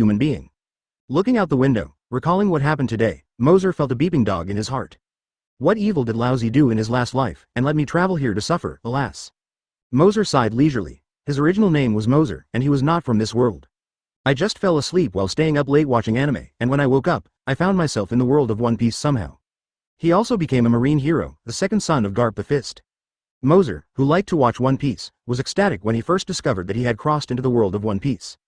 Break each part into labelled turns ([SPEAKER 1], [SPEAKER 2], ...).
[SPEAKER 1] human being. Looking out the window, recalling what happened today, Moser felt a beeping dog in his heart. What evil did Lousy do in his last life, and let me travel here to suffer, alas? Moser sighed leisurely. His original name was Moser, and he was not from this world. I just fell asleep while staying up late watching anime, and when I woke up, I found myself in the world of One Piece somehow. He also became a marine hero, the second son of Garp the Fist. Moser, who liked to watch One Piece, was ecstatic when he first discovered that he had crossed into the world of One Piece.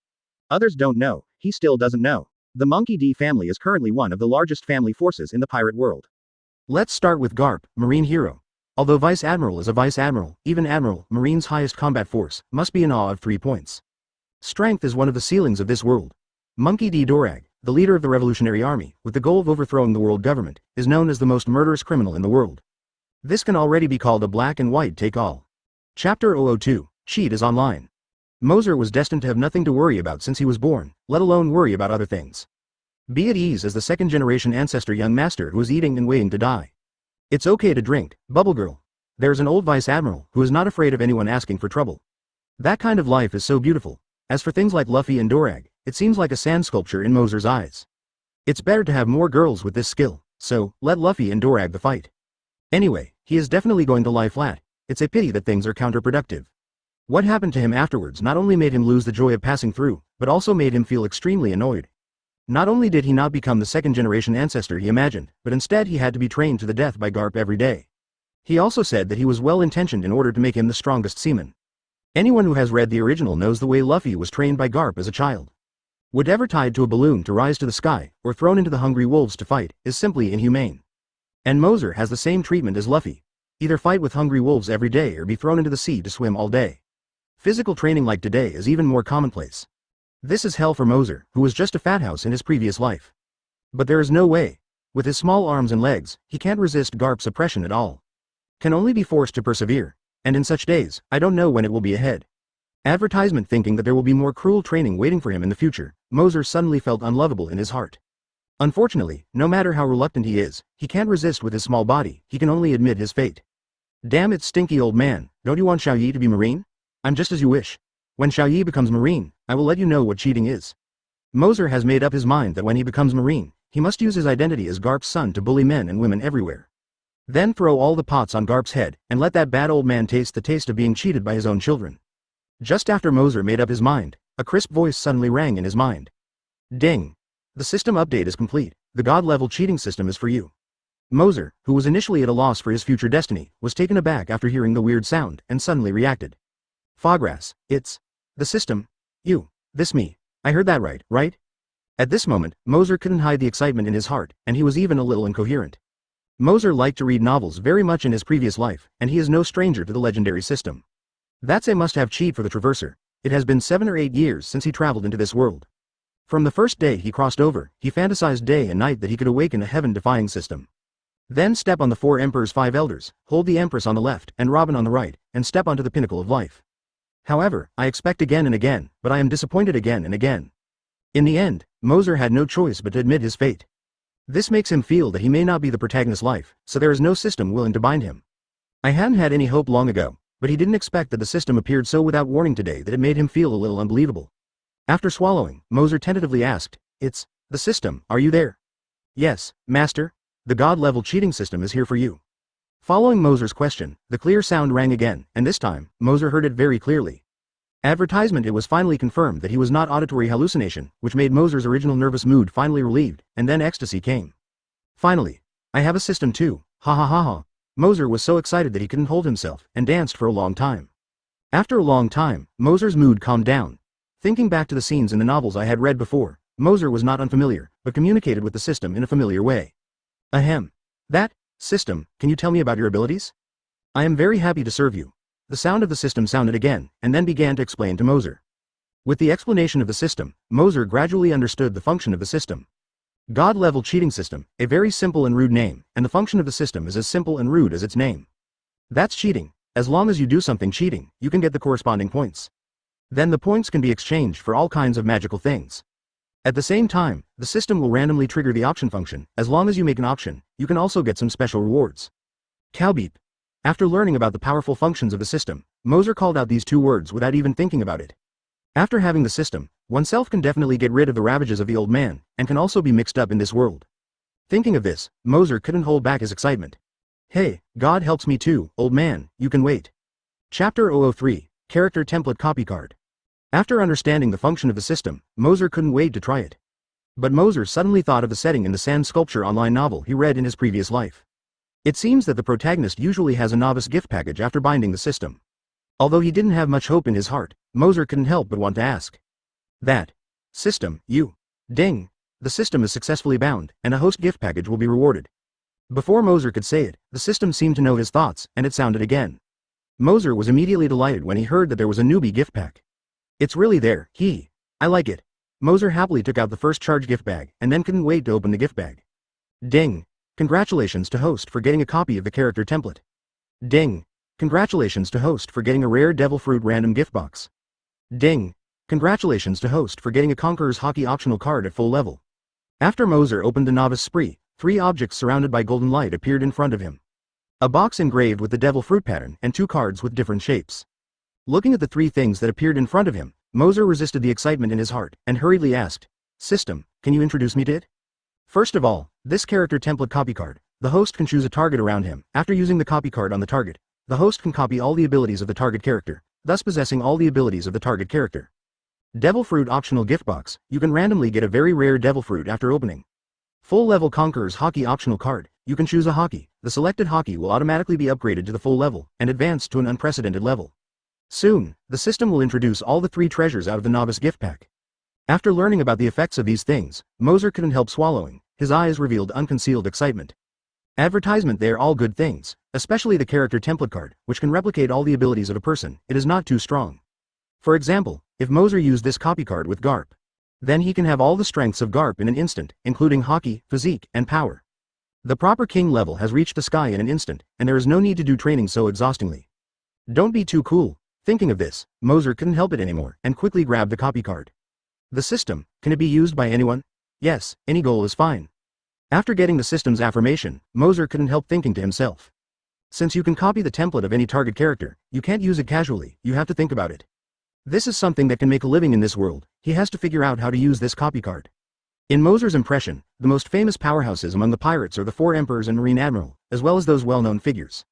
[SPEAKER 1] Others don't know, he still doesn't know. The Monkey D family is currently one of the largest family forces in the pirate world. Let's start with Garp, marine hero. Although Vice Admiral is a Vice Admiral, even Admiral, Marine's highest combat force, must be in awe of 3 points. Strength is one of the ceilings of this world. Monkey D. Dorag, the leader of the Revolutionary Army, with the goal of overthrowing the world government, is known as the most murderous criminal in the world. This can already be called a black and white take-all. Chapter 002, Cheat is online. Moser was destined to have nothing to worry about since he was born, let alone worry about other things. Be at ease as the second-generation ancestor young master who is eating and waiting to die. It's okay to drink, bubble girl. There's an old vice admiral who is not afraid of anyone asking for trouble. That kind of life is so beautiful. As for things like Luffy and Dorag, it seems like a sand sculpture in Moser's eyes. It's better to have more girls with this skill, so let Luffy and Dorag the fight. Anyway, he is definitely going to lie flat. It's a pity that things are counterproductive. What happened to him afterwards not only made him lose the joy of passing through, but also made him feel extremely annoyed. Not only did he not become the second-generation ancestor he imagined, but instead he had to be trained to the death by Garp every day. He also said that he was well-intentioned in order to make him the strongest seaman. Anyone who has read the original knows the way Luffy was trained by Garp as a child. Whatever tied to a balloon to rise to the sky, or thrown into the hungry wolves to fight, is simply inhumane. And Moser has the same treatment as Luffy. Either fight with hungry wolves every day or be thrown into the sea to swim all day. Physical training like today is even more commonplace. This is hell for Moser, who was just a fat house in his previous life. But there is no way. With his small arms and legs, he can't resist Garp's oppression at all. Can only be forced to persevere. And in such days, I don't know when it will be ahead. Advertisement thinking that there will be more cruel training waiting for him in the future, Moser suddenly felt unlovable in his heart. Unfortunately, no matter how reluctant he is, he can't resist with his small body, he can only admit his fate. Damn it, stinky old man, don't you want Xiaoyi to be Marine? I'm just as you wish. When Xiaoyi becomes Marine, I will let you know what cheating is. Moser has made up his mind that when he becomes Marine, he must use his identity as Garps Son to bully men and women everywhere. Then throw all the pots on Garp's head, and let that bad old man taste the taste of being cheated by his own children. Just after Moser made up his mind, a crisp voice suddenly rang in his mind. Ding! The system update is complete, the god-level cheating system is for you. Moser, who was initially at a loss for his future destiny, was taken aback after hearing the weird sound, and suddenly reacted. Foggrass, it's the system. This me. I heard that right? At this moment, Moser couldn't hide the excitement in his heart, and he was even a little incoherent. Moser liked to read novels very much in his previous life, and he is no stranger to the legendary system. That's a must-have cheat for the Traverser. It has been 7 or 8 years since he traveled into this world. From the first day he crossed over, he fantasized day and night that he could awaken a heaven-defying system. Then step on the 4 Emperor's 5 Elders, hold the Empress on the left and Robin on the right, and step onto the pinnacle of life. However, I expect again and again, but I am disappointed again and again. In the end, Moser had no choice but to admit his fate. This makes him feel that he may not be the protagonist's life, so there is no system willing to bind him. I hadn't had any hope long ago, but he didn't expect that the system appeared so without warning today that it made him feel a little unbelievable. After swallowing, Moser tentatively asked, "It's the system, are you there?" "Yes, master. The god-level cheating system is here for you." Following Moser's question, the clear sound rang again, and this time, Moser heard it very clearly. Advertisement. It was finally confirmed that he was not auditory hallucination, which made Moser's original nervous mood finally relieved, and then ecstasy came. Finally. I have a system too, ha ha ha ha. Moser was so excited that he couldn't hold himself, and danced for a long time. After a long time, Moser's mood calmed down. Thinking back to the scenes in the novels I had read before, Moser was not unfamiliar, but communicated with the system in a familiar way. Ahem. That, system, can you tell me about your abilities? I am very happy to serve you. The sound of the system sounded again, and then began to explain to Moser. With the explanation of the system, Moser gradually understood the function of the system. God-level cheating system, a very simple and rude name, and the function of the system is as simple and rude as its name. That's cheating. As long as you do something cheating, you can get the corresponding points. Then the points can be exchanged for all kinds of magical things. At the same time, the system will randomly trigger the option function. As long as you make an option, you can also get some special rewards. Cowbeep. After learning about the powerful functions of the system, Moser called out these 2 words without even thinking about it. After having the system, oneself can definitely get rid of the ravages of the old man, and can also be mixed up in this world. Thinking of this, Moser couldn't hold back his excitement. Hey, God helps me too, old man, you can wait. Chapter 003, Character Template Copy Card. After understanding the function of the system, Moser couldn't wait to try it. But Moser suddenly thought of the setting in the Sand Sculpture online novel he read in his previous life. It seems that the protagonist usually has a novice gift package after binding the system. Although he didn't have much hope in his heart, Moser couldn't help but want to ask. That system, ding, the system is successfully bound, and a host gift package will be rewarded. Before Moser could say it, the system seemed to know his thoughts, and it sounded again. Moser was immediately delighted when he heard that there was a newbie gift pack. It's really there, I like it. Moser happily took out the first charge gift bag, and then couldn't wait to open the gift bag. Ding! Congratulations to host for getting a copy of the character template. Ding! Congratulations to host for getting a rare devil fruit random gift box. Ding! Congratulations to host for getting a Conqueror's Haki optional card at full level. After Moser opened the Novice spree, 3 objects surrounded by golden light appeared in front of him. A box engraved with the devil fruit pattern and 2 cards with different shapes. Looking at the 3 things that appeared in front of him, Moser resisted the excitement in his heart and hurriedly asked, "System, can you introduce me to it?" First of all, this character template copy card, the host can choose a target around him. After using the copy card on the target, the host can copy all the abilities of the target character, thus possessing all the abilities of the target character. Devil Fruit optional gift box, you can randomly get a very rare devil fruit after opening. Full level Conqueror's Haki optional card, you can choose a Haki. The selected Haki will automatically be upgraded to the full level and advanced to an unprecedented level. Soon, the system will introduce all the 3 treasures out of the Novice gift pack. After learning about the effects of these things, Moser couldn't help swallowing. His eyes revealed unconcealed excitement. Advertisement, they're all good things, especially the character template card, which can replicate all the abilities of a person. It is not too strong. For example, if Moser used this copy card with Garp, then he can have all the strengths of Garp in an instant, including Haki, physique, and power. The proper king level has reached the sky in an instant, and there is no need to do training so exhaustingly. Don't be too cool. Thinking of this, Moser couldn't help it anymore and quickly grabbed the copy card. The system, can it be used by anyone? Yes, any goal is fine. After getting the system's affirmation, Moser couldn't help thinking to himself. Since you can copy the template of any target character, you can't use it casually, you have to think about it. This is something that can make a living in this world. He has to figure out how to use this copy card. In Moser's impression, the most famous powerhouses among the pirates are the 4 emperors and marine admiral, as well as those well-known figures,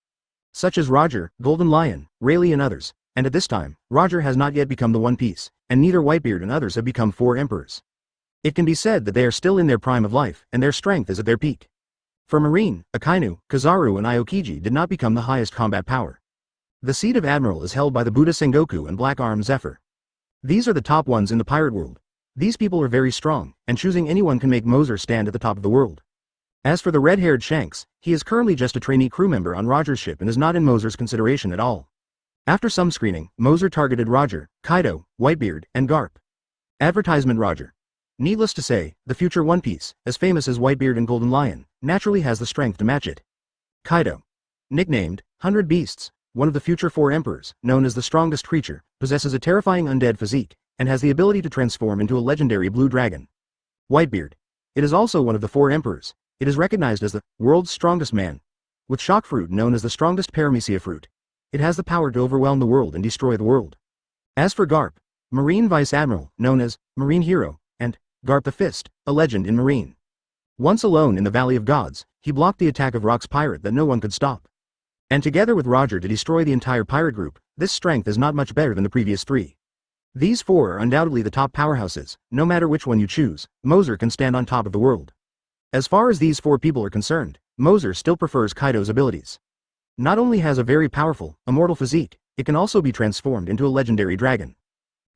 [SPEAKER 1] such as Roger, Golden Lion, Rayleigh and others, and at this time, Roger has not yet become the One Piece, and neither Whitebeard and others have become 4 emperors. It can be said that they are still in their prime of life, and their strength is at their peak. For Marine, Akainu, Kizaru and Aokiji did not become the highest combat power. The seat of Admiral is held by the Buddha Sengoku and Black Arm Zephyr. These are the top ones in the pirate world. These people are very strong, and choosing anyone can make Moser stand at the top of the world. As for the red-haired Shanks, he is currently just a trainee crew member on Roger's ship and is not in Moser's consideration at all. After some screening, Moser targeted Roger, Kaido, Whitebeard, and Garp. Advertisement Roger. Needless to say, the future One Piece, as famous as Whitebeard and Golden Lion, naturally has the strength to match it. Kaido. Nicknamed 100 Beasts, one of the future 4 emperors, known as the strongest creature, possesses a terrifying undead physique, and has the ability to transform into a legendary blue dragon. Whitebeard. It is also one of the 4 emperors. It is recognized as the world's strongest man. With shock fruit known as the strongest paramecia fruit. It has the power to overwhelm the world and destroy the world. As for Garp, Marine Vice Admiral, known as Marine Hero, and Garp the Fist, a legend in Marine. Once alone in the Valley of Gods, he blocked the attack of Rock's pirate that no one could stop. And together with Roger to destroy the entire pirate group, this strength is not much better than the previous 3. These 4 are undoubtedly the top powerhouses. No matter which one you choose, Moser can stand on top of the world. As far as these 4 people are concerned, Moser still prefers Kaido's abilities. Not only has a very powerful, immortal physique, it can also be transformed into a legendary dragon.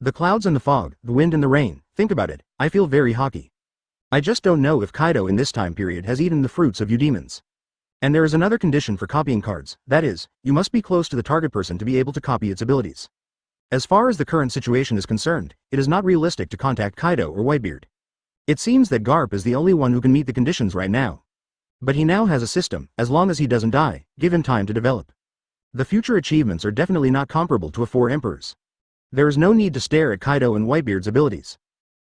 [SPEAKER 1] The clouds and the fog, the wind and the rain, think about it, I feel very Haki. I just don't know if Kaido in this time period has eaten the fruits of Eudemons. And there is another condition for copying cards, that is, you must be close to the target person to be able to copy its abilities. As far as the current situation is concerned, it is not realistic to contact Kaido or Whitebeard. It seems that Garp is the only one who can meet the conditions right now. But he now has a system. As long as he doesn't die, give him time to develop. The future achievements are definitely not comparable to a 4 emperors. There is no need to stare at Kaido and Whitebeard's abilities.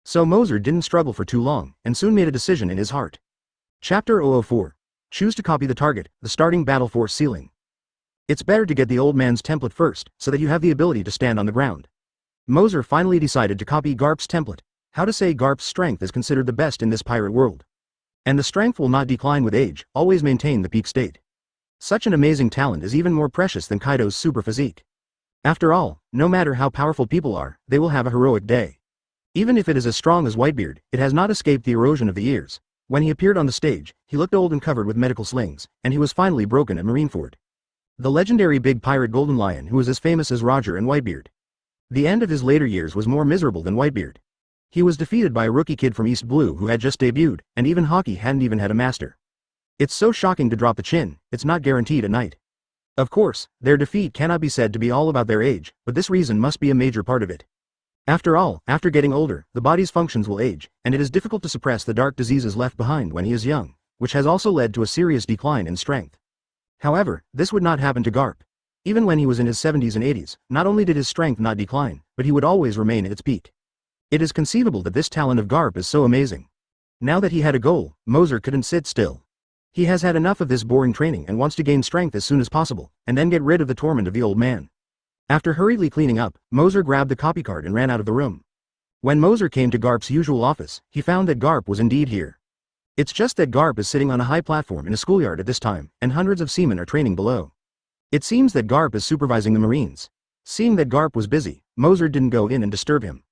[SPEAKER 1] So Moser didn't struggle for too long, and soon made a decision in his heart. Chapter 004. Choose to copy the target, the starting battle force ceiling. It's better to get the old man's template first, so that you have the ability to stand on the ground. Moser finally decided to copy Garp's template. How to say Garp's strength is considered the best in this pirate world. And the strength will not decline with age, always maintain the peak state. Such an amazing talent is even more precious than Kaido's super physique. After all, no matter how powerful people are, they will have a heroic day. Even if it is as strong as Whitebeard, it has not escaped the erosion of the years. When he appeared on the stage, he looked old and covered with medical slings, and he was finally broken at Marineford. The legendary big pirate Golden Lion who was as famous as Roger and Whitebeard. The end of his later years was more miserable than Whitebeard. He was defeated by a rookie kid from East Blue who had just debuted, and even Haki hadn't even had a master. It's so shocking to drop the chin, it's not guaranteed a night. Of course, their defeat cannot be said to be all about their age, but this reason must be a major part of it. After all, after getting older, the body's functions will age, and it is difficult to suppress the dark diseases left behind when he is young, which has also led to a serious decline in strength. However, this would not happen to Garp. Even when he was in his 70s and 80s, not only did his strength not decline, but he would always remain at its peak. It is conceivable that this talent of Garp is so amazing. Now that he had a goal, Moser couldn't sit still. He has had enough of this boring training and wants to gain strength as soon as possible, and then get rid of the torment of the old man. After hurriedly cleaning up, Moser grabbed the copy card and ran out of the room. When Moser came to Garp's usual office, he found that Garp was indeed here. It's just that Garp is sitting on a high platform in a schoolyard at this time, and hundreds of seamen are training below. It seems that Garp is supervising the Marines. Seeing that Garp was busy, Moser didn't go in and disturb him.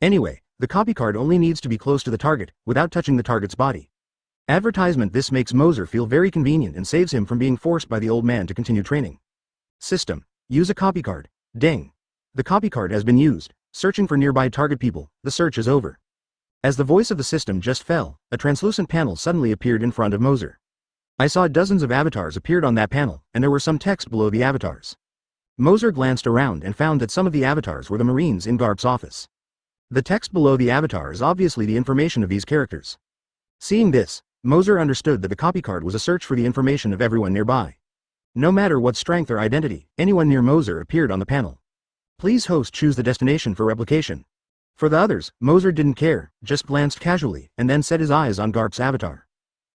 [SPEAKER 1] Anyway, the copy card only needs to be close to the target, without touching the target's body. Advertisement. This makes Moser feel very convenient and saves him from being forced by the old man to continue training. System. Use a copy card. Ding. The copy card has been used. Searching for nearby target people. The search is over. As the voice of the system just fell, a translucent panel suddenly appeared in front of Moser. I saw dozens of avatars appeared on that panel, and there were some text below the avatars. Moser glanced around and found that some of the avatars were the Marines in Garp's office. The text below the avatar is obviously the information of these characters. Seeing this, Moser understood that the copy card was a search for the information of everyone nearby. No matter what strength or identity, anyone near Moser appeared on the panel. Please host choose the destination for replication. For the others, Moser didn't care, just glanced casually, and then set his eyes on Garp's avatar.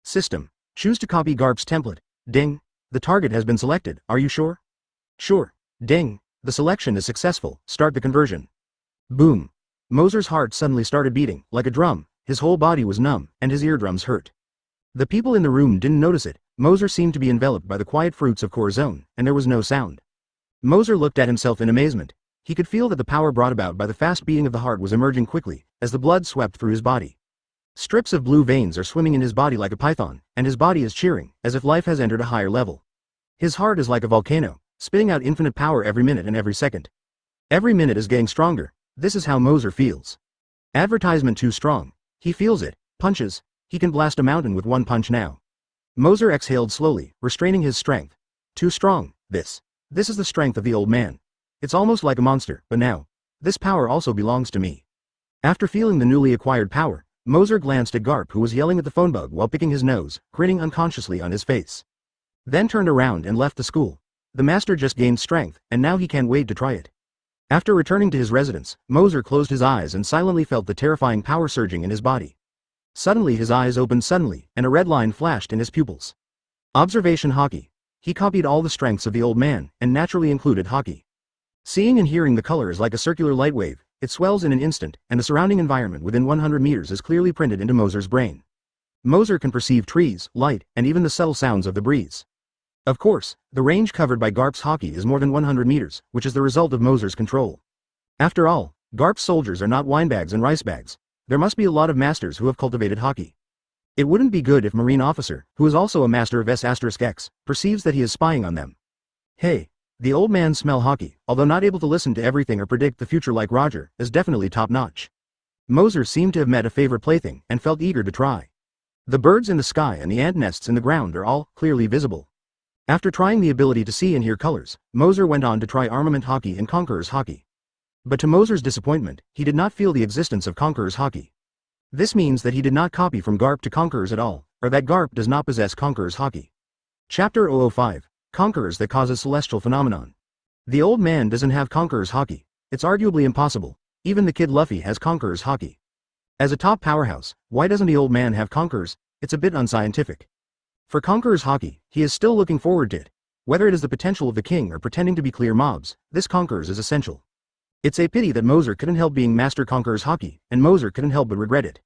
[SPEAKER 1] System. Choose to copy Garp's template. Ding. The target has been selected, are you sure? Sure. Ding. The selection is successful, start the conversion. Boom. Moser's heart suddenly started beating, like a drum, his whole body was numb, and his eardrums hurt. The people in the room didn't notice it. Moser seemed to be enveloped by the quiet fruits of Corazon, and there was no sound. Moser looked at himself in amazement. He could feel that the power brought about by the fast beating of the heart was emerging quickly, as the blood swept through his body. Strips of blue veins are swimming in his body like a python, and his body is cheering, as if life has entered a higher level. His heart is like a volcano, spitting out infinite power every minute and every second. Every minute is getting stronger. This is how Moser feels. Advertisement too strong. He feels it. Punches. He can blast a mountain with one punch now. Moser exhaled slowly, restraining his strength. Too strong. This is the strength of the old man. It's almost like a monster, but now, this power also belongs to me. After feeling the newly acquired power, Moser glanced at Garp, who was yelling at the phone bug while picking his nose, grinning unconsciously on his face. Then turned around and left the school. The master just gained strength, and now he can't wait to try it. After returning to his residence, Moser closed his eyes and silently felt the terrifying power surging in his body. Suddenly his eyes opened suddenly, and a red line flashed in his pupils. Observation Haki. He copied all the strengths of the old man, and naturally included Haki. Seeing and hearing the colors like a circular light wave, it swells in an instant, and the surrounding environment within 100 meters is clearly printed into Moser's brain. Moser can perceive trees, light, and even the subtle sounds of the breeze. Of course, the range covered by Garp's Haki is more than 100 meters, which is the result of Moser's control. After all, Garp's soldiers are not winebags and rice bags. There must be a lot of masters who have cultivated Haki. It wouldn't be good if Marine officer, who is also a master of S*X, perceives that he is spying on them. Hey, the old man smell Haki, although not able to listen to everything or predict the future like Roger, is definitely top-notch. Moser seemed to have met a favorite plaything and felt eager to try. The birds in the sky and the ant nests in the ground are all clearly visible. After trying the ability to see and hear colors, Moser went on to try Armament Haki and Conqueror's Haki. But to Moser's disappointment, he did not feel the existence of Conqueror's Haki. This means that he did not copy from Garp to Conqueror's at all, or that Garp does not possess Conqueror's Haki. Chapter 005. Conquerors that causes celestial phenomenon. The old man doesn't have Conqueror's Haki. It's arguably impossible. Even the kid Luffy has Conqueror's Haki. As a top powerhouse, why doesn't the old man have Conqueror's? It's a bit unscientific. For Conqueror's Haki, he is still looking forward to it. Whether it is the potential of the king or pretending to be clear mobs, this Conqueror's is essential. It's a pity that Moser couldn't help being Master Conqueror's Haki, and Moser couldn't help but regret it.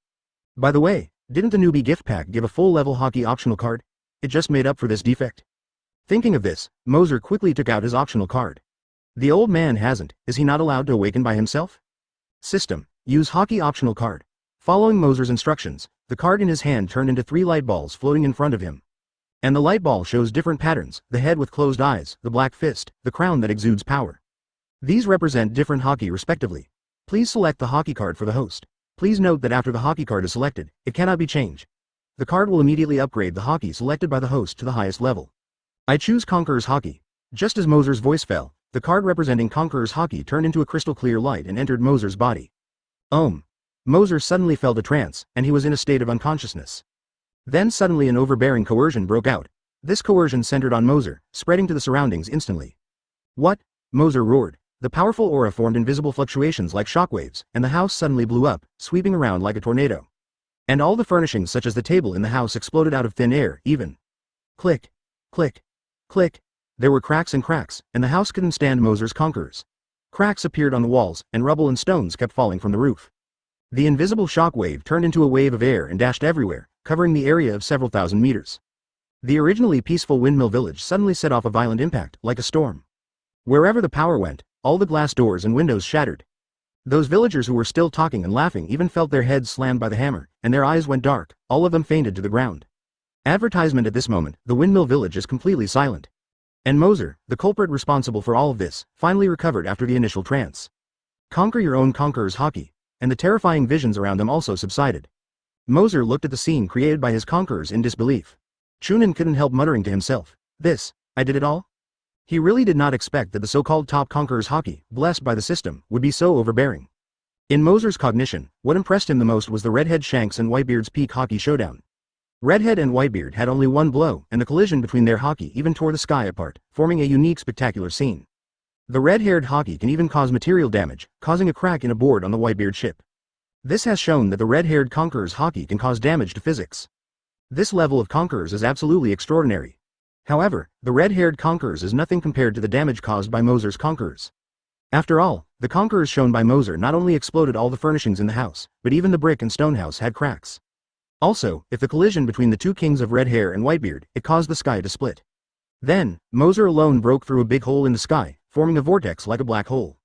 [SPEAKER 1] By the way, didn't the newbie gift pack give a full-level Haki optional card? It just made up for this defect. Thinking of this, Moser quickly took out his optional card. The old man hasn't, is he not allowed to awaken by himself? System. Use Haki optional card. Following Moser's instructions, the card in his hand turned into 3 light balls floating in front of him. And the light ball shows different patterns, the head with closed eyes, the black fist, the crown that exudes power. These represent different Haki respectively. Please select the Haki card for the host. Please note that after the Haki card is selected, it cannot be changed. The card will immediately upgrade the Haki selected by the host to the highest level. I choose Conqueror's Haki. Just as Moser's voice fell, the card representing Conqueror's Haki turned into a crystal clear light and entered Moser's body. Moser suddenly felt a trance, and he was in a state of unconsciousness. Then suddenly an overbearing coercion broke out. This coercion centered on Moser, spreading to the surroundings instantly. What? Moser roared. The powerful aura formed invisible fluctuations like shockwaves, and the house suddenly blew up, sweeping around like a tornado. And all the furnishings such as the table in the house exploded out of thin air, even. Click. Click. Click. There were cracks and cracks, and the house couldn't stand Moser's conquerors. Cracks appeared on the walls, and rubble and stones kept falling from the roof. The invisible shockwave turned into a wave of air and dashed everywhere, covering the area of several thousand meters. The originally peaceful windmill village suddenly set off a violent impact, like a storm. Wherever the power went, all the glass doors and windows shattered. Those villagers who were still talking and laughing even felt their heads slammed by the hammer, and their eyes went dark, all of them fainted to the ground. Advertisement at this moment, the windmill village is completely silent. And Moser, the culprit responsible for all of this, finally recovered after the initial trance. Conquer your own Conqueror's Haki, and the terrifying visions around him also subsided. Moser looked at the scene created by his conquerors in disbelief. Chunin couldn't help muttering to himself, I did it all? He really did not expect that the so-called top Conqueror's Haki, blessed by the system, would be so overbearing. In Moser's cognition, what impressed him the most was the Redhead Shanks and Whitebeard's peak Haki showdown. Redhead and Whitebeard had only one blow, and the collision between their Haki even tore the sky apart, forming a unique spectacular scene. The red-haired Haki can even cause material damage, causing a crack in a board on the Whitebeard ship. This has shown that the red-haired Conqueror's Haki can cause damage to physics. This level of Conquerors is absolutely extraordinary. However, the red-haired Conquerors is nothing compared to the damage caused by Moser's Conquerors. After all, the Conquerors shown by Moser not only exploded all the furnishings in the house, but even the brick and stone house had cracks. Also, if the collision between the two kings of red hair and Whitebeard, it caused the sky to split. Then, Moser alone broke through a big hole in the sky, forming a vortex like a black hole.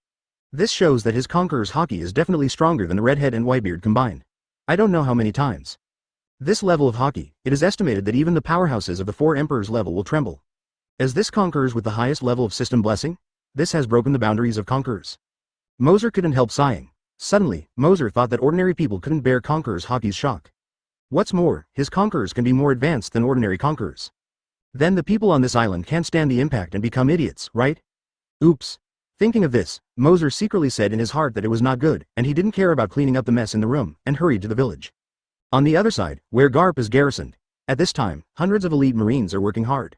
[SPEAKER 1] This shows that his Conqueror's Haki is definitely stronger than the Redhead and Whitebeard combined. I don't know how many times. This level of Haki, it is estimated that even the powerhouses of the four emperors level will tremble. As this Conquerors with the highest level of system blessing, this has broken the boundaries of Conquerors. Moser couldn't help sighing. Suddenly, Moser thought that ordinary people couldn't bear Conqueror's Haki's shock. What's more, his Conquerors can be more advanced than ordinary Conquerors. Then the people on this island can't stand the impact and become idiots, right? Oops. Thinking of this, Moser secretly said in his heart that it was not good, and he didn't care about cleaning up the mess in the room, and hurried to the village. On the other side, where Garp is garrisoned, at this time, hundreds of elite Marines are working hard.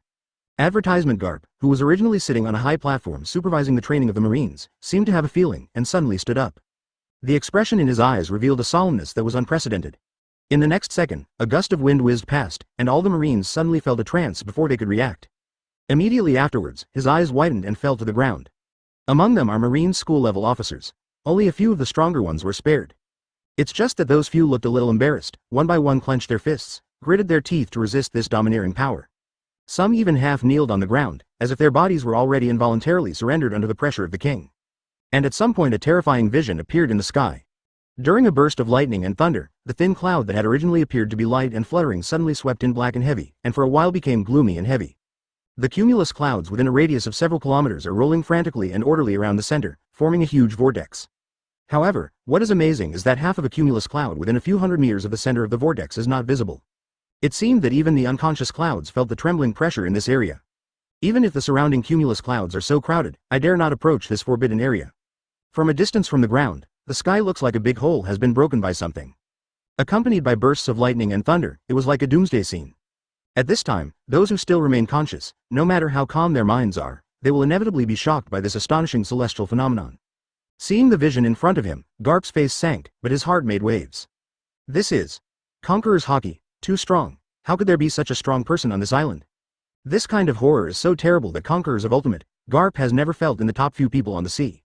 [SPEAKER 1] Advertisement Garp, who was originally sitting on a high platform supervising the training of the Marines, seemed to have a feeling, and suddenly stood up. The expression in his eyes revealed a solemnness that was unprecedented. In the next second, a gust of wind whizzed past, and all the Marines suddenly felt a trance before they could react. Immediately afterwards, his eyes widened and fell to the ground. Among them are Marine school-level officers. Only a few of the stronger ones were spared. It's just that those few looked a little embarrassed, one by one clenched their fists, gritted their teeth to resist this domineering power. Some even half-kneeled on the ground, as if their bodies were already involuntarily surrendered under the pressure of the king. And at some point a terrifying vision appeared in the sky. During a burst of lightning and thunder, the thin cloud that had originally appeared to be light and fluttering suddenly swept in black and heavy, and for a while became gloomy and heavy. The cumulus clouds within a radius of several kilometers are rolling frantically and orderly around the center, forming a huge vortex. However, what is amazing is that half of a cumulus cloud within a few hundred meters of the center of the vortex is not visible. It seemed that even the unconscious clouds felt the trembling pressure in this area. Even if the surrounding cumulus clouds are so crowded, I dare not approach this forbidden area. From a distance from the ground, the sky looks like a big hole has been broken by something. Accompanied by bursts of lightning and thunder, it was like a doomsday scene. At this time, those who still remain conscious, no matter how calm their minds are, they will inevitably be shocked by this astonishing celestial phenomenon. Seeing the vision in front of him, Garp's face sank, but his heart made waves. This is Conqueror's Haki, too strong. How could there be such a strong person on this island? This kind of horror is so terrible that Conquerors of Ultimate, Garp has never felt in the top few people on the sea.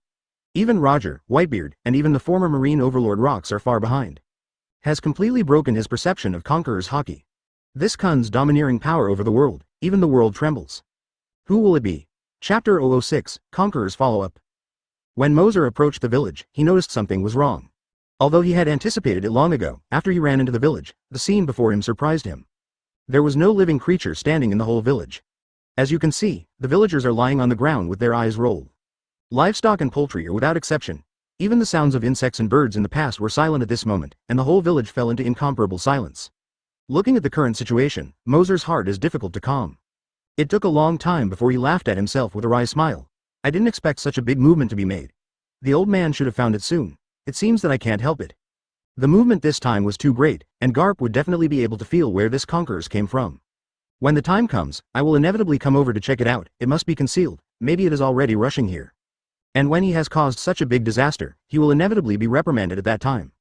[SPEAKER 1] Even Roger, Whitebeard, and even the former Marine Overlord Rocks are far behind. Has completely broken his perception of Conqueror's Haki. This Kun's domineering power over the world, even the world trembles. Who will it be? Chapter 006, Conqueror's Follow-Up. When Moser approached the village, he noticed something was wrong. Although he had anticipated it long ago, after he ran into the village, the scene before him surprised him. There was no living creature standing in the whole village. As you can see, the villagers are lying on the ground with their eyes rolled. Livestock and poultry are without exception. Even the sounds of insects and birds in the past were silent at this moment, and the whole village fell into incomparable silence. Looking at the current situation, Moser's heart is difficult to calm. It took a long time before he laughed at himself with a wry smile. I didn't expect such a big movement to be made. The old man should have found it soon. It seems that I can't help it. The movement this time was too great, and Garp would definitely be able to feel where this conquerors came from. When the time comes, I will inevitably come over to check it out. It must be concealed, maybe it is already rushing here. And when he has caused such a big disaster, he will inevitably be reprimanded at that time.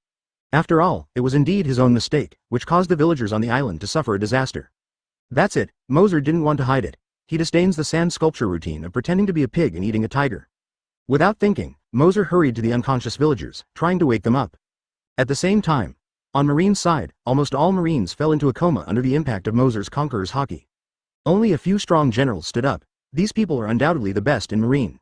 [SPEAKER 1] After all, it was indeed his own mistake, which caused the villagers on the island to suffer a disaster. That's it, Moser didn't want to hide it. He disdains the sand sculpture routine of pretending to be a pig and eating a tiger. Without thinking, Moser hurried to the unconscious villagers, trying to wake them up. At the same time, on Marine's side, almost all Marines fell into a coma under the impact of Moser's Conqueror's Haki. Only a few strong generals stood up. These people are undoubtedly the best in Marine.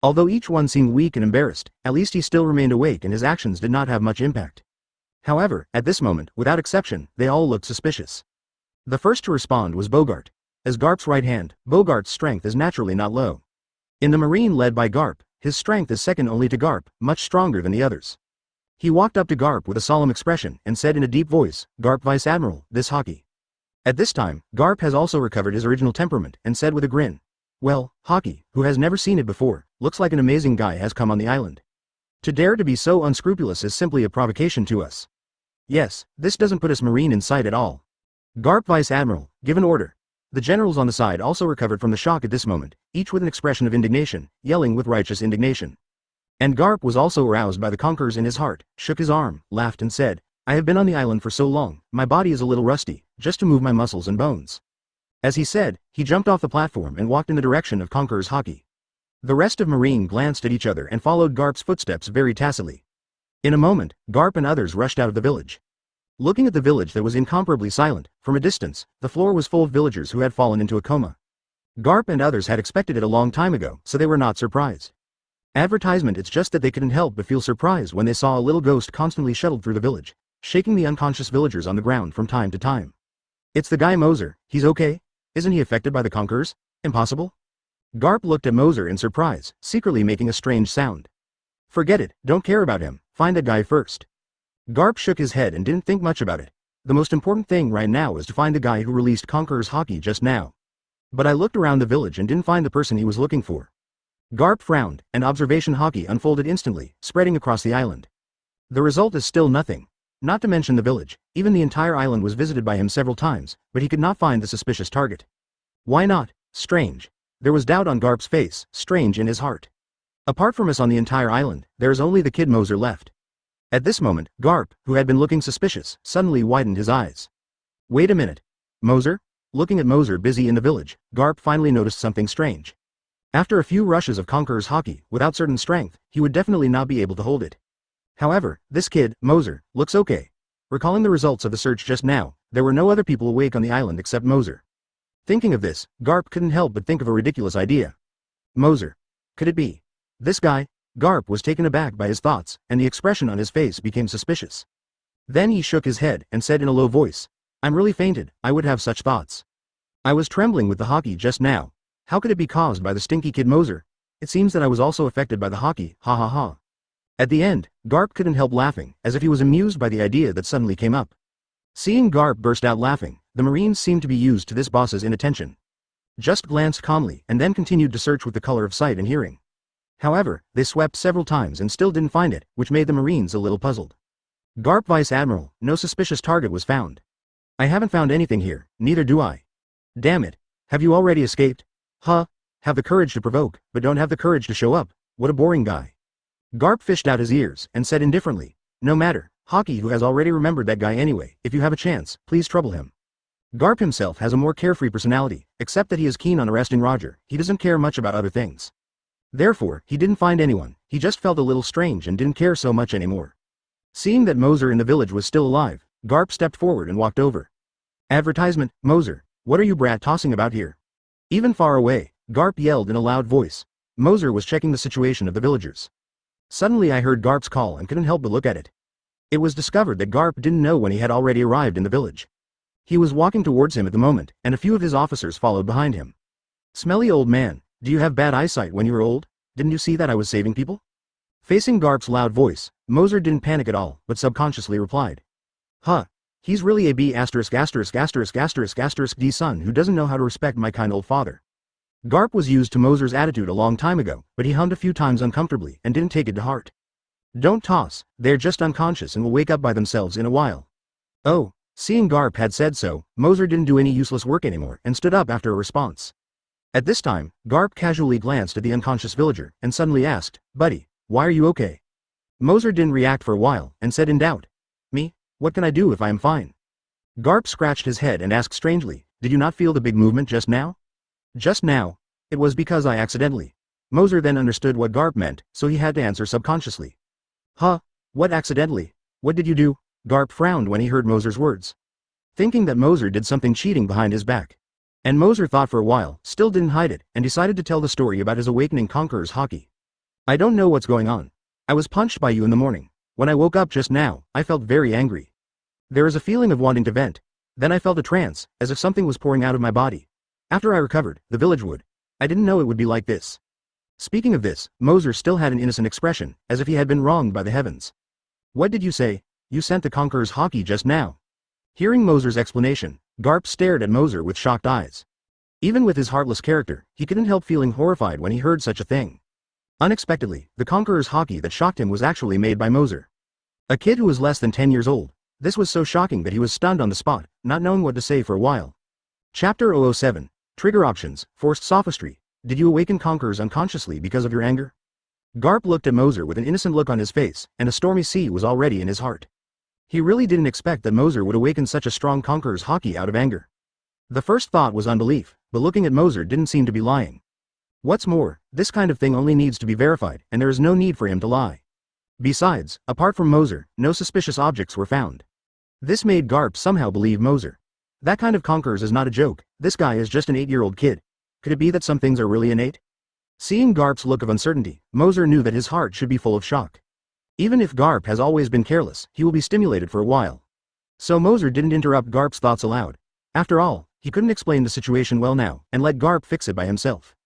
[SPEAKER 1] Although each one seemed weak and embarrassed, at least he still remained awake and his actions did not have much impact. However, at this moment, without exception, they all looked suspicious. The first to respond was Bogart. As Garp's right hand, Bogart's strength is naturally not low. In the Marine led by Garp, his strength is second only to Garp, much stronger than the others. He walked up to Garp with a solemn expression and said in a deep voice, "Garp Vice Admiral, this Haki." At this time, Garp has also recovered his original temperament and said with a grin, "Well, Haki, who has never seen it before, looks like an amazing guy has come on the island. To dare to be so unscrupulous is simply a provocation to us. Yes, this doesn't put us Marine in sight at all. Garp Vice Admiral, give an order." The generals on the side also recovered from the shock at this moment, each with an expression of indignation, yelling with righteous indignation. And Garp was also aroused by the conquerors in his heart, shook his arm, laughed and said, "I have been on the island for so long, my body is a little rusty, just to move my muscles and bones." As he said, he jumped off the platform and walked in the direction of Conqueror's Haki. The rest of Marine glanced at each other and followed Garp's footsteps very tacitly. In a moment, Garp and others rushed out of the village. Looking at the village that was incomparably silent, from a distance, the floor was full of villagers who had fallen into a coma. Garp and others had expected it a long time ago, so they were not surprised. Advertisement, it's just that they couldn't help but feel surprised when they saw a little ghost constantly shuttled through the village, shaking the unconscious villagers on the ground from time to time. "It's the guy Moser, he's okay? Isn't he affected by the conquerors? Impossible?" Garp looked at Moser in surprise, secretly making a strange sound. "Forget it, don't care about him, find that guy first." Garp shook his head and didn't think much about it. The most important thing right now is to find the guy who released Conqueror's Haki just now. But I looked around the village and didn't find the person he was looking for. Garp frowned, and observation Haki unfolded instantly, spreading across the island. The result is still nothing. Not to mention the village, even the entire island was visited by him several times, but he could not find the suspicious target. Why not? Strange. There was doubt on Garp's face, strange in his heart. Apart from us on the entire island, there is only the kid Moser left. At this moment, Garp, who had been looking suspicious, suddenly widened his eyes. "Wait a minute. Moser?" Looking at Moser busy in the village, Garp finally noticed something strange. After a few rushes of Conqueror's Haki, without certain strength, he would definitely not be able to hold it. However, this kid, Moser, looks okay. Recalling the results of the search just now, there were no other people awake on the island except Moser. Thinking of this, Garp couldn't help but think of a ridiculous idea. Moser. Could it be? This guy? Garp was taken aback by his thoughts, and the expression on his face became suspicious. Then he shook his head and said in a low voice, "I'm really fainted, I would have such thoughts. I was trembling with the Haki just now. How could it be caused by the stinky kid Moser? It seems that I was also affected by the Haki, ha ha ha." At the end, Garp couldn't help laughing, as if he was amused by the idea that suddenly came up. Seeing Garp burst out laughing, the Marines seemed to be used to this boss's inattention. Just glanced calmly and then continued to search with the color of sight and hearing. However, they swept several times and still didn't find it, which made the Marines a little puzzled. "Garp Vice Admiral, no suspicious target was found." "I haven't found anything here, neither do I." "Damn it. Have you already escaped?" "Huh? Have the courage to provoke, but don't have the courage to show up. What a boring guy." Garp fished out his ears and said indifferently, "No matter, Haki who has already remembered that guy anyway, if you have a chance, please trouble him." Garp himself has a more carefree personality, except that he is keen on arresting Roger, he doesn't care much about other things. Therefore, he didn't find anyone, he just felt a little strange and didn't care so much anymore. Seeing that Moser in the village was still alive, Garp stepped forward and walked over. "Advertisement, Moser, what are you brat tossing about here?" Even far away, Garp yelled in a loud voice. Moser was checking the situation of the villagers. Suddenly I heard Garp's call and couldn't help but look at it. It was discovered that Garp didn't know when he had already arrived in the village. He was walking towards him at the moment, and a few of his officers followed behind him. "Smelly old man, do you have bad eyesight when you were old? Didn't you see that I was saving people?" Facing Garp's loud voice, Moser didn't panic at all, but subconsciously replied. "Huh. He's really a B************** D son who doesn't know how to respect my kind old father." Garp was used to Moser's attitude a long time ago, but he hummed a few times uncomfortably and didn't take it to heart. Don't toss, they're just unconscious and will wake up by themselves in a while. Oh, seeing Garp had said so, Moser didn't do any useless work anymore and stood up after a response. At this time, Garp casually glanced at the unconscious villager and suddenly asked, "Buddy, why are you okay?" Moser didn't react for a while and said in doubt, "Me? What can I do if I am fine?" Garp scratched his head and asked strangely, "Did you not feel the big movement just now?" "Just now? It was because I accidentally." Moser then understood what Garp meant, so he had to answer subconsciously. "Huh? What accidentally? What did you do?" Garp frowned when he heard Moser's words, thinking that Moser did something cheating behind his back. And Moser thought for a while, still didn't hide it, and decided to tell the story about his awakening Conqueror's Haki. "I don't know what's going on. I was punched by you in the morning. When I woke up just now, I felt very angry. There is a feeling of wanting to vent. Then I felt a trance, as if something was pouring out of my body. After I recovered, the village would. I didn't know it would be like this." Speaking of this, Moser still had an innocent expression, as if he had been wronged by the heavens. "What did you say? You sent the Conqueror's Haki just now?" Hearing Moser's explanation, Garp stared at Moser with shocked eyes. Even with his heartless character, he couldn't help feeling horrified when he heard such a thing. Unexpectedly, the Conqueror's Haki that shocked him was actually made by Moser. A kid who was less than 10 years old. This was so shocking that he was stunned on the spot, not knowing what to say for a while. Chapter 007. Trigger Options, Forced Sophistry. Did you awaken Conquerors unconsciously because of your anger? Garp looked at Moser with an innocent look on his face, and a stormy sea was already in his heart. He really didn't expect that Moser would awaken such a strong Conqueror's Haki out of anger. The first thought was unbelief, but looking at Moser didn't seem to be lying. What's more, this kind of thing only needs to be verified, and there is no need for him to lie. Besides, apart from Moser, no suspicious objects were found. This made Garp somehow believe Moser. That kind of Conquerors is not a joke, this guy is just an 8-year-old kid. Could it be that some things are really innate? Seeing Garp's look of uncertainty, Moser knew that his heart should be full of shock. Even if Garp has always been careless, he will be stimulated for a while. So Moser didn't interrupt Garp's thoughts aloud. After all, he couldn't explain the situation well now, and let Garp fix it by himself.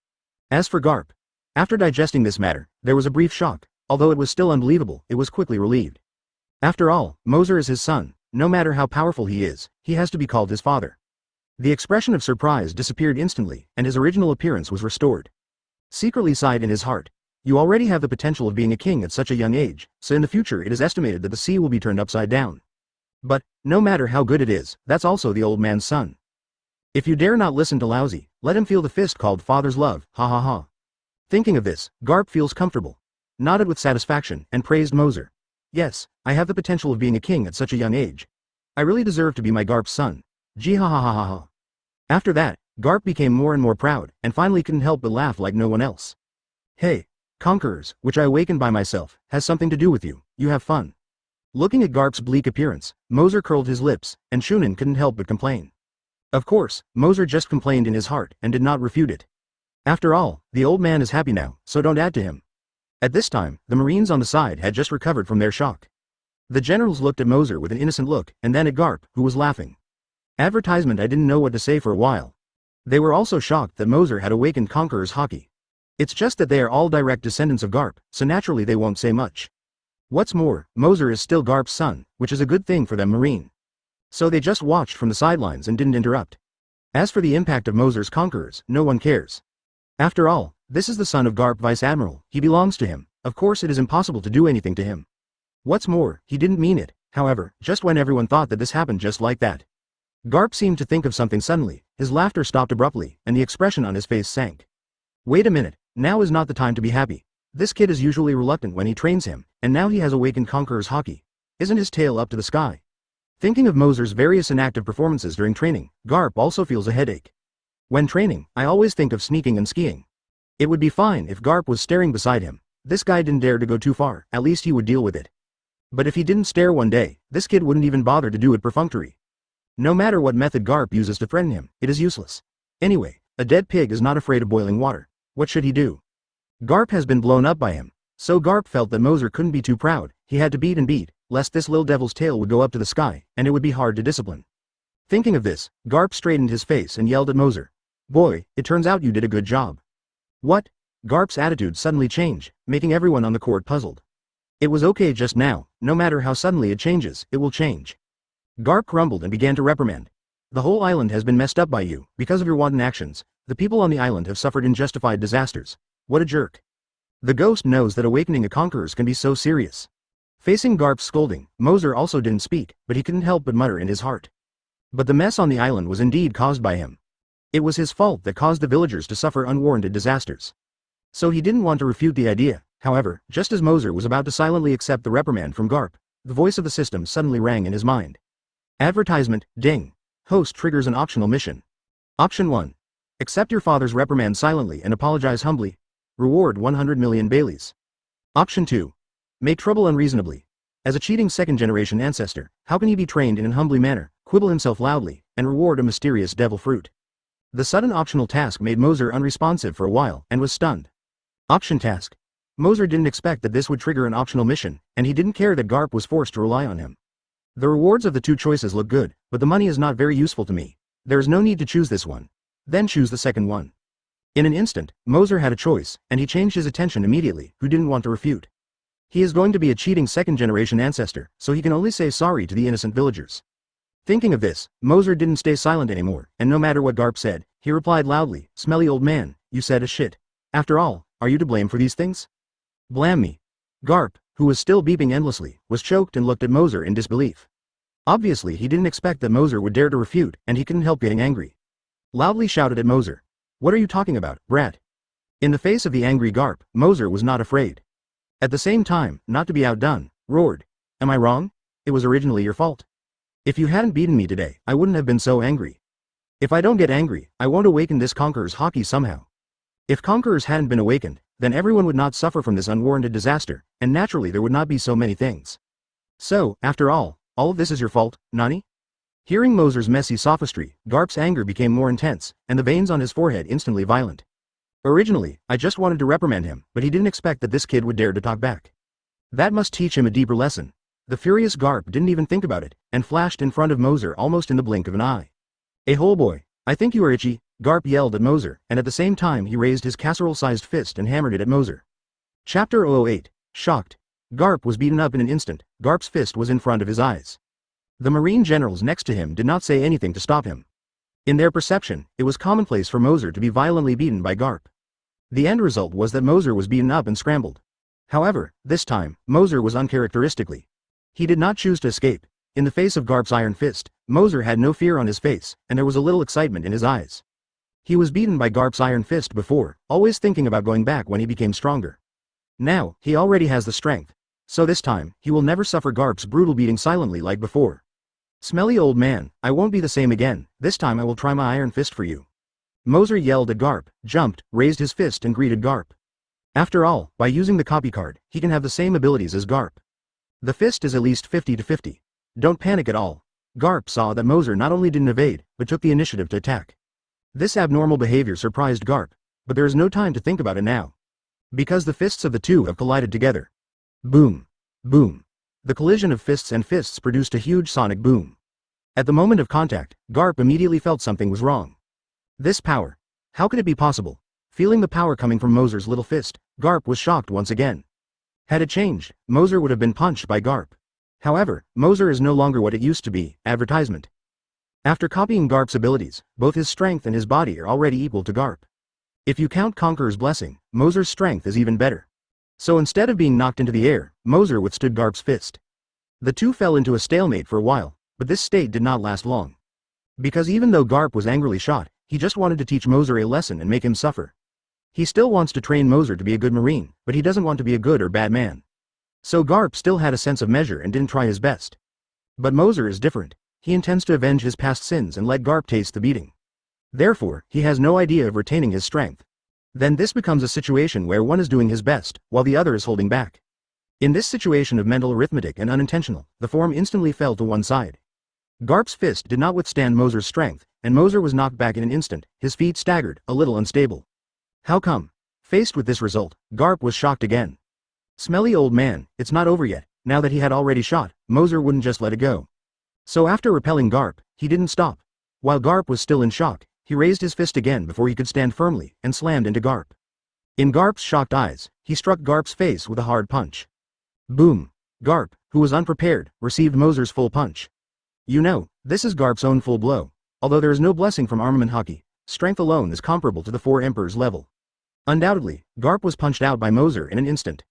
[SPEAKER 1] As for Garp, after digesting this matter, there was a brief shock. Although it was still unbelievable, it was quickly relieved. After all, Moser is his son. No matter how powerful he is, he has to be called his father. The expression of surprise disappeared instantly, and his original appearance was restored. Secretly sighed in his heart, "You already have the potential of being a king at such a young age, so in the future it is estimated that the sea will be turned upside down. But, no matter how good it is, that's also the old man's son. If you dare not listen to Lousy, let him feel the fist called father's love, ha ha ha." Thinking of this, Garp feels comfortable, nodded with satisfaction, and praised Moser. "Yes, I have the potential of being a king at such a young age. I really deserve to be my Garp's son. Gee ha ha ha ha ha." After that, Garp became more and more proud, and finally couldn't help but laugh like no one else. "Hey, Conquerors, which I awakened by myself, has something to do with you. You have fun." Looking at Garp's bleak appearance, Moser curled his lips, and Shunin couldn't help but complain. Of course, Moser just complained in his heart and did not refute it. After all, the old man is happy now, so don't add to him. At this time, the Marines on the side had just recovered from their shock. The generals looked at Moser with an innocent look, and then at Garp, who was laughing. Advertisement. I didn't know what to say for a while. They were also shocked that Moser had awakened Conqueror's Haki. It's just that they are all direct descendants of Garp, so naturally they won't say much. What's more, Moser is still Garp's son, which is a good thing for them Marine. So they just watched from the sidelines and didn't interrupt. As for the impact of Moser's Conquerors, no one cares. After all, this is the son of Garp Vice Admiral, he belongs to him. Of course it is impossible to do anything to him. What's more, he didn't mean it, however, just when everyone thought that this happened just like that. Garp seemed to think of something suddenly, his laughter stopped abruptly, and the expression on his face sank. Wait a minute, now is not the time to be happy. This kid is usually reluctant when he trains him, and now he has awakened Conqueror's Haki. Isn't his tail up to the sky? Thinking of Moser's various inactive performances during training, Garp also feels a headache. When training, I always think of sneaking and skiing. It would be fine if Garp was staring beside him. This guy didn't dare to go too far, at least he would deal with it. But if he didn't stare one day, this kid wouldn't even bother to do it perfunctory. No matter what method Garp uses to threaten him, it is useless. Anyway, a dead pig is not afraid of boiling water. What should he do? Garp has been blown up by him. So Garp felt that Moser couldn't be too proud, he had to beat and beat, lest this little devil's tail would go up to the sky, and it would be hard to discipline. Thinking of this, Garp straightened his face and yelled at Moser. "Boy, it turns out you did a good job." "What?" Garp's attitude suddenly changed, making everyone on the court puzzled. "It was okay just now, no matter how suddenly it changes, it will change." Garp grumbled and began to reprimand. "The whole island has been messed up by you, because of your wanton actions. The people on the island have suffered unjustified disasters. What a jerk. The ghost knows that awakening a conquerors can be so serious. Facing Garp's scolding, Moser also didn't speak, but he couldn't help but mutter in his heart. But the mess on the island was indeed caused by him. It was his fault that caused the villagers to suffer unwarranted disasters. So he didn't want to refute the idea. However, just as Moser was about to silently accept the reprimand from Garp, the voice of the system suddenly rang in his mind. Advertisement, ding. Host triggers an optional mission. Option 1. Accept your father's reprimand silently and apologize humbly. Reward 100 million Baileys. Option 2. Make trouble unreasonably. As a cheating second-generation ancestor, how can he be trained in an humbly manner, quibble himself loudly, and reward a mysterious devil fruit? The sudden optional task made Moser unresponsive for a while and was stunned. Option task. Moser didn't expect that this would trigger an optional mission, and he didn't care that Garp was forced to rely on him. The rewards of the two choices look good, but the money is not very useful to me. There is no need to choose this one. Then choose the second one. In an instant, Moser had a choice, and he changed his attention immediately, who didn't want to refute. He is going to be a cheating second-generation ancestor, so he can only say sorry to the innocent villagers. Thinking of this, Moser didn't stay silent anymore, and no matter what Garp said, he replied loudly, "Smelly old man, you said a shit. After all, are you to blame for these things? Blam me." Garp, who was still beeping endlessly, was choked and looked at Moser in disbelief. Obviously he didn't expect that Moser would dare to refute, and he couldn't help getting angry. Loudly shouted at Moser. "What are you talking about, brat?" In the face of the angry Garp, Moser was not afraid. At the same time, not to be outdone, roared. "Am I wrong? It was originally your fault. If you hadn't beaten me today, I wouldn't have been so angry. If I don't get angry, I won't awaken this Conqueror's Haki somehow. If Conquerors hadn't been awakened, then everyone would not suffer from this unwarranted disaster, and naturally there would not be so many things. So, after all of this is your fault, Nani?" Hearing Moser's messy sophistry, Garp's anger became more intense, and the veins on his forehead instantly violent. Originally, I just wanted to reprimand him, but he didn't expect that this kid would dare to talk back. That must teach him a deeper lesson. The furious Garp didn't even think about it, and flashed in front of Moser almost in the blink of an eye. "A whole boy, I think you are itchy," Garp yelled at Moser, and at the same time he raised his casserole-sized fist and hammered it at Moser. Chapter 008. Shocked. Garp was beaten up in an instant. Garp's fist was in front of his eyes. The marine generals next to him did not say anything to stop him. In their perception, it was commonplace for Moser to be violently beaten by Garp. The end result was that Moser was beaten up and scrambled. However, this time, Moser was uncharacteristically. He did not choose to escape. In the face of Garp's iron fist, Moser had no fear on his face, and there was a little excitement in his eyes. He was beaten by Garp's iron fist before, always thinking about going back when he became stronger. Now, he already has the strength. So this time, he will never suffer Garp's brutal beating silently like before. "Smelly old man, I won't be the same again. This time I will try my iron fist for you." Moser yelled at Garp, jumped, raised his fist and greeted Garp. After all, by using the copy card, he can have the same abilities as Garp. The fist is at least 50-50. Don't panic at all. Garp saw that Moser not only didn't evade, but took the initiative to attack. This abnormal behavior surprised Garp, but there is no time to think about it now. Because the fists of the two have collided together. Boom. Boom. The collision of fists and fists produced a huge sonic boom. At the moment of contact, Garp immediately felt something was wrong. This power. How could it be possible? Feeling the power coming from Moser's little fist, Garp was shocked once again. Had it changed, Moser would have been punched by Garp. However, Moser is no longer what it used to be, advertisement. After copying Garp's abilities, both his strength and his body are already equal to Garp. If you count Conqueror's blessing, Moser's strength is even better. So instead of being knocked into the air, Moser withstood Garp's fist. The two fell into a stalemate for a while, but this state did not last long. Because even though Garp was angrily shot, he just wanted to teach Moser a lesson and make him suffer. He still wants to train Moser to be a good marine, but he doesn't want to be a good or bad man. So Garp still had a sense of measure and didn't try his best. But Moser is different. He intends to avenge his past sins and let Garp taste the beating. Therefore, he has no idea of retaining his strength. Then this becomes a situation where one is doing his best, while the other is holding back. In this situation of mental arithmetic and unintentional, the form instantly fell to one side. Garp's fist did not withstand Moser's strength, and Moser was knocked back in an instant, his feet staggered, a little unstable. How come? Faced with this result, Garp was shocked again. Smelly old man, it's not over yet. Now that he had already shot, Moser wouldn't just let it go. So after repelling Garp, he didn't stop. While Garp was still in shock, he raised his fist again before he could stand firmly, and slammed into Garp. In Garp's shocked eyes, he struck Garp's face with a hard punch. Boom. Garp, who was unprepared, received Moser's full punch. You know, this is Garp's own full blow. Although there is no blessing from armament Haki, strength alone is comparable to the 4 Emperors level. Undoubtedly, Garp was punched out by Moser in an instant.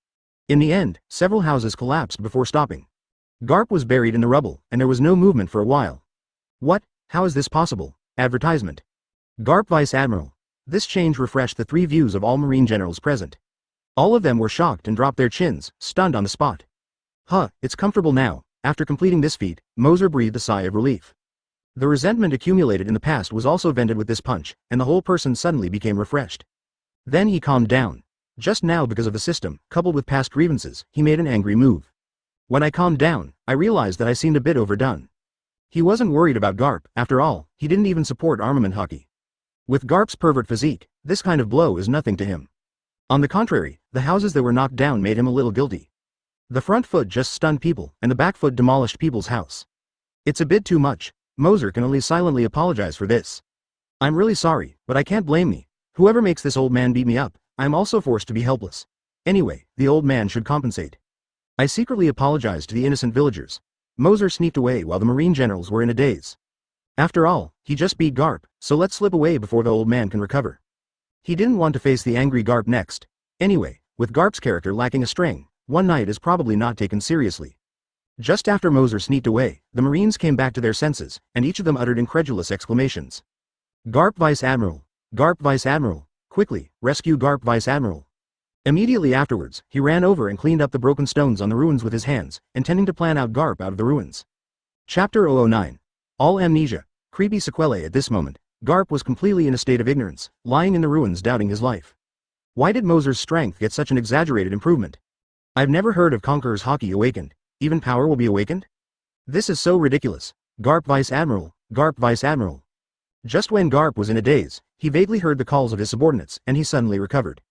[SPEAKER 1] In the end, several houses collapsed before stopping. Garp was buried in the rubble, and there was no movement for a while. What? How is this possible? Advertisement. Garp Vice Admiral. This change refreshed the 3 views of all Marine generals present. All of them were shocked and dropped their chins, stunned on the spot. Huh, it's comfortable now. After completing this feat, Moser breathed a sigh of relief. The resentment accumulated in the past was also vented with this punch, and the whole person suddenly became refreshed. Then he calmed down. Just now, because of the system, coupled with past grievances, he made an angry move. When I calmed down, I realized that I seemed a bit overdone. He wasn't worried about Garp, after all, he didn't even support armament Haki. With Garp's pervert physique, this kind of blow is nothing to him. On the contrary, the houses that were knocked down made him a little guilty. The front foot just stunned people, and the back foot demolished people's house. It's a bit too much. Moser can only silently apologize for this. I'm really sorry, but I can't blame me. Whoever makes this old man beat me up, I'm also forced to be helpless. Anyway, the old man should compensate. I secretly apologized to the innocent villagers. Moser sneaked away while the Marine generals were in a daze. After all, he just beat Garp, so let's slip away before the old man can recover. He didn't want to face the angry Garp next. Anyway, with Garp's character lacking a string, one night is probably not taken seriously. Just after Moser sneaked away, the Marines came back to their senses, and each of them uttered incredulous exclamations. Garp Vice Admiral! Garp Vice Admiral! Quickly, rescue Garp Vice Admiral! Immediately afterwards, he ran over and cleaned up the broken stones on the ruins with his hands, intending to plan out Garp out of the ruins. Chapter 009. All amnesia. Creepy sequelae. At this moment, Garp was completely in a state of ignorance, lying in the ruins doubting his life. Why did Moser's strength get such an exaggerated improvement? I've never heard of Conqueror's Haki awakened. Even power will be awakened? This is so ridiculous. Garp Vice Admiral, Garp Vice Admiral. Just when Garp was in a daze, he vaguely heard the calls of his subordinates, and he suddenly recovered.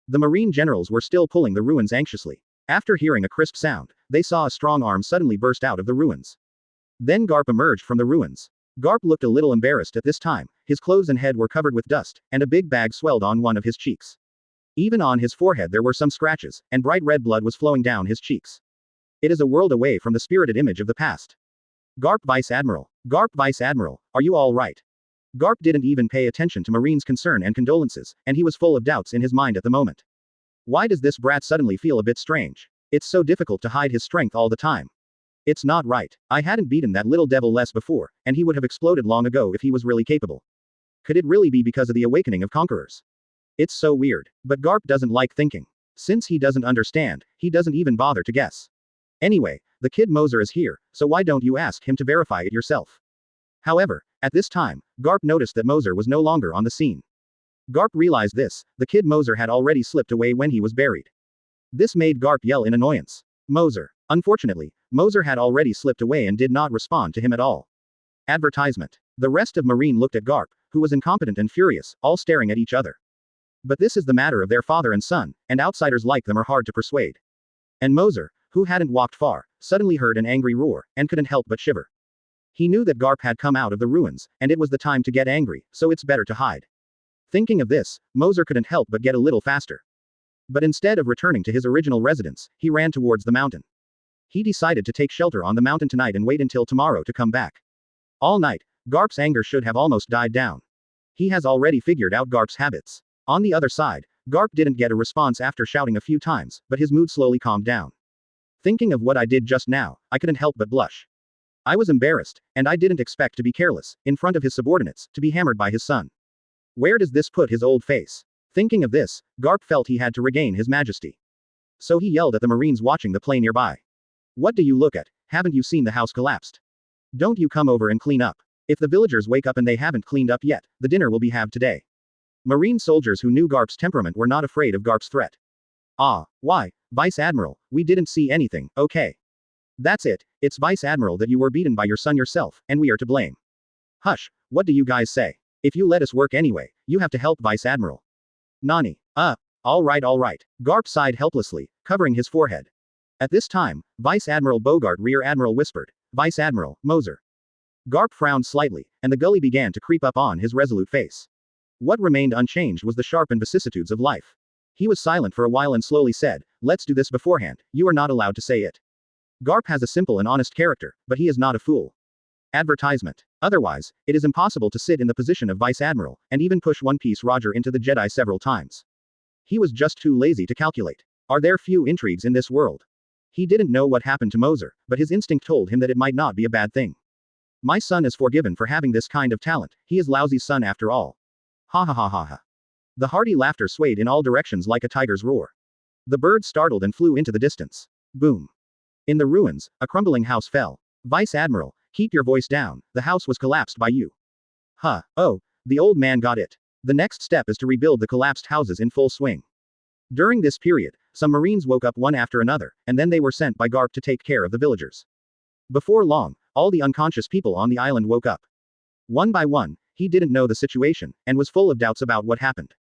[SPEAKER 1] The Marine generals were still pulling the ruins anxiously. After hearing a crisp sound, they saw a strong arm suddenly burst out of the ruins. Then Garp emerged from the ruins. Garp looked a little embarrassed at this time, his clothes and head were covered with dust, and a big bag swelled on one of his cheeks. Even on his forehead there were some scratches, and bright red blood was flowing down his cheeks. It is a world away from the spirited image of the past. Garp Vice Admiral. Garp Vice Admiral, are you all right? Garp didn't even pay attention to Marine's concern and condolences, and he was full of doubts in his mind at the moment. Why does this brat suddenly feel a bit strange? It's so difficult to hide his strength all the time. It's not right. I hadn't beaten that little devil less before, and he would have exploded long ago if he was really capable. Could it really be because of the awakening of conquerors? It's so weird. But Garp doesn't like thinking. Since he doesn't understand, he doesn't even bother to guess. Anyway, the kid Moser is here, so why don't you ask him to verify it yourself? However, at this time, Garp noticed that Moser was no longer on the scene. Garp realized this, the kid Moser had already slipped away when he was buried. This made Garp yell in annoyance. Moser. Unfortunately, Moser had already slipped away and did not respond to him at all. Advertisement. The rest of Marine looked at Garp, who was incompetent and furious, all staring at each other. But this is the matter of their father and son, and outsiders like them are hard to persuade. And Moser, who hadn't walked far, suddenly heard an angry roar, and couldn't help but shiver. He knew that Garp had come out of the ruins, and it was the time to get angry, so it's better to hide. Thinking of this, Moser couldn't help but get a little faster. But instead of returning to his original residence, he ran towards the mountain. He decided to take shelter on the mountain tonight and wait until tomorrow to come back. All night, Garp's anger should have almost died down. He has already figured out Garp's habits. On the other side, Garp didn't get a response after shouting a few times, but his mood slowly calmed down. Thinking of what I did just now, I couldn't help but blush. I was embarrassed, and I didn't expect to be careless, in front of his subordinates, to be hammered by his son. Where does this put his old face? Thinking of this, Garp felt he had to regain his majesty. So he yelled at the Marines watching the play nearby. What do you look at? Haven't you seen the house collapsed? Don't you come over and clean up. If the villagers wake up and they haven't cleaned up yet, the dinner will be halved today. Marine soldiers who knew Garp's temperament were not afraid of Garp's threat. Ah, why, Vice Admiral, we didn't see anything, okay. That's it, it's Vice Admiral that you were beaten by your son yourself, and we are to blame. Hush, what do you guys say? If you let us work anyway, you have to help Vice Admiral. Nani. Alright. Garp sighed helplessly, covering his forehead. At this time, Vice Admiral Bogart Rear Admiral whispered, Vice Admiral, Moser. Garp frowned slightly, and the gully began to creep up on his resolute face. What remained unchanged was the sharpened vicissitudes of life. He was silent for a while and slowly said, let's do this beforehand, you are not allowed to say it. Garp has a simple and honest character, but he is not a fool. Advertisement. Otherwise, it is impossible to sit in the position of Vice Admiral, and even push One Piece Roger into the Jedi several times. He was just too lazy to calculate. Are there few intrigues in this world? He didn't know what happened to Moser, but his instinct told him that it might not be a bad thing. My son is forgiven for having this kind of talent, he is Laozi's son after all. Ha ha ha ha ha. The hearty laughter swayed in all directions like a tiger's roar. The bird startled and flew into the distance. Boom. In the ruins, a crumbling house fell. Vice Admiral, keep your voice down, the house was collapsed by you. Huh, oh, the old man got it. The next step is to rebuild the collapsed houses in full swing. During this period, some Marines woke up one after another, and then they were sent by Garp to take care of the villagers. Before long, all the unconscious people on the island woke up. One by one, he didn't know the situation, and was full of doubts about what happened.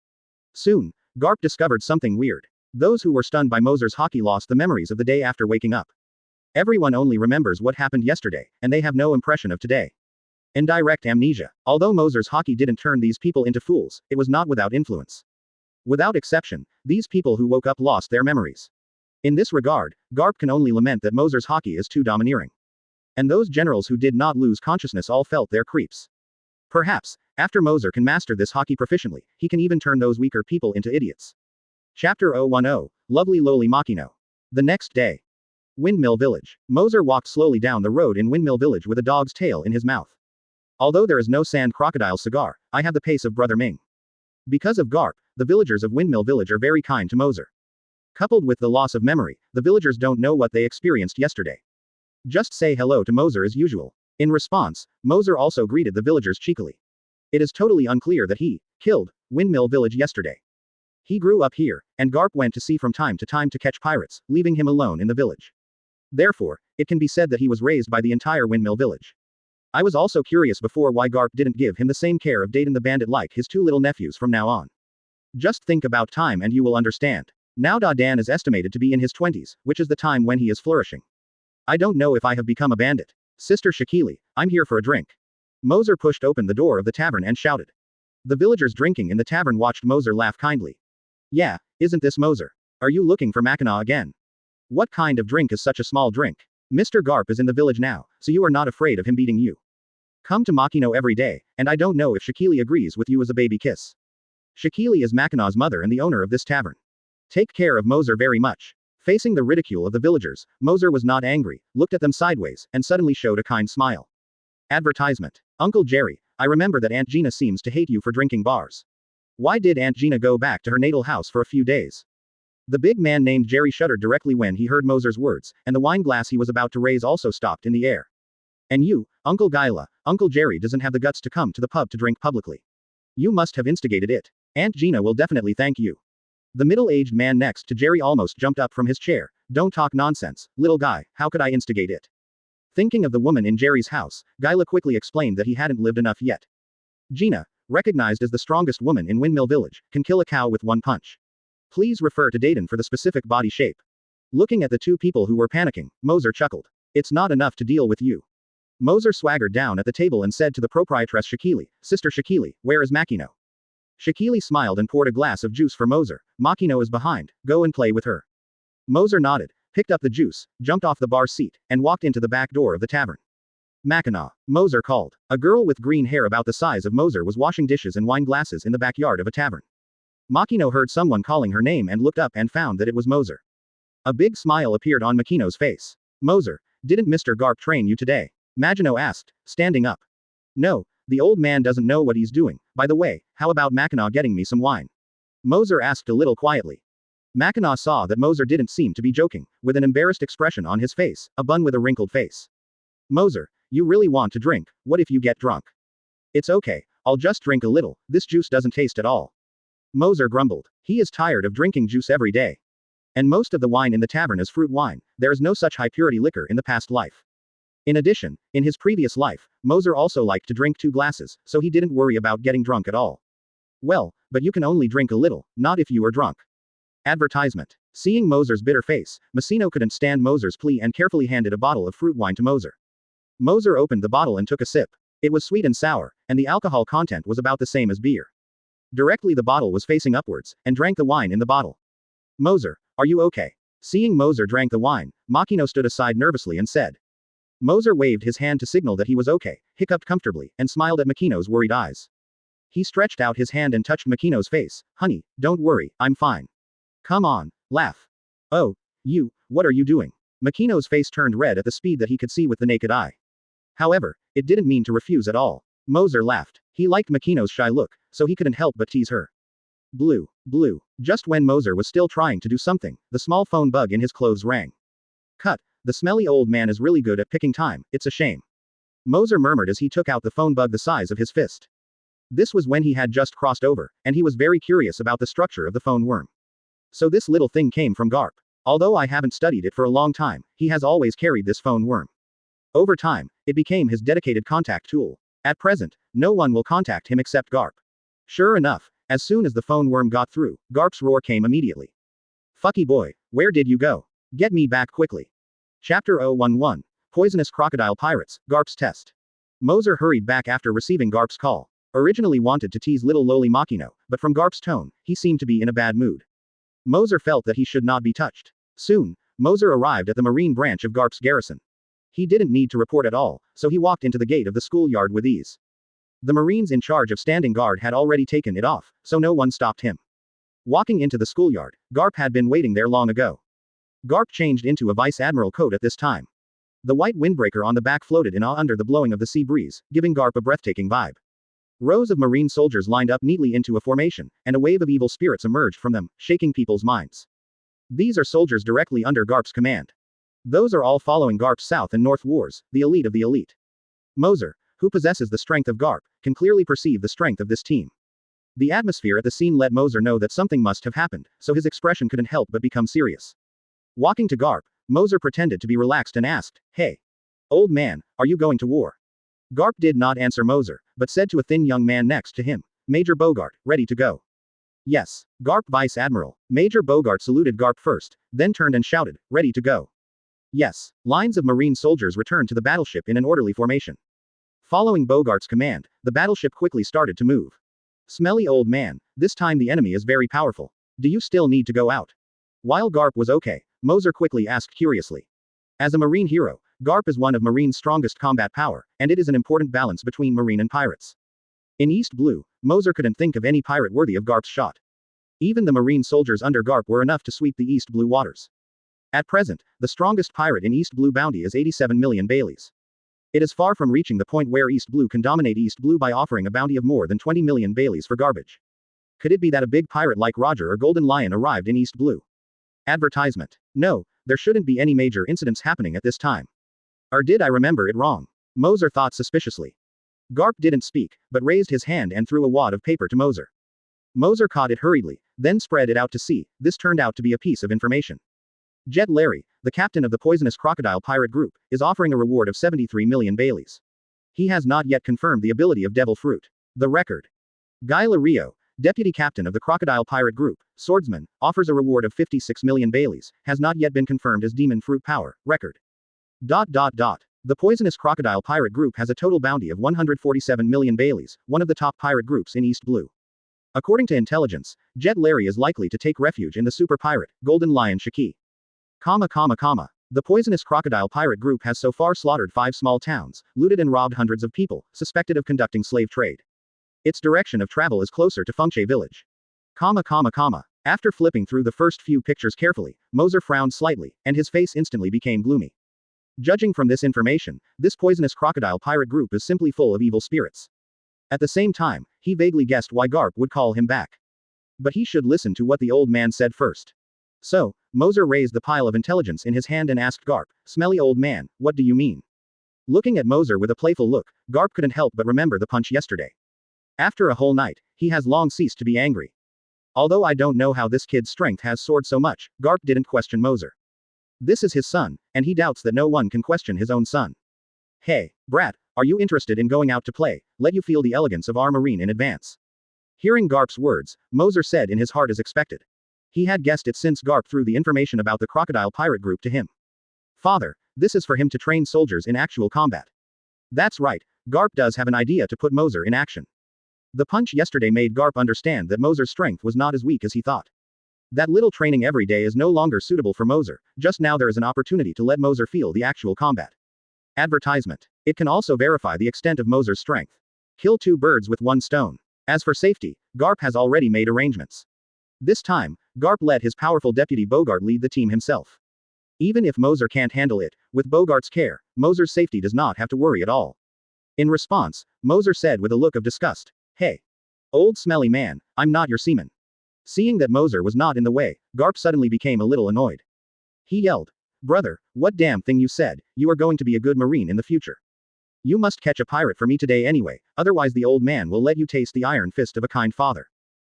[SPEAKER 1] Soon, Garp discovered something weird. Those who were stunned by Moser's Haki lost the memories of the day after waking up. Everyone only remembers what happened yesterday, and they have no impression of today. Indirect amnesia. Although Moser's Haki didn't turn these people into fools, it was not without influence. Without exception, these people who woke up lost their memories. In this regard, Garp can only lament that Moser's Haki is too domineering. And those generals who did not lose consciousness all felt their creeps. Perhaps, after Moser can master this Haki proficiently, he can even turn those weaker people into idiots. Chapter 010, Lovely Lowly Makino. The next day. Windmill Village. Moser walked slowly down the road in Windmill Village with a dog's tail in his mouth. Although there is no sand crocodile cigar, I have the pace of Brother Ming. Because of Garp, the villagers of Windmill Village are very kind to Moser. Coupled with the loss of memory, the villagers don't know what they experienced yesterday. Just say hello to Moser as usual. In response, Moser also greeted the villagers cheekily. It is totally unclear that he killed Windmill Village yesterday. He grew up here, and Garp went to sea from time to time to catch pirates, leaving him alone in the village. Therefore, it can be said that he was raised by the entire Windmill Village. I was also curious before why Garp didn't give him the same care of Dayton the Bandit like his two little nephews from now on. Just think about time and you will understand. Now Dan is estimated to be in his 20s, which is the time when he is flourishing. I don't know if I have become a bandit. Sister Shakili, I'm here for a drink. Moser pushed open the door of the tavern and shouted. The villagers drinking in the tavern watched Moser laugh kindly. Yeah, isn't this Moser? Are you looking for Mackinaw again? What kind of drink is such a small drink? Mr. Garp is in the village now, so you are not afraid of him beating you. Come to Makino every day, and I don't know if Shakili agrees with you as a baby kiss. Shakili is Mackinaw's mother and the owner of this tavern. Take care of Moser very much. Facing the ridicule of the villagers, Moser was not angry, looked at them sideways, and suddenly showed a kind smile. Advertisement. Uncle Jerry, I remember that Aunt Gina seems to hate you for drinking bars. Why did Aunt Gina go back to her natal house for a few days? The big man named Jerry shuddered directly when he heard Moser's words, and the wine glass he was about to raise also stopped in the air. And you, Uncle Gila, Uncle Jerry doesn't have the guts to come to the pub to drink publicly. You must have instigated it. Aunt Gina will definitely thank you. The middle-aged man next to Jerry almost jumped up from his chair. Don't talk nonsense, little guy, how could I instigate it? Thinking of the woman in Jerry's house, Gila quickly explained that he hadn't lived enough yet. Gina, recognized as the strongest woman in Windmill Village, can kill a cow with one punch. Please refer to Dayton for the specific body shape. Looking at the two people who were panicking, Moser chuckled. It's not enough to deal with you. Moser swaggered down at the table and said to the proprietress Shakili, Sister Shakili, where is Makino? Shakili smiled and poured a glass of juice for Moser. Makino is behind, go and play with her. Moser nodded, picked up the juice, jumped off the bar seat, and walked into the back door of the tavern. Mackinaw, Moser called. A girl with green hair about the size of Moser was washing dishes and wine glasses in the backyard of a tavern. Makino heard someone calling her name and looked up and found that it was Moser. A big smile appeared on Makino's face. Moser, didn't Mr. Garp train you today? Magino asked, standing up. No, the old man doesn't know what he's doing. By the way, how about Mackinaw getting me some wine? Moser asked a little quietly. Mackinaw saw that Moser didn't seem to be joking, with an embarrassed expression on his face, a bun with a wrinkled face. Moser, you really want to drink, what if you get drunk? It's okay, I'll just drink a little, this juice doesn't taste at all. Moser grumbled. He is tired of drinking juice every day. And most of the wine in the tavern is fruit wine, there is no such high-purity liquor in the past life. In addition, in his previous life, Moser also liked to drink 2 glasses, so he didn't worry about getting drunk at all. Well, but you can only drink a little, not if you are drunk. Advertisement. Seeing Moser's bitter face, Massino couldn't stand Moser's plea and carefully handed a bottle of fruit wine to Moser. Moser opened the bottle and took a sip. It was sweet and sour, and the alcohol content was about the same as beer. Directly the bottle was facing upwards, and drank the wine in the bottle. Moser, are you okay? Seeing Moser drank the wine, Makino stood aside nervously and said. Moser waved his hand to signal that he was okay, hiccuped comfortably, and smiled at Makino's worried eyes. He stretched out his hand and touched Makino's face. Honey, don't worry, I'm fine. Come on, laugh. Oh, what are you doing? Makino's face turned red at the speed that he could see with the naked eye. However, it didn't mean to refuse at all. Moser laughed. He liked Makino's shy look, so he couldn't help but tease her. Blue. Just when Moser was still trying to do something, the small phone bug in his clothes rang. Cut. The smelly old man is really good at picking time, it's a shame. Moser murmured as he took out the phone bug the size of his fist. This was when he had just crossed over, and he was very curious about the structure of the phone worm. So this little thing came from Garp. Although I haven't studied it for a long time, he has always carried this phone worm. Over time, it became his dedicated contact tool. At present, no one will contact him except Garp. Sure enough, as soon as the phone worm got through, Garp's roar came immediately. Fucky boy, where did you go? Get me back quickly. Chapter 011. Poisonous Crocodile Pirates, Garp's Test. Moser hurried back after receiving Garp's call. Originally wanted to tease little lowly Makino, but from Garp's tone, he seemed to be in a bad mood. Moser felt that he should not be touched. Soon, Moser arrived at the marine branch of Garp's garrison. He didn't need to report at all, so he walked into the gate of the schoolyard with ease. The Marines in charge of standing guard had already taken it off, so no one stopped him. Walking into the schoolyard, Garp had been waiting there long ago. Garp changed into a vice admiral coat at this time. The white windbreaker on the back floated in awe under the blowing of the sea breeze, giving Garp a breathtaking vibe. Rows of Marine soldiers lined up neatly into a formation, and a wave of evil spirits emerged from them, shaking people's minds. These are soldiers directly under Garp's command. Those are all following Garp's South and North Wars, the elite of the elite. Moser, who possesses the strength of Garp, can clearly perceive the strength of this team. The atmosphere at the scene let Moser know that something must have happened, so his expression couldn't help but become serious. Walking to Garp, Moser pretended to be relaxed and asked, "Hey. Old man, are you going to war?" Garp did not answer Moser, but said to a thin young man next to him, "Major Bogart, ready to go?" "Yes, Garp Vice Admiral." Major Bogart saluted Garp first, then turned and shouted, "Ready to go." Yes. Lines of Marine soldiers returned to the battleship in an orderly formation. Following Bogart's command, the battleship quickly started to move. Smelly old man, this time the enemy is very powerful. Do you still need to go out? While Garp was okay, Moser quickly asked curiously. As a Marine hero, Garp is one of Marine's strongest combat power, and it is an important balance between Marine and pirates. In East Blue, Moser couldn't think of any pirate worthy of Garp's shot. Even the Marine soldiers under Garp were enough to sweep the East Blue waters. At present, the strongest pirate in East Blue bounty is 87 million Baileys. It is far from reaching the point where East Blue can dominate East Blue by offering a bounty of more than 20 million Baileys for garbage. Could it be that a big pirate like Roger or Golden Lion arrived in East Blue? Advertisement. No, there shouldn't be any major incidents happening at this time. Or did I remember it wrong? Moser thought suspiciously. Garp didn't speak, but raised his hand and threw a wad of paper to Moser. Moser caught it hurriedly, then spread it out to sea. This turned out to be a piece of information. Jet Larry, the captain of the poisonous crocodile pirate group, is offering a reward of 73 million Baileys. He has not yet confirmed the ability of Devil Fruit. The record. Guy Rio, deputy captain of the crocodile pirate group, swordsman, offers a reward of 56 million Baileys, has not yet been confirmed as demon fruit power, record. The poisonous crocodile pirate group has a total bounty of 147 million Baileys, one of the top pirate groups in East Blue. According to intelligence, Jet Larry is likely to take refuge in the super pirate, Golden Lion Shaki. The poisonous crocodile pirate group has so far slaughtered 5 small towns, looted and robbed hundreds of people, suspected of conducting slave trade. Its direction of travel is closer to Fengche village. After flipping through the first few pictures carefully, Moser frowned slightly, and his face instantly became gloomy. Judging from this information, this poisonous crocodile pirate group is simply full of evil spirits. At the same time, he vaguely guessed why Garp would call him back. But he should listen to what the old man said first. So, Moser raised the pile of intelligence in his hand and asked Garp, "Smelly old man, what do you mean?" Looking at Moser with a playful look, Garp couldn't help but remember the punch yesterday. After a whole night, he has long ceased to be angry. Although I don't know how this kid's strength has soared so much, Garp didn't question Moser. This is his son, and he doubts that no one can question his own son. "Hey, brat, are you interested in going out to play? Let you feel the elegance of our marine in advance." Hearing Garp's words, Moser said in his heart as expected. He had guessed it since Garp threw the information about the crocodile pirate group to him. "Father, this is for him to train soldiers in actual combat." That's right, Garp does have an idea to put Moser in action. The punch yesterday made Garp understand that Moser's strength was not as weak as he thought. That little training every day is no longer suitable for Moser, just now there is an opportunity to let Moser feel the actual combat. Advertisement. It can also verify the extent of Moser's strength. Kill 2 birds with 1 stone. As for safety, Garp has already made arrangements. This time, Garp let his powerful deputy Bogart lead the team himself. Even if Moser can't handle it, with Bogart's care, Moser's safety does not have to worry at all. In response, Moser said with a look of disgust, "Hey. Old smelly man, I'm not your seaman." Seeing that Moser was not in the way, Garp suddenly became a little annoyed. He yelled, "Brother, what damn thing you said, you are going to be a good marine in the future. You must catch a pirate for me today anyway, otherwise the old man will let you taste the iron fist of a kind father."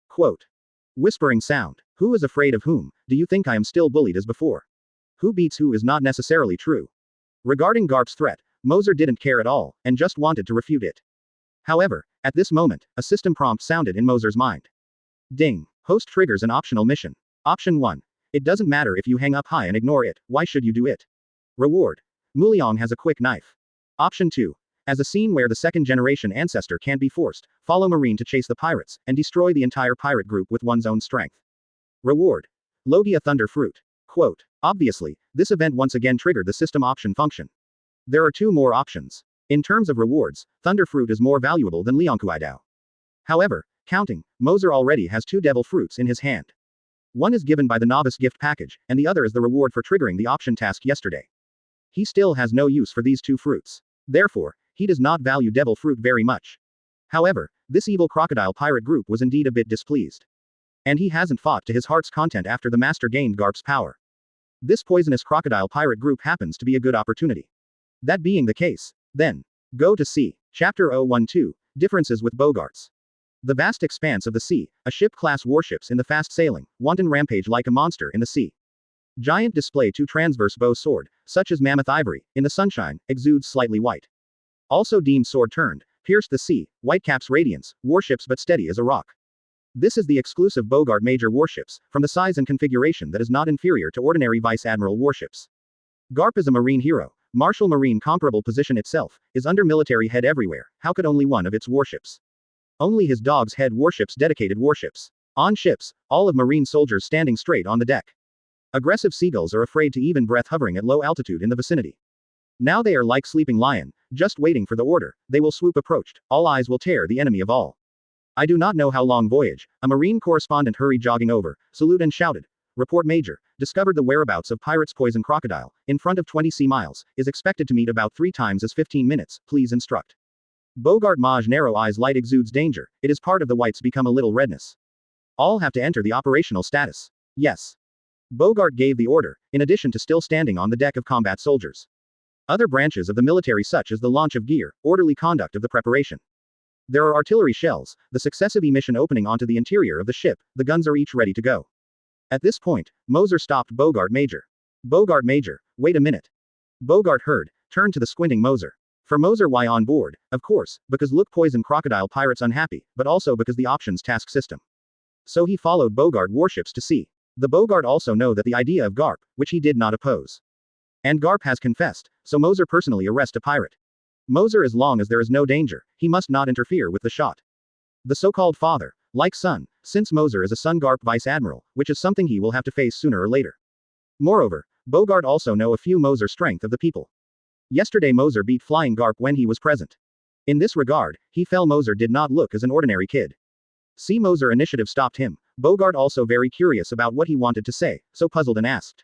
[SPEAKER 1] Quote. Whispering sound. Who is afraid of whom? Do you think I am still bullied as before? Who beats who is not necessarily true. Regarding Garp's threat, Moser didn't care at all, and just wanted to refute it. However, at this moment, a system prompt sounded in Moser's mind. Ding. Host triggers an optional mission. Option 1. It doesn't matter if you hang up high and ignore it, why should you do it? Reward. Muliang has a quick knife. Option 2. As a scene where the second-generation ancestor can't be forced, follow Marine to chase the pirates, and destroy the entire pirate group with one's own strength. Reward. Logia Thunder Fruit. Quote. Obviously, this event once again triggered the system option function. There are 2 more options. In terms of rewards, Thunder Fruit is more valuable than Liangkuaidao. However, counting, Moser already has 2 devil fruits in his hand. One is given by the Novice gift package, and the other is the reward for triggering the option task yesterday. He still has no use for these 2 fruits. Therefore, he does not value devil fruit very much. However, this evil crocodile pirate group was indeed a bit displeased. And he hasn't fought to his heart's content after the master gained Garp's power. This poisonous crocodile pirate group happens to be a good opportunity. That being the case, then, go to sea. Chapter 012, Differences with Bogarts. The vast expanse of the sea, a ship-class warships in the fast-sailing, wanton rampage like a monster in the sea. Giant display 2 transverse bow sword, such as mammoth ivory, in the sunshine, exudes slightly white. Also deemed sword turned, pierced the sea, whitecaps radiance, warships but steady as a rock. This is the exclusive Bogart major warships, from the size and configuration that is not inferior to ordinary Vice Admiral warships. Garp is a marine hero, martial marine comparable position itself, is under military head everywhere, how could only one of its warships? Only his dog's head warships dedicated warships. On ships, all of marine soldiers standing straight on the deck. Aggressive seagulls are afraid to even breath hovering at low altitude in the vicinity. Now they are like sleeping lion, just waiting for the order, they will swoop approached, all eyes will tear the enemy of all. I do not know how long voyage, a marine correspondent hurried jogging over, salute and shouted, "Report Major, discovered the whereabouts of pirate's poison crocodile, in front of 20 sea miles, is expected to meet about 3 times as 15 minutes, please instruct." Bogart Maj narrow eyes light exudes danger, it is part of the whites become a little redness. All have to enter the operational status. Yes. Bogart gave the order, in addition to still standing on the deck of combat soldiers. Other branches of the military such as the launch of gear, orderly conduct of the preparation. There are artillery shells, the successive emission opening onto the interior of the ship, the guns are each ready to go. At this point, Moser stopped Bogart Major. Bogart Major, wait a minute. Bogart heard, turned to the squinting Moser. For Moser why on board, of course, because look poison crocodile pirates unhappy, but also because the options task system. So he followed Bogart warships to sea. The Bogart also know that the idea of Garp, which he did not oppose. And Garp has confessed, so Moser personally arrest a pirate. Moser as long as there is no danger, he must not interfere with the shot. The so-called father, like son, since Moser is a son Garp Vice Admiral, which is something he will have to face sooner or later. Moreover, Bogart also know a few Moser strength of the people. Yesterday Moser beat Flying Garp when he was present. In this regard, he felt Moser did not look as an ordinary kid. See Moser initiative stopped him, Bogart also very curious about what he wanted to say, so puzzled and asked.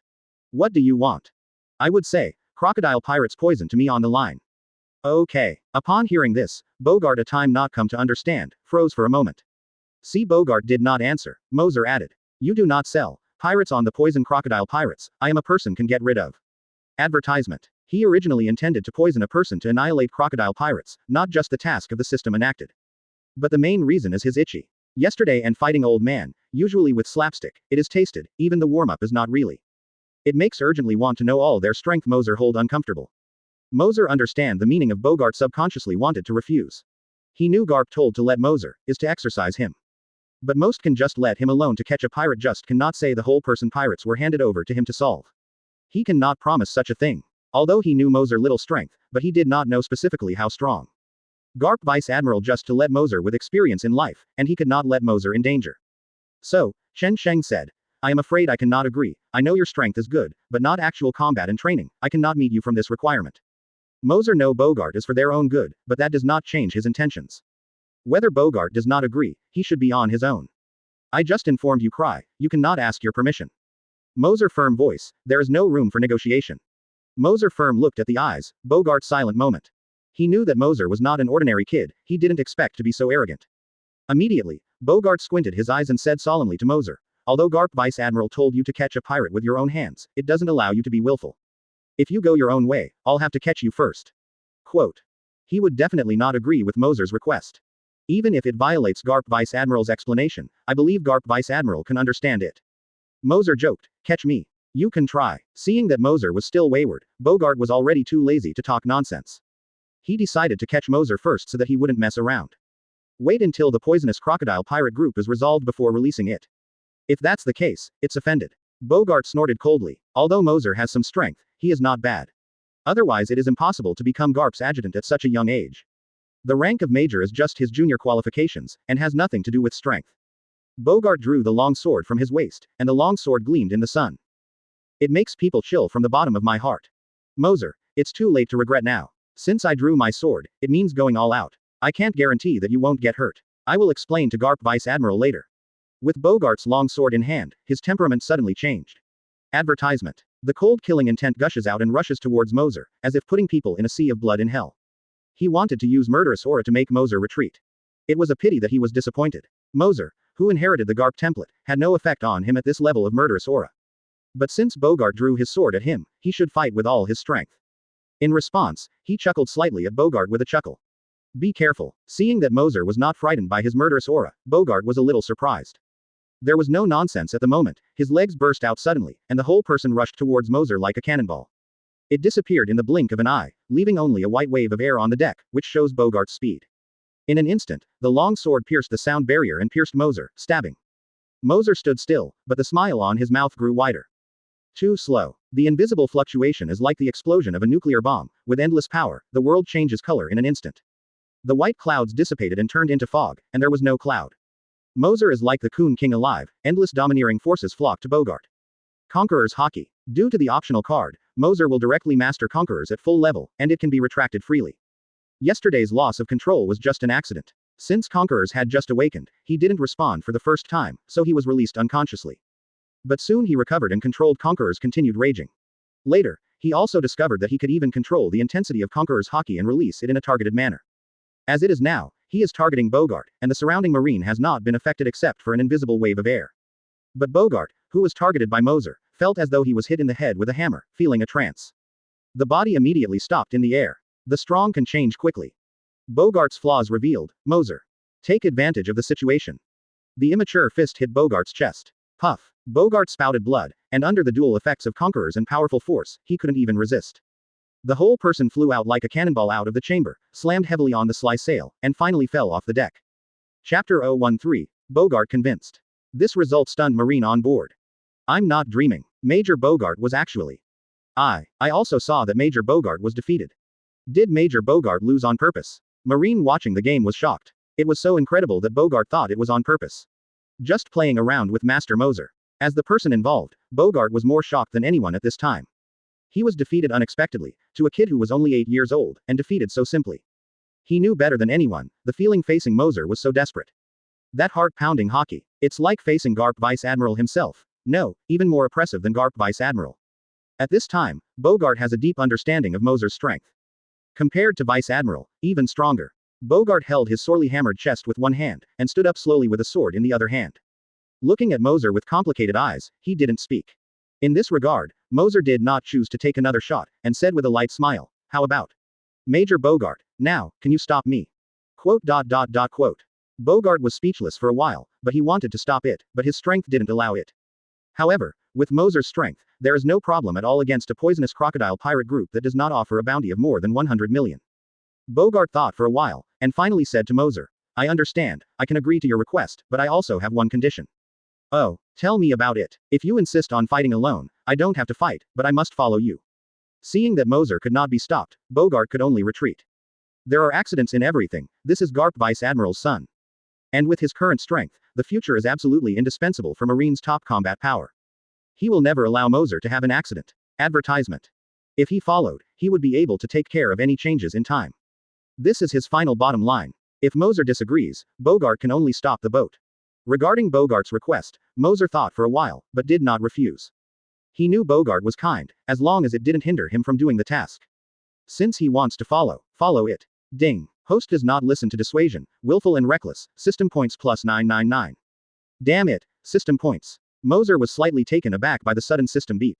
[SPEAKER 1] What do you want? I would say, crocodile pirates poison to me on the line. Okay. Upon hearing this, Bogart a time not come to understand, froze for a moment. See Bogart did not answer, Moser added. You do not sell pirates on the poison crocodile pirates, I am a person can get rid of. Advertisement. He originally intended to poison a person to annihilate crocodile pirates, not just the task of the system enacted. But the main reason is his itchy. Yesterday and fighting old man, usually with slapstick, it is tasted, even the warm-up is not really. It makes urgently want to know all their strength Moser hold uncomfortable. Moser understand the meaning of Bogart subconsciously wanted to refuse. He knew Garp told to let Moser, is to exercise him. But most can just let him alone to catch a pirate just cannot say the whole person pirates were handed over to him to solve. He cannot promise such a thing. Although he knew Moser little strength, but he did not know specifically how strong. Garp Vice Admiral just to let Moser with experience in life, and he could not let Moser in danger. So, Chen Sheng said, I am afraid I cannot agree, I know your strength is good, but not actual combat and training, I cannot meet you from this requirement. Moser knows Bogart is for their own good, but that does not change his intentions. Whether Bogart does not agree, he should be on his own. I just informed you, Cry, you cannot ask your permission. Moser firm voice, there is no room for negotiation. Moser firm looked at the eyes, Bogart silent moment. He knew that Moser was not an ordinary kid, he didn't expect to be so arrogant. Immediately, Bogart squinted his eyes and said solemnly to Moser, although Garp Vice Admiral told you to catch a pirate with your own hands, it doesn't allow you to be willful. If you go your own way, I'll have to catch you first. Quote. He would definitely not agree with Moser's request. Even if it violates Garp Vice Admiral's explanation, I believe Garp Vice Admiral can understand it. Moser joked, catch me. You can try. Seeing that Moser was still wayward, Bogart was already too lazy to talk nonsense. He decided to catch Moser first so that he wouldn't mess around. Wait until the poisonous crocodile pirate group is resolved before releasing it. If that's the case, it's offended. Bogart snorted coldly. Although Moser has some strength, he is not bad. Otherwise it is impossible to become Garp's adjutant at such a young age. The rank of major is just his junior qualifications, and has nothing to do with strength. Bogart drew the long sword from his waist, and the long sword gleamed in the sun. It makes people chill from the bottom of my heart. Moser, it's too late to regret now. Since I drew my sword, it means going all out. I can't guarantee that you won't get hurt. I will explain to Garp Vice Admiral later. With Bogart's long sword in hand, his temperament suddenly changed. Advertisement. The cold killing intent gushes out and rushes towards Moser, as if putting people in a sea of blood in hell. He wanted to use murderous aura to make Moser retreat. It was a pity that he was disappointed. Moser, who inherited the Garp template, had no effect on him at this level of murderous aura. But since Bogart drew his sword at him, he should fight with all his strength. In response, he chuckled slightly at Bogart with a chuckle. Be careful. Seeing that Moser was not frightened by his murderous aura, Bogart was a little surprised. There was no nonsense at the moment, his legs burst out suddenly, and the whole person rushed towards Moser like a cannonball. It disappeared in the blink of an eye, leaving only a white wave of air on the deck, which shows Bogart's speed. In an instant, the long sword pierced the sound barrier and pierced Moser, stabbing. Moser stood still, but the smile on his mouth grew wider. Too slow. The invisible fluctuation is like the explosion of a nuclear bomb, with endless power, the world changes color in an instant. The white clouds dissipated and turned into fog, and there was no cloud. Moser is like the Coon King alive, endless domineering forces flock to Bogart. Conqueror's Haki. Due to the optional card, Moser will directly master Conquerors at full level, and it can be retracted freely. Yesterday's loss of control was just an accident. Since Conquerors had just awakened, he didn't respond for the first time, so he was released unconsciously. But soon he recovered and controlled Conqueror's continued raging. Later, he also discovered that he could even control the intensity of Conqueror's Haki and release it in a targeted manner. As it is now, he is targeting Bogart, and the surrounding marine has not been affected except for an invisible wave of air. But Bogart, who was targeted by Moser, felt as though he was hit in the head with a hammer, feeling a trance. The body immediately stopped in the air. The strong can change quickly. Bogart's flaws revealed. Moser. Take advantage of the situation. The immature fist hit Bogart's chest. Puff. Bogart spouted blood, and under the dual effects of Conquerors and powerful force, he couldn't even resist. The whole person flew out like a cannonball out of the chamber, slammed heavily on the sly sail, and finally fell off the deck. Chapter 013. Bogart convinced. This result stunned Marine on board. I'm not dreaming. Major Bogart was actually. I also saw that Major Bogart was defeated. Did Major Bogart lose on purpose? Marine watching the game was shocked. It was so incredible that Bogart thought it was on purpose. Just playing around with Master Moser. As the person involved, Bogart was more shocked than anyone at this time. He was defeated unexpectedly, to a kid who was only 8 years old, and defeated so simply. He knew better than anyone, the feeling facing Moser was so desperate. That heart-pounding Haki. It's like facing Garp Vice Admiral himself. No, even more oppressive than Garp Vice Admiral. At this time, Bogart has a deep understanding of Moser's strength. Compared to Vice Admiral, even stronger. Bogart held his sorely hammered chest with one hand, and stood up slowly with a sword in the other hand. Looking at Moser with complicated eyes, he didn't speak. In this regard, Moser did not choose to take another shot, and said with a light smile, how about? Major Bogart, now, can you stop me? Quote. Bogart was speechless for a while, but he wanted to stop it, but his strength didn't allow it. However, with Moser's strength, there is no problem at all against a poisonous crocodile pirate group that does not offer a bounty of more than 100 million. Bogart thought for a while, and finally said to Moser, I understand, I can agree to your request, but I also have one condition. Oh, tell me about it. If you insist on fighting alone, I don't have to fight, but I must follow you. Seeing that Moser could not be stopped, Bogart could only retreat. There are accidents in everything, this is Garp Vice Admiral's son. And with his current strength, the future is absolutely indispensable for Marine's top combat power. He will never allow Moser to have an accident. Advertisement. If he followed, he would be able to take care of any changes in time. This is his final bottom line. If Moser disagrees, Bogart can only stop the boat. Regarding Bogart's request, Moser thought for a while, but did not refuse. He knew Bogart was kind, as long as it didn't hinder him from doing the task. Since he wants to follow it. Ding. Host does not listen to dissuasion, willful and reckless, system points plus 999. Damn it, system points. Moser was slightly taken aback by the sudden system beep.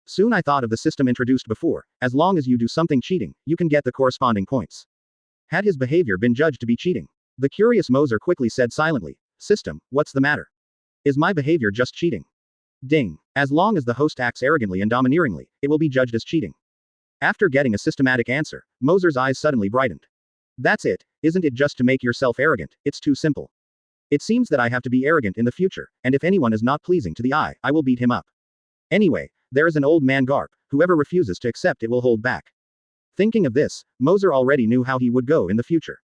[SPEAKER 1] Soon I thought of the system introduced before, as long as you do something cheating, you can get the corresponding points. Had his behavior been judged to be cheating? The curious Moser quickly said silently, System, what's the matter? Is my behavior just cheating? Ding. As long as the host acts arrogantly and domineeringly, it will be judged as cheating. After getting a systematic answer, Moser's eyes suddenly brightened. That's it, isn't it just to make yourself arrogant? It's too simple. It seems that I have to be arrogant in the future, and if anyone is not pleasing to the eye, I will beat him up. Anyway, there is an old man Garp, whoever refuses to accept it will hold back. Thinking of this, Moser already knew how he would go in the future.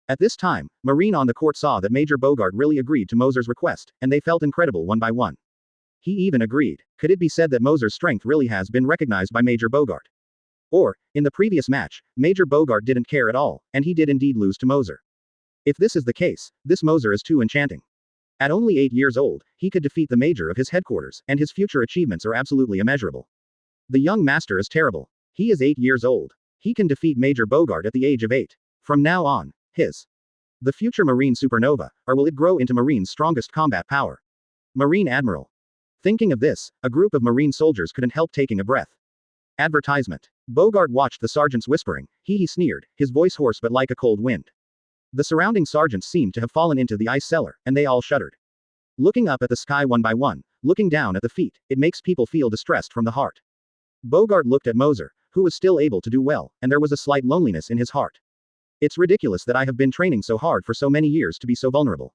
[SPEAKER 1] At this time, Marine on the court saw that Major Bogart really agreed to Moser's request, and they felt incredible one by one. He even agreed. Could it be said that Moser's strength really has been recognized by Major Bogart? Or, in the previous match, Major Bogart didn't care at all, and he did indeed lose to Moser. If this is the case, this Moser is too enchanting. At only 8 years old, he could defeat the major of his headquarters, and his future achievements are absolutely immeasurable. The young master is terrible. He is 8 years old. He can defeat Major Bogart at the age of 8. From now on, the future Marine supernova, or will it grow into Marine's strongest combat power? Marine Admiral. Thinking of this, a group of Marine soldiers couldn't help taking a breath. Advertisement. Bogart watched the sergeants whispering, he sneered, his voice hoarse but like a cold wind. The surrounding sergeants seemed to have fallen into the ice cellar, and they all shuddered. Looking up at the sky one by one, looking down at the feet, it makes people feel distressed from the heart. Bogart looked at Moser, who was still able to do well, and there was a slight loneliness in his heart. It's ridiculous that I have been training so hard for so many years to be so vulnerable.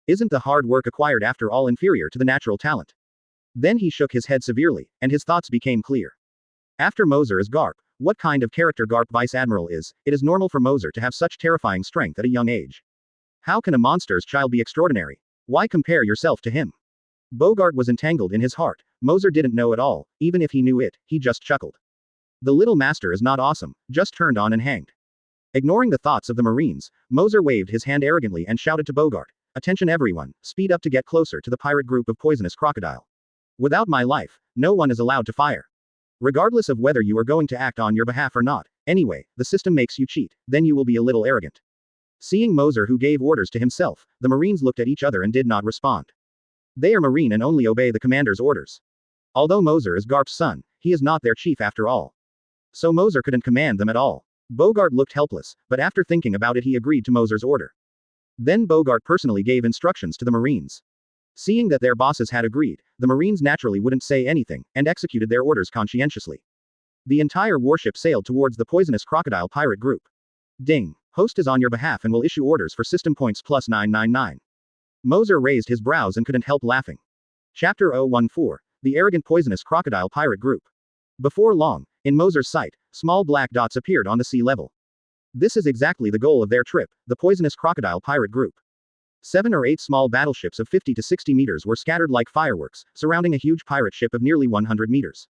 [SPEAKER 1] Isn't the hard work acquired after all inferior to the natural talent? Then he shook his head severely, and his thoughts became clear. After Moser is Garp, what kind of character Garp Vice Admiral is, it is normal for Moser to have such terrifying strength at a young age. How can a monster's child be extraordinary? Why compare yourself to him? Bogart was entangled in his heart. Moser didn't know at all, even if he knew it, he just chuckled. The little master is not awesome, just turned on and hanged. Ignoring the thoughts of the Marines, Moser waved his hand arrogantly and shouted to Bogart, Attention everyone, speed up to get closer to the pirate group of poisonous crocodile. Without my life, no one is allowed to fire. Regardless of whether you are going to act on your behalf or not, anyway, the system makes you cheat, then you will be a little arrogant. Seeing Moser who gave orders to himself, the Marines looked at each other and did not respond. They are Marine and only obey the commander's orders. Although Moser is Garp's son, he is not their chief after all. So Moser couldn't command them at all. Bogart looked helpless, but after thinking about it he agreed to Moser's order. Then Bogart personally gave instructions to the Marines. Seeing that their bosses had agreed, the Marines naturally wouldn't say anything, and executed their orders conscientiously. The entire warship sailed towards the poisonous crocodile pirate group. Ding. Host is on your behalf and will issue orders for system points plus 999. Moser raised his brows and couldn't help laughing. Chapter 014. The arrogant poisonous crocodile pirate group. Before long, in Moser's sight, small black dots appeared on the sea level. This is exactly the goal of their trip, the poisonous crocodile pirate group. 7 or 8 small battleships of 50 to 60 meters were scattered like fireworks, surrounding a huge pirate ship of nearly 100 meters.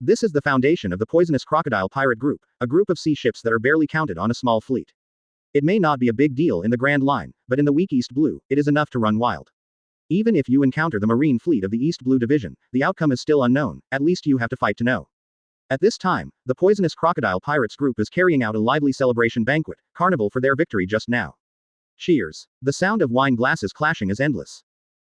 [SPEAKER 1] This is the foundation of the poisonous crocodile pirate group, a group of sea ships that are barely counted on a small fleet. It may not be a big deal in the Grand Line, but in the weak East Blue, it is enough to run wild. Even if you encounter the Marine fleet of the East Blue Division, the outcome is still unknown, at least you have to fight to know. At this time, the poisonous crocodile pirates group is carrying out a lively celebration banquet, carnival for their victory just now. Cheers. The sound of wine glasses clashing is endless.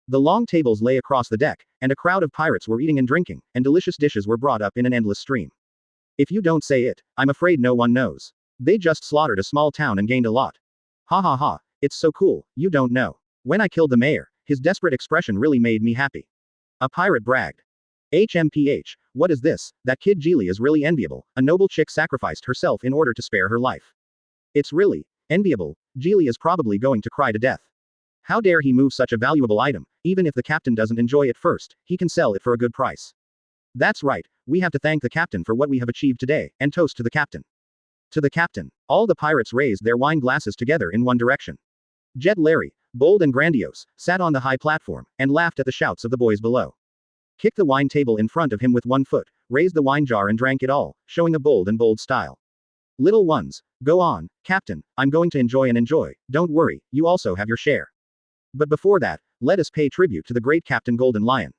[SPEAKER 1] The long tables lay across the deck, and a crowd of pirates were eating and drinking, and delicious dishes were brought up in an endless stream. If you don't say it, I'm afraid no one knows. They just slaughtered a small town and gained a lot. Ha ha ha, it's so cool, you don't know. When I killed the mayor, his desperate expression really made me happy. A pirate bragged. HMPH, what is this? That kid Geely is really enviable, a noble chick sacrificed herself in order to spare her life. It's really enviable. Geely is probably going to cry to death. How dare he move such a valuable item, even if the captain doesn't enjoy it first, he can sell it for a good price. That's right, we have to thank the captain for what we have achieved today, and toast to the captain. To the captain. All the pirates raised their wine glasses together in one direction. Jet Larry, bold and grandiose, sat on the high platform, and laughed at the shouts of the boys below. Kicked the wine table in front of him with one foot, raised the wine jar and drank it all, showing a bold style. Little ones, go on, Captain, I'm going to enjoy, don't worry, you also have your share. But before that, let us pay tribute to the great Captain Golden Lion.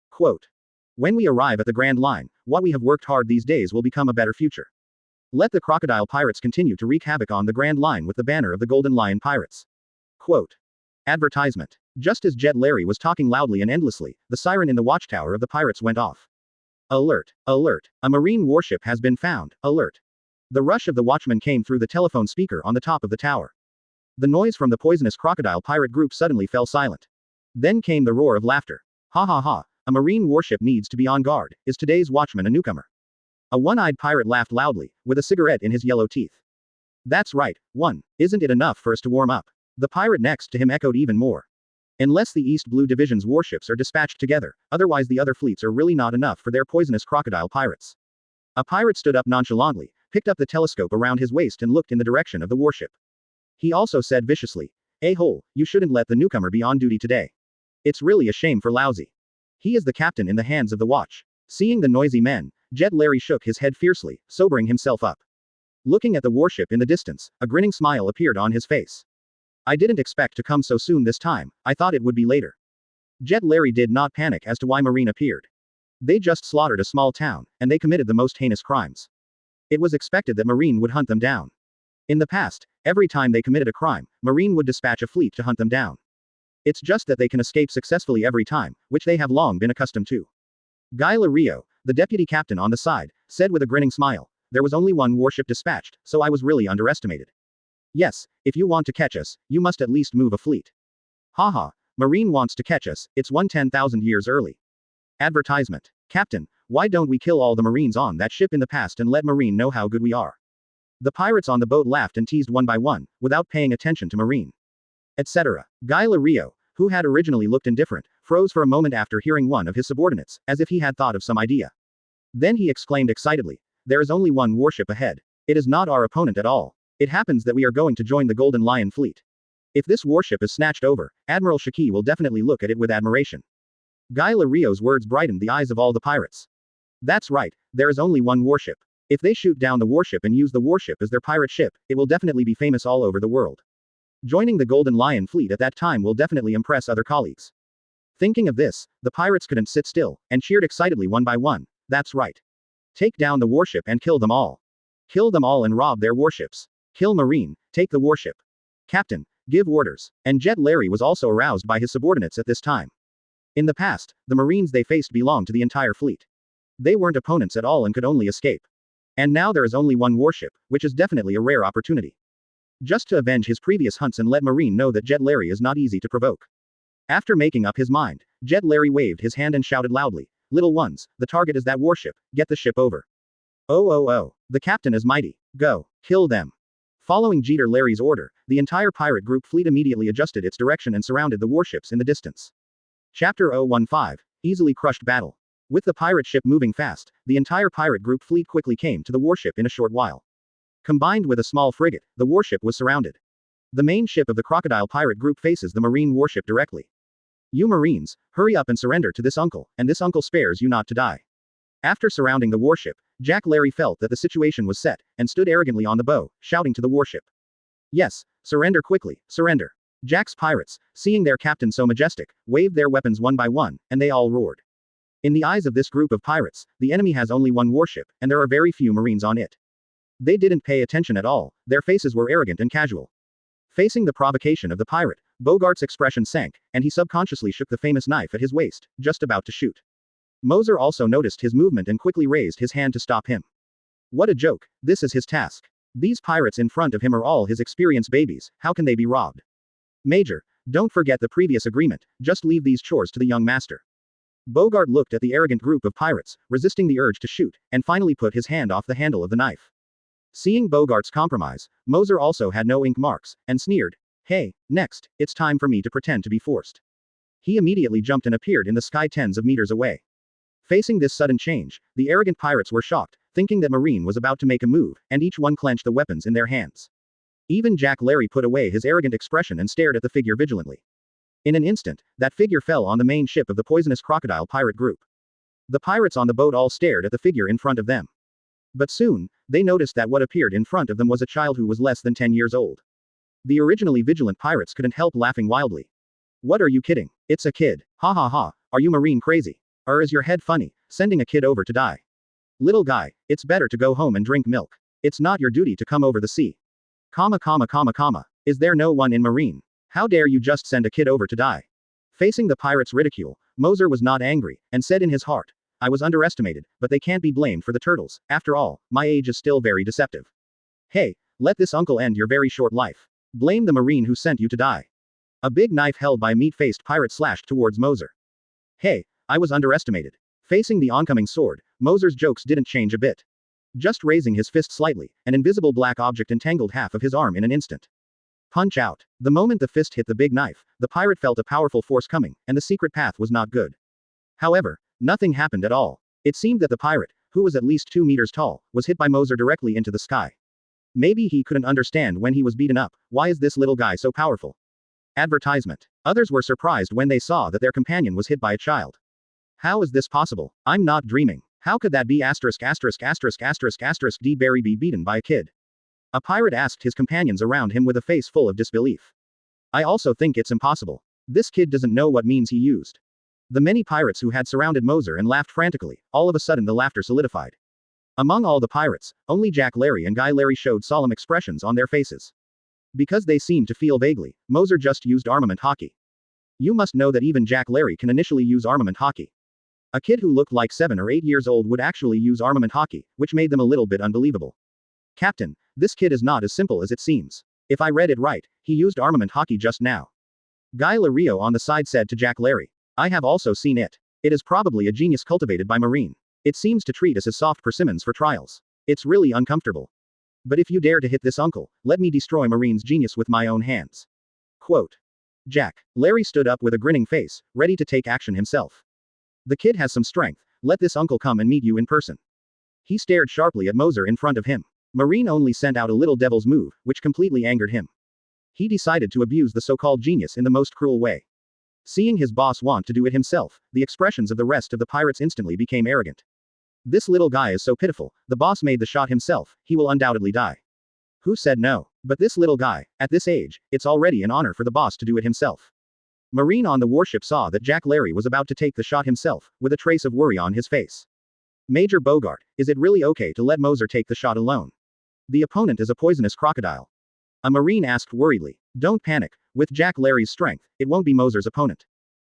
[SPEAKER 1] Quote. When we arrive at the Grand Line, what we have worked hard these days will become a better future. Let the crocodile pirates continue to wreak havoc on the Grand Line with the banner of the Golden Lion Pirates. Quote. Advertisement. Just as Jet Larry was talking loudly and endlessly, the siren in the watchtower of the pirates went off. Alert! Alert! A marine warship has been found, alert! The rush of the watchman came through the telephone speaker on the top of the tower. The noise from the poisonous crocodile pirate group suddenly fell silent. Then came the roar of laughter. Ha ha ha, a marine warship needs to be on guard. Is today's watchman a newcomer? A one-eyed pirate laughed loudly, with a cigarette in his yellow teeth. That's right, one. Isn't it enough for us to warm up? The pirate next to him echoed even more. Unless the East Blue Division's warships are dispatched together, otherwise the other fleets are really not enough for their poisonous crocodile pirates. A pirate stood up nonchalantly, picked up the telescope around his waist and looked in the direction of the warship. He also said viciously, "A-hole, you shouldn't let the newcomer be on duty today. It's really a shame for Lousy. He is the captain in the hands of the watch." Seeing the noisy men, Jet Larry shook his head fiercely, sobering himself up. Looking at the warship in the distance, a grinning smile appeared on his face. I didn't expect to come so soon this time, I thought it would be later. Jet Larry did not panic as to why Marine appeared. They just slaughtered a small town, and they committed the most heinous crimes. It was expected that Marine would hunt them down. In the past, every time they committed a crime, Marine would dispatch a fleet to hunt them down. It's just that they can escape successfully every time, which they have long been accustomed to. Guy Lario, the deputy captain on the side, said with a grinning smile, "There was only one warship dispatched, so I was really underestimated. Yes, if you want to catch us, you must at least move a fleet." Haha, Marine wants to catch us, it's 10,000 years early. Advertisement. Captain, why don't we kill all the Marines on that ship in the past and let Marine know how good we are? The pirates on the boat laughed and teased one by one, without paying attention to Marine. Etc. Guy Lario, who had originally looked indifferent, froze for a moment after hearing one of his subordinates, as if he had thought of some idea. Then he exclaimed excitedly, "There is only one warship ahead. It is not our opponent at all. It happens that we are going to join the Golden Lion fleet. If this warship is snatched over, Admiral Shaki will definitely look at it with admiration." Guy Lario's words brightened the eyes of all the pirates. That's right, there is only one warship. If they shoot down the warship and use the warship as their pirate ship, it will definitely be famous all over the world. Joining the Golden Lion fleet at that time will definitely impress other colleagues. Thinking of this, the pirates couldn't sit still, and cheered excitedly one by one. That's right. Take down the warship and kill them all. Kill them all and rob their warships. Kill Marine, take the warship. Captain, give orders. And Jet Larry was also aroused by his subordinates at this time. In the past, the Marines they faced belonged to the entire fleet. They weren't opponents at all and could only escape. And now there is only one warship, which is definitely a rare opportunity. Just to avenge his previous hunts and let Marine know that Jet Larry is not easy to provoke. After making up his mind, Jet Larry waved his hand and shouted loudly, "Little ones, the target is that warship, get the ship over." Oh, the captain is mighty. Go, kill them. Following Jeter Larry's order, the entire pirate group fleet immediately adjusted its direction and surrounded the warships in the distance. Chapter 015, Easily Crushed Battle. With the pirate ship moving fast, the entire pirate group fleet quickly came to the warship in a short while. Combined with a small frigate, the warship was surrounded. The main ship of the crocodile pirate group faces the Marine warship directly. "You Marines, hurry up and surrender to this uncle, and this uncle spares you not to die." After surrounding the warship, Jack Larry felt that the situation was set, and stood arrogantly on the bow, shouting to the warship. "Yes, surrender quickly, surrender." Jack's pirates, seeing their captain so majestic, waved their weapons one by one, and they all roared. In the eyes of this group of pirates, the enemy has only one warship, and there are very few Marines on it. They didn't pay attention at all, their faces were arrogant and casual. Facing the provocation of the pirate, Bogart's expression sank, and he subconsciously shook the famous knife at his waist, just about to shoot. Moser also noticed his movement and quickly raised his hand to stop him. What a joke, this is his task. These pirates in front of him are all his experienced babies, how can they be robbed? Major, don't forget the previous agreement, just leave these chores to the young master. Bogart looked at the arrogant group of pirates, resisting the urge to shoot, and finally put his hand off the handle of the knife. Seeing Bogart's compromise, Moser also had no ink marks, and sneered, "Hey, next, it's time for me to pretend to be forced." He immediately jumped and appeared in the sky tens of meters away. Facing this sudden change, the arrogant pirates were shocked, thinking that Marine was about to make a move, and each one clenched the weapons in their hands. Even Jack Larry put away his arrogant expression and stared at the figure vigilantly. In an instant, that figure fell on the main ship of the poisonous crocodile pirate group. The pirates on the boat all stared at the figure in front of them. But soon, they noticed that what appeared in front of them was a child who was less than 10 years old. The originally vigilant pirates couldn't help laughing wildly. What are you kidding? It's a kid. Ha ha ha, are you marine crazy? Or is your head funny, sending a kid over to die? Little guy, it's better to go home and drink milk. It's not your duty to come over the sea. Is there no one in marine? How dare you just send a kid over to die? Facing the pirates' ridicule, Moser was not angry, and said in his heart, I was underestimated, but they can't be blamed for the turtles. After all, my age is still very deceptive. Hey, let this uncle end your very short life. Blame the marine who sent you to die. A big knife held by a meat-faced pirate slashed towards Moser. Hey, I was underestimated. Facing the oncoming sword, Moser's jokes didn't change a bit. Just raising his fist slightly, an invisible black object entangled half of his arm in an instant. Punch out. The moment the fist hit the big knife, the pirate felt a powerful force coming, and the secret path was not good. However, nothing happened at all. It seemed that the pirate, who was at least 2 meters tall, was hit by Moser directly into the sky. Maybe he couldn't understand when he was beaten up, why is this little guy so powerful? Advertisement. Others were surprised when they saw that their companion was hit by a child. How is this possible? I'm not dreaming. How could that be D Barry be beaten by a kid? A pirate asked his companions around him with a face full of disbelief. I also think it's impossible. This kid doesn't know what means he used. The many pirates who had surrounded Moser and laughed frantically, all of a sudden the laughter solidified. Among all the pirates, only Jack Larry and Guy Larry showed solemn expressions on their faces. Because they seemed to feel vaguely, Moser just used armament Haki. You must know that even Jack Larry can initially use armament Haki. A kid who looked like 7 or 8 years old would actually use armament Haki, which made them a little bit unbelievable. Captain, this kid is not as simple as it seems. If I read it right, he used armament Haki just now. Guy Lario on the side said to Jack Larry. I have also seen it. It is probably a genius cultivated by Marine. It seems to treat us as soft persimmons for trials. It's really uncomfortable. But if you dare to hit this uncle, let me destroy Marine's genius with my own hands. Quote. Jack. Larry stood up with a grinning face, ready to take action himself. The kid has some strength, let this uncle come and meet you in person. He stared sharply at Moser in front of him. Marine only sent out a little devil's move, which completely angered him. He decided to abuse the so-called genius in the most cruel way. Seeing his boss want to do it himself, the expressions of the rest of the pirates instantly became arrogant. This little guy is so pitiful, the boss made the shot himself, he will undoubtedly die. Who said no? But this little guy, at this age, it's already an honor for the boss to do it himself. Marine on the warship saw that Jack Larry was about to take the shot himself, with a trace of worry on his face. Major Bogart, is it really okay to let Moser take the shot alone? The opponent is a poisonous crocodile. A Marine asked worriedly. Don't panic, with Jack Larry's strength, it won't be Moser's opponent.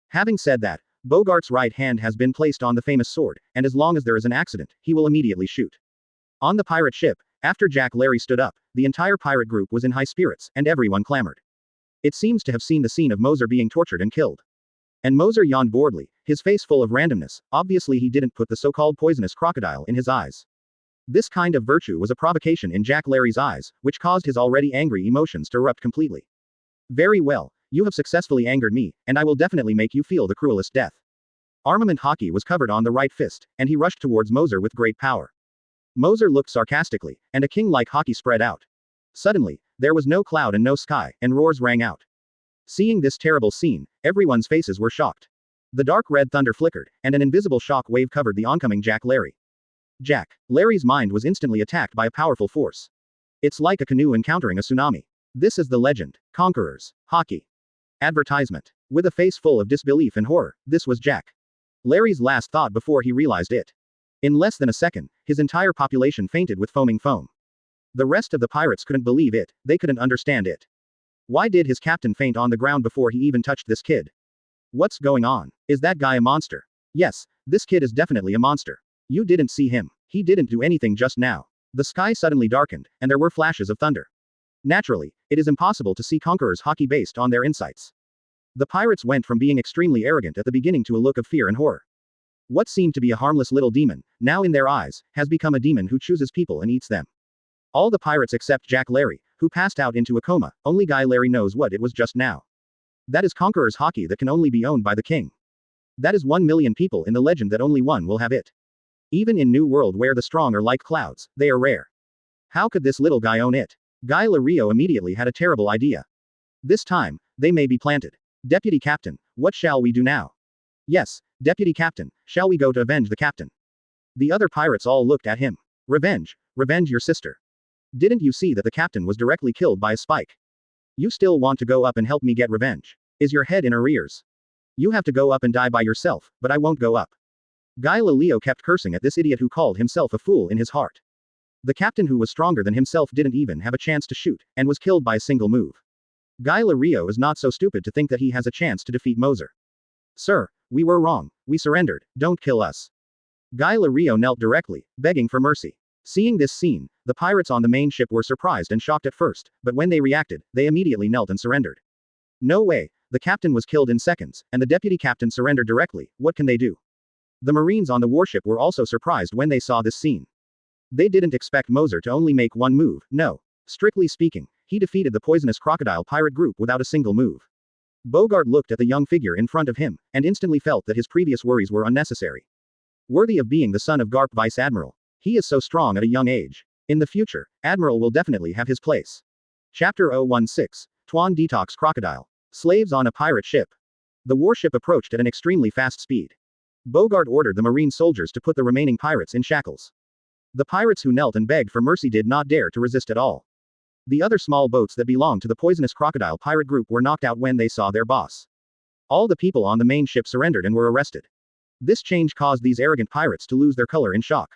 [SPEAKER 1] Having said that, Bogart's right hand has been placed on the famous sword, and as long as there is an accident, he will immediately shoot. On the pirate ship, after Jack Larry stood up, the entire pirate group was in high spirits, and everyone clamored. It seems to have seen the scene of Moser being tortured and killed. And Moser yawned boredly, his face full of randomness, obviously he didn't put the so-called poisonous crocodile in his eyes. This kind of virtue was a provocation in Jack Larry's eyes, which caused his already angry emotions to erupt completely. Very well, you have successfully angered me, and I will definitely make you feel the cruelest death. Armament Haki was covered on the right fist, and he rushed towards Moser with great power. Moser looked sarcastically, and a king-like Haki spread out. Suddenly, there was no cloud and no sky, and roars rang out. Seeing this terrible scene, everyone's faces were shocked. The dark red thunder flickered, and an invisible shock wave covered the oncoming Jack Larry. Jack Larry's mind was instantly attacked by a powerful force. It's like a canoe encountering a tsunami. This is the legend. Conquerors. Haki. Advertisement. With a face full of disbelief and horror, this was Jack Larry's last thought before he realized it. In less than a second, his entire population fainted with foaming foam. The rest of the pirates couldn't believe it, they couldn't understand it. Why did his captain faint on the ground before he even touched this kid? What's going on? Is that guy a monster? Yes, this kid is definitely a monster. You didn't see him. He didn't do anything just now. The sky suddenly darkened, and there were flashes of thunder. Naturally, it is impossible to see Conqueror's Haki based on their insights. The pirates went from being extremely arrogant at the beginning to a look of fear and horror. What seemed to be a harmless little demon, now in their eyes, has become a demon who chooses people and eats them. All the pirates except Jack Larry, who passed out into a coma, only Guy Larry knows what it was just now. That is Conqueror's Haki that can only be owned by the king. That is 1 million people in the legend that only one will have it. Even in New World where the strong are like clouds, they are rare. How could this little guy own it? Guy Lario immediately had a terrible idea. This time, they may be planted. Deputy Captain, what shall we do now? Yes, Deputy Captain, shall we go to avenge the captain? The other pirates all looked at him. Revenge? Revenge your sister. Didn't you see that the captain was directly killed by a spike? You still want to go up and help me get revenge? Is your head in arrears? You have to go up and die by yourself, but I won't go up. Galileo kept cursing at this idiot who called himself a fool in his heart. The captain who was stronger than himself didn't even have a chance to shoot, and was killed by a single move. Galileo is not so stupid to think that he has a chance to defeat Moser. Sir, we were wrong, we surrendered, don't kill us. Galileo knelt directly, begging for mercy. Seeing this scene, the pirates on the main ship were surprised and shocked at first, but when they reacted, they immediately knelt and surrendered. No way, the captain was killed in seconds, and the deputy captain surrendered directly, what can they do? The Marines on the warship were also surprised when they saw this scene. They didn't expect Moser to only make one move, no. Strictly speaking, he defeated the poisonous crocodile pirate group without a single move. Bogart looked at the young figure in front of him, and instantly felt that his previous worries were unnecessary. Worthy of being the son of Garp Vice Admiral. He is so strong at a young age. In the future, Admiral will definitely have his place. Chapter 016, Tuan Detox Crocodile. Slaves on a pirate ship. The warship approached at an extremely fast speed. Bogart ordered the marine soldiers to put the remaining pirates in shackles. The pirates who knelt and begged for mercy did not dare to resist at all. The other small boats that belonged to the poisonous crocodile pirate group were knocked out when they saw their boss. All the people on the main ship surrendered and were arrested. This change caused these arrogant pirates to lose their color in shock.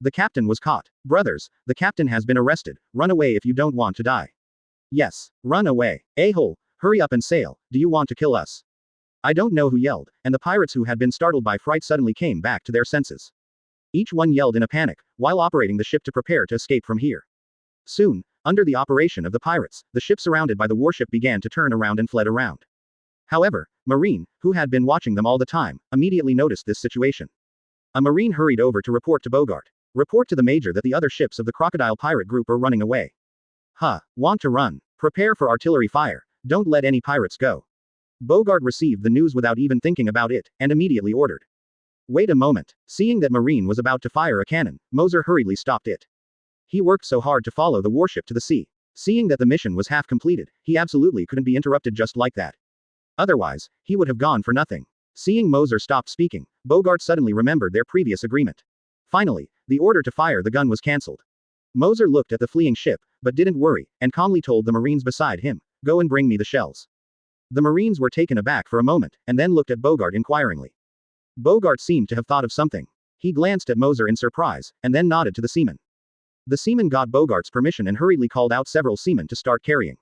[SPEAKER 1] The captain was caught. Brothers, the captain has been arrested, run away if you don't want to die. Yes, run away. A-hole, hurry up and sail, do you want to kill us? I don't know who yelled, and the pirates who had been startled by fright suddenly came back to their senses. Each one yelled in a panic, while operating the ship to prepare to escape from here. Soon, under the operation of the pirates, the ship surrounded by the warship began to turn around and fled around. However, Marine, who had been watching them all the time, immediately noticed this situation. A Marine hurried over to report to Bogart. Report to the Major that the other ships of the crocodile pirate group are running away. Want to run? Prepare for artillery fire, don't let any pirates go. Bogart received the news without even thinking about it, and immediately ordered. Wait a moment. Seeing that Marine was about to fire a cannon, Moser hurriedly stopped it. He worked so hard to follow the warship to the sea. Seeing that the mission was half completed, he absolutely couldn't be interrupted just like that. Otherwise, he would have gone for nothing. Seeing Moser stop speaking, Bogart suddenly remembered their previous agreement. Finally, the order to fire the gun was cancelled. Moser looked at the fleeing ship, but didn't worry, and calmly told the Marines beside him, go and bring me the shells. The Marines were taken aback for a moment, and then looked at Bogart inquiringly. Bogart seemed to have thought of something. He glanced at Moser in surprise, and then nodded to the seaman. The seaman got Bogart's permission and hurriedly called out several seamen to start carrying.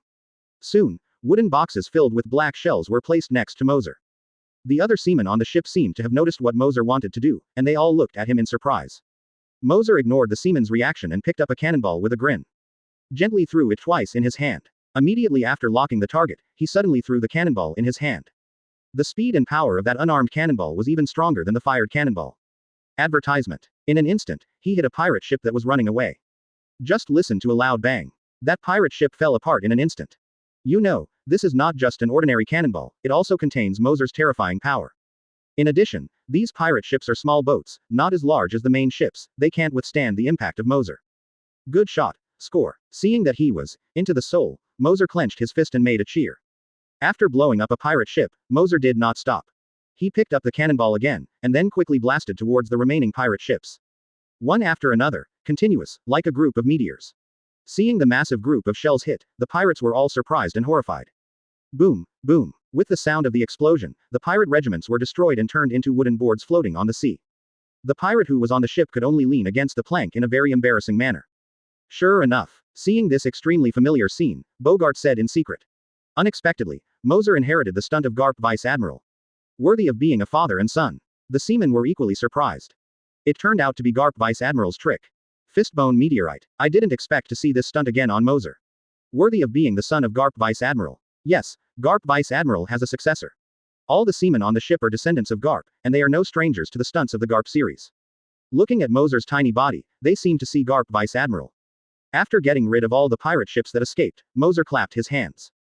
[SPEAKER 1] Soon, wooden boxes filled with black shells were placed next to Moser. The other seamen on the ship seemed to have noticed what Moser wanted to do, and they all looked at him in surprise. Moser ignored the seaman's reaction and picked up a cannonball with a grin. Gently threw it twice in his hand. Immediately after locking the target, he suddenly threw the cannonball in his hand. The speed and power of that unarmed cannonball was even stronger than the fired cannonball. Advertisement. In an instant, he hit a pirate ship that was running away. Just listen to a loud bang. That pirate ship fell apart in an instant. You know, this is not just an ordinary cannonball, it also contains Moser's terrifying power. In addition, these pirate ships are small boats, not as large as the main ships, they can't withstand the impact of Moser. Good shot. Score. Seeing that he was into the soul, Moser clenched his fist and made a cheer. After blowing up a pirate ship, Moser did not stop. He picked up the cannonball again, and then quickly blasted towards the remaining pirate ships. One after another, continuous, like a group of meteors. Seeing the massive group of shells hit, the pirates were all surprised and horrified. Boom, boom. With the sound of the explosion, the pirate regiments were destroyed and turned into wooden boards floating on the sea. The pirate who was on the ship could only lean against the plank in a very embarrassing manner. Sure enough, seeing this extremely familiar scene, Bogart said in secret. Unexpectedly, Moser inherited the stunt of Garp Vice Admiral. Worthy of being a father and son. The seamen were equally surprised. It turned out to be Garp Vice Admiral's trick. Fistbone meteorite. I didn't expect to see this stunt again on Moser. Worthy of being the son of Garp Vice Admiral. Yes, Garp Vice Admiral has a successor. All the seamen on the ship are descendants of Garp, and they are no strangers to the stunts of the Garp series. Looking at Moser's tiny body, they seem to see Garp Vice Admiral. After getting rid of all the pirate ships that escaped, Moser clapped his hands.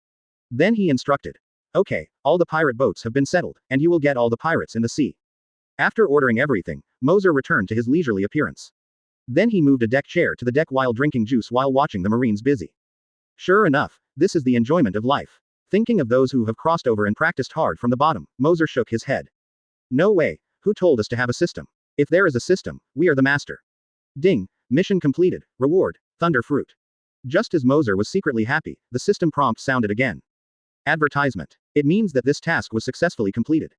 [SPEAKER 1] Then he instructed. Okay, all the pirate boats have been settled, and you will get all the pirates in the sea. After ordering everything, Moser returned to his leisurely appearance. Then he moved a deck chair to the deck while drinking juice while watching the Marines busy. Sure enough, this is the enjoyment of life. Thinking of those who have crossed over and practiced hard from the bottom, Moser shook his head. No way, Who told us to have a system? If there is a system, we are the master. Ding. Mission completed. Reward. Thunder fruit. Just as Moser was secretly happy, the system prompt sounded again. Advertisement. It means that this task was successfully completed.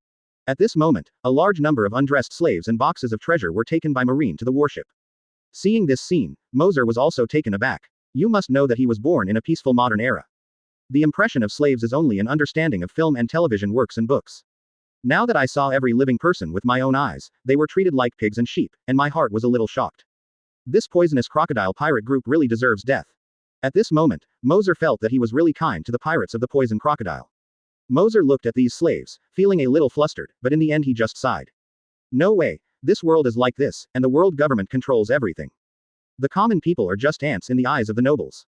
[SPEAKER 1] At this moment, a large number of undressed slaves and boxes of treasure were taken by Marine to the warship. Seeing this scene, Moser was also taken aback. You must know that he was born in a peaceful modern era. The impression of slaves is only an understanding of film and television works and books. Now that I saw every living person with my own eyes, they were treated like pigs and sheep, and my heart was a little shocked. This poisonous crocodile pirate group really deserves death. At this moment, Moser felt that he was really kind to the pirates of the poison crocodile. Moser looked at these slaves, feeling a little flustered, but in the end he just sighed. No way, this world is like this, and the world government controls everything. The common people are just ants in the eyes of the nobles.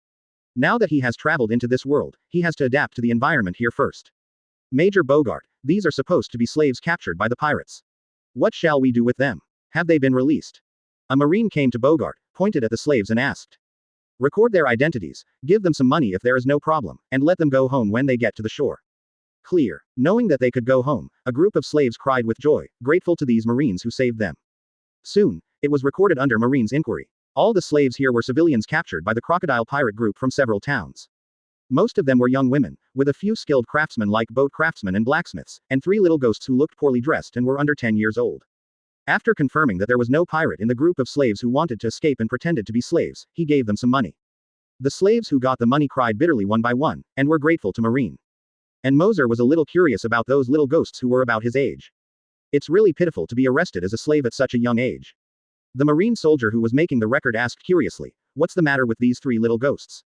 [SPEAKER 1] Now that he has traveled into this world, he has to adapt to the environment here first. Major Bogart, these are supposed to be slaves captured by the pirates. What shall we do with them? Have they been released? A marine came to Bogart, pointed at the slaves and asked. Record their identities, give them some money if there is no problem, and let them go home when they get to the shore. Clear. Knowing that they could go home, a group of slaves cried with joy, grateful to these marines who saved them. Soon, it was recorded under Marine's inquiry. All the slaves here were civilians captured by the crocodile pirate group from several towns. Most of them were young women, with a few skilled craftsmen like boat craftsmen and blacksmiths, and 3 little ghosts who looked poorly dressed and were under 10 years old. After confirming that there was no pirate in the group of slaves who wanted to escape and pretended to be slaves, he gave them some money. The slaves who got the money cried bitterly one by one, and were grateful to Marine. And Moser was a little curious about those little ghosts who were about his age. It's really pitiful to be arrested as a slave at such a young age. The Marine soldier who was making the record asked curiously, what's the matter with these 3 little ghosts?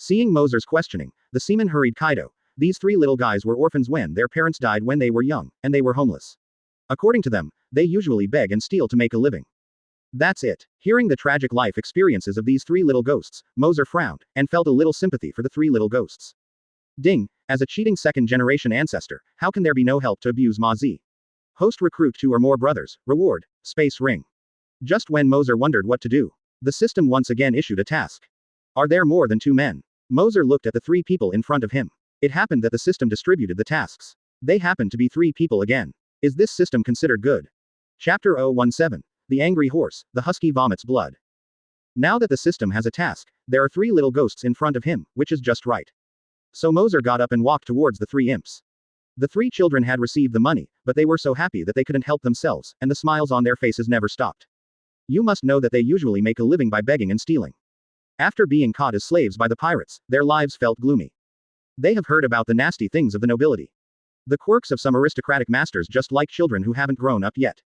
[SPEAKER 1] Seeing Moser's questioning, the seaman hurried Kaido. These 3 little guys were orphans when their parents died when they were young, and they were homeless. According to them, they usually beg and steal to make a living. That's it. Hearing the tragic life experiences of these 3 little ghosts, Moser frowned, and felt a little sympathy for the 3 little ghosts. Ding. As a cheating second-generation ancestor, how can there be no help to abuse Ma Z? Host recruit 2 or more brothers, reward, space ring. Just when Moser wondered what to do, the system once again issued a task. Are there more than 2 men? Moser looked at the 3 people in front of him. It happened that the system distributed the tasks. They happened to be 3 people again. Is this system considered good? Chapter 017. The Angry Horse, the Husky Vomits Blood. Now that the system has a task, there are 3 little ghosts in front of him, which is just right. So Moser got up and walked towards the 3 imps. The 3 children had received the money, but they were so happy that they couldn't help themselves, and the smiles on their faces never stopped. You must know that they usually make a living by begging and stealing. After being caught as slaves by the pirates, their lives felt gloomy. They have heard about the nasty things of the nobility. The quirks of some aristocratic masters just like children who haven't grown up yet.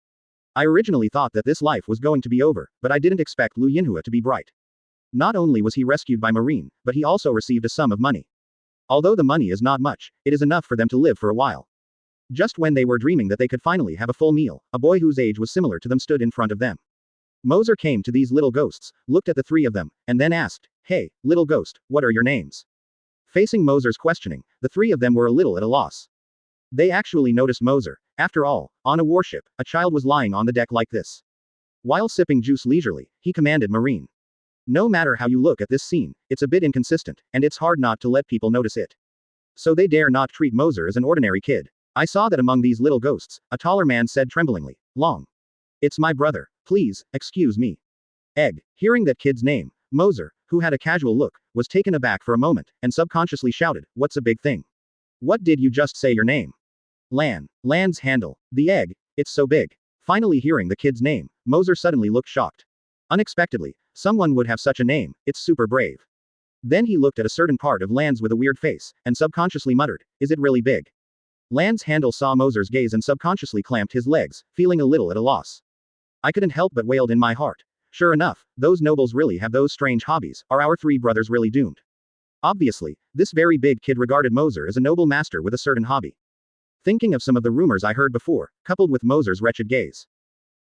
[SPEAKER 1] I originally thought that this life was going to be over, but I didn't expect Lu Yinhua to be bright. Not only was he rescued by Marine, but he also received a sum of money. Although the money is not much, it is enough for them to live for a while. Just when they were dreaming that they could finally have a full meal, a boy whose age was similar to them stood in front of them. Moser came to these little ghosts, looked at the 3 of them, and then asked, Hey, little ghost, what are your names? Facing Moser's questioning, the 3 of them were a little at a loss. They actually noticed Moser. After all, on a warship, a child was lying on the deck like this. While sipping juice leisurely, he commanded Marine. No matter how you look at this scene, it's a bit inconsistent, and it's hard not to let people notice it. So they dare not treat Moser as an ordinary kid. I saw that among these little ghosts, a taller man said tremblingly, Long. It's my brother. Please, excuse me. Egg. Hearing that kid's name, Moser, who had a casual look, was taken aback for a moment, and subconsciously shouted, What's a big thing? What did you just say your name? Lan. Lan's handle. The egg. It's so big. Finally hearing the kid's name, Moser suddenly looked shocked. Unexpectedly, someone would have such a name, it's super brave. Then he looked at a certain part of Lan's with a weird face, and subconsciously muttered, Is it really big? Lan's handle saw Moser's gaze and subconsciously clamped his legs, feeling a little at a loss. I couldn't help but wailed in my heart. Sure enough, those nobles really have those strange hobbies, are our 3 brothers really doomed? Obviously, this very big kid regarded Moser as a noble master with a certain hobby. Thinking of some of the rumors I heard before, coupled with Moser's wretched gaze,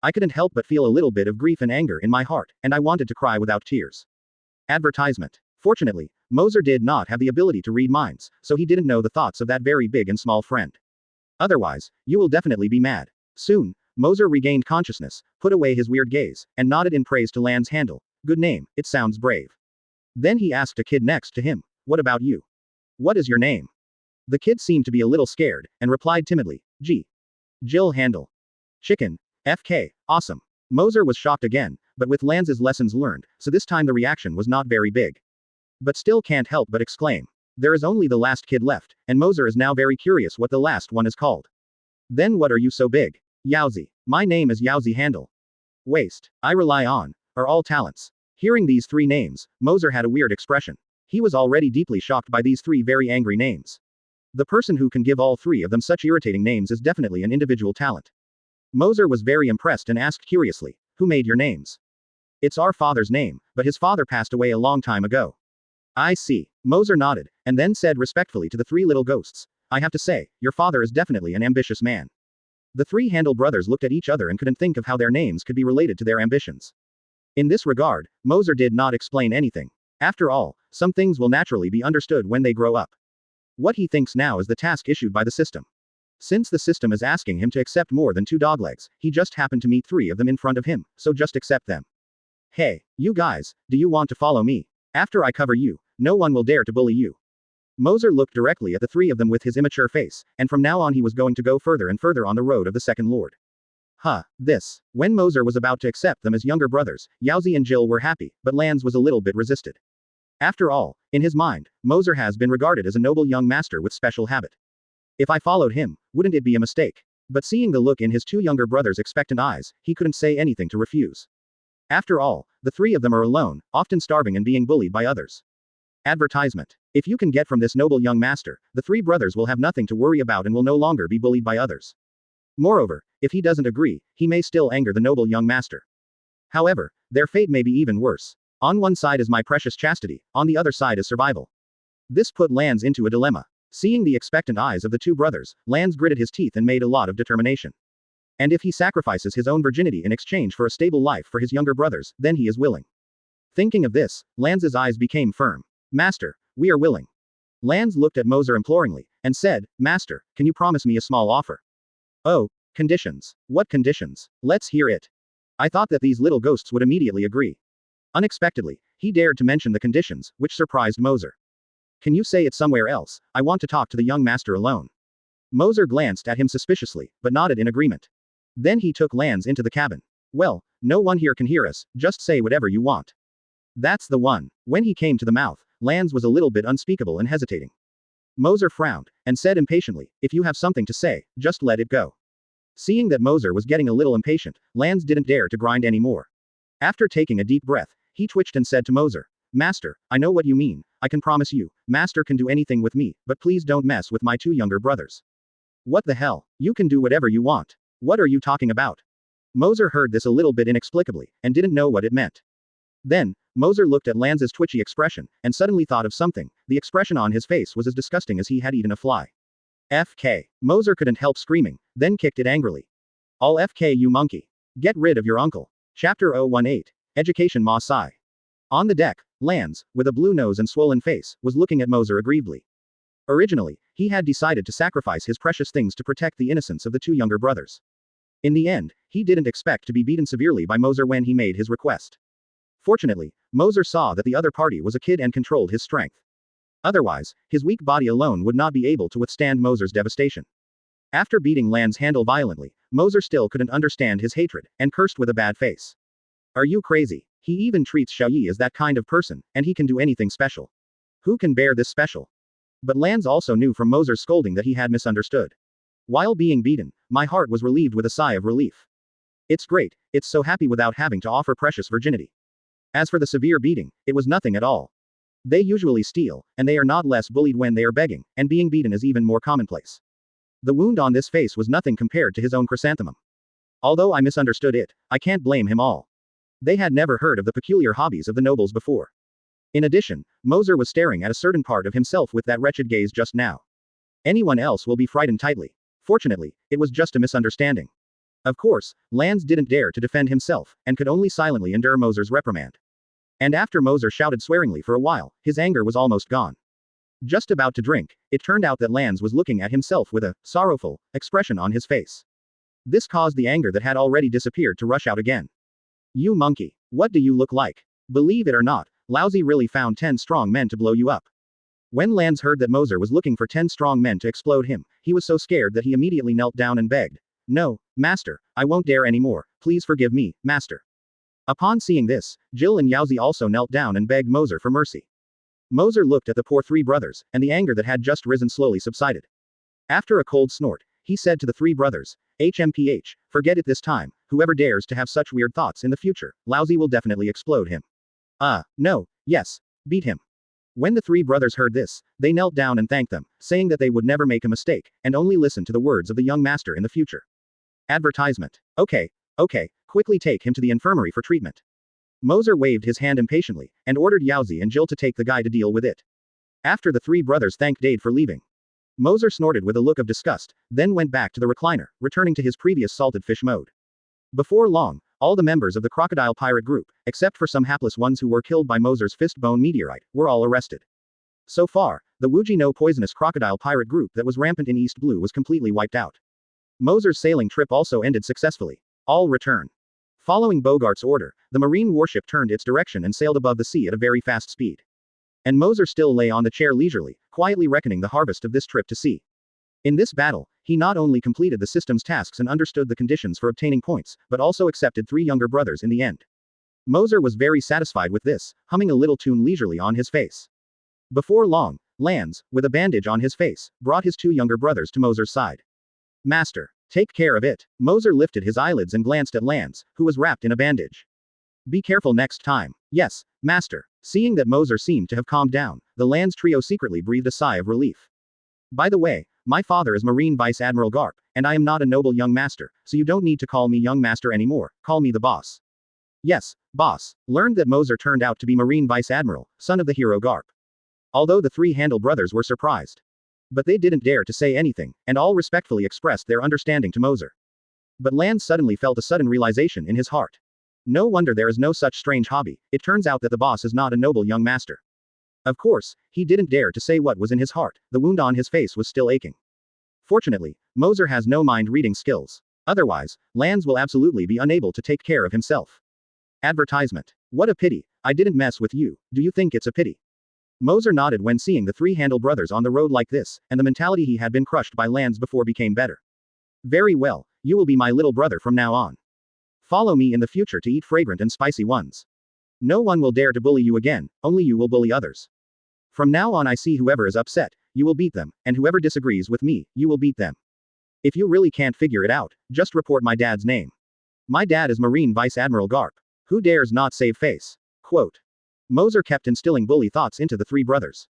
[SPEAKER 1] I couldn't help but feel a little bit of grief and anger in my heart, and I wanted to cry without tears. Advertisement. Fortunately, Moser did not have the ability to read minds, so he didn't know the thoughts of that very big and small friend. Otherwise, you will definitely be mad. Soon, Moser regained consciousness, put away his weird gaze, and nodded in praise to Lan's handle. Good name, it sounds brave. Then he asked a kid next to him, What about you? What is your name? The kid seemed to be a little scared, and replied timidly, Jill Handle. Chicken. FK, awesome. Moser was shocked again, but with Lance's lessons learned, so this time the reaction was not very big. But still can't help but exclaim. There is only the last kid left, and Moser is now very curious what the last one is called. Then what are you so big? Yowzi. My name is Yowzi Handle. Waste. I rely on. Are all talents. Hearing these three names, Moser had a weird expression. He was already deeply shocked by these three very angry names. The person who can give all three of them such irritating names is definitely an individual talent. Moser was very impressed and asked curiously, "Who made your names?" "It's our father's name, but his father passed away a long time ago." "I see." Moser nodded, and then said respectfully to the three little ghosts, "I have to say, your father is definitely an ambitious man." The three Handle brothers looked at each other and couldn't think of how their names could be related to their ambitions. In this regard, Moser did not explain anything. After all, some things will naturally be understood when they grow up. What he thinks now is the task issued by the system. Since the system is asking him to accept more than 2 doglegs, he just happened to meet 3 of them in front of him, so just accept them. "Hey, you guys, do you want to follow me? After I cover you, no one will dare to bully you." Moser looked directly at the 3 of them with his immature face, and from now on he was going to go further and further on the road of the Second Lord. This. When Moser was about to accept them as younger brothers, Yowzi and Jill were happy, but Lance was a little bit resisted. After all, in his mind, Moser has been regarded as a noble young master with special habit. If I followed him, wouldn't it be a mistake? But seeing the look in his 2 younger brothers' expectant eyes, he couldn't say anything to refuse. After all, the 3 of them are alone, often starving and being bullied by others. Advertisement. If you can get from this noble young master, the 3 brothers will have nothing to worry about and will no longer be bullied by others. Moreover, if he doesn't agree, he may still anger the noble young master. However, their fate may be even worse. On one side is my precious chastity, on the other side is survival. This put Lance into a dilemma. Seeing the expectant eyes of the 2 brothers, Lance gritted his teeth and made a lot of determination. And if he sacrifices his own virginity in exchange for a stable life for his younger brothers, then he is willing. Thinking of this, Lance's eyes became firm. "Master, we are willing." Lance looked at Moser imploringly, and said, "Master, can you promise me a small offer?" "Oh, conditions. What conditions? Let's hear it." I thought that these little ghosts would immediately agree. Unexpectedly, he dared to mention the conditions, which surprised Moser. "Can you say it somewhere else? I want to talk to the young master alone." Moser glanced at him suspiciously, but nodded in agreement. Then he took Lance into the cabin. "Well, no one here can hear us, just say whatever you want." "That's the one." When he came to the mouth, Lance was a little bit unspeakable and hesitating. Moser frowned, and said impatiently, "If you have something to say, just let it go." Seeing that Moser was getting a little impatient, Lance didn't dare to grind anymore. After taking a deep breath, he twitched and said to Moser, "Master, I know what you mean. I can promise you, Master can do anything with me, but please don't mess with my 2 younger brothers." "What the hell? You can do whatever you want. What are you talking about?" Moser heard this a little bit inexplicably, and didn't know what it meant. Then, Moser looked at Lance's twitchy expression, and suddenly thought of something. The expression on his face was as disgusting as he had eaten a fly. "FK. Moser couldn't help screaming, then kicked it angrily. "All FK you monkey. Get rid of your uncle." Chapter 018. Education Ma Sai. On the deck, Lance, with a blue nose and swollen face, was looking at Moser aggrievedly. Originally, he had decided to sacrifice his precious things to protect the innocence of the 2 younger brothers. In the end, he didn't expect to be beaten severely by Moser when he made his request. Fortunately, Moser saw that the other party was a kid and controlled his strength. Otherwise, his weak body alone would not be able to withstand Moser's devastation. After beating Lance's handle violently, Moser still couldn't understand his hatred, and cursed with a bad face. "Are you crazy? He even treats Xiaoyi as that kind of person, and he can do anything special. Who can bear this special?" But Lance also knew from Moser's scolding that he had misunderstood. While being beaten, my heart was relieved with a sigh of relief. It's great, it's so happy without having to offer precious virginity. As for the severe beating, it was nothing at all. They usually steal, and they are not less bullied when they are begging, and being beaten is even more commonplace. The wound on this face was nothing compared to his own chrysanthemum. Although I misunderstood it, I can't blame him all. They had never heard of the peculiar hobbies of the nobles before. In addition, Moser was staring at a certain part of himself with that wretched gaze just now. Anyone else will be frightened tightly. Fortunately, it was just a misunderstanding. Of course, Lance didn't dare to defend himself, and could only silently endure Moser's reprimand. And after Moser shouted swearingly for a while, his anger was almost gone. Just about to drink, it turned out that Lance was looking at himself with a sorrowful expression on his face. This caused the anger that had already disappeared to rush out again. "You monkey. What do you look like? Believe it or not, Lousy really found 10 strong men to blow you up." When Lance heard that Moser was looking for 10 strong men to explode him, he was so scared that he immediately knelt down and begged, No, Master, I won't dare anymore, please forgive me, Master. Upon seeing this, Jill and Yaozi also knelt down and begged Moser for mercy. Moser looked at the poor three brothers, and the anger that had just risen slowly subsided. After a cold snort, he said to the three brothers, HMPH, forget it this time, whoever dares to have such weird thoughts in the future, Lousy will definitely explode him. No, yes, beat him. When the three brothers heard this, they knelt down and thanked them, saying that they would never make a mistake, and only listen to the words of the young master in the future. Advertisement. Okay, quickly take him to the infirmary for treatment. Moser waved his hand impatiently, and ordered Yaozi and Jill to take the guy to deal with it. After the three brothers thanked Dade for leaving, Moser snorted with a look of disgust, then went back to the recliner, returning to his previous salted fish mode. Before long, all the members of the crocodile pirate group, except for some hapless ones who were killed by Moser's fist bone meteorite, were all arrested. So far, the Wuji no poisonous crocodile pirate group that was rampant in East Blue was completely wiped out. Moser's sailing trip also ended successfully. All return. Following Bogart's order, the marine warship turned its direction and sailed above the sea at a very fast speed. And Moser still lay on the chair leisurely, quietly reckoning the harvest of this trip to sea. In this battle, he not only completed the system's tasks and understood the conditions for obtaining points, but also accepted three younger brothers in the end. Moser was very satisfied with this, humming a little tune leisurely on his face. Before long, Lance, with a bandage on his face, brought his two younger brothers to Moser's side. Master, take care of it. Moser lifted his eyelids and glanced at Lance, who was wrapped in a bandage. Be careful next time. Yes, Master. Seeing that Moser seemed to have calmed down, the Lance trio secretly breathed a sigh of relief. By the way, my father is Marine Vice Admiral Garp, and I am not a noble young master, so you don't need to call me young master anymore, call me the boss. Yes, boss. Learned that Moser turned out to be Marine Vice Admiral, son of the hero Garp. Although the three Handle brothers were surprised. But they didn't dare to say anything, and all respectfully expressed their understanding to Moser. But Lance suddenly felt a sudden realization in his heart. No wonder there is no such strange hobby, it turns out that the boss is not a noble young master. Of course, he didn't dare to say what was in his heart, the wound on his face was still aching. Fortunately, Moser has no mind-reading skills. Otherwise, Lance will absolutely be unable to take care of himself. Advertisement. What a pity, I didn't mess with you, do you think it's a pity? Moser nodded when seeing the three Handle brothers on the road like this, and the mentality he had been crushed by Lance before became better. Very well, you will be my little brother from now on. Follow me in the future to eat fragrant and spicy ones. No one will dare to bully you again, only you will bully others. From now on I see whoever is upset, you will beat them, and whoever disagrees with me, you will beat them. If you really can't figure it out, just report my dad's name. My dad is Marine Vice Admiral Garp. Who dares not save face? Quote. Moser kept instilling bully thoughts into the three brothers.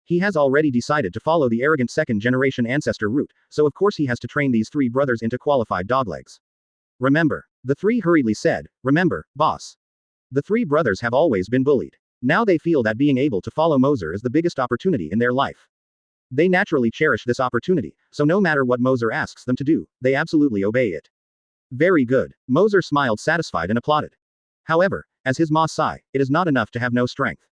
[SPEAKER 1] He has already decided to follow the arrogant second-generation ancestor route, so of course he has to train these three brothers into qualified doglegs. Remember. The three hurriedly said, remember, boss. The three brothers have always been bullied. Now they feel that being able to follow Moser is the biggest opportunity in their life. They naturally cherish this opportunity, so no matter what Moser asks them to do, they absolutely obey it. Very good. Moser smiled satisfied and applauded. However, as his ma sigh, it is not enough to have no strength.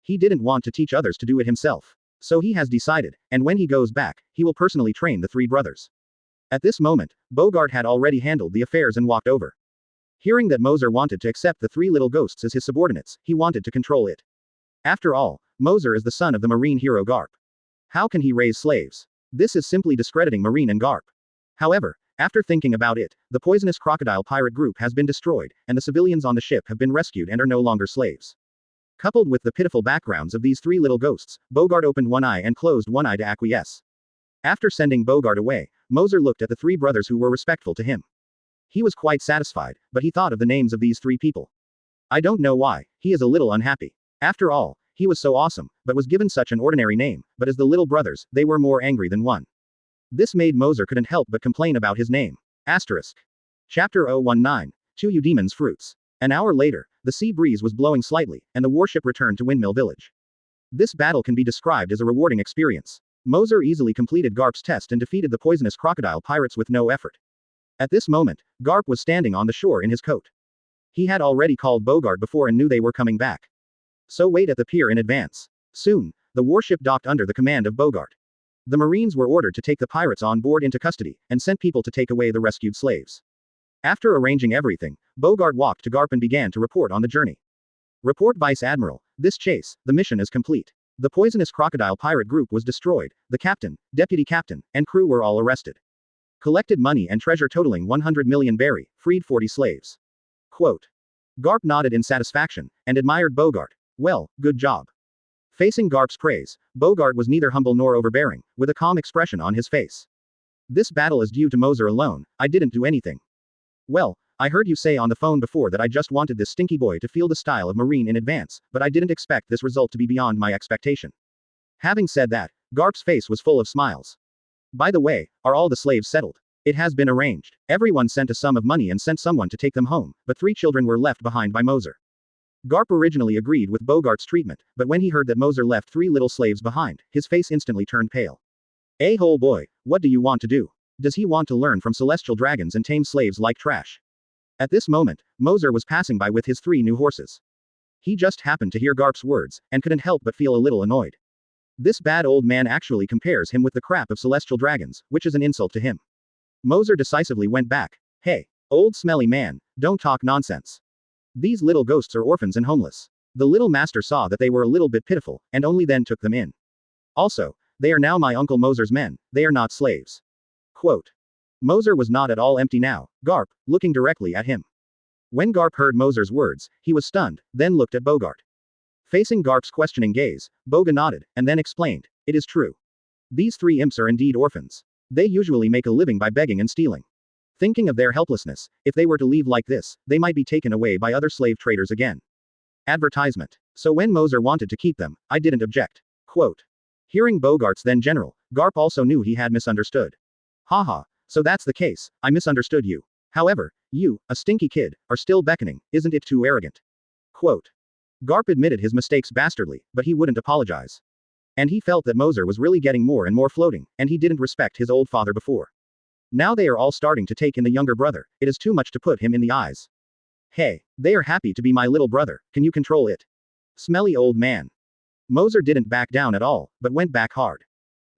[SPEAKER 1] He didn't want to teach others to do it himself. So he has decided, and when he goes back, he will personally train the three brothers. At this moment, Bogart had already handled the affairs and walked over. Hearing that Moser wanted to accept the three little ghosts as his subordinates, he wanted to control it. After all, Moser is the son of the marine hero Garp. How can he raise slaves? This is simply discrediting Marine and Garp. However, after thinking about it, the poisonous crocodile pirate group has been destroyed, and the civilians on the ship have been rescued and are no longer slaves. Coupled with the pitiful backgrounds of these three little ghosts, Bogart opened one eye and closed one eye to acquiesce. After sending Bogart away, Moser looked at the three brothers who were respectful to him. He was quite satisfied, but he thought of the names of these three people. I don't know why, he is a little unhappy. After all, he was so awesome, but was given such an ordinary name, but as the little brothers, they were more angry than one. This made Moser couldn't help but complain about his name. Asterisk. Chapter 019. 2 Eudemon's Fruits. An hour later, the sea breeze was blowing slightly, and the warship returned to Windmill Village. This battle can be described as a rewarding experience. Moser easily completed Garp's test and defeated the poisonous crocodile pirates with no effort. At this moment, Garp was standing on the shore in his coat. He had already called Bogart before and knew they were coming back. So wait at the pier in advance. Soon, the warship docked under the command of Bogart. The Marines were ordered to take the pirates on board into custody, and sent people to take away the rescued slaves. After arranging everything, Bogart walked to Garp and began to report on the journey. Report Vice Admiral, this chase, the mission is complete. The poisonous crocodile pirate group was destroyed, the captain, deputy captain, and crew were all arrested. Collected money and treasure totaling 100 million berry, freed 40 slaves. Quote. Garp nodded in satisfaction, and admired Bogart. Well, good job. Facing Garp's praise, Bogart was neither humble nor overbearing, with a calm expression on his face. This battle is due to Moser alone, I didn't do anything. Well, I heard you say on the phone before that I just wanted this stinky boy to feel the style of Marine in advance, but I didn't expect this result to be beyond my expectation. Having said that, Garp's face was full of smiles. By the way, are all the slaves settled? It has been arranged. Everyone sent a sum of money and sent someone to take them home, but 3 children were left behind by Moser. Garp originally agreed with Bogart's treatment, but when he heard that Moser left 3 little slaves behind, his face instantly turned pale. A-hole boy, what do you want to do? Does he want to learn from celestial dragons and tame slaves like trash? At this moment, Moser was passing by with his 3 new horses. He just happened to hear Garp's words, and couldn't help but feel a little annoyed. This bad old man actually compares him with the crap of celestial dragons, which is an insult to him. Moser decisively went back. Hey, old smelly man, don't talk nonsense. These little ghosts are orphans and homeless. The little master saw that they were a little bit pitiful, and only then took them in. Also, they are now my Uncle Moser's men, they are not slaves. Quote. Moser was not at all empty now, Garp, looking directly at him. When Garp heard Moser's words, he was stunned, then looked at Bogart. Facing Garp's questioning gaze, Boga nodded, and then explained, it is true. These 3 imps are indeed orphans. They usually make a living by begging and stealing. Thinking of their helplessness, if they were to leave like this, they might be taken away by other slave traders again. Advertisement. So when Moser wanted to keep them, I didn't object. Quote. Hearing Bogart's then general, Garp also knew he had misunderstood. Haha, so that's the case, I misunderstood you. However, you, a stinky kid, are still beckoning, isn't it too arrogant? Quote. Garp admitted his mistakes bastardly, but he wouldn't apologize. And he felt that Moser was really getting more and more floating, and he didn't respect his old father before. Now they are all starting to take in the younger brother, it is too much to put him in the eyes. Hey, they are happy to be my little brother, can you control it? Smelly old man. Moser didn't back down at all, but went back hard.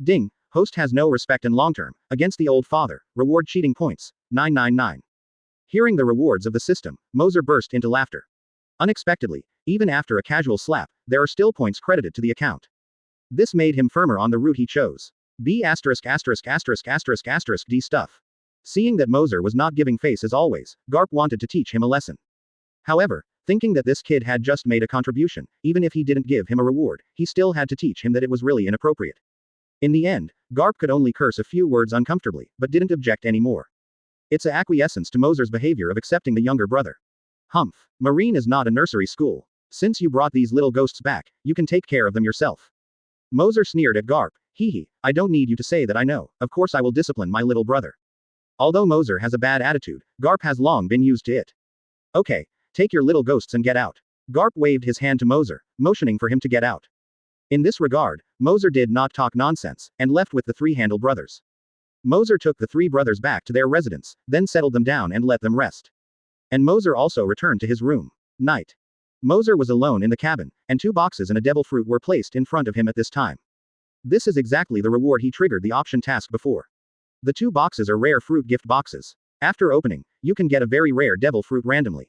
[SPEAKER 1] Ding, host has no respect and long-term, against the old father, reward cheating points, 999. Hearing the rewards of the system, Moser burst into laughter. Unexpectedly, even after a casual slap, there are still points credited to the account. This made him firmer on the route he chose. B************* D stuff. Seeing that Moser was not giving face as always, Garp wanted to teach him a lesson. However, thinking that this kid had just made a contribution, even if he didn't give him a reward, he still had to teach him that it was really inappropriate. In the end, Garp could only curse a few words uncomfortably, but didn't object anymore. It's a acquiescence to Moser's behavior of accepting the younger brother. Humph. Marine is not a nursery school. Since you brought these little ghosts back, you can take care of them yourself. Moser sneered at Garp. Hee, I don't need you to say that I know, of course I will discipline my little brother. Although Moser has a bad attitude, Garp has long been used to it. Okay, take your little ghosts and get out. Garp waved his hand to Moser, motioning for him to get out. In this regard, Moser did not talk nonsense, and left with the 3 Handle brothers. Moser took the 3 brothers back to their residence, then settled them down and let them rest. And Moser also returned to his room. Night. Moser was alone in the cabin, and 2 boxes and a devil fruit were placed in front of him at this time. This is exactly the reward he triggered the option task before. The 2 boxes are rare fruit gift boxes. After opening, you can get a very rare devil fruit randomly.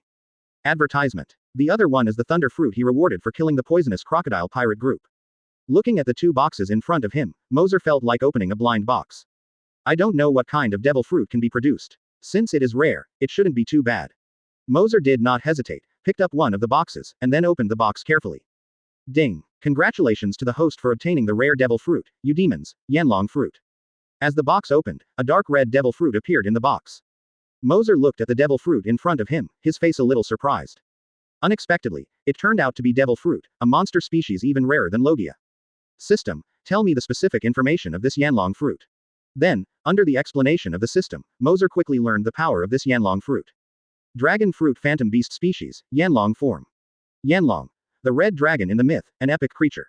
[SPEAKER 1] Advertisement. The other one is the thunder fruit he rewarded for killing the poisonous crocodile pirate group. Looking at the 2 boxes in front of him, Moser felt like opening a blind box. I don't know what kind of devil fruit can be produced. Since it is rare, it shouldn't be too bad. Moser did not hesitate, picked up one of the boxes, and then opened the box carefully. Ding. Congratulations to the host for obtaining the rare devil fruit, you demons, Yanlong fruit. As the box opened, a dark red devil fruit appeared in the box. Moser looked at the devil fruit in front of him, his face a little surprised. Unexpectedly, it turned out to be devil fruit, a monster species even rarer than Logia. System, tell me the specific information of this Yanlong fruit. Then, under the explanation of the system, Moser quickly learned the power of this Yanlong fruit. Dragon fruit phantom beast species, Yanlong form. Yanlong. The red dragon in the myth, an epic creature.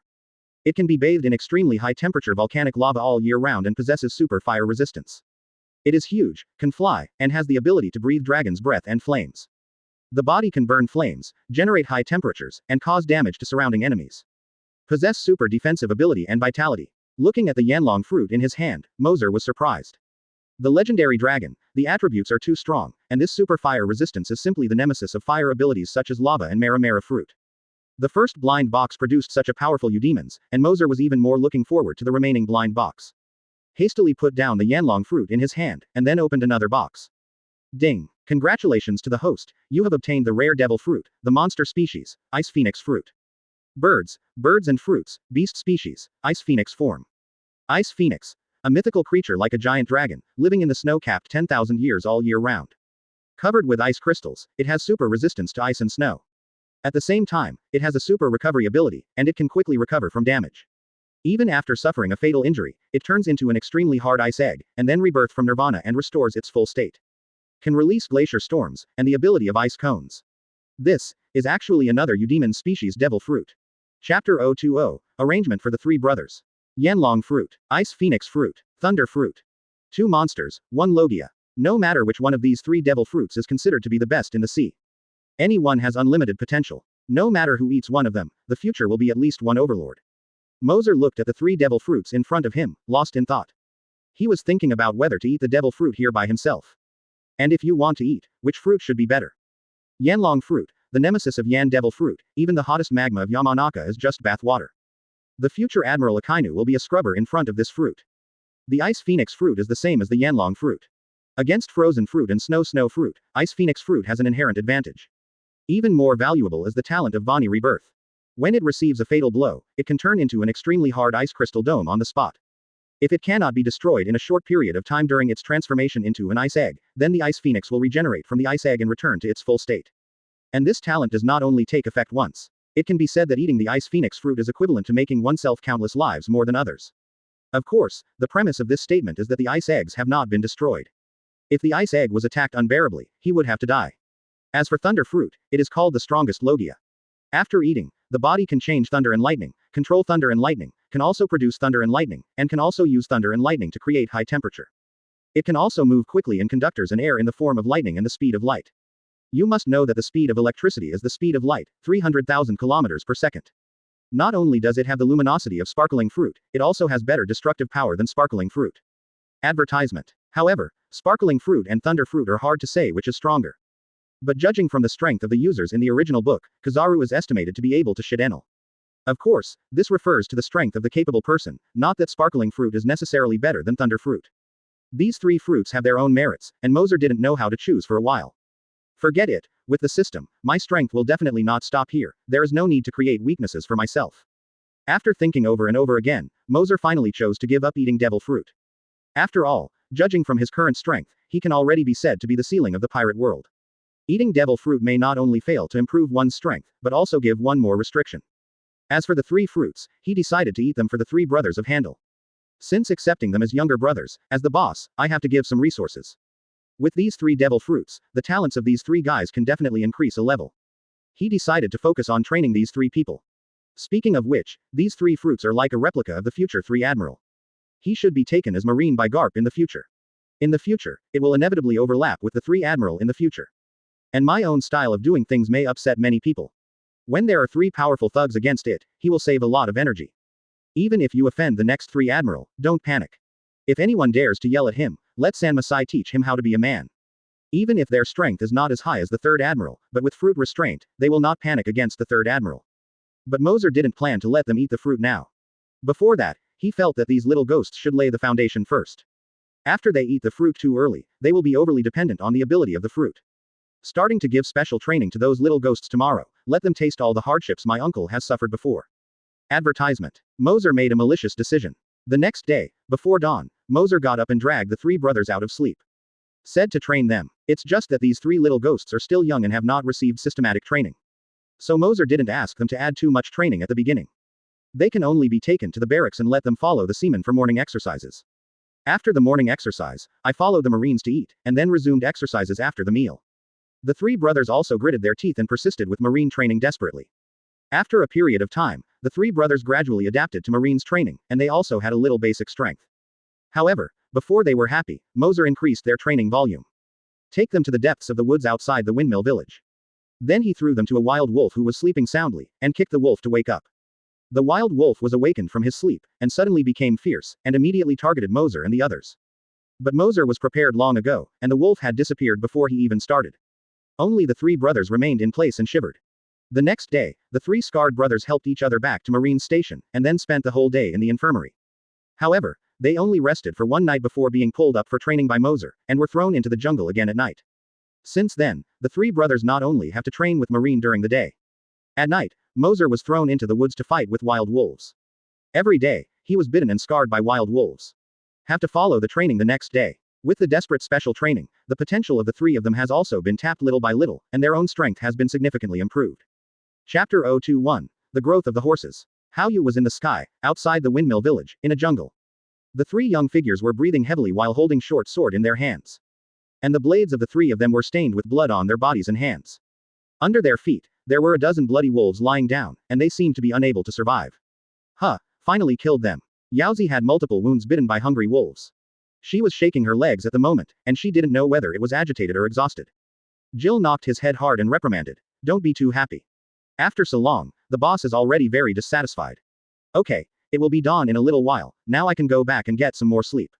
[SPEAKER 1] It can be bathed in extremely high temperature volcanic lava all year round and possesses super fire resistance. It is huge, can fly, and has the ability to breathe dragon's breath and flames. The body can burn flames, generate high temperatures, and cause damage to surrounding enemies. Possess super defensive ability and vitality. Looking at the Yanlong fruit in his hand, Moser was surprised. The legendary dragon, the attributes are too strong, and this super fire resistance is simply the nemesis of fire abilities such as lava and Mara fruit. The first blind box produced such a powerful Eudemons, and Moser was even more looking forward to the remaining blind box. hastily put down the yanlong fruit in his hand, and then opened another box. Ding! Congratulations to the host, you have obtained the rare devil fruit, the monster species, Ice Phoenix fruit. Birds and fruits, beast species, Ice Phoenix form. Ice Phoenix. A mythical creature like a giant dragon, living in the snow-capped 10,000 years all year round. Covered with ice crystals, it has super resistance to ice and snow. At the same time, it has a super recovery ability, and it can quickly recover from damage. Even after suffering a fatal injury, it turns into an extremely hard ice egg, and then rebirth from nirvana and restores its full state. Can release glacier storms, and the ability of ice cones. This is actually another Eudemon species devil fruit. Chapter 020, Arrangement for the Three Brothers. Yanlong fruit, Ice Phoenix fruit, Thunder fruit. 2 monsters, 1 Logia. No matter which one of these 3 devil fruits is considered to be the best in the sea. Any one has unlimited potential. No matter who eats one of them, the future will be at least one overlord. Moser looked at the 3 devil fruits in front of him, lost in thought. He was thinking about whether to eat the devil fruit here by himself. And if you want to eat, which fruit should be better? Yanlong fruit, the nemesis of Yan devil fruit, even the hottest magma of Yamanaka is just bath water. The future Admiral Akainu will be a scrubber in front of this fruit. The Ice Phoenix fruit is the same as the Yanlong fruit. Against frozen fruit and snow fruit, Ice Phoenix fruit has an inherent advantage. Even more valuable is the talent of Vani Rebirth. When it receives a fatal blow, it can turn into an extremely hard ice crystal dome on the spot. If it cannot be destroyed in a short period of time during its transformation into an ice egg, then the Ice Phoenix will regenerate from the ice egg and return to its full state. And this talent does not only take effect once. It can be said that eating the Ice Phoenix fruit is equivalent to making oneself countless lives more than others. Of course, the premise of this statement is that the ice eggs have not been destroyed. If the ice egg was attacked unbearably, he would have to die. As for thunder fruit, it is called the strongest Logia. After eating, the body can change thunder and lightning, control thunder and lightning, can also produce thunder and lightning, and can also use thunder and lightning to create high temperature. It can also move quickly in conductors and air in the form of lightning and the speed of light. You must know that the speed of electricity is the speed of light, 300,000 kilometers per second. Not only does it have the luminosity of sparkling fruit, it also has better destructive power than sparkling fruit. Advertisement. However, sparkling fruit and thunder fruit are hard to say which is stronger. But judging from the strength of the users in the original book, Kizaru is estimated to be able to Shidenal. Of course, this refers to the strength of the capable person, not that sparkling fruit is necessarily better than thunder fruit. These 3 fruits have their own merits, and Moser didn't know how to choose for a while. Forget it, with the system, my strength will definitely not stop here, there is no need to create weaknesses for myself. After thinking over and over again, Moser finally chose to give up eating devil fruit. After all, judging from his current strength, he can already be said to be the ceiling of the pirate world. Eating devil fruit may not only fail to improve one's strength, but also give one more restriction. As for the 3 fruits, he decided to eat them for the 3 brothers of Handel. Since accepting them as younger brothers, as the boss, I have to give some resources. With these 3 devil fruits, the talents of these 3 guys can definitely increase a level. He decided to focus on training these 3 people. Speaking of which, these 3 fruits are like a replica of the future 3 Admiral. He should be taken as Marine by Garp in the future. In the future, it will inevitably overlap with the 3 Admiral in the future. And my own style of doing things may upset many people. When there are 3 powerful thugs against it, he will save a lot of energy. Even if you offend the next 3 Admiral, don't panic. If anyone dares to yell at him, let San Masai teach him how to be a man. Even if their strength is not as high as the 3rd Admiral, but with fruit restraint, they will not panic against the 3rd Admiral. But Moser didn't plan to let them eat the fruit now. Before that, he felt that these little ghosts should lay the foundation first. After they eat the fruit too early, they will be overly dependent on the ability of the fruit. Starting to give special training to those little ghosts tomorrow, let them taste all the hardships my uncle has suffered before. Advertisement. Moser made a malicious decision. The next day, before dawn, Moser got up and dragged the 3 brothers out of sleep. Said to train them. It's just that these 3 little ghosts are still young and have not received systematic training. So Moser didn't ask them to add too much training at the beginning. They can only be taken to the barracks and let them follow the seamen for morning exercises. After the morning exercise, I followed the Marines to eat, and then resumed exercises after the meal. The 3 brothers also gritted their teeth and persisted with Marine training desperately. After a period of time, the 3 brothers gradually adapted to Marines training, and they also had a little basic strength. However, before they were happy, Moser increased their training volume. Take them to the depths of the woods outside the windmill village. Then he threw them to a wild wolf who was sleeping soundly, and kicked the wolf to wake up. The wild wolf was awakened from his sleep, and suddenly became fierce, and immediately targeted Moser and the others. But Moser was prepared long ago, and the wolf had disappeared before he even started. Only the 3 brothers remained in place and shivered. The next day, the 3 scarred brothers helped each other back to Marine Station, and then spent the whole day in the infirmary. However, They only rested for one night before being pulled up for training by Moser, and were thrown into the jungle again at night. Since then, the three brothers not only have to train with Marine during the day. At night, Moser was thrown into the woods to fight with wild wolves. Every day, he was bitten and scarred by wild wolves. Have to follow the training the next day. With the desperate special training, the potential of the three of them has also been tapped little by little, and their own strength has been significantly improved. Chapter 021. The Growth of the Horses. Hao was in the sky, outside the windmill village, in a jungle. The three young figures were breathing heavily while holding short sword in their hands. And the blades of the three of them were stained with blood on their bodies and hands. Under their feet, there were a dozen bloody wolves lying down, and they seemed to be unable to survive. Finally killed them. Yaozi had multiple wounds bitten by hungry wolves. She was shaking her legs at the moment, and she didn't know whether it was agitated or exhausted. Jill knocked his head hard and reprimanded. Don't be too happy. After so long, the boss is already very dissatisfied. Okay, it will be dawn in a little while, now I can go back and get some more sleep.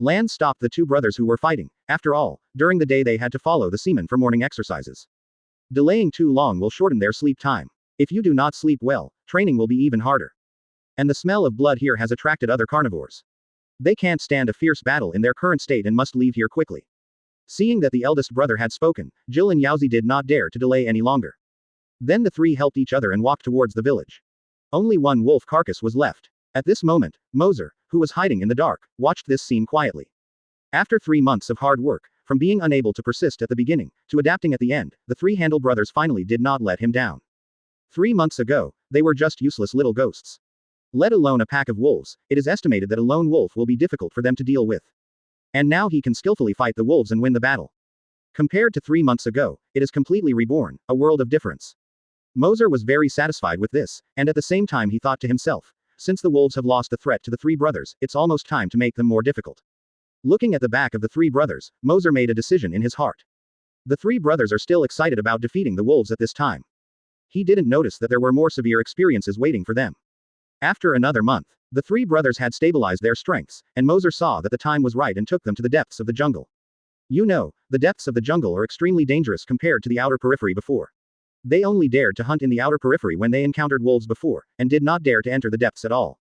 [SPEAKER 1] Lan stopped the two brothers who were fighting. After all, during the day they had to follow the seaman for morning exercises. Delaying too long will shorten their sleep time. If you do not sleep well, training will be even harder. And the smell of blood here has attracted other carnivores. They can't stand a fierce battle in their current state and must leave here quickly. Seeing that the eldest brother had spoken, Jill and Yaozi did not dare to delay any longer. Then the three helped each other and walked towards the village. Only one wolf carcass was left. At this moment, Moser, who was hiding in the dark, watched this scene quietly. After 3 months of hard work, from being unable to persist at the beginning, to adapting at the end, the three-handle brothers finally did not let him down. 3 months ago, they were just useless little ghosts. Let alone a pack of wolves, it is estimated that a lone wolf will be difficult for them to deal with. And now he can skillfully fight the wolves and win the battle. Compared to 3 months ago, it is completely reborn, a world of difference. Moser was very satisfied with this, and at the same time he thought to himself, since the wolves have lost the threat to the three brothers, it's almost time to make them more difficult. Looking at the back of the three brothers, Moser made a decision in his heart. The three brothers are still excited about defeating the wolves at this time. He didn't notice that there were more severe experiences waiting for them. After another month, the three brothers had stabilized their strengths, and Moser saw that the time was right and took them to the depths of the jungle. You know, the depths of the jungle are extremely dangerous compared to the outer periphery before. They only dared to hunt in the outer periphery when they encountered wolves before, and did not dare to enter the depths at all.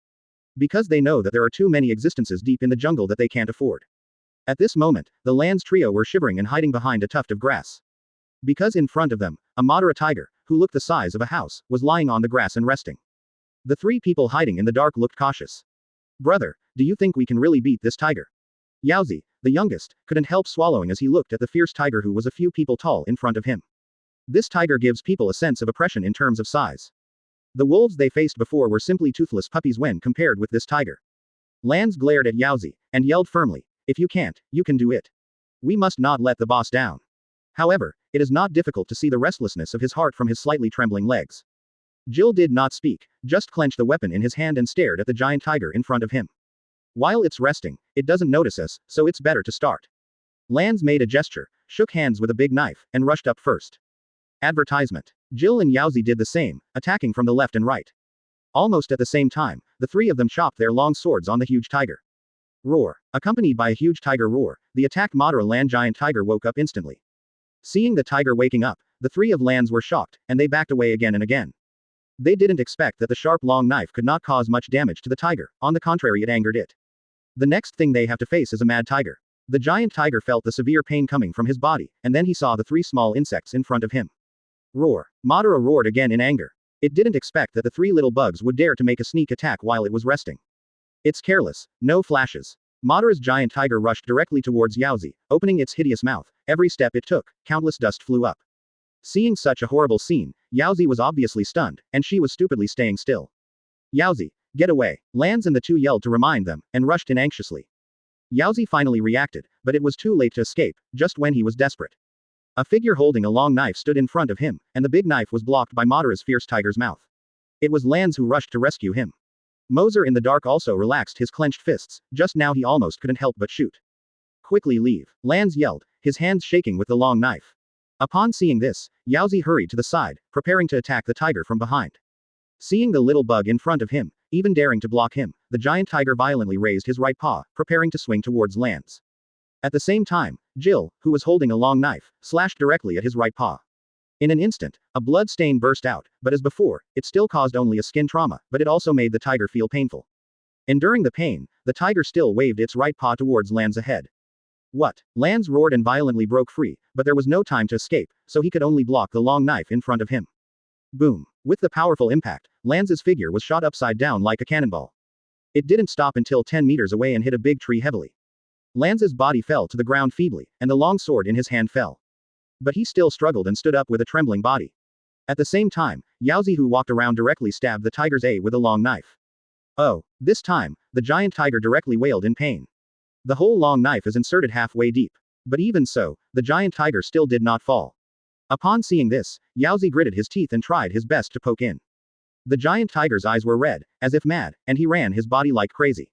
[SPEAKER 1] Because they know that there are too many existences deep in the jungle that they can't afford. At this moment, the Lan's trio were shivering and hiding behind a tuft of grass. Because in front of them, a Madara tiger, who looked the size of a house, was lying on the grass and resting. The three people hiding in the dark looked cautious. Brother, do you think we can really beat this tiger? Yaozi, the youngest, couldn't help swallowing as he looked at the fierce tiger who was a few people tall in front of him. This tiger gives people a sense of oppression in terms of size. The wolves they faced before were simply toothless puppies when compared with this tiger. Lans glared at Yaozi, and yelled firmly, if you can't, you can do it. We must not let the boss down. However, it is not difficult to see the restlessness of his heart from his slightly trembling legs. Jill did not speak, just clenched the weapon in his hand and stared at the giant tiger in front of him. While it's resting, it doesn't notice us, so it's better to start. Lans made a gesture, shook hands with a big knife, and rushed up first. Advertisement. Jill and Yaozi did the same, attacking from the left and right. Almost at the same time, the three of them chopped their long swords on the huge tiger. Roar. Accompanied by a huge tiger roar, the attacked Madara Lan giant tiger woke up instantly. Seeing the tiger waking up, the three of Lans were shocked, and they backed away again and again. They didn't expect that the sharp long knife could not cause much damage to the tiger, on the contrary it angered it. The next thing they have to face is a mad tiger. The giant tiger felt the severe pain coming from his body, and then he saw the three small insects in front of him. Roar. Madara roared again in anger. It didn't expect that the three little bugs would dare to make a sneak attack while it was resting. It's careless, no flashes. Madara's giant tiger rushed directly towards Yaozi, opening its hideous mouth. Every step it took, countless dust flew up. Seeing such a horrible scene, Yaozi was obviously stunned, and she was stupidly staying still. Yaozi, get away. Lans and the two yelled to remind them, and rushed in anxiously. Yaozi finally reacted, but it was too late to escape, just when he was desperate. A figure holding a long knife stood in front of him, and the big knife was blocked by Madara's fierce tiger's mouth. It was Lans who rushed to rescue him. Moser in the dark also relaxed his clenched fists, just now he almost couldn't help but shoot. Quickly leave. Lans yelled, his hands shaking with the long knife. Upon seeing this, Yaozi hurried to the side, preparing to attack the tiger from behind. Seeing the little bug in front of him, even daring to block him, the giant tiger violently raised his right paw, preparing to swing towards Lans. At the same time, Jill, who was holding a long knife, slashed directly at his right paw. In an instant, a blood stain burst out, but as before, it still caused only a skin trauma, but it also made the tiger feel painful. Enduring the pain, the tiger still waved its right paw towards Lance ahead. What? Lance roared and violently broke free, but there was no time to escape, so he could only block the long knife in front of him. Boom. With the powerful impact, Lance's figure was shot upside down like a cannonball. It didn't stop until 10 meters away and hit a big tree heavily. Lance's body fell to the ground feebly, and the long sword in his hand fell. But he still struggled and stood up with a trembling body. At the same time, Yaozi, who walked around, directly stabbed the tiger's A with a long knife. Oh, this time, the giant tiger directly wailed in pain. The whole long knife is inserted halfway deep. But even so, the giant tiger still did not fall. Upon seeing this, Yaozi gritted his teeth and tried his best to poke in. The giant tiger's eyes were red, as if mad, and he ran his body like crazy.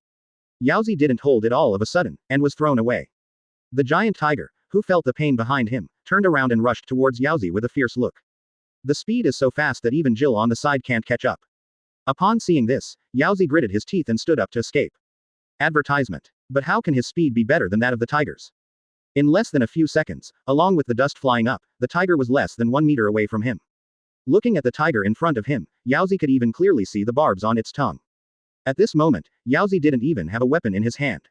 [SPEAKER 1] Yaozi didn't hold it all of a sudden, and was thrown away. The giant tiger, who felt the pain behind him, turned around and rushed towards Yaozi with a fierce look. The speed is so fast that even Jill on the side can't catch up. Upon seeing this, Yaozi gritted his teeth and stood up to escape. Advertisement. But how can his speed be better than that of the tiger's? In less than a few seconds, along with the dust flying up, the tiger was less than 1 meter away from him. Looking at the tiger in front of him, Yaozi could even clearly see the barbs on its tongue. At this moment, Yaozi didn't even have a weapon in his hand.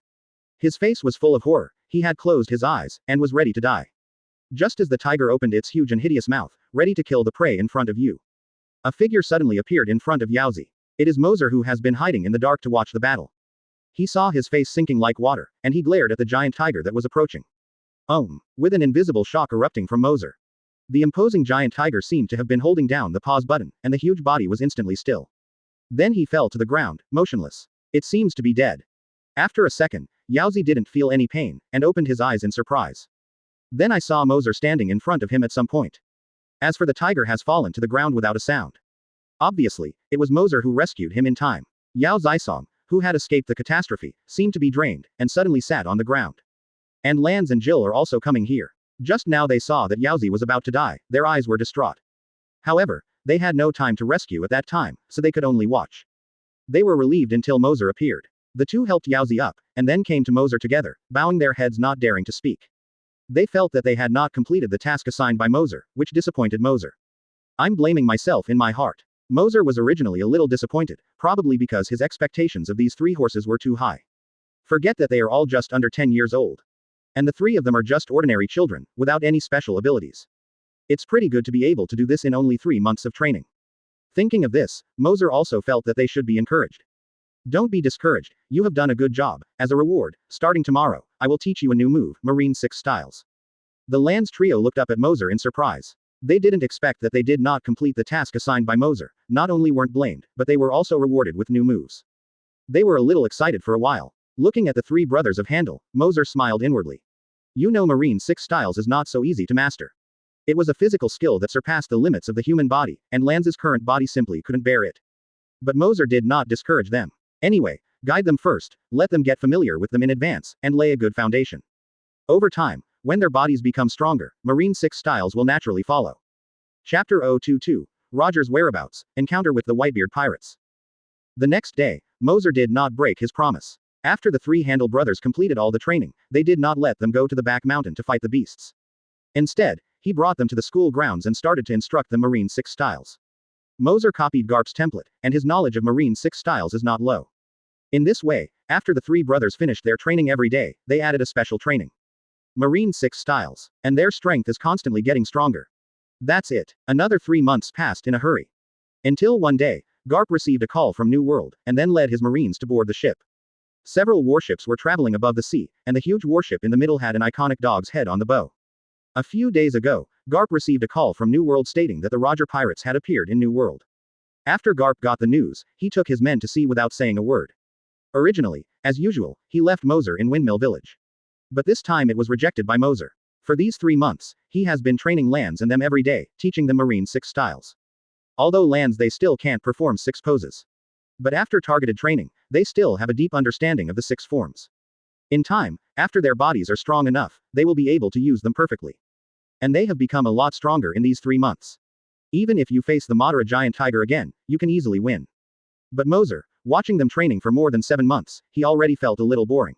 [SPEAKER 1] His face was full of horror, he had closed his eyes, and was ready to die. Just as the tiger opened its huge and hideous mouth, ready to kill the prey in front of you, a figure suddenly appeared in front of Yaozi. It is Moser, who has been hiding in the dark to watch the battle. He saw his face sinking like water, and he glared at the giant tiger that was approaching. With an invisible shock erupting from Moser. The imposing giant tiger seemed to have been holding down the pause button, and the huge body was instantly still. Then he fell to the ground, motionless. It seems to be dead. After a second, Yaozi didn't feel any pain, and opened his eyes in surprise. Then I saw Moser standing in front of him at some point. As for the tiger, has fallen to the ground without a sound. Obviously, it was Moser who rescued him in time. Yao Zisong, who had escaped the catastrophe, seemed to be drained, and suddenly sat on the ground. And Lance and Jill are also coming here. Just now they saw that Yaozi was about to die, their eyes were distraught. However, they had no time to rescue at that time, so they could only watch. They were relieved until Moser appeared. The two helped Yaozi up, and then came to Moser together, bowing their heads, not daring to speak. They felt that they had not completed the task assigned by Moser, which disappointed Moser. I'm blaming myself in my heart. Moser was originally a little disappointed, probably because his expectations of these 3 horses were too high. Forget that they are all just under 10 years old. And the 3 of them are just ordinary children, without any special abilities. It's pretty good to be able to do this in only 3 months of training. Thinking of this, Moser also felt that they should be encouraged. Don't be discouraged, you have done a good job. As a reward, starting tomorrow, I will teach you a new move, Marine 6 Styles. The Lands trio looked up at Moser in surprise. They didn't expect that they did not complete the task assigned by Moser, not only weren't blamed, but they were also rewarded with new moves. They were a little excited for a while. Looking at the 3 brothers of Handel, Moser smiled inwardly. You know, Marine 6 Styles is not so easy to master. It was a physical skill that surpassed the limits of the human body, and Lanz's current body simply couldn't bear it. But Moser did not discourage them. Anyway, guide them first, let them get familiar with them in advance, and lay a good foundation. Over time, when their bodies become stronger, Marine 6 Styles will naturally follow. Chapter 022, Roger's Whereabouts, Encounter with the Whitebeard Pirates. The next day, Moser did not break his promise. After the 3 Handel brothers completed all the training, they did not let them go to the back mountain to fight the beasts. Instead, he brought them to the school grounds and started to instruct them Marine 6 Styles. Moser copied Garp's template, and his knowledge of Marine 6 Styles is not low. In this way, after the 3 brothers finished their training every day, they added a special training. Marine 6 Styles. And their strength is constantly getting stronger. That's it. Another 3 months passed in a hurry. Until one day, Garp received a call from New World, and then led his Marines to board the ship. Several warships were traveling above the sea, and the huge warship in the middle had an iconic dog's head on the bow. A few days ago, Garp received a call from New World stating that the Roger pirates had appeared in New World. After Garp got the news, he took his men to sea without saying a word. Originally, as usual, he left Moser in Windmill Village. But this time it was rejected by Moser. For these 3 months, he has been training Lands and them every day, teaching them Marine 6 Styles. Although Lands they still can't perform 6 poses. But after targeted training, they still have a deep understanding of the 6 forms. In time, after their bodies are strong enough, they will be able to use them perfectly. And they have become a lot stronger in these 3 months. Even if you face the Madara giant tiger again, you can easily win. But Moser, watching them training for more than 7 months, he already felt a little boring.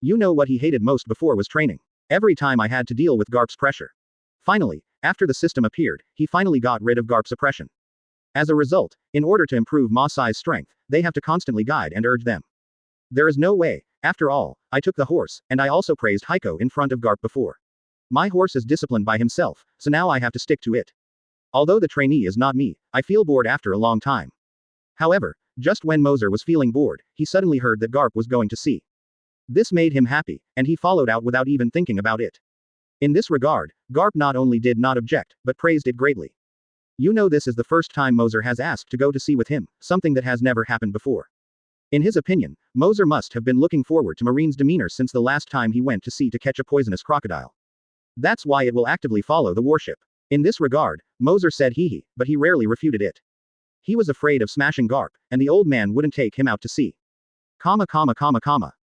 [SPEAKER 1] You know what he hated most before was training. Every time I had to deal with Garp's pressure. Finally, after the system appeared, he finally got rid of Garp's oppression. As a result, in order to improve Ma Sai's strength, they have to constantly guide and urge them. There is no way. After all, I took the horse, and I also praised Heiko in front of Garp before. My horse is disciplined by himself, so now I have to stick to it. Although the trainee is not me, I feel bored after a long time. However, just when Moser was feeling bored, he suddenly heard that Garp was going to sea. This made him happy, and he followed out without even thinking about it. In this regard, Garp not only did not object, but praised it greatly. You know, this is the first time Moser has asked to go to sea with him, something that has never happened before. In his opinion, Moser must have been looking forward to Marine's demeanor since the last time he went to sea to catch a poisonous crocodile. That's why it will actively follow the warship. In this regard, Moser said hee, but he rarely refuted it. He was afraid of smashing Garp, and the old man wouldn't take him out to sea.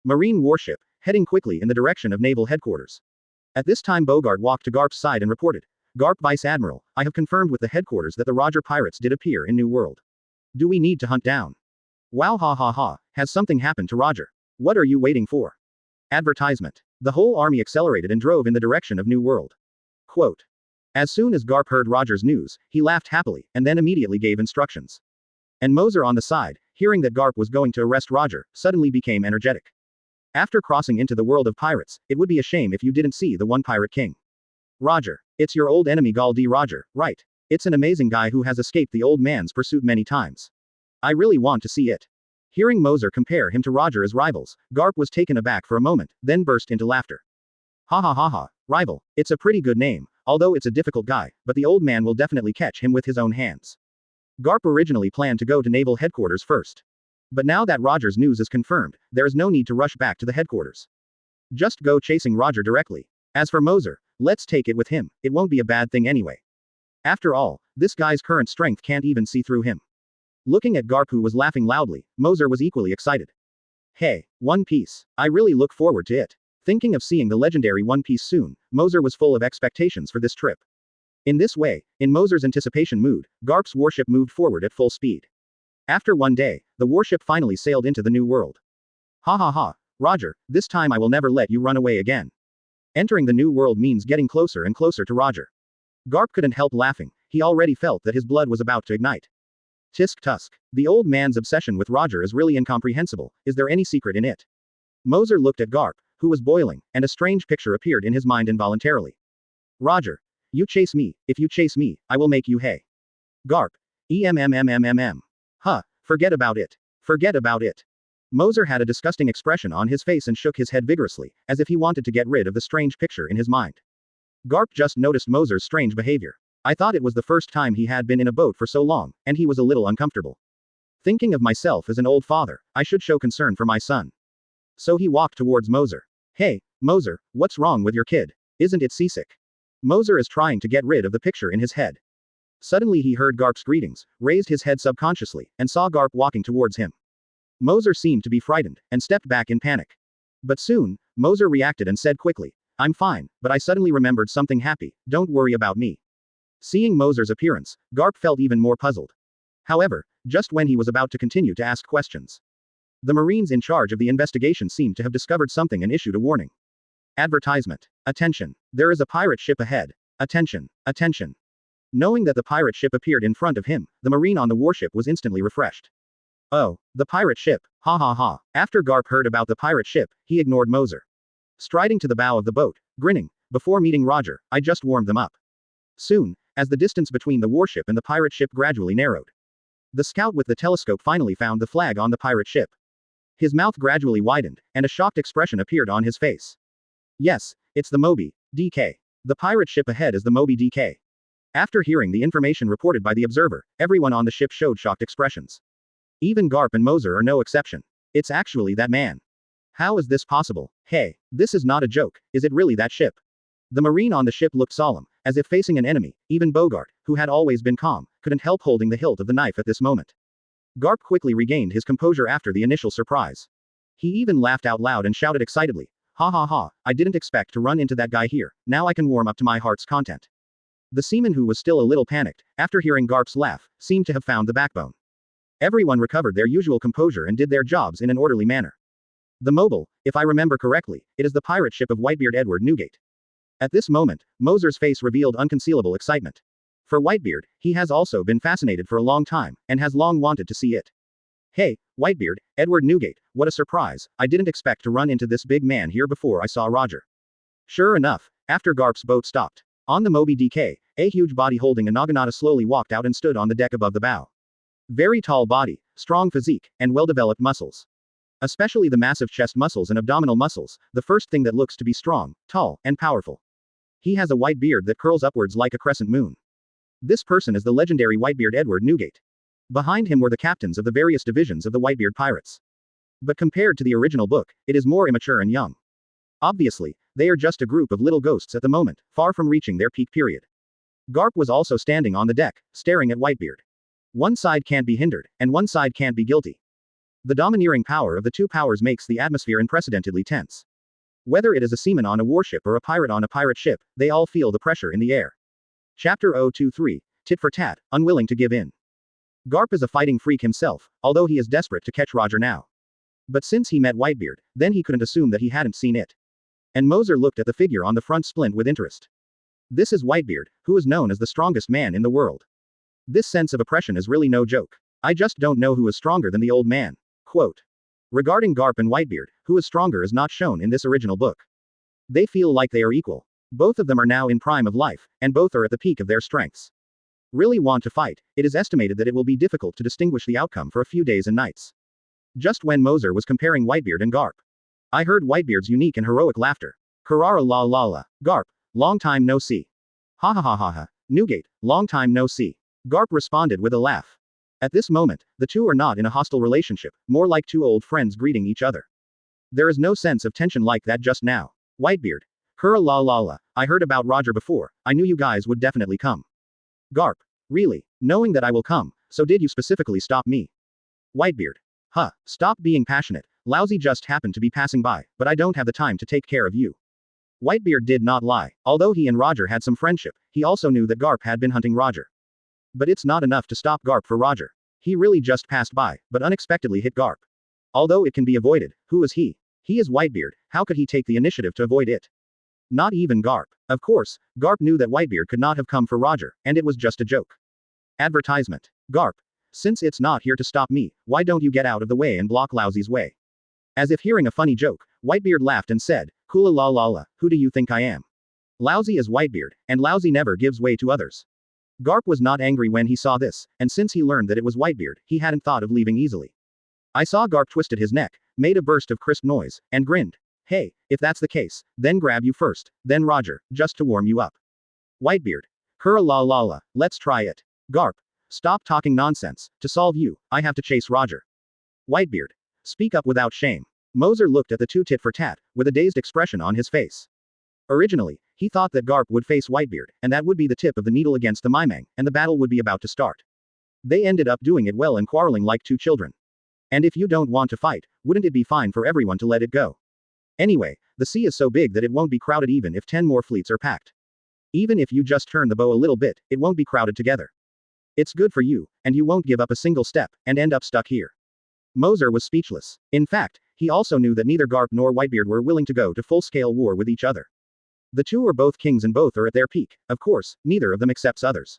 [SPEAKER 1] Marine warship, heading quickly in the direction of naval headquarters. At this time Bogart walked to Garp's side and reported, Garp Vice Admiral, I have confirmed with the headquarters that the Roger pirates did appear in New World. Do we need to hunt down? Wow, has something happened to Roger? What are you waiting for? Advertisement. The whole army accelerated and drove in the direction of New World. Quote. As soon as Garp heard Roger's news, he laughed happily, and then immediately gave instructions. And Moser on the side, hearing that Garp was going to arrest Roger, suddenly became energetic. After crossing into the world of pirates, it would be a shame if you didn't see the one pirate king. Roger. It's your old enemy Gall D. Roger, right? It's an amazing guy who has escaped the old man's pursuit many times. I really want to see it. Hearing Moser compare him to Roger as rivals, Garp was taken aback for a moment, then burst into laughter. Rival. It's a pretty good name, although it's a difficult guy, but the old man will definitely catch him with his own hands. Garp originally planned to go to naval headquarters first. But now that Roger's news is confirmed, there is no need to rush back to the headquarters. Just go chasing Roger directly. As for Moser, let's take it with him, it won't be a bad thing anyway. After all, this guy's current strength can't even see through him. Looking at Garp who was laughing loudly, Moser was equally excited. Hey, One Piece. I really look forward to it. Thinking of seeing the legendary One Piece soon, Moser was full of expectations for this trip. In this way, in Moser's anticipation mood, Garp's warship moved forward at full speed. After one day, the warship finally sailed into the New World. Roger, this time I will never let you run away again. Entering the New World means getting closer and closer to Roger. Garp couldn't help laughing, he already felt that his blood was about to ignite. Tisk tusk. The old man's obsession with Roger is really incomprehensible, is there any secret in it? Moser looked at Garp, who was boiling, and a strange picture appeared in his mind involuntarily. Roger. You chase me, if you chase me, I will make you hay. Garp. Forget about it. Forget about it. Moser had a disgusting expression on his face and shook his head vigorously, as if he wanted to get rid of the strange picture in his mind. Garp just noticed Moser's strange behavior. I thought it was the first time he had been in a boat for so long, and he was a little uncomfortable. Thinking of myself as an old father, I should show concern for my son. So he walked towards Moser. Hey, Moser, what's wrong with your kid? Isn't it seasick? Moser is trying to get rid of the picture in his head. Suddenly he heard Garp's greetings, raised his head subconsciously, and saw Garp walking towards him. Moser seemed to be frightened, and stepped back in panic. But soon, Moser reacted and said quickly, I'm fine, but I suddenly remembered something happy, don't worry about me. Seeing Moser's appearance, Garp felt even more puzzled. However, just when he was about to continue to ask questions, the Marines in charge of the investigation seemed to have discovered something and issued a warning. Advertisement. Attention. There is a pirate ship ahead. Attention. Attention. Knowing that the pirate ship appeared in front of him, the Marine on the warship was instantly refreshed. Oh, the pirate ship, After Garp heard about the pirate ship, he ignored Moser. Striding to the bow of the boat, grinning, before meeting Roger, I just warmed them up. Soon, as the distance between the warship and the pirate ship gradually narrowed, the scout with the telescope finally found the flag on the pirate ship. His mouth gradually widened, and a shocked expression appeared on his face. Yes, it's the Moby, DK. The pirate ship ahead is the Moby DK. After hearing the information reported by the observer, everyone on the ship showed shocked expressions. Even Garp and Moser are no exception. It's actually that man. How is this possible? Hey, this is not a joke, is it really that ship? The Marine on the ship looked solemn, as if facing an enemy. Even Bogart, who had always been calm, couldn't help holding the hilt of the knife at this moment. Garp quickly regained his composure after the initial surprise. He even laughed out loud and shouted excitedly, I didn't expect to run into that guy here, now I can warm up to my heart's content. The seaman, who was still a little panicked, after hearing Garp's laugh, seemed to have found the backbone. Everyone recovered their usual composure and did their jobs in an orderly manner. The Mobile, if I remember correctly, it is the pirate ship of Whitebeard Edward Newgate. At this moment, Moser's face revealed unconcealable excitement. For Whitebeard, he has also been fascinated for a long time, and has long wanted to see it. Hey, Whitebeard, Edward Newgate, what a surprise, I didn't expect to run into this big man here before I saw Roger. Sure enough, after Garp's boat stopped, on the Moby DK, a huge body holding a naginata slowly walked out and stood on the deck above the bow. Very tall body, strong physique, and well-developed muscles. Especially the massive chest muscles and abdominal muscles, the first thing that looks to be strong, tall, and powerful. He has a white beard that curls upwards like a crescent moon. This person is the legendary Whitebeard Edward Newgate. Behind him were the captains of the various divisions of the Whitebeard pirates. But compared to the original book, it is more immature and young. Obviously, they are just a group of little ghosts at the moment, far from reaching their peak period. Garp was also standing on the deck, staring at Whitebeard. One side can't be hindered, and one side can't be guilty. The domineering power of the two powers makes the atmosphere unprecedentedly tense. Whether it is a seaman on a warship or a pirate on a pirate ship, they all feel the pressure in the air. Chapter 023, Tit for Tat, unwilling to give in. Garp is a fighting freak himself, although he is desperate to catch Roger now. But since he met Whitebeard, then he couldn't assume that he hadn't seen it. And Moser looked at the figure on the front splint with interest. This is Whitebeard, who is known as the strongest man in the world. This sense of oppression is really no joke. I just don't know who is stronger than the old man. Quote. Regarding Garp and Whitebeard, who is stronger is not shown in this original book. They feel like they are equal. Both of them are now in prime of life, and both are at the peak of their strengths. Really want to fight, it is estimated that it will be difficult to distinguish the outcome for a few days and nights. Just when Moser was comparing Whitebeard and Garp, I heard Whitebeard's unique and heroic laughter. Karara la la la. Garp, long time no see. Ha ha ha ha ha. Newgate, long time no see. Garp responded with a laugh. At this moment, the two are not in a hostile relationship, more like two old friends greeting each other. There is no sense of tension like that just now. Whitebeard. Kura la la la. I heard about Roger before, I knew you guys would definitely come. Garp. Really? Knowing that I will come, so did you specifically stop me? Whitebeard. Huh, stop being passionate, Lousy just happened to be passing by, but I don't have the time to take care of you. Whitebeard did not lie, although he and Roger had some friendship, he also knew that Garp had been hunting Roger. But it's not enough to stop Garp for Roger. He really just passed by, but unexpectedly hit Garp. Although it can be avoided, who is he? He is Whitebeard, how could he take the initiative to avoid it? Not even Garp. Of course, Garp knew that Whitebeard could not have come for Roger, and it was just a joke. Advertisement. Garp. Since it's not here to stop me, why don't you get out of the way and block Lousy's way? As if hearing a funny joke, Whitebeard laughed and said, Kula la la la, who do you think I am? Lousy is Whitebeard, and Lousy never gives way to others. Garp was not angry when he saw this, and since he learned that it was Whitebeard, he hadn't thought of leaving easily. I saw Garp twisted his neck, made a burst of crisp noise, and grinned. Hey, if that's the case, then grab you first, then Roger, just to warm you up. Whitebeard. Kura la la la, let's try it. Garp. Stop talking nonsense, to solve you, I have to chase Roger. Whitebeard. Speak up without shame. Moser looked at the two tit for tat, with a dazed expression on his face. Originally, he thought that Garp would face Whitebeard, and that would be the tip of the needle against the Mimang, and the battle would be about to start. They ended up doing it well and quarreling like two children. And if you don't want to fight, wouldn't it be fine for everyone to let it go? Anyway, the sea is so big that it won't be crowded even if 10 more fleets are packed. Even if you just turn the bow a little bit, it won't be crowded together. It's good for you, and you won't give up a single step, and end up stuck here. Moser was speechless. In fact, he also knew that neither Garp nor Whitebeard were willing to go to full-scale war with each other. The two are both kings and both are at their peak, of course, neither of them accepts others.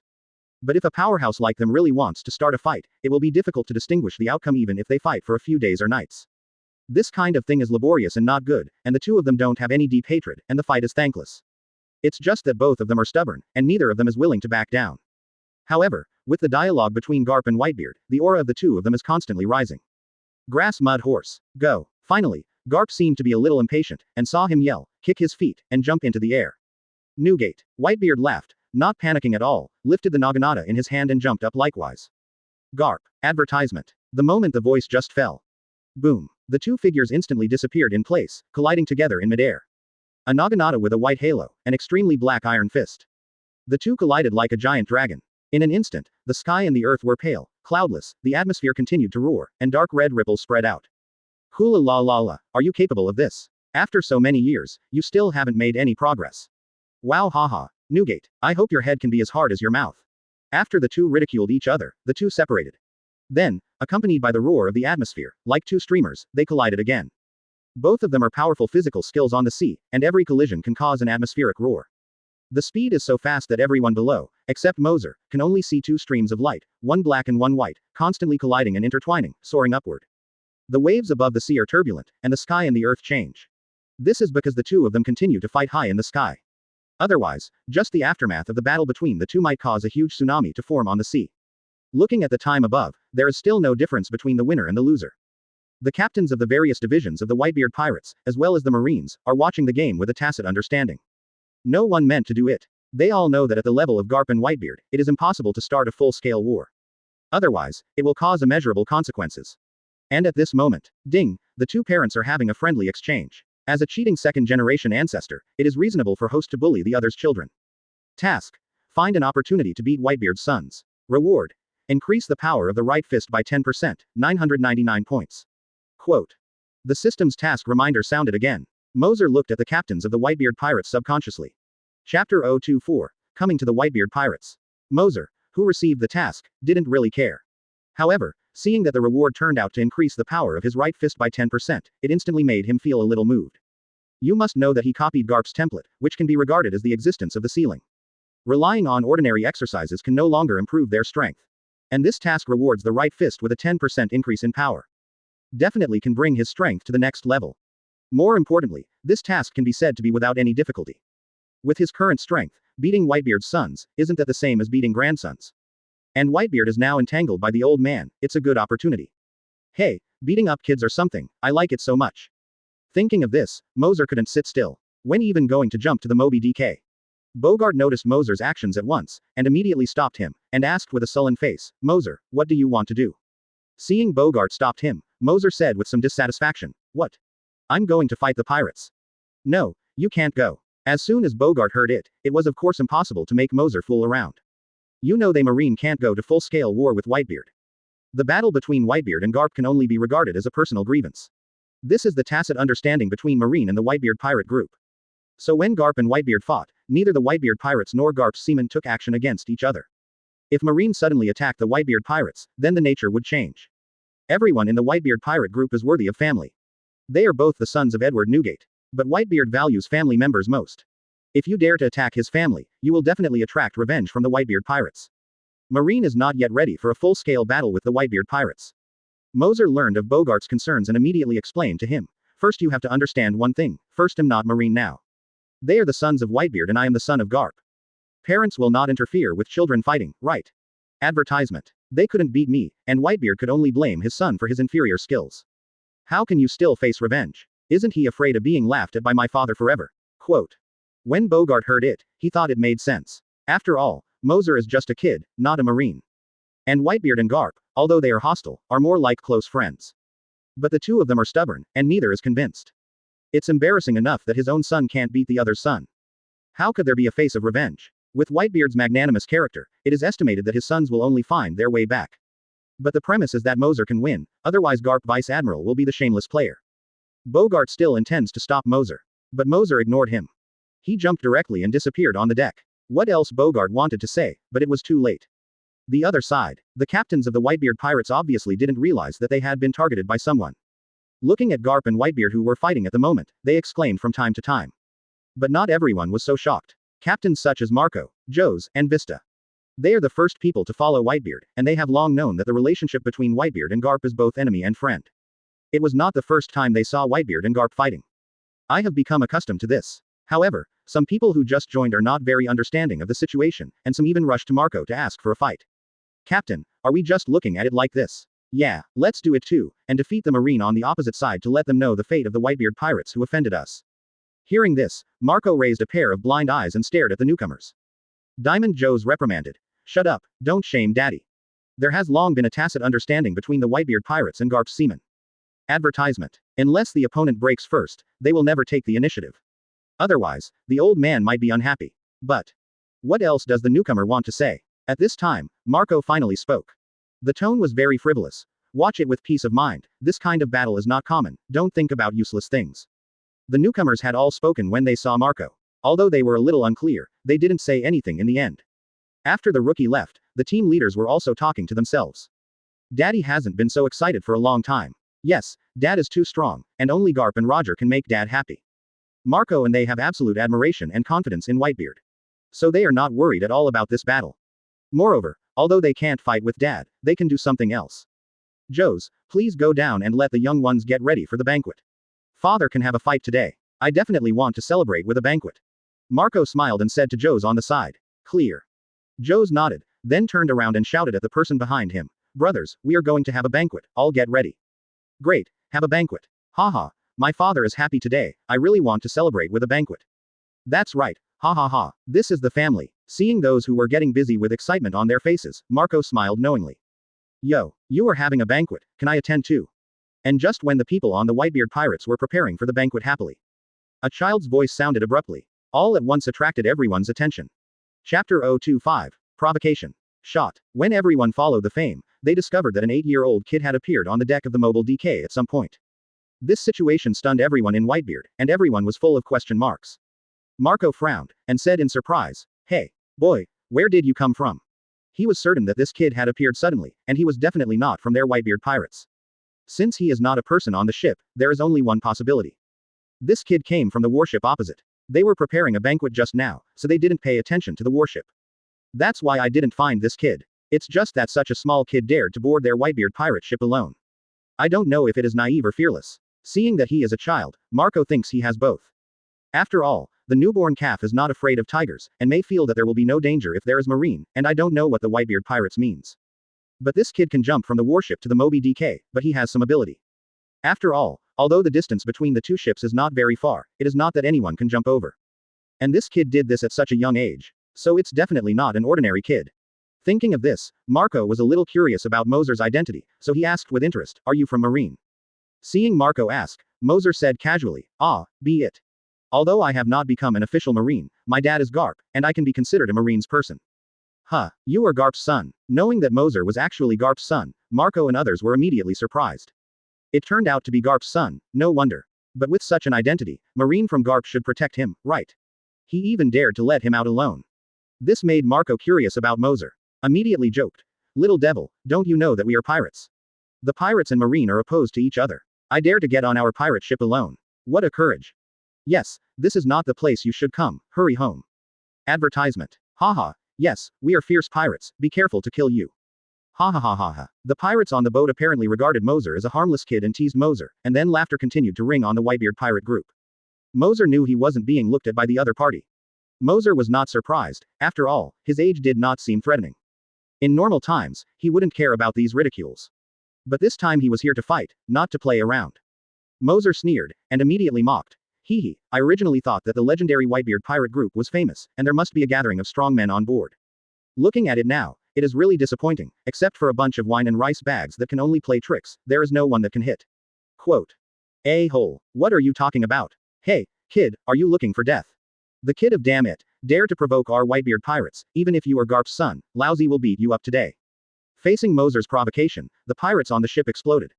[SPEAKER 1] But if a powerhouse like them really wants to start a fight, it will be difficult to distinguish the outcome even if they fight for a few days or nights. This kind of thing is laborious and not good, and the two of them don't have any deep hatred, and the fight is thankless. It's just that both of them are stubborn, and neither of them is willing to back down. However, with the dialogue between Garp and Whitebeard, the aura of the two of them is constantly rising. Grass mud horse. Go. Finally, Garp seemed to be a little impatient, and saw him yell, kick his feet, and jump into the air. Newgate. Whitebeard laughed, not panicking at all, lifted the naginata in his hand and jumped up likewise. Garp. Advertisement. The moment the voice just fell. Boom. The two figures instantly disappeared in place, colliding together in midair. A naginata with a white halo, an extremely black iron fist. The two collided like a giant dragon. In an instant, the sky and the earth were pale, cloudless, the atmosphere continued to roar, and dark red ripples spread out. Hula la la la, are you capable of this? After so many years, you still haven't made any progress. Wow haha, Newgate, I hope your head can be as hard as your mouth. After the two ridiculed each other, the two separated. Then, accompanied by the roar of the atmosphere, like two streamers, they collided again. Both of them are powerful physical skills on the sea, and every collision can cause an atmospheric roar. The speed is so fast that everyone below, except Moser, can only see two streams of light, one black and one white, constantly colliding and intertwining, soaring upward. The waves above the sea are turbulent, and the sky and the earth change. This is because the two of them continue to fight high in the sky. Otherwise, just the aftermath of the battle between the two might cause a huge tsunami to form on the sea. Looking at the time above, there is still no difference between the winner and the loser. The captains of the various divisions of the Whitebeard pirates, as well as the Marines, are watching the game with a tacit understanding. No one meant to do it. They all know that at the level of Garp and Whitebeard, it is impossible to start a full-scale war. Otherwise, it will cause immeasurable consequences. And at this moment, ding, the two parents are having a friendly exchange. As a cheating second-generation ancestor, it is reasonable for host to bully the other's children. Task: find an opportunity to beat Whitebeard's sons. Reward: increase the power of the right fist by 10%, 999 points. Quote. The system's task reminder sounded again. Moser looked at the captains of the Whitebeard pirates subconsciously. Chapter 024, Coming to the Whitebeard Pirates. Moser, who received the task, didn't really care. However, seeing that the reward turned out to increase the power of his right fist by 10%, it instantly made him feel a little moved. You must know that he copied Garp's template, which can be regarded as the existence of the ceiling. Relying on ordinary exercises can no longer improve their strength. And this task rewards the right fist with a 10% increase in power. Definitely can bring his strength to the next level. More importantly, this task can be said to be without any difficulty. With his current strength, beating Whitebeard's sons isn't that the same as beating grandsons. And Whitebeard is now entangled by the old man, it's a good opportunity. Hey, beating up kids or something, I like it so much. Thinking of this, Moser couldn't sit still. When even going to jump to the Moby DK. Bogart noticed Moser's actions at once, and immediately stopped him, and asked with a sullen face, Moser, what do you want to do? Seeing Bogart stopped him, Moser said with some dissatisfaction, what? I'm going to fight the pirates. No, you can't go. As soon as Bogart heard it, it was of course impossible to make Moser fool around. You know they Marine can't go to full-scale war with Whitebeard. The battle between Whitebeard and Garp can only be regarded as a personal grievance. This is the tacit understanding between Marine and the Whitebeard pirate group. So when Garp and Whitebeard fought, neither the Whitebeard pirates nor Garp's seamen took action against each other. If Marine suddenly attacked the Whitebeard pirates, then the nature would change. Everyone in the Whitebeard pirate group is worthy of family. They are both the sons of Edward Newgate. But Whitebeard values family members most. If you dare to attack his family, you will definitely attract revenge from the Whitebeard pirates. Marine is not yet ready for a full-scale battle with the Whitebeard pirates. Moser learned of Bogart's concerns and immediately explained to him, first you have to understand one thing, first I'm not Marine now. They are the sons of Whitebeard and I am the son of Garp. Parents will not interfere with children fighting, right? Advertisement. They couldn't beat me, and Whitebeard could only blame his son for his inferior skills. How can you still face revenge? Isn't he afraid of being laughed at by my father forever? Quote. When Bogart heard it, he thought it made sense. After all, Moser is just a kid, not a Marine. And Whitebeard and Garp, although they are hostile, are more like close friends. But the two of them are stubborn, and neither is convinced. It's embarrassing enough that his own son can't beat the other's son. How could there be a face of revenge? With Whitebeard's magnanimous character, it is estimated that his sons will only find their way back. But the premise is that Moser can win, otherwise Garp Vice Admiral will be the shameless player. Bogart still intends to stop Moser. But Moser ignored him. He jumped directly and disappeared on the deck. What else Bogart wanted to say, but it was too late. The other side, the captains of the Whitebeard pirates obviously didn't realize that they had been targeted by someone. Looking at Garp and Whitebeard who were fighting at the moment, they exclaimed from time to time. But not everyone was so shocked. Captains such as Marco, Jose, and Vista. They are the first people to follow Whitebeard, and they have long known that the relationship between Whitebeard and Garp is both enemy and friend. It was not the first time they saw Whitebeard and Garp fighting. I have become accustomed to this. However, some people who just joined are not very understanding of the situation, and some even rushed to Marco to ask for a fight. Captain, are we just looking at it like this? Yeah, let's do it too, and defeat the Marine on the opposite side to let them know the fate of the Whitebeard pirates who offended us. Hearing this, Marco raised a pair of blind eyes and stared at the newcomers. Diamond Joe's reprimanded. Shut up, don't shame Daddy. There has long been a tacit understanding between the Whitebeard pirates and Garp's seamen. Advertisement. Unless the opponent breaks first, they will never take the initiative. Otherwise, the old man might be unhappy. But what else does the newcomer want to say? At this time, Marco finally spoke. The tone was very frivolous. Watch it with peace of mind, this kind of battle is not common, don't think about useless things. The newcomers had all spoken when they saw Marco. Although they were a little unclear, they didn't say anything in the end. After the rookie left, the team leaders were also talking to themselves. Daddy hasn't been so excited for a long time. Yes, Dad is too strong, and only Garp and Roger can make Dad happy. Marco and they have absolute admiration and confidence in Whitebeard. So they are not worried at all about this battle. Moreover, although they can't fight with Dad, they can do something else. Joes, please go down and let the young ones get ready for the banquet. Father can have a fight today. I definitely want to celebrate with a banquet. Marco smiled and said to Joes on the side. Clear. Joes nodded, then turned around and shouted at the person behind him. Brothers, we are going to have a banquet, all get ready. Great, have a banquet. Haha, my father is happy today, I really want to celebrate with a banquet. That's right, ha ha ha, this is the family. Seeing those who were getting busy with excitement on their faces, Marco smiled knowingly. Yo, you are having a banquet, can I attend too? And just when the people on the Whitebeard pirates were preparing for the banquet happily, a child's voice sounded abruptly. All at once attracted everyone's attention. Chapter 025. Provocation. Shot. When everyone followed the fame, they discovered that an 8-year-old kid had appeared on the deck of the mobile DK at some point. This situation stunned everyone in Whitebeard, and everyone was full of question marks. Marco frowned, and said in surprise, Hey, boy, where did you come from? He was certain that this kid had appeared suddenly, and he was definitely not from their Whitebeard pirates. Since he is not a person on the ship, there is only one possibility. This kid came from the warship opposite. They were preparing a banquet just now, so they didn't pay attention to the warship. That's why I didn't find this kid. It's just that such a small kid dared to board their Whitebeard pirate ship alone. I don't know if it is naive or fearless. Seeing that he is a child, Marco thinks he has both. After all, the newborn calf is not afraid of tigers, and may feel that there will be no danger if there is marine, and I don't know what the Whitebeard pirates means. But this kid can jump from the warship to the Moby DK, but he has some ability. After all, although the distance between the two ships is not very far, it is not that anyone can jump over. And this kid did this at such a young age. So it's definitely not an ordinary kid. Thinking of this, Marco was a little curious about Moser's identity, so he asked with interest, Are you from Marine? Seeing Marco ask, Moser said casually, be it. Although I have not become an official Marine, my dad is Garp, and I can be considered a Marine's person. Huh, you are Garps Son. Knowing that Moser was actually Garps Son, Marco and others were immediately surprised. It turned out to be Garps Son, no wonder. But with such an identity, Marine from Garp should protect him, right? He even dared to let him out alone. This made Marco curious about Moser. Immediately joked. Little devil, don't you know that we are pirates? The pirates and Marine are opposed to each other. I dare to get on our pirate ship alone. What a courage. Yes, this is not the place you should come, hurry home. Advertisement. Haha, yes, we are fierce pirates, be careful to kill you. Ha ha ha ha ha. The pirates on the boat apparently regarded Moser as a harmless kid and teased Moser, and then laughter continued to ring on the Whitebeard pirate group. Moser knew he wasn't being looked at by the other party. Moser was not surprised, after all, his age did not seem threatening. In normal times, he wouldn't care about these ridicules. But this time he was here to fight, not to play around. Moser sneered, and immediately mocked. Hee hee, I originally thought that the legendary Whitebeard pirate group was famous, and there must be a gathering of strong men on board. Looking at it now, it is really disappointing, except for a bunch of wine and rice bags that can only play tricks, there is no one that can hit. Quote. A-hole, what are you talking about? Hey, kid, are you looking for death? The kid of damn it, dare to provoke our Whitebeard pirates, even if you are Garps Son, lousy will beat you up today. Facing Moser's provocation, the pirates on the ship exploded.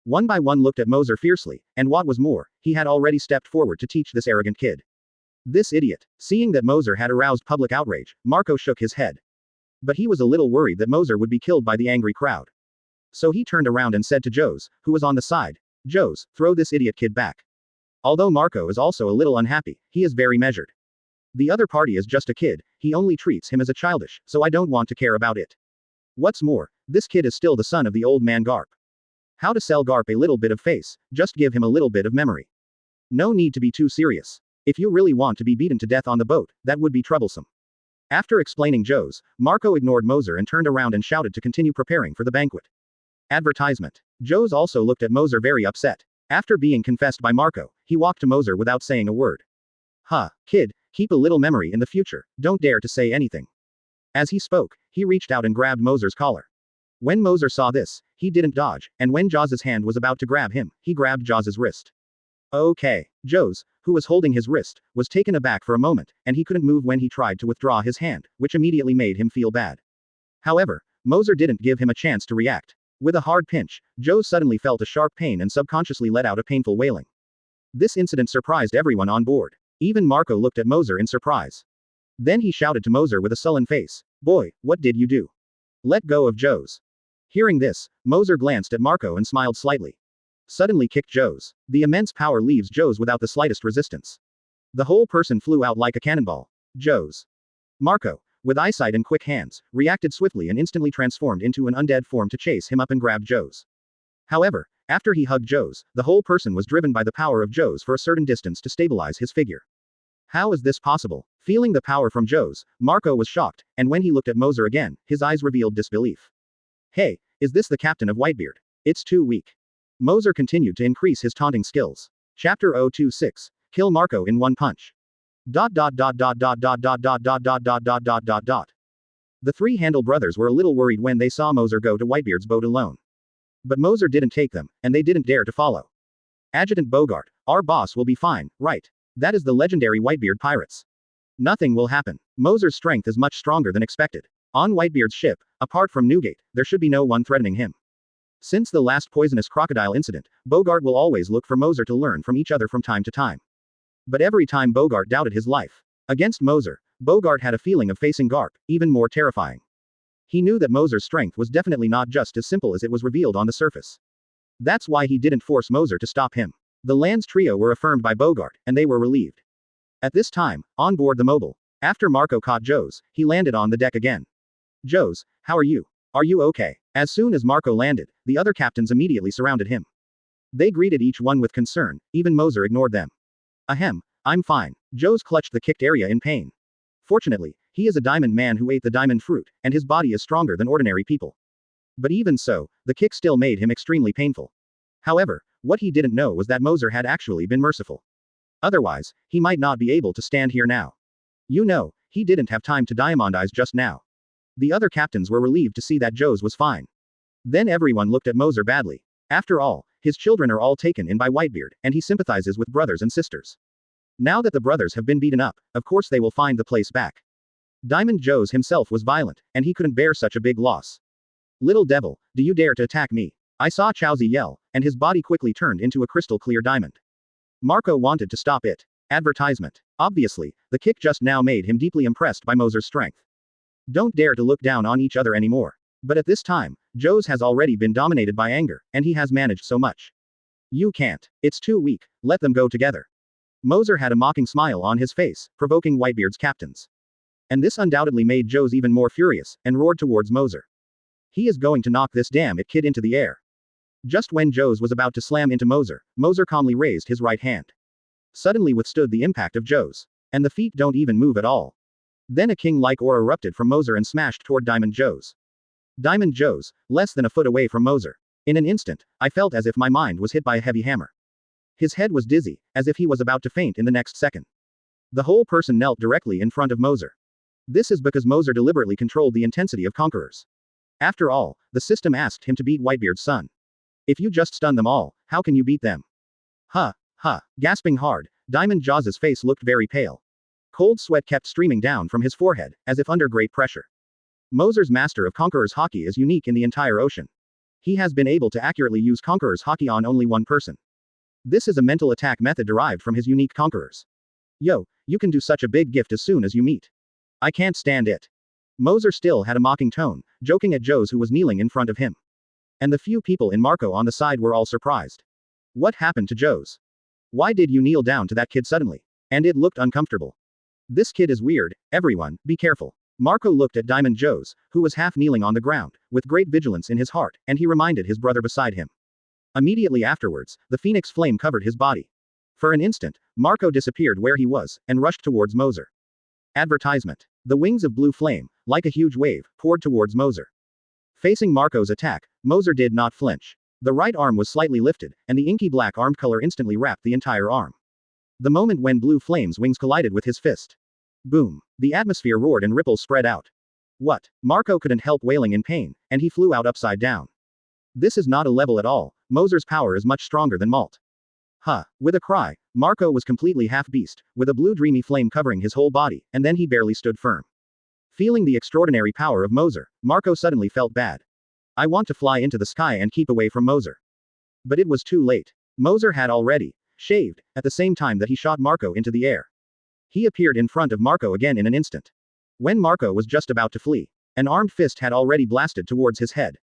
[SPEAKER 1] One by one looked at Moser fiercely, and what was more, he had already stepped forward to teach this arrogant kid. This idiot. Seeing that Moser had aroused public outrage, Marco shook his head. But he was a little worried that Moser would be killed by the angry crowd. So he turned around and said to Joes, who was on the side, Joes, throw this idiot kid back. Although Marco is also a little unhappy, he is very measured. The other party is just a kid, he only treats him as a childish, so I don't want to care about it. What's more, this kid is still the son of the old man Garp. How to sell Garp a little bit of face, just give him a little bit of memory. No need to be too serious. If you really want to be beaten to death on the boat, that would be troublesome. After explaining Joes, Marco ignored Moser and turned around and shouted to continue preparing for the banquet. Advertisement. Joes also looked at Moser very upset. After being confessed by Marco, he walked to Moser without saying a word. Huh, kid, keep a little memory in the future, don't dare to say anything. As he spoke, he reached out and grabbed Moser's collar. When Moser saw this, he didn't dodge, and when Jaws's hand was about to grab him, he grabbed Jaws's wrist. Okay. Joes, who was holding his wrist, was taken aback for a moment, and he couldn't move when he tried to withdraw his hand, which immediately made him feel bad. However, Moser didn't give him a chance to react. With a hard pinch, Joes suddenly felt a sharp pain and subconsciously let out a painful wailing. This incident surprised everyone on board. Even Marco looked at Moser in surprise. Then he shouted to Moser with a sullen face, Boy, what did you do? Let go of Joes. Hearing this, Moser glanced at Marco and smiled slightly. Suddenly kicked Joes. The immense power leaves Joes without the slightest resistance. The whole person flew out like a cannonball. Joes. Marco, with eyesight and quick hands, reacted swiftly and instantly transformed into an undead form to chase him up and grab Joe's. However, after he hugged Joe's, the whole person was driven by the power of Joe's for a certain distance to stabilize his figure. How is this possible? Feeling the power from Joe's, Marco was shocked, and when he looked at Moser again, his eyes revealed disbelief. Hey, is this the captain of Whitebeard? It's too weak. Moser continued to increase his taunting skills. Chapter 026. Kill Marco in one punch. The three-handle brothers were a little worried when they saw Moser go to Whitebeard's boat alone. But Moser didn't take them, and they didn't dare to follow. Adjutant Bogart, our boss will be fine, right? That is the legendary Whitebeard pirates. Nothing will happen. Moser's strength is much stronger than expected. On Whitebeard's ship, apart from Newgate, there should be no one threatening him. Since the last poisonous crocodile incident, Bogart will always look for Moser to learn from each other from time to time. But every time Bogart doubted his life. Against Moser, Bogart had a feeling of facing Garp, even more terrifying. He knew that Moser's strength was definitely not just as simple as it was revealed on the surface. That's why he didn't force Moser to stop him. The Land's trio were affirmed by Bogart, and they were relieved. At this time, on board the mobile, after Marco caught Joe's, he landed on the deck again. Joe's, how are you? Are you okay? As soon as Marco landed, the other captains immediately surrounded him. They greeted each one with concern, even Moser ignored them. Ahem, I'm fine. Joe's clutched the kicked area in pain. Fortunately, he is a diamond man who ate the diamond fruit, and his body is stronger than ordinary people. But even so, the kick still made him extremely painful. However, what he didn't know was that Moser had actually been merciful. Otherwise, he might not be able to stand here now. You know, he didn't have time to diamondize just now. The other captains were relieved to see that Joe's was fine. Then everyone looked at Moser badly. After all, his children are all taken in by Whitebeard, and he sympathizes with brothers and sisters. Now that the brothers have been beaten up, of course they will find the place back. Diamond Joe's himself was violent, and he couldn't bear such a big loss. Little devil, do you dare to attack me? I saw Chowzi yell, and his body quickly turned into a crystal-clear diamond. Marco wanted to stop it. Advertisement. Obviously, the kick just now made him deeply impressed by Moser's strength. Don't dare to look down on each other anymore. But at this time, Joe's has already been dominated by anger, and he has managed so much. You can't. It's too weak, let them go together. Moser had a mocking smile on his face, provoking Whitebeard's captains. And this undoubtedly made Joe's even more furious, and roared towards Moser. He is going to knock this damn it kid into the air. Just when Joe's was about to slam into Moser, Moser calmly raised his right hand. Suddenly withstood the impact of Joe's. And the feet don't even move at all. Then a king-like aura erupted from Moser and smashed toward Diamond Joe's. Diamond Joe's, less than a foot away from Moser. In an instant, I felt as if my mind was hit by a heavy hammer. His head was dizzy, as if he was about to faint in the next second. The whole person knelt directly in front of Moser. This is because Moser deliberately controlled the intensity of conquerors. After all, the system asked him to beat Whitebeard's son. If you just stun them all, how can you beat them? Huh. Gasping hard, Diamond Jaws' face looked very pale. Cold sweat kept streaming down from his forehead, as if under great pressure. Moser's master of Conqueror's Haki is unique in the entire ocean. He has been able to accurately use Conqueror's Haki on only one person. This is a mental attack method derived from his unique Conquerors. Yo, you can do such a big gift as soon as you meet. I can't stand it. Moser still had a mocking tone, joking at Joe's who was kneeling in front of him. And the few people in Marco on the side were all surprised. What happened to Joe's? Why did you kneel down to that kid suddenly? And it looked uncomfortable. This kid is weird, everyone, be careful. Marco looked at Diamond Joe's, who was half kneeling on the ground, with great vigilance in his heart, and he reminded his brother beside him. Immediately afterwards, the phoenix flame covered his body. For an instant, Marco disappeared where he was, and rushed towards Moser. Advertisement. The wings of blue flame, like a huge wave, poured towards Moser. Facing Marco's attack, Moser did not flinch. The right arm was slightly lifted, and the inky black armed color instantly wrapped the entire arm. The moment when blue flame's wings collided with his fist. Boom. The atmosphere roared and ripples spread out. What? Marco couldn't help wailing in pain, and he flew out upside down. This is not a level at all. Moser's power is much stronger than Malt. Huh. With a cry, Marco was completely half-beast, with a blue dreamy flame covering his whole body, and then he barely stood firm. Feeling the extraordinary power of Moser, Marco suddenly felt bad. I want to fly into the sky and keep away from Moser. But it was too late. Moser had already shaved, at the same time that he shot Marco into the air. He appeared in front of Marco again in an instant. When Marco was just about to flee, an armed fist had already blasted towards his head.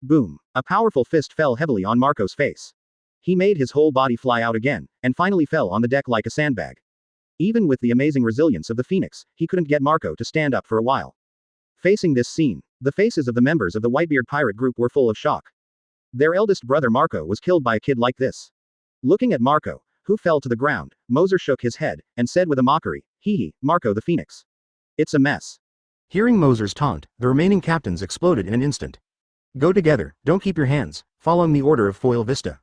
[SPEAKER 1] Boom. A powerful fist fell heavily on Marco's face. He made his whole body fly out again, and finally fell on the deck like a sandbag. Even with the amazing resilience of the Phoenix, he couldn't get Marco to stand up for a while. Facing this scene, the faces of the members of the Whitebeard pirate group were full of shock. Their eldest brother Marco was killed by a kid like this. Looking at Marco, who fell to the ground, Moser shook his head, and said with a mockery, "Hee hee, Marco the Phoenix. It's a mess." Hearing Moser's taunt, the remaining captains exploded in an instant. "Go together, don't keep your hands, following the order of Foil Vista."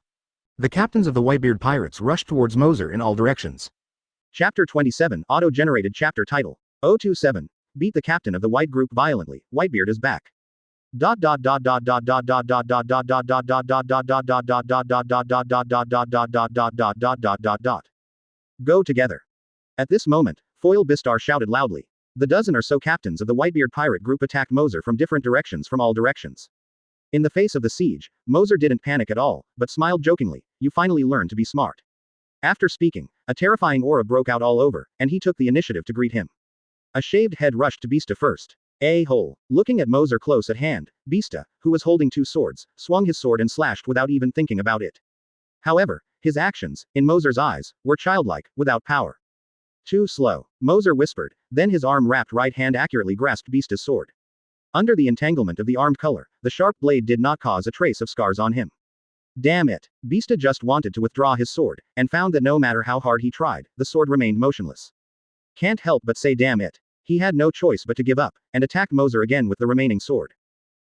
[SPEAKER 1] The captains of the Whitebeard pirates rushed towards Moser in all directions. Chapter 27 Auto-generated chapter title. 027. Beat the captain of the White group violently, Whitebeard is back. Go together. At this moment, Foil Bistar shouted loudly. The dozen or so captains of the Whitebeard pirate group attacked Moser from different directions from all directions. In the face of the siege, Moser didn't panic at all, but smiled jokingly. You finally learned to be smart. After speaking, a terrifying aura broke out all over, and he took the initiative to greet him. A shaved head rushed to Beasta first. A-hole. Looking at Moser close at hand, Beasta, who was holding two swords, swung his sword and slashed without even thinking about it. However, his actions, in Moser's eyes, were childlike, without power. Too slow, Moser whispered, then his arm-wrapped right hand accurately grasped Beasta's sword. Under the entanglement of the armed color, the sharp blade did not cause a trace of scars on him. Damn it. Beasta just wanted to withdraw his sword, and found that no matter how hard he tried, the sword remained motionless. Can't help but say damn it. He had no choice but to give up, and attack Moser again with the remaining sword.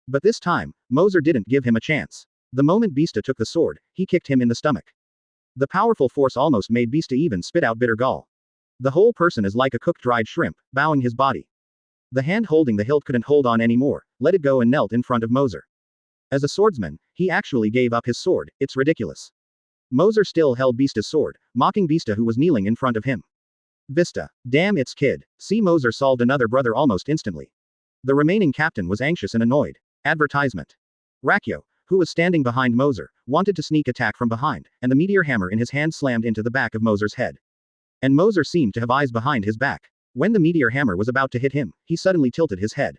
[SPEAKER 1] But this time, Moser didn't give him a chance. The moment Beasta took the sword, he kicked him in the stomach. The powerful force almost made Beasta even spit out bitter gall. The whole person is like a cooked dried shrimp, bowing his body. The hand holding the hilt couldn't hold on anymore, let it go and knelt in front of Moser. As a swordsman, he actually gave up his sword, it's ridiculous. Moser still held Beasta's sword, mocking Beasta who was kneeling in front of him. Vista. Damn it's kid. See Moser solved another brother almost instantly. The remaining captain was anxious and annoyed. Advertisement. Rakyo, who was standing behind Moser, wanted to sneak attack from behind, and the meteor hammer in his hand slammed into the back of Moser's head. And Moser seemed to have eyes behind his back. When the meteor hammer was about to hit him, he suddenly tilted his head.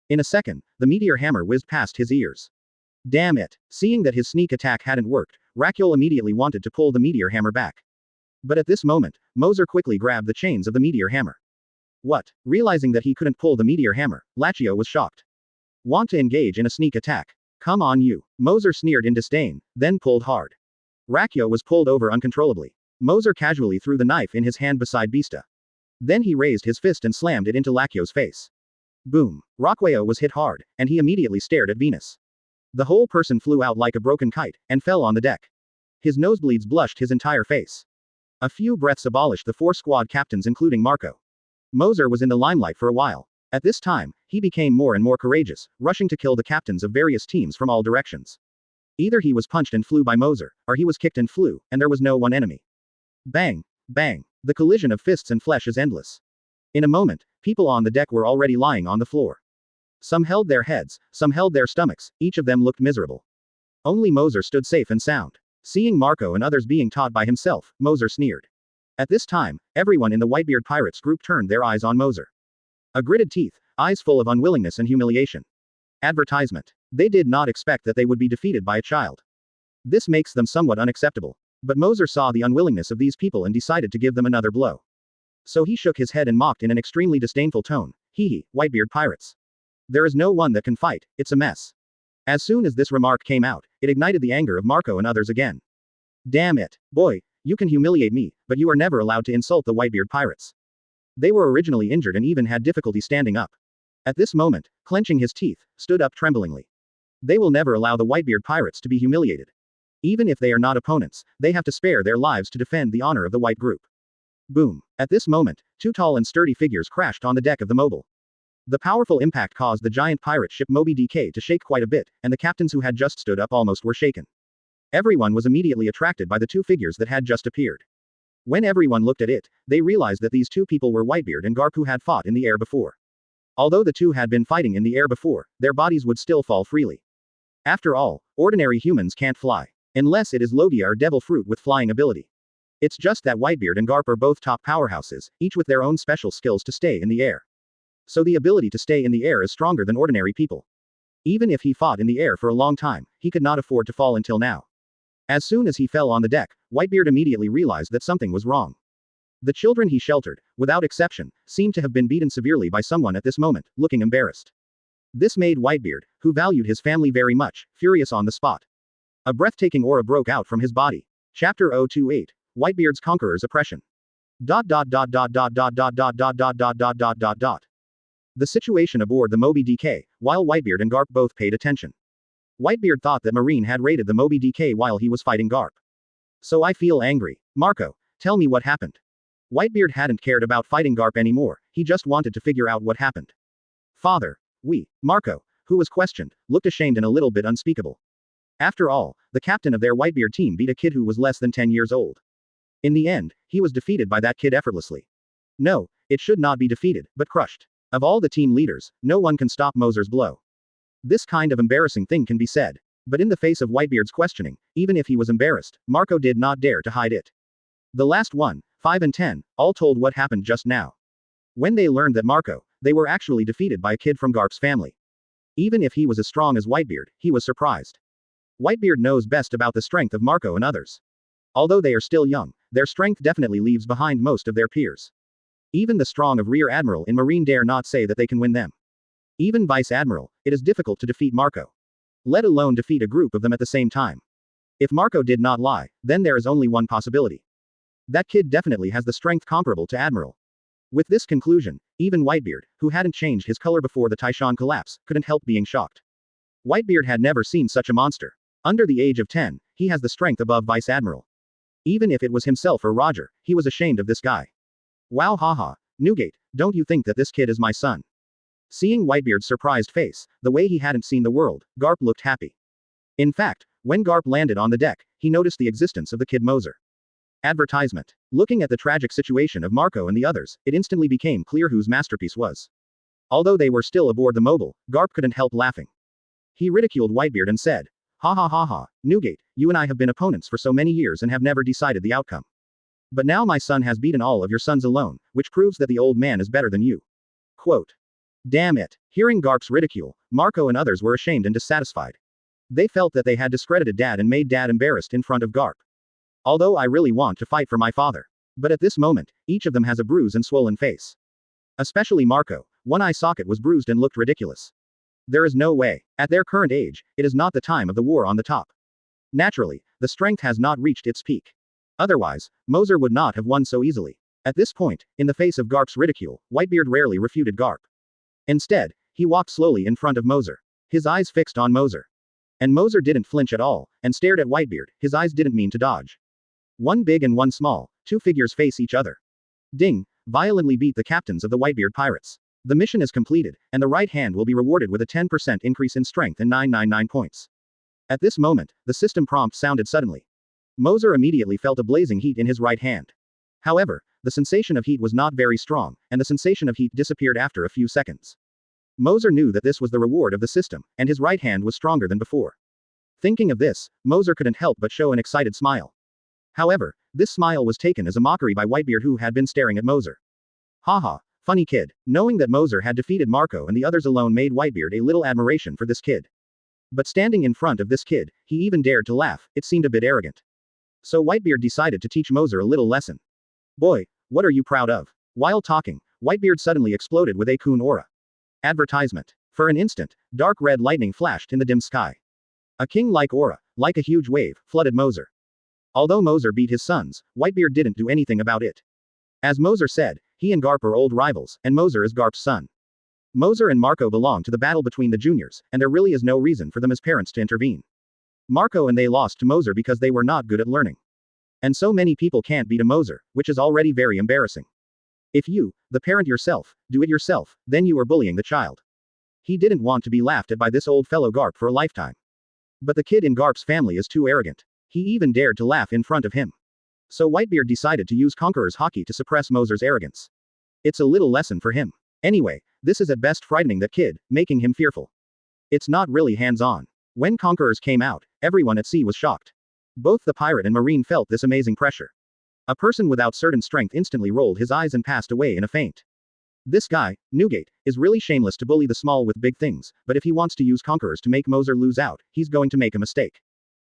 [SPEAKER 1] In a second, the meteor hammer whizzed past his ears. Damn it. Seeing that his sneak attack hadn't worked, Rakyo immediately wanted to pull the meteor hammer back. But at this moment, Moser quickly grabbed the chains of the meteor hammer. What? Realizing that he couldn't pull the meteor hammer, Lachio was shocked. Want to engage in a sneak attack? Come on you. Moser sneered in disdain, then pulled hard. Rakyo was pulled over uncontrollably. Moser casually threw the knife in his hand beside Beasta. Then he raised his fist and slammed it into Lachio's face. Boom. Rakyo was hit hard, and he immediately stared at Venus. The whole person flew out like a broken kite, and fell on the deck. His nosebleeds blushed his entire face. A few breaths abolished the 4 squad captains including Marco. Moser was in the limelight for a while. At this time, he became more and more courageous, rushing to kill the captains of various teams from all directions. Either he was punched and flew by Moser, or he was kicked and flew, and there was no one enemy. Bang! Bang! The collision of fists and flesh is endless. In a moment, people on the deck were already lying on the floor. Some held their heads, some held their stomachs, each of them looked miserable. Only Moser stood safe and sound. Seeing Marco and others being taught by himself, Moser sneered. At this time, everyone in the Whitebeard Pirates group turned their eyes on Moser. A gritted teeth, eyes full of unwillingness and humiliation. Advertisement. They did not expect that they would be defeated by a child. This makes them somewhat unacceptable. But Moser saw the unwillingness of these people and decided to give them another blow. So he shook his head and mocked in an extremely disdainful tone, hee hee, Whitebeard Pirates. There is no one that can fight, it's a mess. As soon as this remark came out, it ignited the anger of Marco and others again. Damn it, boy, you can humiliate me, but you are never allowed to insult the Whitebeard Pirates. They were originally injured and even had difficulty standing up. At this moment, clenching his teeth, stood up tremblingly. They will never allow the Whitebeard Pirates to be humiliated. Even if they are not opponents, they have to spare their lives to defend the honor of the White Group. Boom. At this moment, 2 tall and sturdy figures crashed on the deck of the mobile. The powerful impact caused the giant pirate ship Moby DK to shake quite a bit, and the captains who had just stood up almost were shaken. Everyone was immediately attracted by the 2 figures that had just appeared. When everyone looked at it, they realized that these 2 people were Whitebeard and Garp who had fought in the air before. Although the 2 had been fighting in the air before, their bodies would still fall freely. After all, ordinary humans can't fly. Unless it is Logia or Devil Fruit with flying ability. It's just that Whitebeard and Garp are both top powerhouses, each with their own special skills to stay in the air. So the ability to stay in the air is stronger than ordinary people. Even if he fought in the air for a long time, he could not afford to fall until now. As soon as he fell on the deck, Whitebeard immediately realized that something was wrong. The children he sheltered, without exception, seemed to have been beaten severely by someone at this moment, looking embarrassed. This made Whitebeard, who valued his family very much, furious on the spot. A breathtaking aura broke out from his body. Chapter 028. Whitebeard's Conqueror's Oppression. The situation aboard the Moby DK, while Whitebeard and Garp both paid attention. Whitebeard thought that Marine had raided the Moby DK while he was fighting Garp. So I feel angry. Marco, tell me what happened. Whitebeard hadn't cared about fighting Garp anymore, he just wanted to figure out what happened. Father. Marco, who was questioned, looked ashamed and a little bit unspeakable. After all, the captain of their Whitebeard team beat a kid who was less than 10 years old. In the end, he was defeated by that kid effortlessly. No, it should not be defeated, but crushed. Of all the team leaders, no one can stop Moser's blow. This kind of embarrassing thing can be said. But in the face of Whitebeard's questioning, even if he was embarrassed, Marco did not dare to hide it. The last one, 5 and 10, all told what happened just now. When they learned that they were actually defeated by a kid from Garp's family. Even if he was as strong as Whitebeard, he was surprised. Whitebeard knows best about the strength of Marco and others. Although they are still young, their strength definitely leaves behind most of their peers. Even the strong of Rear Admiral in Marine dare not say that they can win them. Even Vice Admiral, it is difficult to defeat Marco. Let alone defeat a group of them at the same time. If Marco did not lie, then there is only one possibility. That kid definitely has the strength comparable to Admiral. With this conclusion, even Whitebeard, who hadn't changed his color before the Taishan collapse, couldn't help being shocked. Whitebeard had never seen such a monster. Under the age of 10, he has the strength above Vice Admiral. Even if it was himself or Roger, he was ashamed of this guy. Wow, haha, Newgate, don't you think that this kid is my son? Seeing Whitebeard's surprised face, the way he hadn't seen the world, Garp looked happy. In fact, when Garp landed on the deck, he noticed the existence of the kid Moser. Advertisement. Looking at the tragic situation of Marco and the others, it instantly became clear whose masterpiece was. Although they were still aboard the mobile, Garp couldn't help laughing. He ridiculed Whitebeard and said, "Ha ha ha ha, Newgate, you and I have been opponents for so many years and have never decided the outcome. But now my son has beaten all of your sons alone, which proves that the old man is better than you." Quote. Damn it. Hearing Garp's ridicule, Marco and others were ashamed and dissatisfied. They felt that they had discredited Dad and made Dad embarrassed in front of Garp. Although I really want to fight for my father. But at this moment, each of them has a bruise and swollen face. Especially Marco, one eye socket was bruised and looked ridiculous. There is no way. At their current age, it is not the time of the war on the top. Naturally, the strength has not reached its peak. Otherwise, Moser would not have won so easily. At this point, in the face of Garp's ridicule, Whitebeard rarely refuted Garp. Instead, he walked slowly in front of Moser. His eyes fixed on Moser. And Moser didn't flinch at all, and stared at Whitebeard, his eyes didn't mean to dodge. One big and one small, two figures face each other. Ding, violently beat the captains of the Whitebeard pirates. The mission is completed, and the right hand will be rewarded with a 10% increase in strength and 999 points. At this moment, the system prompt sounded suddenly. Moser immediately felt a blazing heat in his right hand. However, the sensation of heat was not very strong, and the sensation of heat disappeared after a few seconds. Moser knew that this was the reward of the system, and his right hand was stronger than before. Thinking of this, Moser couldn't help but show an excited smile. However, this smile was taken as a mockery by Whitebeard, who had been staring at Moser. Haha, funny kid. Knowing that Moser had defeated Marco and the others alone made Whitebeard a little admiration for this kid. But standing in front of this kid, he even dared to laugh, it seemed a bit arrogant. So Whitebeard decided to teach Moser a little lesson. Boy, what are you proud of? While talking, Whitebeard suddenly exploded with a Kun aura. Advertisement. For an instant, dark red lightning flashed in the dim sky. A king-like aura, like a huge wave, flooded Moser. Although Moser beat his sons, Whitebeard didn't do anything about it. As Moser said, he and Garp are old rivals, and Moser is Garp's son. Moser and Marco belong to the battle between the juniors, and there really is no reason for them as parents to intervene. Marco and they lost to Moser because they were not good at learning. And so many people can't beat a Moser, which is already very embarrassing. If you, the parent yourself, do it yourself, then you are bullying the child. He didn't want to be laughed at by this old fellow Garp for a lifetime. But the kid in Garp's family is too arrogant. He even dared to laugh in front of him. So Whitebeard decided to use Conqueror's Haki to suppress Moser's arrogance. It's a little lesson for him. Anyway, this is at best frightening that kid, making him fearful. It's not really hands-on. When Conquerors came out, everyone at sea was shocked. Both the pirate and marine felt this amazing pressure. A person without certain strength instantly rolled his eyes and passed away in a faint. This guy, Newgate, is really shameless to bully the small with big things, but if he wants to use Conquerors to make Moser lose out, he's going to make a mistake.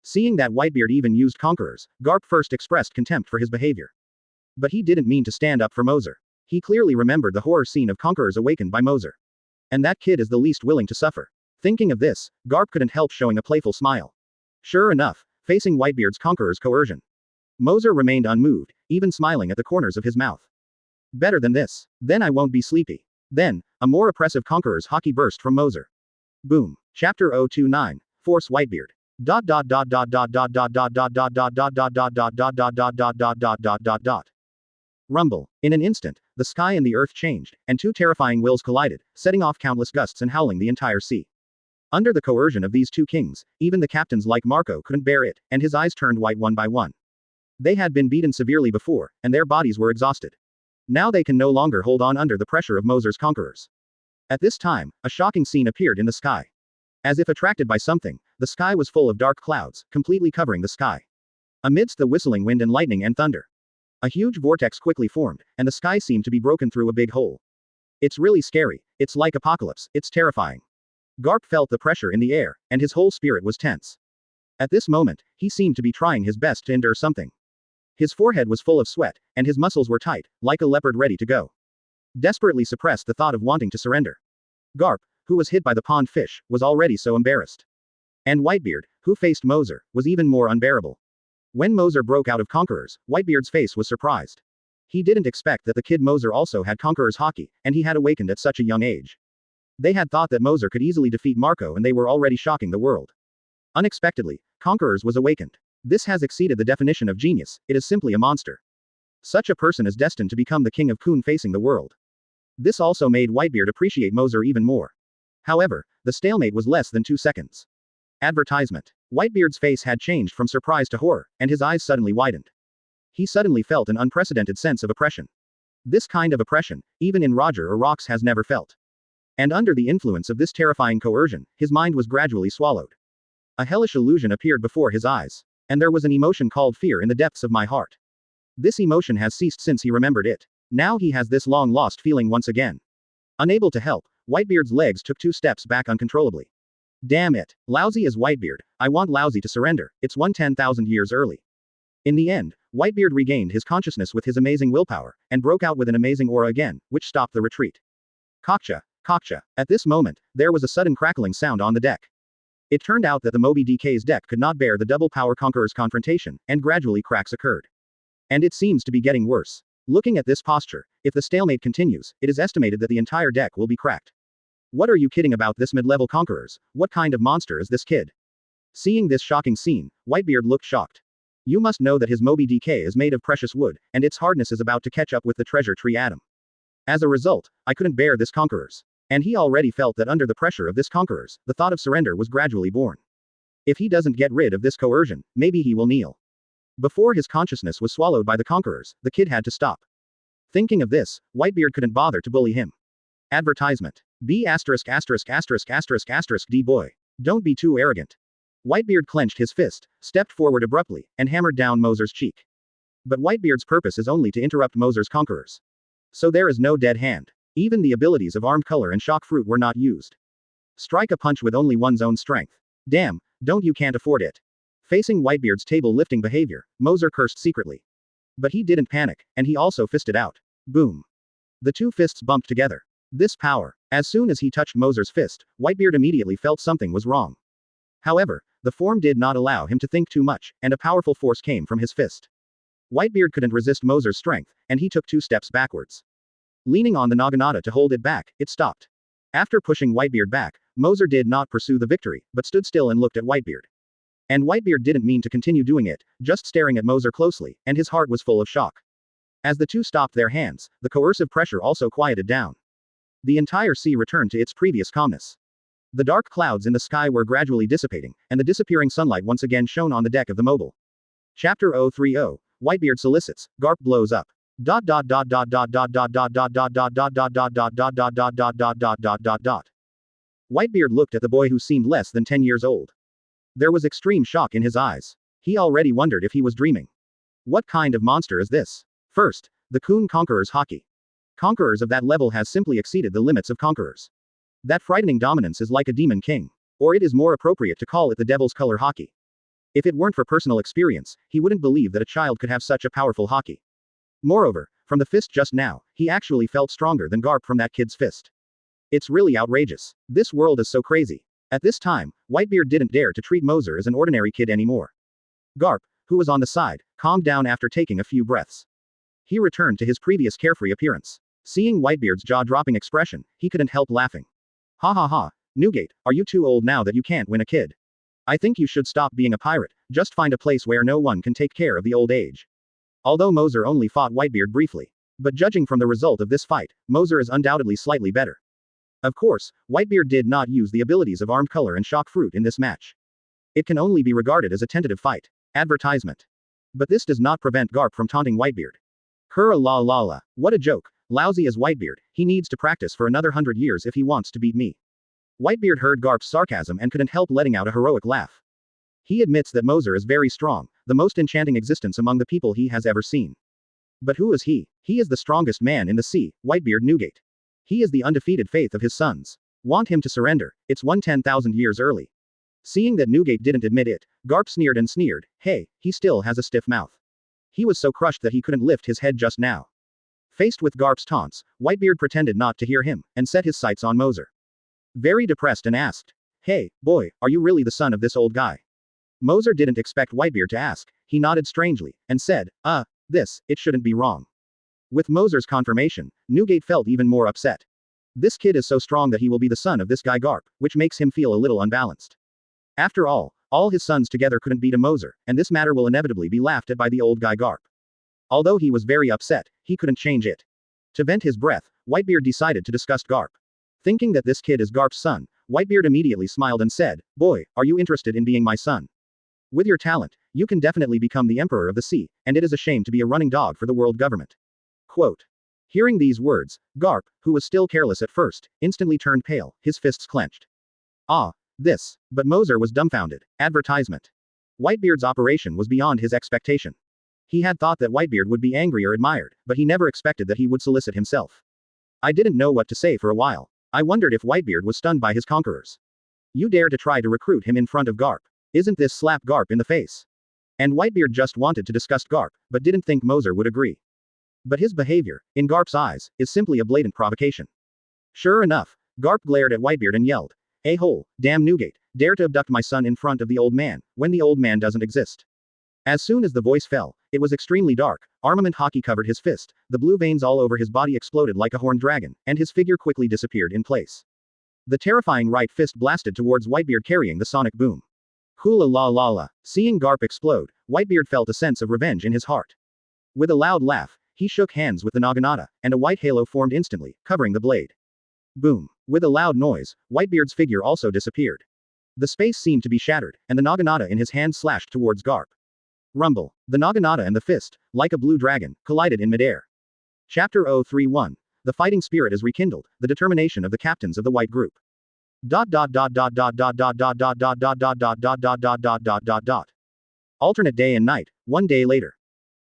[SPEAKER 1] Seeing that Whitebeard even used Conquerors, Garp first expressed contempt for his behavior. But he didn't mean to stand up for Moser. He clearly remembered the horror scene of Conquerors awakened by Moser. And that kid is the least willing to suffer. Thinking of this, Garp couldn't help showing a playful smile. Sure enough, facing Whitebeard's Conqueror's coercion, Moser remained unmoved, even smiling at the corners of his mouth. Better than this. Then I won't be sleepy. Then, a more oppressive Conqueror's Haki burst from Moser. Boom. Chapter 029. Force Whitebeard. Rumble. In an instant, the sky and the earth changed, and two terrifying wills collided, setting off countless gusts and howling the entire sea. Under the coercion of these two kings, even the captains like Marco couldn't bear it, and his eyes turned white one by one. They had been beaten severely before, and their bodies were exhausted. Now they can no longer hold on under the pressure of Moser's conquerors. At this time, a shocking scene appeared in the sky. As if attracted by something, the sky was full of dark clouds, completely covering the sky. Amidst the whistling wind and lightning and thunder, a huge vortex quickly formed, and the sky seemed to be broken through a big hole. It's really scary. It's like apocalypse. It's terrifying. Garp felt the pressure in the air, and his whole spirit was tense. At this moment, he seemed to be trying his best to endure something. His forehead was full of sweat, and his muscles were tight, like a leopard ready to go. Desperately suppressed the thought of wanting to surrender. Garp, who was hit by the pond fish, was already so embarrassed. And Whitebeard, who faced Moser, was even more unbearable. When Moser broke out of Conquerors, Whitebeard's face was surprised. He didn't expect that the kid Moser also had Conqueror's Haki, and he had awakened at such a young age. They had thought that Moser could easily defeat Marco and they were already shocking the world. Unexpectedly, Conquerors was awakened. This has exceeded the definition of genius, it is simply a monster. Such a person is destined to become the king of Kun facing the world. This also made Whitebeard appreciate Moser even more. However, the stalemate was less than 2 seconds. Advertisement. Whitebeard's face had changed from surprise to horror, and his eyes suddenly widened. He suddenly felt an unprecedented sense of oppression. This kind of oppression, even in Roger or Rox has never felt. And under the influence of this terrifying coercion, his mind was gradually swallowed. A hellish illusion appeared before his eyes. And there was an emotion called fear in the depths of my heart. This emotion has ceased since he remembered it. Now he has this long-lost feeling once again. Unable to help, Whitebeard's legs took 2 steps back uncontrollably. Damn it. Lousy as Whitebeard, I want Lousy to surrender, it's 10,000 years early. In the end, Whitebeard regained his consciousness with his amazing willpower, and broke out with an amazing aura again, which stopped the retreat. Kokcha, kokcha. At this moment, there was a sudden crackling sound on the deck. It turned out that the Moby DK's deck could not bear the double power Conqueror's confrontation, and gradually cracks occurred. And it seems to be getting worse. Looking at this posture, if the stalemate continues, it is estimated that the entire deck will be cracked. What are you kidding about this mid-level Conquerors? What kind of monster is this kid? Seeing this shocking scene, Whitebeard looked shocked. You must know that his Moby DK is made of precious wood, and its hardness is about to catch up with the treasure tree atom. As a result, I couldn't bear this Conquerors. And he already felt that under the pressure of this Conquerors, the thought of surrender was gradually born. If he doesn't get rid of this coercion, maybe he will kneel. Before his consciousness was swallowed by the Conquerors, the kid had to stop. Thinking of this, Whitebeard couldn't bother to bully him. Advertisement. B*************** D boy. Don't be too arrogant. Whitebeard clenched his fist, stepped forward abruptly, and hammered down Moser's cheek. But Whitebeard's purpose is only to interrupt Moser's Conquerors. So there is no dead hand. Even the abilities of Armed Color and Shock Fruit were not used. Strike a punch with only one's own strength. Damn, don't you can't afford it. Facing Whitebeard's table-lifting behavior, Moser cursed secretly. But he didn't panic, and he also fisted out. Boom. The two fists bumped together. This power. As soon as he touched Moser's fist, Whitebeard immediately felt something was wrong. However, the form did not allow him to think too much, and a powerful force came from his fist. Whitebeard couldn't resist Moser's strength, and he took 2 steps backwards. Leaning on the naginata to hold it back, it stopped. After pushing Whitebeard back, Moser did not pursue the victory, but stood still and looked at Whitebeard. And Whitebeard didn't mean to continue doing it, just staring at Moser closely, and his heart was full of shock. As the two stopped their hands, the coercive pressure also quieted down. The entire sea returned to its previous calmness. The dark clouds in the sky were gradually dissipating, and the disappearing sunlight once again shone on the deck of the mobile. Chapter 030. Whitebeard solicits, Garp blows up. Whitebeard looked at the boy who seemed less than 10 years old. There was extreme shock in his eyes. He already wondered if he was dreaming. What kind of monster is this? First, the Kun Conqueror's Haki. Conquerors of that level has simply exceeded the limits of Conquerors. That frightening dominance is like a demon king. Or it is more appropriate to call it the devil's color Haki. If it weren't for personal experience, he wouldn't believe that a child could have such a powerful Haki. Moreover, from the fist just now, he actually felt stronger than Garp from that kid's fist. It's really outrageous. This world is so crazy. At this time, Whitebeard didn't dare to treat Moser as an ordinary kid anymore. Garp, who was on the side, calmed down after taking a few breaths. He returned to his previous carefree appearance. Seeing Whitebeard's jaw-dropping expression, he couldn't help laughing. Ha ha ha, Newgate, are you too old now that you can't win a kid? I think you should stop being a pirate, just find a place where no one can take care of the old age. Although Moser only fought Whitebeard briefly. But judging from the result of this fight, Moser is undoubtedly slightly better. Of course, Whitebeard did not use the abilities of Armed Color and Shock Fruit in this match. It can only be regarded as a tentative fight. Advertisement. But this does not prevent Garp from taunting Whitebeard. Hurrah la la la, what a joke, lousy as Whitebeard, he needs to practice for another 100 years if he wants to beat me. Whitebeard heard Garp's sarcasm and couldn't help letting out a heroic laugh. He admits that Moser is very strong, the most enchanting existence among the people he has ever seen. But who is he? He is the strongest man in the sea, Whitebeard Newgate. He is the undefeated faith of his sons. Want him to surrender, it's 10,000 years early. Seeing that Newgate didn't admit it, Garp sneered and sneered, hey, he still has a stiff mouth. He was so crushed that he couldn't lift his head just now. Faced with Garp's taunts, Whitebeard pretended not to hear him, and set his sights on Moser. Very depressed and asked, hey, boy, are you really the son of this old guy? Moser didn't expect Whitebeard to ask, he nodded strangely, and said, it shouldn't be wrong. With Moser's confirmation, Newgate felt even more upset. This kid is so strong that he will be the son of this guy Garp, which makes him feel a little unbalanced. After all his sons together couldn't beat a Moser, and this matter will inevitably be laughed at by the old guy Garp. Although he was very upset, he couldn't change it. To vent his breath, Whitebeard decided to disgust Garp. Thinking that this kid is Garp's son, Whitebeard immediately smiled and said, boy, are you interested in being my son? With your talent, you can definitely become the emperor of the sea, and it is a shame to be a running dog for the world government. Quote. Hearing these words, Garp, who was still careless at first, instantly turned pale, his fists clenched. But Moser was dumbfounded. Advertisement. Whitebeard's operation was beyond his expectation. He had thought that Whitebeard would be angry or admired, but he never expected that he would solicit himself. I didn't know what to say for a while. I wondered if Whitebeard was stunned by his conquerors. You dare to try to recruit him in front of Garp. Isn't this slap Garp in the face? And Whitebeard just wanted to disgust Garp, but didn't think Moser would agree. But his behavior, in Garp's eyes, is simply a blatant provocation. Sure enough, Garp glared at Whitebeard and yelled, "A-hole, damn Newgate, dare to abduct my son in front of the old man, when the old man doesn't exist." As soon as the voice fell, it was extremely dark, armament Haki covered his fist, the blue veins all over his body exploded like a horned dragon, and his figure quickly disappeared in place. The terrifying right fist blasted towards Whitebeard carrying the sonic boom. Hula la la la. Seeing Garp explode, Whitebeard felt a sense of revenge in his heart. With a loud laugh, he shook hands with the Naginata, and a white halo formed instantly, covering the blade. Boom. With a loud noise, Whitebeard's figure also disappeared. The space seemed to be shattered, and the Naginata in his hand slashed towards Garp. Rumble. The Naginata and the fist, like a blue dragon, collided in midair. Chapter 031. The fighting spirit is rekindled, the determination of the captains of the white group. Alternate day and night, 1 day later.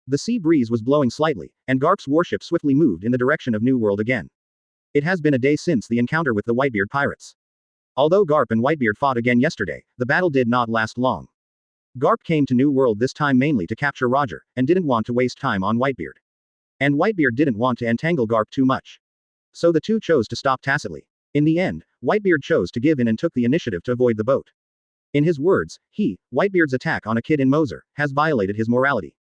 [SPEAKER 1] The sea breeze was blowing slightly, and Garp's warship swiftly moved in the direction of New World again. It has been a day since the encounter with the Whitebeard pirates. Although Garp and Whitebeard fought again yesterday, the battle did not last long. Garp came to New World this time mainly to capture Roger, and didn't want to waste time on Whitebeard. And Whitebeard didn't want to entangle Garp too much. So the two chose to stop tacitly. In the end, Whitebeard chose to give in and took the initiative to avoid the boat. In his words, Whitebeard's attack on a kid in Moser, has violated his morality.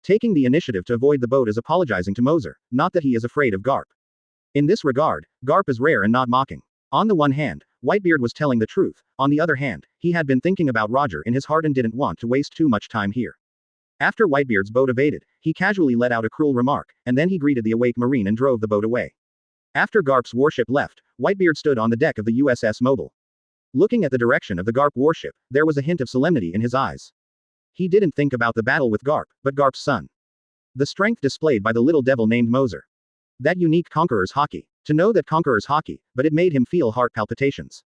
[SPEAKER 1] Taking the initiative to avoid the boat is apologizing to Moser, not that he is afraid of Garp. In this regard, Garp is rare and not mocking. On the one hand, Whitebeard was telling the truth, on the other hand, he had been thinking about Roger in his heart and didn't want to waste too much time here. After Whitebeard's boat evaded, he casually let out a cruel remark, and then he greeted the awake marine and drove the boat away. After Garp's warship left, Whitebeard stood on the deck of the USS Mobile. Looking at the direction of the Garp warship, there was a hint of solemnity in his eyes. He didn't think about the battle with Garp, but Garp's son. The strength displayed by the little devil named Moser. That unique Conqueror's Haki. To know that Conqueror's Haki, but it made him feel heart palpitations.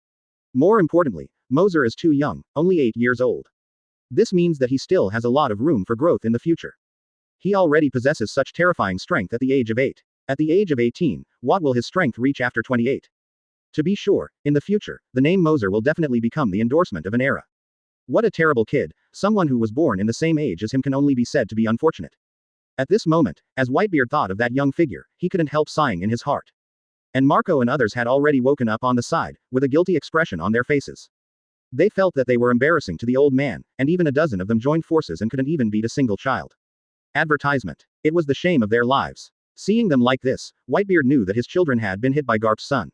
[SPEAKER 1] More importantly, Moser is too young, only 8 years old. This means that he still has a lot of room for growth in the future. He already possesses such terrifying strength at the age of 8. At the age of 18, what will his strength reach after 28? To be sure, in the future, the name Moser will definitely become the endorsement of an era. What a terrible kid, someone who was born in the same age as him can only be said to be unfortunate. At this moment, as Whitebeard thought of that young figure, he couldn't help sighing in his heart. And Marco and others had already woken up on the side, with a guilty expression on their faces. They felt that they were embarrassing to the old man, and even a dozen of them joined forces and couldn't even beat a single child. Advertisement. It was the shame of their lives. Seeing them like this, Whitebeard knew that his children had been hit by Garps Son.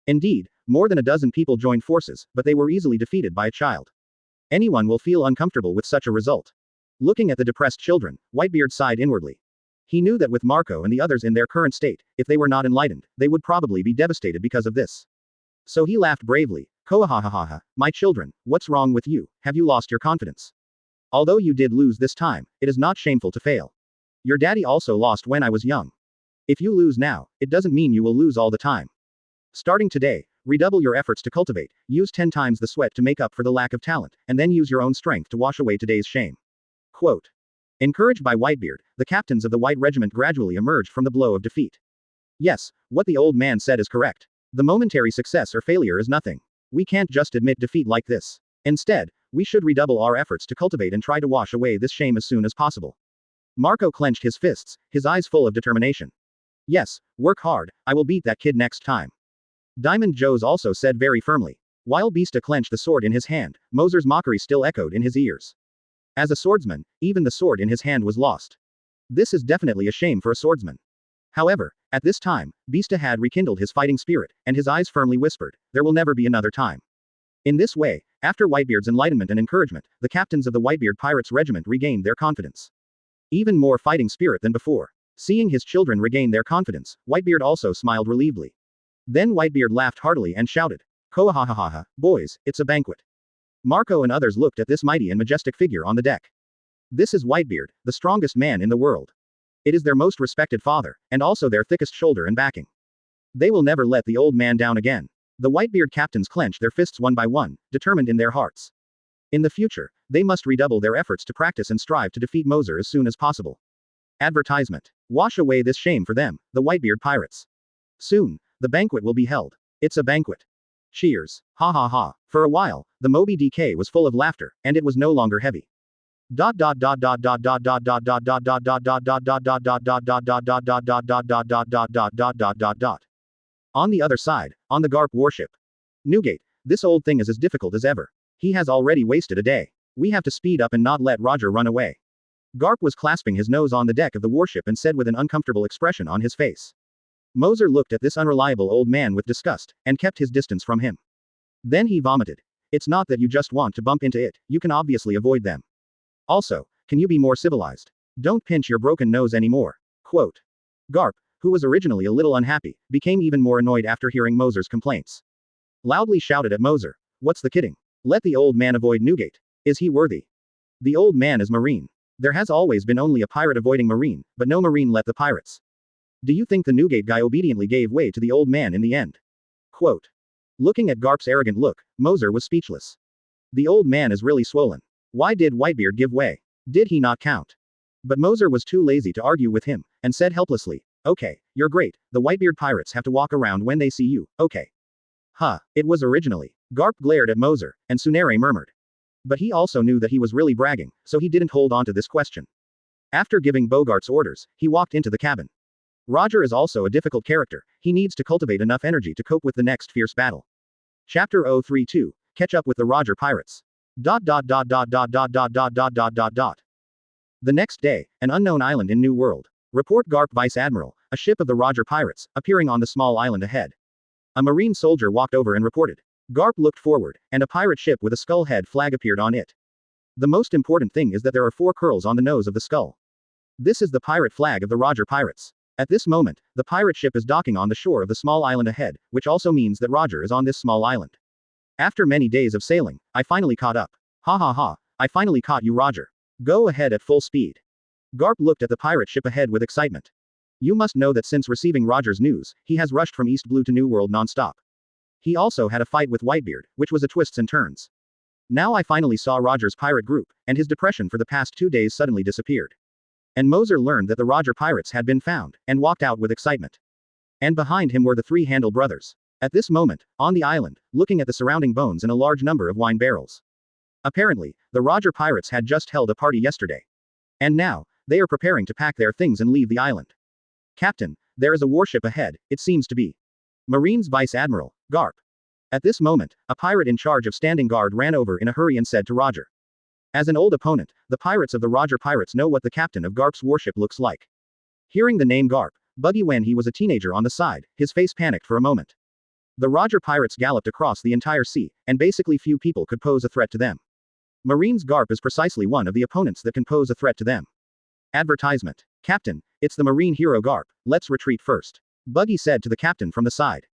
[SPEAKER 1] Indeed, more than a dozen people joined forces, but they were easily defeated by a child. Anyone will feel uncomfortable with such a result. Looking at the depressed children, Whitebeard sighed inwardly. He knew that with Marco and the others in their current state, if they were not enlightened, they would probably be devastated because of this. So he laughed bravely. Koahahaha, my children, what's wrong with you? Have you lost your confidence? Although you did lose this time, it is not shameful to fail. Your daddy also lost when I was young. If you lose now, it doesn't mean you will lose all the time. Starting today, redouble your efforts to cultivate, use 10 times the sweat to make up for the lack of talent, and then use your own strength to wash away today's shame. Quote. Encouraged by Whitebeard, the captains of the White Regiment gradually emerged from the blow of defeat. Yes, what the old man said is correct. The momentary success or failure is nothing. We can't just admit defeat like this. Instead, we should redouble our efforts to cultivate and try to wash away this shame as soon as possible. Marco clenched his fists, his eyes full of determination. Yes, work hard, I will beat that kid next time. Diamond Joe's also said very firmly. While Beasta clenched the sword in his hand, Moser's mockery still echoed in his ears. As a swordsman, even the sword in his hand was lost. This is definitely a shame for a swordsman. However, at this time, Beasta had rekindled his fighting spirit, and his eyes firmly whispered, there will never be another time. In this way, after Whitebeard's enlightenment and encouragement, the captains of the Whitebeard Pirates Regiment regained their confidence. Even more fighting spirit than before. Seeing his children regain their confidence, Whitebeard also smiled relievedly. Then Whitebeard laughed heartily and shouted, Koahahaha, boys, it's a banquet. Marco and others looked at this mighty and majestic figure on the deck. This is Whitebeard, the strongest man in the world. It is their most respected father, and also their thickest shoulder and backing. They will never let the old man down again. The Whitebeard captains clenched their fists one by one, determined in their hearts. In the future, they must redouble their efforts to practice and strive to defeat Moser as soon as possible. Advertisement. Wash away this shame for them, the Whitebeard pirates. Soon, the banquet will be held. It's a banquet. Cheers. Ha ha ha. For a while, the Moby DK was full of laughter, and it was no longer heavy. On the other side, on the Garp warship. Newgate, this old thing is as difficult as ever. He has already wasted a day. We have to speed up and not let Roger run away. Garp was clasping his nose on the deck of the warship and said with an uncomfortable expression on his face. Moser looked at this unreliable old man with disgust, and kept his distance from him. Then he vomited. It's not that you just want to bump into it, you can obviously avoid them. Also, can you be more civilized? Don't pinch your broken nose anymore. Quote. Garp, who was originally a little unhappy, became even more annoyed after hearing Moser's complaints. Loudly shouted at Moser. What's the kidding? Let the old man avoid Newgate. Is he worthy? The old man is Marine. There has always been only a pirate avoiding Marine, but no Marine let the pirates. Do you think the Newgate guy obediently gave way to the old man in the end? Quote. Looking at Garp's arrogant look, Moser was speechless. The old man is really swollen. Why did Whitebeard give way? Did he not count? But Moser was too lazy to argue with him, and said helplessly, okay, you're great, the Whitebeard pirates have to walk around when they see you, okay. Huh, it was originally. Garp glared at Moser, and Tsunere murmured. But he also knew that he was really bragging, so he didn't hold on to this question. After giving Bogart's orders, he walked into the cabin. Roger is also a difficult character, he needs to cultivate enough energy to cope with the next fierce battle. Chapter 032, Catch Up with the Roger Pirates. The next day, an unknown island in New World. Report Garp Vice Admiral, a ship of the Roger Pirates, appearing on the small island ahead. A Marine soldier walked over and reported. Garp looked forward, and a pirate ship with a skull head flag appeared on it. The most important thing is that there are 4 curls on the nose of the skull. This is the pirate flag of the Roger Pirates. At this moment, the pirate ship is docking on the shore of the small island ahead, which also means that Roger is on this small island. After many days of sailing, I finally caught up. Ha ha ha, I finally caught you, Roger. Go ahead at full speed. Garp looked at the pirate ship ahead with excitement. You must know that since receiving Roger's news, he has rushed from East Blue to New World non-stop. He also had a fight with Whitebeard, which was a twists and turns. Now I finally saw Roger's pirate group, and his depression for the past 2 days suddenly disappeared. And Moser learned that the Roger pirates had been found, and walked out with excitement. And behind him were the 3 Handle brothers. At this moment, on the island, looking at the surrounding bones and a large number of wine barrels. Apparently, the Roger pirates had just held a party yesterday. And now, They are preparing to pack their things and leave the island. Captain, there is a warship ahead, it seems to be Marine's Vice Admiral, Garp. At this moment, a pirate in charge of standing guard ran over in a hurry and said to Roger. As an old opponent, the pirates of the Roger Pirates know what the captain of Garp's warship looks like. Hearing the name Garp, Buggy when he was a teenager on the side, his face panicked for a moment. The Roger Pirates galloped across the entire sea, and basically few people could pose a threat to them. Marine's Garp is precisely one of the opponents that can pose a threat to them. Advertisement. Captain, it's the Marine hero Garp, let's retreat first. Buggy said to the captain from the side.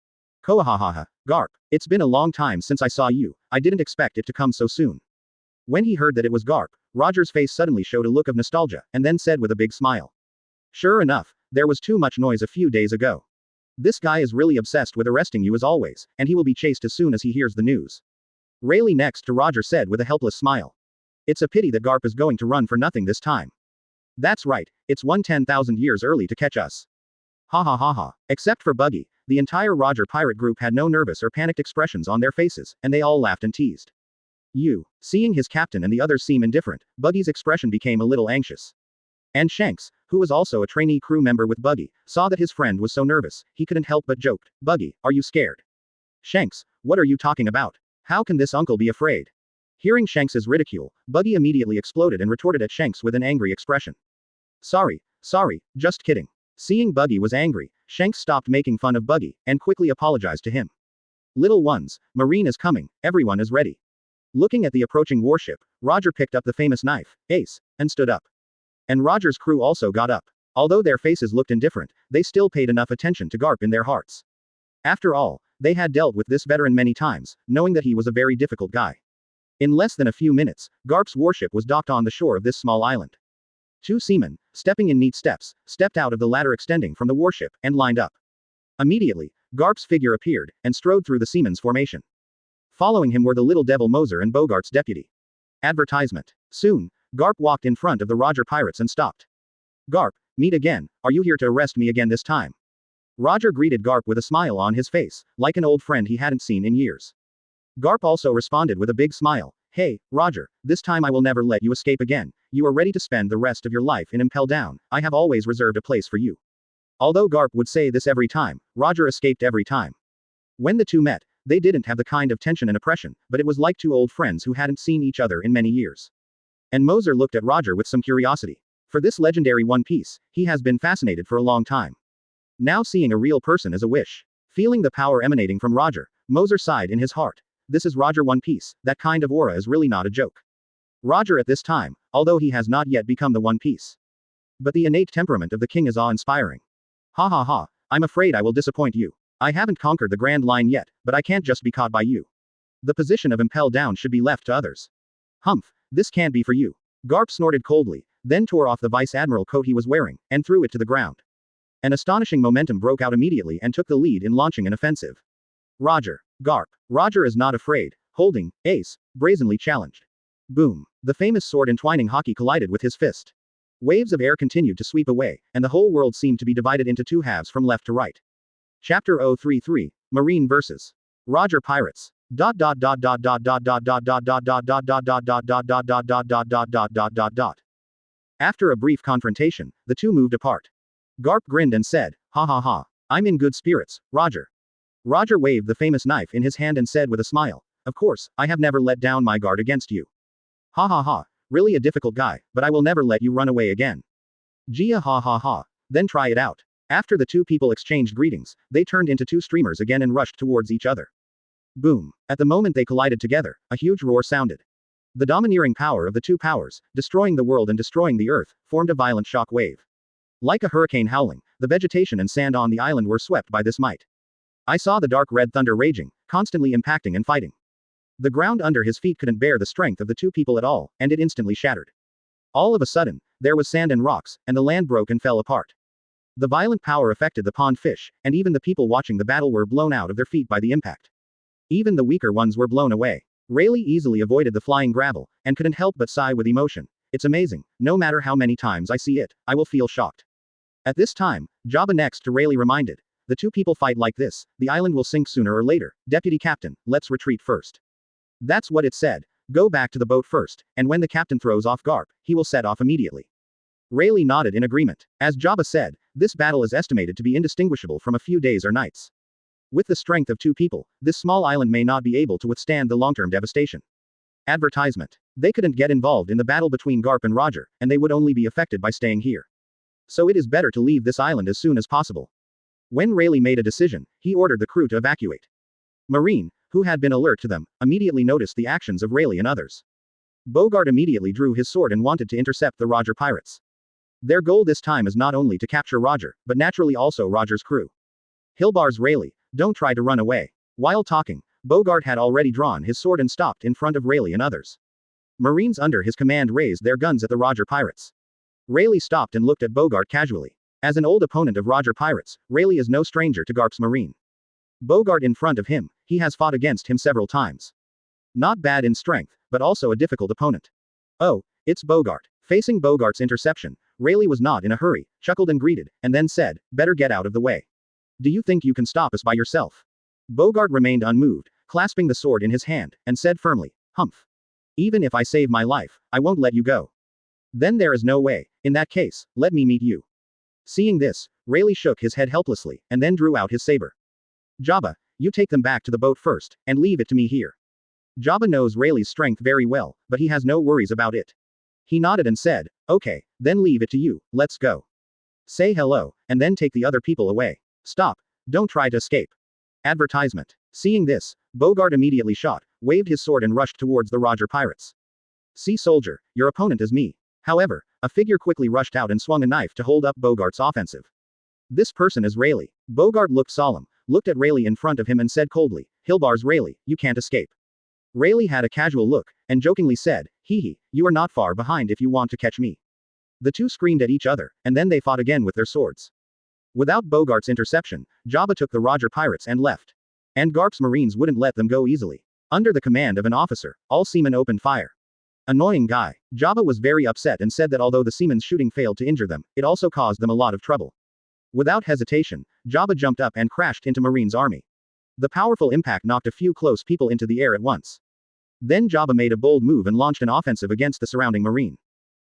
[SPEAKER 1] Koahahaha, Garp, it's been a long time since I saw you, I didn't expect it to come so soon. When he heard that it was Garp, Roger's face suddenly showed a look of nostalgia, and then said with a big smile. Sure enough, there was too much noise a few days ago. This guy is really obsessed with arresting you as always, and he will be chased as soon as he hears the news. Rayleigh next to Roger said with a helpless smile. It's a pity that Garp is going to run for nothing this time. That's right, it's 10,000 years early to catch us. Ha ha ha ha. Except for Buggy, the entire Roger pirate group had no nervous or panicked expressions on their faces, and they all laughed and teased. Seeing his captain and the others seem indifferent, Buggy's expression became a little anxious. And Shanks, who was also a trainee crew member with Buggy, saw that his friend was so nervous, he couldn't help but joked, Buggy, are you scared? Shanks, what are you talking about? How can this uncle be afraid? Hearing Shanks's ridicule, Buggy immediately exploded and retorted at Shanks with an angry expression. Sorry, just kidding. Seeing Buggy was angry, Shanks stopped making fun of Buggy, and quickly apologized to him. Little ones, Marine is coming, everyone is ready. Looking at the approaching warship, Roger picked up the famous knife, Ace, and stood up. And Roger's crew also got up. Although their faces looked indifferent, they still paid enough attention to Garp in their hearts. After all, they had dealt with this veteran many times, knowing that he was a very difficult guy. In less than a few minutes, Garp's warship was docked on the shore of this small island. Two seamen, stepping in neat steps, stepped out of the ladder extending from the warship, and lined up. Immediately, Garp's figure appeared, and strode through the seamen's formation. Following him were the little devil Moser and Bogart's deputy. Advertisement. Soon, Garp walked in front of the Roger pirates and stopped. Garp, meet again, are you here to arrest me again this time? Roger greeted Garp with a smile on his face, like an old friend he hadn't seen in years. Garp also responded with a big smile, hey, Roger, this time I will never let you escape again, you are ready to spend the rest of your life in Impel Down, I have always reserved a place for you. Although Garp would say this every time, Roger escaped every time. When the two met, they didn't have the kind of tension and oppression, but it was like two old friends who hadn't seen each other in many years. And Moser looked at Roger with some curiosity. For this legendary One Piece, he has been fascinated for a long time. Now seeing a real person is a wish. Feeling the power emanating from Roger, Moser sighed in his heart. This is Roger One Piece, that kind of aura is really not a joke. Roger at this time, although he has not yet become the One Piece. But the innate temperament of the king is awe-inspiring. Ha ha ha, I'm afraid I will disappoint you. I haven't conquered the Grand Line yet, but I can't just be caught by you. The position of Impel Down should be left to others. Humph, this can't be for you. Garp snorted coldly, then tore off the Vice Admiral coat he was wearing, and threw it to the ground. An astonishing momentum broke out immediately and took the lead in launching an offensive. Roger. Garp. Roger is not afraid, holding, Ace, brazenly challenged. Boom. The famous sword entwining Haki collided with his fist. Waves of air continued to sweep away, and the whole world seemed to be divided into two halves from left to right. Chapter 033, Marine vs. Roger Pirates. After a brief confrontation, the two moved apart. Garp grinned and said, ha ha ha, I'm in good spirits, Roger. Roger waved the famous knife in his hand and said with a smile, of course, I have never let down my guard against you. Ha ha ha, really a difficult guy, but I will never let you run away again. Gia ha ha ha, then try it out. After the two people exchanged greetings, they turned into two streamers again and rushed towards each other. Boom. At the moment they collided together, a huge roar sounded. The domineering power of the two powers, destroying the world and destroying the earth, formed a violent shock wave. Like a hurricane howling, the vegetation and sand on the island were swept by this might. I saw the dark red thunder raging, constantly impacting and fighting. The ground under his feet couldn't bear the strength of the two people at all, and it instantly shattered. All of a sudden, there was sand and rocks, and the land broke and fell apart. The violent power affected the pond fish, and even the people watching the battle were blown out of their feet by the impact. Even the weaker ones were blown away. Rayleigh easily avoided the flying gravel, and couldn't help but sigh with emotion. It's amazing, no matter how many times I see it, I will feel shocked. At this time, Jabba next to Rayleigh reminded, the two people fight like this, the island will sink sooner or later, Deputy Captain, let's retreat first. That's what it said, go back to the boat first, and when the captain throws off Garp, he will set off immediately. Rayleigh nodded in agreement. As Jabba said, this battle is estimated to be indistinguishable from a few days or nights. With the strength of 2 people, this small island may not be able to withstand the long-term devastation. Advertisement. They couldn't get involved in the battle between Garp and Roger, and they would only be affected by staying here. So it is better to leave this island as soon as possible. When Rayleigh made a decision, he ordered the crew to evacuate. Marine, who had been alert to them, immediately noticed the actions of Rayleigh and others. Bogart immediately drew his sword and wanted to intercept the Roger pirates. Their goal this time is not only to capture Roger, but naturally also Roger's crew. Hilbar's Rayleigh, don't try to run away. While talking, Bogart had already drawn his sword and stopped in front of Rayleigh and others. Marines under his command raised their guns at the Roger pirates. Rayleigh stopped and looked at Bogart casually. As an old opponent of Roger pirates, Rayleigh is no stranger to Garp's Marine. Bogart in front of him, he has fought against him several times. Not bad in strength, but also a difficult opponent. Oh, it's Bogart. Facing Bogart's interception, Rayleigh was not in a hurry, chuckled and greeted, and then said, better get out of the way. Do you think you can stop us by yourself? Bogart remained unmoved, clasping the sword in his hand, and said firmly, humph. Even if I save my life, I won't let you go. Then there is no way. In that case, let me meet you. Seeing this, Rayleigh shook his head helplessly, and then drew out his saber. Jabba, you take them back to the boat first, and leave it to me here. Jabba knows Rayleigh's strength very well, but he has no worries about it. He nodded and said, okay, then leave it to you, let's go. Say hello, and then take the other people away. Stop, don't try to escape. Advertisement. Seeing this, Bogart immediately shot, waved his sword and rushed towards the Roger pirates. See soldier, your opponent is me. However, a figure quickly rushed out and swung a knife to hold up Bogart's offensive. This person is Rayleigh. Bogart looked solemn, looked at Rayleigh in front of him and said coldly, Hilbar's Rayleigh, you can't escape. Rayleigh had a casual look, and jokingly said, hee hee, you are not far behind if you want to catch me. The two screamed at each other, and then they fought again with their swords. Without Bogart's interception, Jabba took the Roger pirates and left. And Garp's Marines wouldn't let them go easily. Under the command of an officer, all seamen opened fire. Annoying guy. Jabba was very upset and said that although the seamen's shooting failed to injure them, it also caused them a lot of trouble. Without hesitation, Jabba jumped up and crashed into Marine's army. The powerful impact knocked a few close people into the air at once. Then Jabba made a bold move and launched an offensive against the surrounding Marine.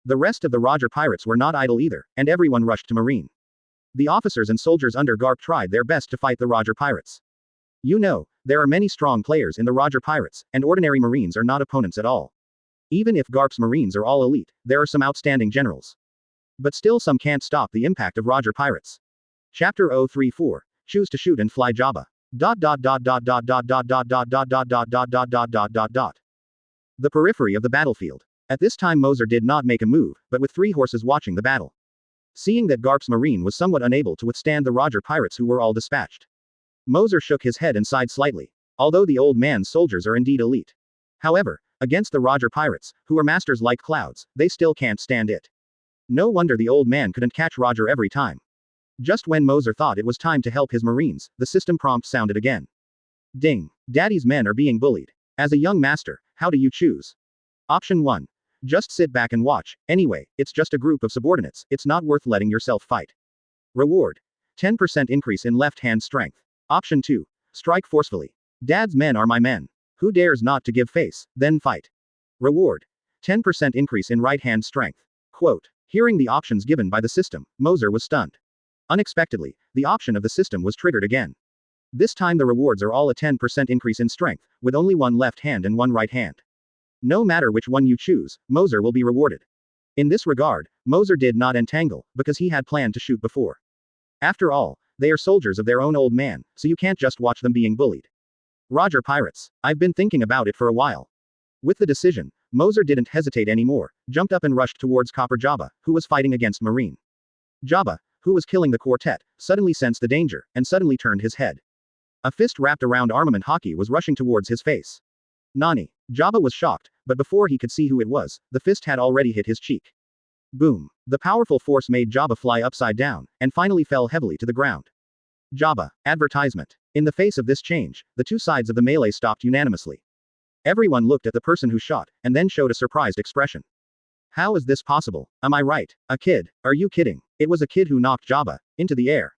[SPEAKER 1] The rest of the Roger pirates were not idle either, and everyone rushed to Marine. The officers and soldiers under Garp tried their best to fight the Roger pirates. You know, there are many strong players in the Roger pirates, and ordinary Marines are not opponents at all. Even if Garp's Marines are all elite, there are some outstanding generals. But still some can't stop the impact of Roger pirates. Chapter 034. Choose to shoot and fly Jabba. The periphery of the battlefield. At this time Moser did not make a move, but with 3 horses watching the battle. Seeing that Garp's Marine was somewhat unable to withstand the Roger pirates who were all dispatched. Moser shook his head and sighed slightly. Although the old man's soldiers are indeed elite. However, against the Roger pirates, who are masters like clouds, they still can't stand it. No wonder the old man couldn't catch Roger every time. Just when Moser thought it was time to help his Marines, the system prompt sounded again. Ding. Daddy's men are being bullied. As a young master, how do you choose? Option 1. Just sit back and watch. Anyway, it's just a group of subordinates, it's not worth letting yourself fight. Reward. 10% increase in left-hand strength. Option 2. Strike forcefully. Dad's men are my men. Who dares not to give face, then fight. Reward. 10% increase in right-hand strength. Quote. Hearing the options given by the system, Moser was stunned. Unexpectedly, the option of the system was triggered again. This time the rewards are all a 10% increase in strength, with only one left hand and one right hand. No matter which one you choose, Moser will be rewarded. In this regard, Moser did not entangle, because he had planned to shoot before. After all, they are soldiers of their own old man, so you can't just watch them being bullied. Roger pirates. I've been thinking about it for a while. With the decision, Moser didn't hesitate anymore, jumped up and rushed towards Copper Jabba, who was fighting against Marine. Jabba, who was killing the quartet, suddenly sensed the danger, and suddenly turned his head. A fist wrapped around armament Haki was rushing towards his face. Nani. Jabba was shocked, but before he could see who it was, the fist had already hit his cheek. Boom. The powerful force made Jabba fly upside down, and finally fell heavily to the ground. Jabba. Advertisement. In the face of this change, the two sides of the melee stopped unanimously. Everyone looked at the person who shot, and then showed a surprised expression. How is this possible? Am I right? A kid? Are you kidding? It was a kid who knocked Jabba into the air.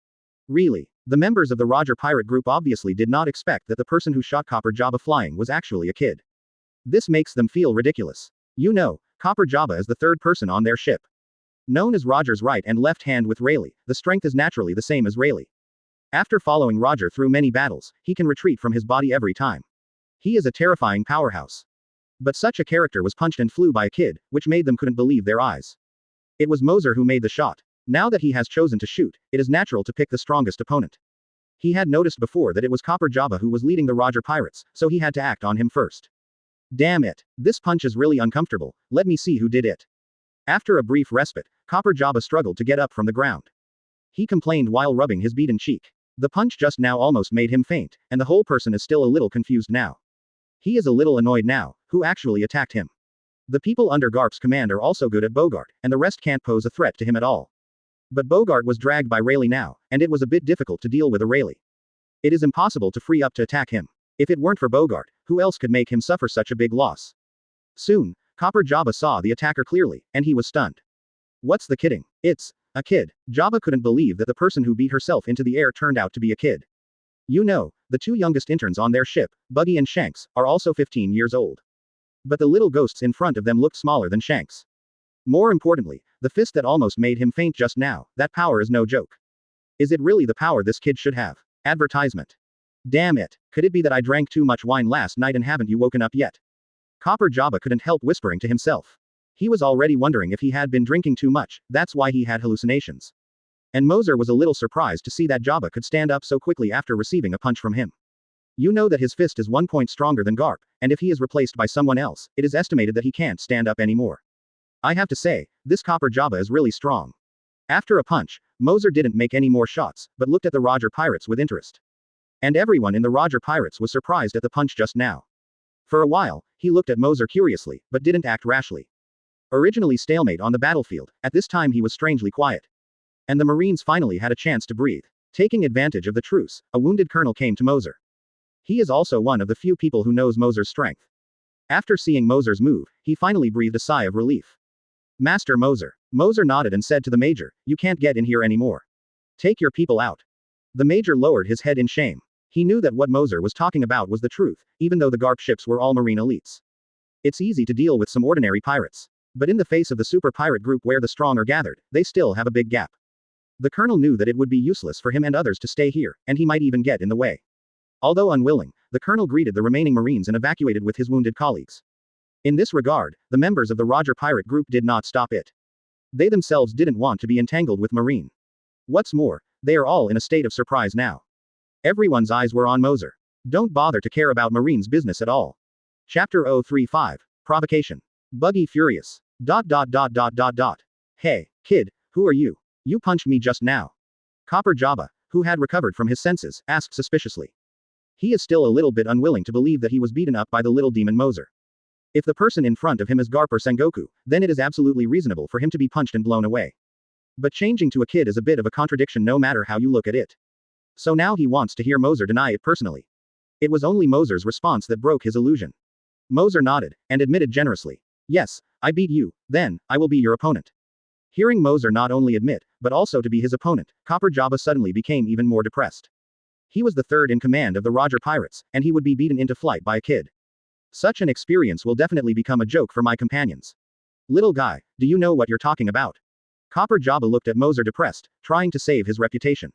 [SPEAKER 1] Really? The members of the Roger pirate group obviously did not expect that the person who shot Copper Jabba flying was actually a kid. This makes them feel ridiculous. You know, Copper Jabba is the third person on their ship. Known as Roger's right and left hand with Rayleigh, the strength is naturally the same as Rayleigh. After following Roger through many battles, he can retreat from his body every time. He is a terrifying powerhouse. But such a character was punched and flew by a kid, which made them couldn't believe their eyes. It was Moser who made the shot. Now that he has chosen to shoot, it is natural to pick the strongest opponent. He had noticed before that it was Copper Jabba who was leading the Roger pirates, so he had to act on him first. Damn it. This punch is really uncomfortable, let me see who did it. After a brief respite, Copper Jabba struggled to get up from the ground. He complained while rubbing his beaten cheek. The punch just now almost made him faint, and the whole person is still a little confused now. He is a little annoyed now, who actually attacked him. The people under Garp's command are also good at Bogart, and the rest can't pose a threat to him at all. But Bogart was dragged by Rayleigh now, and it was a bit difficult to deal with a Rayleigh. It is impossible to free up to attack him. If it weren't for Bogart, who else could make him suffer such a big loss? Soon, Copper Jabba saw the attacker clearly, and he was stunned. What's the kidding? It's a kid. Jabba couldn't believe that the person who beat herself into the air turned out to be a kid. You know, the two youngest interns on their ship, Buggy and Shanks, are also 15 years old. But the little ghosts in front of them looked smaller than Shanks. More importantly, the fist that almost made him faint just now, that power is no joke. Is it really the power this kid should have? Advertisement. Damn it, could it be that I drank too much wine last night and haven't you woken up yet? Copper Jabba couldn't help whispering to himself. He was already wondering if he had been drinking too much, that's why he had hallucinations. And Moser was a little surprised to see that Jabba could stand up so quickly after receiving a punch from him. You know that his fist is 1 point stronger than Garp, and if he is replaced by someone else, it is estimated that he can't stand up anymore. I have to say, this Copper Jabba is really strong. After a punch, Moser didn't make any more shots, but looked at the Roger pirates with interest. And everyone in the Roger pirates was surprised at the punch just now. For a while, he looked at Moser curiously, but didn't act rashly. Originally stalemate on the battlefield, at this time he was strangely quiet. And the Marines finally had a chance to breathe. Taking advantage of the truce, a wounded colonel came to Moser. He is also one of the few people who knows Moser's strength. After seeing Moser's move, he finally breathed a sigh of relief. Master Moser. Moser nodded and said to the major, you can't get in here anymore. Take your people out. The major lowered his head in shame. He knew that what Moser was talking about was the truth, even though the Garp ships were all marine elites. It's easy to deal with some ordinary pirates. But in the face of the super pirate group where the strong are gathered, they still have a big gap. The colonel knew that it would be useless for him and others to stay here, and he might even get in the way. Although unwilling, the colonel greeted the remaining Marines and evacuated with his wounded colleagues. In this regard, the members of the Roger pirate group did not stop it. They themselves didn't want to be entangled with Marine. What's more, they are all in a state of surprise now. Everyone's eyes were on Moser. Don't bother to care about Marine's business at all. Chapter 035. Provocation. Buggy furious. ... Hey, kid, who are you? You punched me just now. Copper Jabba, who had recovered from his senses, asked suspiciously. He is still a little bit unwilling to believe that he was beaten up by the little demon Moser. If the person in front of him is Garp or Sengoku, then it is absolutely reasonable for him to be punched and blown away. But changing to a kid is a bit of a contradiction no matter how you look at it. So now he wants to hear Moser deny it personally. It was only Moser's response that broke his illusion. Moser nodded, and admitted generously. Yes, I beat you, then, I will be your opponent. Hearing Moser not only admit, but also to be his opponent, Copper Jabba suddenly became even more depressed. He was the third in command of the Roger pirates, and he would be beaten into flight by a kid. Such an experience will definitely become a joke for my companions. Little guy, do you know what you're talking about? Copper Jabba looked at Moser depressed, trying to save his reputation.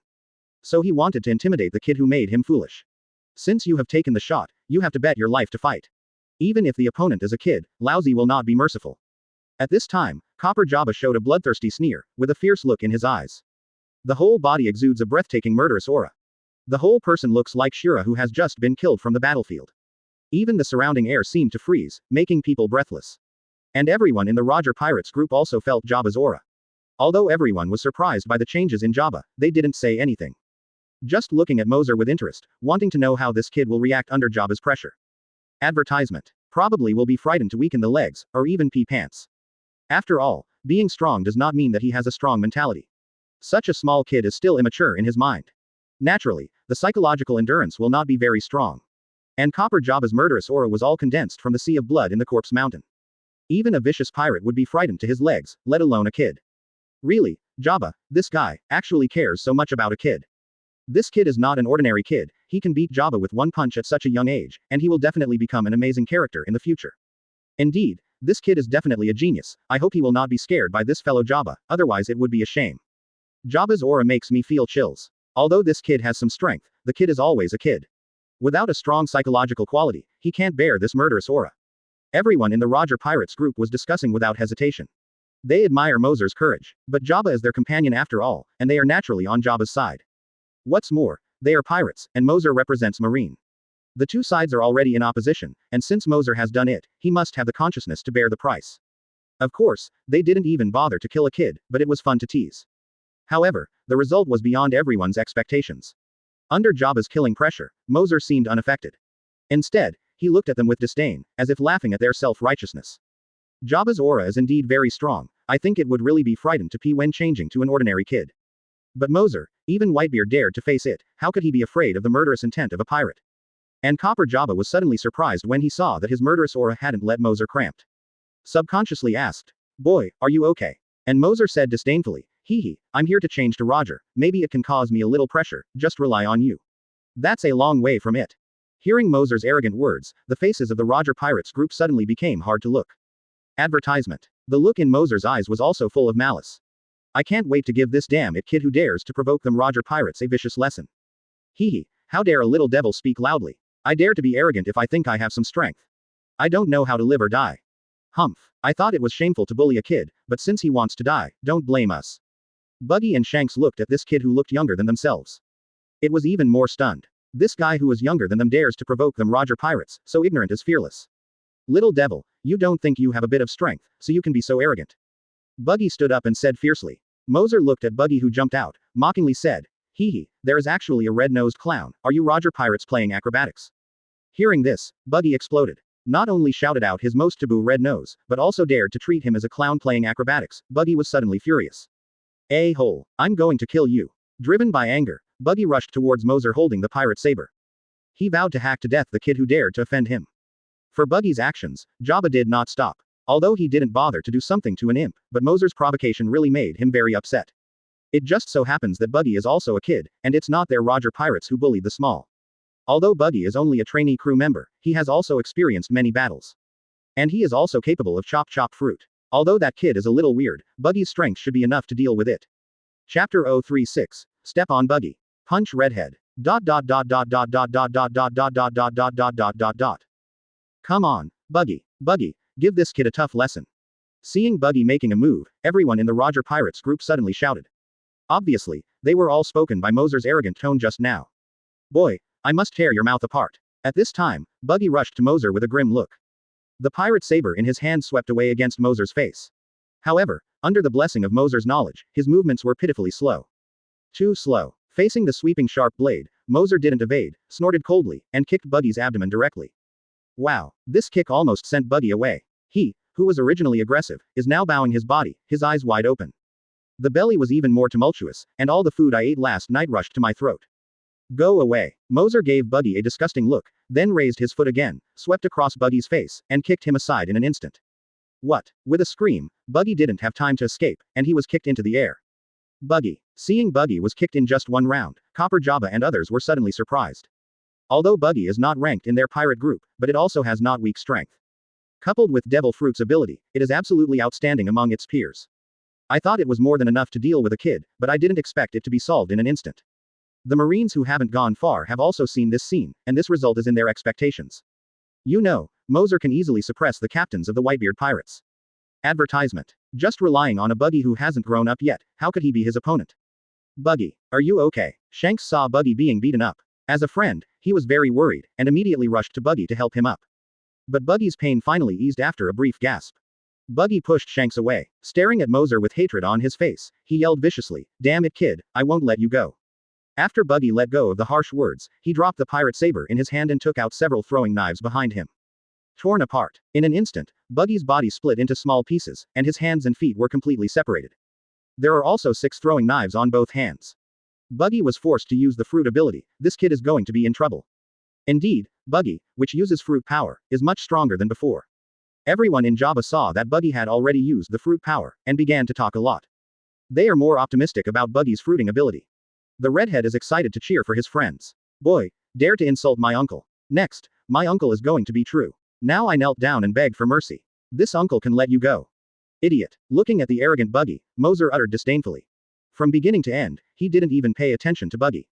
[SPEAKER 1] So he wanted to intimidate the kid who made him foolish. Since you have taken the shot, you have to bet your life to fight. Even if the opponent is a kid, Lousy will not be merciful. At this time, Copper Jabba showed a bloodthirsty sneer, with a fierce look in his eyes. The whole body exudes a breathtaking murderous aura. The whole person looks like Shira who has just been killed from the battlefield. Even the surrounding air seemed to freeze, making people breathless. And everyone in the Roger Pirates group also felt Jabba's aura. Although everyone was surprised by the changes in Jabba, they didn't say anything. Just looking at Moser with interest, wanting to know how this kid will react under Jabba's pressure. Advertisement. Probably will be frightened to weaken the legs, or even pee pants. After all, being strong does not mean that he has a strong mentality. Such a small kid is still immature in his mind. Naturally, the psychological endurance will not be very strong. And Copper Jabba's murderous aura was all condensed from the sea of blood in the Corpse Mountain. Even a vicious pirate would be frightened to his legs, let alone a kid. Really, Jabba, this guy, actually cares so much about a kid. This kid is not an ordinary kid, he can beat Jabba with one punch at such a young age, and he will definitely become an amazing character in the future. Indeed, This kid is definitely a genius. I hope he will not be scared by this fellow Jabba, otherwise it would be a shame. Jabba's aura makes me feel chills. Although this kid has some strength, the kid is always a kid. Without a strong psychological quality, he can't bear this murderous aura. Everyone in the Roger Pirates group was discussing without hesitation. They admire Moser's courage, but Jabba is their companion after all, and they are naturally on Jabba's side. What's more, they are pirates, and Moser represents Marine. The two sides are already in opposition, and since Moser has done it, he must have the consciousness to bear the price. Of course, they didn't even bother to kill a kid, but it was fun to tease. However, the result was beyond everyone's expectations. Under Jabba's killing pressure, Moser seemed unaffected. Instead, he looked at them with disdain, as if laughing at their self-righteousness. Jabba's aura is indeed very strong. I think it would really be frightened to pee when changing to an ordinary kid. But Moser, even Whitebeard dared to face it. How could he be afraid of the murderous intent of a pirate? And Copper Jabba was suddenly surprised when he saw that his murderous aura hadn't let Moser cramped. Subconsciously asked, "Boy, are you okay?" And Moser said disdainfully, "Hee, I'm here to change to Roger. Maybe it can cause me a little pressure, just rely on you." That's a long way from it. Hearing Moser's arrogant words, the faces of the Roger Pirates group suddenly became hard to look. Advertisement. The look in Moser's eyes was also full of malice. I can't wait to give this damn it kid who dares to provoke them Roger Pirates a vicious lesson. Hee, how dare a little devil speak loudly? I dare to be arrogant if I think I have some strength. I don't know how to live or die. Humph. I thought it was shameful to bully a kid, but since he wants to die, don't blame us. Buggy and Shanks looked at this kid who looked younger than themselves. It was even more stunned. This guy who is younger than them dares to provoke them Roger Pirates, so ignorant is fearless. Little devil, you don't think you have a bit of strength, so you can be so arrogant. Buggy stood up and said fiercely. Moser looked at Buggy who jumped out, mockingly said, "Hee, there is actually a red-nosed clown. Are you Roger Pirates playing acrobatics?" Hearing this, Buggy exploded. Not only shouted out his most taboo red nose, but also dared to treat him as a clown playing acrobatics. Buggy was suddenly furious. "A-hole, I'm going to kill you." Driven by anger, Buggy rushed towards Moser holding the pirate saber. He vowed to hack to death the kid who dared to offend him. For Buggy's actions, Jabba did not stop. Although he didn't bother to do something to an imp, but Moser's provocation really made him very upset. It just so happens that Buggy is also a kid, and it's not their Roger Pirates who bullied the small. Although Buggy is only a trainee crew member, he has also experienced many battles. And he is also capable of chop fruit. Although that kid is a little weird, Buggy's strength should be enough to deal with it. Chapter 036. Step on Buggy. Punch redhead. ... Come on, Buggy. Buggy, give this kid a tough lesson. Seeing Buggy making a move, everyone in the Roger Pirates group suddenly shouted. Obviously, they were all spoken by Moser's arrogant tone just now. "Boy, I must tear your mouth apart." At this time, Buggy rushed to Moser with a grim look. The pirate saber in his hand swept away against Moser's face. However, under the blessing of Moser's knowledge, his movements were pitifully slow. Too slow. Facing the sweeping sharp blade, Moser didn't evade, snorted coldly, and kicked Buggy's abdomen directly. Wow, this kick almost sent Buggy away. He, who was originally aggressive, is now bowing his body, his eyes wide open. The belly was even more tumultuous, and all the food I ate last night rushed to my throat. Go away. Moser gave Buggy a disgusting look, then raised his foot again, swept across Buggy's face, and kicked him aside in an instant. What? With a scream, Buggy didn't have time to escape, and he was kicked into the air. Buggy. Seeing Buggy was kicked in just one round, Copper Jabba and others were suddenly surprised. Although Buggy is not ranked in their pirate group, but it also has not weak strength. Coupled with Devil Fruit's ability, it is absolutely outstanding among its peers. I thought it was more than enough to deal with a kid, but I didn't expect it to be solved in an instant. The Marines who haven't gone far have also seen this scene, and this result is in their expectations. You know, Moser can easily suppress the captains of the Whitebeard pirates. Advertisement. Just relying on a Buggy who hasn't grown up yet, how could he be his opponent? Buggy, are you okay? Shanks saw Buggy being beaten up. As a friend, he was very worried, and immediately rushed to Buggy to help him up. But Buggy's pain finally eased after a brief gasp. Buggy pushed Shanks away. Staring at Moser with hatred on his face, he yelled viciously, "Damn it kid, I won't let you go." After Buggy let go of the harsh words, he dropped the pirate saber in his hand and took out several throwing knives behind him. Torn apart. In an instant, Buggy's body split into small pieces, and his hands and feet were completely separated. There are also 6 throwing knives on both hands. Buggy was forced to use the fruit ability. This kid is going to be in trouble. Indeed, Buggy, which uses fruit power, is much stronger than before. Everyone in Jabba saw that Buggy had already used the fruit power, and began to talk a lot. They are more optimistic about Buggy's fruiting ability. The redhead is excited to cheer for his friends. Boy, dare to insult my uncle. Next, my uncle is going to be true. Now I knelt down and begged for mercy. This uncle can let you go. Idiot. Looking at the arrogant Buggy, Moser uttered disdainfully. From beginning to end, he didn't even pay attention to Buggy.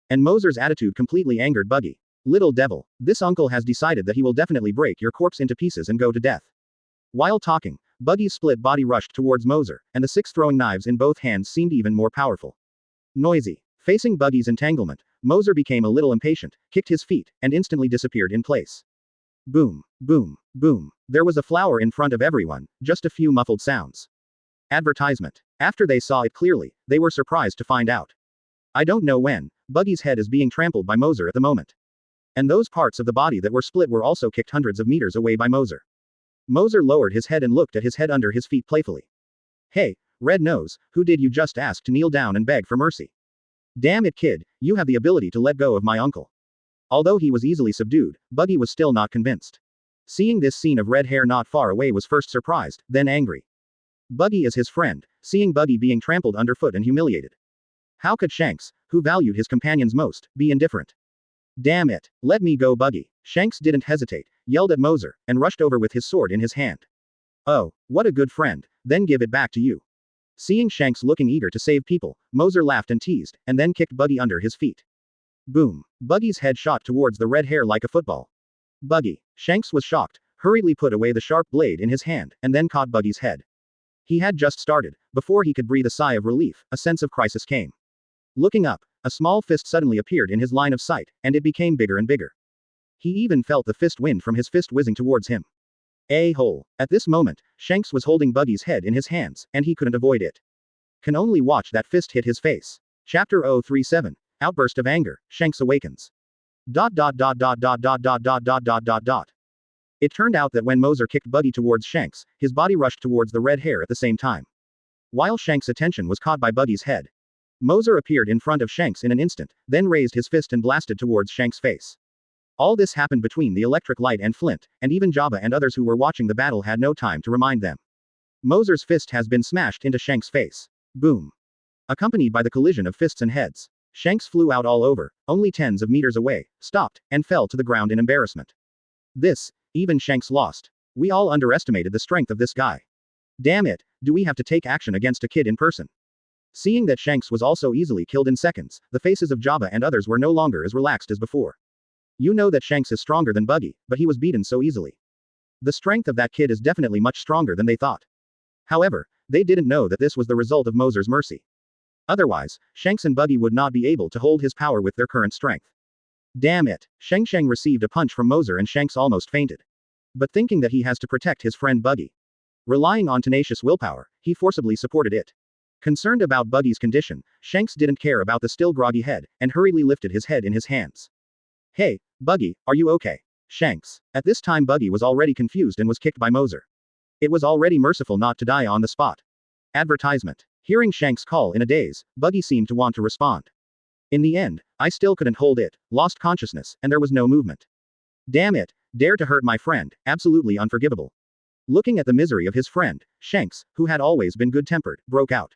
[SPEAKER 1] And Moser's attitude completely angered Buggy. Little devil, this uncle has decided that he will definitely break your corpse into pieces and go to death. While talking, Buggy's split body rushed towards Moser, and the 6 throwing knives in both hands seemed even more powerful. Noisy. Facing Buggy's entanglement, Moser became a little impatient, kicked his feet, and instantly disappeared in place. Boom, boom, boom. There was a flower in front of everyone, just a few muffled sounds. Advertisement. After they saw it clearly, they were surprised to find out. I don't know when, Buggy's head is being trampled by Moser at the moment. And those parts of the body that were split were also kicked hundreds of meters away by Moser. Moser lowered his head and looked at his head under his feet playfully. Hey, Red Nose, who did you just ask to kneel down and beg for mercy? Damn it, kid, you have the ability to let go of my uncle. Although he was easily subdued, Buggy was still not convinced. Seeing this scene of red hair not far away was first surprised, then angry. Buggy is his friend, seeing Buggy being trampled underfoot and humiliated. How could Shanks, who valued his companions most, be indifferent? Damn it, let me go Buggy. Shanks didn't hesitate, yelled at Moser, and rushed over with his sword in his hand. Oh, what a good friend, then give it back to you. Seeing Shanks looking eager to save people, Moser laughed and teased, and then kicked Buggy under his feet. Boom. Buggy's head shot towards the red hair like a football. Buggy. Shanks was shocked, hurriedly put away the sharp blade in his hand, and then caught Buggy's head. He had just started. Before he could breathe a sigh of relief, a sense of crisis came. Looking up, a small fist suddenly appeared in his line of sight, and it became bigger and bigger. He even felt the fist wind from his fist whizzing towards him. A-hole. At this moment, Shanks was holding Buggy's head in his hands, and he couldn't avoid it. Can only watch that fist hit his face. Chapter 037. Outburst of anger, Shanks awakens. It turned out that when Moser kicked Buggy towards Shanks, his body rushed towards the red hair at the same time. While Shanks' attention was caught by Buggy's head, Moser appeared in front of Shanks in an instant, then raised his fist and blasted towards Shanks' face. All this happened between the electric light and Flint, and even Jabba and others who were watching the battle had no time to remind them. Moser's fist has been smashed into Shanks' face. Boom. Accompanied by the collision of fists and heads, Shanks flew out all over, only tens of meters away, stopped, and fell to the ground in embarrassment. Even Shanks lost. We all underestimated the strength of this guy. Damn it, do we have to take action against a kid in person? Seeing that Shanks was also easily killed in seconds, the faces of Jabba and others were no longer as relaxed as before. You know that Shanks is stronger than Buggy, but he was beaten so easily. The strength of that kid is definitely much stronger than they thought. However, they didn't know that this was the result of Moser's mercy. Otherwise, Shanks and Buggy would not be able to hold his power with their current strength. Damn it, Sheng Sheng received a punch from Moser and Shanks almost fainted. But thinking that he has to protect his friend Buggy, relying on tenacious willpower, he forcibly supported it. Concerned about Buggy's condition, Shanks didn't care about the still groggy head, and hurriedly lifted his head in his hands. Hey, Buggy, are you okay? Shanks. At this time Buggy was already confused and was kicked by Moser. It was already merciful not to die on the spot. Advertisement. Hearing Shanks' call in a daze, Buggy seemed to want to respond. In the end, I still couldn't hold it, lost consciousness, and there was no movement. Damn it, dare to hurt my friend, absolutely unforgivable. Looking at the misery of his friend, Shanks, who had always been good-tempered, broke out.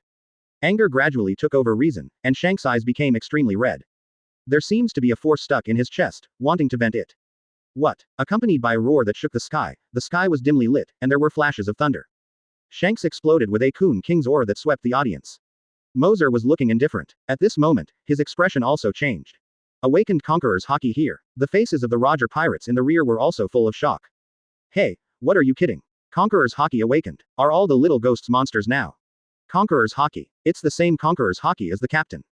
[SPEAKER 1] Anger gradually took over reason, and Shanks' eyes became extremely red. There seems to be a force stuck in his chest, wanting to vent it. What? Accompanied by a roar that shook the sky was dimly lit, and there were flashes of thunder. Shanks exploded with a Kun King's aura that swept the audience. Moser was looking indifferent. At this moment, his expression also changed. Awakened Conqueror's Haki here. The faces of the Roger pirates in the rear were also full of shock. Hey, what are you kidding? Conqueror's Haki awakened. Are all the little ghosts monsters now? Conqueror's Haki. It's the same Conqueror's Haki as the captain.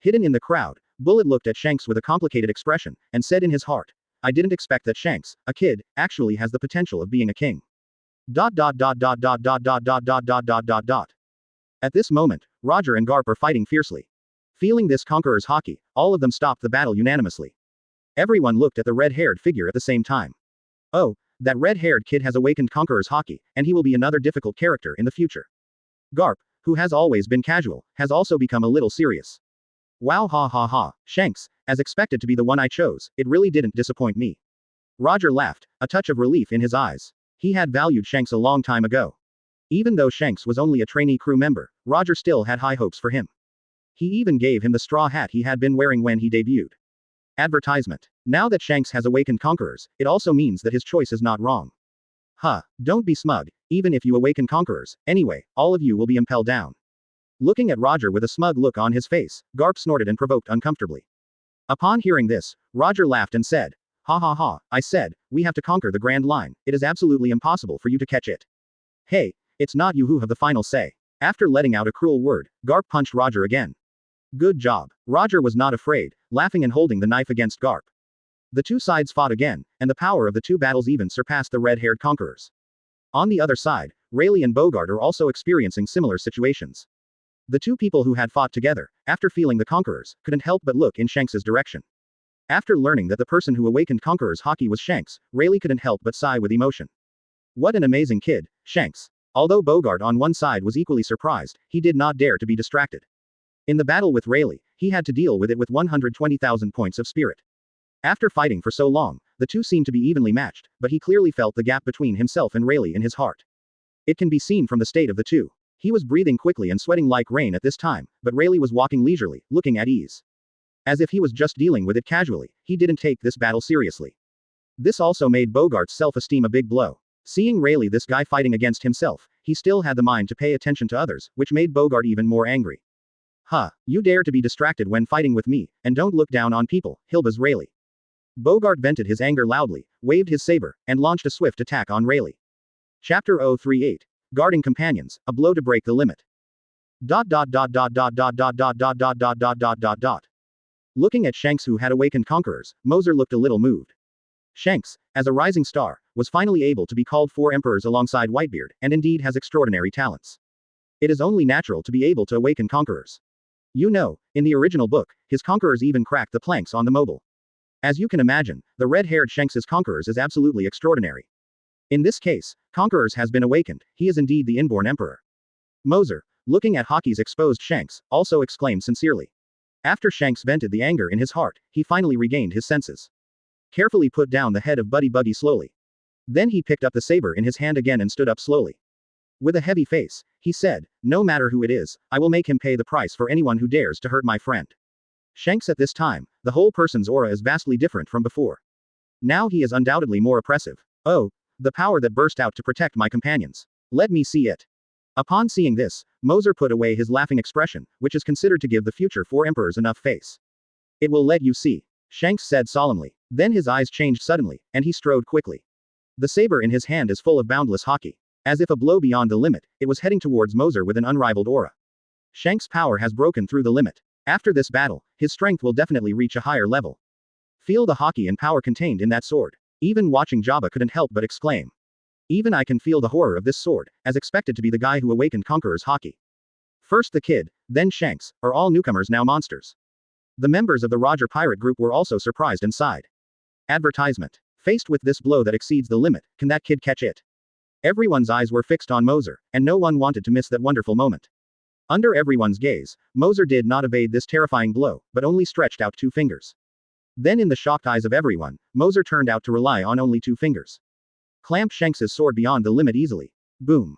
[SPEAKER 1] Hidden in the crowd, Bullet looked at Shanks with a complicated expression, and said in his heart, I didn't expect that Shanks, a kid, actually has the potential of being a king. At this moment, Roger and Garp are fighting fiercely. Feeling this Conqueror's Haki, all of them stopped the battle unanimously. Everyone looked at the red-haired figure at the same time. Oh, that red-haired kid has awakened Conqueror's Haki, and he will be another difficult character in the future. Garp, who has always been casual, has also become a little serious. Wow, ha ha ha, Shanks, as expected to be the one I chose, it really didn't disappoint me. Roger laughed, a touch of relief in his eyes. He had valued Shanks a long time ago. Even though Shanks was only a trainee crew member, Roger still had high hopes for him. He even gave him the straw hat he had been wearing when he debuted. Advertisement. Now that Shanks has awakened Conquerors, it also means that his choice is not wrong. Huh, don't be smug, even if you awaken conquerors, anyway, all of you will be impelled down. Looking at Roger with a smug look on his face, Garp snorted and provoked uncomfortably. Upon hearing this, Roger laughed and said, "Ha ha ha, I said, we have to conquer the Grand Line, it is absolutely impossible for you to catch it. Hey, it's not you who have the final say." After letting out a cruel word, Garp punched Roger again. Good job. Roger was not afraid, laughing and holding the knife against Garp. The two sides fought again, and the power of the two battles even surpassed the red-haired conquerors. On the other side, Rayleigh and Bogart are also experiencing similar situations. The two people who had fought together, after feeling the conquerors, couldn't help but look in Shanks's direction. After learning that the person who awakened conquerors Haki was Shanks, Rayleigh couldn't help but sigh with emotion. What an amazing kid, Shanks. Although Bogart on one side was equally surprised, he did not dare to be distracted. In the battle with Rayleigh, he had to deal with it with 120,000 points of spirit. After fighting for so long, the two seemed to be evenly matched, but he clearly felt the gap between himself and Rayleigh in his heart. It can be seen from the state of the two. He was breathing quickly and sweating like rain at this time, but Rayleigh was walking leisurely, looking at ease. As if he was just dealing with it casually, he didn't take this battle seriously. This also made Bogart's self-esteem a big blow. Seeing Rayleigh this guy fighting against himself, he still had the mind to pay attention to others, which made Bogart even more angry. Huh, you dare to be distracted when fighting with me, and don't look down on people, Hilba's Rayleigh. Bogart vented his anger loudly, waved his saber, and launched a swift attack on Rayleigh. Chapter 038. Guarding Companions, a blow to break the limit. ... Looking at Shanks who had awakened conquerors, Moser looked a little moved. Shanks, as a rising star, was finally able to be called 4 emperors alongside Whitebeard, and indeed has extraordinary talents. It is only natural to be able to awaken conquerors. You know, in the original book, his conquerors even cracked the planks on the mobile. As you can imagine, the red-haired Shanks's conquerors is absolutely extraordinary. In this case, conquerors has been awakened, he is indeed the inborn emperor. Moser, looking at Haki's exposed Shanks, also exclaimed sincerely. After Shanks vented the anger in his heart, he finally regained his senses. Carefully put down the head of Buddy Buggy slowly. Then he picked up the saber in his hand again and stood up slowly. With a heavy face, he said, "No matter who it is, I will make him pay the price for anyone who dares to hurt my friend." Shanks at this time, the whole person's aura is vastly different from before. Now he is undoubtedly more oppressive. Oh, the power that burst out to protect my companions. Let me see it. Upon seeing this, Moser put away his laughing expression, which is considered to give the future 4 emperors enough face. It will let you see, Shanks said solemnly. Then his eyes changed suddenly, and he strode quickly. The saber in his hand is full of boundless Haki. As if a blow beyond the limit, it was heading towards Moser with an unrivaled aura. Shanks' power has broken through the limit. After this battle, his strength will definitely reach a higher level. Feel the Haki and power contained in that sword. Even watching Jabba couldn't help but exclaim. Even I can feel the horror of this sword, as expected to be the guy who awakened Conqueror's Haki. First the kid, then Shanks, are all newcomers now monsters. The members of the Roger pirate group were also surprised and sighed. Advertisement. Faced with this blow that exceeds the limit, can that kid catch it? Everyone's eyes were fixed on Moser, and no one wanted to miss that wonderful moment. Under everyone's gaze, Moser did not evade this terrifying blow, but only stretched out 2 fingers. Then in the shocked eyes of everyone, Moser turned out to rely on only 2 fingers. Clamped Shanks's sword beyond the limit easily. Boom.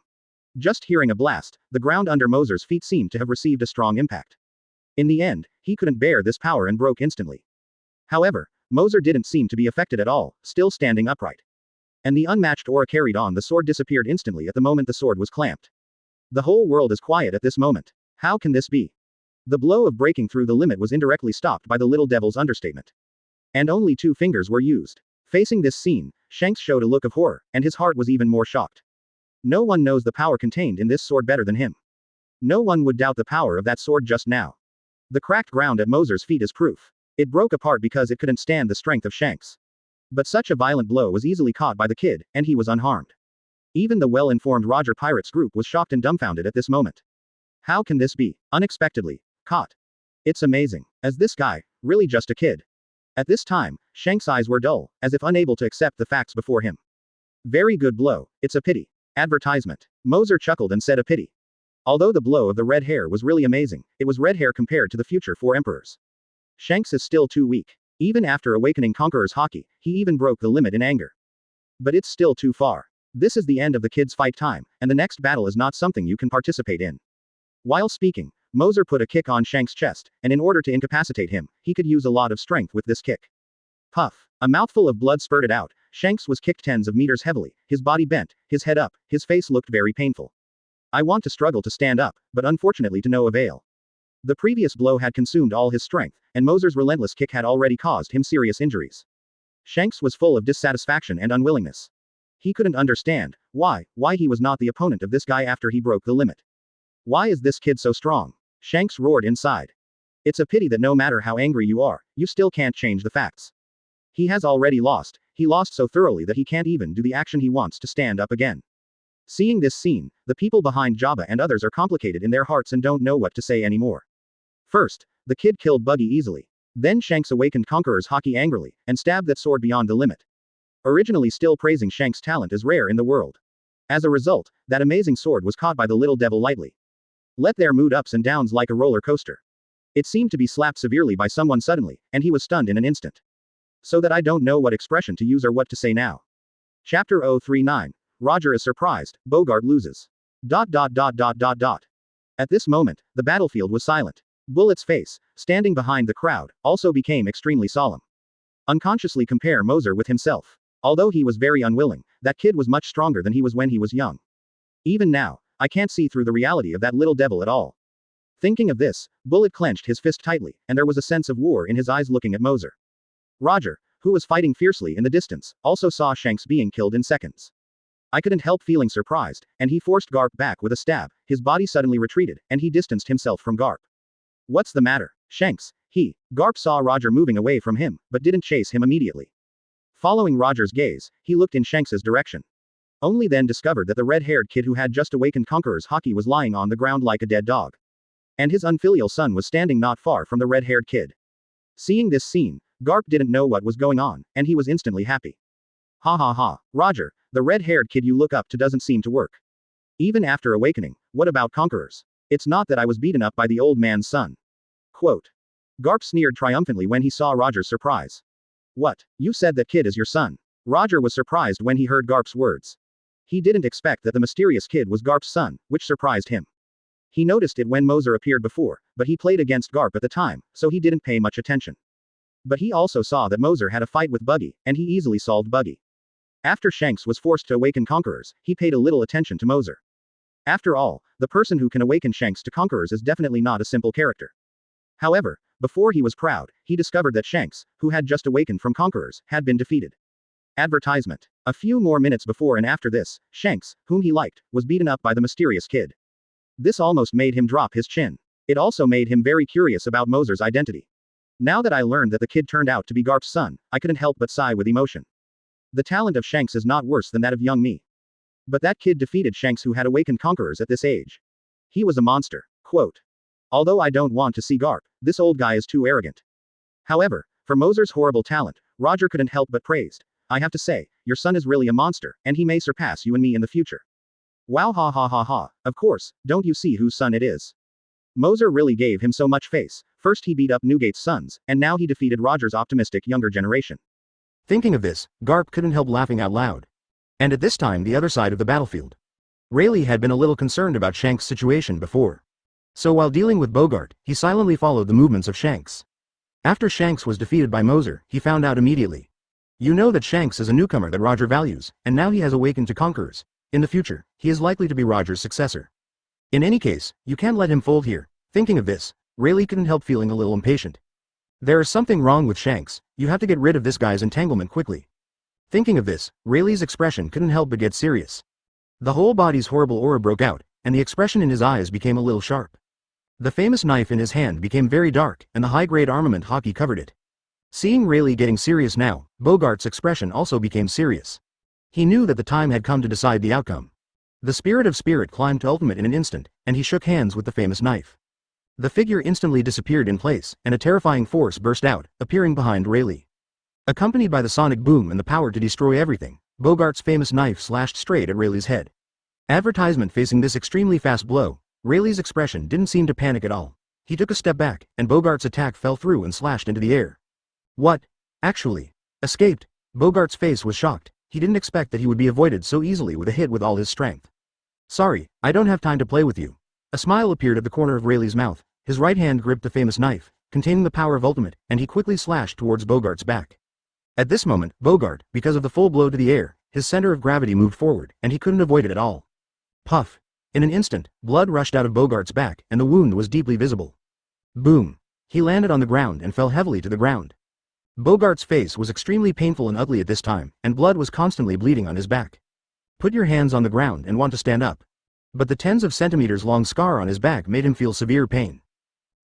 [SPEAKER 1] Just hearing a blast, the ground under Moser's feet seemed to have received a strong impact. In the end, he couldn't bear this power and broke instantly. However, Moser didn't seem to be affected at all, still standing upright. And the unmatched aura carried on the sword disappeared instantly at the moment the sword was clamped. The whole world is quiet at this moment. How can this be? The blow of breaking through the limit was indirectly stopped by the little devil's understatement. And only 2 fingers were used. Facing this scene, Shanks showed a look of horror, and his heart was even more shocked. No one knows the power contained in this sword better than him. No one would doubt the power of that sword just now. The cracked ground at Moser's feet is proof. It broke apart because it couldn't stand the strength of Shanks. But such a violent blow was easily caught by the kid, and he was unharmed. Even the well-informed Roger Pirates group was shocked and dumbfounded at this moment. How can this be? Unexpectedly. Caught. It's amazing. As this guy, really just a kid. At this time, Shanks' eyes were dull, as if unable to accept the facts before him. Very good blow, it's a pity. Advertisement. Moser chuckled and said a pity. Although the blow of the red hair was really amazing, it was red hair compared to the future 4 emperors. Shanks is still too weak. Even after awakening Conqueror's Haki, he even broke the limit in anger. But it's still too far. This is the end of the kid's fight time, and the next battle is not something you can participate in. While speaking, Moser put a kick on Shanks' chest, and in order to incapacitate him, he could use a lot of strength with this kick. Puff. A mouthful of blood spurted out, Shanks was kicked tens of meters heavily, his body bent, his head up, his face looked very painful. I want to struggle to stand up, but unfortunately to no avail. The previous blow had consumed all his strength, and Moser's relentless kick had already caused him serious injuries. Shanks was full of dissatisfaction and unwillingness. He couldn't understand why he was not the opponent of this guy after he broke the limit. Why is this kid so strong? Shanks roared inside. It's a pity that no matter how angry you are, you still can't change the facts. He has already lost. He lost so thoroughly that he can't even do the action he wants to stand up again. Seeing this scene, the people behind Jabba and others are complicated in their hearts and don't know what to say anymore. First, the kid killed Buggy easily. Then Shanks awakened Conqueror's Haki angrily, and stabbed that sword beyond the limit. Originally still praising Shanks' talent as rare in the world. As a result, that amazing sword was caught by the little devil lightly. Let their mood ups and downs like a roller coaster. It seemed to be slapped severely by someone suddenly, and he was stunned in an instant. So that I don't know what expression to use or what to say now. Chapter 039. Roger is surprised, Bogart loses. At this moment, the battlefield was silent. Bullet's face, standing behind the crowd, also became extremely solemn. Unconsciously compare Moser with himself. Although he was very unwilling, that kid was much stronger than he was when he was young. Even now, I can't see through the reality of that little devil at all. Thinking of this, Bullet clenched his fist tightly, and there was a sense of war in his eyes looking at Moser. Roger, who was fighting fiercely in the distance, also saw Shanks being killed in seconds. I couldn't help feeling surprised, and he forced Garp back with a stab. His body suddenly retreated, and he distanced himself from Garp. What's the matter, Shanks? Garp saw Roger moving away from him, but didn't chase him immediately. Following Roger's gaze, he looked in Shanks's direction. Only then discovered that the red-haired kid who had just awakened Conqueror's Haki was lying on the ground like a dead dog. And his unfilial son was standing not far from the red-haired kid. Seeing this scene, Garp didn't know what was going on, and he was instantly happy. Ha ha ha, Roger, the red-haired kid you look up to doesn't seem to work. Even after awakening, what about Conquerors? It's not that I was beaten up by the old man's son. Quote. Garp sneered triumphantly when he saw Roger's surprise. What, you said that kid is your son? Roger was surprised when he heard Garp's words. He didn't expect that the mysterious kid was Garp's son, which surprised him. He noticed it when Moser appeared before, but he played against Garp at the time, so he didn't pay much attention. But he also saw that Moser had a fight with Buggy, and he easily solved Buggy. After Shanks was forced to awaken Conquerors, he paid a little attention to Moser. After all, the person who can awaken Shanks to Conquerors is definitely not a simple character. However, before he was proud, he discovered that Shanks, who had just awakened from Conquerors, had been defeated. Advertisement. A few more minutes before and after this, Shanks, whom he liked, was beaten up by the mysterious kid. This almost made him drop his chin. It also made him very curious about Moser's identity. Now that I learned that the kid turned out to be Garp's son, I couldn't help but sigh with emotion. The talent of Shanks is not worse than that of young me. But that kid defeated Shanks who had awakened Conquerors at this age. He was a monster. Quote. Although I don't want to see Garp, this old guy is too arrogant. However, for Moser's horrible talent, Roger couldn't help but praised. I have to say, your son is really a monster, and he may surpass you and me in the future. Wow ha ha ha ha, of course, don't you see whose son it is? Moser really gave him so much face. First he beat up Newgate's sons, and now he defeated Roger's optimistic younger generation.
[SPEAKER 2] Thinking of this, Garp couldn't help laughing out loud. And at this time the other side of the battlefield. Rayleigh had been a little concerned about Shanks' situation before. So while dealing with Bogart, he silently followed the movements of Shanks. After Shanks was defeated by Moser, he found out immediately. You know that Shanks is a newcomer that Roger values, and now he has awakened to Conquerors. In the future, he is likely to be Roger's successor. In any case, you can't let him fold here. Thinking of this, Rayleigh couldn't help feeling a little impatient. There is something wrong with Shanks, you have to get rid of this guy's entanglement quickly. Thinking of this, Rayleigh's expression couldn't help but get serious. The whole body's horrible aura broke out, and the expression in his eyes became a little sharp. The famous knife in his hand became very dark, and the high-grade armament Haki covered it. Seeing Rayleigh getting serious now, Bogart's expression also became serious. He knew that the time had come to decide the outcome. The spirit of spirit climbed to ultimate in an instant, and he shook hands with the famous knife. The figure instantly disappeared in place, and a terrifying force burst out, appearing behind Rayleigh. Accompanied by the sonic boom and the power to destroy everything, Bogart's famous knife slashed straight at Rayleigh's head. Advertisement facing this extremely fast blow, Rayleigh's expression didn't seem to panic at all. He took a step back, and Bogart's attack fell through and slashed into the air. What? Actually? Escaped? Bogart's face was shocked. He didn't expect that he would be avoided so easily with a hit with all his strength. Sorry, I don't have time to play with you. A smile appeared at the corner of Rayleigh's mouth. His right hand gripped the famous knife, containing the power of ultimate, and he quickly slashed towards Bogart's back. At this moment, Bogart, because of the full blow to the air, his center of gravity moved forward, and he couldn't avoid it at all. Puff. In an instant, blood rushed out of Bogart's back, and the wound was deeply visible. Boom. He landed on the ground and fell heavily to the ground. Bogart's face was extremely painful and ugly at this time, and blood was constantly bleeding on his back. Put your hands on the ground and want to stand up. But the tens of centimeters long scar on his back made him feel severe pain.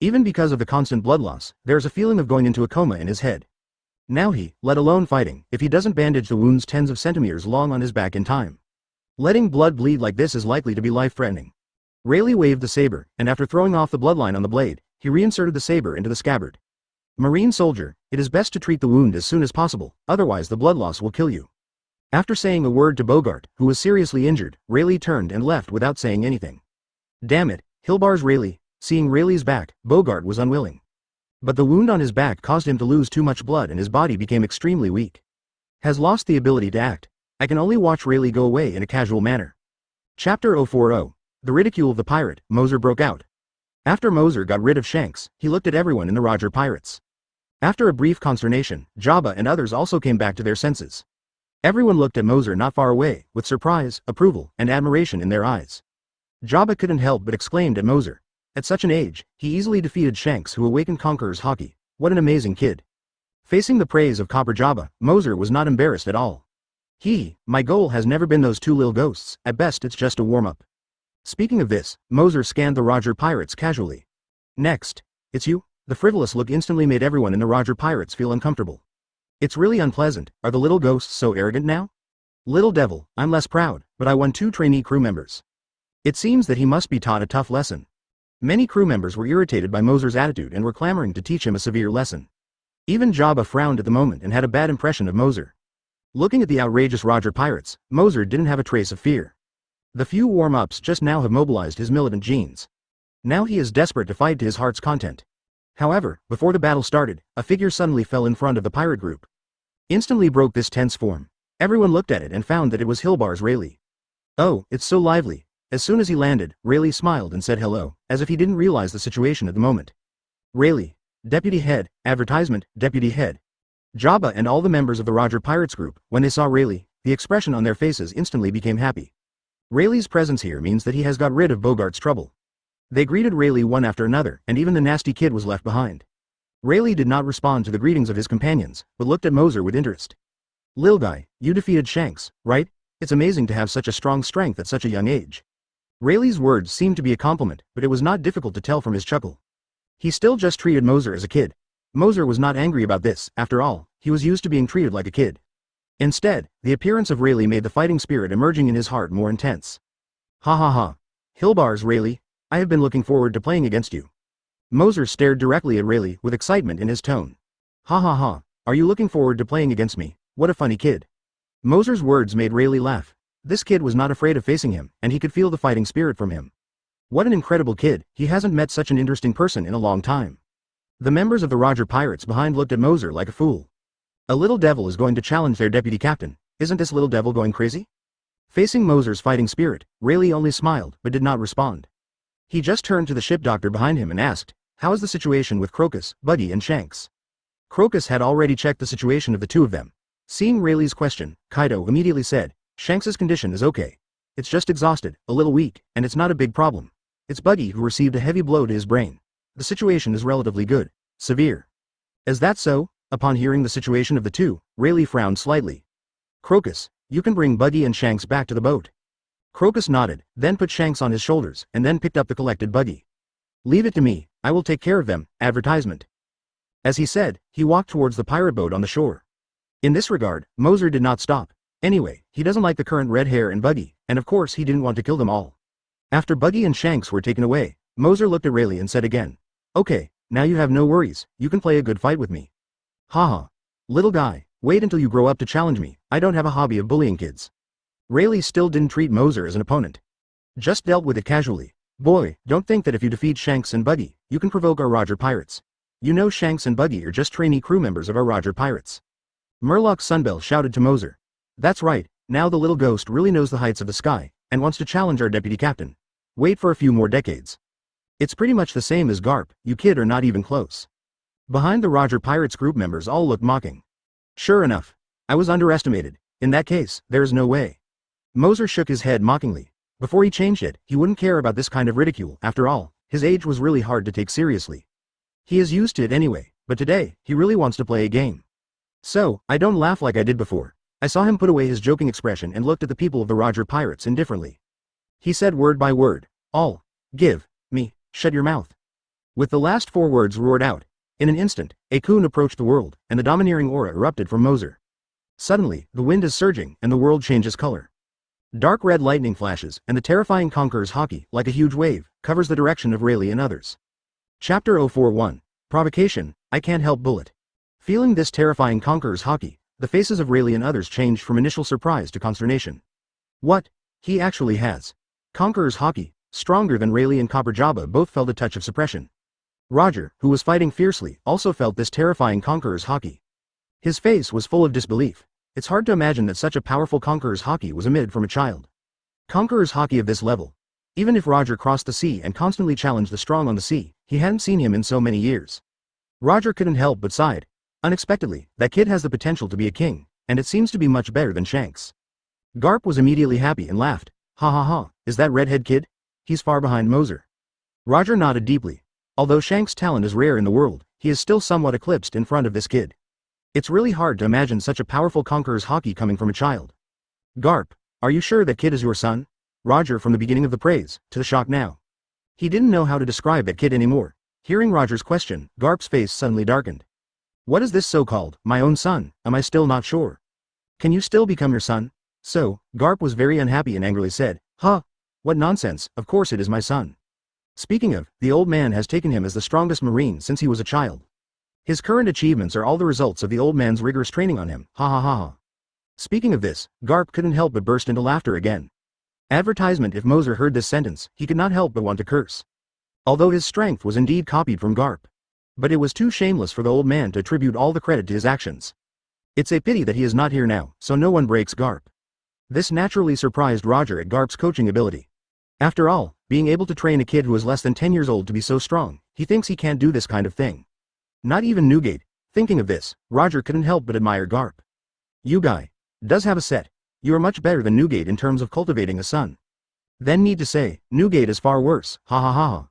[SPEAKER 2] Even because of the constant blood loss, there's a feeling of going into a coma in his head. Now he, let alone fighting, if he doesn't bandage the wounds tens of centimeters long on his back in time. Letting blood bleed like this is likely to be life-threatening. Rayleigh waved the saber, and after throwing off the bloodline on the blade, he reinserted the saber into the scabbard. Marine soldier, it is best to treat the wound as soon as possible, otherwise the blood loss will kill you. After saying a word to Bogart, who was seriously injured, Rayleigh turned and left without saying anything. Damn it, Hilbar's Rayleigh. Seeing Rayleigh's back, Bogart was unwilling. But the wound on his back caused him to lose too much blood and his body became extremely weak. Has lost the ability to act. I can only watch Rayleigh go away in a casual manner. Chapter 040. The ridicule of the pirate, Moser broke out. After Moser got rid of Shanks, he looked at everyone in the Roger Pirates. After a brief consternation, Jabba and others also came back to their senses. Everyone looked at Moser not far away, with surprise, approval, and admiration in their eyes. Jabba couldn't help but exclaimed at Moser. At such an age, he easily defeated Shanks who awakened Conqueror's Haki. What an amazing kid. Facing the praise of Copper Jabba, Moser was not embarrassed at all. My goal has never been those two little ghosts, at best it's just a warm-up. Speaking of this, Moser scanned the Roger Pirates casually. Next. It's you? The frivolous look instantly made everyone in the Roger Pirates feel uncomfortable. It's really unpleasant. Are the little ghosts so arrogant now? Little devil, I'm less proud, but I won 2 trainee crew members. It seems that he must be taught a tough lesson. Many crew members were irritated by Moser's attitude and were clamoring to teach him a severe lesson. Even Jabba frowned at the moment and had a bad impression of Moser. Looking at the outrageous Roger Pirates, Moser didn't have a trace of fear. The few warm-ups just now have mobilized his militant genes. Now he is desperate to fight to his heart's content. However, before the battle started, a figure suddenly fell in front of the pirate group. Instantly broke this tense form. Everyone looked at it and found that it was Hilbar's Rayleigh. Oh, it's so lively. As soon as he landed, Rayleigh smiled and said hello, as if he didn't realize the situation at the moment. Rayleigh. Deputy Head, Advertisement, Deputy Head. Jabba and all the members of the Roger Pirates group, when they saw Rayleigh, the expression on their faces instantly became happy. Rayleigh's presence here means that he has got rid of Bogart's trouble. They greeted Rayleigh one after another, and even the nasty kid was left behind. Rayleigh did not respond to the greetings of his companions, but looked at Moser with interest. Lil guy, you defeated Shanks, right? It's amazing to have such a strong strength at such a young age. Rayleigh's words seemed to be a compliment, but it was not difficult to tell from his chuckle. He still just treated Moser as a kid. Moser was not angry about this, after all, he was used to being treated like a kid. Instead, the appearance of Rayleigh made the fighting spirit emerging in his heart more intense. Ha ha ha. Hilbar's Rayleigh, I have been looking forward to playing against you. Moser stared directly at Rayleigh with excitement in his tone. Ha ha ha, are you looking forward to playing against me? What a funny kid. Moser's words made Rayleigh laugh. This kid was not afraid of facing him, and he could feel the fighting spirit from him. What an incredible kid, he hasn't met such an interesting person in a long time. The members of the Roger Pirates behind looked at Moser like a fool. A little devil is going to challenge their deputy captain, isn't this little devil going crazy? Facing Moser's fighting spirit, Rayleigh only smiled but did not respond. He just turned to the ship doctor behind him and asked, how is the situation with Crocus, Buddy and Shanks? Crocus had already checked the situation of the two of them. Seeing Rayleigh's question, Kaido immediately said, Shanks's condition is okay. It's just exhausted, a little weak, and it's not a big problem. It's Buddy who received a heavy blow to his brain. The situation is relatively good. Severe. Is that so? Upon hearing the situation of the two, Rayleigh frowned slightly. Crocus, you can bring Buddy and Shanks back to the boat. Crocus nodded, then put Shanks on his shoulders, and then picked up the collected Buddy. Leave it to me, I will take care of them, advertisement. As he said, he walked towards the pirate boat on the shore. In this regard, Moser did not stop. Anyway, he doesn't like the current red hair and Buddy, and of course he didn't want to kill them all. After Buddy and Shanks were taken away, Moser looked at Rayleigh and said again, okay, now you have no worries, you can play a good fight with me. Haha. Little guy, wait until you grow up to challenge me, I don't have a hobby of bullying kids. Rayleigh still didn't treat Moser as an opponent. Just dealt with it casually. Boy, don't think that if you defeat Shanks and Buddy, you can provoke our Roger Pirates. You know Shanks and Buddy are just trainee crew members of our Roger Pirates. Murloc Sunbell shouted to Moser. That's right, now the little ghost really knows the heights of the sky, and wants to challenge our deputy captain. Wait for a few more decades. It's pretty much the same as Garp, you kid are not even close. Behind the Roger Pirates group members all looked mocking. Sure enough. I was underestimated. In that case, there is no way. Moser shook his head mockingly. Before he changed it, he wouldn't care about this kind of ridicule. After all, his age was really hard to take seriously. He is used to it anyway, but today, he really wants to play a game. So, I don't laugh like I did before. I saw him put away his joking expression and looked at the people of the Roger Pirates indifferently. He said word by word, all, give, me, shut your mouth. With the last 4 words roared out, in an instant, a coon approached the world, and the domineering aura erupted from Moser. Suddenly, the wind is surging, and the world changes color. Dark red lightning flashes, and the terrifying Conqueror's Haki, like a huge wave, covers the direction of Rayleigh and others. Chapter 041. Provocation, I can't help bullet. Feeling this terrifying Conqueror's Haki, the faces of Rayleigh and others changed from initial surprise to consternation. What? He actually has. Conqueror's Haki, stronger than Rayleigh and Copper Jabba both felt a touch of suppression. Roger, who was fighting fiercely, also felt this terrifying Conqueror's Haki. His face was full of disbelief. It's hard to imagine that such a powerful Conqueror's Haki was emitted from a child. Conqueror's Haki of this level. Even if Roger crossed the sea and constantly challenged the strong on the sea, he hadn't seen him in so many years. Roger couldn't help but sighed. Unexpectedly, that kid has the potential to be a king, and it seems to be much better than Shanks. Garp was immediately happy and laughed. Ha ha ha, is that redhead kid? He's far behind Moser. Roger nodded deeply. Although Shanks' talent is rare in the world, he is still somewhat eclipsed in front of this kid. It's really hard to imagine such a powerful Conqueror's Haki coming from a child. Garp, are you sure that kid is your son? Roger from the beginning of the praise, to the shock now. He didn't know how to describe that kid anymore. Hearing Roger's question, Garp's face suddenly darkened. What is this so-called, my own son, am I still not sure? Can you still become your son? So, Garp was very unhappy and angrily said, huh? What nonsense, of course it is my son. Speaking of, the old man has taken him as the strongest Marine since he was a child. His current achievements are all the results of the old man's rigorous training on him, ha ha ha ha. Speaking of this, Garp couldn't help but burst into laughter again. Advertisement. If Moser heard this sentence, he could not help but want to curse. Although his strength was indeed copied from Garp. But it was too shameless for the old man to attribute all the credit to his actions. It's a pity that he is not here now, so no one breaks Garp. This naturally surprised Roger at Garp's coaching ability. After all, being able to train a kid who is less than 10 years old to be so strong, he thinks he can't do this kind of thing. Not even Newgate. Thinking of this, Roger couldn't help but admire Garp. You guy does have a set. You are much better than Newgate in terms of cultivating a son. Then need to say, Newgate is far worse, ha ha ha ha.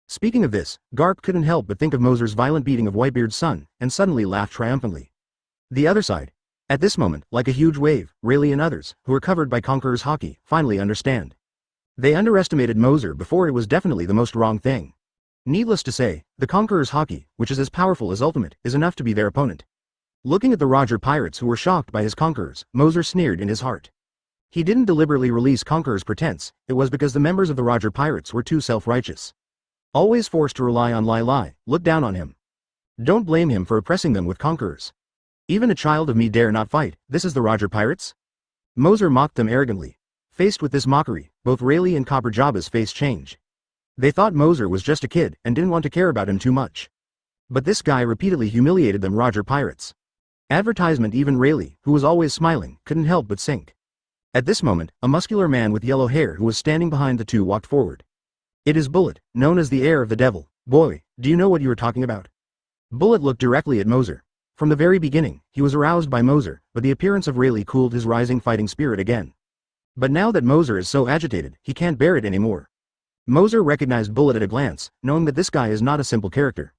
[SPEAKER 2] Speaking of this, Garp couldn't help but think of Moser's violent beating of Whitebeard's son, and suddenly laughed triumphantly. The other side. At this moment, like a huge wave, Rayleigh and others, who were covered by Conqueror's Haki, finally understand. They underestimated Moser before it was definitely the most wrong thing. Needless to say, the Conqueror's Haki, which is as powerful as Ultimate, is enough to be their opponent. Looking at the Roger Pirates who were shocked by his conquerors, Moser sneered in his heart. He didn't deliberately release Conqueror's pretense, it was because the members of the Roger Pirates were too self-righteous. Always forced to rely on lie, look down on him. Don't blame him for oppressing them with conquerors. Even a child of me dare not fight, this is the Roger Pirates? Moser mocked them arrogantly. Faced with this mockery, both Rayleigh and Copper Jabba's face changed. They thought Moser was just a kid and didn't want to care about him too much. But this guy repeatedly humiliated them Roger Pirates. Advertisement. Even Rayleigh, who was always smiling, couldn't help but sink. At this moment, a muscular man with yellow hair who was standing behind the two walked forward. It is Bullet, known as the heir of the devil. Boy, do you know what you are talking about? Bullet looked directly at Moser. From the very beginning, he was aroused by Moser, but the appearance of Rayleigh cooled his rising fighting spirit again. But now that Moser is so agitated, he can't bear it anymore. Moser recognized Bullet at a glance, knowing that this guy is not a simple character.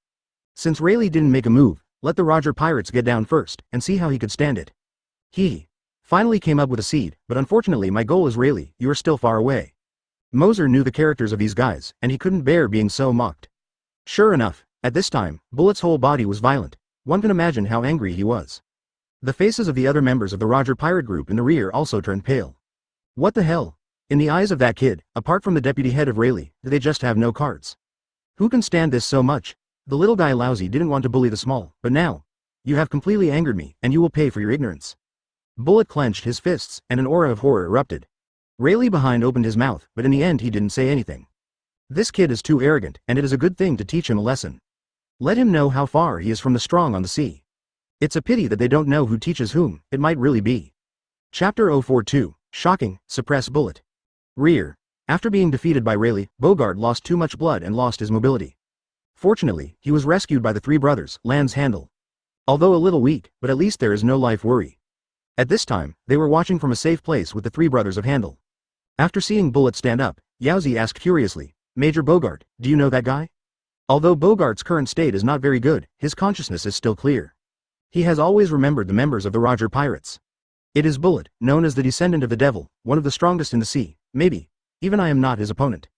[SPEAKER 2] Since Rayleigh didn't make a move, let the Roger Pirates get down first, and see how he could stand it. He finally came up with a seed, but unfortunately my goal is Rayleigh, you are still far away. Moser knew the characters of these guys, and he couldn't bear being so mocked. Sure enough, at this time, Bullet's whole body was violent. One can imagine how angry he was. The faces of the other members of the Roger Pirate group in the rear also turned pale. What the hell? In the eyes of that kid, apart from the deputy head of Rayleigh, do they just have no cards? Who can stand this so much? The little guy lousy didn't want to bully the small, but now. You have completely angered me, and you will pay for your ignorance. Bullet clenched his fists, and an aura of horror erupted. Rayleigh behind opened his mouth, but in the end he didn't say anything. This kid is too arrogant, and it is a good thing to teach him a lesson. Let him know how far he is from the strong on the sea. It's a pity that they don't know who teaches whom, it might really be. Chapter 042, Shocking, Suppress Bullet. Rear. After being defeated by Rayleigh, Bogart lost too much blood and lost his mobility. Fortunately, he was rescued by the three brothers, Lance Handel. Although a little weak, but at least there is no life worry. At this time, they were watching from a safe place with the three brothers of Handel. After seeing Bullet stand up, Yaozi asked curiously, Major Bogart, do you know that guy? Although Bogart's current state is not very good, his consciousness is still clear. He has always remembered the members of the Roger Pirates. It is Bullet, known as the descendant of the devil, one of the strongest in the sea, maybe. Even I am not his opponent.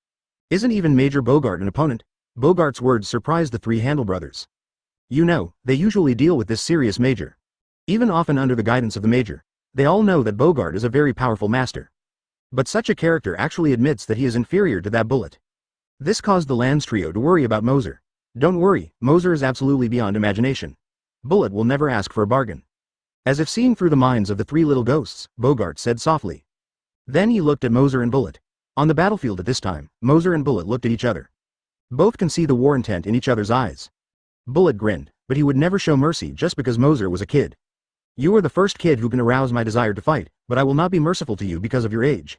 [SPEAKER 2] Isn't even Major Bogart an opponent? Bogart's words surprised the three Handel brothers. You know, they usually deal with this serious Major. Even often under the guidance of the Major. They all know that Bogart is a very powerful master. But such a character actually admits that he is inferior to that Bullet. This caused the Lands trio to worry about Moser. Don't worry, Moser is absolutely beyond imagination. Bullet will never ask for a bargain. As if seeing through the minds of the three little ghosts, Bogart said softly. Then he looked at Moser and Bullet. On the battlefield at this time, Moser and Bullet looked at each other. Both can see the war intent in each other's eyes. Bullet grinned, but he would never show mercy just because Moser was a kid. You are the first kid who can arouse my desire to fight, but I will not be merciful to you because of your age.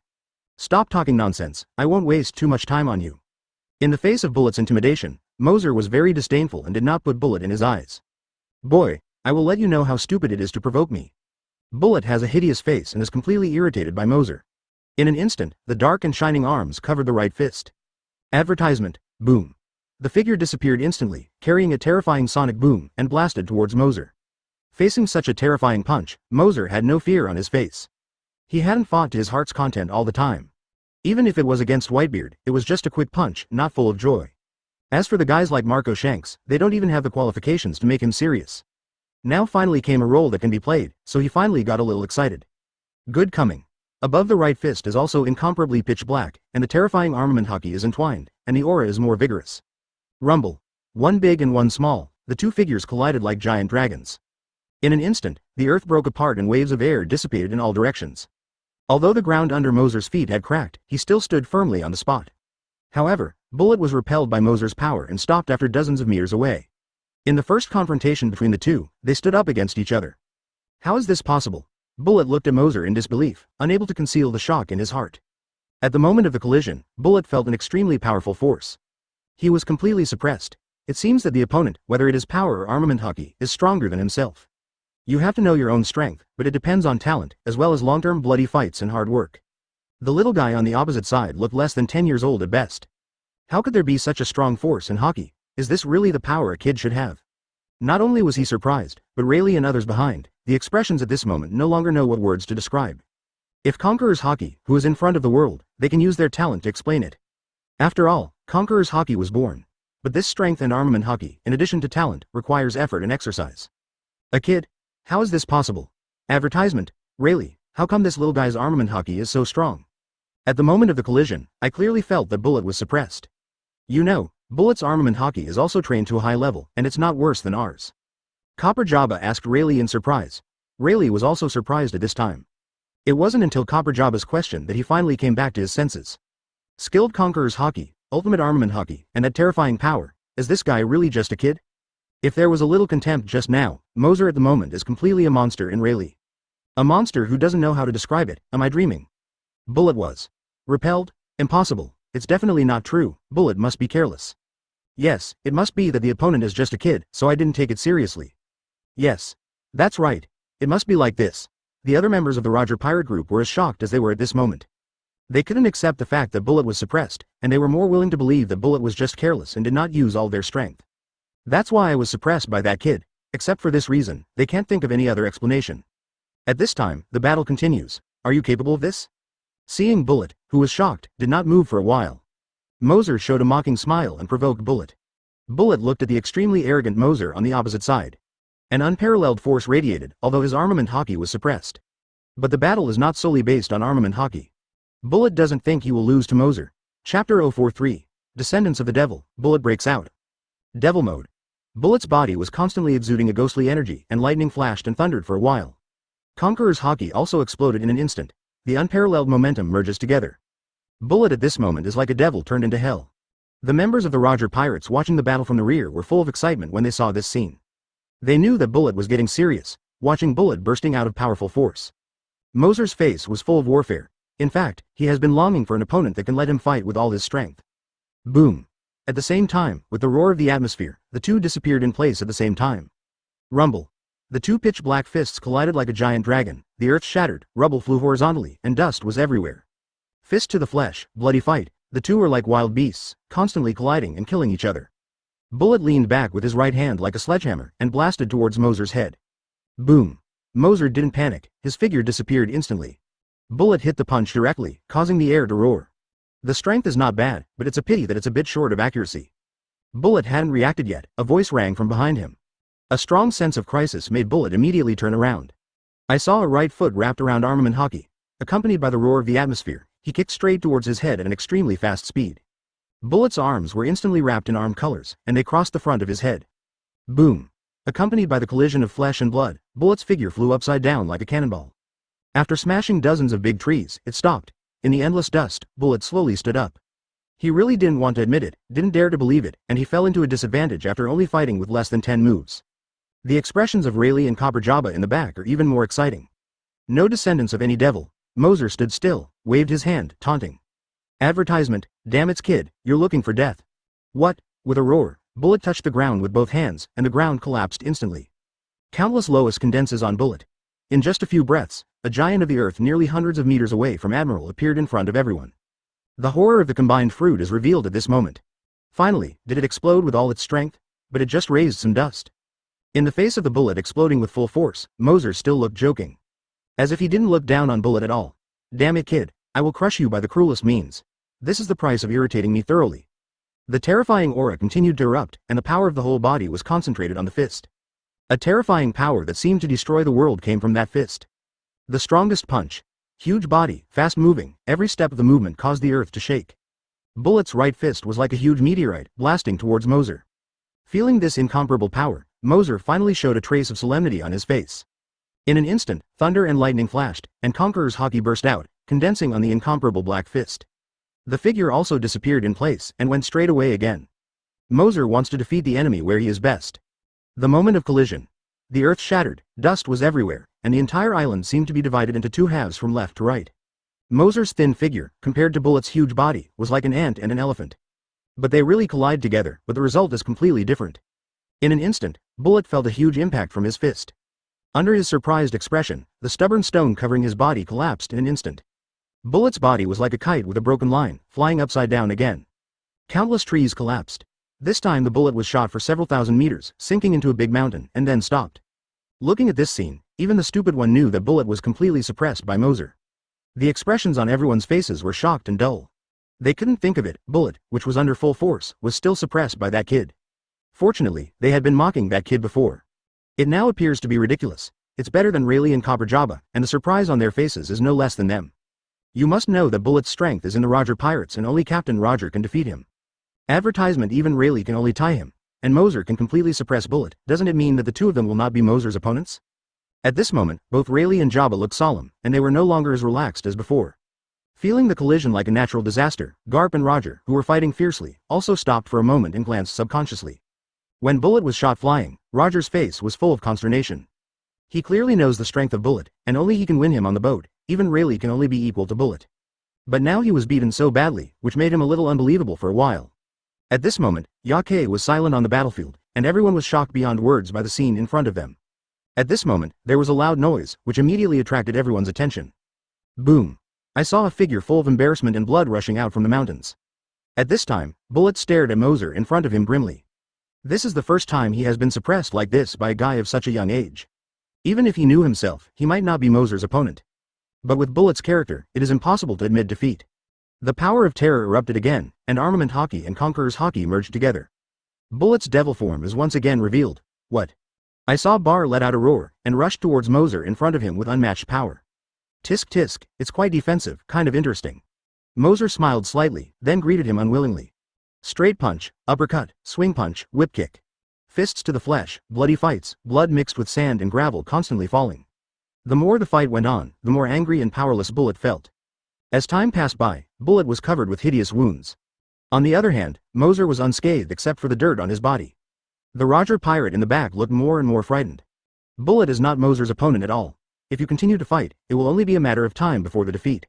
[SPEAKER 2] Stop talking nonsense, I won't waste too much time on you. In the face of Bullet's intimidation, Moser was very disdainful and did not put Bullet in his eyes. Boy, I will let you know how stupid it is to provoke me. Bullet has a hideous face and is completely irritated by Moser. In an instant, the dark and shining arms covered the right fist. Advertisement, boom. The figure disappeared instantly, carrying a terrifying sonic boom, and blasted towards Moser. Facing such a terrifying punch, Moser had no fear on his face. He hadn't fought to his heart's content all the time. Even if it was against Whitebeard, it was just a quick punch, not full of joy. As for the guys like Marco Shanks, they don't even have the qualifications to make him serious. Now finally came a role that can be played, so he finally got a little excited. Good coming. Above the right fist is also incomparably pitch black, and the terrifying armament Haki is entwined, and the aura is more vigorous. Rumble. One big and one small, the two figures collided like giant dragons. In an instant, the earth broke apart and waves of air dissipated in all directions. Although the ground under Moser's feet had cracked, he still stood firmly on the spot. However, Bullet was repelled by Moser's power and stopped after dozens of meters away. In the first confrontation between the two, they stood up against each other. How is this possible? Bullet looked at Moser in disbelief, unable to conceal the shock in his heart. At the moment of the collision, Bullet felt an extremely powerful force. He was completely suppressed. It seems that the opponent, whether it is power or armament Haki, is stronger than himself. You have to know your own strength, but it depends on talent, as well as long-term bloody fights and hard work. The little guy on the opposite side looked less than 10 years old at best. How could there be such a strong force in Haki? Is this really the power a kid should have? Not only was he surprised, but Rayleigh and others behind, the expressions at this moment no longer know what words to describe. If Conqueror's Haki, who is in front of the world, they can use their talent to explain it. After all, Conqueror's Haki was born. But this strength and armament Haki, in addition to talent, requires effort and exercise. A kid? How is this possible? Advertisement, Rayleigh, how come this little guy's armament Haki is so strong? At the moment of the collision, I clearly felt that Bullet was suppressed. You know, Bullet's armament Haki is also trained to a high level, and it's not worse than ours. Copper Jabba asked Rayleigh in surprise. Rayleigh was also surprised at this time. It wasn't until Copper Jabba's question that he finally came back to his senses. Skilled Conqueror's Haki, ultimate armament Haki, and that terrifying power, is this guy really just a kid? If there was a little contempt just now, Moser at the moment is completely a monster in Rayleigh. A monster who doesn't know how to describe it, am I dreaming? Bullet was repelled? Impossible, it's definitely not true, Bullet must be careless. Yes, it must be that the opponent is just a kid, so I didn't take it seriously. Yes. That's right. It must be like this. The other members of the Roger Pirate group were as shocked as they were at this moment. They couldn't accept the fact that Bullet was suppressed, and they were more willing to believe that Bullet was just careless and did not use all their strength. That's why I was suppressed by that kid. Except for this reason, they can't think of any other explanation. At this time, the battle continues. Are you capable of this? Seeing Bullet, who was shocked, did not move for a while. Moser showed a mocking smile and provoked Bullet. Bullet looked at the extremely arrogant Moser on the opposite side. An unparalleled force radiated, although his armament Haki was suppressed. But the battle is not solely based on armament Haki. Bullet doesn't think he will lose to Moser. Chapter 043. Descendants of the Devil, Bullet breaks out. Devil mode. Bullet's body was constantly exuding a ghostly energy, and lightning flashed and thundered for a while. Conqueror's Haki also exploded in an instant. The unparalleled momentum merges together. Bullet at this moment is like a devil turned into hell. The members of the Roger Pirates watching the battle from the rear were full of excitement when they saw this scene. They knew that Bullet was getting serious, watching Bullet bursting out of powerful force. Moser's face was full of warfare. In fact, he has been longing for an opponent that can let him fight with all his strength. Boom. At the same time, with the roar of the atmosphere, the two disappeared in place at the same time. Rumble. The two pitch-black fists collided like a giant dragon, the earth shattered, rubble flew horizontally, and dust was everywhere. Fist to the flesh, bloody fight, the two were like wild beasts, constantly colliding and killing each other. Bullet leaned back with his right hand like a sledgehammer and blasted towards Moser's head. Boom. Moser didn't panic, his figure disappeared instantly. Bullet hit the punch directly, causing the air to roar. The strength is not bad, but it's a pity that it's a bit short of accuracy. Bullet hadn't reacted yet, a voice rang from behind him. A strong sense of crisis made Bullet immediately turn around. I saw a right foot wrapped around armament Haki. Accompanied by the roar of the atmosphere, he kicked straight towards his head at an extremely fast speed. Bullet's arms were instantly wrapped in arm colors, and they crossed the front of his head. Boom. Accompanied by the collision of flesh and blood, Bullet's figure flew upside down like a cannonball. After smashing dozens of big trees, it stopped. In the endless dust, Bullet slowly stood up. He really didn't want to admit it, didn't dare to believe it, and he fell into a disadvantage after only fighting with less than 10 moves. The expressions of Rayleigh and Copper Jabba in the back are even more exciting. No descendants of any devil. Moser stood still, waved his hand, taunting. Advertisement, damn it's kid, you're looking for death. What? With a roar, Bullet touched the ground with both hands, and the ground collapsed instantly. Countless Lois condenses on Bullet. In just a few breaths, a giant of the earth nearly hundreds of meters away from Admiral appeared in front of everyone. The horror of the combined fruit is revealed at this moment. Finally, did it explode with all its strength? But it just raised some dust. In the face of the Bullet exploding with full force, Moser still looked joking. As if he didn't look down on Bullet at all. Damn it kid, I will crush you by the cruelest means. This is the price of irritating me thoroughly. The terrifying aura continued to erupt, and the power of the whole body was concentrated on the fist. A terrifying power that seemed to destroy the world came from that fist. The strongest punch. Huge body, fast moving, every step of the movement caused the earth to shake. Bullet's right fist was like a huge meteorite, blasting towards Moser. Feeling this incomparable power, Moser finally showed a trace of solemnity on his face. In an instant, thunder and lightning flashed, and Conqueror's Haki burst out, condensing on the incomparable black fist. The figure also disappeared in place and went straight away again. Moser wants to defeat the enemy where he is best. The moment of collision. The earth shattered, dust was everywhere, and the entire island seemed to be divided into two halves from left to right. Moser's thin figure, compared to Bullet's huge body, was like an ant and an elephant. But they really collide together, but the result is completely different. In an instant, Bullet felt a huge impact from his fist. Under his surprised expression, the stubborn stone covering his body collapsed in an instant. Bullet's body was like a kite with a broken line, flying upside down again. Countless trees collapsed. This time the Bullet was shot for several thousand meters, sinking into a big mountain, and then stopped. Looking at this scene, even the stupid one knew that Bullet was completely suppressed by Moser. The expressions on everyone's faces were shocked and dull. They couldn't think of it. Bullet, which was under full force, was still suppressed by that kid. Fortunately, they had been mocking that kid before. It now appears to be ridiculous. It's better than Rayleigh and Copper Jabba, and the surprise on their faces is no less than them. You must know that Bullet's strength is in the Roger Pirates and only Captain Roger can defeat him. Advertisement, even Rayleigh can only tie him, and Moser can completely suppress Bullet. Doesn't it mean that the two of them will not be Moser's opponents? At this moment, both Rayleigh and Jabba looked solemn, and they were no longer as relaxed as before. Feeling the collision like a natural disaster, Garp and Roger, who were fighting fiercely, also stopped for a moment and glanced subconsciously. When Bullet was shot flying, Roger's face was full of consternation. He clearly knows the strength of Bullet, and only he can win him on the boat. Even Rayleigh can only be equal to Bullet. But now he was beaten so badly, which made him a little unbelievable for a while. At this moment, Yake was silent on the battlefield, and everyone was shocked beyond words by the scene in front of them. At this moment, there was a loud noise, which immediately attracted everyone's attention. Boom. I saw a figure full of embarrassment and blood rushing out from the mountains. At this time, Bullet stared at Moser in front of him grimly. This is the first time he has been suppressed like this by a guy of such a young age. Even if he knew himself, he might not be Moser's opponent. But with Bullet's character, it is impossible to admit defeat. The power of terror erupted again, and Armament Haki and Conqueror's Haki merged together. Bullet's devil form is once again revealed. What? I saw Bar let out a roar, and rushed towards Moser in front of him with unmatched power. Tisk tisk, it's quite defensive, kind of interesting. Moser smiled slightly, then greeted him unwillingly. Straight punch, uppercut, swing punch, whip kick. Fists to the flesh, bloody fights, blood mixed with sand and gravel constantly falling. The more the fight went on, the more angry and powerless Bullet felt. As time passed by, Bullet was covered with hideous wounds. On the other hand, Moser was unscathed except for the dirt on his body. The Roger pirate in the back looked more and more frightened. Bullet is not Moser's opponent at all. If you continue to fight, it will only be a matter of time before the defeat.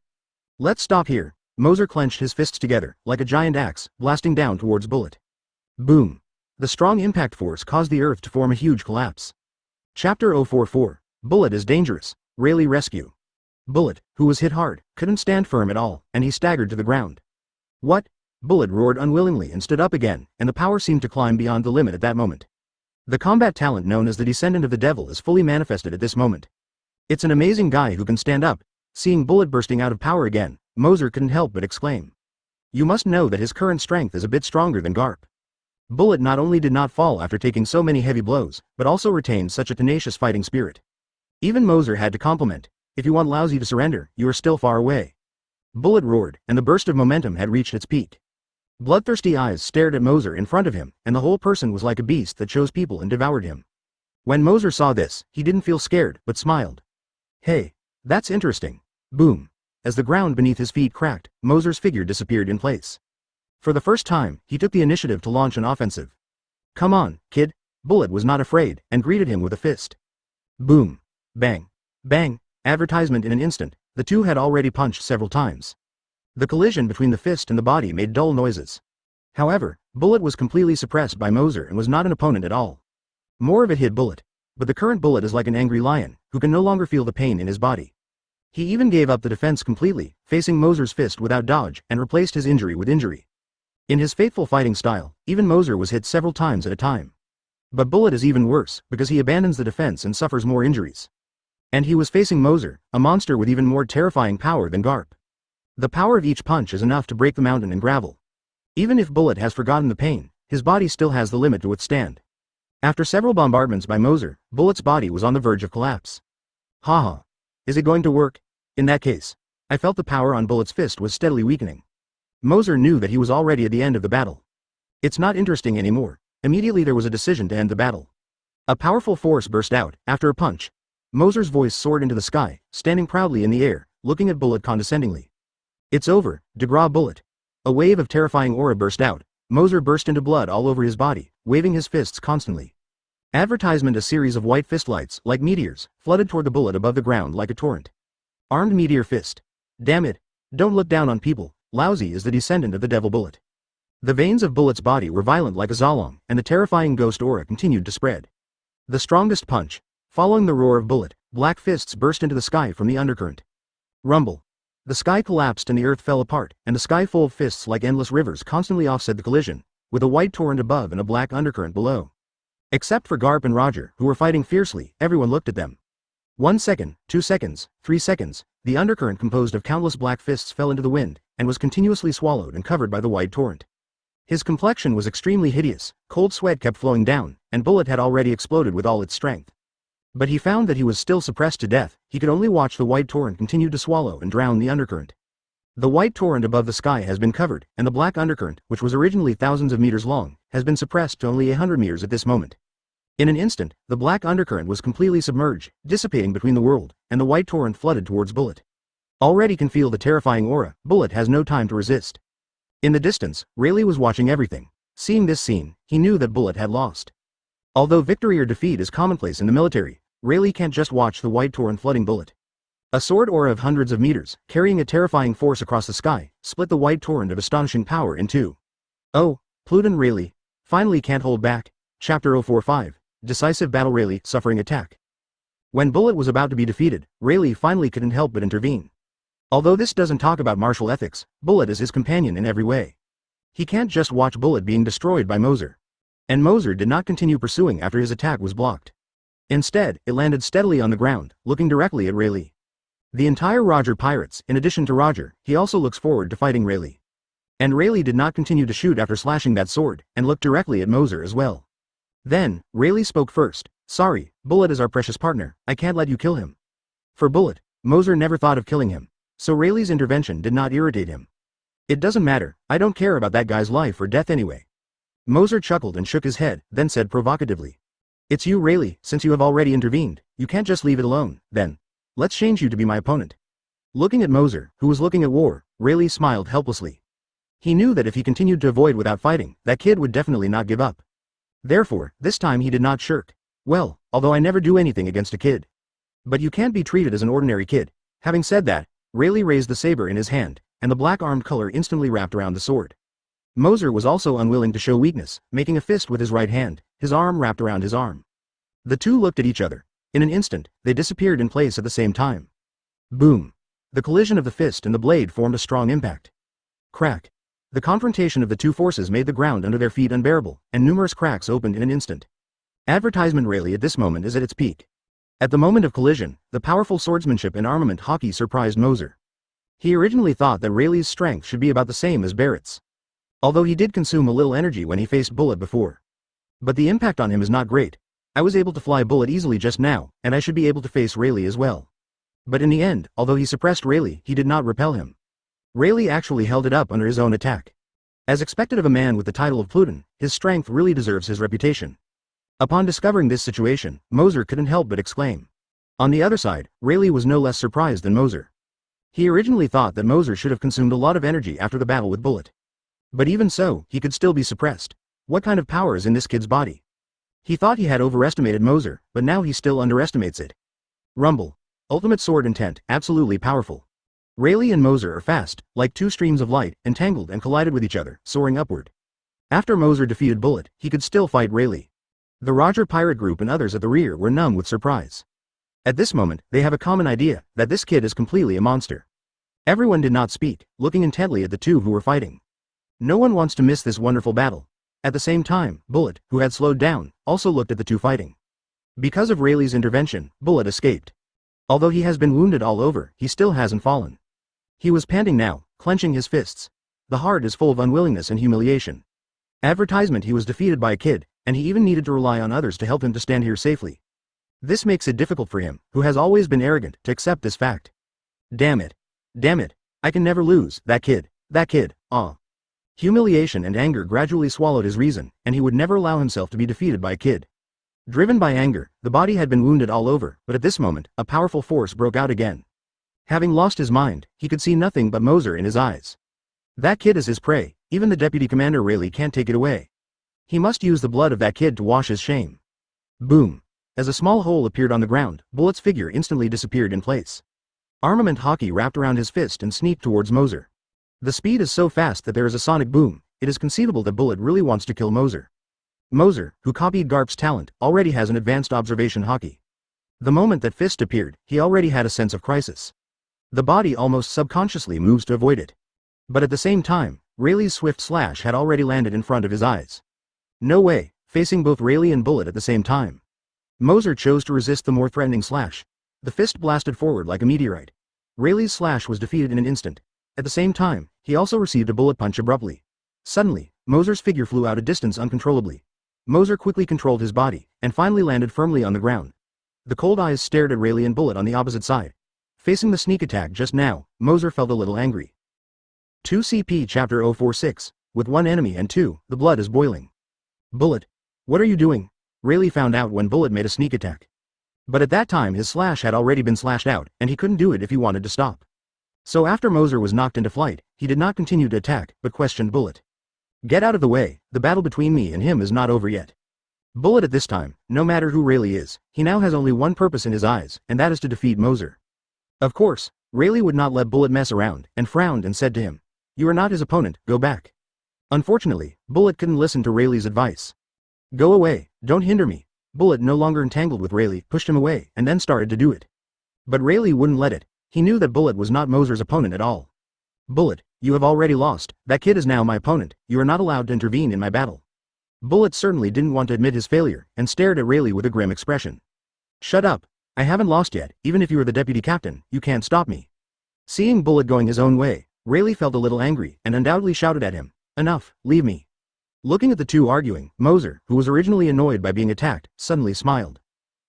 [SPEAKER 2] Let's stop here. Moser clenched his fists together, like a giant axe, blasting down towards Bullet. Boom. The strong impact force caused the earth to form a huge collapse. Chapter 044. Bullet is dangerous. Rayleigh rescue. Bullet, who was hit hard, couldn't stand firm at all, and he staggered to the ground. What? Bullet roared unwillingly and stood up again, and the power seemed to climb beyond the limit at that moment. The combat talent known as the Descendant of the Devil is fully manifested at this moment. It's an amazing guy who can stand up. Seeing Bullet bursting out of power again, Moser couldn't help but exclaim. You must know that his current strength is a bit stronger than Garp. Bullet not only did not fall after taking so many heavy blows, but also retained such a tenacious fighting spirit. Even Moser had to compliment, if you want Lousy to surrender, you are still far away. Bullet roared, and the burst of momentum had reached its peak. Bloodthirsty eyes stared at Moser in front of him, and the whole person was like a beast that chose people and devoured him. When Moser saw this, he didn't feel scared, but smiled. Hey, that's interesting. Boom. As the ground beneath his feet cracked, Moser's figure disappeared in place. For the first time, he took the initiative to launch an offensive. Come on, kid. Bullet was not afraid, and greeted him with a fist. Boom. Bang. Bang. Advertisement in an instant, the two had already punched several times. The collision between the fist and the body made dull noises. However, Bullet was completely suppressed by Moser and was not an opponent at all. More of it hit Bullet. But the current Bullet is like an angry lion, who can no longer feel the pain in his body. He even gave up the defense completely, facing Moser's fist without dodge, and replaced his injury with injury. In his faithful fighting style, even Moser was hit several times at a time. But Bullet is even worse, because he abandons the defense and suffers more injuries. And he was facing Moser, a monster with even more terrifying power than Garp. The power of each punch is enough to break the mountain and gravel. Even if Bullet has forgotten the pain, his body still has the limit to withstand. After several bombardments by Moser, Bullet's body was on the verge of collapse. Haha. Is it going to work? In that case, I felt the power on Bullet's fist was steadily weakening. Moser knew that he was already at the end of the battle. It's not interesting anymore. Immediately there was a decision to end the battle. A powerful force burst out, after a punch. Moser's voice soared into the sky, standing proudly in the air, looking at Bullet condescendingly. It's over, de gras Bullet. A wave of terrifying aura burst out. Moser burst into blood all over his body, waving his fists constantly. Advertisement. A series of white fist lights, like meteors, flooded toward the Bullet above the ground like a torrent. Armed meteor fist. Damn it. Don't look down on people. Lousy is the descendant of the devil Bullet. The veins of Bullet's body were violent like a Zolong, and the terrifying ghost aura continued to spread. The strongest punch. Following the roar of Bullet, black fists burst into the sky from the undercurrent. Rumble. The sky collapsed and the earth fell apart, and the sky full of fists like endless rivers constantly offset the collision, with a white torrent above and a black undercurrent below. Except for Garp and Roger, who were fighting fiercely, everyone looked at them. 1 second, 2 seconds, 3 seconds, the undercurrent composed of countless black fists fell into the wind, and was continuously swallowed and covered by the white torrent. His complexion was extremely hideous, cold sweat kept flowing down, and Bullet had already exploded with all its strength. But he found that he was still suppressed to death. He could only watch the white torrent continue to swallow and drown the undercurrent. The white torrent above the sky has been covered, and the black undercurrent, which was originally thousands of meters long, has been suppressed to only 100 meters at this moment. In an instant, the black undercurrent was completely submerged, dissipating between the world, and the white torrent flooded towards Bullet. Already can feel the terrifying aura. Bullet has no time to resist. In the distance, Rayleigh was watching everything. Seeing this scene, he knew that Bullet had lost. Although victory or defeat is commonplace in the military, Rayleigh can't just watch the white torrent flooding Bullet. A sword aura of hundreds of meters, carrying a terrifying force across the sky, split the white torrent of astonishing power in two. Oh, Pluton. Rayleigh finally can't hold back. Chapter 045. Decisive battle. Rayleigh suffering attack. When Bullet was about to be defeated, Rayleigh finally couldn't help but intervene. Although this doesn't talk about martial ethics, Bullet is his companion in every way. He can't just watch Bullet being destroyed by Moser. And Moser did not continue pursuing after his attack was blocked. Instead, it landed steadily on the ground, looking directly at Rayleigh. The entire Roger pirates, in addition to Roger, he also looks forward to fighting Rayleigh. And Rayleigh did not continue to shoot after slashing that sword, and looked directly at Moser as well. Then, Rayleigh spoke first. Sorry, Bullet is our precious partner, I can't let you kill him. For Bullet, Moser never thought of killing him, so Rayleigh's intervention did not irritate him. It doesn't matter, I don't care about that guy's life or death anyway. Moser chuckled and shook his head, then said provocatively. It's you, Rayleigh, since you have already intervened, you can't just leave it alone, then. Let's change you to be my opponent. Looking at Moser, who was looking at war, Rayleigh smiled helplessly. He knew that if he continued to avoid without fighting, that kid would definitely not give up. Therefore, this time he did not shirk. Well, although I never do anything against a kid. But you can't be treated as an ordinary kid. Having said that, Rayleigh raised the saber in his hand, and the black armed color instantly wrapped around the sword. Moser was also unwilling to show weakness, making a fist with his right hand, his arm wrapped around his arm. The two looked at each other, In an instant, they disappeared in place at the same time. Boom! The collision of the fist and the blade formed a strong impact. Crack! The confrontation of the two forces made the ground under their feet unbearable, and numerous cracks opened in an instant. Advertisement Rayleigh at this moment is at its peak. At the moment of collision, the powerful swordsmanship and armament Haki surprised Moser. He originally thought that Rayleigh's strength should be about the same as Barrett's. Although he did consume a little energy when he faced Bullet before. But the impact on him is not great. I was able to fly Bullet easily just now, and I should be able to face Rayleigh as well. But in the end, although he suppressed Rayleigh, he did not repel him. Rayleigh actually held it up under his own attack. As expected of a man with the title of Pluton, his strength really deserves his reputation. Upon discovering this situation, Moser couldn't help but exclaim. On the other side, Rayleigh was no less surprised than Moser. He originally thought that Moser should have consumed a lot of energy after the battle with Bullet. But even so, he could still be suppressed. What kind of power is in this kid's body? He thought he had overestimated Moser, but now he still underestimates it. Rumble. Ultimate sword intent, absolutely powerful. Rayleigh and Moser are fast, like two streams of light, entangled and collided with each other, soaring upward. After Moser defeated Bullet, he could still fight Rayleigh. The Roger pirate group and others at the rear were numb with surprise. At this moment, they have a common idea, that this kid is completely a monster. Everyone did not speak, looking intently at the two who were fighting. No one wants to miss this wonderful battle. At the same time, Bullet, who had slowed down, also looked at the two fighting. Because of Rayleigh's intervention, Bullet escaped. Although he has been wounded all over, he still hasn't fallen. He was panting now, clenching his fists. The heart is full of unwillingness and humiliation. Advertisement he was defeated by a kid, and he even needed to rely on others to help him to stand here safely. This makes it difficult for him, who has always been arrogant, to accept this fact. Damn it. Damn it. I can never lose, that kid, ah. Humiliation and anger gradually swallowed his reason, and he would never allow himself to be defeated by a kid. Driven by anger, the body had been wounded all over, but at this moment, a powerful force broke out again. Having lost his mind, he could see nothing but Moser in his eyes. That kid is his prey, even the deputy commander Rayleigh can't take it away. He must use the blood of that kid to wash his shame. Boom. As a small hole appeared on the ground, Bullet's figure instantly disappeared in place. Armament Haki wrapped around his fist and sneaked towards Moser. The speed is so fast that there is a sonic boom. It is conceivable that Bullet really wants to kill Moser. Moser, who copied Garp's talent, already has an advanced observation Haki. The moment that Fist appeared, he already had a sense of crisis. The body almost subconsciously moves to avoid it. But at the same time, Rayleigh's swift slash had already landed in front of his eyes. No way, facing both Rayleigh and Bullet at the same time. Moser chose to resist the more threatening slash. The fist blasted forward like a meteorite. Rayleigh's slash was defeated in an instant. At the same time, he also received a bullet punch abruptly. Suddenly, Moser's figure flew out a distance uncontrollably. Moser quickly controlled his body, and finally landed firmly on the ground. The cold eyes stared at Rayleigh and Bullet on the opposite side. Facing the sneak attack just now, Moser felt a little angry. 2 CP Chapter 046, with one enemy and two, the blood is boiling. Bullet. What are you doing? Rayleigh found out when Bullet made a sneak attack. But at that time his slash had already been slashed out, and he couldn't do it if he wanted to stop. So after Moser was knocked into flight, he did not continue to attack, but questioned Bullet. Get out of the way, the battle between me and him is not over yet. Bullet at this time, no matter who Rayleigh is, he now has only one purpose in his eyes, and that is to defeat Moser. Of course, Rayleigh would not let Bullet mess around, and frowned and said to him, "You are not his opponent, go back." Unfortunately, Bullet couldn't listen to Rayleigh's advice. Go away, don't hinder me. Bullet, no longer entangled with Rayleigh, pushed him away, and then started to do it. But Rayleigh wouldn't let it. He knew that Bullet was not Moser's opponent at all. Bullet, you have already lost, that kid is now my opponent, you are not allowed to intervene in my battle. Bullet certainly didn't want to admit his failure, and stared at Rayleigh with a grim expression. Shut up. I haven't lost yet, even if you are the deputy captain, you can't stop me. Seeing Bullet going his own way, Rayleigh felt a little angry, and undoubtedly shouted at him, "Enough, leave me." Looking at the two arguing, Moser, who was originally annoyed by being attacked, suddenly smiled.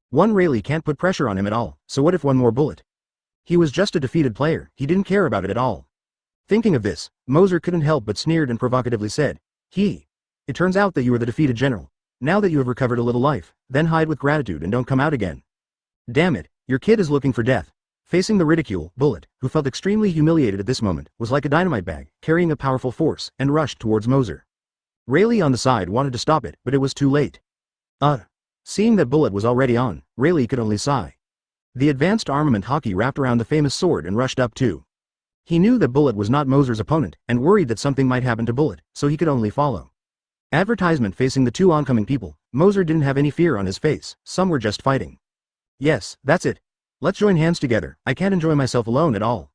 [SPEAKER 2] One Rayleigh can't put pressure on him at all, so what if one more Bullet? He was just a defeated player, he didn't care about it at all. Thinking of this, Moser couldn't help but sneered and provocatively said, It turns out that you are the defeated general. Now that you have recovered a little life, then hide with gratitude and don't come out again. Damn it, your kid is looking for death." Facing the ridicule, Bullet, who felt extremely humiliated at this moment, was like a dynamite bag, carrying a powerful force, and rushed towards Moser. Rayleigh on the side wanted to stop it, but it was too late. Seeing that Bullet was already on, Rayleigh could only sigh. The advanced armament Haki wrapped around the famous sword and rushed up too. He knew that Bullet was not Moser's opponent, and worried that something might happen to Bullet, so he could only follow. Advertisement facing the two oncoming people, Moser didn't have any fear on his face, some were just fighting. Yes, that's it. Let's join hands together, I can't enjoy myself alone at all.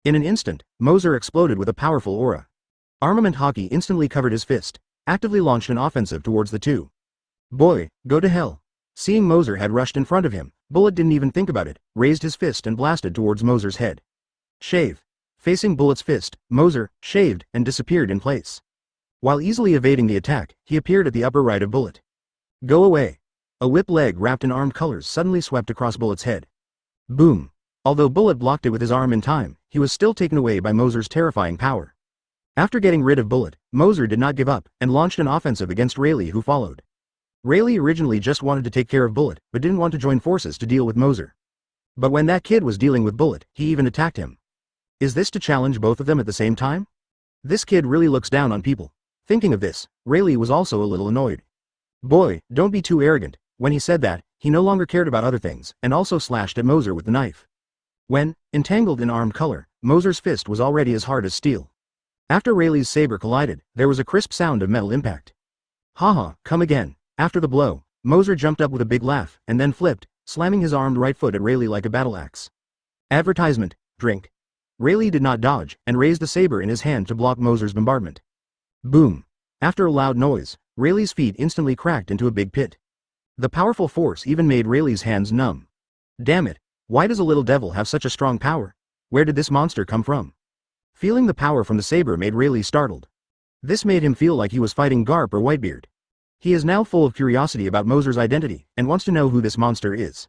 [SPEAKER 2] In an instant, Moser exploded with a powerful aura. Armament Haki instantly covered his fist, actively launched an offensive towards the two. Boy, go to hell. Seeing Moser had rushed in front of him, Bullet didn't even think about it, raised his fist and blasted towards Moser's head. Shave. Facing Bullet's fist, Moser shaved and disappeared in place. While easily evading the attack, he appeared at the upper right of Bullet. Go away. A whip leg wrapped in armed colors suddenly swept across Bullet's head. Boom. Although Bullet blocked it with his arm in time, he was still taken away by Moser's terrifying power. After getting rid of Bullet, Moser did not give up and launched an offensive against Rayleigh, who followed. Rayleigh originally just wanted to take care of Bullet, but didn't want to join forces to deal with Moser. But when that kid was dealing with Bullet, he even attacked him. Is this to challenge both of them at the same time? This kid really looks down on people. Thinking of this, Rayleigh was also a little annoyed. Boy, don't be too arrogant. When he said that, he no longer cared about other things, and also slashed at Moser with the knife. When, entangled in armed color, Moser's fist was already as hard as steel. After Rayleigh's saber collided, there was a crisp sound of metal impact. Haha, come again. After the blow, Moser jumped up with a big laugh, and then flipped, slamming his armed right foot at Rayleigh like a battle axe. Advertisement, drink. Rayleigh did not dodge, and raised the saber in his hand to block Moser's bombardment. Boom. After a loud noise, Rayleigh's feet instantly cracked into a big pit. The powerful force even made Rayleigh's hands numb. Damn it, why does a little devil have such a strong power? Where did this monster come from? Feeling the power from the saber made Rayleigh startled. This made him feel like he was fighting Garp or Whitebeard. He is now full of curiosity about Moser's identity, and wants to know who this monster is.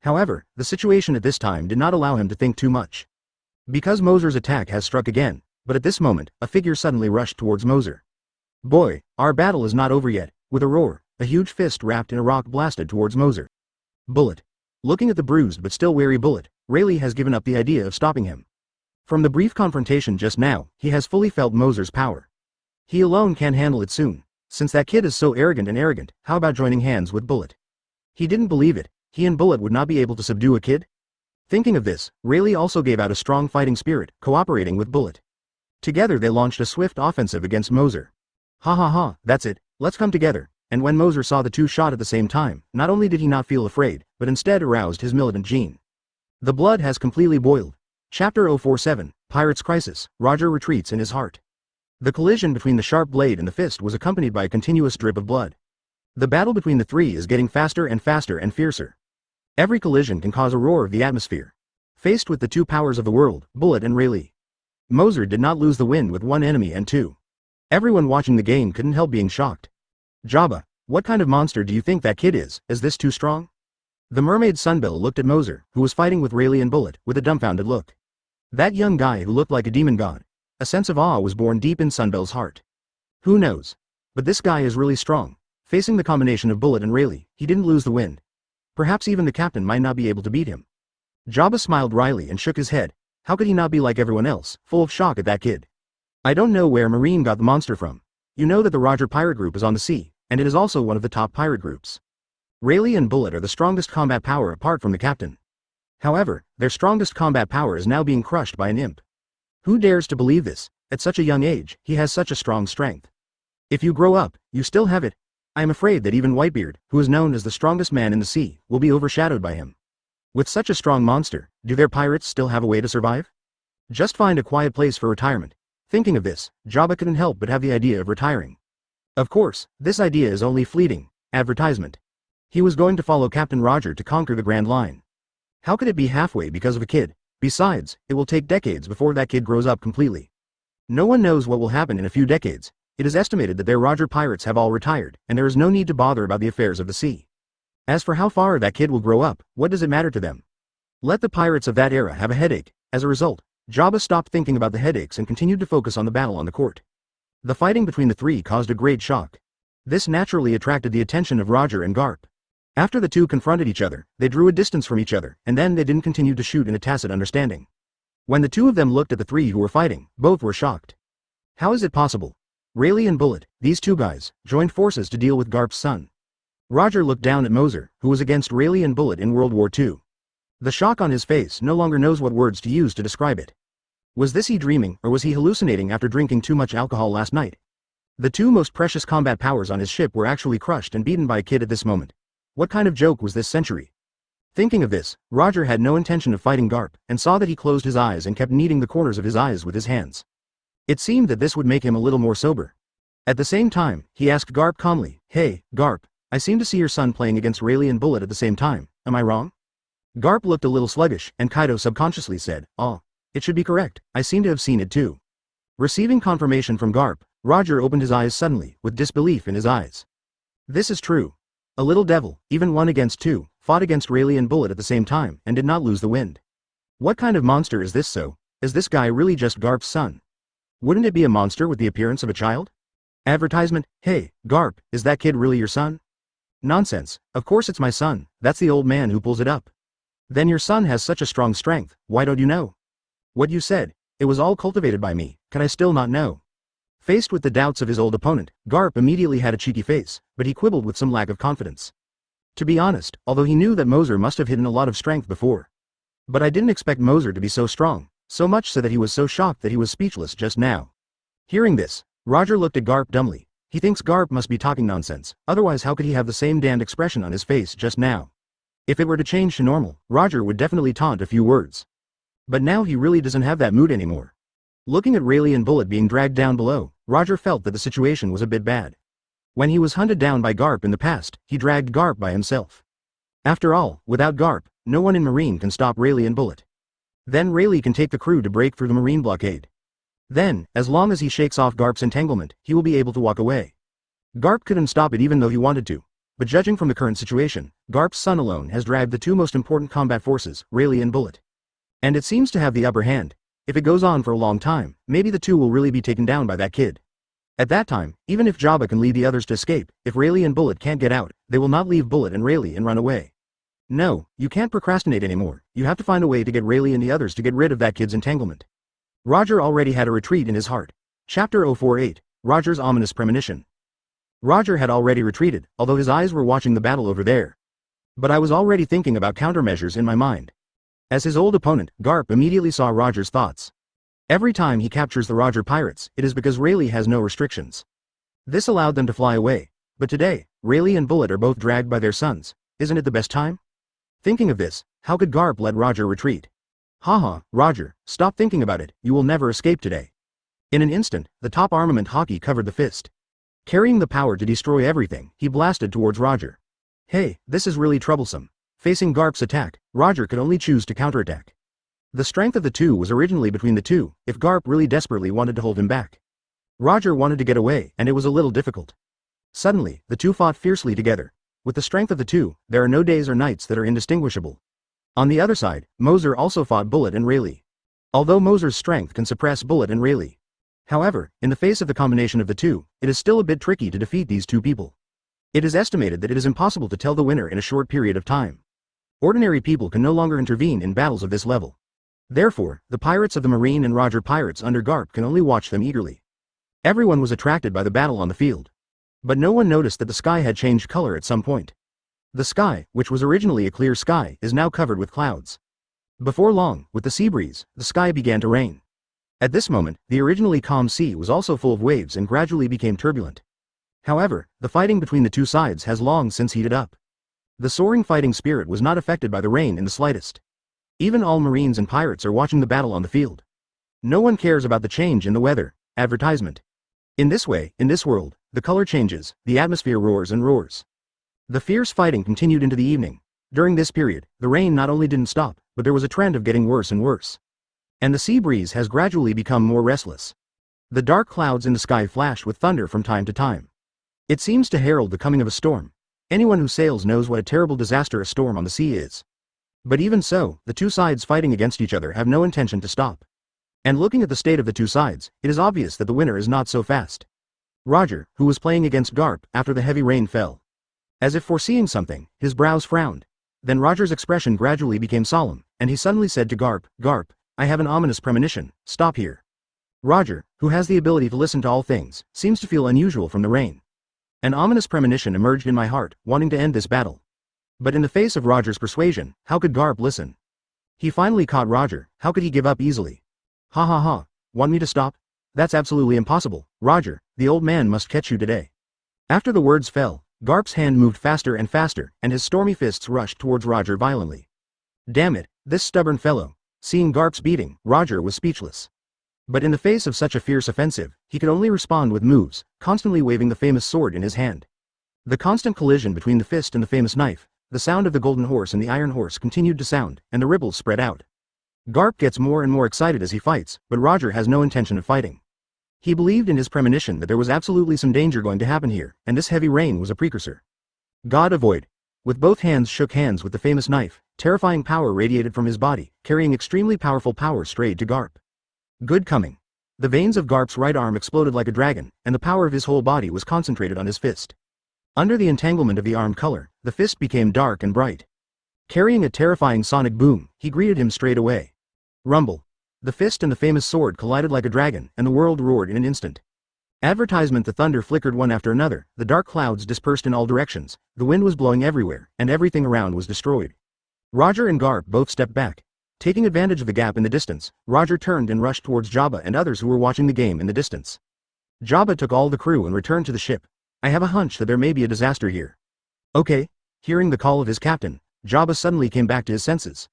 [SPEAKER 2] However, the situation at this time did not allow him to think too much. Because Moser's attack has struck again, but at this moment, a figure suddenly rushed towards Moser. Boy, our battle is not over yet. With a roar, a huge fist wrapped in a rock blasted towards Moser. Bullet. Looking at the bruised but still wary Bullet, Rayleigh has given up the idea of stopping him. From the brief confrontation just now, he has fully felt Moser's power. He alone can handle it soon. Since that kid is so arrogant, how about joining hands with Bullet? He didn't believe it, he and Bullet would not be able to subdue a kid? Thinking of this, Rayleigh also gave out a strong fighting spirit, cooperating with Bullet. Together they launched a swift offensive against Moser. Ha ha ha, that's it, let's come together. And when Moser saw the two shot at the same time, not only did he not feel afraid, but instead aroused his militant gene. The blood has completely boiled. Chapter 047, Pirate's Crisis, Roger retreats in his heart. The collision between the sharp blade and the fist was accompanied by a continuous drip of blood. The battle between the three is getting faster and fiercer. Every collision can cause a roar of the atmosphere. Faced with the two powers of the world, Bullet and Rayleigh, Moser did not lose the wind with one enemy and two. Everyone watching the game couldn't help being shocked. Jabba, what kind of monster do you think that kid is this too strong? The mermaid Sunbill looked at Moser, who was fighting with Rayleigh and Bullet, with a dumbfounded look. That young guy who looked like a demon god. A sense of awe was born deep in Sunbill's heart. Who knows? But this guy is really strong. Facing the combination of Bullet and Rayleigh, he didn't lose the wind. Perhaps even the captain might not be able to beat him. Jabba smiled wryly and shook his head. How could he not be like everyone else, full of shock at that kid? I don't know where Marine got the monster from. You know that the Roger pirate group is on the sea, and it is also one of the top pirate groups. Rayleigh and Bullet are the strongest combat power apart from the captain. However, their strongest combat power is now being crushed by an imp. Who dares to believe this? At such a young age, he has such a strong strength. If you grow up, you still have it. I am afraid that even Whitebeard, who is known as the strongest man in the sea, will be overshadowed by him. With such a strong monster, do their pirates still have a way to survive? Just find a quiet place for retirement. Thinking of this, Jabba couldn't help but have the idea of retiring. Of course, this idea is only fleeting. Advertisement. He was going to follow Captain Roger to conquer the Grand Line. How could it be halfway because of a kid? Besides, it will take decades before that kid grows up completely. No one knows what will happen in a few decades. It is estimated that their Roger pirates have all retired, and there is no need to bother about the affairs of the sea. As for how far that kid will grow up, what does it matter to them? Let the pirates of that era have a headache. As a result, Jabba stopped thinking about the headaches and continued to focus on the battle on the court. The fighting between the three caused a great shock. This naturally attracted the attention of Roger and Garp. After the two confronted each other, they drew a distance from each other, and then they didn't continue to shoot in a tacit understanding. When the two of them looked at the three who were fighting, both were shocked. How is it possible? Rayleigh and Bullet, these two guys, joined forces to deal with Garps Son. Roger looked down at Moser, who was against Rayleigh and Bullet in World War II. The shock on his face no longer knows what words to use to describe it. Was this he dreaming, or was he hallucinating after drinking too much alcohol last night? The two most precious combat powers on his ship were actually crushed and beaten by a kid at this moment. What kind of joke was this century? Thinking of this, Roger had no intention of fighting Garp, and saw that he closed his eyes and kept kneading the corners of his eyes with his hands. It seemed that this would make him a little more sober. At the same time, he asked Garp calmly, "Hey, Garp, I seem to see your son playing against Rayleigh and Bullet at the same time, am I wrong?" Garp looked a little sluggish, and Kaido subconsciously said, "Oh, it should be correct, I seem to have seen it too." Receiving confirmation from Garp, Roger opened his eyes suddenly, with disbelief in his eyes. This is true. A little devil, even 1 against 2, fought against Rayleigh and Bullet at the same time, and did not lose the wind. What kind of monster is this so? Is this guy really just Garp's son? Wouldn't it be a monster with the appearance of a child? Advertisement, "Hey, Garp, is that kid really your son?" Nonsense, of course it's my son, that's the old man who pulls it up. Then your son has such a strong strength, why don't you know? What you said, it was all cultivated by me, can I still not know? Faced with the doubts of his old opponent, Garp immediately had a cheeky face, but he quibbled with some lack of confidence. To be honest, although he knew that Moser must have hidden a lot of strength before. But I didn't expect Moser to be so strong, so much so that he was so shocked that he was speechless just now. Hearing this, Roger looked at Garp dumbly. He thinks Garp must be talking nonsense, otherwise how could he have the same damned expression on his face just now? If it were to change to normal, Roger would definitely taunt a few words. But now he really doesn't have that mood anymore. Looking at Rayleigh and Bullet being dragged down below, Roger felt that the situation was a bit bad. When he was hunted down by Garp in the past, he dragged Garp by himself. After all, without Garp, no one in Marine can stop Rayleigh and Bullet. Then Rayleigh can take the crew to break through the Marine blockade. Then, as long as he shakes off Garp's entanglement, he will be able to walk away. Garp couldn't stop it even though he wanted to. But judging from the current situation, Garp's son alone has dragged the 2 most important combat forces, Rayleigh and Bullet. And it seems to have the upper hand. If it goes on for a long time, maybe the 2 will really be taken down by that kid. At that time, even if Jabba can lead the others to escape, if Rayleigh and Bullet can't get out, they will not leave Bullet and Rayleigh and run away. No, you can't procrastinate anymore, you have to find a way to get Rayleigh and the others to get rid of that kid's entanglement. Roger already had a retreat in his heart. Chapter 048, Roger's Ominous Premonition. Roger had already retreated, although his eyes were watching the battle over there. But I was already thinking about countermeasures in my mind. As his old opponent, Garp immediately saw Roger's thoughts. Every time he captures the Roger pirates, it is because Rayleigh has no restrictions. This allowed them to fly away, but today, Rayleigh and Bullet are both dragged by their sons. Isn't it the best time? Thinking of this, how could Garp let Roger retreat? Haha, Roger, stop thinking about it, you will never escape today. In an instant, the top armament Haki covered the fist. Carrying the power to destroy everything, he blasted towards Roger. Hey, this is really troublesome. Facing Garp's attack, Roger could only choose to counterattack. The strength of the 2 was originally between the 2, if Garp really desperately wanted to hold him back. Roger wanted to get away, and it was a little difficult. Suddenly, the 2 fought fiercely together. With the strength of the 2, there are no days or nights that are indistinguishable. On the other side, Moser also fought Bullet and Rayleigh. Although Moser's strength can suppress Bullet and Rayleigh. However, in the face of the combination of the 2, it is still a bit tricky to defeat these 2 people. It is estimated that it is impossible to tell the winner in a short period of time. Ordinary people can no longer intervene in battles of this level. Therefore, the pirates of the Marine and Roger pirates under Garp can only watch them eagerly. Everyone was attracted by the battle on the field. But no one noticed that the sky had changed color at some point. The sky, which was originally a clear sky, is now covered with clouds. Before long, with the sea breeze, the sky began to rain. At this moment, the originally calm sea was also full of waves and gradually became turbulent. However, the fighting between the 2 sides has long since heated up. The soaring fighting spirit was not affected by the rain in the slightest. Even all Marines and pirates are watching the battle on the field. No one cares about the change in the weather. Advertisement. In this way, in this world, the color changes, the atmosphere roars and roars. The fierce fighting continued into the evening. During this period, the rain not only didn't stop, but there was a trend of getting worse and worse. And the sea breeze has gradually become more restless. The dark clouds in the sky flash with thunder from time to time. It seems to herald the coming of a storm. Anyone who sails knows what a terrible disaster a storm on the sea is. But even so, the 2 sides fighting against each other have no intention to stop. And looking at the state of the 2 sides, it is obvious that the winner is not so fast. Roger, who was playing against Garp after the heavy rain fell. As if foreseeing something, his brows frowned. Then Roger's expression gradually became solemn, and he suddenly said to Garp, "Garp, I have an ominous premonition, stop here." Roger, who has the ability to listen to all things, seems to feel unusual from the rain. An ominous premonition emerged in my heart, wanting to end this battle. But in the face of Roger's persuasion, how could Garp listen? He finally caught Roger, how could he give up easily? Ha ha ha, want me to stop? That's absolutely impossible, Roger, the old man must catch you today. After the words fell, Garp's hand moved faster and faster, and his stormy fists rushed towards Roger violently. Damn it, this stubborn fellow. Seeing Garp's beating, Roger was speechless. But in the face of such a fierce offensive, he could only respond with moves, constantly waving the famous sword in his hand. The constant collision between the fist and the famous knife, the sound of the golden horse and the iron horse continued to sound, and the ripples spread out. Garp gets more and more excited as he fights, but Roger has no intention of fighting. He believed in his premonition that there was absolutely some danger going to happen here, and this heavy rain was a precursor. God avoid. With both hands shook hands with the famous knife, terrifying power radiated from his body, carrying extremely powerful power straight to Garp. Good coming. The veins of Garp's right arm exploded like a dragon, and the power of his whole body was concentrated on his fist. Under the entanglement of the arm color, the fist became dark and bright. Carrying a terrifying sonic boom, he greeted him straight away. Rumble. The fist and the famous sword collided like a dragon, and the world roared in an instant. Advertisement. The thunder flickered one after another, the dark clouds dispersed in all directions, the wind was blowing everywhere, and everything around was destroyed. Roger and Garp both stepped back. Taking advantage of the gap in the distance, Roger turned and rushed towards Jabba and others who were watching the game in the distance. Jabba took all the crew and returned to the ship. I have a hunch that there may be a disaster here. Okay. Hearing the call of his captain, Jabba suddenly came back to his senses.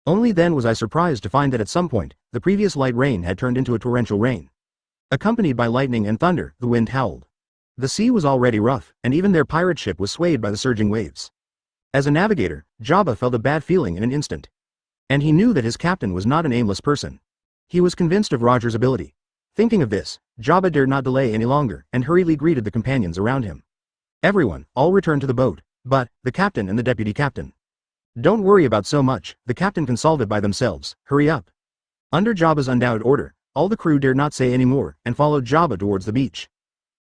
[SPEAKER 2] Only then was I surprised to find that at some point, the previous light rain had turned into a torrential rain. Accompanied by lightning and thunder, the wind howled. The sea was already rough, and even their pirate ship was swayed by the surging waves. As a navigator, Jabba felt a bad feeling in an instant. And he knew that his captain was not an aimless person. He was convinced of Roger's ability. Thinking of this, Jabba dared not delay any longer, and hurriedly greeted the companions around him. Everyone, all returned to the boat, but the captain and the deputy captain. Don't worry about so much, the captain can solve it by themselves, hurry up. Under Jabba's undoubted order, all the crew dared not say any more, and followed Jabba towards the beach.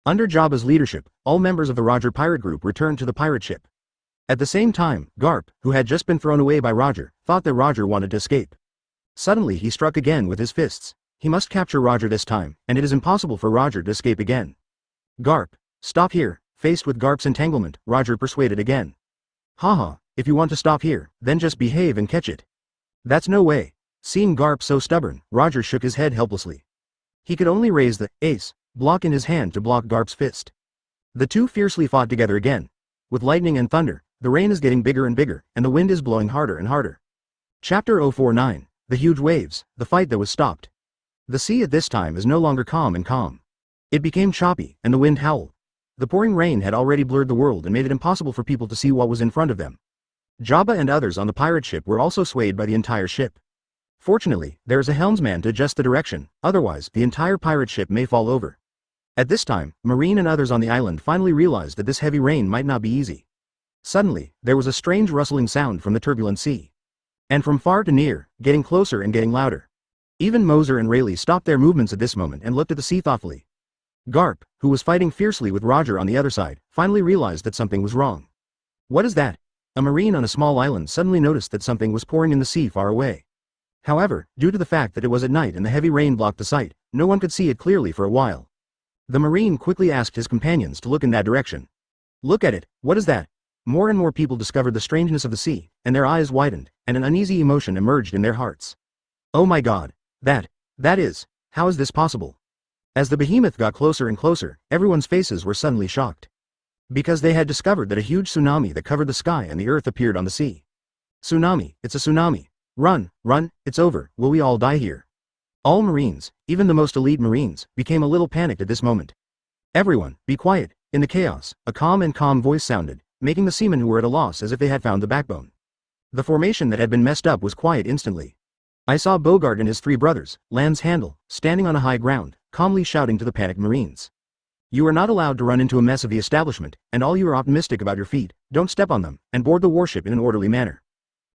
[SPEAKER 2] Under Jabba's leadership, all members of the Roger pirate group returned to the pirate ship. At the same time, Garp, who had just been thrown away by Roger, thought that Roger wanted to escape. Suddenly he struck again with his fists. He must capture Roger this time, and it is impossible for Roger to escape again. Garp, stop here. Faced with Garp's entanglement, Roger persuaded again. Haha, if you want to stop here, then just behave and catch it. That's no way. Seeing Garp so stubborn, Roger shook his head helplessly. He could only raise the ace block in his hand to block Garp's fist. The two fiercely fought together again. With lightning and thunder, the rain is getting bigger and bigger, and the wind is blowing harder and harder. Chapter 049, The Huge Waves, the fight that was stopped. The sea at this time is no longer calm and calm. It became choppy, and the wind howled. The pouring rain had already blurred the world and made it impossible for people to see what was in front of them. Jabba and others on the pirate ship were also swayed by the entire ship. Fortunately, there is a helmsman to adjust the direction, otherwise the entire pirate ship may fall over. At this time, Marine and others on the island finally realized that this heavy rain might not be easy. Suddenly, there was a strange rustling sound from the turbulent sea. And from far to near, getting closer and getting louder. Even Moser and Rayleigh stopped their movements at this moment and looked at the sea thoughtfully. Garp, who was fighting fiercely with Roger on the other side, finally realized that something was wrong. What is that? A Marine on a small island suddenly noticed that something was pouring in the sea far away. However, due to the fact that it was at night and the heavy rain blocked the sight, no one could see it clearly for a while. The Marine quickly asked his companions to look in that direction. Look at it, what is that? More and more people discovered the strangeness of the sea, and their eyes widened, and an uneasy emotion emerged in their hearts. Oh my god, that is, how is this possible? As the behemoth got closer and closer, everyone's faces were suddenly shocked. Because they had discovered that a huge tsunami that covered the sky and the earth appeared on the sea. Tsunami, it's a tsunami. Run, it's over, will we all die here? All Marines, even the most elite Marines, became a little panicked at this moment. Everyone, be quiet. In the chaos, a calm voice sounded, making the seamen who were at a loss as if they had found the backbone. The formation that had been messed up was quiet instantly. I saw Bogart and his three brothers, Lance Handel, standing on a high ground, calmly shouting to the panicked Marines. You are not allowed to run into a mess of the establishment, and all you are optimistic about your feet, don't step on them, and board the warship in an orderly manner.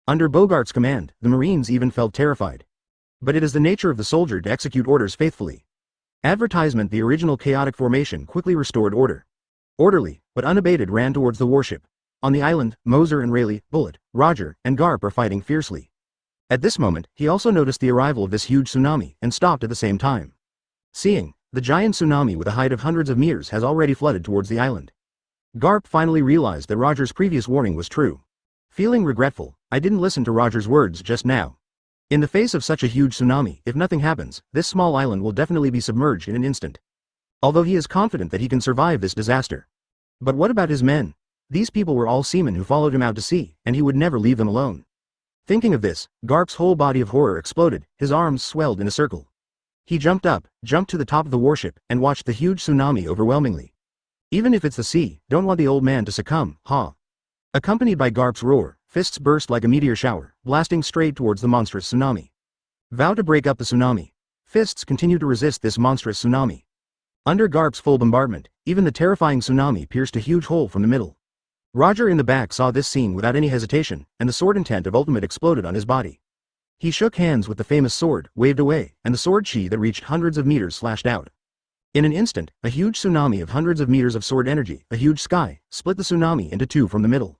[SPEAKER 2] Under Bogart's command, the Marines even felt terrified. But it is the nature of the soldier to execute orders faithfully. Advertisement. The original chaotic formation quickly restored order. Orderly, but unabated ran towards the warship. On the island, Moser and Rayleigh, Bullied, Roger, and Garp are fighting fiercely. At this moment, he also noticed the arrival of this huge tsunami, and stopped at the same time. Seeing, the giant tsunami with a height of hundreds of meters has already flooded towards the island. Garp finally realized that Roger's previous warning was true. Feeling regretful, I didn't listen to Roger's words just now. In the face of such a huge tsunami, if nothing happens, this small island will definitely be submerged in an instant. Although he is confident that he can survive this disaster. But what about his men? These people were all seamen who followed him out to sea, and he would never leave them alone. Thinking of this, Garp's whole body of horror exploded, his arms swelled in a circle. He jumped to the top of the warship, and watched the huge tsunami overwhelmingly. Even if it's the sea, don't want the old man to succumb, ha. Accompanied by Garp's roar, fists burst like a meteor shower, blasting straight towards the monstrous tsunami. Vow to break up the tsunami. Fists continue to resist this monstrous tsunami. Under Garp's full bombardment, even the terrifying tsunami pierced a huge hole from the middle. Roger in the back saw this scene without any hesitation, and the sword intent of ultimate exploded on his body. He shook hands with the famous sword, waved away, and the sword chi that reached hundreds of meters slashed out. In an instant, a huge tsunami of hundreds of meters of sword energy, a huge sky, split the tsunami into two from the middle.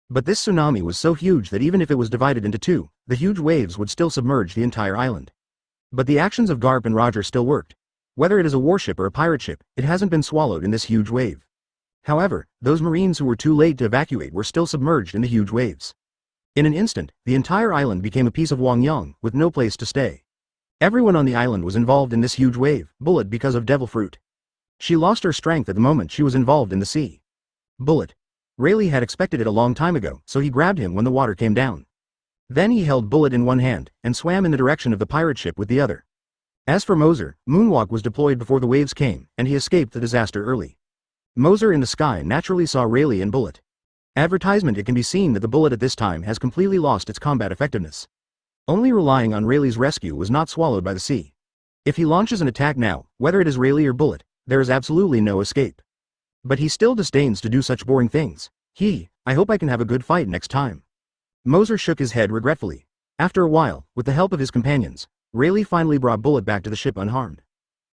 [SPEAKER 2] But this tsunami was so huge that even if it was divided into two, the huge waves would still submerge the entire island. But the actions of Garp and Roger still worked. Whether it is a warship or a pirate ship, it hasn't been swallowed in this huge wave. However, those marines who were too late to evacuate were still submerged in the huge waves. In an instant, the entire island became a piece of Wangyang, with no place to stay. Everyone on the island was involved in this huge wave, bullied because of devil fruit. She lost her strength at the moment she was involved in the sea. Bullet. Rayleigh had expected it a long time ago, so he grabbed him when the water came down. Then he held Bullet in one hand, and swam in the direction of the pirate ship with the other. As for Moser, Moonwalk was deployed before the waves came, and he escaped the disaster early. Moser in the sky naturally saw Rayleigh and Bullet. Advertisement. It can be seen that the Bullet at this time has completely lost its combat effectiveness. Only relying on Rayleigh's rescue was not swallowed by the sea. If he launches an attack now, whether it is Rayleigh or Bullet, there is absolutely no escape. But he still disdains to do such boring things. I hope I can have a good fight next time. Moser shook his head regretfully. After a while, with the help of his companions, Rayleigh finally brought Bullet back to the ship unharmed.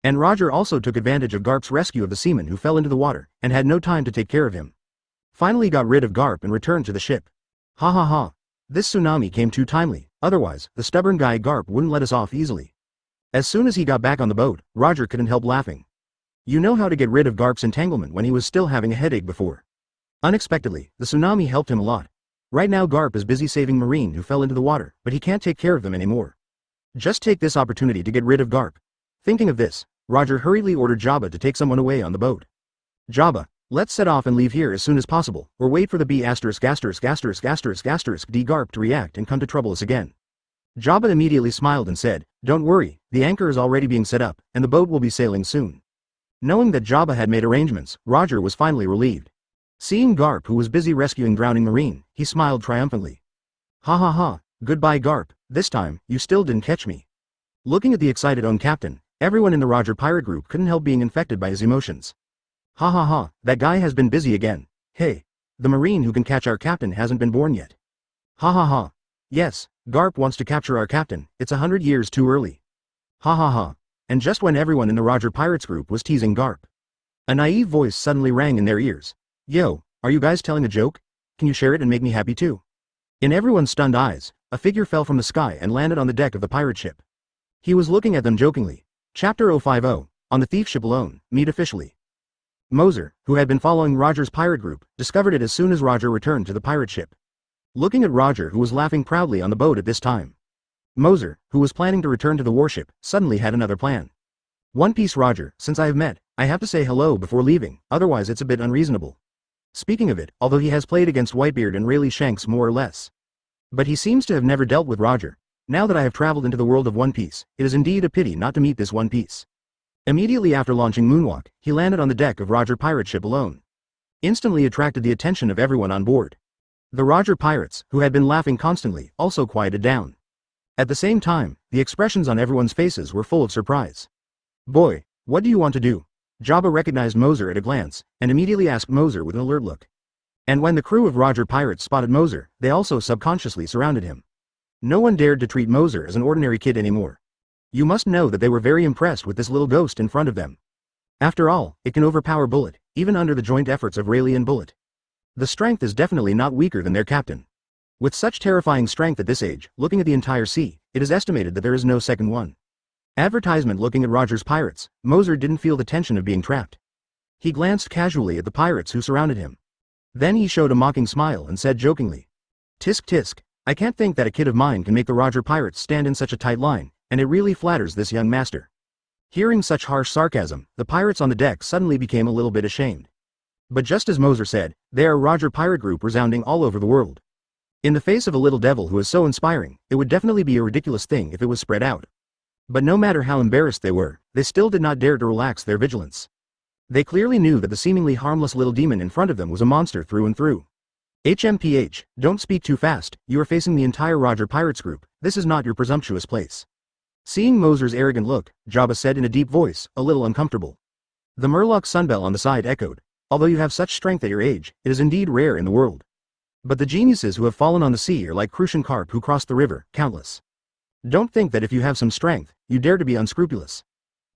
[SPEAKER 2] And Roger also took advantage of Garp's rescue of the seaman who fell into the water, and had no time to take care of him. Finally got rid of Garp and returned to the ship. Ha ha ha. This tsunami came too timely, otherwise, the stubborn guy Garp wouldn't let us off easily. As soon as he got back on the boat, Roger couldn't help laughing. You know how to get rid of Garp's entanglement when he was still having a headache before. Unexpectedly, the tsunami helped him a lot. Right now Garp is busy saving Marine who fell into the water, but he can't take care of them anymore. Just take this opportunity to get rid of Garp. Thinking of this, Roger hurriedly ordered Jabba to take someone away on the boat. Jabba, let's set off and leave here as soon as possible, or wait for the B************ D Garp to react and come to trouble us again. Jabba immediately smiled and said, don't worry, the anchor is already being set up, and the boat will be sailing soon. Knowing that Jabba had made arrangements, Roger was finally relieved. Seeing Garp who was busy rescuing drowning Marine, he smiled triumphantly. Ha ha ha, goodbye Garp, this time, you still didn't catch me. Looking at the excited own captain, everyone in the Roger pirate group couldn't help being infected by his emotions. Ha ha ha, that guy has been busy again. Hey, the Marine who can catch our captain hasn't been born yet. Ha ha ha. Yes, Garp wants to capture our captain, it's 100 years too early. Ha ha ha. And just when everyone in the Roger Pirates group was teasing Garp, a naive voice suddenly rang in their ears. Yo, are you guys telling a joke? Can you share it and make me happy too? In everyone's stunned eyes, a figure fell from the sky and landed on the deck of the pirate ship. He was looking at them jokingly. Chapter 050, on the thief ship alone, meet officially. Moser, who had been following Roger's pirate group, discovered it as soon as Roger returned to the pirate ship. Looking at Roger who was laughing proudly on the boat at this time. Moser, who was planning to return to the warship, suddenly had another plan. One Piece Roger, since I have met, I have to say hello before leaving, otherwise it's a bit unreasonable. Speaking of it, although he has played against Whitebeard and Rayleigh Shanks more or less. But he seems to have never dealt with Roger. Now that I have traveled into the world of One Piece, it is indeed a pity not to meet this One Piece. Immediately after launching Moonwalk, he landed on the deck of Roger pirate ship alone. Instantly attracted the attention of everyone on board. The Roger pirates, who had been laughing constantly, also quieted down. At the same time, the expressions on everyone's faces were full of surprise. Boy, what do you want to do? Jabba recognized Moser at a glance, and immediately asked Moser with an alert look. And when the crew of Roger pirates spotted Moser, they also subconsciously surrounded him. No one dared to treat Moser as an ordinary kid anymore. You must know that they were very impressed with this little ghost in front of them. After all, it can overpower Bullet, even under the joint efforts of Rayleigh and Bullet. The strength is definitely not weaker than their captain. With such terrifying strength at this age, looking at the entire sea, it is estimated that there is no second one. Advertisement. Looking at Roger's pirates, Moser didn't feel the tension of being trapped. He glanced casually at the pirates who surrounded him. Then he showed a mocking smile and said jokingly, Tisk tisk, I can't think that a kid of mine can make the Roger pirates stand in such a tight line, and it really flatters this young master. Hearing such harsh sarcasm, the pirates on the deck suddenly became a little bit ashamed.
[SPEAKER 1] But just as Moser said, they are Roger pirate group resounding all over the world. In the face of a little devil who is so inspiring, it would definitely be a ridiculous thing if it was spread out. But no matter how embarrassed they were, they still did not dare to relax their vigilance. They clearly knew that the seemingly harmless little demon in front of them was a monster through and through. HMPH, don't speak too fast, you are facing the entire Roger Pirates group, this is not your presumptuous place. Seeing Moser's arrogant look, Jabba said in a deep voice, a little uncomfortable. The Murloc Sunbell on the side echoed, although you have such strength at your age, it is indeed rare in the world. But the geniuses who have fallen on the sea are like Crucian carp who crossed the river, countless. Don't think that if you have some strength, you dare to be unscrupulous.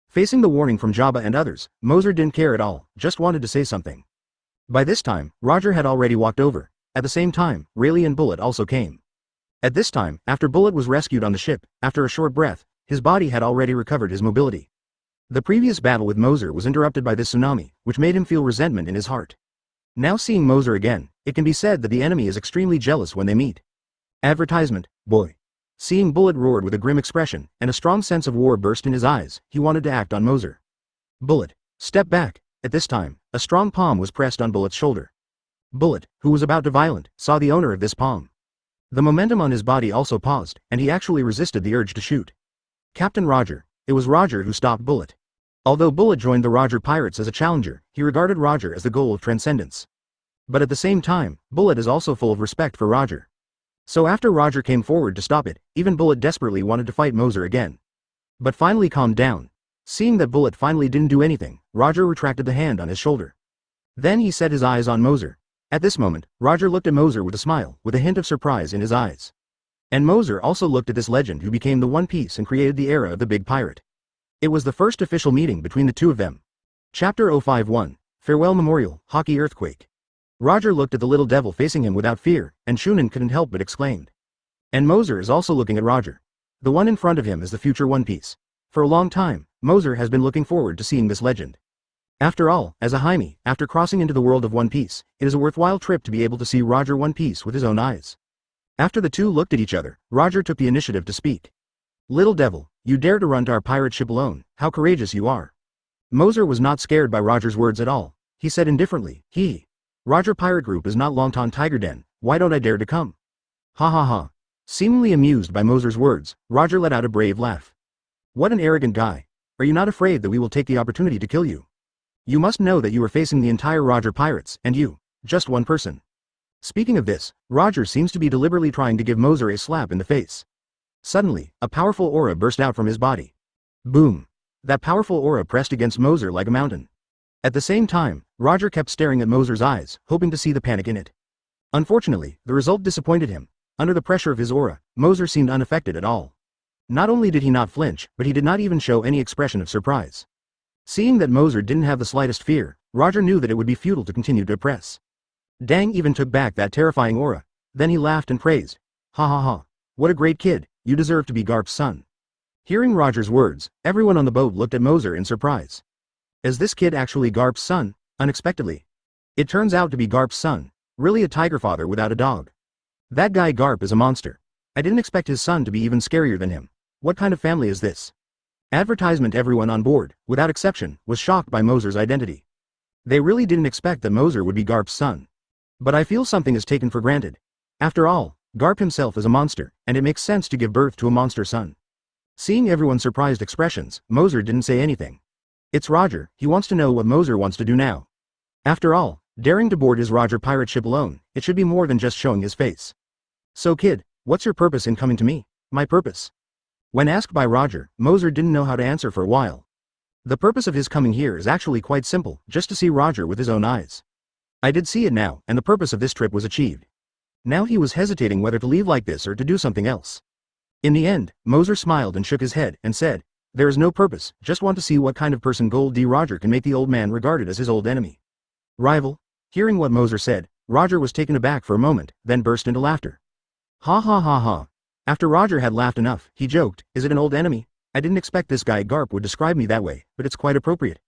[SPEAKER 1] Facing the warning from Jabba and others, Moser didn't care at all, just wanted to say something. By this time, Roger had already walked over. At the same time, Rayleigh and Bullet also came. At this time, after Bullet was rescued on the ship, after a short breath, his body had already recovered his mobility. The previous battle with Moser was interrupted by this tsunami, which made him feel resentment in his heart. Now seeing Moser again, it can be said that the enemy is extremely jealous when they meet. Advertisement, boy. Seeing Bullet roared with a grim expression, and a strong sense of war burst in his eyes, he wanted to act on Moser. Bullet, step back. At this time, a strong palm was pressed on Bullet's shoulder. Bullet, who was about to violent, saw the owner of this palm. The momentum on his body also paused, and he actually resisted the urge to shoot. Captain Roger, it was Roger who stopped Bullet. Although Bullet joined the Roger Pirates as a challenger, he regarded Roger as the goal of transcendence. But at the same time, Bullet is also full of respect for Roger. So after Roger came forward to stop it, even Bullet desperately wanted to fight Moser again. But finally calmed down. Seeing that Bullet finally didn't do anything, Roger retracted the hand on his shoulder. Then he set his eyes on Moser. At this moment, Roger looked at Moser with a smile, with a hint of surprise in his eyes. And Moser also looked at this legend who became the One Piece and created the era of the Big Pirate. It was the first official meeting between the two of them. Chapter 051, Farewell Memorial, Haki Earthquake. Roger looked at the little devil facing him without fear, and Shunin couldn't help but exclaimed. And Moser is also looking at Roger. The one in front of him is the future One Piece. For a long time, Moser has been looking forward to seeing this legend. After all, as a Jaime, after crossing into the world of One Piece, it is a worthwhile trip to be able to see Roger One Piece with his own eyes. After the two looked at each other, Roger took the initiative to speak. Little devil, you dare to run to our pirate ship alone, how courageous you are. Moser was not scared by Roger's words at all. He said indifferently, Roger Pirate Group is not Longton Tiger Den, why don't I dare to come? Ha ha ha. Seemingly amused by Moser's words, Roger let out a brave laugh. What an arrogant guy. Are you not afraid that we will take the opportunity to kill you? You must know that you are facing the entire Roger Pirates, and you, just one person. Speaking of this, Roger seems to be deliberately trying to give Moser a slap in the face. Suddenly, a powerful aura burst out from his body. Boom. That powerful aura pressed against Moser like a mountain. At the same time, Roger kept staring at Moser's eyes, hoping to see the panic in it. Unfortunately, the result disappointed him. Under the pressure of his aura, Moser seemed unaffected at all. Not only did he not flinch, but he did not even show any expression of surprise. Seeing that Moser didn't have the slightest fear, Roger knew that it would be futile to continue to press. Dang even took back that terrifying aura. Then he laughed and praised. Ha ha ha. What a great kid, you deserve to be Garps Son. Hearing Roger's words, everyone on the boat looked at Moser in surprise. Is this kid actually Garps Son? Unexpectedly. It turns out to be Garps Son, really a tiger father without a dog. That guy Garp is a monster. I didn't expect his son to be even scarier than him. What kind of family is this? Advertisement. Everyone on board, without exception, was shocked by Moser's identity. They really didn't expect that Moser would be Garps' son. But I feel something is taken for granted. After all, Garp himself is a monster, and it makes sense to give birth to a monster son. Seeing everyone's surprised expressions, Moser didn't say anything. It's Roger, he wants to know what Moser wants to do now. After all, daring to board his Roger pirate ship alone, it should be more than just showing his face. So kid, what's your purpose in coming to me? My purpose? When asked by Roger, Moser didn't know how to answer for a while. The purpose of his coming here is actually quite simple, just to see Roger with his own eyes. I did see it now, and the purpose of this trip was achieved. Now he was hesitating whether to leave like this or to do something else. In the end, Moser smiled and shook his head, and said, there is no purpose, just want to see what kind of person Gold D. Roger can make the old man regarded as his old enemy. Rival? Hearing what Moser said, Roger was taken aback for a moment, then burst into laughter. Ha ha ha ha. After Roger had laughed enough, he joked, is it an old enemy? I didn't expect this guy Garp would describe me that way, but it's quite appropriate.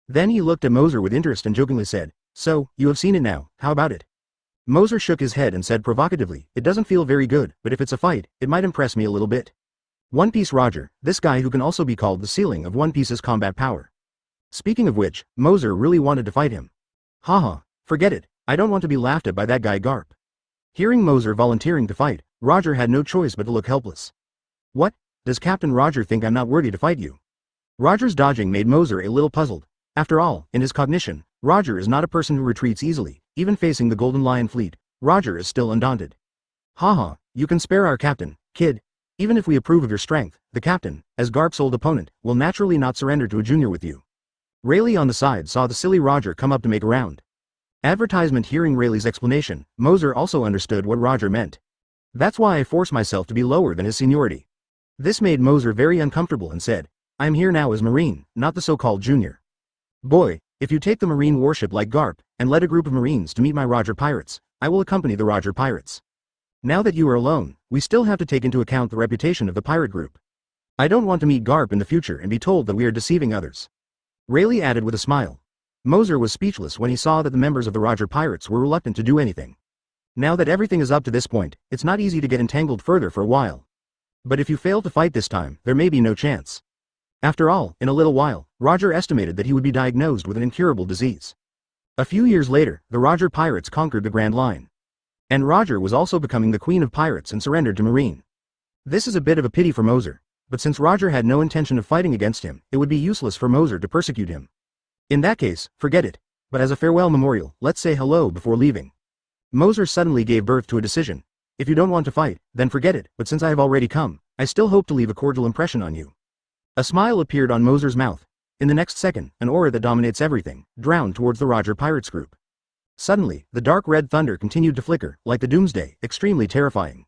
[SPEAKER 1] Then he looked at Moser with interest and jokingly said, so, you have seen it now, how about it? Moser shook his head and said provocatively, it doesn't feel very good, but if it's a fight, it might impress me a little bit. One Piece Roger, this guy who can also be called the ceiling of One Piece's combat power. Speaking of which, Moser really wanted to fight him. Haha, Forget it, I don't want to be laughed at by that guy Garp. Hearing Moser volunteering to fight, Roger had no choice but to look helpless. What? Does Captain Roger think I'm not worthy to fight you? Roger's dodging made Moser a little puzzled. After all, in his cognition, Roger is not a person who retreats easily, even facing the Golden Lion fleet. Roger is still undaunted. Haha, you can spare our captain, kid. Even if we approve of your strength, the captain, as Garp's old opponent, will naturally not surrender to a junior with you. Rayleigh on the side saw the silly Roger come up to make a round. Advertisement. Hearing Rayleigh's explanation, Moser also understood what Roger meant. That's why I force myself to be lower than his seniority. This made Moser very uncomfortable and said, I am here now as Marine, not the so-called junior. Boy, if you take the Marine warship like Garp, and led a group of Marines to meet my Roger pirates, I will accompany the Roger pirates. Now that you are alone, we still have to take into account the reputation of the pirate group. I don't want to meet Garp in the future and be told that we are deceiving others. Rayleigh added with a smile. Moser was speechless when he saw that the members of the Roger pirates were reluctant to do anything. Now that everything is up to this point, it's not easy to get entangled further for a while. But if you fail to fight this time, there may be no chance. After all, in a little while, Roger estimated that he would be diagnosed with an incurable disease. A few years later, the Roger pirates conquered the Grand Line. And Roger was also becoming the queen of pirates and surrendered to Marine. This is a bit of a pity for Moser, but since Roger had no intention of fighting against him, it would be useless for Moser to persecute him. In that case, forget it, but as a farewell memorial, let's say hello before leaving. Moser suddenly gave birth to a decision. If you don't want to fight, then forget it, but since I have already come, I still hope to leave a cordial impression on you. A smile appeared on Moser's mouth. In the next second, an aura that dominates everything, drowned towards the Roger pirates group. Suddenly, the dark red thunder continued to flicker, like the doomsday, extremely terrifying.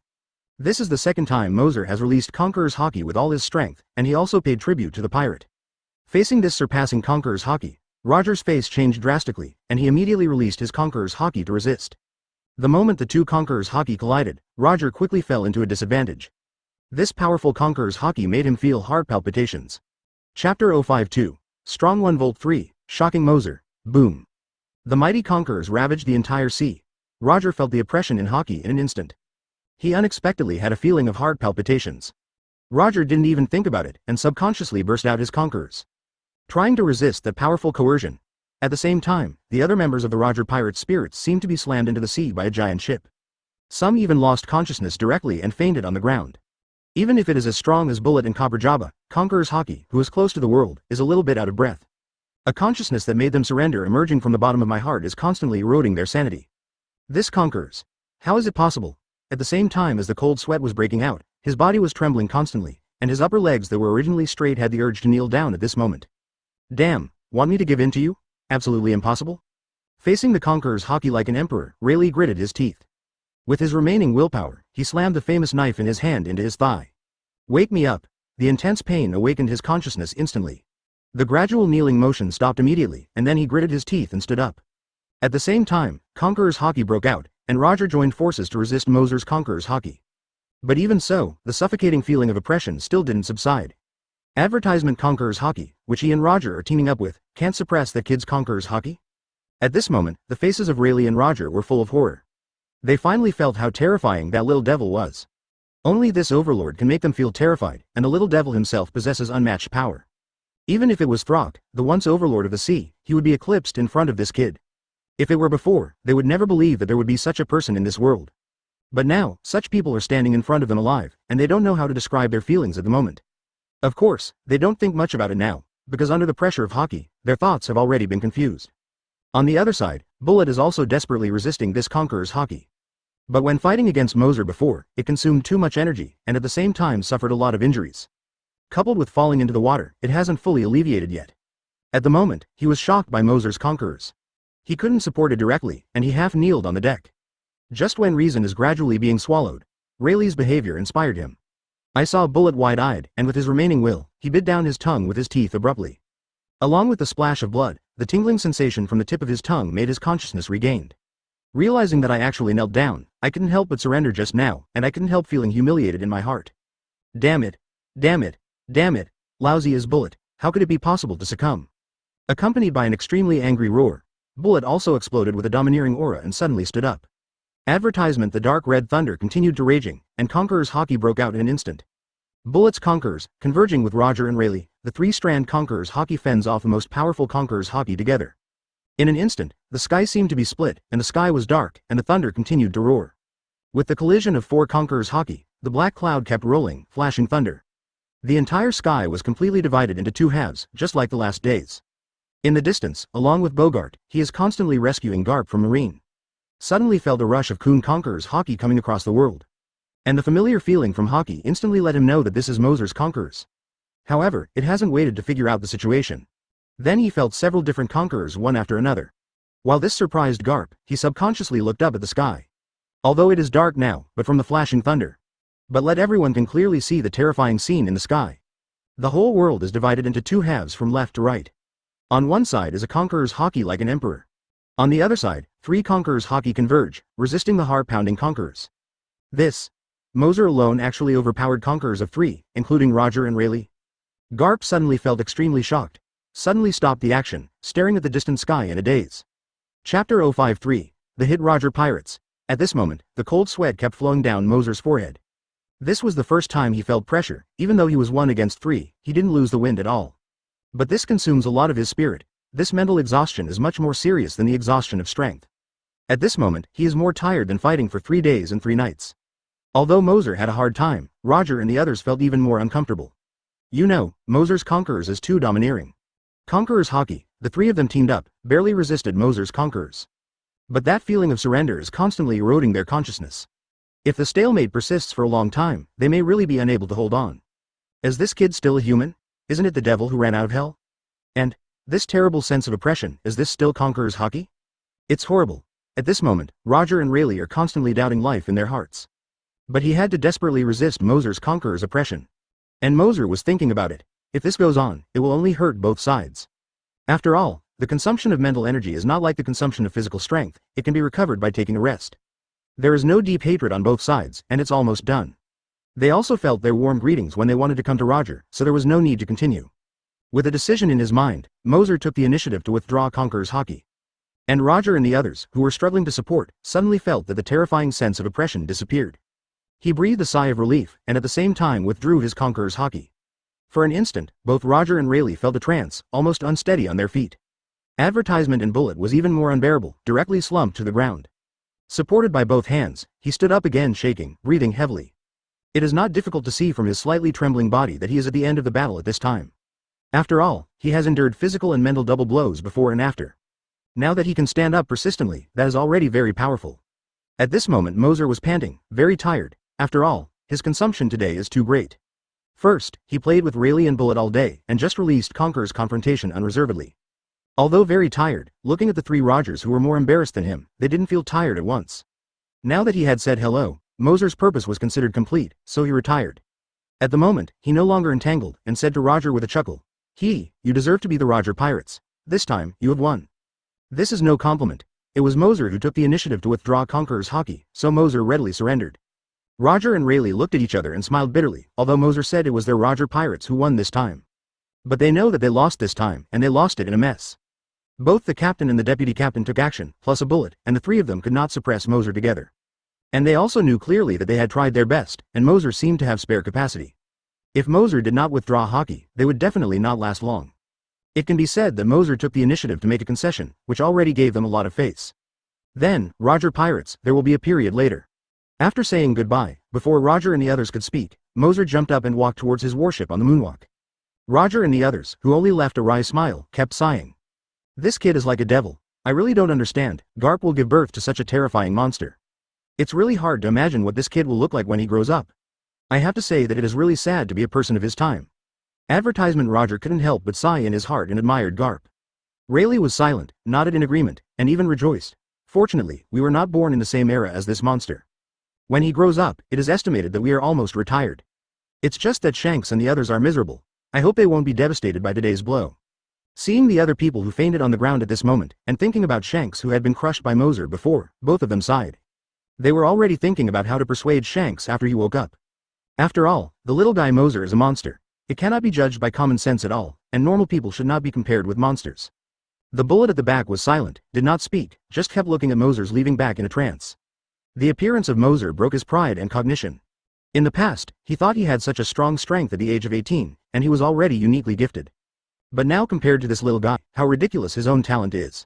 [SPEAKER 1] This is the second time Moser has released Conqueror's Haki with all his strength, and he also paid tribute to the pirate. Facing this surpassing Conqueror's Haki, Roger's face changed drastically, and he immediately released his Conqueror's Haki to resist. The moment the two Conqueror's Haki collided, Roger quickly fell into a disadvantage. This powerful Conqueror's Haki made him feel heart palpitations. Chapter 052. Strong 1 Volt 3, Shocking Moser, Boom. The mighty Conquerors ravaged the entire sea. Roger felt the oppression in Haki in an instant. He unexpectedly had a feeling of heart palpitations. Roger didn't even think about it, and subconsciously burst out his Conquerors, trying to resist that powerful coercion. At the same time, the other members of the Roger pirate spirits seemed to be slammed into the sea by a giant ship. Some even lost consciousness directly and fainted on the ground. Even if it is as strong as Bullet and Copper Jabba, Conqueror's Haki, who is close to the world, is a little bit out of breath. A consciousness that made them surrender emerging from the bottom of my heart is constantly eroding their sanity. This Conquerors. How is it possible? At the same time as the cold sweat was breaking out, his body was trembling constantly, and his upper legs that were originally straight had the urge to kneel down at this moment. Damn, want me to give in to you? Absolutely impossible? Facing the Conqueror's Haki like an emperor, Rayleigh gritted his teeth. With his remaining willpower, he slammed the famous knife in his hand into his thigh. Wake me up. The intense pain awakened his consciousness instantly. The gradual kneeling motion stopped immediately, and then he gritted his teeth and stood up. At the same time, Conqueror's Haki broke out, and Roger joined forces to resist Moser's Conqueror's Haki. But even so, the suffocating feeling of oppression still didn't subside. Advertisement. Conqueror's Haki, which he and Roger are teaming up with, can't suppress that kid's Conqueror's Haki? At this moment, the faces of Rayleigh and Roger were full of horror. They finally felt how terrifying that little devil was. Only this overlord can make them feel terrified, and the little devil himself possesses unmatched power. Even if it was Throck, the once overlord of the sea, he would be eclipsed in front of this kid. If it were before, they would never believe that there would be such a person in this world. But now, such people are standing in front of them alive, and they don't know how to describe their feelings at the moment. Of course, they don't think much about it now, because under the pressure of Haki, their thoughts have already been confused. On the other side, Bullet is also desperately resisting this Conqueror's Haki. But when fighting against Moser before, it consumed too much energy, and at the same time suffered a lot of injuries. Coupled with falling into the water, it hasn't fully alleviated yet. At the moment, he was shocked by Moser's Conquerors. He couldn't support it directly, and he half-kneeled on the deck. Just when reason is gradually being swallowed, Rayleigh's behavior inspired him. I saw Bullet wide-eyed, and with his remaining will, he bit down his tongue with his teeth abruptly. Along with the splash of blood, the tingling sensation from the tip of his tongue made his consciousness regained. Realizing that I actually knelt down, I couldn't help but surrender just now, and I couldn't help feeling humiliated in my heart. Damn it. Damn it. Damn it. Lousy as Bullet, how could it be possible to succumb? Accompanied by an extremely angry roar, Bullet also exploded with a domineering aura and suddenly stood up. Advertisement. The dark red thunder continued to raging, and Conqueror's Haki broke out in an instant. Bullet's Conquerors, converging with Roger and Rayleigh, the three-strand Conqueror's Haki fends off the most powerful Conqueror's Haki together.
[SPEAKER 2] In an instant, the sky seemed to be split, and the sky was dark, and the thunder continued to roar. With the collision of 4 Conquerors Haki, the black cloud kept rolling, flashing thunder. The entire sky was completely divided into 2 halves, just like the last days. In the distance, along with Bogart, he is constantly rescuing Garp from Marine. Suddenly felt a rush of Conquerors Haki coming across the world. And the familiar feeling from Haki instantly let him know that this is Moser's Conquerors. However, it hasn't waited to figure out the situation. Then he felt several different Conquerors one after another. While this surprised Garp, he subconsciously looked up at the sky. Although it is dark now, but from the flashing thunder. But let everyone can clearly see the terrifying scene in the sky. The whole world is divided into 2 halves from left to right. On one side is a Conqueror's Haki like an emperor. On the other side, 3 Conquerors Haki converge, resisting the heart-pounding Conquerors. This. Moser alone actually overpowered Conquerors of 3, including Roger and Rayleigh. Garp suddenly felt extremely shocked. Suddenly stopped the action, staring at the distant sky in a daze. Chapter 053. The Hit Roger Pirates. At this moment, the cold sweat kept flowing down Moser's forehead. This was the first time he felt pressure. Even though he was 1 against 3, he didn't lose the wind at all. But this consumes a lot of his spirit. This mental exhaustion is much more serious than the exhaustion of strength. At this moment, he is more tired than fighting for 3 days and 3 nights. Although Moser had a hard time, Roger and the others felt even more uncomfortable. You know, Moser's Conquerors is too domineering. Conquerors Haki, the 3 of them teamed up, barely resisted Moser's Conquerors. But that feeling of surrender is constantly eroding their consciousness. If the stalemate persists for a long time, they may really be unable to hold on. Is this kid still a human? Isn't it the devil who ran out of hell? And this terrible sense of oppression, is this still Conquerors Haki? It's horrible. At this moment, Roger and Rayleigh are constantly doubting life in their hearts. But he had to desperately resist Moser's Conqueror's oppression. And Moser was thinking about it. If this goes on, it will only hurt both sides. After all, the consumption of mental energy is not like the consumption of physical strength. It can be recovered by taking a rest. There is no deep hatred on both sides, and it's almost done. They also felt their warm greetings when they wanted to come to Roger, so there was no need to continue. With a decision in his mind, Moser took the initiative to withdraw Conquerors Haki. And Roger and the others, who were struggling to support, suddenly felt that the terrifying sense of oppression disappeared. He breathed a sigh of relief, and at the same time withdrew his Conquerors Haki. For an instant, both Roger and Rayleigh felt a trance, almost unsteady on their feet. Advertisement and Bullet was even more unbearable, directly slumped to the ground. Supported by both hands, he stood up again shaking, breathing heavily. It is not difficult to see from his slightly trembling body that he is at the end of the battle at this time. After all, he has endured physical and mental double blows before and after. Now that he can stand up persistently, that is already very powerful. At this moment Moser was panting, very tired. After all, his consumption today is too great. First, he played with Rayleigh and Bullet all day, and just released Conqueror's Confrontation unreservedly. Although very tired, looking at the 3 Rogers who were more embarrassed than him, they didn't feel tired at once. Now that he had said hello, Moser's purpose was considered complete, so he retired. At the moment, he no longer entangled, and said to Roger with a chuckle, you deserve to be the Roger Pirates. This time, you have won. This is no compliment. It was Moser who took the initiative to withdraw Conquerors Haki, so Moser readily surrendered. Roger and Rayleigh looked at each other and smiled bitterly, although Moser said it was their Roger Pirates who won this time. But they know that they lost this time, and they lost it in a mess. Both the captain and the deputy captain took action, plus a bullet, and the 3 of them could not suppress Moser together. And they also knew clearly that they had tried their best, and Moser seemed to have spare capacity. If Moser did not withdraw Haki, they would definitely not last long. It can be said that Moser took the initiative to make a concession, which already gave them a lot of face. Then, Roger Pirates, there will be a period later. After saying goodbye, before Roger and the others could speak, Moser jumped up and walked towards his warship on the moonwalk. Roger and the others, who only left a wry smile, kept sighing. This kid is like a devil. I really don't understand. Garp will give birth to such a terrifying monster. It's really hard to imagine what this kid will look like when he grows up. I have to say that it is really sad to be a person of his time. Advertisement Roger couldn't help but sigh in his heart and admired Garp. Rayleigh was silent, nodded in agreement, and even rejoiced. Fortunately, we were not born in the same era as this monster. When he grows up, it is estimated that we are almost retired. It's just that Shanks and the others are miserable. I hope they won't be devastated by today's blow. Seeing the other people who fainted on the ground at this moment, and thinking about Shanks who had been crushed by Moser before, both of them sighed. They were already thinking about how to persuade Shanks after he woke up. After all, the little guy Moser is a monster. It cannot be judged by common sense at all, and normal people should not be compared with monsters. The bullet at the back was silent, did not speak, just kept looking at Moser's leaving back in a trance. The appearance of Moser broke his pride and cognition. In the past, he thought he had such a strong strength at the age of 18, and he was already uniquely gifted. But now compared to this little guy, how ridiculous his own talent is.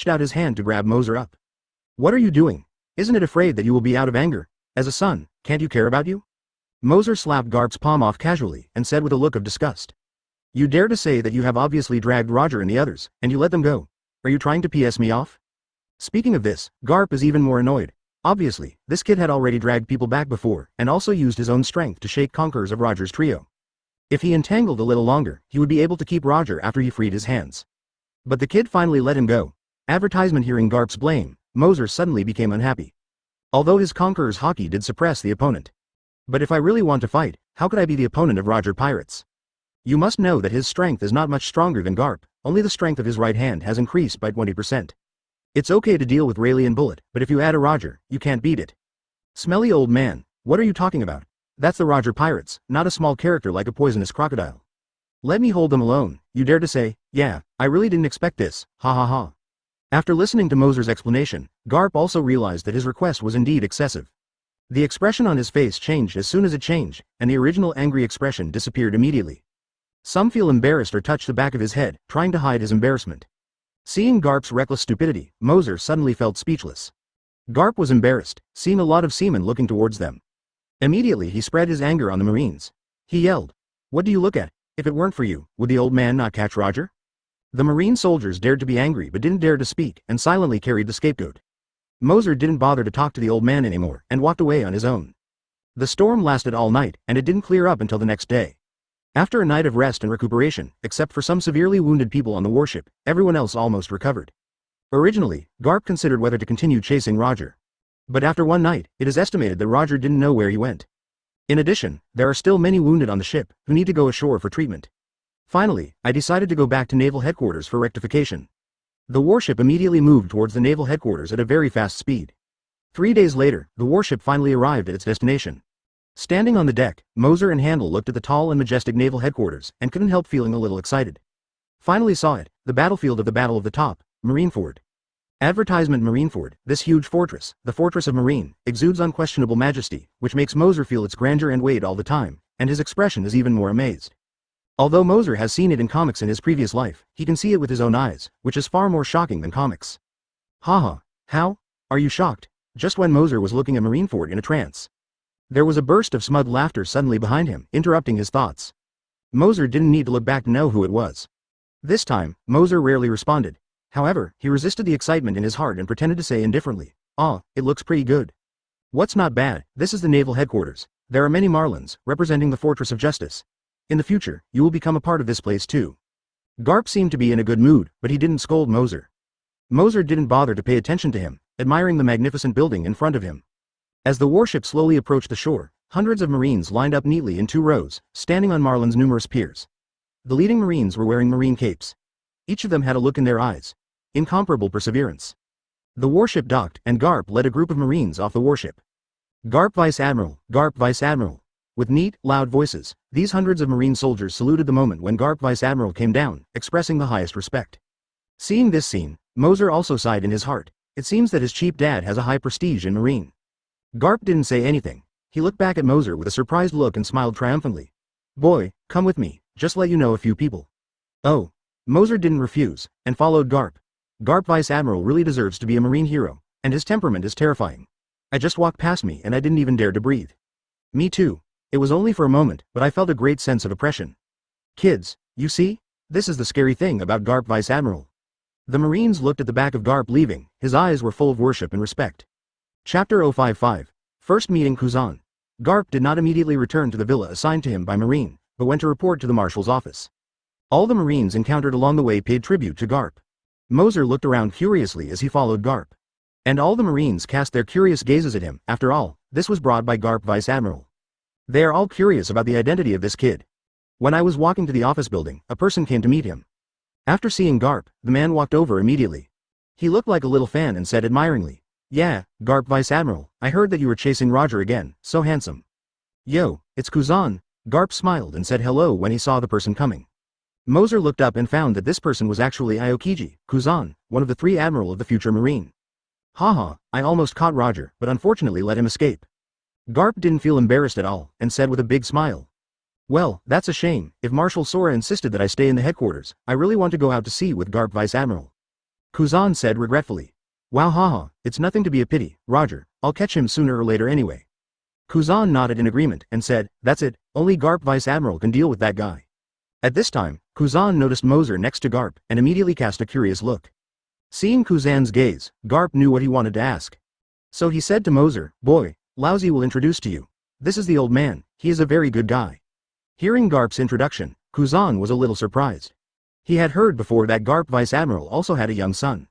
[SPEAKER 2] stretched out his hand to grab Moser up. What are you doing? Isn't it afraid that you will be out of anger? As a son, can't you care about you? Moser slapped Garp's palm off casually and said with a look of disgust. You dare to say that you have obviously dragged Roger and the others, and you let them go. Are you trying to PS me off? Speaking of this, Garp is even more annoyed. Obviously, this kid had already dragged people back before, and also used his own strength to shake conquerors of Roger's trio. If he entangled a little longer, he would be able to keep Roger after he freed his hands. But the kid finally let him go. Advertisement hearing Garp's blame, Moser suddenly became unhappy. Although his conqueror's Haki did suppress the opponent. But if I really want to fight, how could I be the opponent of Roger Pirates? You must know that his strength is not much stronger than Garp, only the strength of his right hand has increased by 20%. It's okay to deal with Rayleigh and Bullet, but if you add a Roger, you can't beat it. Smelly old man, what are you talking about? That's the Roger Pirates, not a small character like a poisonous crocodile. Let me hold them alone, you dare to say, yeah, I really didn't expect this, ha ha ha. After listening to Moser's explanation, Garp also realized that his request was indeed excessive. The expression on his face changed as soon as it changed, and the original angry expression disappeared immediately. Some feel embarrassed or touch the back of his head, trying to hide his embarrassment. Seeing Garp's reckless stupidity, Moser suddenly felt speechless. Garp was embarrassed, seeing a lot of seamen looking towards them. Immediately he spread his anger on the Marines. He yelled, "What do you look at? If it weren't for you, would the old man not catch Roger?" The Marine soldiers dared to be angry but didn't dare to speak, and silently carried the scapegoat. Moser didn't bother to talk to the old man anymore, and walked away on his own. The storm lasted all night, and it didn't clear up until the next day. After a night of rest and recuperation, except for some severely wounded people on the warship, everyone else almost recovered. Originally, Garp considered whether to continue chasing Roger. But after one night, it is estimated that Roger didn't know where he went. In addition, there are still many wounded on the ship, who need to go ashore for treatment. Finally, I decided to go back to Naval Headquarters for rectification. The warship immediately moved towards the Naval Headquarters at a very fast speed. 3 days later, the warship finally arrived at its destination. Standing on the deck, Moser and Handel looked at the tall and majestic Naval Headquarters, and couldn't help feeling a little excited. Finally saw it, the battlefield of the Battle of the Top, Marineford. Advertisement Marineford, this huge fortress, the fortress of Marine, exudes unquestionable majesty, which makes Moser feel its grandeur and weight all the time, and his expression is even more amazed. Although Moser has seen it in comics in his previous life, he can see it with his own eyes, which is far more shocking than comics. Haha, how? Are you shocked? Just when Moser was looking at Marineford in a trance. There was a burst of smug laughter suddenly behind him, interrupting his thoughts. Moser didn't need to look back to know who it was. This time, Moser rarely responded. However, he resisted the excitement in his heart and pretended to say indifferently, "Ah, it looks pretty good." What's not bad? This is the Naval Headquarters. There are many Marlins, representing the Fortress of Justice. In the future, you will become a part of this place too. Garp seemed to be in a good mood, but he didn't scold Moser. Moser didn't bother to pay attention to him, admiring the magnificent building in front of him. As the warship slowly approached the shore, Hundreds of Marines lined up neatly in 2 rows, standing on Marlin's numerous piers. The leading Marines were wearing Marine capes. Each of them had a look in their eyes. Incomparable perseverance. The warship docked, and Garp led a group of Marines off the warship. Garp Vice Admiral, Garp Vice Admiral. With neat, loud voices, these hundreds of Marine soldiers saluted the moment when Garp Vice Admiral came down, expressing the highest respect. Seeing this scene, Moser also sighed in his heart. It seems that his cheap dad has a high prestige in Marine. Garp didn't say anything. He looked back at Moser with a surprised look and smiled triumphantly. Boy, come with me, just let you know a few people. Oh. Moser didn't refuse, and followed Garp. Garp Vice Admiral really deserves to be a Marine hero, and his temperament is terrifying. I just walked past me and I didn't even dare to breathe. Me too. It was only for a moment, but I felt a great sense of oppression. Kids, you see? This is the scary thing about Garp Vice Admiral. The Marines looked at the back of Garp leaving, his eyes were full of worship and respect. Chapter 055. First meeting Kuzan. Garp did not immediately return to the villa assigned to him by Marine, but went to report to the Marshal's office. All the Marines encountered along the way paid tribute to Garp. Moser looked around curiously as he followed Garp. And all the Marines cast their curious gazes at him. After all, this was brought by Garp Vice Admiral. They are all curious about the identity of this kid. When I was walking to the office building, a person came to meet him. After seeing Garp, the man walked over immediately. He looked like a little fan and said admiringly, "Yeah, Garp Vice Admiral, I heard that you were chasing Roger again, so handsome." "Yo, it's Kuzan." Garp smiled and said hello when he saw the person coming. Moser looked up and found that this person was actually Aokiji, Kuzan, one of the 3 admiral of the future Marine. Haha, I almost caught Roger, but unfortunately let him escape. Garp didn't feel embarrassed at all, and said with a big smile. Well, that's a shame. If Marshal Sora insisted that I stay in the headquarters, I really want to go out to sea with Garp Vice Admiral. Kuzan said regretfully. Wow, haha, it's nothing to be a pity, Roger, I'll catch him sooner or later anyway. Kuzan nodded in agreement, and said, that's it, only Garp Vice Admiral can deal with that guy. At this time, Kuzan noticed Moser next to Garp, and immediately cast a curious look. Seeing Kuzan's gaze, Garp knew what he wanted to ask. So he said to Moser, boy, Lousy will introduce to you. This is the old man, he is a very good guy. Hearing Garp's introduction, Kuzan was a little surprised. He had heard before that Garp Vice Admiral also had a young son.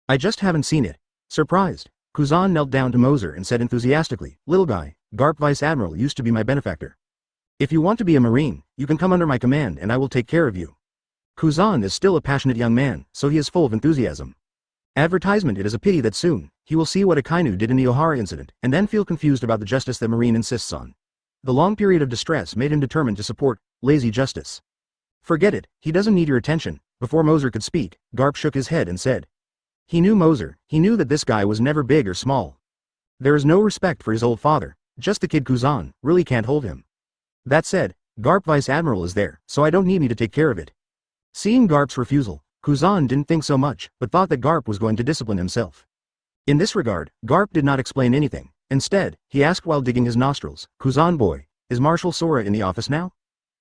[SPEAKER 2] I just haven't seen it. Surprised, Kuzan knelt down to Moser and said enthusiastically, little guy, Garp Vice Admiral used to be my benefactor. If you want to be a Marine, you can come under my command and I will take care of you. Kuzan is still a passionate young man, so he is full of enthusiasm. Advertisement. It is a pity that soon, he will see what Akainu did in the Ohara incident, and then feel confused about the justice that Marine insists on. The long period of distress made him determined to support lazy justice. Forget it, he doesn't need your attention. Before Moser could speak, Garp shook his head and said. He knew Moser, he knew that this guy was never big or small. There is no respect for his old father, just the kid Kuzan, really can't hold him. That said, Garp Vice Admiral is there, so I don't need me to take care of it. Seeing Garp's refusal, Kuzan didn't think so much, but thought that Garp was going to discipline himself. In this regard, Garp did not explain anything. Instead, he asked while digging his nostrils, Kuzan boy, is Marshal Sora in the office now?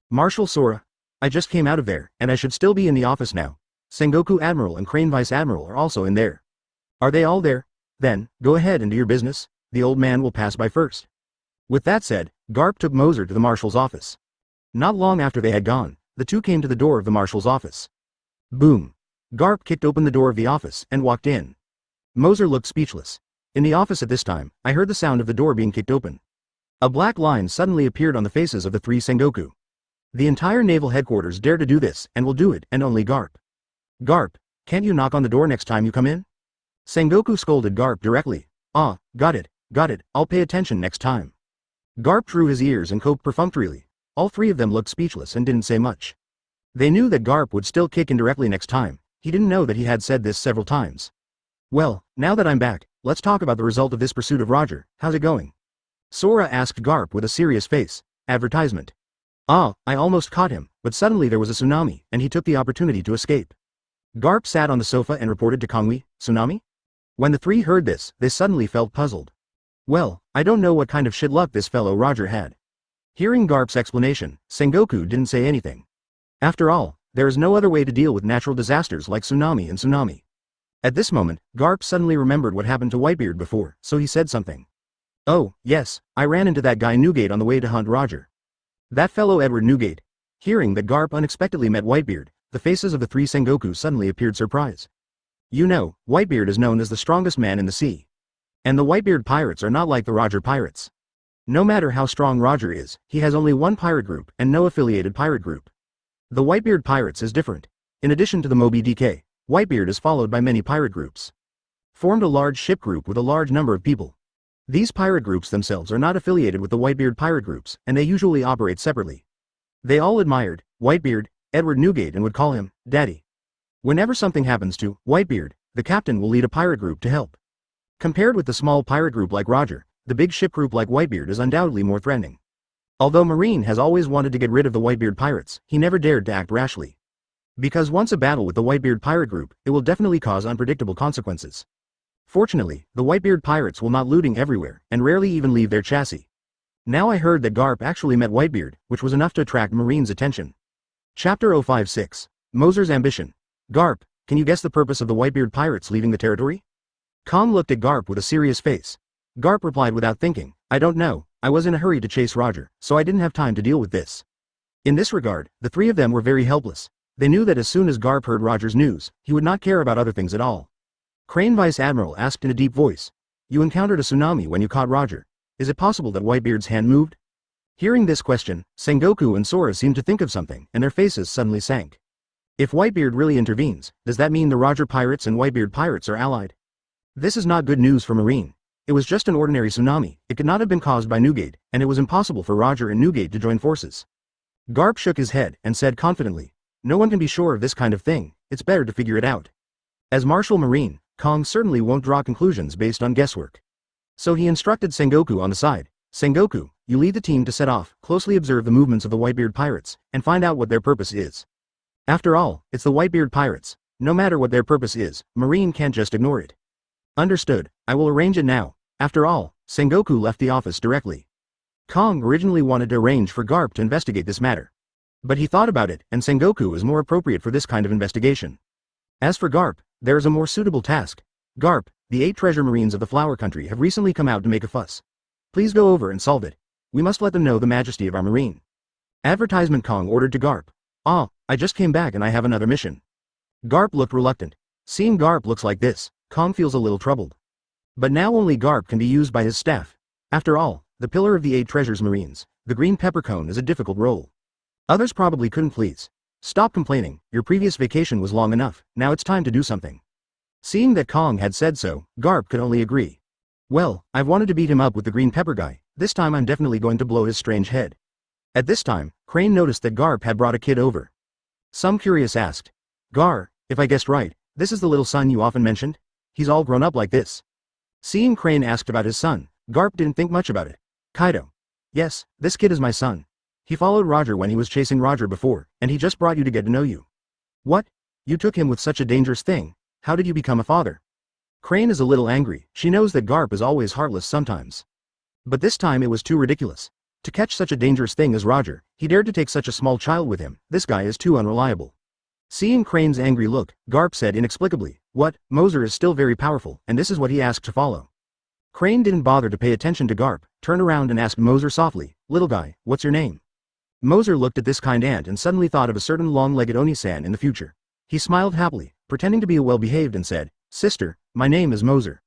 [SPEAKER 2] Marshal Sora? I just came out of there, and I should still be in the office now. Sengoku Admiral and Crane Vice Admiral are also in there. Are they all there? Then, go ahead and do your business, the old man will pass by first. With that said, Garp took Moser to the Marshal's office. Not long after they had gone, the two came to the door of the Marshal's office. Boom. Garp kicked open the door of the office and walked in. Moser looked speechless. In the office at this time, I heard the sound of the door being kicked open. A black line suddenly appeared on the faces of the 3 Sengoku. The entire naval headquarters dared to do this, and will do it, and only Garp. Garp, can't you knock on the door next time you come in? Sengoku scolded Garp directly. Ah, got it, I'll pay attention next time. Garp drew his ears and coped perfunctorily. All 3 of them looked speechless and didn't say much. They knew that Garp would still kick indirectly next time. He didn't know that he had said this several times. Well, now that I'm back, let's talk about the result of this pursuit of Roger. How's it going? Sora asked Garp with a serious face. Advertisement. Ah, I almost caught him, but suddenly there was a tsunami, and he took the opportunity to escape. Garp sat on the sofa and reported to Kongui, tsunami? When the 3 heard this, they suddenly felt puzzled. Well, I don't know what kind of shit luck this fellow Roger had. Hearing Garp's explanation, Sengoku didn't say anything. After all, there is no other way to deal with natural disasters like tsunami and tsunami. At this moment, Garp suddenly remembered what happened to Whitebeard before, so he said something. Oh, yes, I ran into that guy Newgate on the way to hunt Roger. That fellow Edward Newgate. Hearing that Garp unexpectedly met Whitebeard, the faces of the 3 Sengoku suddenly appeared surprised. You know, Whitebeard is known as the strongest man in the sea. And the Whitebeard pirates are not like the Roger pirates.
[SPEAKER 1] No matter how strong Roger is, he has only one pirate group and no affiliated pirate group. The Whitebeard Pirates is different. In addition to the Moby DK, Whitebeard is followed by many pirate groups. Formed a large ship group with a large number of people. These pirate groups themselves are not affiliated with the Whitebeard pirate groups, and they usually operate separately. They all admired Whitebeard, Edward Newgate, and would call him Daddy. Whenever something happens to Whitebeard, the captain will lead a pirate group to help. Compared with the small pirate group like Roger, the big ship group like Whitebeard is undoubtedly more threatening. Although Marine has always wanted to get rid of the Whitebeard pirates, he never dared to act rashly. Because once a battle with the Whitebeard pirate group, it will definitely cause unpredictable consequences. Fortunately, the Whitebeard pirates will not looting everywhere, and rarely even leave their chassis. Now I heard that Garp actually met Whitebeard, which was enough to attract Marine's attention. Chapter 056. Moser's Ambition. Garp, can you guess the purpose of the Whitebeard pirates leaving the territory? Kong looked at Garp with a serious face. Garp replied without thinking, I don't know, I was in a hurry to chase Roger, so I didn't have time to deal with this. In this regard, the three of them were very helpless. They knew that as soon as Garp heard Roger's news, he would not care about other things at all. Crane Vice Admiral asked in a deep voice. You encountered a tsunami when you caught Roger. Is it possible that Whitebeard's hand moved? Hearing this question, Sengoku and Sora seemed to think of something, and their faces suddenly sank. If Whitebeard really intervenes, does that mean the Roger pirates and Whitebeard pirates are allied? This is not good news for Marine. It was just an ordinary tsunami, it could not have been caused by Newgate, and it was impossible for Roger and Newgate to join forces. Garp shook his head and said confidently, no one can be sure of this kind of thing, it's better to figure it out. As Marshal Marine, Kong certainly won't draw conclusions based on guesswork. So he instructed Sengoku on the side, Sengoku, you lead the team to set off, closely observe the movements of the Whitebeard pirates, and find out what their purpose is. After all, it's the Whitebeard pirates. No matter what their purpose is, Marine can't just ignore it. Understood, I will arrange it now. After all, Sengoku left the office directly. Kong originally wanted to arrange for Garp to investigate this matter. But he thought about it, and Sengoku is more appropriate for this kind of investigation. As for Garp, there is a more suitable task. Garp, the 8 treasure marines of the Flower Country have recently come out to make a fuss. Please go over and solve it. We must let them know the majesty of our marine. Advertisement Kong ordered to Garp. Ah, I just came back and I have another mission. Garp looked reluctant. Seeing Garp looks like this, Kong feels a little troubled. But now only Garp can be used by his staff. After all, the pillar of the 8 treasures marines, the green peppercone is a difficult role. Others probably couldn't please. Stop complaining, your previous vacation was long enough, now it's time to do something. Seeing that Kong had said so, Garp could only agree. Well, I've wanted to beat him up with the green pepper guy, this time I'm definitely going to blow his strange head. At this time, Crane noticed that Garp had brought a kid over. Some curious asked. Gar, if I guessed right, this is the little son you often mentioned? He's all grown up like this. Seeing Crane asked about his son, Garp didn't think much about it. Kaido. Yes, this kid is my son. He followed Roger when he was chasing Roger before, and he just brought you to get to know you. What? You took him with such a dangerous thing, how did you become a father? Crane is a little angry, she knows that Garp is always heartless sometimes. But this time it was too ridiculous. To catch such a dangerous thing as Roger, he dared to take such a small child with him, this guy is too unreliable. Seeing Crane's angry look, Garp said inexplicably, what, Moser is still very powerful, and this is what he asked to follow. Crane didn't bother to pay attention to Garp, turned around and asked Moser softly, little guy, what's your name? Moser looked at this kind aunt and suddenly thought of a certain long-legged Oni-san in the future. He smiled happily, pretending to be well-behaved and said, sister, my name is Moser.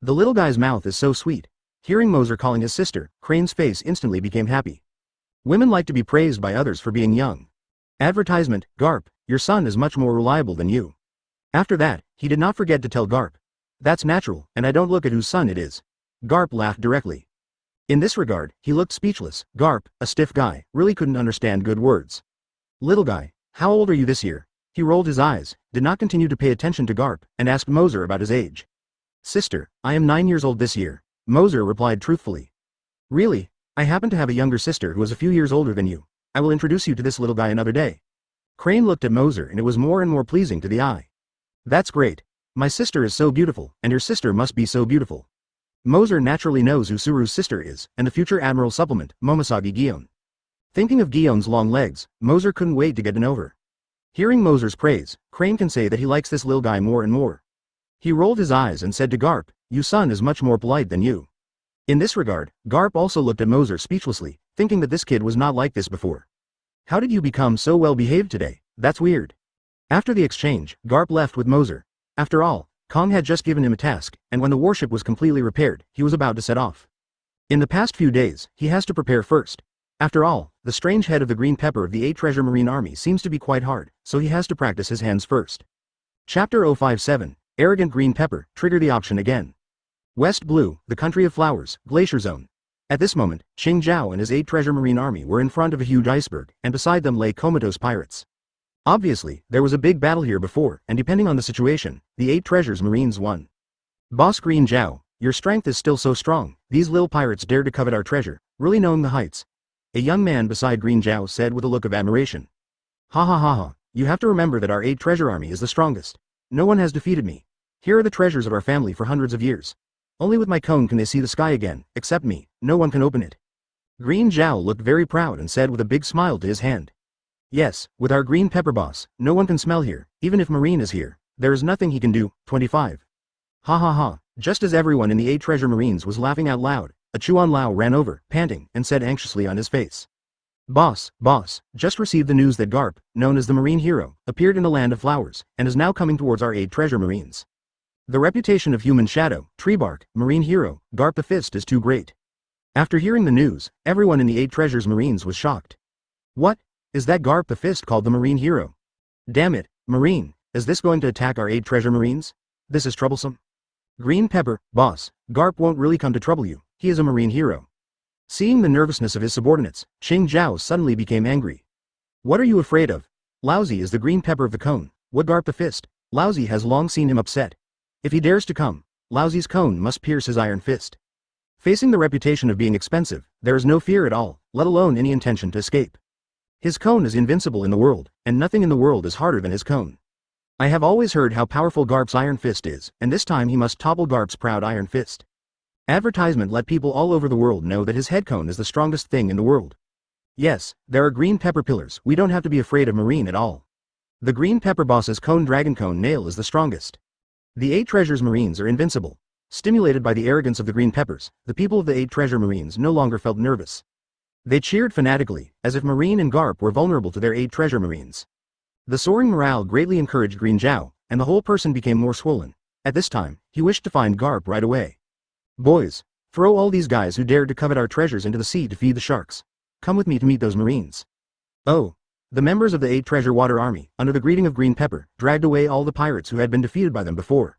[SPEAKER 1] The little guy's mouth is so sweet. Hearing Moser calling his sister, Crane's face instantly became happy. Women like to be praised by others for being young. Advertisement, Garp, your son is much more reliable than you. After that, he did not forget to tell Garp. That's natural, and I don't look at whose son it is. Garp laughed directly. In this regard, he looked speechless. Garp, a stiff guy, really couldn't understand good words. Little guy, how old are you this year? He rolled his eyes, did not continue to pay attention to Garp, and asked Moser about his age. Sister, I am 9 years old this year. Moser replied truthfully. Really? I happen to have a younger sister who is a few years older than you. I will introduce you to this little guy another day. Crane looked at Moser and it was more and more pleasing to the eye. That's great. My sister is so beautiful, and your sister must be so beautiful. Moser naturally knows who Suru's sister is, and the future Admiral Supplement, Momosagi Gion. Thinking of Gion's long legs, Moser couldn't wait to get to know her. Hearing Moser's praise, Crane can say that he likes this little guy more and more. He rolled his eyes and said to Garp, your son is much more polite than you. In this regard, Garp also looked at Moser speechlessly, thinking that this kid was not like this before. How did you become so well behaved today? That's weird. After the exchange, Garp left with Moser. After all, Kong had just given him a task, and when the warship was completely repaired, he was about to set off.
[SPEAKER 2] In the past few days, he has to prepare first. After all, the strange head of the green pepper of the 8 Treasure Marine Army seems to be quite hard, so he has to practice his hands first. Chapter 057, Arrogant Green Pepper, trigger the option again. West Blue, the country of flowers, Glacier Zone. At this moment, Qing Zhao and his 8 Treasure Marine Army were in front of a huge iceberg, and beside them lay comatose pirates. Obviously, there was a big battle here before, and depending on the situation, the 8 Treasures Marines won. Boss Green Zhao, your strength is still so strong, these little pirates dared to covet our treasure, really knowing the heights. A young man beside Green Zhao said with a look of admiration. Ha ha ha ha, you have to remember that our 8 Treasure Army is the strongest. No one has defeated me. Here are the treasures of our family for hundreds of years. Only with my cone can they see the sky again, except me, no one can open it. Green Zhao looked very proud and said with a big smile to his hand. Yes, with our green pepper boss, no one can smell here, even if Marine is here, there is nothing he can do. 25. Ha ha ha, just as everyone in the 8 Treasure Marines was laughing out loud, a Chuan Lao ran over, panting, and said anxiously on his face. Boss, just received the news that Garp, known as the Marine Hero, appeared in the Land of Flowers, and is now coming towards our 8 Treasure Marines. The reputation of Human Shadow, Treebark, Marine Hero, Garp the Fist is too great. After hearing the news, everyone in the 8 Treasures Marines was shocked. What? Is that Garp the Fist called the Marine Hero? Damn it, Marine, is this going to attack our 8 Treasure Marines? This is troublesome. Green Pepper, boss, Garp won't really come to trouble you, he is a Marine Hero. Seeing the nervousness of his subordinates, Qing Zhao suddenly became angry. What are you afraid of? Lousy is the green pepper of the cone, what Garp the Fist? Lousy has long seen him upset. If he dares to come, Lousy's cone must pierce his iron fist. Facing the reputation of being expensive, there is no fear at all, let alone any intention to escape. His cone is invincible in the world, and nothing in the world is harder than his cone. I have always heard how powerful Garp's iron fist is, and this time he must topple Garp's proud iron fist. Advertisement let people all over the world know that his head cone is the strongest thing in the world. Yes, there are green pepper pillars, we don't have to be afraid of Marine at all. The green pepper boss's cone dragon cone nail is the strongest. The 8 Treasures Marines are invincible. Stimulated by the arrogance of the green peppers, the people of the 8 Treasure Marines no longer felt nervous. They cheered fanatically, as if Marine and Garp were vulnerable to their 8 Treasure Marines. The soaring morale greatly encouraged Green Zhao, and the whole person became more swollen. At this time, he wished to find Garp right away. Boys, throw all these guys who dared to covet our treasures into the sea to feed the sharks. Come with me to meet those Marines. Oh. The members of the 8 Treasure Water Army, under the greeting of Green Pepper, dragged away all the pirates who had been defeated by them before.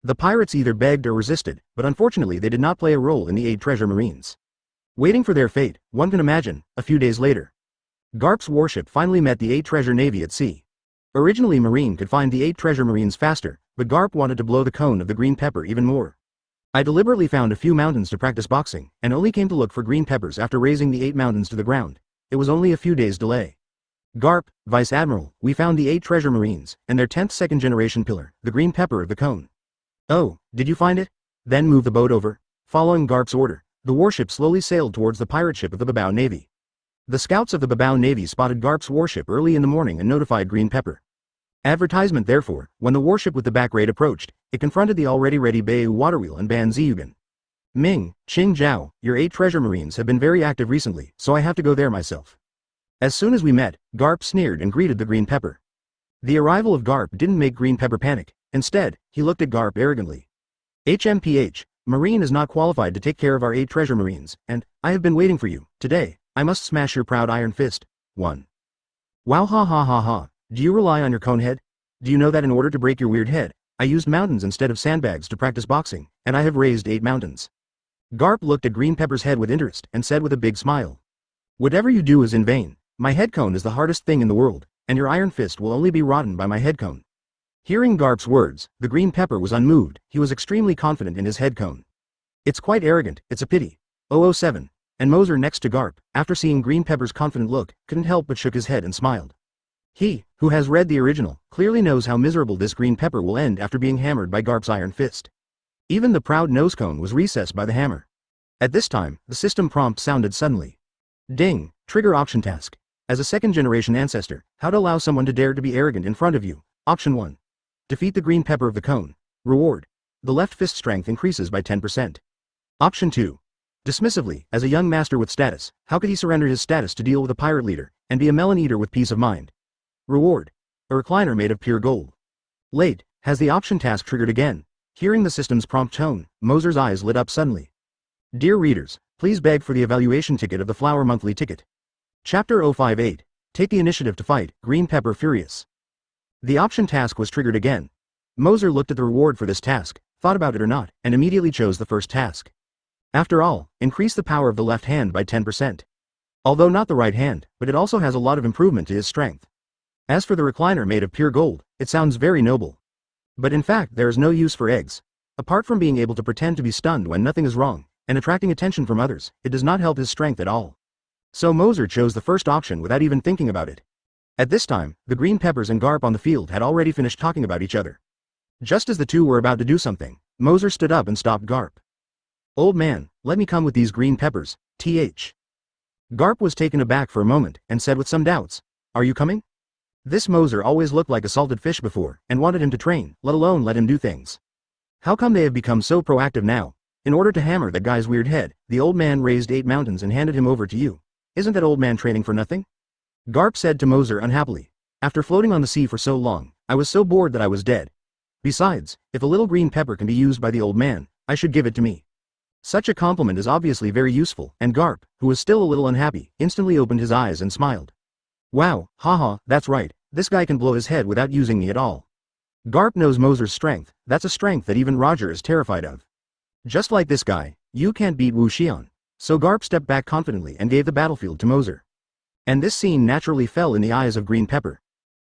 [SPEAKER 2] The pirates either begged or resisted, but unfortunately they did not play a role in the 8 Treasure Marines. Waiting for their fate, one can imagine, a few days later. Garp's warship finally met the 8 Treasure Navy at sea. Originally Marine could find the 8 Treasure Marines faster, but Garp wanted to blow the cone of the green pepper even more. I deliberately found a few mountains to practice boxing, and only came to look for green peppers after raising the 8 mountains to the ground. It was only a few days' delay. Garp, Vice Admiral, we found the 8 Treasure Marines, and their 10th second-generation pillar, the green pepper of the cone. Oh, did you find it? Then move the boat over. Following Garp's order, the warship slowly sailed towards the pirate ship of the Babao Navy. The scouts of the Babao Navy spotted Garp's warship early in the morning and notified Green Pepper. Advertisement therefore, when the warship with the back raid approached, it confronted the already ready Bayu Waterwheel and Ban Ziyugan. Ming, Qing Zhao, your 8 Treasure Marines have been very active recently, so I have to go there myself. As soon as we met, Garp sneered and greeted the Green Pepper. The arrival of Garp didn't make Green Pepper panic. Instead, he looked at Garp arrogantly. HMPH, Marine is not qualified to take care of our 8 Treasure Marines, and I have been waiting for you. Today, I must smash your proud iron fist. 1. Wow, ha ha ha ha, do you rely on your cone head? Do you know that in order to break your weird head, I used mountains instead of sandbags to practice boxing, and I have raised 8 mountains. Garp looked at Green Pepper's head with interest and said with a big smile. Whatever you do is in vain. My head cone is the hardest thing in the world, and your iron fist will only be rotten by my head cone. Hearing Garp's words, the Green Pepper was unmoved, he was extremely confident in his head cone. It's quite arrogant, it's a pity. 007. And Moser next to Garp, after seeing Green Pepper's confident look, couldn't help but shook his head and smiled. He, who has read the original, clearly knows how miserable this Green Pepper will end after being hammered by Garp's iron fist. Even the proud nose cone was recessed by the hammer. At this time, the system prompt sounded suddenly. Ding, trigger option task. As a second-generation ancestor, how to allow someone to dare to be arrogant in front of you. Option 1. Defeat the Green Pepper of the cone. Reward. The left fist strength increases by 10%. Option 2. Dismissively, as a young master with status, how could he surrender his status to deal with a pirate leader, and be a melon eater with peace of mind? Reward. A recliner made of pure gold. Late, has the option task triggered again? Hearing the system's prompt tone, Moser's eyes lit up suddenly. Dear readers, Please beg for the evaluation ticket of the Flower Monthly ticket. Chapter 058. Take the initiative to fight, Green Pepper furious. The option task was triggered again. Moser looked at the reward for this task, thought about it or not, and immediately chose the first task. After all, increase the power of the left hand by 10%. Although not the right hand, but it also has a lot of improvement to his strength. As for the recliner made of pure gold, it sounds very noble. But in fact there is no use for eggs. Apart from being able to pretend to be stunned when nothing is wrong, and attracting attention from others, it does not help his strength at all. So Moser chose the first option without even thinking about it. At this time, the green peppers and Garp on the field had already finished talking about each other. Just as the two were about to do something, Moser stood up and stopped Garp. "Old man, let me come with these green peppers, th." Garp was taken aback for a moment, and said with some doubts, "Are you coming?" This Moser always looked like a salted fish before, and wanted him to train, let alone let him do things. How come they have become so proactive now? In order to hammer that guy's weird head, the old man raised 8 mountains and handed him over to you. Isn't that old man training for nothing? Garp said to Moser unhappily. After floating on the sea for so long, I was so bored that I was dead. Besides, if a little green pepper can be used by the old man, I should give it to me. Such a compliment is obviously very useful, and Garp, who was still a little unhappy, instantly opened his eyes and smiled. Wow, haha, that's right, this guy can blow his head without using me at all. Garp knows Moser's strength, that's a strength that even Roger is terrified of. Just like this guy, you can't beat Wu Xian. So Garp stepped back confidently and gave the battlefield to Moser. And this scene naturally fell in the eyes of Green Pepper.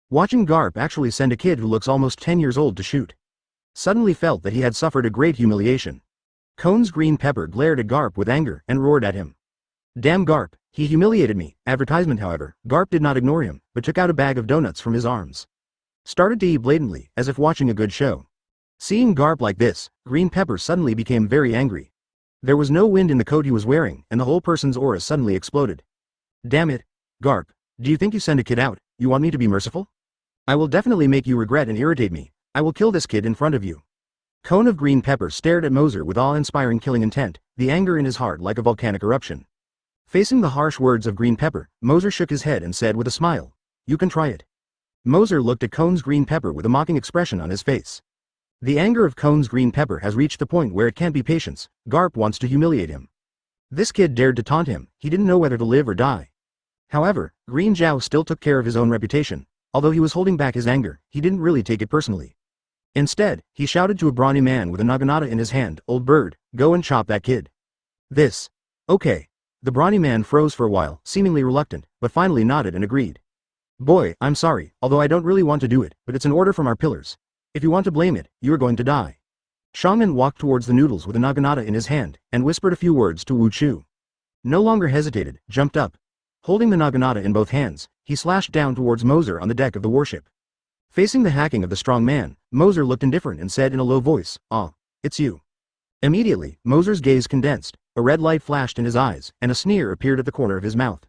[SPEAKER 2] Watching Garp actually send a kid who looks almost 10 years old to shoot. Suddenly felt that he had suffered a great humiliation. Cone's Green Pepper glared at Garp with anger and roared at him. Damn Garp, he humiliated me. Advertisement however, Garp did not ignore him, but took out a bag of donuts from his arms. Started to eat blatantly, as if watching a good show. Seeing Garp like this, Green Pepper suddenly became very angry. There was no wind in the coat he was wearing, and the whole person's aura suddenly exploded. Damn it, Garp, do you think you send a kid out, you want me to be merciful? I will definitely make you regret and irritate me, I will kill this kid in front of you. Cone of Green Pepper stared at Moser with awe-inspiring killing intent, the anger in his heart like a volcanic eruption. Facing the harsh words of Green Pepper, Moser shook his head and said with a smile, "You can try it." Moser looked at Cone's Green Pepper with a mocking expression on his face. The anger of Cone's Green Pepper has reached the point where it can't be patience. Garp wants to humiliate him. This kid dared to taunt him, he didn't know whether to live or die. However, Green Zhao still took care of his own reputation. Although he was holding back his anger, he didn't really take it personally. Instead, he shouted to a brawny man with a naginata in his hand, "Old bird, go and chop that kid." This. Okay. The brawny man froze for a while, seemingly reluctant, but finally nodded and agreed. Boy, I'm sorry, although I don't really want to do it, but it's an order from our pillars. If you want to blame it, you are going to die. Shaman walked towards the noodles with a naginata in his hand, and whispered a few words to Wu Chu. No longer hesitated, jumped up. Holding the naginata in both hands, he slashed down towards Moser on the deck of the warship. Facing the hacking of the strong man, Moser looked indifferent and said in a low voice, "Ah, it's you." Immediately, Moser's gaze condensed, a red light flashed in his eyes, and a sneer appeared at the corner of his mouth.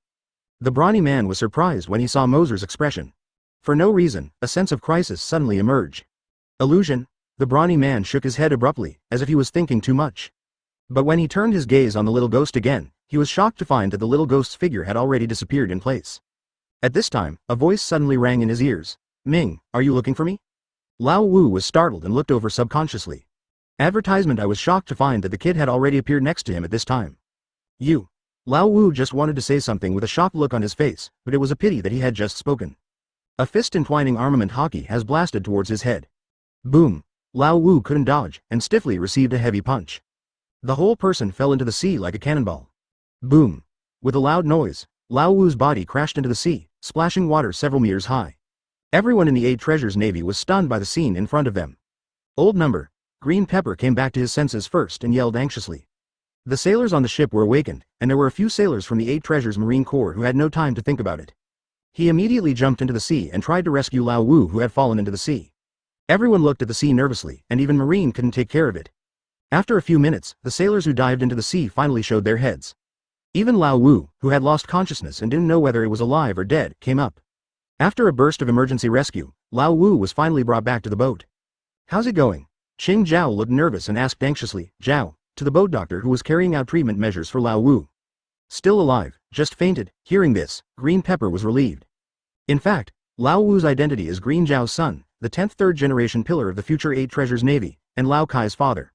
[SPEAKER 2] The brawny man was surprised when he saw Moser's expression. For no reason, a sense of crisis suddenly emerged. Illusion? The brawny man shook his head abruptly, as if he was thinking too much. But when he turned his gaze on the little ghost again, he was shocked to find that the little ghost's figure had already disappeared in place. At this time, a voice suddenly rang in his ears. "Ming, are you looking for me?" Lao Wu was startled and looked over subconsciously. Advertisement. I was shocked to find that the kid had already appeared next to him at this time. You. Lao Wu just wanted to say something with a shocked look on his face, but it was a pity that he had just spoken. A fist entwining armament Haki has blasted towards his head. Boom. Lao Wu couldn't dodge, and stiffly received a heavy punch. The whole person fell into the sea like a cannonball. Boom. With a loud noise, Lao Wu's body crashed into the sea, splashing water several meters high. Everyone in the 8 Treasures Navy was stunned by the scene in front of them. Old number. Green Pepper came back to his senses first and yelled anxiously. The sailors on the ship were awakened, and there were a few sailors from the 8 Treasures Marine Corps who had no time to think about it. He immediately jumped into the sea and tried to rescue Lao Wu, who had fallen into the sea. Everyone looked at the sea nervously, and even Marine couldn't take care of it. After a few minutes, the sailors who dived into the sea finally showed their heads. Even Lao Wu, who had lost consciousness and didn't know whether it was alive or dead, came up. After a burst of emergency rescue, Lao Wu was finally brought back to the boat. "How's it going?" Qing Zhao looked nervous and asked anxiously, "Zhao," to the boat doctor who was carrying out treatment measures for Lao Wu. "Still alive, just fainted." Hearing this, Green Pepper was relieved. In fact, Lao Wu's identity is Green Zhao's son, the 10th third-generation pillar of the future 8 Treasures Navy, and Lao Kai's father.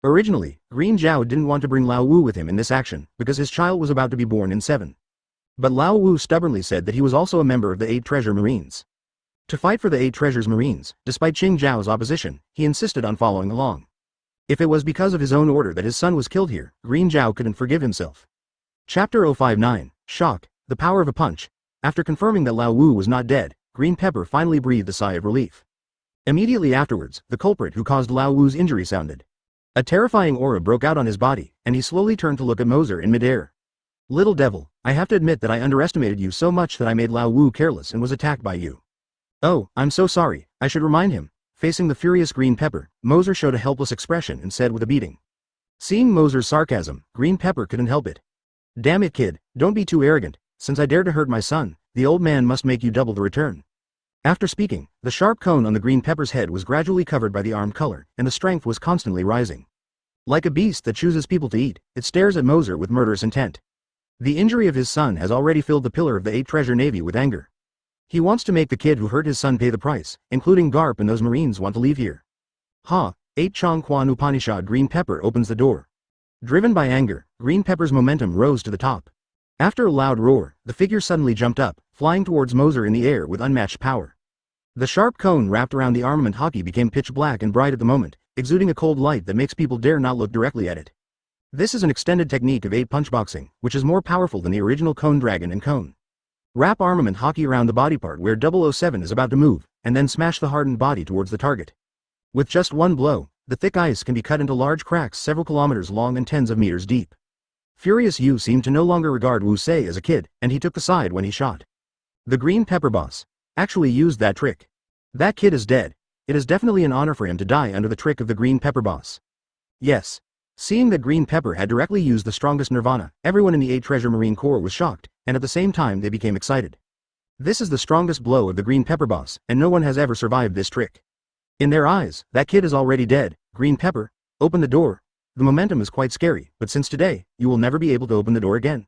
[SPEAKER 2] Originally, Green Zhao didn't want to bring Lao Wu with him in this action because his child was about to be born in 7. But Lao Wu stubbornly said that he was also a member of the 8 Treasure Marines. To fight for the 8 Treasures Marines, despite Qing Zhao's opposition, he insisted on following along. If it was because of his own order that his son was killed here, Green Zhao couldn't forgive himself. Chapter 059, Shock, the Power of a Punch. After confirming that Lao Wu was not dead, Green Pepper finally breathed a sigh of relief. Immediately afterwards, the culprit who caused Lao Wu's injury sounded. A terrifying aura broke out on his body, and he slowly turned to look at Moser in midair. Little devil, I have to admit that I underestimated you so much that I made Lao Wu careless and was attacked by you. Oh, I'm so sorry, I should remind him. Facing the furious Green Pepper, Moser showed a helpless expression and said with a beating. Seeing Moser's sarcasm, Green Pepper couldn't help it. Damn it kid, don't be too arrogant, since I dare to hurt my son, the old man must make you double the return. After speaking, the sharp cone on the Green Pepper's head was gradually covered by the armed color, and the strength was constantly rising. Like a beast that chooses people to eat, it stares at Moser with murderous intent. The injury of his son has already filled the pillar of the 8 Treasure Navy with anger. He wants to make the kid who hurt his son pay the price, including Garp and those Marines want to leave here. 8 Chong Quan Upanishad. Green Pepper opens the door. Driven by anger, Green Pepper's momentum rose to the top. After a loud roar, the figure suddenly jumped up, flying towards Moser in the air with unmatched power. The sharp cone wrapped around the armament Haki became pitch black and bright at the moment, exuding a cold light that makes people dare not look directly at it. This is an extended technique of 8 punch boxing, which is more powerful than the original Cone Dragon and Cone. Wrap armament Haki around the body part where 007 is about to move, and then smash the hardened body towards the target. With just one blow, the thick ice can be cut into large cracks several kilometers long and tens of meters deep. Furious Yu seemed to no longer regard Wu Sei as a kid, and he took the side when he shot. The Green Pepper boss actually used that trick. That kid is dead. It is definitely an honor for him to die under the trick of the Green Pepper boss. Yes. Seeing that Green Pepper had directly used the strongest nirvana, everyone in the 8 Treasure Marine Corps was shocked, and at the same time they became excited. This is the strongest blow of the Green Pepper boss, and no one has ever survived this trick. In their eyes, that kid is already dead. Green Pepper, open the door. The momentum is quite scary, but since today, you will never be able to open the door again.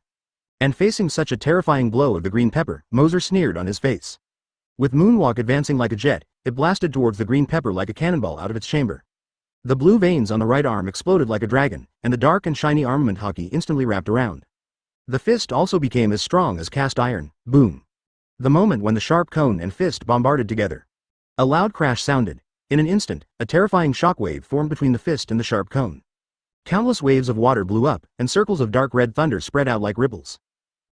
[SPEAKER 2] And facing such a terrifying blow of the Green Pepper, Moser sneered on his face. With Moonwalk advancing like a jet, it blasted towards the Green Pepper like a cannonball out of its chamber. The blue veins on the right arm exploded like a dragon, and the dark and shiny armament Haki instantly wrapped around. The fist also became as strong as cast iron. Boom. The moment when the sharp cone and fist bombarded together. A loud crash sounded. In an instant, a terrifying shockwave formed between the fist and the sharp cone. Countless waves of water blew up, and circles of dark red thunder spread out like ripples.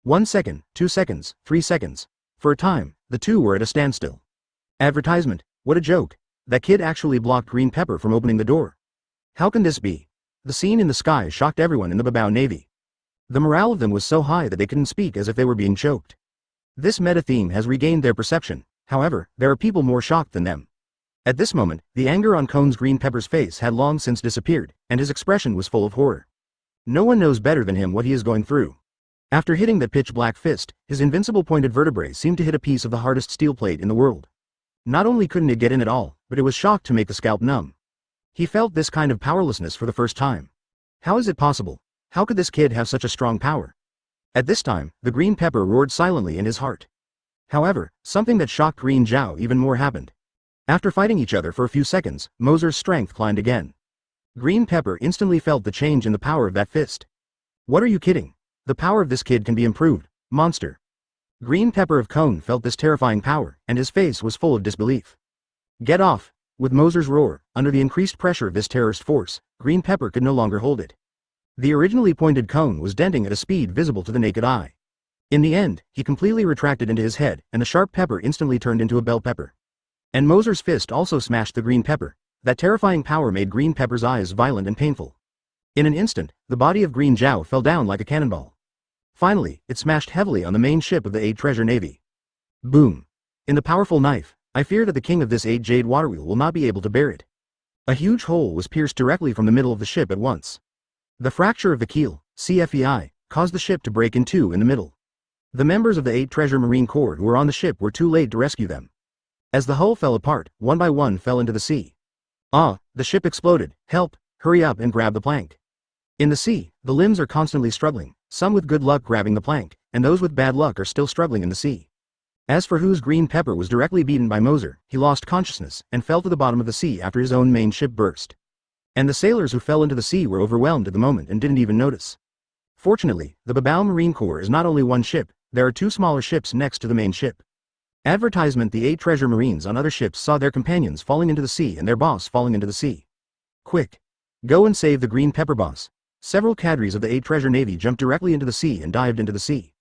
[SPEAKER 2] 1 second, 2 seconds, 3 seconds. For a time, the two were at a standstill. Advertisement, what a joke. That kid actually blocked Green Pepper from opening the door. How can this be? The scene in the sky shocked everyone in the Babao Navy. The morale of them was so high that they couldn't speak as if they were being choked. This meta theme has regained their perception, however, there are people more shocked than them. At this moment, the anger on Cone's Green Pepper's face had long since disappeared, and his expression was full of horror. No one knows better than him what he is going through. After hitting that pitch-black fist, his invincible pointed vertebrae seemed to hit a piece of the hardest steel plate in the world. Not only couldn't it get in at all, but it was shocked to make the scalp numb. He felt this kind of powerlessness for the first time. How is it possible? How could this kid have such a strong power? At this time, the Green Pepper roared silently in his heart. However, something that shocked Green Zhao even more happened. After fighting each other for a few seconds, Moser's strength climbed again. Green Pepper instantly felt the change in the power of that fist. What are you kidding? The power of this kid can be improved, monster. Green Pepper of Cone felt this terrifying power, and his face was full of disbelief. Get off! With Moser's roar, under the increased pressure of this terrorist force, Green Pepper could no longer hold it. The originally pointed cone was denting at a speed visible to the naked eye. In the end, he completely retracted into his head, and the sharp pepper instantly turned into a bell pepper. And Moser's fist also smashed the Green Pepper. That terrifying power made Green Pepper's eyes violent and painful. In an instant, the body of Green Zhao fell down like a cannonball. Finally, it smashed heavily on the main ship of the 8 Treasure Navy. Boom. In the powerful knife, I fear that the king of this 8 Jade Waterwheel will not be able to bear it. A huge hole was pierced directly from the middle of the ship at once. The fracture of the keel, CFEI, caused the ship to break in two in the middle. The members of the 8 Treasure Marine Corps who were on the ship were too late to rescue them. As the hull fell apart, one by one fell into the sea. The ship exploded. Help, hurry up and grab the plank. In the sea, the limbs are constantly struggling, some with good luck grabbing the plank, and those with bad luck are still struggling in the sea. As for whose Green Pepper was directly beaten by Moser, he lost consciousness and fell to the bottom of the sea after his own main ship burst. And the sailors who fell into the sea were overwhelmed at the moment and didn't even notice. Fortunately, the Babao Marine Corps is not only one ship, there are two smaller ships next to the main ship. Advertisement: the 8 treasure marines on other ships saw their companions falling into the sea and their boss falling into the sea. Quick! Go and save the green pepper boss. Several cadres of the 8 treasure navy jumped directly into the sea and dived into the sea.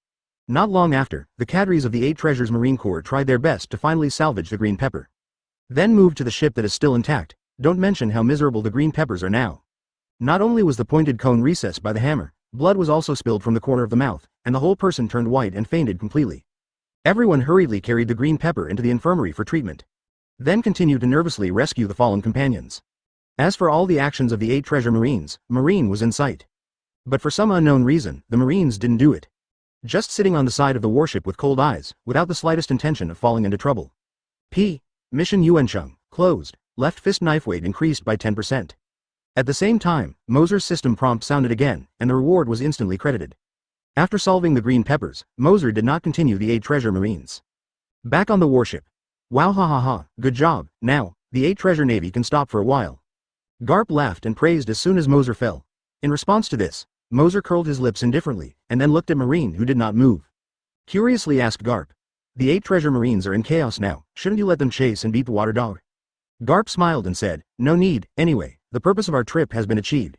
[SPEAKER 2] Not long after, the cadres of the 8 treasures Marine Corps tried their best to finally salvage the green pepper. Then moved to the ship that is still intact. Don't mention how miserable the green peppers are now. Not only was the pointed cone recessed by the hammer, blood was also spilled from the corner of the mouth, and the whole person turned white and fainted completely. Everyone hurriedly carried the green pepper into the infirmary for treatment. Then continued to nervously rescue the fallen companions. As for all the actions of the 8 treasure marines, Marine was in sight. But for some unknown reason, the Marines didn't do it. Just sitting on the side of the warship with cold eyes, without the slightest intention of falling into trouble. Mission Yuancheng, closed, left fist knife weight increased by 10%. At the same time, Moser's system prompt sounded again, and the reward was instantly credited. After solving the green peppers, Moser did not continue the 8 treasure marines. Back on the warship. Wow, ha ha ha, good job. Now, the 8 treasure navy can stop for a while. Garp laughed and praised as soon as Moser fell. In response to this, Moser curled his lips indifferently, and then looked at Marine who did not move. Curiously asked Garp. The 8 treasure marines are in chaos now, shouldn't you let them chase and beat the water dog? Garp smiled and said, no need, anyway, the purpose of our trip has been achieved.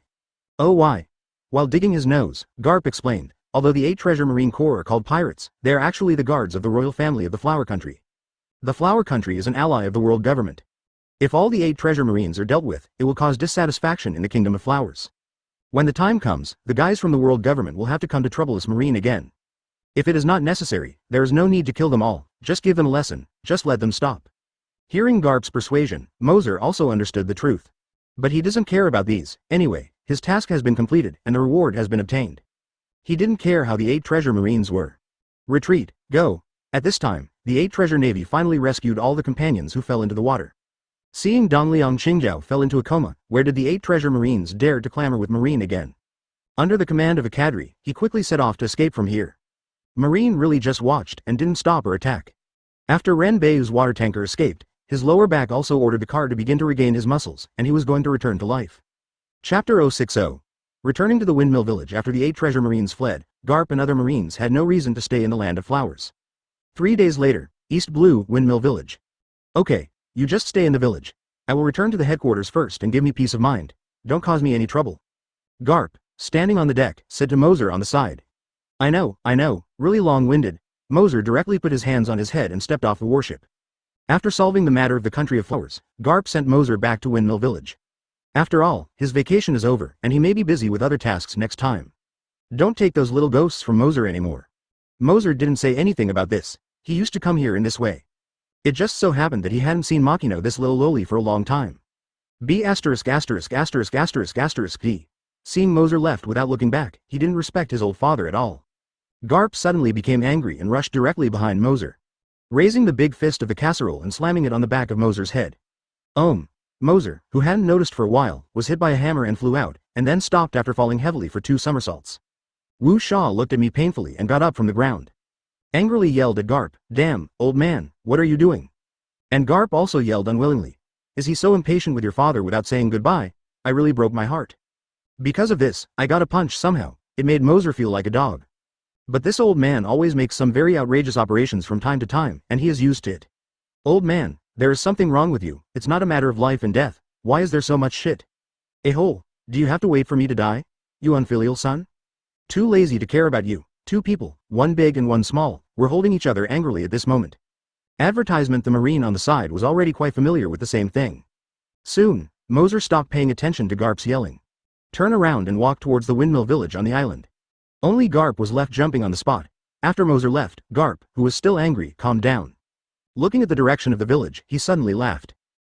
[SPEAKER 2] Oh why? While digging his nose, Garp explained, although the 8 treasure Marine Corps are called pirates, they are actually the guards of the royal family of the Flower Country. The Flower Country is an ally of the world government. If all the 8 treasure marines are dealt with, it will cause dissatisfaction in the Kingdom of Flowers. When the time comes, the guys from the world government will have to come to trouble us Marine again. If it is not necessary, there is no need to kill them all, just give them a lesson, just let them stop. Hearing Garp's persuasion, Moser also understood the truth. But he doesn't care about these, anyway, his task has been completed and the reward has been obtained. He didn't care how the 8 treasure marines were. Retreat, go. At this time, the 8 treasure navy finally rescued all the companions who fell into the water. Seeing Dongliang Qingjiao fell into a coma, where did the 8 treasure marines dare to clamor with Marine again? Under the command of a cadre, he quickly set off to escape from here. Marine really just watched and didn't stop or attack. After Ren Bei's water tanker escaped, his lower back also ordered the car to begin to regain his muscles, and he was going to return to life. Chapter 060. Returning to the Windmill Village after the 8 treasure marines fled, Garp and other marines had no reason to stay in the Land of Flowers. 3 days later, East Blue Windmill Village. Okay, you just stay in the village. I will return to the headquarters first and give me peace of mind. Don't cause me any trouble. Garp, standing on the deck, said to Moser on the side. I know, really long-winded. Moser directly put his hands on his head and stepped off the warship. After solving the matter of the Country of Flowers, Garp sent Moser back to Windmill Village. After all, his vacation is over, and he may be busy with other tasks next time. Don't take those little ghosts from Moser anymore. Moser didn't say anything about this. He used to come here in this way. It just so happened that he hadn't seen Makino this little lowly for a long time. D. Seeing Moser left without looking back, he didn't respect his old father at all. Garp suddenly became angry and rushed directly behind Moser, raising the big fist of the casserole and slamming it on the back of Moser's head. Moser, who hadn't noticed for a while, was hit by a hammer and flew out, and then stopped after falling heavily for 2 somersaults. Wu Sha looked at me painfully and got up from the ground. Angrily yelled at Garp, damn, old man, what are you doing? And Garp also yelled unwillingly. Is he so impatient with your father without saying goodbye? I really broke my heart. Because of this, I got a punch somehow. It made Moser feel like a dog. But this old man always makes some very outrageous operations from time to time, and he is used to it. Old man, there is something wrong with you. It's not a matter of life and death. Why is there so much shit? A-hole, do you have to wait for me to die? You unfilial son? Too lazy to care about you. 2 people, one big and one small, were holding each other angrily at this moment. Advertisement: the Marine on the side was already quite familiar with the same thing. Soon, Moser stopped paying attention to Garp's yelling. Turn around and walk towards the Windmill Village on the island. Only Garp was left jumping on the spot. After Moser left, Garp, who was still angry, calmed down. Looking at the direction of the village, he suddenly laughed.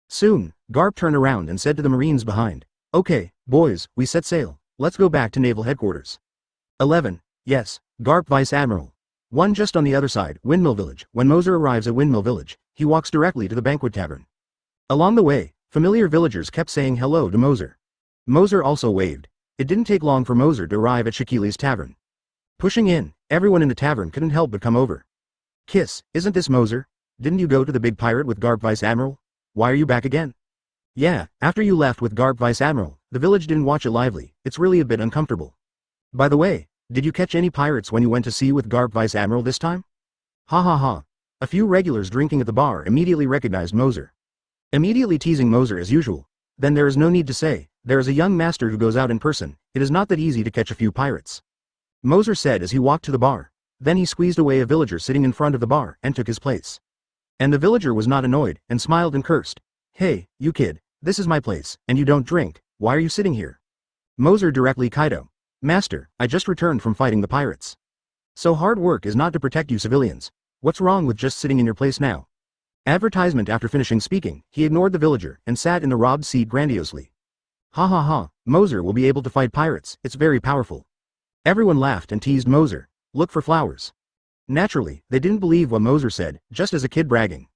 [SPEAKER 2] Soon, Garp turned around and said to the Marines behind, okay, boys, we set sail. Let's go back to Naval Headquarters. 11. Yes, Garp Vice Admiral. 1 just on the other side, Windmill Village. When Moser arrives at Windmill Village, he walks directly to the banquet tavern. Along the way, familiar villagers kept saying hello to Moser. Moser also waved. It didn't take long for Moser to arrive at Shakili's tavern. Pushing in, everyone in the tavern couldn't help but come over. Kiss, isn't this Moser? Didn't you go to the big pirate with Garp Vice Admiral? Why are you back again? Yeah, after you left with Garp Vice Admiral, the village didn't watch it lively, it's really a bit uncomfortable. By the way, did you catch any pirates when you went to sea with Garp Vice Admiral this time? Ha ha ha. A few regulars drinking at the bar immediately recognized Moser. Immediately teasing Moser as usual. Then there is no need to say, there is a young master who goes out in person, it is not that easy to catch a few pirates. Moser said as he walked to the bar. Then he squeezed away a villager sitting in front of the bar and took his place. And the villager was not annoyed, and smiled and cursed. Hey, you kid, this is my place, and you don't drink, why are you sitting here? Moser directly Kaido. Master, I just returned from fighting the pirates. So hard work is not to protect you civilians. What's wrong with just sitting in your place now? Advertisement. After finishing speaking, he ignored the villager and sat in the robbed seat grandiosely. Ha ha ha, Moser will be able to fight pirates, it's very powerful. Everyone laughed and teased Moser. Look for flowers. Naturally, they didn't believe what Moser said, just as a kid bragging.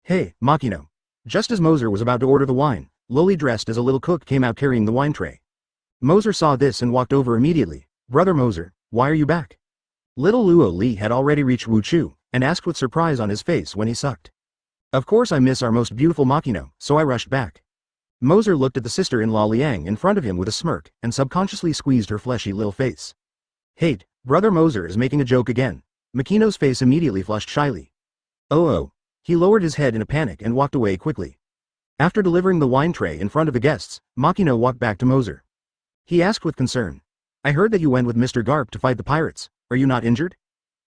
[SPEAKER 2] Hey, Makino. Just as Moser was about to order the wine, lowly dressed as a little cook came out carrying the wine tray. Moser saw this and walked over immediately. Brother Moser, why are you back? Little Luo Li had already reached Wu Chu, and asked with surprise on his face when he sucked. Of course I miss our most beautiful Makino, so I rushed back. Moser looked at the sister-in-law Liang in front of him with a smirk, and subconsciously squeezed her fleshy little face. Hate, Brother Moser is making a joke again. Makino's face immediately flushed shyly. Oh. He lowered his head in a panic and walked away quickly. After delivering the wine tray in front of the guests, Makino walked back to Moser. He asked with concern. I heard that you went with Mr. Garp to fight the pirates, are you not injured?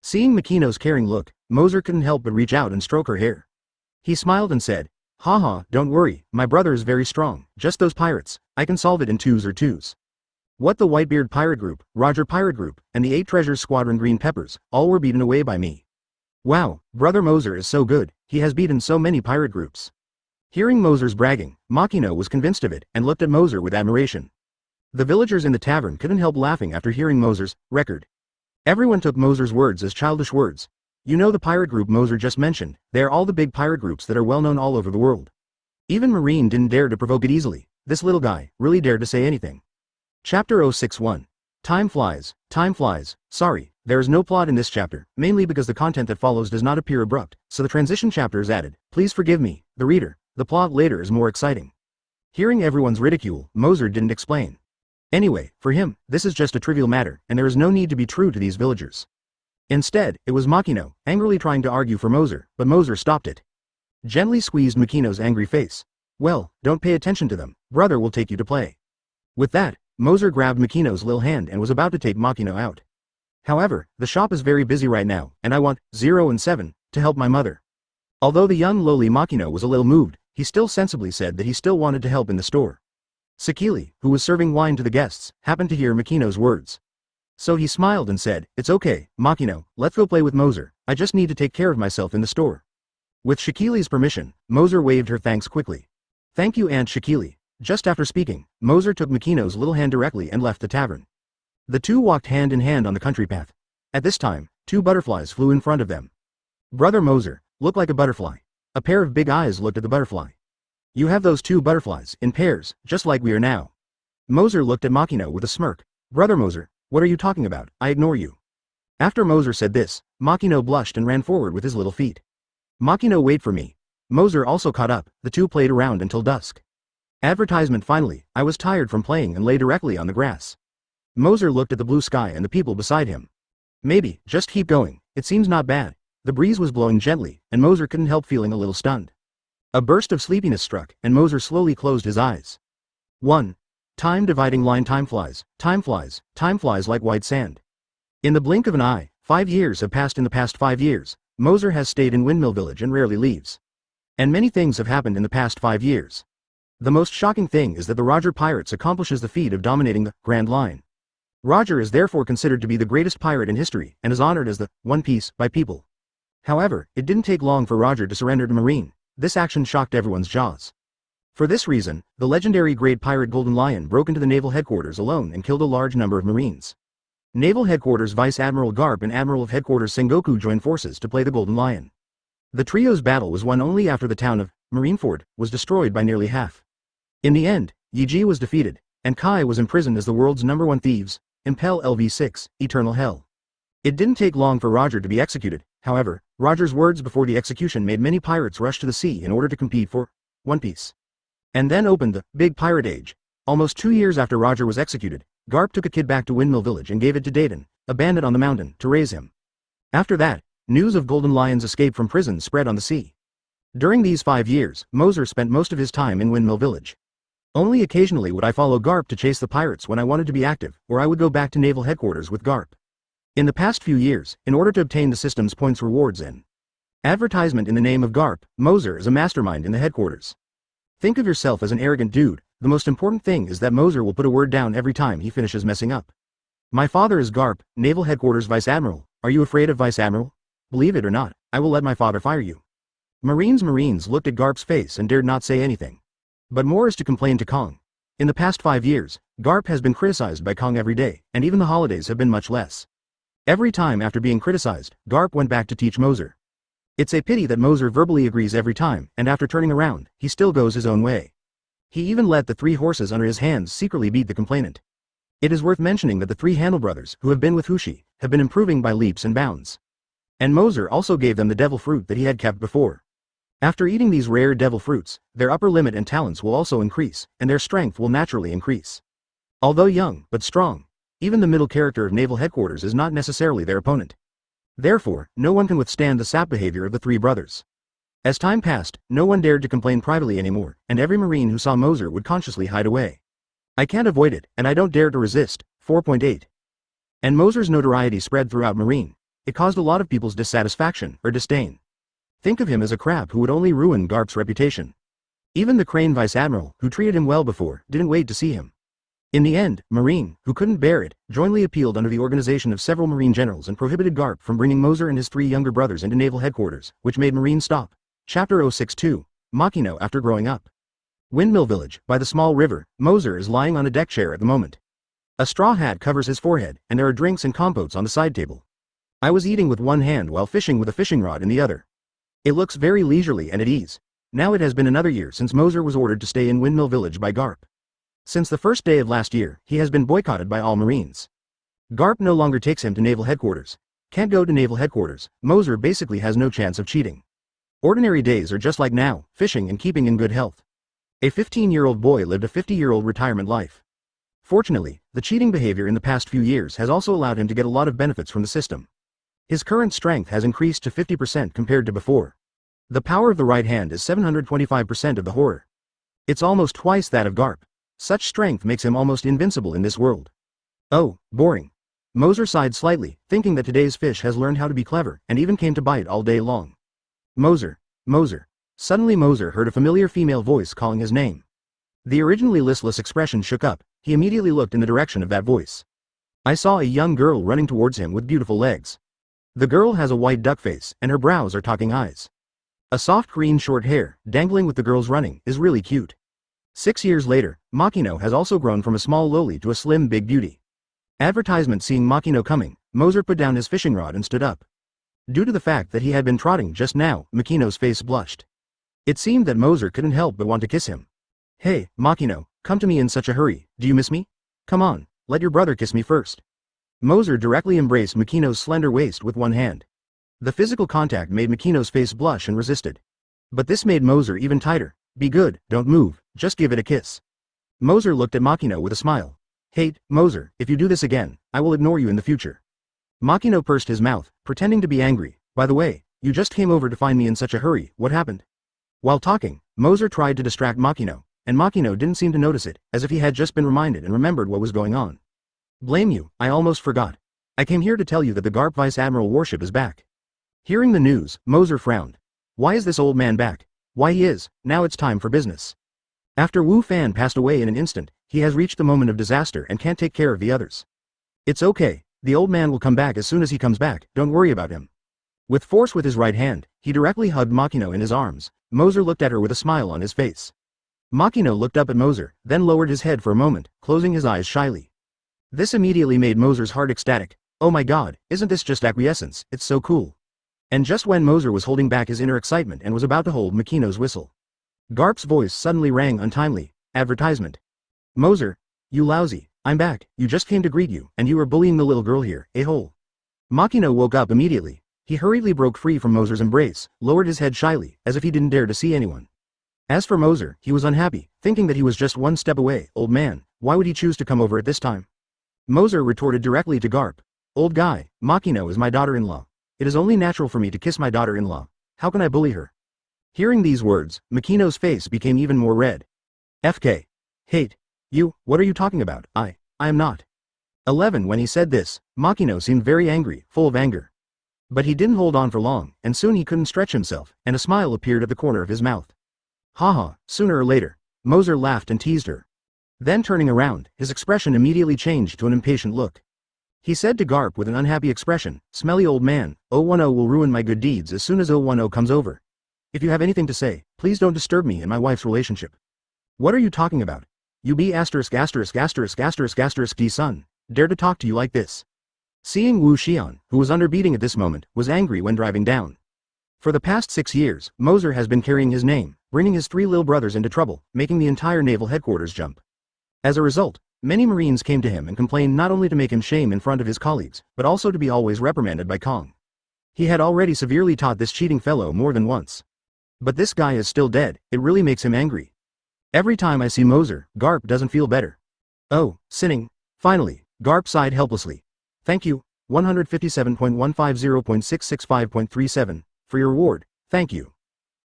[SPEAKER 2] Seeing Makino's caring look, Moser couldn't help but reach out and stroke her hair. He smiled and said, Haha, don't worry, my brother is very strong, just those pirates, I can solve it in twos. What the Whitebeard Pirate Group, Roger Pirate Group, and the 8 Treasures Squadron Green Peppers, all were beaten away by me. Wow, Brother Moser is so good, he has beaten so many pirate groups. Hearing Moser's bragging, Makino was convinced of it, and looked at Moser with admiration. The villagers in the tavern couldn't help laughing after hearing Moser's record. Everyone took Moser's words as childish words. You know the pirate group Moser just mentioned, they are all the big pirate groups that are well known all over the world. Even Marine didn't dare to provoke it easily, this little guy really dared to say anything. Chapter 061. Time flies, sorry, there is no plot in this chapter, mainly because the content that follows does not appear abrupt, so the transition chapter is added. Please forgive me, the reader, the plot later is more exciting. Hearing everyone's ridicule, Moser didn't explain. Anyway, for him, this is just a trivial matter, and there is no need to be true to these villagers. Instead, it was Makino, angrily trying to argue for Moser, but Moser stopped it. Gently squeezed Makino's angry face. Well, don't pay attention to them, brother will take you to play. With that, Moser grabbed Makino's little hand and was about to take Makino out. However, the shop is very busy right now, and I want 0 and 7 to help my mother. Although the young lowly Makino was a little moved, he still sensibly said that he still wanted to help in the store. Sakili, who was serving wine to the guests, happened to hear Makino's words. So he smiled and said, It's okay, Makino, let's go play with Moser, I just need to take care of myself in the store. With Shakili's permission, Moser waved her thanks quickly. Thank you Aunt Shakili. Just after speaking, Moser took Makino's little hand directly and left the tavern. The two walked hand in hand on the country path. At this time, 2 butterflies flew in front of them. Brother Moser, look like a butterfly. A pair of big eyes looked at the butterfly. You have those 2 butterflies, in pairs, just like we are now. Moser looked at Makino with a smirk. Brother Moser, what are you talking about? I ignore you. After Moser said this, Makino blushed and ran forward with his little feet. Makino, wait for me. Moser also caught up, the two played around until dusk. Advertisement. Finally, I was tired from playing and lay directly on the grass. Moser looked at the blue sky and the people beside him. Maybe, just keep going, it seems not bad. The breeze was blowing gently, and Moser couldn't help feeling a little stunned. A burst of sleepiness struck, and Moser slowly closed his eyes. 1. Time dividing line. Time flies like white sand. In the blink of an eye, 5 years have passed. In the past 5 years, Moser has stayed in Windmill Village and rarely leaves. And many things have happened in the past 5 years. The most shocking thing is that the Roger Pirates accomplishes the feat of dominating the Grand Line. Roger is therefore considered to be the greatest pirate in history and is honored as the One Piece by people. However, it didn't take long for Roger to surrender to Marine. This action shocked everyone's jaws. For this reason, the legendary Great Pirate Golden Lion broke into the naval headquarters alone and killed a large number of Marines. Naval Headquarters Vice Admiral Garp and Admiral of Headquarters Sengoku joined forces to play the Golden Lion. The trio's battle was won only after the town of Marineford was destroyed by nearly half. In the end, Yiji was defeated, and Kai was imprisoned as the world's #1 thieves, Impel LV6, Eternal Hell. It didn't take long for Roger to be executed, however, Roger's words before the execution made many pirates rush to the sea in order to compete for One Piece. And then opened the Big Pirate Age. Almost 2 years after Roger was executed, Garp took a kid back to Windmill Village and gave it to Dayton, a bandit on the mountain, to raise him. After that, news of Golden Lion's escape from prison spread on the sea. During these 5 years, Moser spent most of his time in Windmill Village. Only occasionally would I follow Garp to chase the pirates when I wanted to be active, or I would go back to naval headquarters with Garp. In the past few years, in order to obtain the system's points rewards and advertisement in the name of Garp, Moser is a mastermind in the headquarters. Think of yourself as an arrogant dude. The most important thing is that Moser will put a word down every time he finishes messing up. My father is Garp, Naval Headquarters Vice Admiral. Are you afraid of Vice Admiral? Believe it or not, I will let my father fire you. Marines looked at Garp's face and dared not say anything. But more is to complain to Kong. In the past 5 years, Garp has been criticized by Kong every day, and even the holidays have been much less. Every time after being criticized, Garp went back to teach Moser. It's a pity that Moser verbally agrees every time, and after turning around, he still goes his own way. He even let the 3 horses under his hands secretly beat the complainant. It is worth mentioning that the 3 Handle brothers, who have been with Hushi, have been improving by leaps and bounds. And Moser also gave them the devil fruit that he had kept before. After eating these rare devil fruits, their upper limit and talents will also increase, and their strength will naturally increase. Although young, but strong, even the middle character of Naval Headquarters is not necessarily their opponent. Therefore, no one can withstand the sap behavior of the 3 brothers. As time passed, no one dared to complain privately anymore, and every Marine who saw Moser would consciously hide away. I can't avoid it, and I don't dare to resist. 4.8. And Moser's notoriety spread throughout Marine. It caused a lot of people's dissatisfaction, or disdain. Think of him as a crab who would only ruin Garp's reputation. Even the Crane Vice Admiral, who treated him well before, didn't wait to see him. In the end, Marine, who couldn't bear it, jointly appealed under the organization of several Marine generals and prohibited Garp from bringing Moser and his 3 younger brothers into Naval Headquarters, which made Marine stop. Chapter 062, Makino after growing up. Windmill Village, by the small river, Moser is lying on a deck chair at the moment. A straw hat covers his forehead, and there are drinks and compotes on the side table. I was eating with one hand while fishing with a fishing rod in the other. It looks very leisurely and at ease. Now it has been another year since Moser was ordered to stay in Windmill Village by Garp. Since the first day of last year, he has been boycotted by all Marines. Garp no longer takes him to Naval Headquarters. Can't go to Naval Headquarters, Moser basically has no chance of cheating. Ordinary days are just like now, fishing and keeping in good health. A 15-year-old boy lived a 50-year-old retirement life. Fortunately, the cheating behavior in the past few years has also allowed him to get a lot of benefits from the system. His current strength has increased to 50% compared to before. The power of the right hand is 725% of the horror. It's almost twice that of Garp. Such strength makes him almost invincible in this world. Oh, boring. Moser sighed slightly, thinking that today's fish has learned how to be clever, and even came to bite all day long. Moser, Moser. Suddenly Moser heard a familiar female voice calling his name. The originally listless expression shook up. He immediately looked in the direction of that voice. I saw a young girl running towards him with beautiful legs. The girl has a white duck face, and her brows are talking eyes. A soft green short hair, dangling with the girl's running, is really cute. 6 years later, Makino has also grown from a small lowly to a slim big beauty. Advertisement seeing Makino coming, Moser put down his fishing rod and stood up. Due to the fact that he had been trotting just now, Makino's face blushed. It seemed that Moser couldn't help but want to kiss him. Hey, Makino, come to me in such a hurry, do you miss me? Come on, let your brother kiss me first. Moser directly embraced Makino's slender waist with one hand. The physical contact made Makino's face blush and resisted. But this made Moser even tighter. Be good, don't move, just give it a kiss. Moser looked at Makino with a smile. Hey, Moser, if you do this again, I will ignore you in the future. Makino pursed his mouth, pretending to be angry. By the way, you just came over to find me in such a hurry, what happened? While talking, Moser tried to distract Makino, and Makino didn't seem to notice it, as if he had just been reminded and remembered what was going on. Blame you, I almost forgot. I came here to tell you that the Garp Vice Admiral warship is back. Hearing the news, Moser frowned. Why is this old man back? Why he is, now it's time for business. After Wu Fan passed away in an instant, he has reached the moment of disaster and can't take care of the others. It's okay. The old man will come back as soon as he comes back, don't worry about him. With force with his right hand, he directly hugged Makino in his arms. Moser looked at her with a smile on his face. Makino looked up at Moser, then lowered his head for a moment, closing his eyes shyly. This immediately made Moser's heart ecstatic. Oh my god, isn't this just acquiescence, it's so cool. And just when Moser was holding back his inner excitement and was about to hold Makino's whistle, Garp's voice suddenly rang untimely. Advertisement. Moser, you lousy, I'm back, you just came to greet you, and you were bullying the little girl here, a-hole. Makino woke up immediately. He hurriedly broke free from Moser's embrace, lowered his head shyly, as if he didn't dare to see anyone. As for Moser, he was unhappy, thinking that he was just one step away. Old man, why would he choose to come over at this time? Moser retorted directly to Garp. Old guy, Makino is my daughter-in-law. It is only natural for me to kiss my daughter-in-law. How can I bully her? Hearing these words, Makino's face became even more red. FK. Hate. You, what are you talking about? I am not. 11 When he said this, Makino seemed very angry, full of anger. But he didn't hold on for long, and soon he couldn't stretch himself, and a smile appeared at the corner of his mouth. Haha, sooner or later. Moser laughed and teased her. Then turning around, his expression immediately changed to an impatient look. He said to Garp with an unhappy expression, Smelly old man, 010 will ruin my good deeds as soon as 010 comes over. If you have anything to say, please don't disturb me and my wife's relationship. What are you talking about? You be D son, dare to talk to you like this. Seeing Wu Xian, who was under beating at this moment, was angry when driving down. For the past 6 years, Moser has been carrying his name, bringing his 3 little brothers into trouble, making the entire naval headquarters jump. As a result, many Marines came to him and complained not only to make him shame in front of his colleagues, but also to be always reprimanded by Kong. He had already severely taught this cheating fellow more than once. But this guy is still dead, it really makes him angry. Every time I see Moser, Garp doesn't feel better. Oh, sinning. Finally, Garp sighed helplessly. Thank you, 157.150.665.37, for your reward, thank you.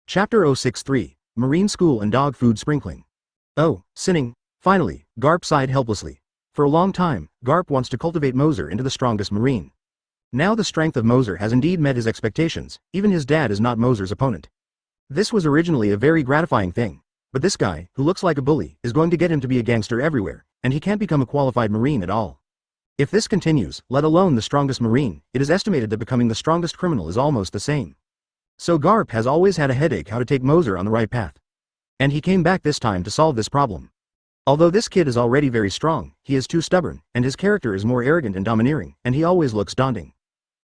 [SPEAKER 2] Chapter 063, Marine School and Dog Food Sprinkling. Oh, sinning. Finally, Garp sighed helplessly. For a long time, Garp wants to cultivate Moser into the strongest Marine. Now the strength of Moser has indeed met his expectations, even his dad is not Moser's opponent. This was originally a very gratifying thing. But this guy, who looks like a bully, is going to get him to be a gangster everywhere, and he can't become a qualified Marine at all. If this continues, let alone the strongest Marine, it is estimated that becoming the strongest criminal is almost the same. So Garp has always had a headache how to take Moser on the right path. And he came back this time to solve this problem. Although this kid is already very strong, he is too stubborn, and his character is more arrogant and domineering, and he always looks daunting.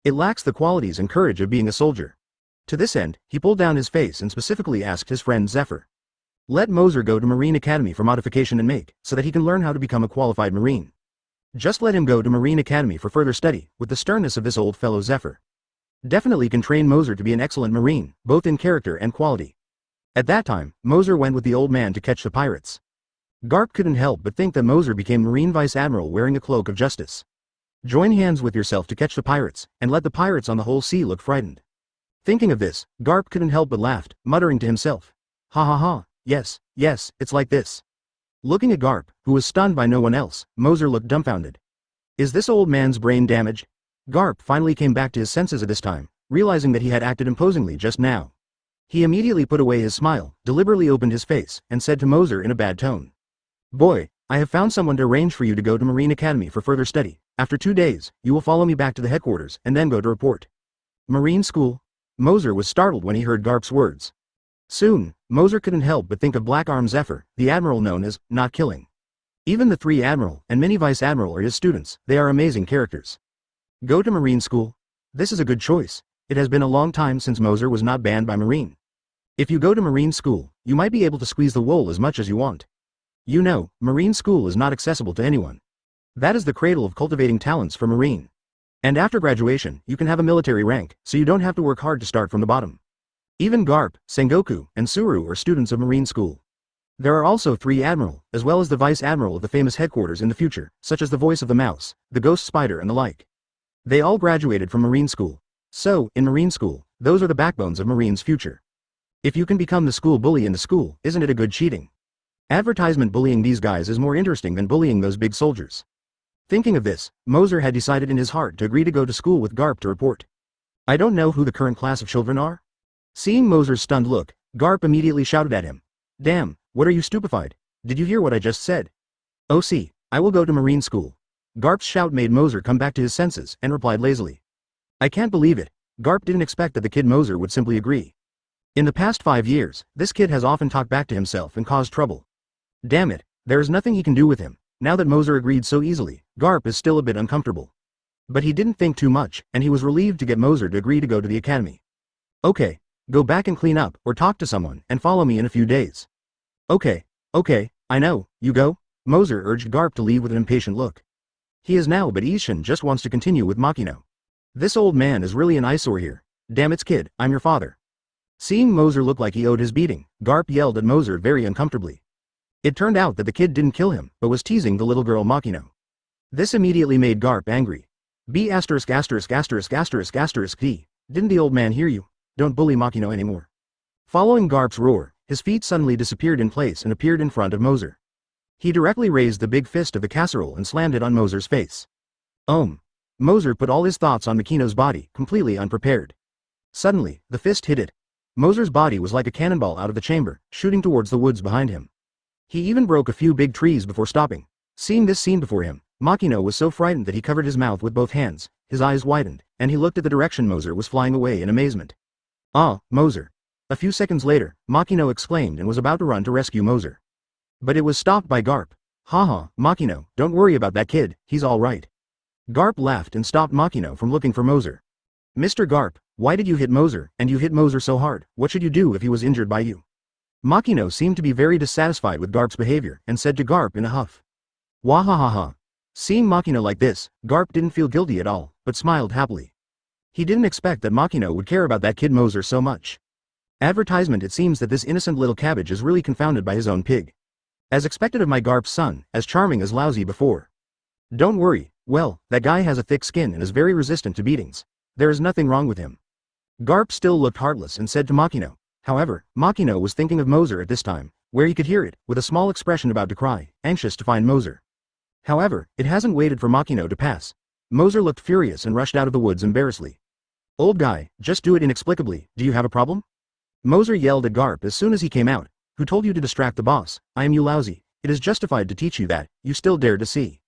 [SPEAKER 2] It lacks the qualities and courage of being a soldier. To this end, he pulled down his face and specifically asked his friend Zephyr. Let Moser go to Marine Academy for modification and make, so that he can learn how to become a qualified Marine. Just let him go to Marine Academy for further study, with the sternness of this old fellow Zephyr. Definitely can train Moser to be an excellent Marine, both in character and quality. At that time, Moser went with the old man to catch the pirates. Garp couldn't help but think that Moser became Marine Vice Admiral wearing a cloak of justice. Join hands with yourself to catch the pirates, and let the pirates on the whole sea look frightened. Thinking of this, Garp couldn't help but laughed, muttering to himself. Ha ha ha, yes, it's like this. Looking at Garp, who was stunned by no one else, Moser looked dumbfounded. Is this old man's brain damaged? Garp finally came back to his senses at this time, realizing that he had acted imposingly just now. He immediately put away his smile, deliberately opened his face, and said to Moser in a bad tone. Boy, I have found someone to arrange for you to go to Marine Academy for further study. After 2 days, you will follow me back to the headquarters and then go to report. Marine School? Moser was startled when he heard Garp's words. Soon, Moser couldn't help but think of Black Arm Zephyr, the admiral known as Not Killing. Even the 3 admiral and many vice admiral are his students, they are amazing characters. Go to Marine School? This is a good choice. It has been a long time since Moser was not banned by Marine. If you go to Marine School, you might be able to squeeze the wool as much as you want. You know, Marine School is not accessible to anyone. That is the cradle of cultivating talents for Marine. And after graduation, you can have a military rank, so you don't have to work hard to start from the bottom. Even Garp, Sengoku, and Suru are students of Marine School. There are also 3 admiral, as well as the vice admiral of the famous headquarters in the future, such as the voice of the mouse, the ghost spider and the like. They all graduated from Marine School. So, in Marine School, those are the backbones of Marine's future. If you can become the school bully in the school, isn't it a good cheating? Advertisement bullying these guys is more interesting than bullying those big soldiers. Thinking of this, Moser had decided in his heart to agree to go to school with Garp to report. I don't know who the current class of children are? Seeing Moser's stunned look, Garp immediately shouted at him. Damn, what are you stupefied? Did you hear what I just said? Oh see, I will go to Marine School. Garp's shout made Moser come back to his senses and replied lazily. I can't believe it. Garp didn't expect that the kid Moser would simply agree. In the past 5 years, this kid has often talked back to himself and caused trouble. Damn it, there is nothing he can do with him. Now that Moser agreed so easily, Garp is still a bit uncomfortable. But he didn't think too much, and he was relieved to get Moser to agree to go to the academy. Okay, go back and clean up, or talk to someone, and follow me in a few days. Okay, I know, you go? Moser urged Garp to leave with an impatient look. He is now, but Ishin just wants to continue with Makino. This old man is really an eyesore here. Damn it's kid, I'm your father. Seeing Moser look like he owed his beating, Garp yelled at Moser very uncomfortably. It turned out that the kid didn't kill him, but was teasing the little girl Makino. This immediately made Garp angry. D. Didn't the old man hear you? Don't bully Makino anymore. Following Garp's roar, his feet suddenly disappeared in place and appeared in front of Moser. He directly raised the big fist of the casserole and slammed it on Moser's face. Moser put all his thoughts on Makino's body, completely unprepared. Suddenly, the fist hit it. Moser's body was like a cannonball out of the chamber, shooting towards the woods behind him. He even broke a few big trees before stopping. Seeing this scene before him, Makino was so frightened that he covered his mouth with both hands, his eyes widened, and he looked at the direction Moser was flying away in amazement. "Ah, Moser." A few seconds later, Makino exclaimed and was about to run to rescue Moser. But it was stopped by Garp. "Haha, Makino, don't worry about that kid, he's alright." Garp laughed and stopped Makino from looking for Moser. "Mr. Garp, why did you hit Moser, and you hit Moser so hard? What should you do if he was injured by you?" Makino seemed to be very dissatisfied with Garp's behavior and said to Garp in a huff. "Wahahaha." Seeing Makino like this, Garp didn't feel guilty at all, but smiled happily. He didn't expect that Makino would care about that kid Moser so much. Advertisement. It seems that this innocent little cabbage is really confounded by his own pig. As expected of my Garps Son, as charming as lousy before. Don't worry, well, that guy has a thick skin and is very resistant to beatings. There is nothing wrong with him. Garp still looked heartless and said to Makino. However, Makino was thinking of Moser at this time, where he could hear it, with a small expression about to cry, anxious to find Moser. However, it hasn't waited for Makino to pass. Moser looked furious and rushed out of the woods embarrassedly. "Old guy, just do it inexplicably, do you have a problem?" Moser yelled at Garp as soon as he came out. "Who told you to distract the boss? I am you lousy. It is justified to teach you that, you still dare to see."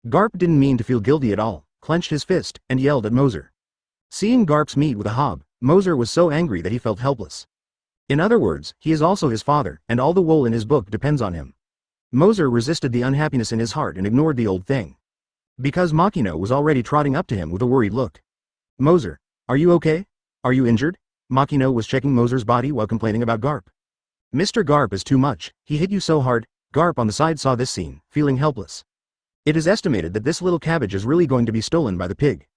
[SPEAKER 2] Garp didn't mean to feel guilty at all, clenched his fist, and yelled at Moser. Seeing Garp's meet with a hob, Moser was so angry that he felt helpless. In other words, he is also his father, and all the wool in his book depends on him. Moser resisted the unhappiness in his heart and ignored the old thing. Because Makino was already trotting up to him with a worried look. "Moser, are you okay? Are you injured?" Makino was checking Moser's body while complaining about Garp. "Mr. Garp is too much, he hit you so hard." Garp on the side saw this scene, feeling helpless. It is estimated that this little cabbage is really going to be stolen by the pig.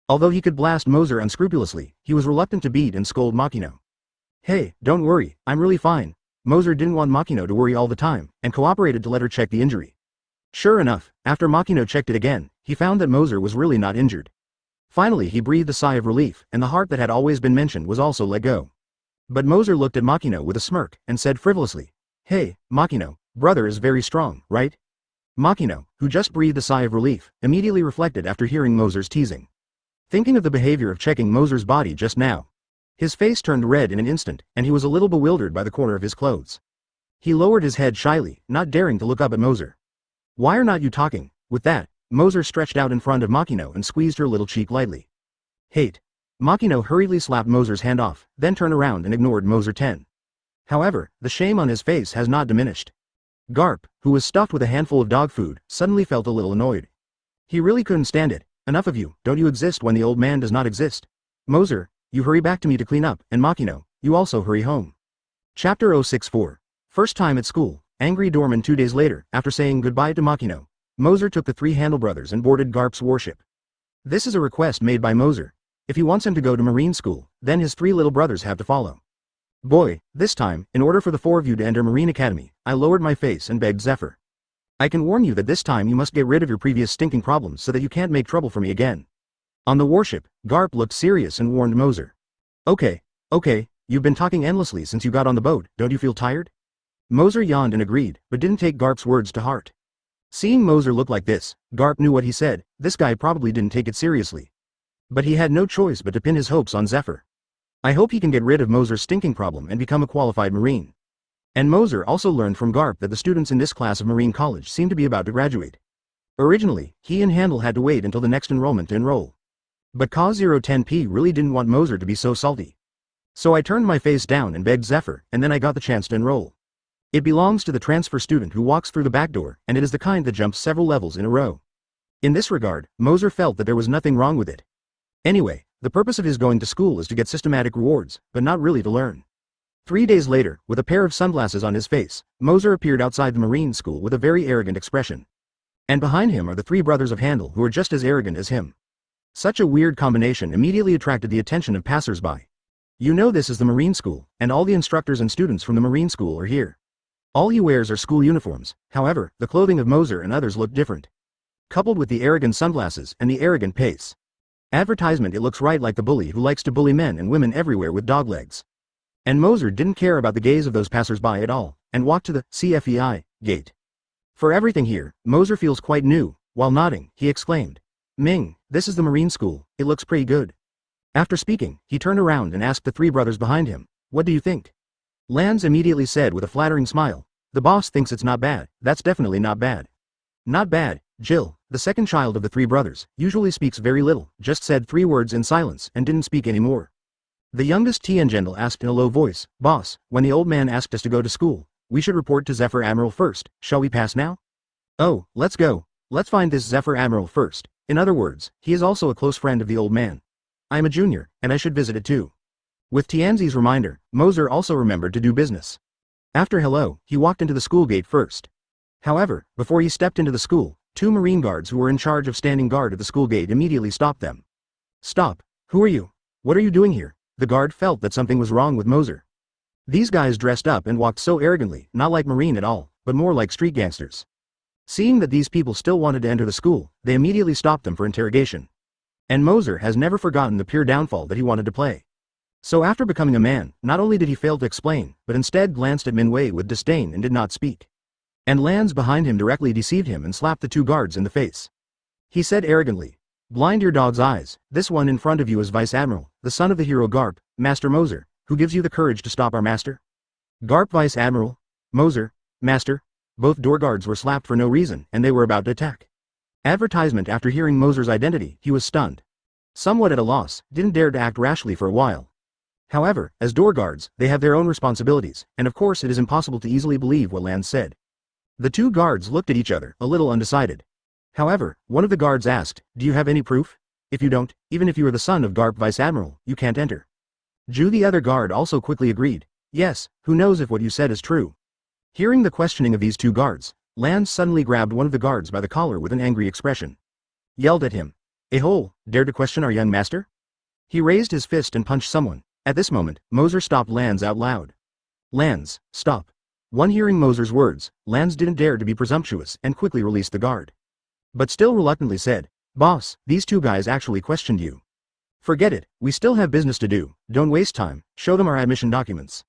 [SPEAKER 2] Although he could blast Moser unscrupulously, he was reluctant to beat and scold Makino. "Hey, don't worry, I'm really fine." Moser didn't want Makino to worry all the time, and cooperated to let her check the injury. Sure enough, after Makino checked it again, he found that Moser was really not injured. Finally he breathed a sigh of relief, and the heart that had always been mentioned was also let go. But Moser looked at Makino with a smirk, and said frivolously, "Hey, Makino, brother is very strong, right?" Makino, who just breathed a sigh of relief, immediately reflected after hearing Moser's teasing. Thinking of the behavior of checking Moser's body just now. His face turned red in an instant, and he was a little bewildered by the corner of his clothes. He lowered his head shyly, not daring to look up at Moser. "Why are not you talking?" With that, Moser stretched out in front of Makino and squeezed her little cheek lightly. "Hate." Makino hurriedly slapped Moser's hand off, then turned around and ignored Moser 10. However, the shame on his face has not diminished. Garp, who was stuffed with a handful of dog food, suddenly felt a little annoyed. He really couldn't stand it. "Enough of you, don't you exist when the old man does not exist? Moser, you hurry back to me to clean up, and Makino, you also hurry home." Chapter 064. First time at school. Angry Doorman. 2 days later, after saying goodbye to Makino, Moser took the 3 Handle brothers and boarded Garp's warship. This is a request made by Moser. If he wants him to go to marine school, then his 3 little brothers have to follow. "Boy, this time, in order for the 4 of you to enter Marine Academy, I lowered my face and begged Zephyr. I can warn you that this time you must get rid of your previous stinking problems so that you can't make trouble for me again." On the warship, Garp looked serious and warned Moser. Okay, you've been talking endlessly since you got on the boat, don't you feel tired?" Moser yawned and agreed, but didn't take Garp's words to heart. Seeing Moser look like this, Garp knew what he said. This guy probably didn't take it seriously. But he had no choice but to pin his hopes on Zephyr. I hope he can get rid of Moser's stinking problem and become a qualified Marine. And Moser also learned from Garp that the students in this class of Marine College seemed to be about to graduate. Originally, he and Handel had to wait until the next enrollment to enroll. But Cause 010P really didn't want Moser to be so salty. So I turned my face down and begged Zephyr, and then I got the chance to enroll. It belongs to the transfer student who walks through the back door, and it is the kind that jumps several levels in a row. In this regard, Moser felt that there was nothing wrong with it. Anyway, the purpose of his going to school is to get systematic rewards, but not really to learn. 3 days later, with a pair of sunglasses on his face, Moser appeared outside the Marine School with a very arrogant expression. And behind him are the 3 brothers of Handel who are just as arrogant as him. Such a weird combination immediately attracted the attention of passers-by.
[SPEAKER 1] You know this is the Marine School, and all the instructors and students from the Marine School are here. All he wears are school uniforms, however, the clothing of Moser and others look different. Coupled with the arrogant sunglasses and the arrogant pace. Advertisement, it looks right like the bully who likes to bully men and women everywhere with dog legs. And Moser didn't care about the gaze of those passers-by at all, and walked to the CFEI gate. For everything here, Moser feels quite new. While nodding, he exclaimed, "Ming, this is the Marine School, it looks pretty good." After speaking, he turned around and asked the three brothers behind him, "What do you think?" Lance immediately said with a flattering smile, "The boss thinks it's not bad, that's definitely not bad." Not bad. Jill, the second child of the three brothers, usually speaks very little, just said 3 words in silence and didn't speak anymore. The youngest Tianjendel asked in a low voice, "Boss, when the old man asked us to go to school, we should report to Zephyr Admiral first, shall we pass now?" "Oh, let's go. Let's find this Zephyr Admiral first." In other words, he is also a close friend of the old man. "I'm a junior, and I should visit it too." With Tianzi's reminder, Moser also remembered to do business. After hello, he walked into the school gate first. However, before he stepped into the school, 2 Marine guards who were in charge of standing guard at the school gate immediately stopped them. "Stop. Who are you? What are you doing here?" The guard felt that something was wrong with Moser. These guys dressed up and walked so arrogantly, not like Marine at all, but more like street gangsters. Seeing that these people still wanted to enter the school, they immediately stopped them for interrogation. And Moser has never forgotten the pure downfall that he wanted to play. So after becoming a man, not only did he fail to explain, but instead glanced at Minwei with disdain and did not speak. And Lans behind him directly deceived him and slapped the 2 guards in the face. He said arrogantly, "Blind your dog's eyes, this one in front of you is Vice Admiral, the son of the hero Garp, Master Moser, who gives you the courage to stop our master?" Garp Vice Admiral? Moser? Master? Both door guards were slapped for no reason, and they were about to attack. Advertisement. After hearing Moser's identity, he was stunned. Somewhat at a loss, didn't dare to act rashly for a while. However, as door guards, they have their own responsibilities, and of course it is impossible to easily believe what Lans said. The 2 guards looked at each other, a little undecided. However, one of the guards asked, "Do you have any proof? If you don't, even if you are the son of Garp Vice Admiral, you can't enter." Ju, the other guard, also quickly agreed, "Yes, who knows if what you said is true." Hearing the questioning of these 2 guards, Lans suddenly grabbed one of the guards by the collar with an angry expression. Yelled at him, "A hole, dare to question our young master?" He raised his fist and punched someone. At this moment, Moser stopped Lans out loud. "Lans, stop." One hearing Moser's words, Lans didn't dare to be presumptuous and quickly released the guard. But still reluctantly said, "Boss, these 2 guys actually questioned you." "Forget it, we still have business to do, don't waste time, show them our admission documents."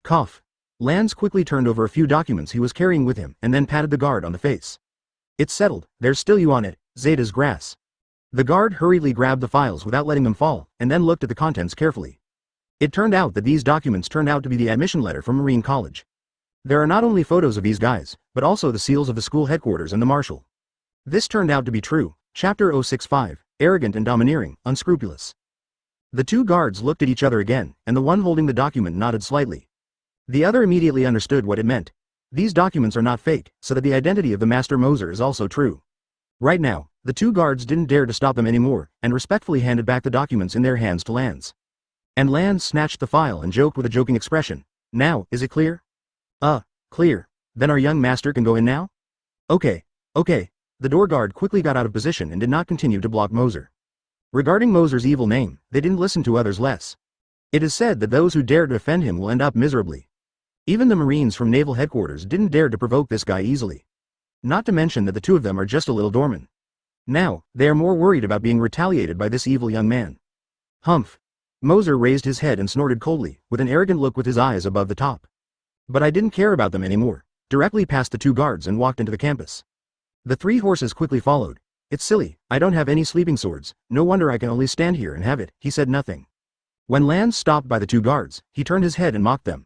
[SPEAKER 1] Cough. Lans quickly turned over a few documents he was carrying with him and then patted the guard on the face. "It's settled, there's still you on it, Zeta's grass." The guard hurriedly grabbed the files without letting them fall, and then looked at the contents carefully. It turned out that these documents turned out to be the admission letter from Marine College. There are not only photos of these guys, but also the seals of the school headquarters and the marshal. This turned out to be true. Chapter 065, Arrogant and Domineering, Unscrupulous. The 2 guards looked at each other again, and the one holding the document nodded slightly. The other immediately understood what it meant. These documents are not fake, so that the identity of the Master Moser is also true. Right now, the 2 guards didn't dare to stop them anymore, and respectfully handed back the documents in their hands to Lans. And Lans snatched the file and joked with a joking expression, "Now, is it clear?" Clear. Then our young master can go in now?" Okay. The door guard quickly got out of position and did not continue to block Moser. Regarding Moser's evil name, they didn't listen to others less. It is said that those who dare to offend him will end up miserably. Even the Marines from Naval Headquarters didn't dare to provoke this guy easily. Not to mention that the 2 of them are just a little dormant. Now, they are more worried about being retaliated by this evil young man. Humph. Moser raised his head and snorted coldly, with an arrogant look with his eyes above the top. But I didn't care about them anymore. Directly past the 2 guards and walked into the campus. The 3 horses quickly followed. "It's silly, I don't have any sleeping swords, no wonder I can only stand here and have it," he said nothing. When Lans stopped by the 2 guards, he turned his head and mocked them.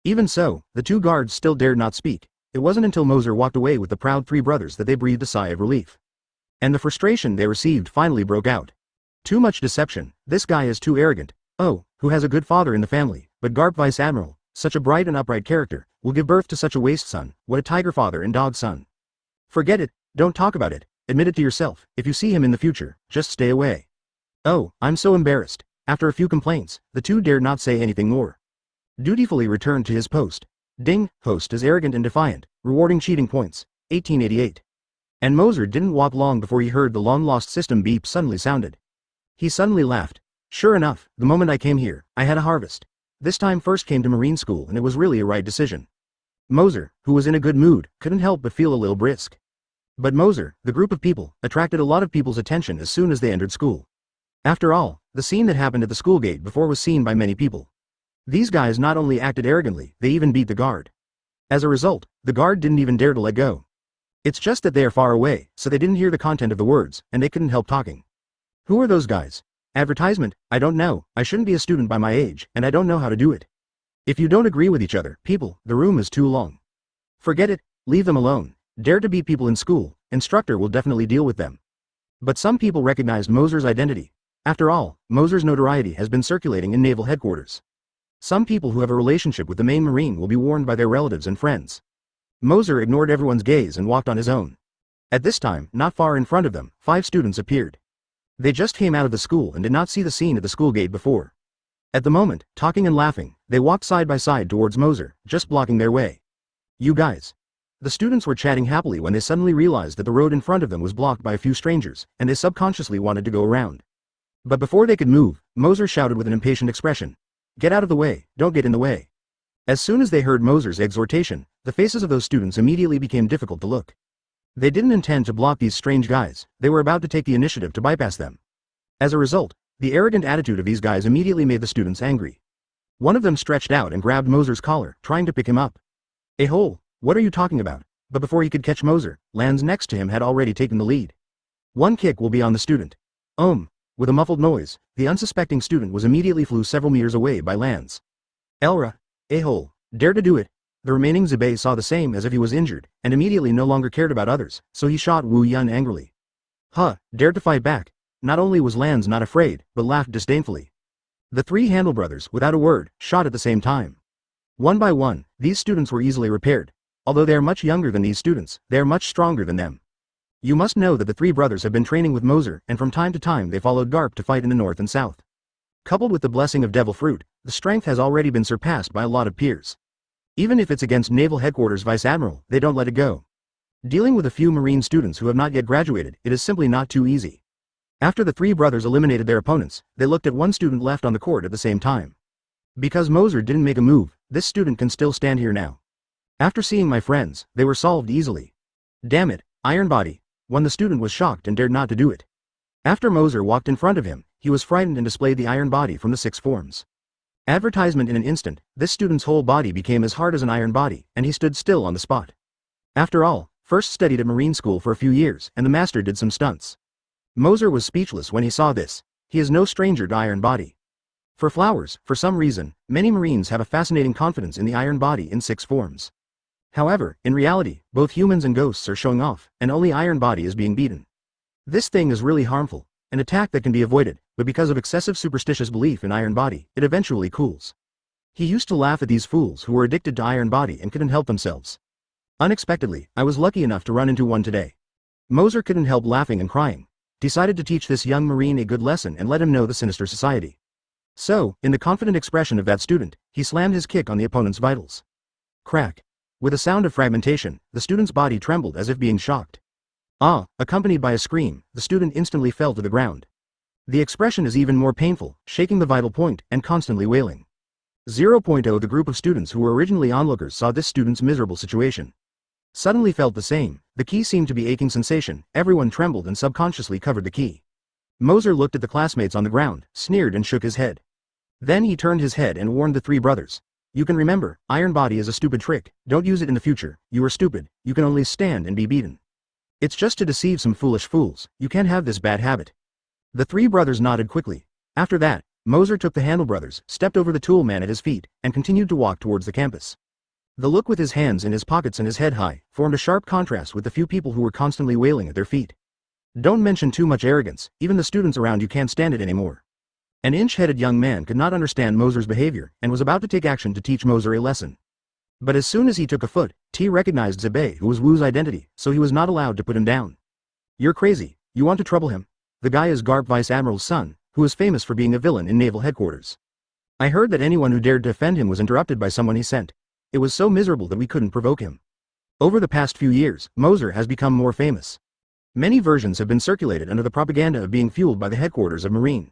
[SPEAKER 1] Even so, the 2 guards still dared not speak. It wasn't until Moser walked away with the proud 3 brothers that they breathed a sigh of relief. And the frustration they received finally broke out. Too much deception, this guy is too arrogant. Oh, who has a good father in the family, but Garp Vice Admiral, such a bright and upright character, will give birth to such a waste son, what a tiger father and dog son. Forget it, don't talk about it, admit it to yourself, if you see him in the future, just stay away. Oh, I'm so embarrassed. After a few complaints, the 2 dared not say anything more. Dutifully returned to his post. Ding, host is arrogant and defiant, rewarding cheating points, 1888. And Moser didn't walk long before he heard the long-lost system beep suddenly sounded. He suddenly laughed.
[SPEAKER 2] Sure enough, the moment I came here, I had a harvest. This time first came to Marine School and it was really a right decision. Moser, who was in a good mood, couldn't help but feel a little brisk. But Moser, the group of people, attracted a lot of people's attention as soon as they entered school. After all, the scene that happened at the school gate before was seen by many people. These guys not only acted arrogantly, they even beat the guard. As a result, the guard didn't even dare to let go. It's just that they are far away, so they didn't hear the content of the words, and they couldn't help talking. Who are those guys? Advertisement? I don't know, I shouldn't be a student by my age, and I don't know how to do it. If you don't agree with each other, people, the room is too long. Forget it, leave them alone. Dare to beat people in school, instructor will definitely deal with them. But some people recognized Moser's identity. After all, Moser's notoriety has been circulating in naval headquarters. Some people who have a relationship with the main marine will be warned by their relatives and friends. Moser ignored everyone's gaze and walked on his own. At this time, not far in front of them, 5 students appeared. They just came out of the school and did not see the scene at the school gate before. At the moment, talking and laughing, they walked side by side towards Moser, just blocking their way. You guys. The students were chatting happily when they suddenly realized that the road in front of them was blocked by a few strangers, and they subconsciously wanted to go around. But before they could move, Moser shouted with an impatient expression. Get out of the way, don't get in the way. As soon as they heard Moser's exhortation, the faces of those students immediately became difficult to look. They didn't intend to block these strange guys, they were about to take the initiative to bypass them. As a result, the arrogant attitude of these guys immediately made the students angry. One of them stretched out and grabbed Moser's collar, trying to pick him up. "Hey-hole, what are you talking about?" But before he could catch Moser, Lance next to him had already taken the lead. One kick will be on the student. With a muffled noise, the unsuspecting student was immediately flew several meters away by Lance. Elra, a-hole, dare to do it. The remaining Zebei saw the same as if he was injured, and immediately no longer cared about others, so he shot Wu Yun angrily. Dared to fight back. Not only was Lance not afraid, but laughed disdainfully. The 3 Handle brothers, without a word, shot at the same time. One by one, these students were easily repaired. Although they are much younger than these students, they are much stronger than them. You must know that the 3 brothers have been training with Moser, and from time to time they followed Garp to fight in the north and south. Coupled with the blessing of Devil Fruit, the strength has already been surpassed by a lot of peers. Even if it's against Naval Headquarters Vice Admiral, they don't let it go. Dealing with a few Marine students who have not yet graduated, it is simply not too easy. After the 3 brothers eliminated their opponents, they looked at one student left on the court at the same time. Because Moser didn't make a move, this student can still stand here now. After seeing my friends, they were solved easily. Damn it, Iron Body. When the student was shocked and dared not to do it. After Moser walked in front of him, he was frightened and displayed the iron body from the 6 forms. Advertisement in an instant, this student's whole body became as hard as an iron body, and he stood still on the spot. After all, first studied at Marine School for a few years, and the master did some stunts. Moser was speechless when he saw this. He is no stranger to iron body. For flowers, for some reason, many Marines have a fascinating confidence in the iron body in 6 forms. However, in reality, both humans and ghosts are showing off, and only Iron Body is being beaten. This thing is really harmful, an attack that can be avoided, but because of excessive superstitious belief in Iron Body, it eventually cools. He used to laugh at these fools who were addicted to Iron Body and couldn't help themselves. Unexpectedly, I was lucky enough to run into one today. Moser couldn't help laughing and crying. Decided to teach this young Marine a good lesson and let him know the sinister society. So, in the confident expression of that student, he slammed his kick on the opponent's vitals. Crack. With a sound of fragmentation, the student's body trembled as if being shocked. Accompanied by a scream, the student instantly fell to the ground. The expression is even more painful, shaking the vital point and constantly wailing. 0.0 The group of students who were originally onlookers saw this student's miserable situation. Suddenly felt the same, the key seemed to be aching sensation, everyone trembled and subconsciously covered the key. Moser looked at the classmates on the ground, sneered and shook his head. Then he turned his head and warned the 3 brothers. You can remember, Iron Body is a stupid trick, don't use it in the future, you are stupid, you can only stand and be beaten. It's just to deceive some foolish fools, you can't have this bad habit. The 3 brothers nodded quickly. After that, Moser took the Handle brothers, stepped over the tool man at his feet, and continued to walk towards the campus. The look with his hands in his pockets and his head high, formed a sharp contrast with the few people who were constantly wailing at their feet. Don't mention too much arrogance, even the students around you can't stand it anymore. An inch-headed young man could not understand Moser's behavior, and was about to take action to teach Moser a lesson. But as soon as he took a foot, T recognized Zebei, who was Wu's identity, so he was not allowed to put him down. You're crazy, you want to trouble him? The guy is Garp Vice Admiral's son, who is famous for being a villain in naval headquarters. I heard that anyone who dared to offend him was interrupted by someone he sent. It was so miserable that we couldn't provoke him. Over the past few years, Moser has become more famous. Many versions have been circulated under the propaganda of being fueled by the headquarters of Marine.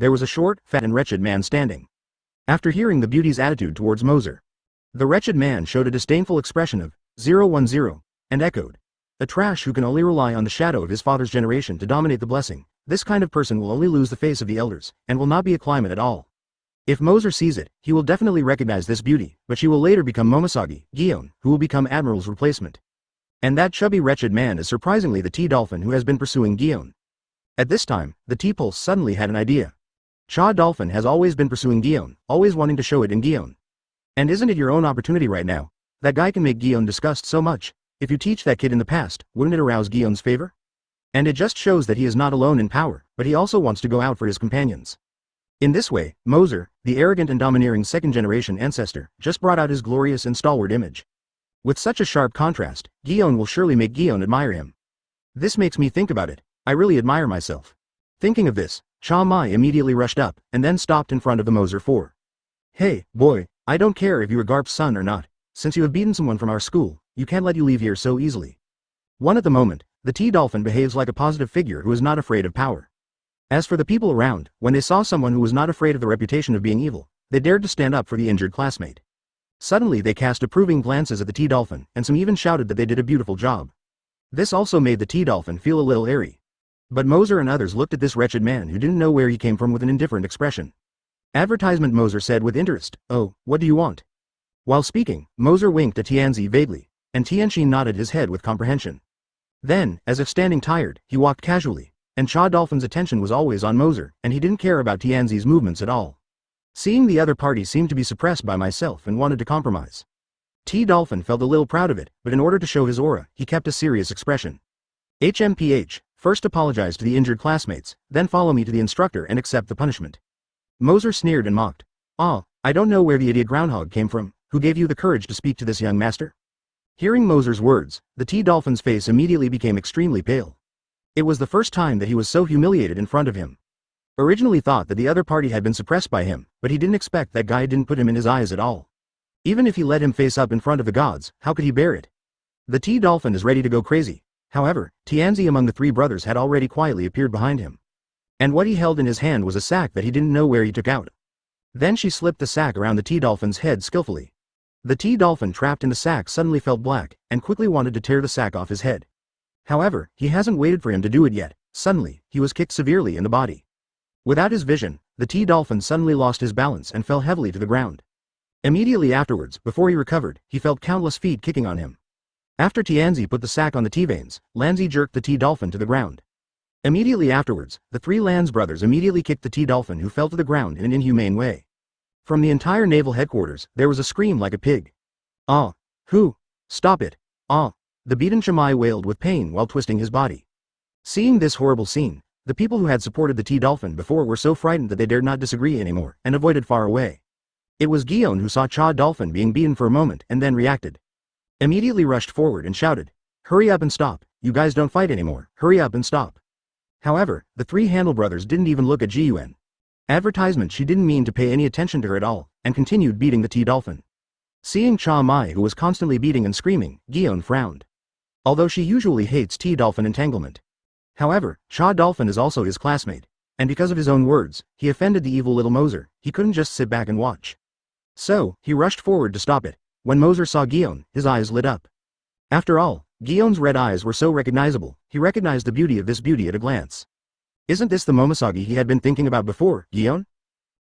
[SPEAKER 2] there was a short, fat and wretched man standing. After hearing the beauty's attitude towards Moser, the wretched man showed a disdainful expression of 010 and echoed, "A trash who can only rely on the shadow of his father's generation to dominate the blessing. This kind of person will only lose the face of the elders, and will not be a climate at all." If Moser sees it, he will definitely recognize this beauty, but she will later become Momoshage, Gion, who will become Admiral's replacement. And that chubby wretched man is surprisingly the T-Dolphin who has been pursuing Gion. At this time, the T-Pulse suddenly had an idea. Cha Dolphin has always been pursuing Gion, always wanting to show it in Gion. And isn't it your own opportunity right now? That guy can make Gion disgust so much. If you teach that kid in the past, wouldn't it arouse Gion's favor? And it just shows that he is not alone in power, but he also wants to go out for his companions. In this way, Moser, the arrogant and domineering second-generation ancestor, just brought out his glorious and stalwart image. With such a sharp contrast, Gion will surely make Gion admire him. This makes me think about it. I really admire myself. Thinking of this, Cha Mai immediately rushed up, and then stopped in front of the Moser 4. "Hey, boy, I don't care if you are Garp's son or not. Since you have beaten someone from our school, you can't let you leave here so easily." One at the moment, the T-Dolphin behaves like a positive figure who is not afraid of power. As for the people around, when they saw someone who was not afraid of the reputation of being evil, they dared to stand up for the injured classmate. Suddenly they cast approving glances at the T-Dolphin, and some even shouted that they did a beautiful job. This also made the T-Dolphin feel a little airy. But Moser and others looked at this wretched man who didn't know where he came from with an indifferent expression. Advertisement, Moser said with interest. "Oh, what do you want?" While speaking, Moser winked at Tianzi vaguely, and Tianxin nodded his head with comprehension. Then, as if standing tired, he walked casually, and Cha Dolphin's attention was always on Moser, and he didn't care about Tianzi's movements at all. Seeing the other party seemed to be suppressed by myself and wanted to compromise. T-Dolphin felt a little proud of it, but in order to show his aura, he kept a serious expression. HMPH, first apologize to the injured classmates, then follow me to the instructor and accept the punishment. Moser sneered and mocked. "Ah, I don't know where the idiot groundhog came from. Who gave you the courage to speak to this young master?" Hearing Moser's words, the T-Dolphin's face immediately became extremely pale. It was the first time that he was so humiliated in front of him. Originally thought that the other party had been suppressed by him, but he didn't expect that guy didn't put him in his eyes at all. Even if he let him face up in front of the gods, how could he bear it? The T-Dolphin is ready to go crazy. However, Tianzi among the three brothers had already quietly appeared behind him. And what he held in his hand was a sack that he didn't know where he took out. Then she slipped the sack around the T-Dolphin's head skillfully. The T-Dolphin trapped in the sack suddenly felt black, and quickly wanted to tear the sack off his head. However, he hasn't waited for him to do it yet. Suddenly, he was kicked severely in the body. Without his vision, the T-Dolphin suddenly lost his balance and fell heavily to the ground. Immediately afterwards, before he recovered, he felt countless feet kicking on him. After Tianzi put the sack on the T-Veins, Lanzi jerked the T-Dolphin to the ground. Immediately afterwards, the three Lanz brothers immediately kicked the T-Dolphin who fell to the ground in an inhumane way. From the entire naval headquarters, there was a scream like a pig. "Ah! Who? Stop it! Ah!" The beaten Chamai wailed with pain while twisting his body. Seeing this horrible scene, the people who had supported the T-Dolphin before were so frightened that they dared not disagree anymore, and avoided far away. It was Gion who saw Cha Dolphin being beaten for a moment and then reacted. Immediately rushed forward and shouted, "Hurry up and stop, you guys don't fight anymore, hurry up and stop." However, the three Handel brothers didn't even look at Gion. Advertisement, she didn't mean to pay any attention to her at all, and continued beating the T-Dolphin. Seeing Cha Mai who was constantly beating and screaming, Gion frowned. Although she usually hates T-Dolphin entanglement. However, Cha Dolphin is also his classmate, and because of his own words, he offended the evil little Moser. He couldn't just sit back and watch. So, he rushed forward to stop it. When Moser saw Gion, his eyes lit up. After all, Gion's red eyes were so recognizable, he recognized the beauty of this beauty at a glance. Isn't this the Momoshage he had been thinking about before, Gion?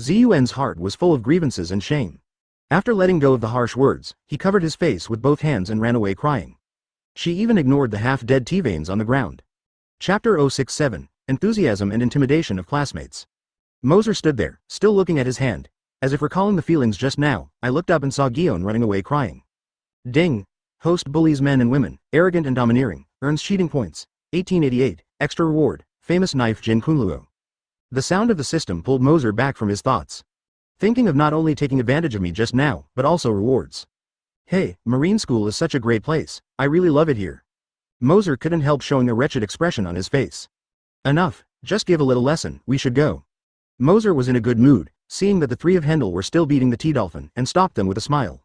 [SPEAKER 2] Zun's heart was full of grievances and shame. After letting go of the harsh words, he covered his face with both hands and ran away crying. She even ignored the half-dead T-veins on the ground. Chapter 067, Enthusiasm and Intimidation of Classmates. Moser stood there, still looking at his hand. As if recalling the feelings just now, I looked up and saw Gion running away crying. Ding! Host bullies men and women, arrogant and domineering, earns cheating points. 1888, extra reward, famous knife Jin Kunluo. The sound of the system pulled Moser back from his thoughts. Thinking of not only taking advantage of me just now, but also rewards. Hey, Marine School is such a great place, I really love it here. Moser couldn't help showing a wretched expression on his face. Enough, just give a little lesson, we should go. Moser was in a good mood, seeing that the three of Hendel were still beating the T-Dolphin, and stopped them with a smile.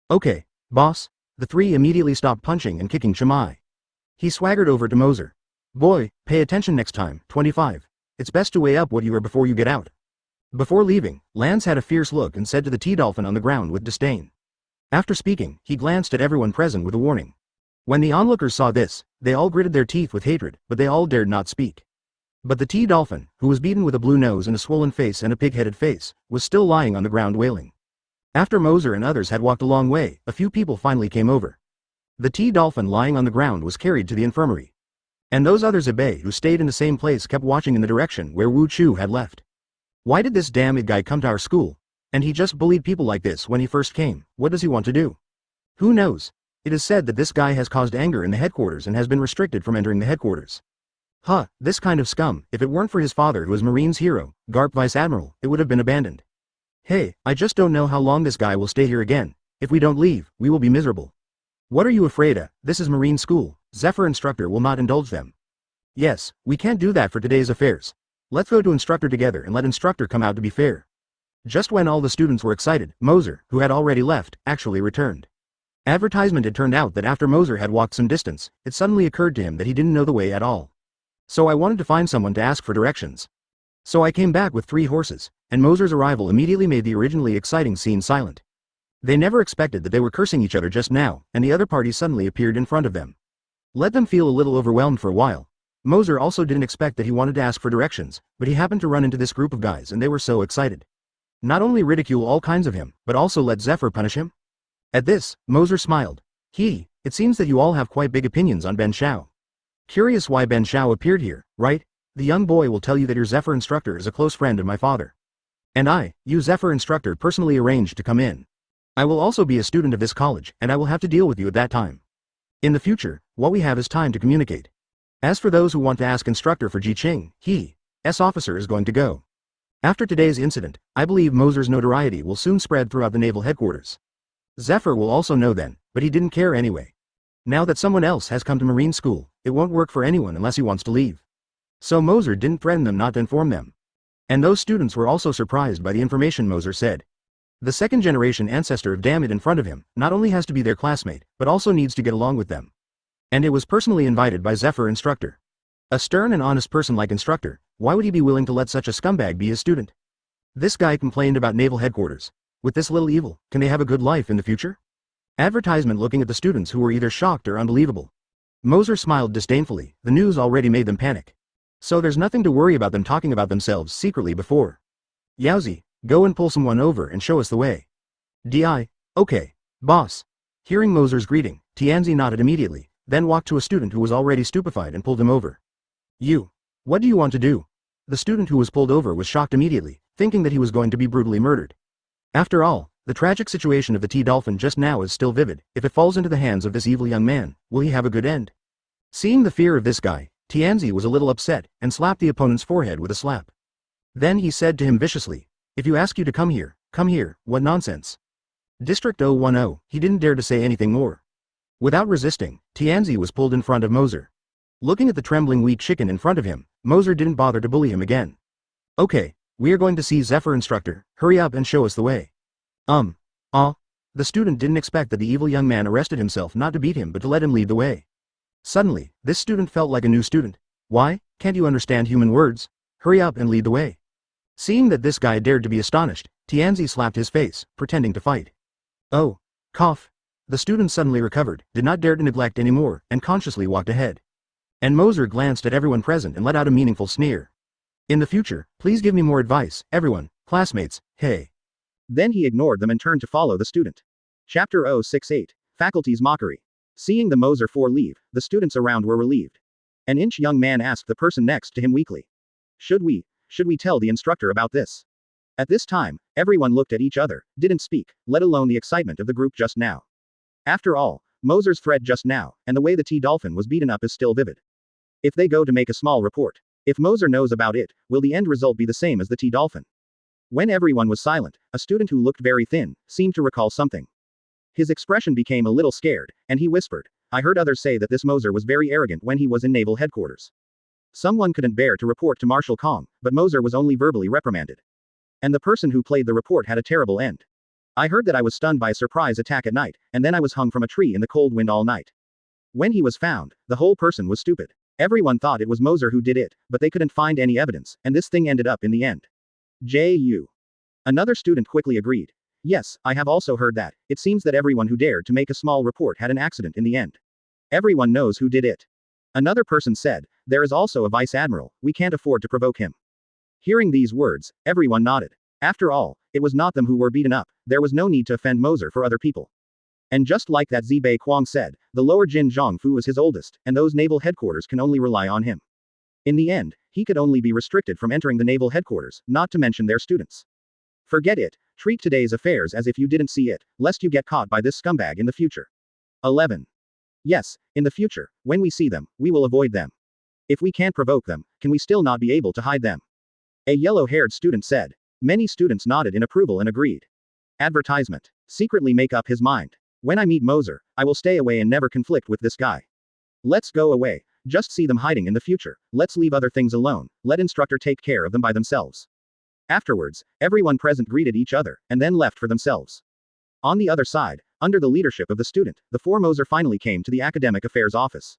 [SPEAKER 2] Okay, boss. The three immediately stopped punching and kicking Chimai. He swaggered over to Moser. Boy, pay attention next time, 25. It's best to weigh up what you are before you get out. Before leaving, Lance had a fierce look and said to the T-Dolphin on the ground with disdain. After speaking, he glanced at everyone present with a warning. When the onlookers saw this, they all gritted their teeth with hatred, but they all dared not speak. But the T-Dolphin, who was beaten with a blue nose and a swollen face and a pig-headed face, was still lying on the ground wailing. After Moser and others had walked a long way, a few people finally came over. The T-Dolphin lying on the ground was carried to the infirmary. And those others at bay who stayed in the same place kept watching in the direction where Wu Chu had left. Why did this damn guy come to our school? And he just bullied people like this when he first came. What does he want to do? Who knows? It is said that this guy has caused anger in the headquarters and has been restricted from entering the headquarters. Huh, this kind of scum, if it weren't for his father who was Marine's hero, Garp Vice Admiral, it would have been abandoned. Hey, I just don't know how long this guy will stay here again. If we don't leave, we will be miserable. What are you afraid of? This is Marine School. Zephyr Instructor will not indulge them. Yes, we can't do that for today's affairs. Let's go to Instructor together and let Instructor come out to be fair. Just when all the students were excited, Moser, who had already left, actually returned. Advertisement had turned out that after Moser had walked some distance, it suddenly occurred to him that he didn't know the way at all. So I wanted to find someone to ask for directions. So I came back with 3 horses, and Moser's arrival immediately made the originally exciting scene silent. They never expected that they were cursing each other just now, and the other party suddenly appeared in front of them. Let them feel a little overwhelmed for a while. Moser also didn't expect that he wanted to ask for directions, but he happened to run into this group of guys and they were so excited. Not only ridicule all kinds of him, but also let Zephyr punish him? At this, Moser smiled. It seems that you all have quite big opinions on Ben Shao. Curious why Ben Shao appeared here, right? The young boy will tell you that your Zephyr Instructor is a close friend of my father. And you Zephyr Instructor personally arranged to come in. I will also be a student of this college, and I will have to deal with you at that time. In the future, what we have is time to communicate. As for those who want to ask Instructor for Ji Qing, S officer is going to go. After today's incident, I believe Moser's notoriety will soon spread throughout the naval headquarters. Zephyr will also know then, but he didn't care anyway. Now that someone else has come to Marine School, it won't work for anyone unless he wants to leave. So Moser didn't threaten them not to inform them. And those students were also surprised by the information Moser said. The second-generation ancestor of Damned in front of him not only has to be their classmate, but also needs to get along with them. And it was personally invited by Zephyr Instructor. A stern and honest person like Instructor, why would he be willing to let such a scumbag be his student? This guy complained about naval headquarters. With this little evil, can they have a good life in the future? Advertisement looking at the students who were either shocked or unbelievable. Moser smiled disdainfully, the news already made them panic. So there's nothing to worry about them talking about themselves secretly before. Yowzi, go and pull someone over and show us the way. Okay, boss. Hearing Moser's greeting, Tianzi nodded immediately, then walked to a student who was already stupefied and pulled him over. What do you want to do? The student who was pulled over was shocked immediately, thinking that he was going to be brutally murdered. After all,
[SPEAKER 1] The tragic situation of the T-Dolphin just now is still vivid. If it falls into the hands of this evil young man, will he have a good end? Seeing the fear of this guy, Tianzi was a little upset, and slapped the opponent's forehead with a slap. Then he said to him viciously, "If you ask you to come here, what nonsense." District 010, he didn't dare to say anything more. Without resisting, Tianzi was pulled in front of Moser. Looking at the trembling weak chicken in front of him, Moser didn't bother to bully him again. "Okay, we are going to see Zephyr instructor, hurry up and show us the way." The student didn't expect that the evil young man arrested himself not to beat him but to let him lead the way. Suddenly, this student felt like a new student. "Why, can't you understand human words? Hurry up and lead the way." Seeing that this guy dared to be astonished, Tianzi slapped his face, pretending to fight. "Oh, cough." The student suddenly recovered, did not dare to neglect anymore, and consciously walked ahead. And Moser glanced at everyone present and let out a meaningful sneer. "In the future, please give me more advice, everyone, classmates, hey." Then he ignored them and turned to follow the student. Chapter 068, Faculty's Mockery. Seeing the Moser 4 leave, the students around were relieved. An inch young man asked the person next to him weakly. Should we tell the instructor about this?" At this time, everyone looked at each other, didn't speak, let alone the excitement of the group just now. After all, Moser's threat just now, and the way the T-Dolphin was beaten up is still vivid. If they go to make a small report, if Moser knows about it, will the end result be the same as the T-Dolphin? When everyone was silent, a student who looked very thin, seemed to recall something. His expression became a little scared, and he whispered, "I heard others say that this Moser was very arrogant when he was in naval headquarters. Someone couldn't bear to report to Marshal Kong, but Moser was only verbally reprimanded. And the person who played the report had a terrible end. I heard that I was stunned by a surprise attack at night, and then I was hung from a tree in the cold wind all night. When he was found, the whole person was stupid. Everyone thought it was Moser who did it, but they couldn't find any evidence, and this thing ended up in the end." J.U. Another student quickly agreed. "Yes, I have also heard that. It seems that everyone who dared to make a small report had an accident in the end. Everyone knows who did it." Another person said, "There is also a vice admiral, we can't afford to provoke him." Hearing these words, everyone nodded. After all, it was not them who were beaten up, there was no need to offend Moser for other people. And just like that Zibei Kuang said, the lower Jin Zhongfu is his oldest, and those naval headquarters can only rely on him. In the end, he could only be restricted from entering the naval headquarters, not to mention their students. Forget it, treat today's affairs as if you didn't see it, lest you get caught by this scumbag in the future. 11. Yes, in the future, when we see them, we will avoid them. If we can't provoke them, can we still not be able to hide them? A yellow-haired student said. Many students nodded in approval and agreed. Advertisement. Secretly make up his mind. When I meet Moser, I will stay away and never conflict with this guy. Let's go away. Just see them hiding in the future. Let's leave other things alone. Let instructor take care of them by themselves. Afterwards, everyone present greeted each other, and then left for themselves. On the other side, under the leadership of the student, the 4 Moser finally came to the academic affairs office.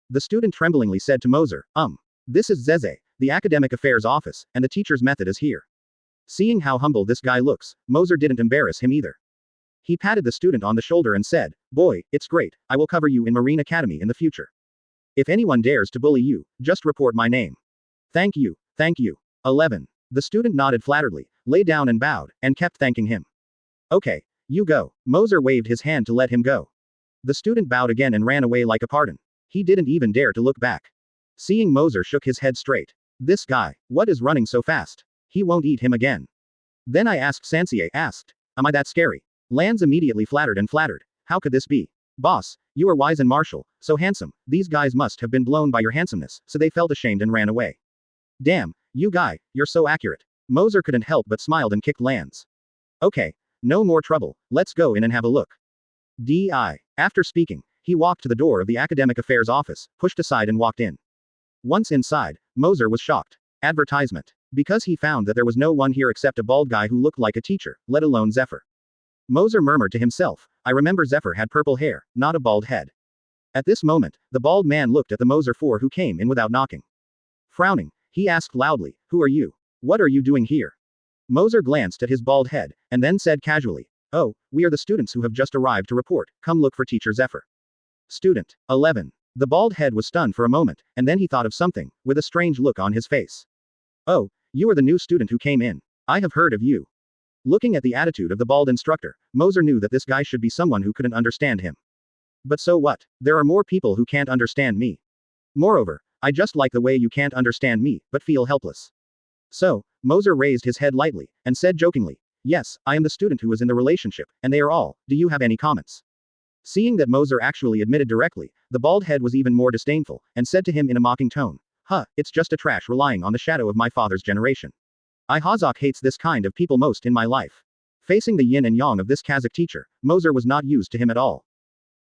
[SPEAKER 1] The student tremblingly said to Moser, This is Zeze, the academic affairs office, and the teacher's method is here." Seeing how humble this guy looks, Moser didn't embarrass him either. He patted the student on the shoulder and said, "Boy, it's great, I will cover you in Marine Academy in the future. If anyone dares to bully you, just report my name." Thank you, thank you. 11. The student nodded flatteredly, lay down and bowed, and kept thanking him. "Okay, you go." Moser waved his hand to let him go. The student bowed again and ran away like a pardon. He didn't even dare to look back. Seeing Moser shook his head straight. This guy, what is running so fast? He won't eat him again. Then I asked Sansei, am I that scary? Lands immediately flattered and flattered. How could this be? Boss, you are wise and martial, so handsome, these guys must have been blown by your handsomeness, so they felt ashamed and ran away. Damn, you guy, you're so accurate. Moser couldn't help but smiled and kicked Lands. Okay, no more trouble, let's go in and have a look. D.I. After speaking, he walked to the door of the academic affairs office, pushed aside and walked in. Once inside, Moser was shocked. Advertisement. Because he found that there was no one here except a bald guy who looked like a teacher, let alone Zephyr. Moser murmured to himself, I remember Zephyr had purple hair, not a bald head. At this moment, the bald man looked at the Moser 4 who came in without knocking. Frowning, he asked loudly, Who are you? What are you doing here? Moser glanced at his bald head, and then said casually, Oh, we are the students who have just arrived to report, come look for teacher Zephyr. Student. 11. The bald head was stunned for a moment, and then he thought of something, with a strange look on his face. Oh, you are the new student who came in. I have heard of you. Looking at the attitude of the bald instructor, Moser knew that this guy should be someone who couldn't understand him. But so what? There are more people who can't understand me. Moreover, I just like the way you can't understand me, but feel helpless. So, Moser raised his head lightly, and said jokingly,
[SPEAKER 2] Yes, I am the student who was in the relationship, and they are all. Do you have any comments? Seeing that Moser actually admitted directly, the bald head was even more disdainful, and said to him in a mocking tone, "Huh, it's just a trash relying on the shadow of my father's generation. Hazak hates this kind of people most in my life." Facing the yin and yang of this Kazakh teacher, Moser was not used to him at all.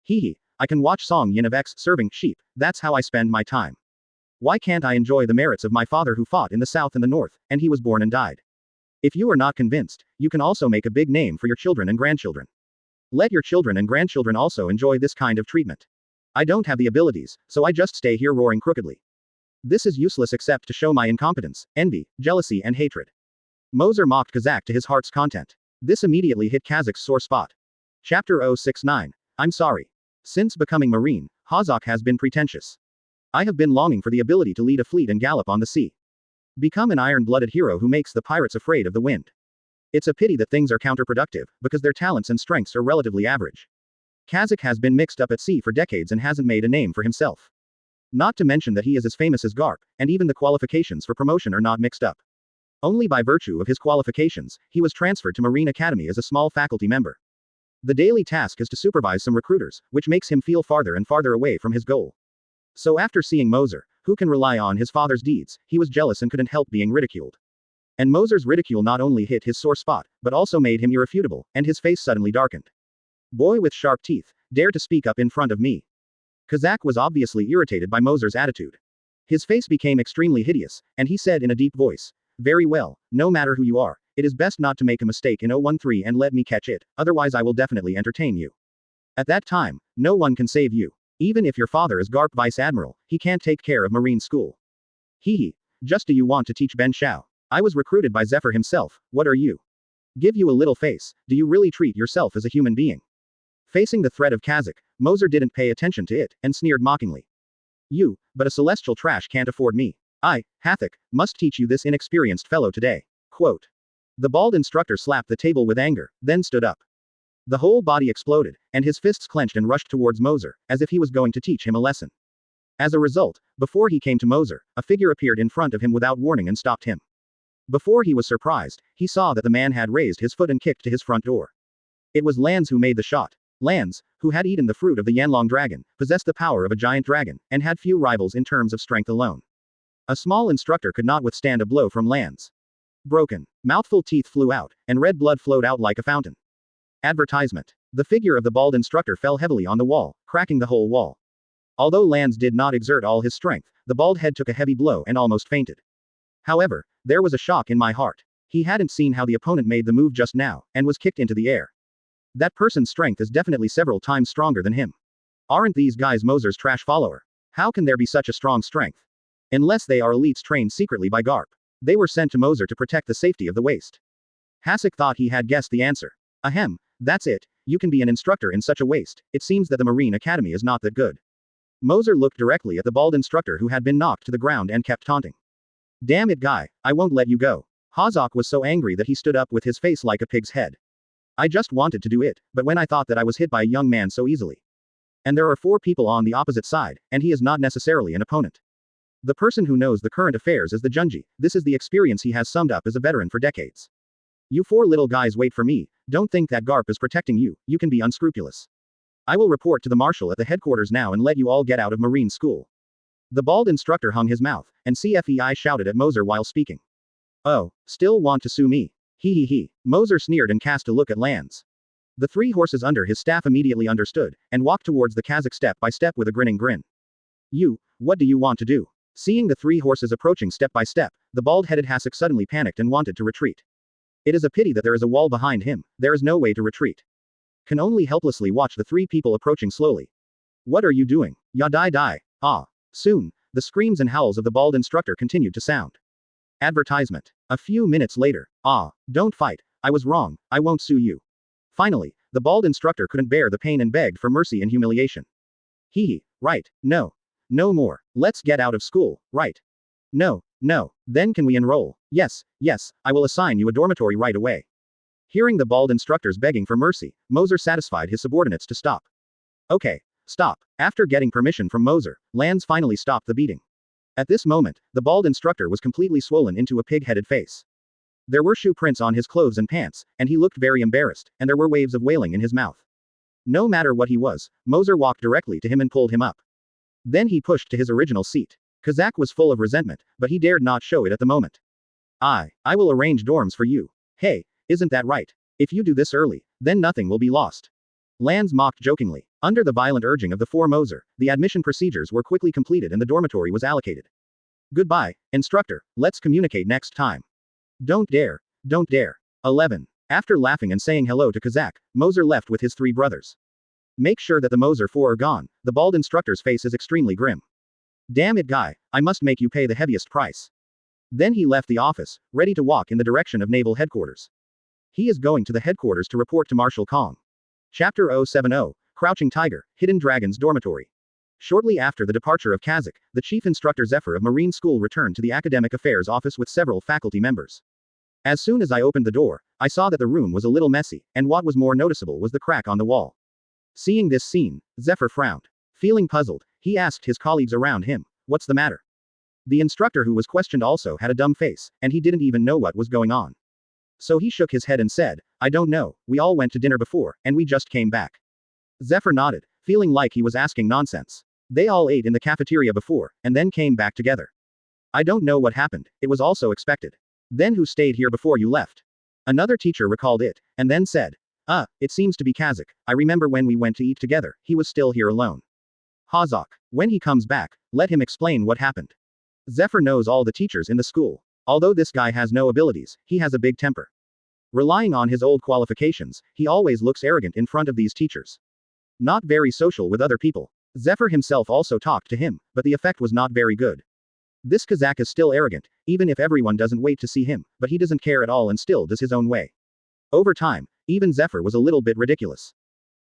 [SPEAKER 2] Hee, I can watch Song Yin of X serving sheep, that's how I spend my time. Why can't I enjoy the merits of my father who fought in the south and the north, and he was born and died? If you are not convinced, you can also make a big name for your children and grandchildren. Let your children and grandchildren also enjoy this kind of treatment. I don't have the abilities, so I just stay here roaring crookedly. This is useless except to show my incompetence, envy, jealousy and hatred. Moser mocked Kazakh to his heart's content. This immediately hit Kazakh's sore spot. Chapter 069. I'm sorry. Since becoming Marine, Hazak has been pretentious. I have been longing for the ability to lead a fleet and gallop on the sea. Become an iron-blooded hero who makes the pirates afraid of the wind. It's a pity that things are counterproductive, because their talents and strengths are relatively average. Kazakh has been mixed up at sea for decades and hasn't made a name for himself. Not to mention that he is as famous as Garp, and even the qualifications for promotion are not mixed up. Only by virtue of his qualifications, he was transferred to Marine Academy as a small faculty member. The daily task is to supervise some recruiters, which makes him feel farther and farther away from his goal. So after seeing Moser, who can rely on his father's deeds, he was jealous and couldn't help being ridiculed. And Moser's ridicule not only hit his sore spot, but also made him irrefutable, and his face suddenly darkened. Boy with sharp teeth, dare to speak up in front of me. Kazakh was obviously irritated by Moser's attitude. His face became extremely hideous, and he said in a deep voice, "Very well, no matter who you are, it is best not to make a mistake in 013 and let me catch it, otherwise I will definitely entertain you. At that time, no one can save you. Even if your father is Garp Vice Admiral, he can't take care of Marine School. Hee, just do you want to teach Ben Shao? I was recruited by Zephyr himself, what are you? Give you a little face, do you really treat yourself as a human being?" Facing the threat of Kazakh, Moser didn't pay attention to it, and sneered mockingly. "You, but a celestial trash can't afford me. I, Hathak, must teach you this inexperienced fellow today." Quote. The bald instructor slapped the table with anger, then stood up. The whole body exploded, and his fists clenched and rushed towards Moser, as if he was going to teach him a lesson. As a result, before he came to Moser, a figure appeared in front of him without warning and stopped him. Before he was surprised, he saw that the man had raised his foot and kicked to his front door. It was Lans who made the shot. Lans, who had eaten the fruit of the Yanlong dragon, possessed the power of a giant dragon, and had few rivals in terms of strength alone. A small instructor could not withstand a blow from Lans. Broken, mouthful teeth flew out, and red blood flowed out like a fountain. Advertisement. The figure of the bald instructor fell heavily on the wall, cracking the whole wall. Although Lans did not exert all his strength, the bald head took a heavy blow and almost fainted. However, there was a shock in my heart. He hadn't seen how the opponent made the move just now, and was kicked into the air. That person's strength is definitely several times stronger than him. Aren't these guys Moser's trash follower? How can there be such a strong strength? Unless they are elites trained secretly by Garp. They were sent to Moser to protect the safety of the waste. Hasek thought he had guessed the answer. Ahem, that's it, you can be an instructor in such a waste, it seems that the Marine Academy is not that good. Moser looked directly at the bald instructor who had been knocked to the ground and kept taunting. Damn it guy, I won't let you go. Hazak was so angry that he stood up with his face like a pig's head. I just wanted to do it, but when I thought that I was hit by a young man so easily. And there are 4 people on the opposite side, and he is not necessarily an opponent. The person who knows the current affairs is the Junji, this is the experience he has summed up as a veteran for decades. You 4 little guys wait for me, don't think that Garp is protecting you, you can be unscrupulous. I will report to the marshal at the headquarters now and let you all get out of Marine School. The bald instructor hung his mouth, and CFEI shouted at Moser while speaking. Oh, still want to sue me? He. Moser sneered and cast a look at Lans. The 3 horses under his staff immediately understood, and walked towards the Kazakh step by step with a grinning grin. You, what do you want to do? Seeing the 3 horses approaching step by step, the bald-headed Hasek suddenly panicked and wanted to retreat. It is a pity that there is a wall behind him, there is no way to retreat. Can only helplessly watch the 3 people approaching slowly. What are you doing? Ya die. Ah. Soon, the screams and howls of the bald instructor continued to sound. Advertisement. A few minutes later. Ah. Don't fight, I was wrong, I won't sue you. Finally, the bald instructor couldn't bear the pain and begged for mercy and humiliation. Right, no. No more, let's get out of school, right? No, then can we enroll? Yes, I will assign you a dormitory right away. Hearing the bald instructors begging for mercy, Moser satisfied his subordinates to stop. Okay, stop. After getting permission from Moser, Lans finally stopped the beating. At this moment, the bald instructor was completely swollen into a pig-headed face. There were shoe prints on his clothes and pants, and he looked very embarrassed, and there were waves of wailing in his mouth. No matter what he was, Moser walked directly to him and pulled him up. Then he pushed to his original seat. Kazak was full of resentment, but he dared not show it at the moment. I will arrange dorms for you. Hey, isn't that right? If you do this early, then nothing will be lost. Lanz mocked jokingly. Under the violent urging of the four Moser, the admission procedures were quickly completed and the dormitory was allocated. Goodbye, instructor, let's communicate next time. Don't dare. 11. After laughing and saying hello to Kazak, Moser left with his 3 brothers. Make sure that the Moser 4 are gone. The bald instructor's face is extremely grim. Damn it, guy, I must make you pay the heaviest price. Then he left the office, ready to walk in the direction of Naval Headquarters. He is going to the headquarters to report to Marshal Kong. Chapter 070, Crouching Tiger, Hidden Dragon's Dormitory. Shortly after the departure of Kazak, the chief instructor Zephyr of Marine School returned to the Academic Affairs office with several faculty members. As soon as I opened the door, I saw that the room was a little messy, and what was more noticeable was the crack on the wall. Seeing this scene, Zephyr frowned. Feeling puzzled, he asked his colleagues around him, "What's the matter?" The instructor who was questioned also had a dumb face, and he didn't even know what was going on. So he shook his head and said, "I don't know, we all went to dinner before, and we just came back." Zephyr nodded, feeling like he was asking nonsense. They all ate in the cafeteria before, and then came back together. I don't know what happened, it was also expected. Then who stayed here before you left? Another teacher recalled it, and then said, it seems to be Kazak. I remember when we went to eat together, he was still here alone. Hazak, when he comes back, let him explain what happened. Zephyr knows all the teachers in the school. Although this guy has no abilities, he has a big temper. Relying on his old qualifications, he always looks arrogant in front of these teachers. Not very social with other people. Zephyr himself also talked to him, but the effect was not very good. This Kazak is still arrogant, even if everyone doesn't wait to see him, but he doesn't care at all and still does his own way. Over time, even Zephyr was a little bit ridiculous.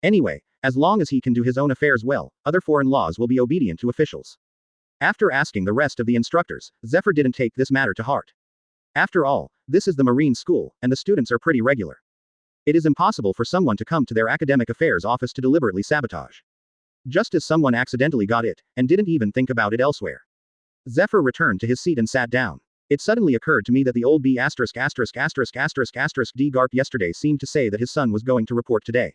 [SPEAKER 2] Anyway, as long as he can do his own affairs well, other foreign laws will be obedient to officials. After asking the rest of the instructors, Zephyr didn't take this matter to heart. After all, this is the Marine School, and the students are pretty regular. It is impossible for someone to come to their academic affairs office to deliberately sabotage. Just as someone accidentally got it, and didn't even think about it elsewhere. Zephyr returned to his seat and sat down. It suddenly occurred to me that the old B************ D Garp yesterday seemed to say that his son was going to report today.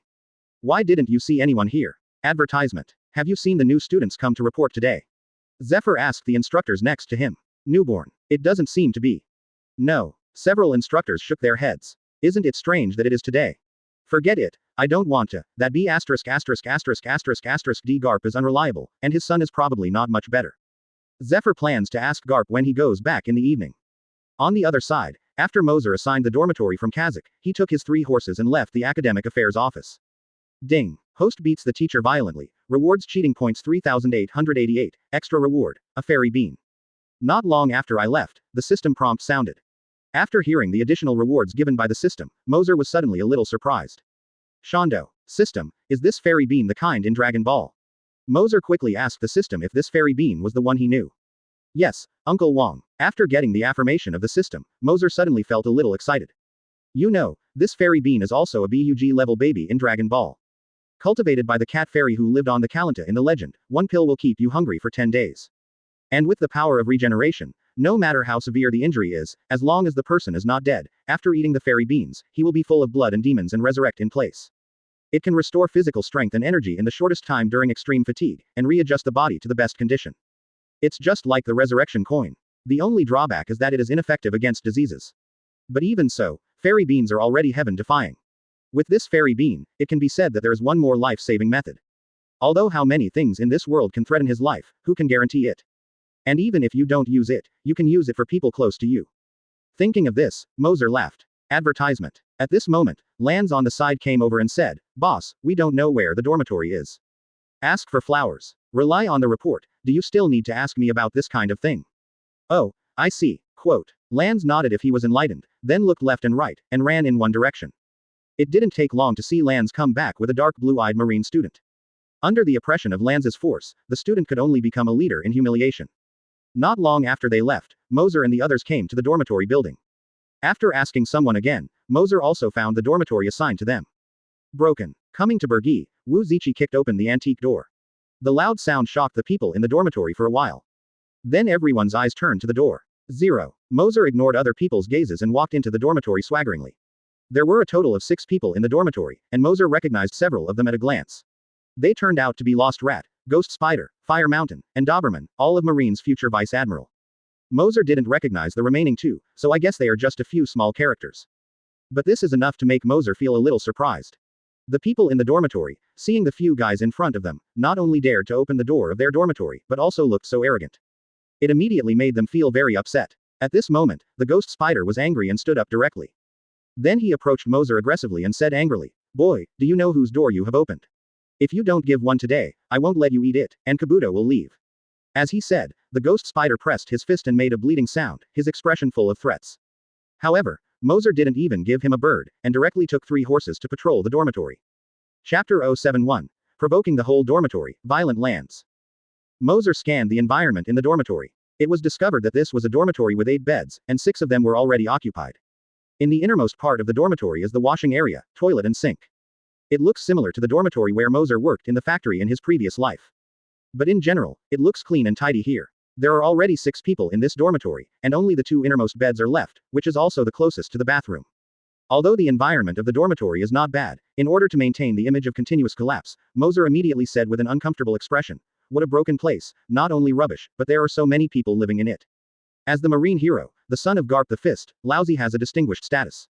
[SPEAKER 2] Why didn't you see anyone here? Advertisement. Have you seen the new students come to report today? Zephyr asked the instructors next to him. Newborn. It doesn't seem to be. No. Several instructors shook their heads. Isn't it strange that it is today? Forget it. I don't want to. That B********* D Garp is unreliable, and his son is probably not much better. Zephyr plans to ask Garp when he goes back in the evening. On the other side, after Moser assigned the dormitory from Kazak, he took his 3 horses and left the academic affairs office. Ding. Host beats the teacher violently. Rewards cheating points 3,888. Extra reward. A fairy bean. Not long after I left, the system prompt sounded. After hearing the additional rewards given by the system, Moser was suddenly a little surprised. Shondo. System, is this fairy bean the kind in Dragon Ball? Moser quickly asked the system if this fairy bean was the one he knew. Yes, Uncle Wong. After getting the affirmation of the system, Moser suddenly felt a little excited. You know, this fairy bean is also a BUG level baby in Dragon Ball. Cultivated by the cat fairy who lived on the Kalanta in the legend, 1 pill will keep you hungry for 10 days. And with the power of regeneration, no matter how severe the injury is, as long as the person is not dead, after eating the fairy beans, he will be full of blood and demons and resurrect in place. It can restore physical strength and energy in the shortest time during extreme fatigue, and readjust the body to the best condition. It's just like the resurrection coin. The only drawback is that it is ineffective against diseases. But even so, fairy beans are already heaven-defying. With this fairy bean, it can be said that there is one more life-saving method. Although how many things in this world can threaten his life, who can guarantee it? And even if you don't use it, you can use it for people close to you. Thinking of this, Moser laughed. Advertisement. At this moment, Lanz on the side came over and said, "Boss, we don't know where the dormitory is. Ask for flowers. Rely on the report. Do you still need to ask me about this kind of thing?" Oh, I see. Quote. Lanz nodded if he was enlightened, then looked left and right, and ran in one direction. It didn't take long to see Lanz come back with a dark blue-eyed marine student. Under the oppression of Lanz's force, the student could only become a leader in humiliation. Not long after they left, Moser and the others came to the dormitory building. After asking someone again, Moser also found the dormitory assigned to them. Broken. Coming to Bergi, Wu Zichi kicked open the antique door. The loud sound shocked the people in the dormitory for a while. Then everyone's eyes turned to the door. 0. Moser ignored other people's gazes and walked into the dormitory swaggeringly. There were a total of 6 people in the dormitory, and Moser recognized several of them at a glance. They turned out to be Lost Rat, Ghost Spider, Fire Mountain, and Doberman, all of Marine's future Vice Admiral. Moser didn't recognize the remaining 2, so I guess they are just a few small characters. But this is enough to make Moser feel a little surprised. The people in the dormitory, seeing the few guys in front of them, not only dared to open the door of their dormitory, but also looked so arrogant. It immediately made them feel very upset. At this moment, the Ghost Spider was angry and stood up directly. Then he approached Moser aggressively and said angrily, "Boy, do you know whose door you have opened? If you don't give one today, I won't let you eat it, and Kabuto will leave." As he said, the Ghost Spider pressed his fist and made a bleeding sound, his expression full of threats. However, Moser didn't even give him a bird, and directly took 3 horses to patrol the dormitory. Chapter 071. Provoking the whole dormitory, violent lands. Moser scanned the environment in the dormitory. It was discovered that this was a dormitory with 8 beds, and 6 of them were already occupied. In the innermost part of the dormitory is the washing area, toilet and sink. It looks similar to the dormitory where Moser worked in the factory in his previous life. But in general, it looks clean and tidy here. There are already 6 people in this dormitory, and only the 2 innermost beds are left, which is also the closest to the bathroom. Although the environment of the dormitory is not bad, in order to maintain the image of continuous collapse, Moser immediately said with an uncomfortable expression, "What a broken place, not only rubbish, but there are so many people living in it." As the marine hero, the son of Garp the Fist, Lousy has a distinguished status.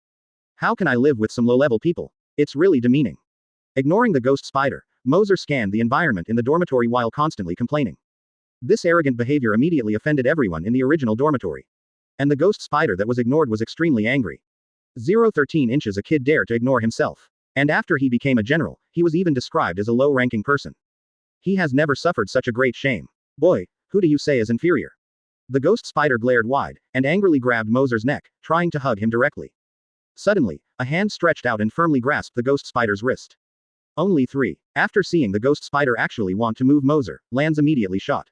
[SPEAKER 2] How can I live with some low-level people? It's really demeaning. Ignoring the Ghost Spider, Moser scanned the environment in the dormitory while constantly complaining. This arrogant behavior immediately offended everyone in the original dormitory. And the Ghost Spider that was ignored was extremely angry. 013 inches a kid dared to ignore himself. And after he became a general, he was even described as a low-ranking person. He has never suffered such a great shame. Boy, who do you say is inferior? The Ghost Spider glared wide, and angrily grabbed Moser's neck, trying to hug him directly. Suddenly, a hand stretched out and firmly grasped the Ghost Spider's wrist. Only 3. After seeing the Ghost Spider actually want to move Moser, Lance immediately shot.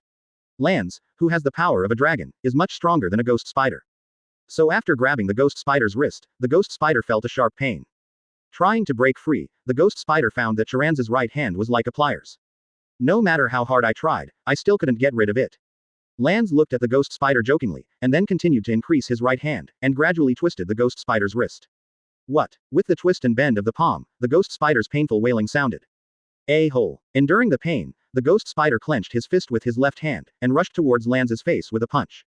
[SPEAKER 2] Lance, who has the power of a dragon, is much stronger than a Ghost Spider. So after grabbing the Ghost Spider's wrist, the Ghost Spider felt a sharp pain. Trying to break free, the Ghost Spider found that Chiranz's right hand was like a pliers. No matter how hard I tried, I still couldn't get rid of it. Lance looked at the Ghost Spider jokingly, and then continued to increase his right hand, and gradually twisted the Ghost Spider's wrist. What? With the twist and bend of the palm, the Ghost Spider's painful wailing sounded. A-hole. Enduring the pain, the Ghost Spider clenched his fist with his left hand, and rushed towards Lance's face with a punch.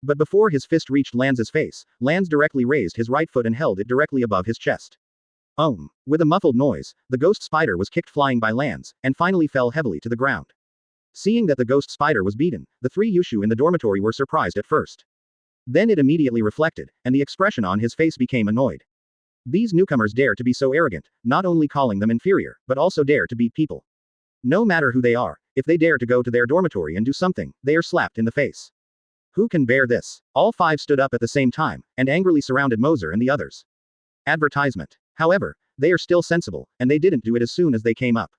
[SPEAKER 2] But before his fist reached Lance's face, Lance directly raised his right foot and held it directly above his chest. With a muffled noise, the Ghost Spider was kicked flying by Lance, and finally fell heavily to the ground. Seeing that the Ghost Spider was beaten, the 3 Yushu in the dormitory were surprised at first. Then it immediately reflected, and the expression on his face became annoyed. These newcomers dare to be so arrogant, not only calling them inferior, but also dare to beat people. No matter who they are, if they dare to go to their dormitory and do something, they are slapped in the face. Who can bear this? All 5 stood up at the same time, and angrily surrounded Moser and the others. Advertisement. However, they are still sensible, and they didn't do it as soon as they came up.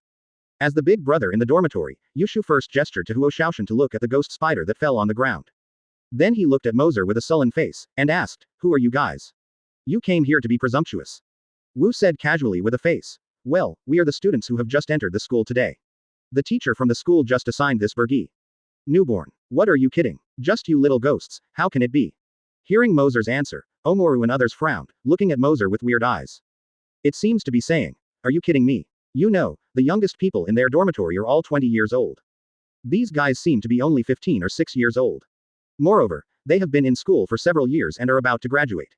[SPEAKER 2] As the big brother in the dormitory, Yushu first gestured to Huo Shaoshan to look at the Ghost Spider that fell on the ground. Then he looked at Moser with a sullen face, and asked, "Who are you guys? You came here to be presumptuous." Wu said casually with a face, "Well, we are the students who have just entered the school today. The teacher from the school just assigned this burgie. Newborn. What are you kidding? Just you little ghosts, how can it be?" Hearing Moser's answer, Omoru and others frowned, looking at Moser with weird eyes. It seems to be saying, "Are you kidding me? You know, the youngest people in their dormitory are all 20 years old. These guys seem to be only 15 or 6 years old. Moreover, they have been in school for several years and are about to graduate.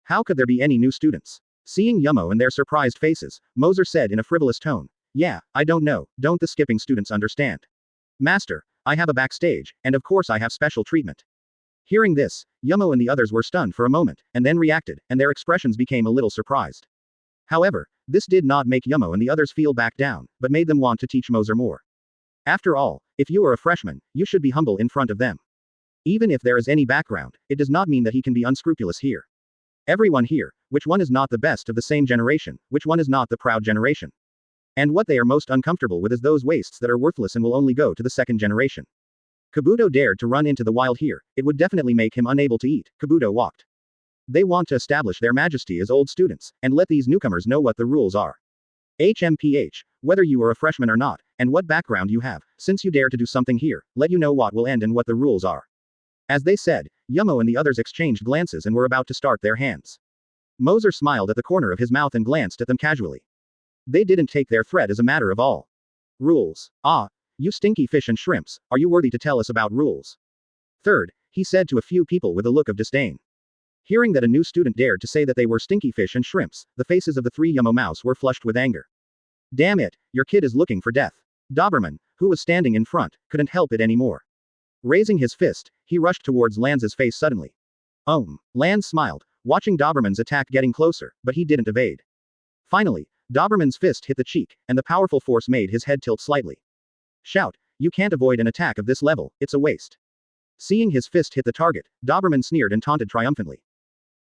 [SPEAKER 2] How could there be any new students?" Seeing Yumo and their surprised faces, Moser said in a frivolous tone, "Yeah, I don't know, don't the skipping students understand? Master, I have a backstage, and of course I have special treatment." Hearing this, Yumo and the others were stunned for a moment, and then reacted, and their expressions became a little surprised. However, this did not make Yumo and the others feel back down, but made them want to teach Moser more. After all, if you are a freshman, you should be humble in front of them. Even if there is any background, it does not mean that he can be unscrupulous here. Everyone here, which one is not the best of the same generation, which one is not the proud generation? And what they are most uncomfortable with is those wastes that are worthless and will only go to the second generation. Kabuto dared to run into the wild here, it would definitely make him unable to eat. Kabuto walked. They want to establish their majesty as old students, and let these newcomers know what the rules are. HMPH, whether you are a freshman or not, and what background you have, since you dare to do something here, let you know what will end and what the rules are. As they said, Yumo and the others exchanged glances and were about to start their hands. Moser smiled at the corner of his mouth and glanced at them casually. They didn't take their threat as a matter of all. Rules. Ah, you stinky fish and shrimps, are you worthy to tell us about rules? Third, he said to a few people with a look of disdain. Hearing that a new student dared to say that they were stinky fish and shrimps, the faces of the three Yumo mouse were flushed with anger. Damn it, your kid is looking for death. Doberman, who was standing in front, couldn't help it anymore. Raising his fist, he rushed towards Lanz's face suddenly. Lanz smiled, watching Doberman's attack getting closer, but he didn't evade. Finally, Doberman's fist hit the cheek, and the powerful force made his head tilt slightly. Shout, you can't avoid an attack of this level, it's a waste. Seeing his fist hit the target, Doberman sneered and taunted triumphantly.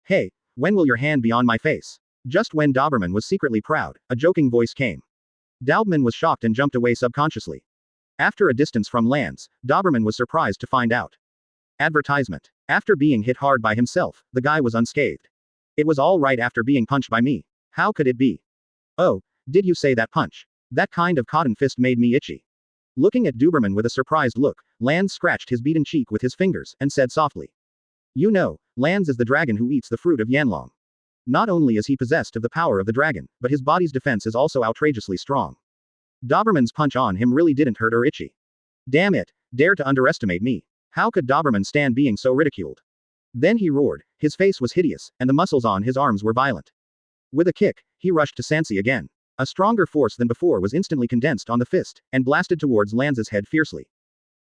[SPEAKER 2] Hey, when will your hand be on my face? Just when Doberman was secretly proud, a joking voice came. Doberman was shocked and jumped away subconsciously. After a distance from Lanz, Doberman was surprised to find out. Advertisement. After being hit hard by himself, the guy was unscathed. It was all right after being punched by me. How could it be? Oh, did you say that punch? That kind of cotton fist made me itchy. Looking at Doberman with a surprised look, Lanz scratched his beaten cheek with his fingers and said softly. You know, Lanz is the dragon who eats the fruit of Yanlong. Not only is he possessed of the power of the dragon, but his body's defense is also outrageously strong. Doberman's punch on him really didn't hurt or itchy. Damn it, dare to underestimate me. How could Doberman stand being so ridiculed? Then he roared, his face was hideous, and the muscles on his arms were violent. With a kick, he rushed to Sansi again. A stronger force than before was instantly condensed on the fist, and blasted towards Lanz's head fiercely.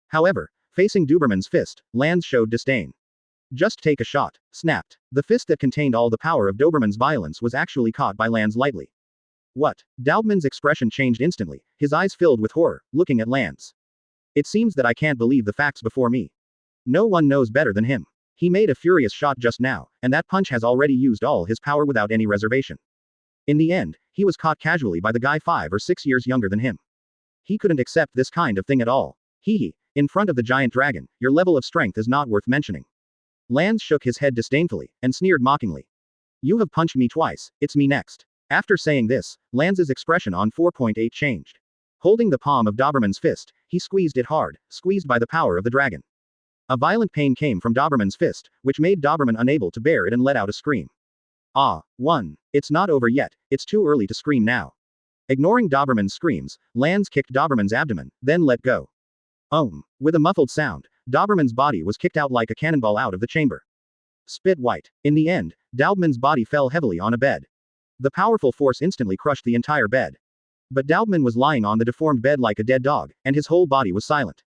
[SPEAKER 2] However, facing Doberman's fist, Lanz showed disdain. Just take a shot, snapped. The fist that contained all the power of Doberman's violence was actually caught by Lanz lightly. What? Doberman's expression changed instantly, his eyes filled with horror, looking at Lanz. It seems that I can't believe the facts before me. No one knows better than him. He made a furious shot just now, and that punch has already used all his power without any reservation. In the end, he was caught casually by the guy 5 or 6 years younger than him. He couldn't accept this kind of thing at all. In front of the giant dragon, your level of strength is not worth mentioning. Lanz shook his head disdainfully, and sneered mockingly. You have punched me twice, it's me next. After saying this, Lanz's expression on 4.8 changed. Holding the palm of Doberman's fist, he squeezed it hard, squeezed by the power of the dragon. A violent pain came from Doberman's fist, which made Doberman unable to bear it and let out a scream. It's not over yet, it's too early to scream now. Ignoring Doberman's screams, Lanz kicked Doberman's abdomen, then let go. With a muffled sound, Doberman's body was kicked out like a cannonball out of the chamber. Spit white. In the end, Doberman's body fell heavily on a bed. The powerful force instantly crushed the entire bed. But Doberman was lying on the deformed bed like a dead dog, and his whole body was silent.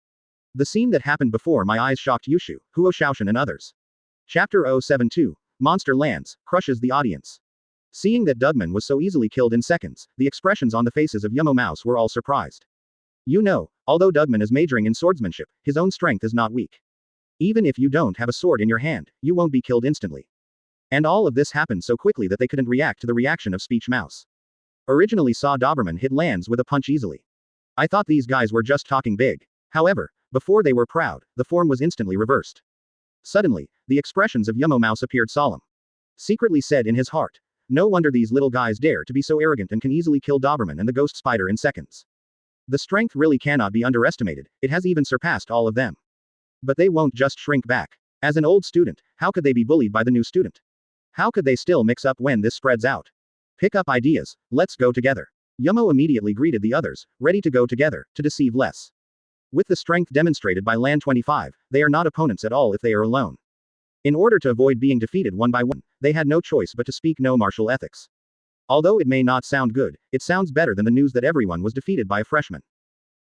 [SPEAKER 2] The scene that happened before my eyes shocked Yushu, Huo Shaoshan and others. Chapter 072. Monster Lands, crushes the audience. Seeing that Doberman was so easily killed in seconds, the expressions on the faces of Yumo Mouse were all surprised. You know, although Doberman is majoring in swordsmanship, his own strength is not weak. Even if you don't have a sword in your hand, you won't be killed instantly. And all of this happened so quickly that they couldn't react to the reaction of Speech Mouse. Originally saw Doberman hit Lanz with a punch easily. I thought these guys were just talking big. However, before they were proud, the form was instantly reversed. Suddenly, the expressions of Yumo Mouse appeared solemn. Secretly said in his heart, no wonder these little guys dare to be so arrogant and can easily kill Doberman and the ghost spider in seconds. The strength really cannot be underestimated, it has even surpassed all of them. But they won't just shrink back. As an old student, how could they be bullied by the new student? How could they still mix up when this spreads out? Pick up ideas, let's go together. Yumo immediately greeted the others, ready to go together, to deceive less. With the strength demonstrated by Land 25, they are not opponents at all if they are alone. In order to avoid being defeated one by one, they had no choice but to speak no martial ethics. Although it may not sound good, it sounds better than the news that everyone was defeated by a freshman.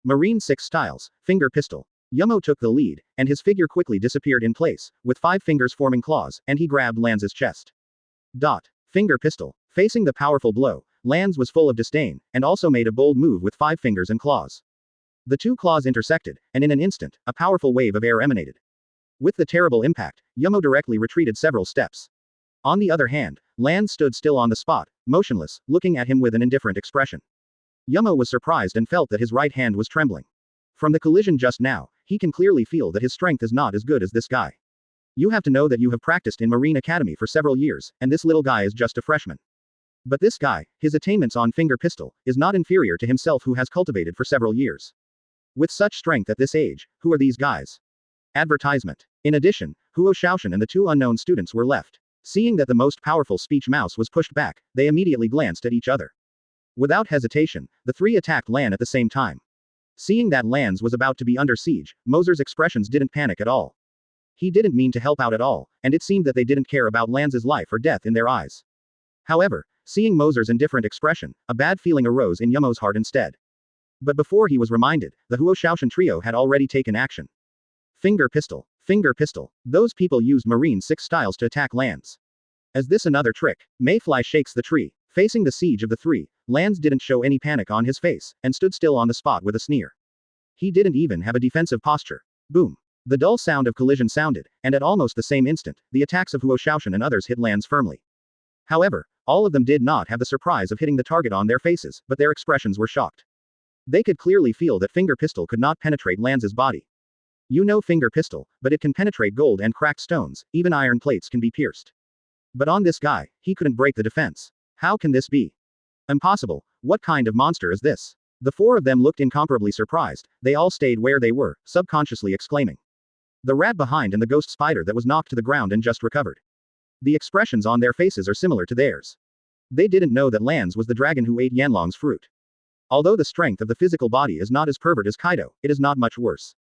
[SPEAKER 2] Marine 6 styles, finger pistol. Yumo took the lead, and his figure quickly disappeared in place, with 5 fingers forming claws, and he grabbed Lanz's chest. Finger pistol. Facing the powerful blow, Lanz was full of disdain, and also made a bold move with 5 fingers and claws. The 2 claws intersected, and in an instant, a powerful wave of air emanated. With the terrible impact, Yumo directly retreated several steps. On the other hand, Lanz stood still on the spot, motionless, looking at him with an indifferent expression. Yumo was surprised and felt that his right hand was trembling. From the collision just now, he can clearly feel that his strength is not as good as this guy. You have to know that you have practiced in Marine Academy for several years, and this little guy is just a freshman. But this guy, his attainments on finger pistol, is not inferior to himself who has cultivated for several years. With such strength at this age, who are these guys? Advertisement. In addition, Huo Shaoshan and the two unknown students were left. Seeing that the most powerful speech mouse was pushed back, they immediately glanced at each other. Without hesitation, the three attacked Lan at the same time. Seeing that Lan's was about to be under siege, Moser's expressions didn't panic at all. He didn't mean to help out at all, and it seemed that they didn't care about Lan's life or death in their eyes. However, seeing Moser's indifferent expression, a bad feeling arose in Yumo's heart instead. But before he was reminded, the Huo Shaoshan trio had already taken action. Finger pistol. Finger pistol. Those people used Marine 6 styles to attack Lan's. As this another trick, Mayfly shakes the tree. Facing the siege of the three, Lan's didn't show any panic on his face, and stood still on the spot with a sneer. He didn't even have a defensive posture. Boom. The dull sound of collision sounded, and at almost the same instant, the attacks of Huo Shaoshan and others hit Lan's firmly. However, all of them did not have the surprise of hitting the target on their faces, but their expressions were shocked. They could clearly feel that finger pistol could not penetrate Lan's body. You know finger pistol, but it can penetrate gold and cracked stones, even iron plates can be pierced. But on this guy, he couldn't break the defense. How can this be? Impossible. What kind of monster is this? The four of them looked incomparably surprised. They all stayed where they were, subconsciously exclaiming. The rat behind and the ghost spider that was knocked to the ground and just recovered. The expressions on their faces are similar to theirs. They didn't know that Lan's was the dragon who ate Yanlong's fruit. Although the strength of the physical body is not as pervert as Kaido, it is not much worse.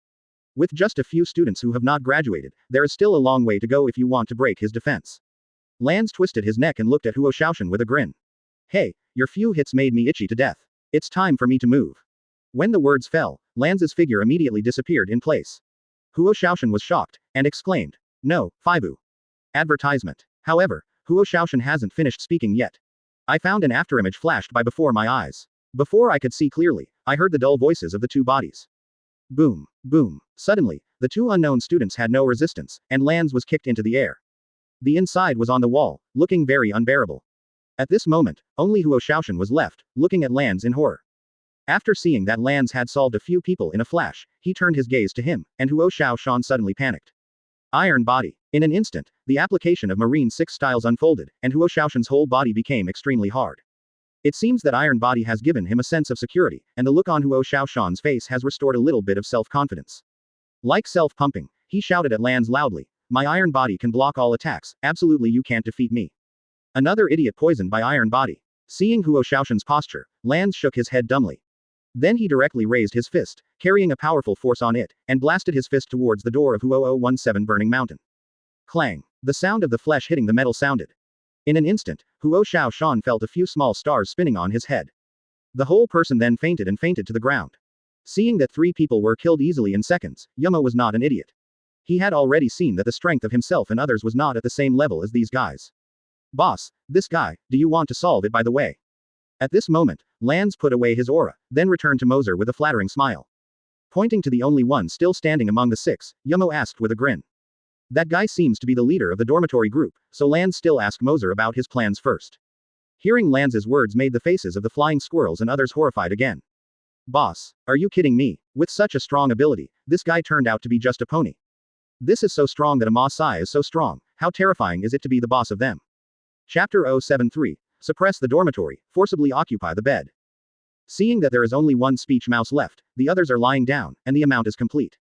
[SPEAKER 2] With just a few students who have not graduated, there is still a long way to go if you want to break his defense. Lan's twisted his neck and looked at Huo Shaoshan with a grin. Hey, your few hits made me itchy to death. It's time for me to move. When the words fell, Lan's figure immediately disappeared in place. Huo Shaoshan was shocked, and exclaimed, "No, Fibu." Advertisement. However, Huo Shaoshan hasn't finished speaking yet. I found an afterimage flashed by before my eyes. Before I could see clearly, I heard the dull voices of the two bodies. Boom, boom. Suddenly, the two unknown students had no resistance, and Lan's was kicked into the air. The inside was on the wall, looking very unbearable. At this moment, only Huo Shaoshan was left, looking at Lan's in horror. After seeing that Lan's had solved a few people in a flash, he turned his gaze to him, and Huo Shaoshan suddenly panicked. Iron body. In an instant, the application of Marine 6 styles unfolded, and Huo Shaoshan's whole body became extremely hard. It seems that Iron Body has given him a sense of security, and the look on Huo Shaoshan's face has restored a little bit of self-confidence. Like self-pumping, he shouted at Lan's loudly, "My Iron Body can block all attacks, absolutely you can't defeat me." Another idiot poisoned by Iron Body. Seeing Huo Shaoshan's posture, Lan's shook his head dumbly. Then he directly raised his fist, carrying a powerful force on it, and blasted his fist towards the door of Huo 017 Burning Mountain. Clang. The sound of the flesh hitting the metal sounded. In an instant, Huo Shaoshan felt a few small stars spinning on his head. The whole person then fainted to the ground. Seeing that 3 people were killed easily in seconds, Yumo was not an idiot. He had already seen that the strength of himself and others was not at the same level as these guys. Boss, this guy, do you want to solve it by the way? At this moment, Lan's put away his aura, then returned to Moser with a flattering smile. Pointing to the only one still standing among the 6, Yumo asked with a grin. That guy seems to be the leader of the dormitory group, so Lan still asked Moser about his plans first. Hearing Lan's words made the faces of the flying squirrels and others horrified again. Boss, are you kidding me? With such a strong ability, this guy turned out to be just a pony. This is so strong that a Maasai is so strong, how terrifying is it to be the boss of them? Chapter 073, Suppress the dormitory, forcibly occupy the bed. Seeing that there is only one speech mouse left, the others are lying down, and the amount is complete.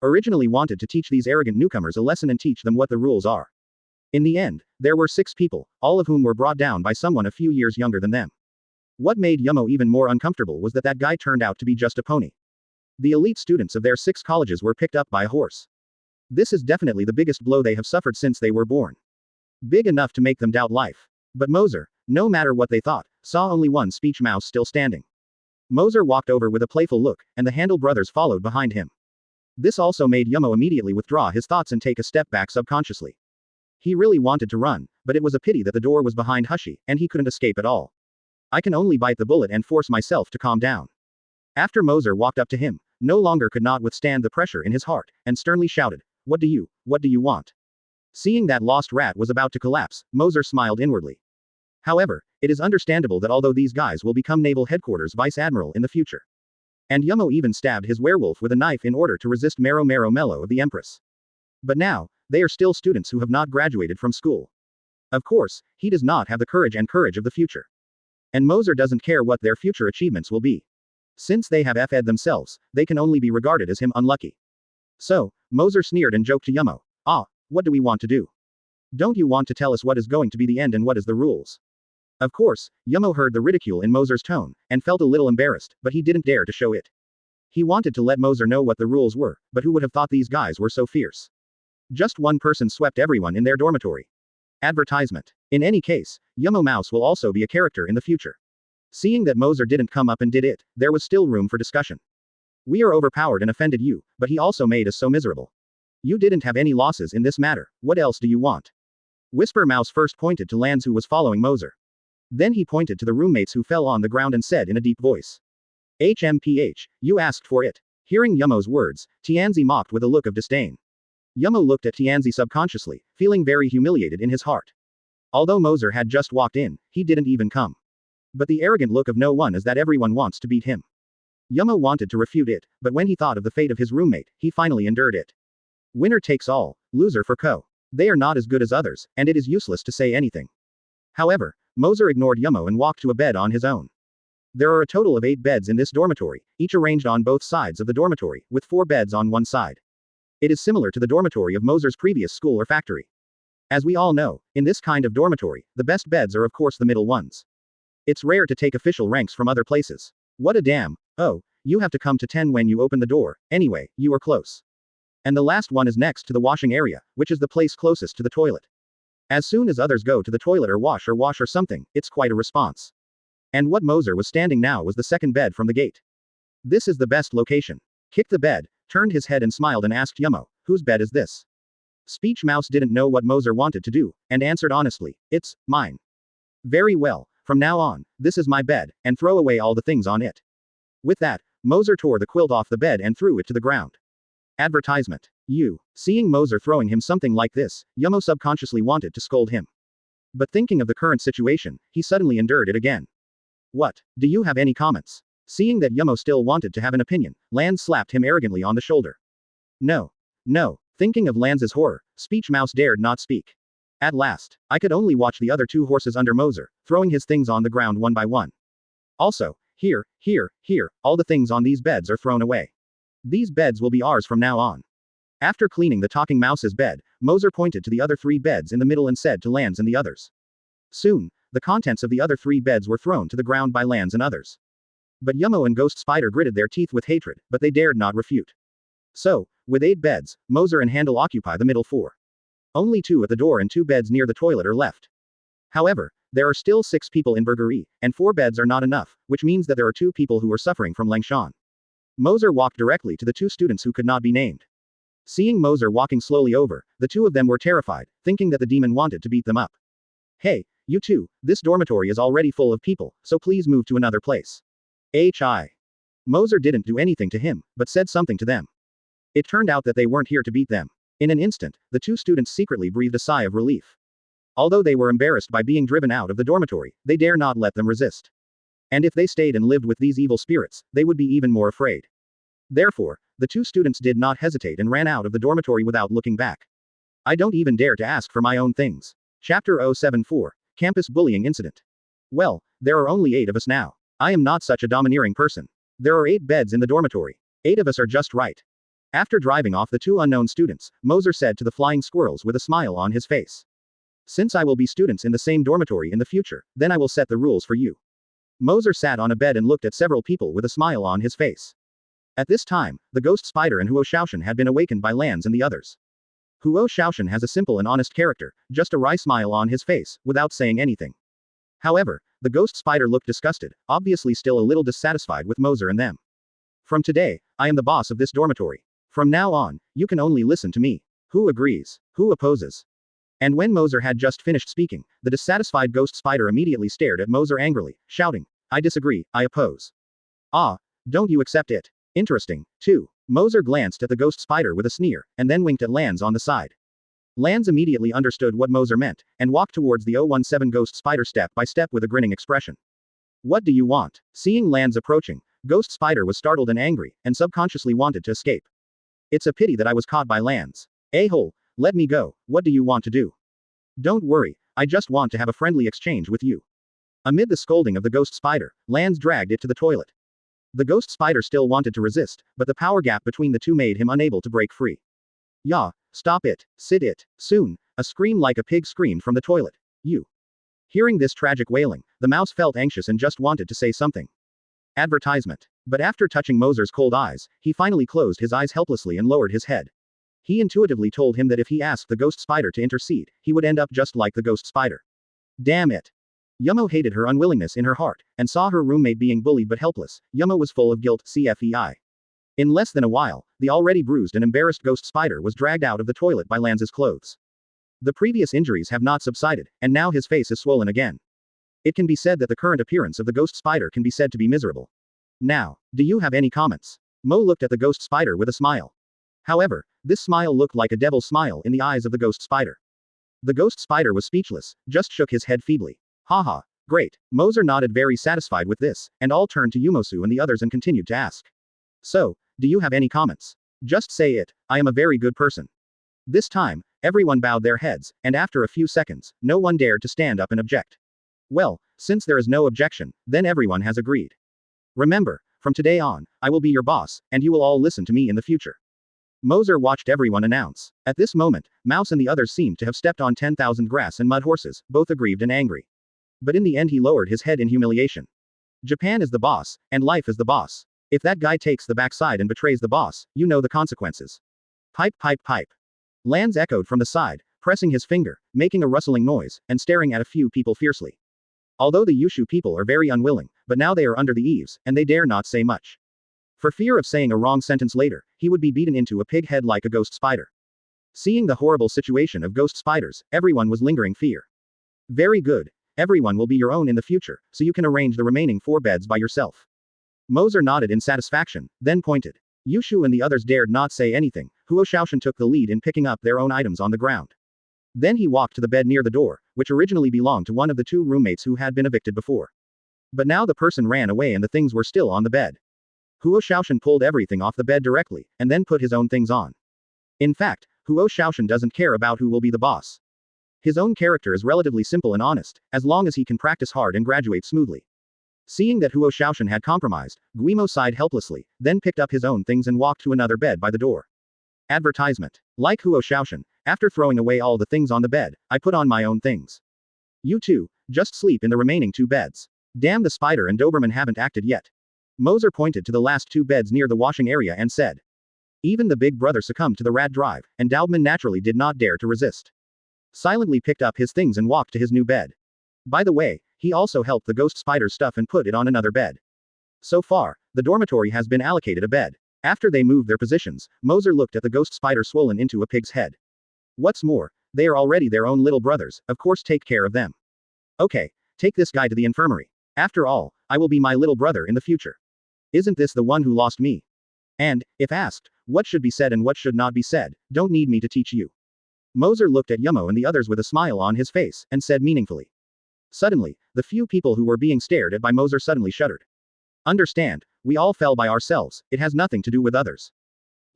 [SPEAKER 2] Originally wanted to teach these arrogant newcomers a lesson and teach them what the rules are. In the end, there were 6 people, all of whom were brought down by someone a few years younger than them. What made Yumo even more uncomfortable was that that guy turned out to be just a pony. The elite students of their 6 colleges were picked up by a horse. This is definitely the biggest blow they have suffered since they were born. Big enough to make them doubt life. But Moser, no matter what they thought, saw only one speech mouse still standing. Moser walked over with a playful look, and the Handel brothers followed behind him. This also made Yumo immediately withdraw his thoughts and take a step back subconsciously. He really wanted to run, but it was a pity that the door was behind Hushy, and he couldn't escape at all. I can only bite the bullet and force myself to calm down. After Moser walked up to him, no longer could not withstand the pressure in his heart, and sternly shouted, what do you want? Seeing that lost rat was about to collapse, Moser smiled inwardly. However, it is understandable that although these guys will become Naval Headquarters Vice Admiral in the future. And Yumo even stabbed his werewolf with a knife in order to resist Mero Mello of the Empress. But now, they are still students who have not graduated from school. Of course, he does not have the courage of the future. And Moser doesn't care what their future achievements will be. Since they have FE'd themselves, they can only be regarded as him unlucky. So, Moser sneered and joked to Yumo. Ah, what do we want to do? Don't you want to tell us what is going to be the end and what is the rules? Of course, Yumo heard the ridicule in Moser's tone, and felt a little embarrassed, but he didn't dare to show it. He wanted to let Moser know what the rules were, but who would have thought these guys were so fierce? Just one person swept everyone in their dormitory. Advertisement. In any case, Yumo Mouse will also be a character in the future. Seeing that Moser didn't come up and did it, there was still room for discussion. We are overpowered and offended you, but he also made us so miserable. You didn't have any losses in this matter, what else do you want? Whisper Mouse first pointed to Lance who was following Moser. Then he pointed to the roommates who fell on the ground and said in a deep voice. HMPH, you asked for it. Hearing Yumo's words, Tianzi mocked with a look of disdain. Yumo looked at Tianzi subconsciously, feeling very humiliated in his heart. Although Moser had just walked in, he didn't even come. But the arrogant look of no one is that everyone wants to beat him. Yumo wanted to refute it, but when he thought of the fate of his roommate, he finally endured it. Winner takes all, loser for Ko. They are not as good as others, and it is useless to say anything. However, Moser ignored Yumo and walked to a bed on his own. There are a total of 8 beds in this dormitory, each arranged on both sides of the dormitory, with 4 beds on one side. It is similar to the dormitory of Moser's previous school or factory. As we all know, in this kind of dormitory, the best beds are of course the middle ones. It's rare to take official ranks from other places. What a damn. Oh, you have to come to 10 when you open the door, anyway, you are close. And the last one is next to the washing area, which is the place closest to the toilet. As soon as others go to the toilet or wash or something, it's quite a response. And what Moser was standing now was the second bed from the gate. This is the best location. Kicked the bed, turned his head and smiled and asked Yumo, whose bed is this? Speech Mouse didn't know what Moser wanted to do, and answered honestly, it's mine. Very well, from now on, this is my bed, and throw away all the things on it. With that, Moser tore the quilt off the bed and threw it to the ground. Advertisement. You. Seeing Moser throwing him something like this, Yumo subconsciously wanted to scold him. But thinking of the current situation, he suddenly endured it again. What? Do you have any comments? Seeing that Yumo still wanted to have an opinion, Lance slapped him arrogantly on the shoulder. No. No. Thinking of Lance's horror, Speech Mouse dared not speak. At last, I could only watch the other 2 horses under Moser, throwing his things on the ground one by one. Also, here, all the things on these beds are thrown away. These beds will be ours from now on. After cleaning the talking mouse's bed, Moser pointed to the other 3 beds in the middle and said to Lance and the others. Soon, the contents of the other 3 beds were thrown to the ground by Lance and others. But Yumo and Ghost Spider gritted their teeth with hatred, but they dared not refute. So, with 8 beds, Moser and Handle occupy the middle 4. Only 2 at the door and 2 beds near the toilet are left. However, there are still 6 people in Burgerie, and 4 beds are not enough, which means that there are 2 people who are suffering from Langshan. Moser walked directly to the 2 students who could not be named. Seeing Moser walking slowly over, the 2 of them were terrified, thinking that the demon wanted to beat them up. Hey, you 2, this dormitory is already full of people, so please move to another place. HI. Moser didn't do anything to him, but said something to them. It turned out that they weren't here to beat them. In an instant, the 2 students secretly breathed a sigh of relief. Although they were embarrassed by being driven out of the dormitory, they dare not let them resist. And if they stayed and lived with these evil spirits, they would be even more afraid. Therefore, the 2 students did not hesitate and ran out of the dormitory without looking back. I don't even dare to ask for my own things. Chapter 074. Campus Bullying Incident. Well, there are only 8 of us now. I am not such a domineering person. There are 8 beds in the dormitory. 8 of us are just right. After driving off the 2 unknown students, Moser said to the flying squirrels with a smile on his face. Since I will be students in the same dormitory in the future, then I will set the rules for you. Moser sat on a bed and looked at several people with a smile on his face. At this time, the ghost spider and Huo Shaoshan had been awakened by Lance and the others. Huo Shaoshan has a simple and honest character, just a wry smile on his face, without saying anything. However, the ghost spider looked disgusted, obviously still a little dissatisfied with Moser and them. From today, I am the boss of this dormitory. From now on, you can only listen to me. Who agrees? Who opposes? And when Moser had just finished speaking, the dissatisfied ghost spider immediately stared at Moser angrily, shouting, I disagree, I oppose. Ah, don't you accept it? Interesting, too. Moser glanced at the ghost spider with a sneer, and then winked at Lance on the side. Lance immediately understood what Moser meant, and walked towards the 017 ghost spider step by step with a grinning expression. What do you want? Seeing Lance approaching, Ghost Spider was startled and angry, and subconsciously wanted to escape. It's a pity that I was caught by Lance. A-hole, let me go, what do you want to do? Don't worry, I just want to have a friendly exchange with you. Amid the scolding of the Ghost Spider, Lance dragged it to the toilet. The Ghost Spider still wanted to resist, but the power gap between the two made him unable to break free. "Ya, stop it, sit it." Soon, a scream like a pig screamed from the toilet. "You." Hearing this tragic wailing, the mouse felt anxious and just wanted to say something. Advertisement. But after touching Moser's cold eyes, he finally closed his eyes helplessly and lowered his head. He intuitively told him that if he asked the ghost spider to intercede, he would end up just like the ghost spider. Damn it. Yumo hated her unwillingness in her heart, and saw her roommate being bullied but helpless. Yumo was full of guilt, CFEI. In less than a while, the already bruised and embarrassed ghost spider was dragged out of the toilet by Lance's clothes. The previous injuries have not subsided, and now his face is swollen again. It can be said that the current appearance of the ghost spider can be said to be miserable. Now, do you have any comments? Mo looked at the ghost spider with a smile. However, this smile looked like a devil's smile in the eyes of the ghost spider. The ghost spider was speechless, just shook his head feebly. Haha, great. Moser nodded, very satisfied with this, and all turned to Yumosu and the others and continued to ask. So, do you have any comments? Just say it, I am a very good person. This time, everyone bowed their heads, and after a few seconds, no one dared to stand up and object. Well, since there is no objection, then everyone has agreed. Remember, from today on, I will be your boss, and you will all listen to me in the future. Moser watched everyone announce. At this moment, Mouse and the others seemed to have stepped on 10,000 grass and mud horses, both aggrieved and angry. But in the end he lowered his head in humiliation. Japan is the boss, and life is the boss. If that guy takes the backside and betrays the boss, you know the consequences. Pipe, pipe, pipe. Lance echoed from the side, pressing his finger, making a rustling noise, and staring at a few people fiercely. Although the Yushu people are very unwilling, but now they are under the eaves, and they dare not say much. For fear of saying a wrong sentence later, he would be beaten into a pig head like a ghost spider. Seeing the horrible situation of ghost spiders, everyone was lingering fear. Very good. Everyone will be your own in the future, so you can arrange the remaining 4 beds by yourself. Moser nodded in satisfaction, then pointed. Yushu and the others dared not say anything. Huo Shaoshan took the lead in picking up their own items on the ground. Then he walked to the bed near the door, which originally belonged to one of the 2 roommates who had been evicted before. But now the person ran away and the things were still on the bed. Huo Shaoshan pulled everything off the bed directly, and then put his own things on. In fact, Huo Shaoshan doesn't care about who will be the boss. His own character is relatively simple and honest, as long as he can practice hard and graduate smoothly. Seeing that Huo Shaoshan had compromised, Guimo sighed helplessly, then picked up his own things and walked to another bed by the door. Advertisement. Like Huo Shaoshan, after throwing away all the things on the bed, I put on my own things. You two, just sleep in the remaining 2 beds. Damn, the spider and Doberman haven't acted yet. Moser pointed to the last 2 beds near the washing area and said. Even the big brother succumbed to the rat drive, and Doberman naturally did not dare to resist. Silently picked up his things and walked to his new bed. By the way, he also helped the ghost spider's stuff and put it on another bed. So far, the dormitory has been allocated a bed. After they moved their positions, Moser looked at the ghost spider swollen into a pig's head. What's more, they are already their own little brothers, of course take care of them. Okay, take this guy to the infirmary. After all, I will be my little brother in the future. Isn't this the one who lost me? And, if asked, what should be said and what should not be said, don't need me to teach you. Moser looked at Yumo and the others with a smile on his face, and said meaningfully. Suddenly, the few people who were being stared at by Moser suddenly shuddered. Understand, we all fell by ourselves, it has nothing to do with others.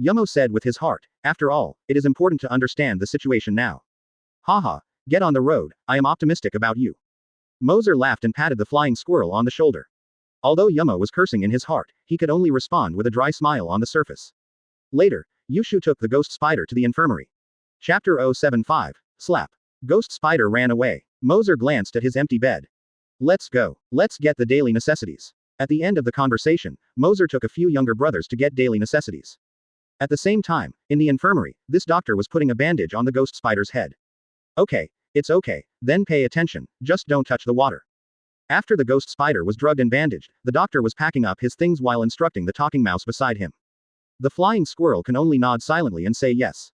[SPEAKER 2] Yumo said with his heart, after all, it is important to understand the situation now. Haha, get on the road, I am optimistic about you. Moser laughed and patted the flying squirrel on the shoulder. Although Yumo was cursing in his heart, he could only respond with a dry smile on the surface. Later, Yushu took the ghost spider to the infirmary. Chapter 075, Slap. Ghost spider ran away. Moser glanced at his empty bed. Let's go. Let's get the daily necessities. At the end of the conversation, Moser took a few younger brothers to get daily necessities. At the same time, in the infirmary, this doctor was putting a bandage on the ghost spider's head. Okay, it's okay, then pay attention, just don't touch the water. After the ghost spider was drugged and bandaged, the doctor was packing up his things while instructing the talking mouse beside him. The flying squirrel can only nod silently and say yes.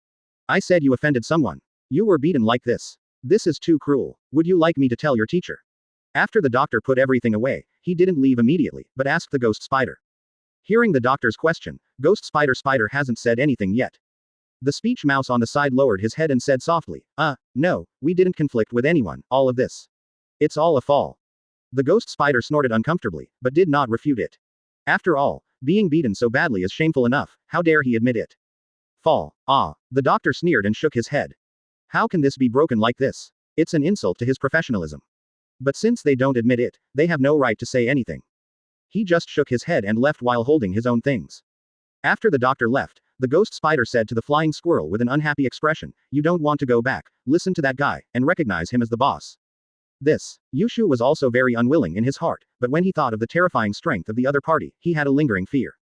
[SPEAKER 2] I said you offended someone. You were beaten like this. This is too cruel. Would you like me to tell your teacher? After the doctor put everything away, he didn't leave immediately, but asked the ghost spider. Hearing the doctor's question, ghost spider hasn't said anything yet. The speech mouse on the side lowered his head and said softly, no, we didn't conflict with anyone, all of this. It's all a fall. The ghost spider snorted uncomfortably, but did not refute it. After all, being beaten so badly is shameful enough, how dare he admit it? Fall. The doctor sneered and shook his head. How can this be broken like this? It's an insult to his professionalism. But since they don't admit it, they have no right to say anything. He just shook his head and left while holding his own things. After the doctor left, The ghost spider said to the flying squirrel with an unhappy expression, you don't want to go back, listen to that guy, and recognize him as the boss. This. Yushu was also very unwilling in his heart, but when he thought of the terrifying strength of the other party, he had a lingering fear.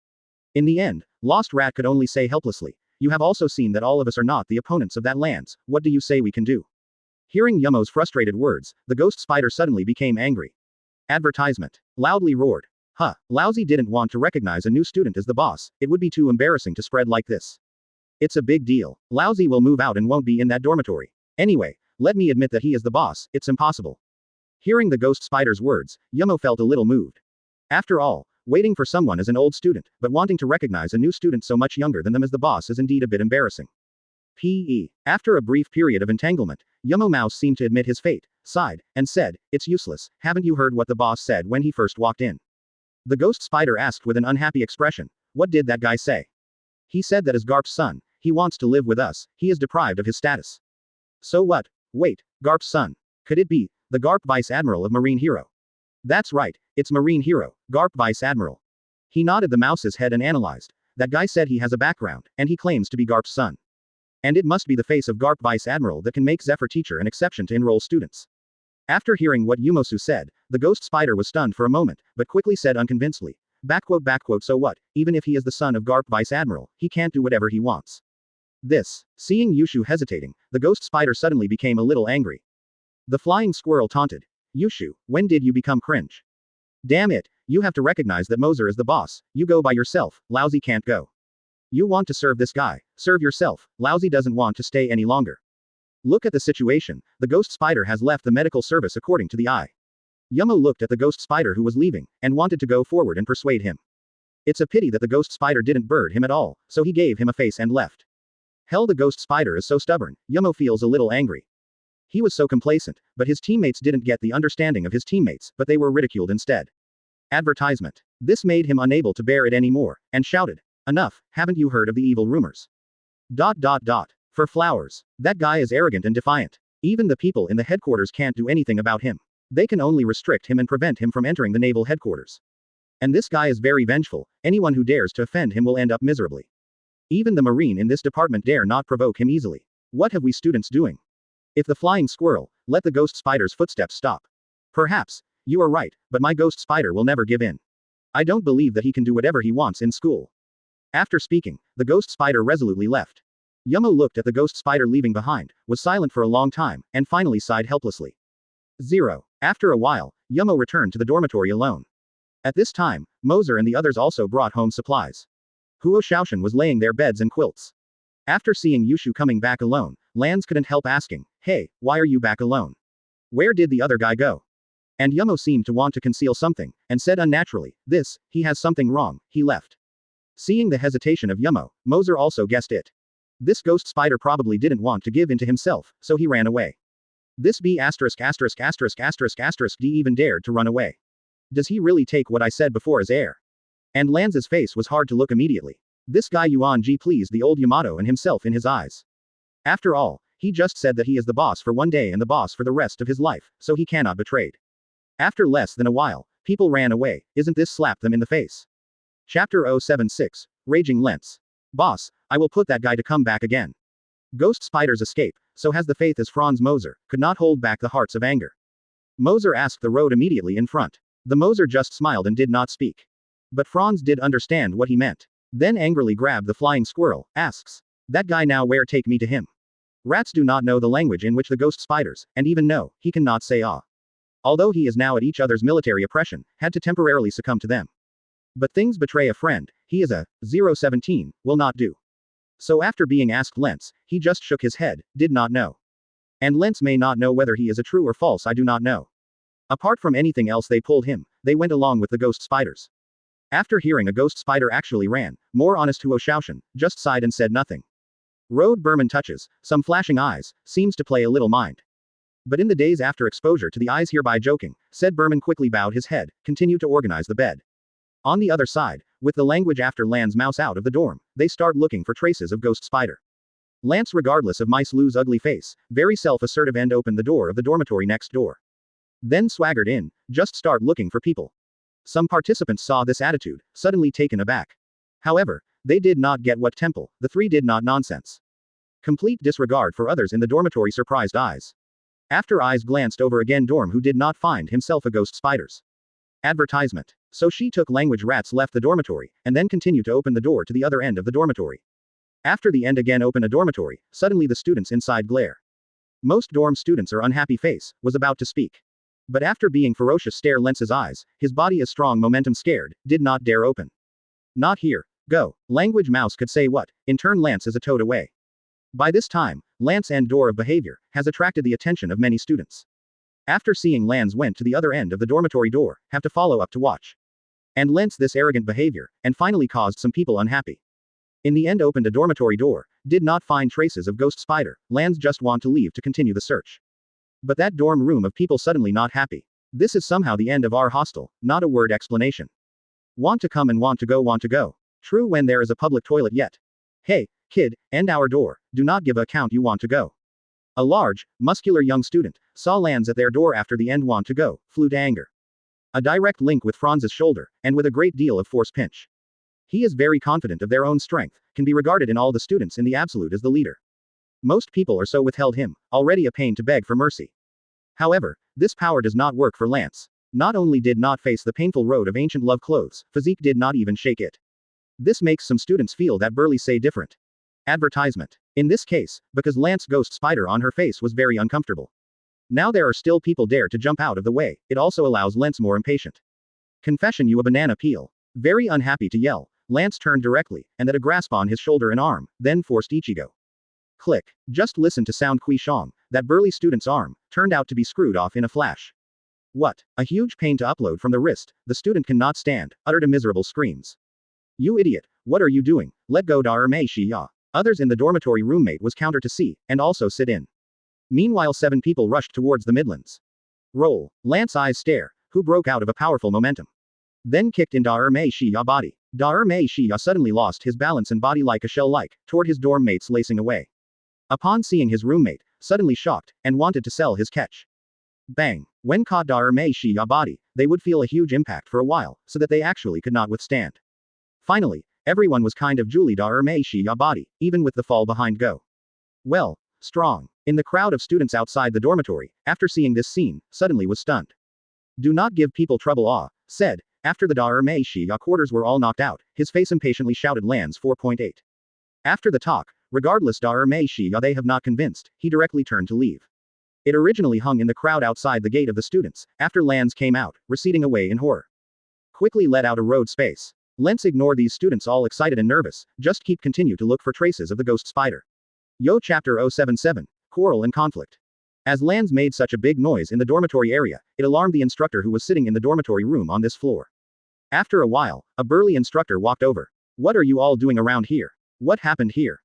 [SPEAKER 2] In the end, Lost Rat could only say helplessly, you have also seen that all of us are not the opponents of that lands, what do you say we can do? Hearing Yumo's frustrated words, the ghost spider suddenly became angry. Advertisement. Loudly roared. Huh, Lousy didn't want to recognize a new student as the boss, it would be too embarrassing to spread like this. It's a big deal. Lousy will move out and won't be in that dormitory. Anyway, let me admit that he is the boss, it's impossible. Hearing the ghost spider's words, Yumo felt a little moved. After all, waiting for someone as an old student, but wanting to recognize a new student so much younger than them as the boss is indeed a bit embarrassing. P.E. After a brief period of entanglement, Yumo Mouse seemed to admit his fate, sighed, and said, it's useless, haven't you heard what the boss said when he first walked in? The ghost spider asked with an unhappy expression, what did that guy say? He said that as Garps Son, he wants to live with us, he is deprived of his status. So what? Wait, Garps Son. Could it be the Garp Vice Admiral of Marine Hero? That's right, it's Marine Hero, Garp Vice Admiral. He nodded the mouse's head and analyzed. That guy said he has a background, and he claims to be Garps Son. And it must be the face of Garp Vice Admiral that can make Zephyr teacher an exception to enroll students. After hearing what Yumosu said, the ghost spider was stunned for a moment, but quickly said unconvincedly, so what, even if he is the son of Garp Vice Admiral, he can't do whatever he wants. This. Seeing Yushu hesitating, the ghost spider suddenly became a little angry. The flying squirrel taunted. Yushu, when did you become cringe? Damn it, you have to recognize that Moser is the boss, you go by yourself, Lousy can't go. You want to serve this guy, serve yourself, Lousy doesn't want to stay any longer. Look at the situation, the ghost spider has left the medical service according to the eye. Yumo looked at the ghost spider who was leaving, and wanted to go forward and persuade him. It's a pity that the ghost spider didn't bird him at all, so he gave him a face and left. Hell, the ghost spider is so stubborn, Yumo feels a little angry. He was so complacent, but his teammates didn't get the understanding of his teammates, but they were ridiculed instead. Advertisement. This made him unable to bear it anymore, and shouted, enough, haven't you heard of the evil rumors? ... For flowers. That guy is arrogant and defiant. Even the people in the headquarters can't do anything about him. They can only restrict him and prevent him from entering the naval headquarters. And this guy is very vengeful, anyone who dares to offend him will end up miserably. Even the marine in this department dare not provoke him easily. What have we students doing? If the flying squirrel, let the ghost spider's footsteps stop. Perhaps, you are right, but my ghost spider will never give in. I don't believe that he can do whatever he wants in school. After speaking, the ghost spider resolutely left. Yumo looked at the ghost spider leaving behind, was silent for a long time, and finally sighed helplessly. 0. After a while, Yumo returned to the dormitory alone. At this time, Moser and the others also brought home supplies. Huo Shaoshan was laying their beds and quilts. After seeing Yushu coming back alone, Lance couldn't help asking, hey, why are you back alone? Where did the other guy go? And Yumo seemed to want to conceal something, and said unnaturally, he has something wrong, he left. Seeing the hesitation of Yumo, Moser also guessed it. This ghost spider probably didn't want to give in to himself, so he ran away. This B********** D even dared to run away. Does he really take what I said before as air? And Lanz's face was hard to look immediately. This guy Yuan Ji pleased the old Yamato and himself in his eyes. After all, he just said that he is the boss for one day and the boss for the rest of his life, so he cannot betrayed. After less than a while, people ran away, isn't this slap them in the face? Chapter 076, Raging Lens. Boss, I will put that guy to come back again. Ghost spiders escape, so has the faith as Franz Moser, could not hold back the hearts of anger. Moser asked the road immediately in front. The Moser just smiled and did not speak. But Franz did understand what he meant. Then angrily grabbed the flying squirrel, asks. That guy now where take me to him? Rats do not know the language in which the ghost spiders, and even know, he cannot say ah. Although he is now at each other's military oppression, had to temporarily succumb to them. But things betray a friend, he is a 017, will not do. So after being asked Lentz, he just shook his head, did not know. And Lentz may not know whether he is a true or false, I do not know. Apart from anything else they pulled him, they went along with the ghost spiders. After hearing a ghost spider actually ran, more honest Huo Shaoshan, just sighed and said nothing. Road Berman touches, some flashing eyes, seems to play a little mind. But in the days after exposure to the eyes hereby joking, said Berman quickly bowed his head, continued to organize the bed. On the other side, with the language after Lan's mouse out of the dorm, they start looking for traces of ghost spider. Lance regardless of Mice Lu's ugly face, very self-assertive and opened the door of the dormitory next door. Then swaggered in, just start looking for people. Some participants saw this attitude, suddenly taken aback. However, They did not get what temple, the three did not nonsense. Complete disregard for others in the dormitory surprised eyes. After eyes glanced over again dorm who did not find himself a ghost spiders. Advertisement. So she took language rats left the dormitory, and then continued to open the door to the other end of the dormitory. After the end again open a dormitory, suddenly the students inside glare. Most dorm students are unhappy face, was about to speak. But after being ferocious stare Lence's eyes, his body is strong momentum scared, did not dare open. Not here, go. Language mouse could say what, in turn Lance is a toad away. By this time, Lance and door of behavior, has attracted the attention of many students. After seeing Lance went to the other end of the dormitory door, have to follow up to watch. And Lance this arrogant behavior, and finally caused some people unhappy. In the end opened a dormitory door, did not find traces of ghost spider, Lance just want to leave to continue the search. But that dorm room of people suddenly not happy. This is somehow the end of our hostel, not a word explanation. Want to come and want to go. True when there is a public toilet yet. Hey, kid, end our door, do not give a account you want to go. A large, muscular young student, saw Lance at their door after the end want to go, flew to anger. A direct link with Franz's shoulder, and with a great deal of force pinch. He is very confident of their own strength, can be regarded in all the students in the absolute as the leader. Most people are so withheld him, already a pain to beg for mercy. However, this power does not work for Lance. Not only did not face the painful road of ancient love clothes, physique did not even shake it. This makes some students feel that burly say different. Advertisement. In this case, because Lance ghost spider on her face was very uncomfortable. Now there are still people dare to jump out of the way, it also allows Lance more impatient. Confession you a banana peel. Very unhappy to yell, Lance turned directly, and that a grasp on his shoulder and arm, then forced Ichigo. Click. Just listen to sound Kui Shong, that burly student's arm, turned out to be screwed off in a flash. What? A huge pain to upload from the wrist, the student cannot stand, uttered a miserable screams. You idiot, what are you doing? Let go da mei shi ya. Others in the dormitory roommate was counter to see, and also sit in. Meanwhile 7 people rushed towards the Midlands. Roll. Lance eyes stare, who broke out of a powerful momentum. Then kicked in da mei shi ya body. Da mei shi ya suddenly lost his balance and body like a shell toward his dorm mates lacing away. Upon seeing his roommate, suddenly shocked, and wanted to sell his catch. Bang. When caught da mei shi ya body, they would feel a huge impact for a while, so that they actually could not withstand. Finally, everyone was kind of Julie da mei shi ya body, even with the fall behind go. Well, strong. In the crowd of students outside the dormitory, after seeing this scene, suddenly was stunned. Do not give people trouble said, after the da mei shi ya quarters were all knocked out, his face impatiently shouted Lance 4.8. After the talk, regardless da mei shi ya they have not convinced, he directly turned to leave. It originally hung in the crowd outside the gate of the students, after Lance came out, receding away in horror. Quickly let out a road space. Lance ignore these students all excited and nervous, just continue to look for traces of the ghost spider. Yo chapter 077, Quarrel and Conflict. As Lance made such a big noise in the dormitory area, it alarmed the instructor who was sitting in the dormitory room on this floor. After a while, a burly instructor walked over. What are you all doing around here? What happened here?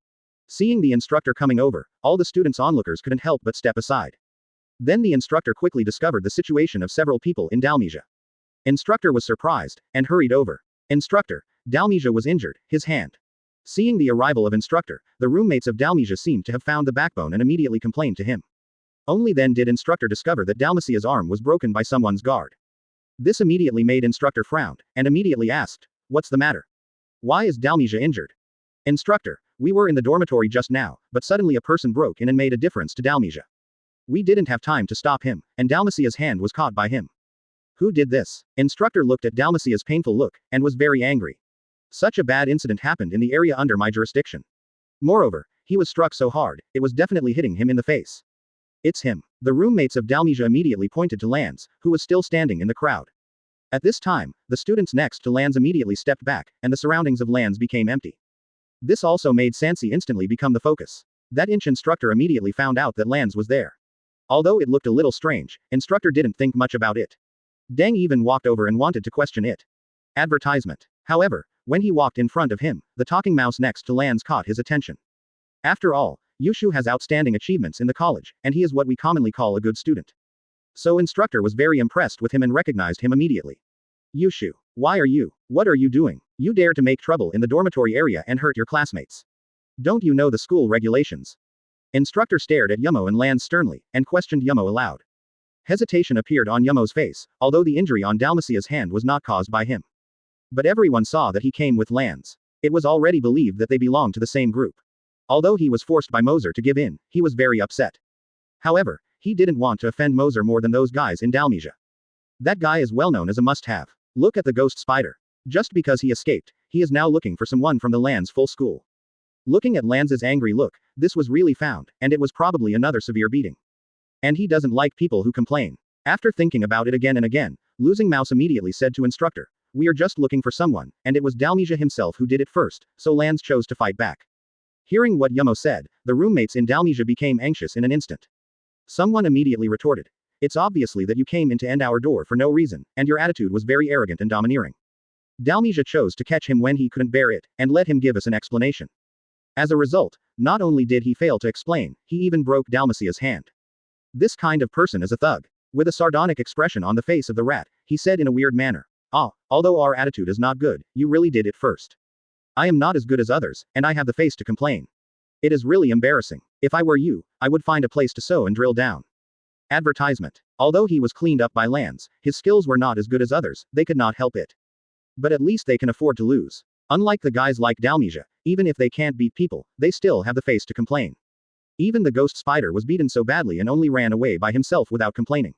[SPEAKER 2] Seeing the instructor coming over, all the students onlookers couldn't help but step aside. Then the instructor quickly discovered the situation of several people in Dalmesia. Instructor was surprised, and hurried over. Instructor, Dalmesia was injured, his hand. Seeing the arrival of instructor, the roommates of Dalmesia seemed to have found the backbone and immediately complained to him. Only then did instructor discover that Dalmasia's arm was broken by someone's guard. This immediately made instructor frowned, and immediately asked, what's the matter? Why is Dalmesia injured? Instructor, we were in the dormitory just now, but suddenly a person broke in and made a difference to Dalmesia. We didn't have time to stop him, and Dalmasia's hand was caught by him. Who did this? Instructor looked at Dalmasia's painful look, and was very angry. Such a bad incident happened in the area under my jurisdiction. Moreover, he was struck so hard, it was definitely hitting him in the face. It's him. The roommates of Dalmesia immediately pointed to Lance, who was still standing in the crowd. At this time, the students next to Lance immediately stepped back, and the surroundings of Lance became empty. This also made Sansi instantly become the focus. That instructor immediately found out that Lance was there. Although it looked a little strange, instructor didn't think much about it. Deng even walked over and wanted to question it. Advertisement. However, when he walked in front of him, the talking mouse next to Lance caught his attention. After all, Yushu has outstanding achievements in the college, and he is what we commonly call a good student. So instructor was very impressed with him and recognized him immediately. Yushu, why are you? What are you doing? You dare to make trouble in the dormitory area and hurt your classmates. Don't you know the school regulations? Instructor stared at Yumo and Lance sternly, and questioned Yumo aloud. Hesitation appeared on Yumo's face, although the injury on Dalmasia's hand was not caused by him. But everyone saw that he came with Lance. It was already believed that they belonged to the same group. Although he was forced by Moser to give in, he was very upset. However, he didn't want to offend Moser more than those guys in Dalmesia. That guy is well known as a must-have. Look at the ghost spider. Just because he escaped, he is now looking for someone from the Land's full school. Looking at Lanz's angry look, this was really found, and it was probably another severe beating. And he doesn't like people who complain. After thinking about it again and again, Losing Mouse immediately said to instructor, "We are just looking for someone, and it was Dalmesia himself who did it first, so Lanz chose to fight back." Hearing what Yumo said, the roommates in Dalmesia became anxious in an instant. Someone immediately retorted, "It's obviously that you came in to end our door for no reason, and your attitude was very arrogant and domineering." Dalmesia chose to catch him when he couldn't bear it, and let him give us an explanation. As a result, not only did he fail to explain, he even broke Dalmasia's hand. This kind of person is a thug. With a sardonic expression on the face of the rat, he said in a weird manner, although our attitude is not good, you really did it first. I am not as good as others, and I have the face to complain. It is really embarrassing. If I were you, I would find a place to sew and drill down." Advertisement. Although he was cleaned up by Lanz, his skills were not as good as others, they could not help it. But at least they can afford to lose. Unlike the guys like Dalmesia, even if they can't beat people, they still have the face to complain. Even the ghost spider was beaten so badly and only ran away by himself without complaining.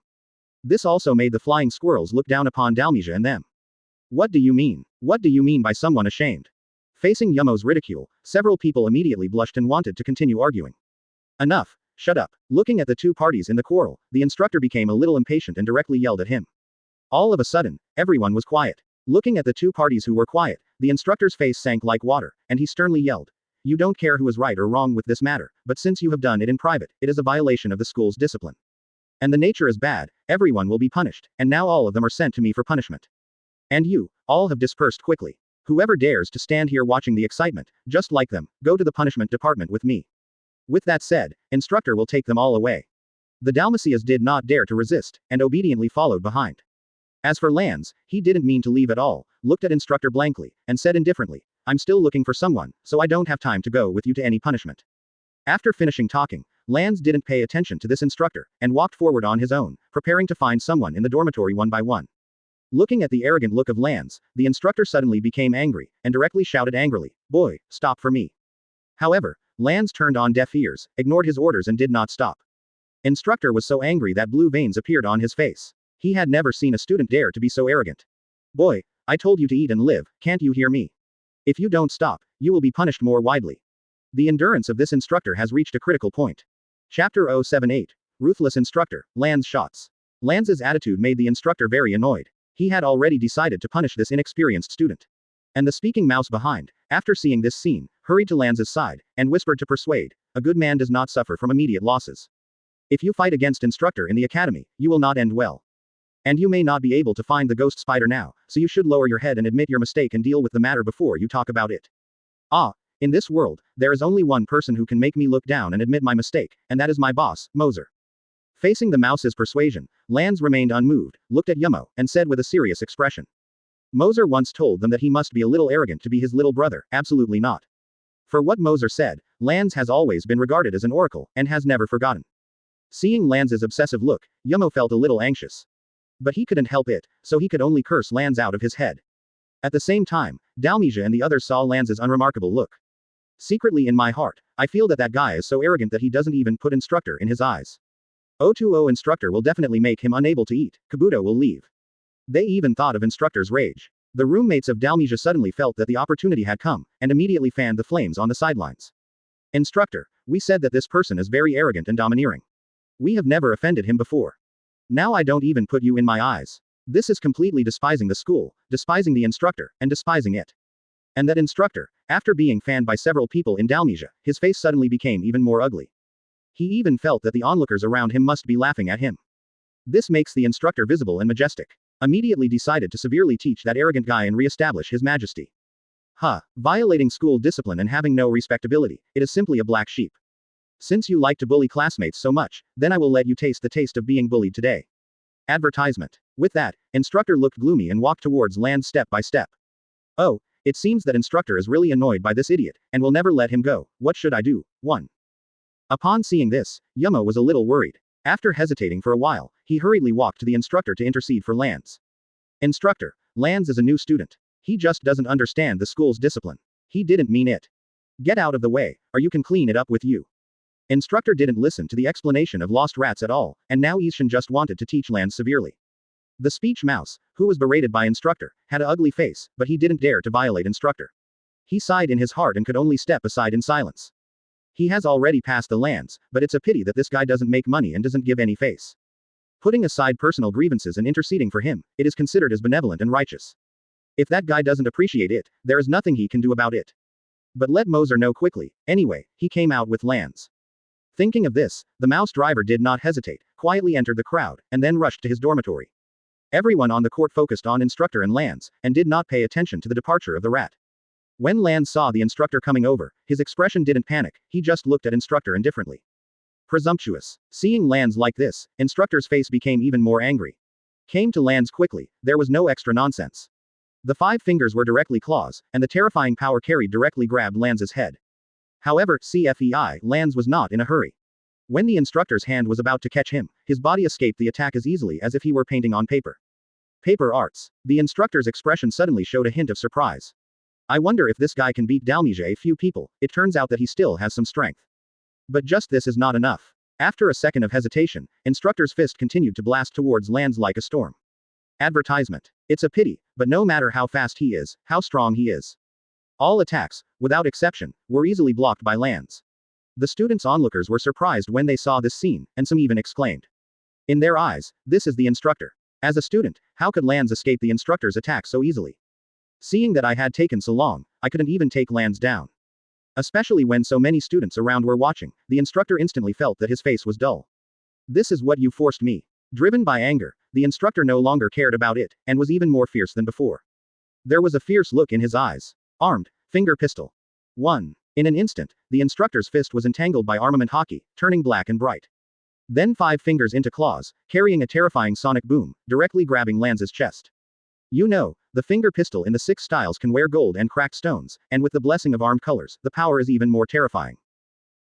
[SPEAKER 2] This also made the flying squirrels look down upon Dalmesia and them. What do you mean? What do you mean by someone ashamed? Facing Yumo's ridicule, several people immediately blushed and wanted to continue arguing. Enough. Shut up. Looking at the two parties in the quarrel, the instructor became a little impatient and directly yelled at him. All of a sudden, everyone was quiet. Looking at the two parties who were quiet, the instructor's face sank like water, and he sternly yelled, "You don't care who is right or wrong with this matter, but since you have done it in private, it is a violation of the school's discipline. And the nature is bad, everyone will be punished, and now all of them are sent to me for punishment. And you, all have dispersed quickly. Whoever dares to stand here watching the excitement, just like them, go to the punishment department with me." With that said, instructor will take them all away. The Dalmasias did not dare to resist, and obediently followed behind. As for Lanz, he didn't mean to leave at all, looked at instructor blankly, and said indifferently, "I'm still looking for someone, so I don't have time to go with you to any punishment." After finishing talking, Lanz didn't pay attention to this instructor, and walked forward on his own, preparing to find someone in the dormitory one by one. Looking at the arrogant look of Lanz, the instructor suddenly became angry, and directly shouted angrily, "Boy, stop for me." However, Lanz turned on deaf ears, ignored his orders and did not stop. Instructor was so angry that blue veins appeared on his face. He had never seen a student dare to be so arrogant. "Boy, I told you to eat and live, can't you hear me? If you don't stop, you will be punished more widely." The endurance of this instructor has reached a critical point. Chapter 078. Ruthless Instructor, Lanz Shots. Lanz's attitude made the instructor very annoyed. He had already decided to punish this inexperienced student. And the speaking mouse behind, after seeing this scene, hurried to Lanz's side, and whispered to persuade, "A good man does not suffer from immediate losses. If you fight against instructor in the academy, you will not end well. And you may not be able to find the ghost spider now, so you should lower your head and admit your mistake and deal with the matter before you talk about it. In this world, there is only one person who can make me look down and admit my mistake, and that is my boss, Moser." Facing the mouse's persuasion, Lanz remained unmoved, looked at Yumo, and said with a serious expression. Moser once told them that he must be a little arrogant to be his little brother, absolutely not. For what Moser said, Lanz has always been regarded as an oracle, and has never forgotten. Seeing Lanz's obsessive look, Yumo felt a little anxious. But he couldn't help it, so he could only curse Lanz out of his head. At the same time, Dalmesia and the others saw Lanz's unremarkable look. Secretly in my heart, I feel that guy is so arrogant that he doesn't even put instructor in his eyes. 020 instructor will definitely make him unable to eat, Kabuto will leave. They even thought of instructor's rage. The roommates of Dalmesia suddenly felt that the opportunity had come, and immediately fanned the flames on the sidelines. "Instructor, we said that this person is very arrogant and domineering. We have never offended him before. Now I don't even put you in my eyes. This is completely despising the school, despising the instructor, and despising it." And that instructor, after being fanned by several people in Dalmesia, his face suddenly became even more ugly. He even felt that the onlookers around him must be laughing at him. This makes the instructor visible and majestic. Immediately decided to severely teach that arrogant guy and re-establish his majesty. Violating school discipline and having no respectability, it is simply a black sheep. Since you like to bully classmates so much, then I will let you taste the taste of being bullied today. Advertisement. With that, instructor looked gloomy and walked towards Lanz step by step. "Oh, it seems that instructor is really annoyed by this idiot, and will never let him go. What should I do?" 1. Upon seeing this, Yumo was a little worried. After hesitating for a while, he hurriedly walked to the instructor to intercede for Lanz. "Instructor, Lanz is a new student. He just doesn't understand the school's discipline. He didn't mean it. Get out of the way, or you can clean it up with you. Instructor didn't listen to the explanation of lost rats at all, and now Ishin just wanted to teach Lance severely. The speech mouse, who was berated by instructor, had an ugly face, but he didn't dare to violate instructor. He sighed in his heart and could only step aside in silence. He has already passed the lands, but it's a pity that this guy doesn't make money and doesn't give any face. Putting aside personal grievances and interceding for him, it is considered as benevolent and righteous. If that guy doesn't appreciate it, there is nothing he can do about it. But let Moser know quickly. Anyway, he came out with lands. Thinking of this, the mouse driver did not hesitate, quietly entered the crowd, and then rushed to his dormitory. Everyone on the court focused on instructor and Lance, and did not pay attention to the departure of the rat. When Lance saw the instructor coming over, his expression didn't panic, he just looked at instructor indifferently. Presumptuous. Seeing Lance like this, instructor's face became even more angry. Came to Lance quickly, there was no extra nonsense. The 5 fingers were directly claws, and the terrifying power carried directly grabbed Lance's head. However, CFEI, Lance was not in a hurry. When the instructor's hand was about to catch him, his body escaped the attack as easily as if he were painting on paper. Paper arts. The instructor's expression suddenly showed a hint of surprise. I wonder if this guy can beat Dalmija a few people. It turns out that he still has some strength. But just this is not enough. After a second of hesitation, instructor's fist continued to blast towards Lance like a storm. Advertisement. It's a pity, but no matter how fast he is, how strong he is. All attacks, without exception, were easily blocked by Lance. The students' onlookers were surprised when they saw this scene, and some even exclaimed. In their eyes, this is the instructor. As a student, how could Lance escape the instructor's attack so easily? Seeing that I had taken so long, I couldn't even take Lance down. Especially when so many students around were watching, the instructor instantly felt that his face was dull. This is what you forced me. Driven by anger, the instructor no longer cared about it, and was even more fierce than before. There was a fierce look in his eyes. Armed, finger pistol. 1. In an instant, the instructor's fist was entangled by armament Haki, turning black and bright. Then 5 fingers into claws, carrying a terrifying sonic boom, directly grabbing Lance's chest. You know, the finger pistol in the 6 styles can wear gold and cracked stones, and with the blessing of armed colors, the power is even more terrifying.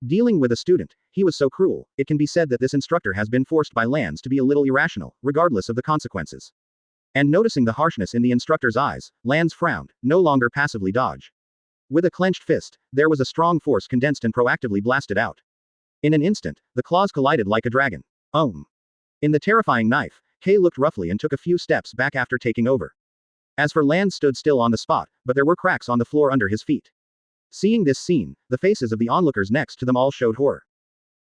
[SPEAKER 2] Dealing with a student, he was so cruel, it can be said that this instructor has been forced by Lance to be a little irrational, regardless of the consequences. And noticing the harshness in the instructor's eyes, Lance frowned, no longer passively dodge. With a clenched fist, there was a strong force condensed and proactively blasted out. In an instant, the claws collided like a dragon. In the terrifying knife, Kay looked roughly and took a few steps back after taking over. As for Lance stood still on the spot, but there were cracks on the floor under his feet. Seeing this scene, the faces of the onlookers next to them all showed horror.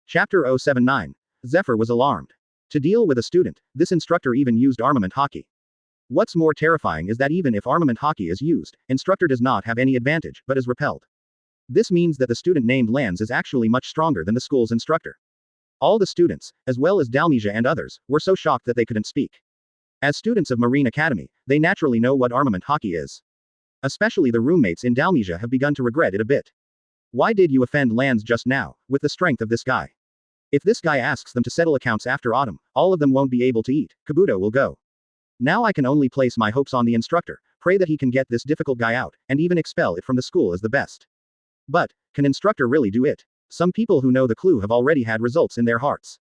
[SPEAKER 2] Chapter 079. Zephyr was alarmed. To deal with a student, this instructor even used armament Haki. What's more terrifying is that even if armament Haki is used, instructor does not have any advantage, but is repelled. This means that the student named Lance is actually much stronger than the school's instructor. All the students, as well as Dalmija and others, were so shocked that they couldn't speak. As students of Marine Academy, they naturally know what armament Haki is. Especially the roommates in Dalmija have begun to regret it a bit. Why did you offend Lance just now, with the strength of this guy? If this guy asks them to settle accounts after autumn, all of them won't be able to eat, Kabuto will go. Now I can only place my hopes on the instructor, pray that he can get this difficult guy out, and even expel it from the school as the best. But, can instructor really do it? Some people who know the clue have already had results in their hearts.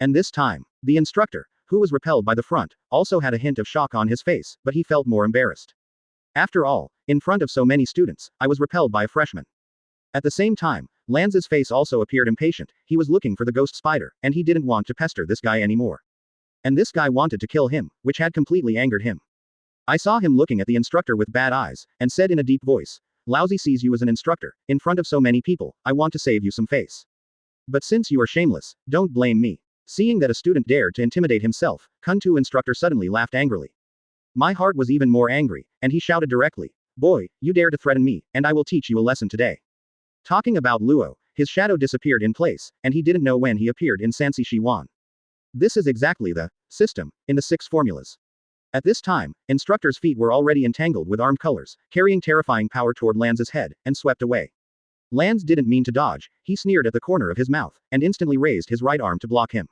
[SPEAKER 2] And this time, the instructor, who was repelled by the front, also had a hint of shock on his face, but he felt more embarrassed. After all, in front of so many students, I was repelled by a freshman. At the same time, Lance's face also appeared impatient, he was looking for the ghost spider, and he didn't want to pester this guy anymore. And this guy wanted to kill him, which had completely angered him. I saw him looking at the instructor with bad eyes, and said in a deep voice, Lousy sees you as an instructor, in front of so many people, I want to save you some face. But since you are shameless, don't blame me. Seeing that a student dared to intimidate himself, Kuntu instructor suddenly laughed angrily. My heart was even more angry, and he shouted directly, Boy, you dare to threaten me, and I will teach you a lesson today. Talking about Luo, his shadow disappeared in place, and he didn't know when he appeared in Sansi Shiwan. This is exactly the system in the 6 formulas. At this time, instructor's feet were already entangled with armed colors, carrying terrifying power toward Lance's head, and swept away. Lance didn't mean to dodge, he sneered at the corner of his mouth, and instantly raised his right arm to block him.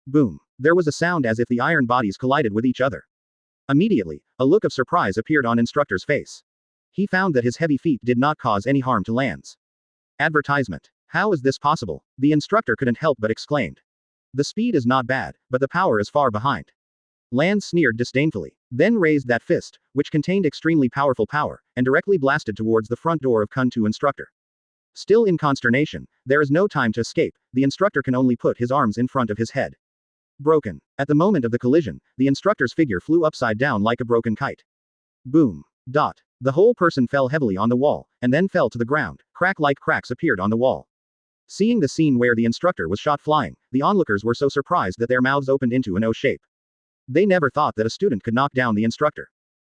[SPEAKER 2] Boom. There was a sound as if the iron bodies collided with each other. Immediately, a look of surprise appeared on instructor's face. He found that his heavy feet did not cause any harm to Lance. Advertisement. How is this possible? The instructor couldn't help but exclaimed. The speed is not bad, but the power is far behind. Lance sneered disdainfully, then raised that fist, which contained extremely powerful power, and directly blasted towards the front door of Kun-2 instructor. Still in consternation, there is no time to escape, the instructor can only put his arms in front of his head. Broken. At the moment of the collision, the instructor's figure flew upside down like a broken kite. Boom. Dot. The whole person fell heavily on the wall, and then fell to the ground. Crack-like cracks appeared on the wall. Seeing the scene where the instructor was shot flying, the onlookers were so surprised that their mouths opened into an O shape. They never thought that a student could knock down the instructor.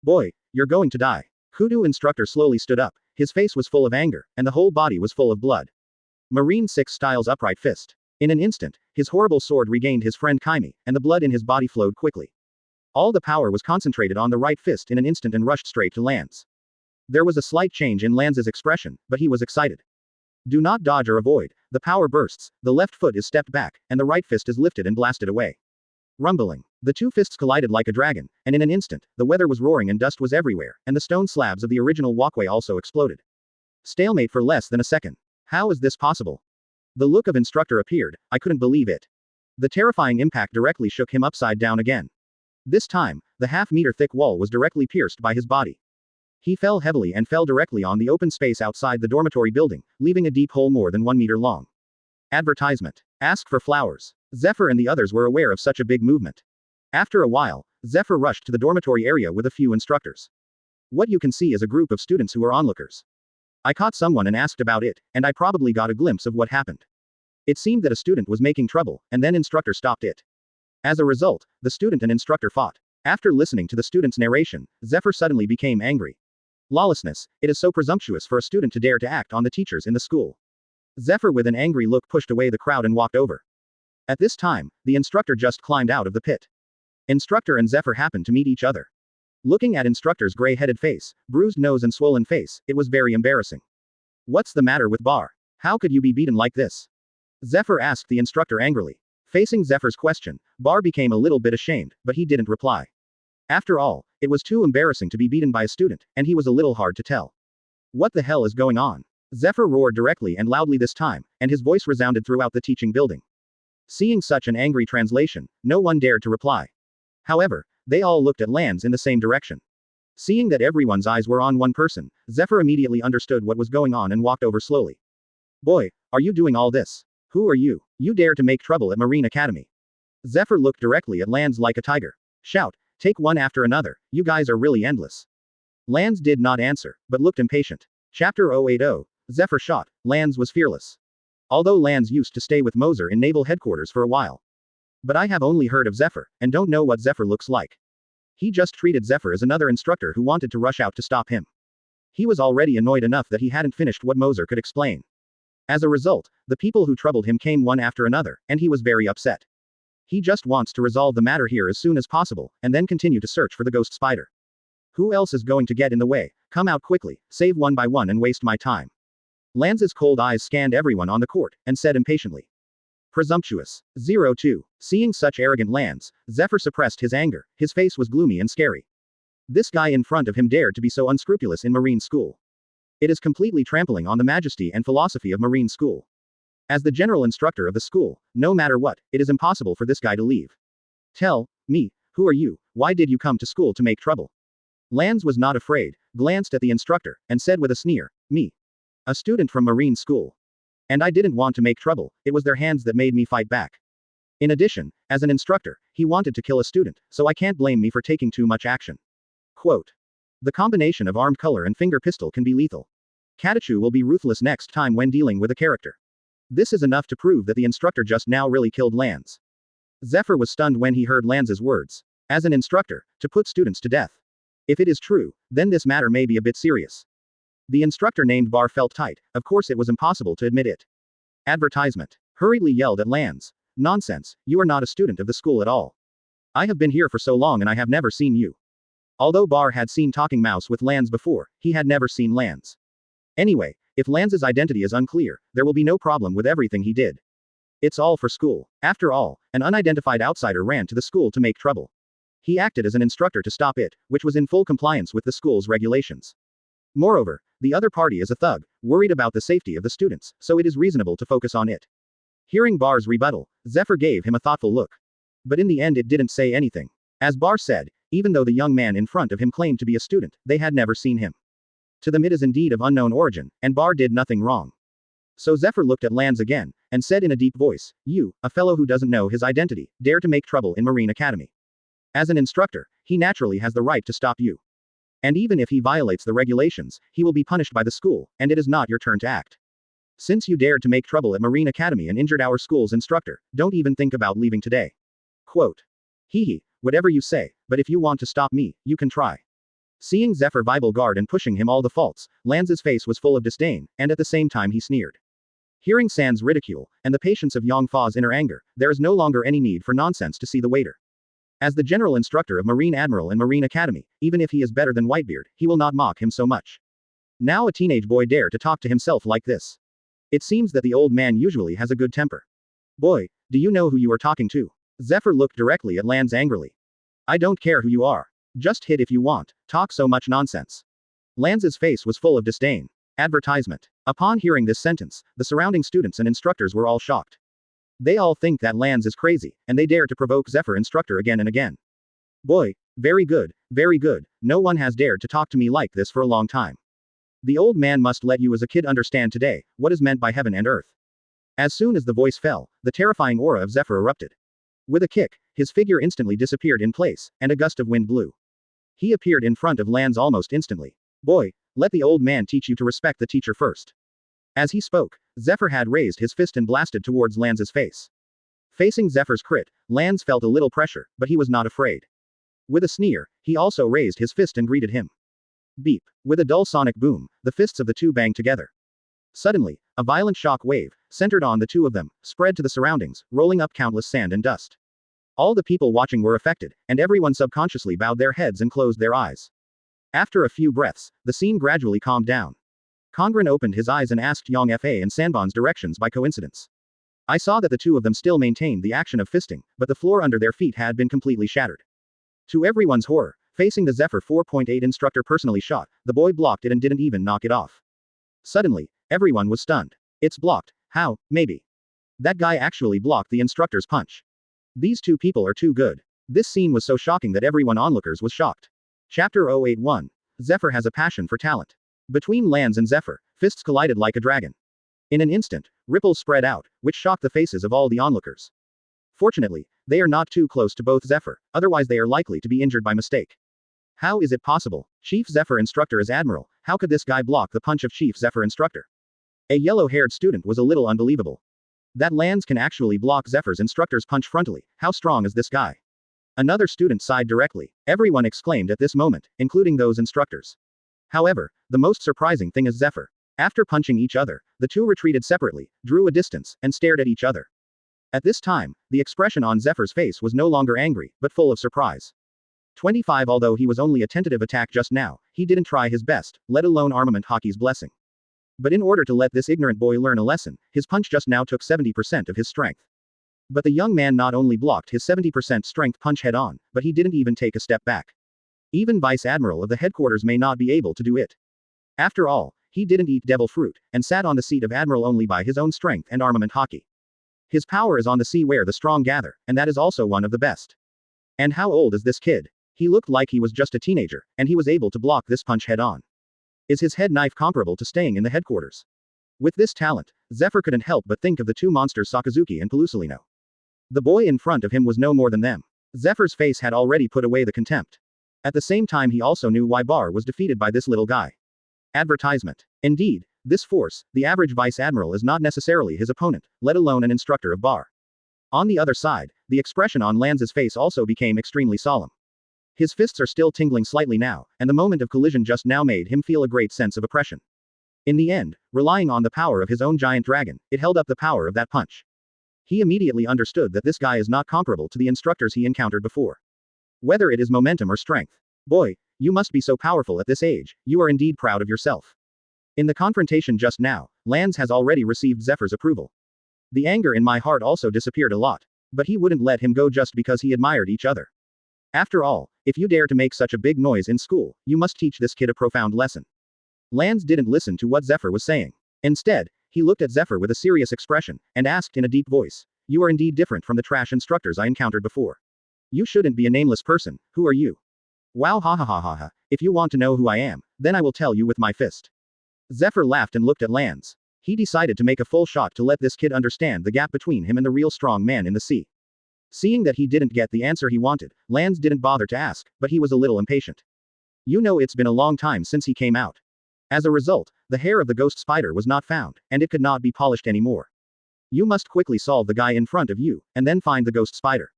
[SPEAKER 2] Boy, you're going to die. Kudu instructor slowly stood up, his face was full of anger, and the whole body was full of blood. Marine 6 style's upright fist. In an instant, his horrible sword regained his friend Kaimi, and the blood in his body flowed quickly. All the power was concentrated on the right fist in an instant and rushed straight to Lance. There was a slight change in Lance's expression, but he was excited. Do not dodge or avoid, the power bursts, the left foot is stepped back, and the right fist is lifted and blasted away. Rumbling. The two fists collided like a dragon, and in an instant, the weather was roaring and dust was everywhere, and the stone slabs of the original walkway also exploded. Stalemate for less than a second. How is this possible? The look of instructor appeared, I couldn't believe it. The terrifying impact directly shook him upside down again. This time, the half-meter thick wall was directly pierced by his body. He fell heavily and fell directly on the open space outside the dormitory building, leaving a deep hole more than 1 meter long. Advertisement. Ask for flowers. Zephyr and the others were aware of such a big movement. After a while, Zephyr rushed to the dormitory area with a few instructors. What you can see is a group of students who are onlookers. I caught someone and asked about it, and I probably got a glimpse of what happened. It seemed that a student was making trouble, and then instructor stopped it. As a result, the student and instructor fought. After listening to the student's narration, Zephyr suddenly became angry. Lawlessness, it is so presumptuous for a student to dare to act on the teachers in the school. Zephyr with an angry look pushed away the crowd and walked over. At this time, the instructor just climbed out of the pit. Instructor and Zephyr happened to meet each other. Looking at instructor's gray-headed face, bruised nose and swollen face, it was very embarrassing. What's the matter with Bar? How could you be beaten like this? Zephyr asked the instructor angrily. Facing Zephyr's question, Bar became a little bit ashamed, but he didn't reply. After all, it was too embarrassing to be beaten by a student, and he was a little hard to tell. What the hell is going on? Zephyr roared directly and loudly this time, and his voice resounded throughout the teaching building. Seeing such an angry translation, no one dared to reply. However, they all looked at Lance in the same direction. Seeing that everyone's eyes were on one person, Zephyr immediately understood what was going on and walked over slowly. Boy, are you doing all this? Who are you? You dare to make trouble at Marine Academy. Zephyr looked directly at Lance like a tiger. Shout, take one after another, you guys are really endless. Lance did not answer, but looked impatient. Chapter 080, Zephyr shot, Lance was fearless. Although Lance used to stay with Moser in naval headquarters for a while. But I have only heard of Zephyr, and don't know what Zephyr looks like. He just treated Zephyr as another instructor who wanted to rush out to stop him. He was already annoyed enough that he hadn't finished what Moser could explain. As a result, the people who troubled him came one after another, and he was very upset. He just wants to resolve the matter here as soon as possible, and then continue to search for the ghost spider. Who else is going to get in the way? Come out quickly, save one by one and waste my time. Lance's cold eyes scanned everyone on the court, and said impatiently. Presumptuous. 02. Seeing such arrogant Lance, Zephyr suppressed his anger, his face was gloomy and scary. This guy in front of him dared to be so unscrupulous in Marine School. It is completely trampling on the majesty and philosophy of Marine School. As the general instructor of the school, no matter what, it is impossible for this guy to leave. Tell me, who are you, why did you come to school to make trouble? Lance was not afraid, glanced at the instructor, and said with a sneer, me. A student from Marine School. And I didn't want to make trouble, it was their hands that made me fight back. In addition, as an instructor, he wanted to kill a student, so I can't blame me for taking too much action. Quote. The combination of armed color and finger pistol can be lethal. Katachu will be ruthless next time when dealing with a character. This is enough to prove that the instructor just now really killed Lance. Zephyr was stunned when he heard Lance's words. As an instructor, to put students to death. If it is true, then this matter may be a bit serious. The instructor named Bar felt tight, of course it was impossible to admit it. Advertisement. Hurriedly yelled at Lance. Nonsense, you are not a student of the school at all. I have been here for so long and I have never seen you. Although Bar had seen Talking Mouse with Lance before, he had never seen Lance. Anyway, if Lance's identity is unclear, there will be no problem with everything he did. It's all for school. After all, an unidentified outsider ran to the school to make trouble. He acted as an instructor to stop it, which was in full compliance with the school's regulations. Moreover, the other party is a thug, worried about the safety of the students, so it is reasonable to focus on it. Hearing Bar's rebuttal, Zephyr gave him a thoughtful look. But in the end it didn't say anything. As Bar said, even though the young man in front of him claimed to be a student, they had never seen him. To them it is indeed of unknown origin, and Bar did nothing wrong. So Zephyr looked at Lands again, and said in a deep voice, "You, a fellow who doesn't know his identity, dare to make trouble in Marine Academy. As an instructor, he naturally has the right to stop you. And even if he violates the regulations, he will be punished by the school, and it is not your turn to act. Since you dared to make trouble at Marine Academy and injured our school's instructor, don't even think about leaving today." Quote. "Hee, whatever you say, but if you want to stop me, you can try." Seeing Zephyr Bible guard and pushing him all the faults, Lands's face was full of disdain, and at the same time he sneered. Hearing San's ridicule, and the patience of Yang Fa's inner anger, there is no longer any need for nonsense to see the waiter. As the general instructor of Marine Admiral and Marine Academy, even if he is better than Whitebeard, he will not mock him so much. Now a teenage boy dare to talk to himself like this. It seems that the old man usually has a good temper. "Boy, do you know who you are talking to?" Zephyr looked directly at Lands angrily. "I don't care who you are. Just hit if you want, talk so much nonsense." Lands's face was full of disdain. Advertisement. Upon hearing this sentence, the surrounding students and instructors were all shocked. They all think that Lands is crazy, and they dare to provoke Zephyr instructor again and again. "Boy, very good, no one has dared to talk to me like this for a long time. The old man must let you as a kid understand today, what is meant by heaven and earth." As soon as the voice fell, the terrifying aura of Zephyr erupted. With a kick, his figure instantly disappeared in place, and a gust of wind blew. He appeared in front of Lands almost instantly. "Boy, let the old man teach you to respect the teacher first." As he spoke, Zephyr had raised his fist and blasted towards Lands's face. Facing Zephyr's crit, Lands felt a little pressure, but he was not afraid. With a sneer, he also raised his fist and greeted him. Beep. With a dull sonic boom, the fists of the two banged together. Suddenly, a violent shock wave, centered on the two of them, spread to the surroundings, rolling up countless sand and dust. All the people watching were affected, and everyone subconsciously bowed their heads and closed their eyes. After a few breaths, the scene gradually calmed down. Conqueror opened his eyes and asked Yang Fa and Sanbon's directions by coincidence. I saw that the two of them still maintained the action of fisting, but the floor under their feet had been completely shattered. To everyone's horror, facing the Zephyr 4.8 instructor personally shot, the boy blocked it and didn't even knock it off. Suddenly, everyone was stunned. "It's blocked. How, maybe? That guy actually blocked the instructor's punch. These two people are too good." This scene was so shocking that everyone onlookers was shocked. Chapter 081. Zephyr has a passion for talent. Between Lands and Zephyr, fists collided like a dragon. In an instant, ripples spread out, which shocked the faces of all the onlookers. Fortunately, they are not too close to both Zephyr, otherwise they are likely to be injured by mistake. How is it possible? Chief Zephyr instructor is Admiral, how could this guy block the punch of Chief Zephyr instructor? A yellow-haired student was a little unbelievable. That Lands can actually block Zephyr's instructor's punch frontally, how strong is this guy? Another student sighed directly. Everyone exclaimed at this moment, including those instructors. However, the most surprising thing is Zephyr. After punching each other, the two retreated separately, drew a distance, and stared at each other. At this time, the expression on Zephyr's face was no longer angry, but full of surprise. 25. Although he was only a tentative attack just now, he didn't try his best, let alone armament Haki's blessing. But in order to let this ignorant boy learn a lesson, his punch just now took 70% of his strength. But the young man not only blocked his 70% strength punch head on, but he didn't even take a step back. Even Vice Admiral of the headquarters may not be able to do it. After all, he didn't eat devil fruit, and sat on the seat of Admiral only by his own strength and armament Haki. His power is on the sea where the strong gather, and that is also one of the best. And how old is this kid? He looked like he was just a teenager, and he was able to block this punch head on. Is his head knife comparable to staying in the headquarters? With this talent, Zephyr couldn't help but think of the two monsters Sakazuki and Pelusalino. The boy in front of him was no more than them. Zephyr's face had already put away the contempt. At the same time he also knew why Bar was defeated by this little guy. Advertisement. Indeed, this force, the average Vice Admiral is not necessarily his opponent, let alone an instructor of Bar. On the other side, the expression on Lands's face also became extremely solemn. His fists are still tingling slightly now, and the moment of collision just now made him feel a great sense of oppression. In the end, relying on the power of his own giant dragon, it held up the power of that punch. He immediately understood that this guy is not comparable to the instructors he encountered before. Whether it is momentum or strength. Boy, you must be so powerful at this age, you are indeed proud of yourself. In the confrontation just now, Lands has already received Zephyr's approval. The anger in my heart also disappeared a lot. But he wouldn't let him go just because he admired each other. After all, if you dare to make such a big noise in school, you must teach this kid a profound lesson. Lands didn't listen to what Zephyr was saying. Instead, he looked at Zephyr with a serious expression, and asked in a deep voice, "You are indeed different from the trash instructors I encountered before. You shouldn't be a nameless person, who are you? Wow, ha ha ha ha ha, if you want to know who I am, then I will tell you with my fist. Zephyr laughed and looked at Lance. He decided to make a full shot to let this kid understand the gap between him and the real strong man in the sea. Seeing that he didn't get the answer he wanted, Lance didn't bother to ask, but he was a little impatient. You know, it's been a long time since he came out. As a result, the hair of the ghost spider was not found, and it could not be polished anymore. You must quickly solve the guy in front of you, and then find the ghost spider.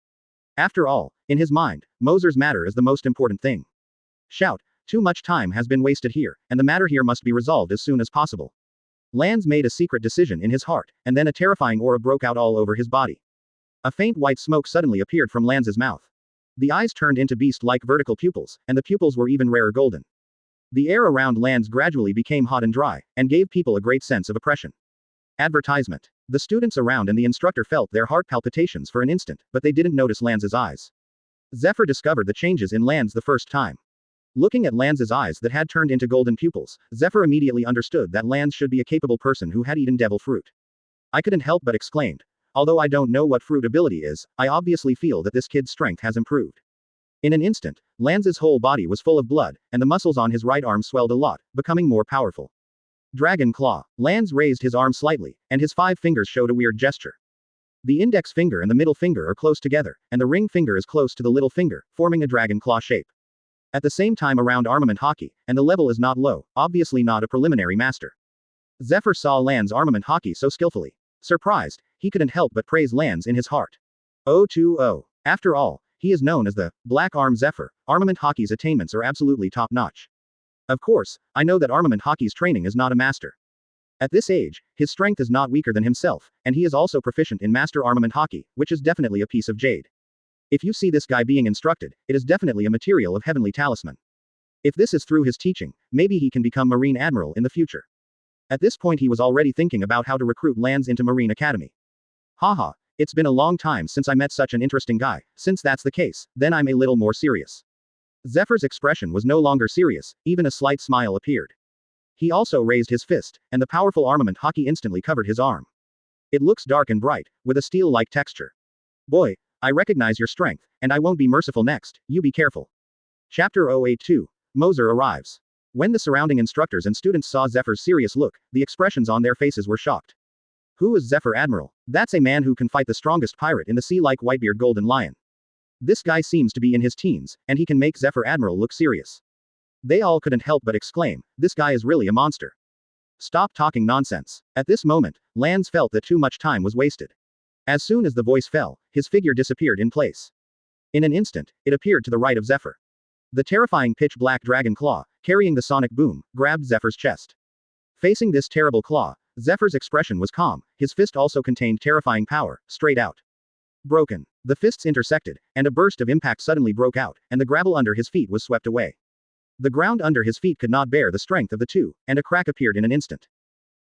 [SPEAKER 2] After all, in his mind, Moser's matter is the most important thing. Shout, too much time has been wasted here, and the matter here must be resolved as soon as possible. Lance made a secret decision in his heart, and then a terrifying aura broke out all over his body. A faint white smoke suddenly appeared from Lance's mouth. The eyes turned into beast-like vertical pupils, and the pupils were even rarer golden. The air around Lance gradually became hot and dry, and gave people a great sense of oppression. Advertisement. The students around and the instructor felt their heart palpitations for an instant, but they didn't notice Lance's eyes. Zephyr discovered the changes in Lance the first time. Looking at Lance's eyes that had turned into golden pupils, Zephyr immediately understood that Lance should be a capable person who had eaten devil fruit. I couldn't help but exclaimed. Although I don't know what fruit ability is, I obviously feel that this kid's strength has improved. In an instant, Lance's whole body was full of blood, and the muscles on his right arm swelled a lot, becoming more powerful. Dragon Claw. Lance raised his arm slightly, and his 5 fingers showed a weird gesture. The index finger and the middle finger are close together, and the ring finger is close to the little finger, forming a dragon claw shape. At the same time around armament Haki, and the level is not low, obviously not a preliminary master. Zephyr saw Lance's armament Haki so skillfully. Surprised, he couldn't help but praise Lance in his heart. 020. After all, he is known as the Black Arm Zephyr. Armament Haki's attainments are absolutely top-notch. Of course, I know that Armament Haki's training is not a master. At this age, his strength is not weaker than himself, and he is also proficient in Master Armament Haki, which is definitely a piece of jade. If you see this guy being instructed, it is definitely a material of heavenly talisman. If this is through his teaching, maybe he can become Marine Admiral in the future. At this point he was already thinking about how to recruit Lance into Marine Academy. Haha, it's been a long time since I met such an interesting guy. Since that's the case, then I'm a little more serious. Zephyr's expression was no longer serious, even a slight smile appeared. He also raised his fist, and the powerful armament Haki instantly covered his arm. It looks dark and bright, with a steel-like texture. Boy, I recognize your strength, and I won't be merciful next, you be careful. Chapter 082. Moser arrives. When the surrounding instructors and students saw Zephyr's serious look, the expressions on their faces were shocked. Who is Zephyr Admiral? That's a man who can fight the strongest pirate in the sea like Whitebeard Golden Lion. This guy seems to be in his teens, and he can make Zephyr Admiral look serious. They all couldn't help but exclaim, this guy is really a monster. Stop talking nonsense. At this moment, Lance felt that too much time was wasted. As soon as the voice fell, his figure disappeared in place. In an instant, it appeared to the right of Zephyr. The terrifying pitch-black dragon claw, carrying the sonic boom, grabbed Zephyr's chest. Facing this terrible claw, Zephyr's expression was calm, his fist also contained terrifying power, straight out. Broken. The fists intersected, and a burst of impact suddenly broke out, and the gravel under his feet was swept away. The ground under his feet could not bear the strength of the two, and a crack appeared in an instant.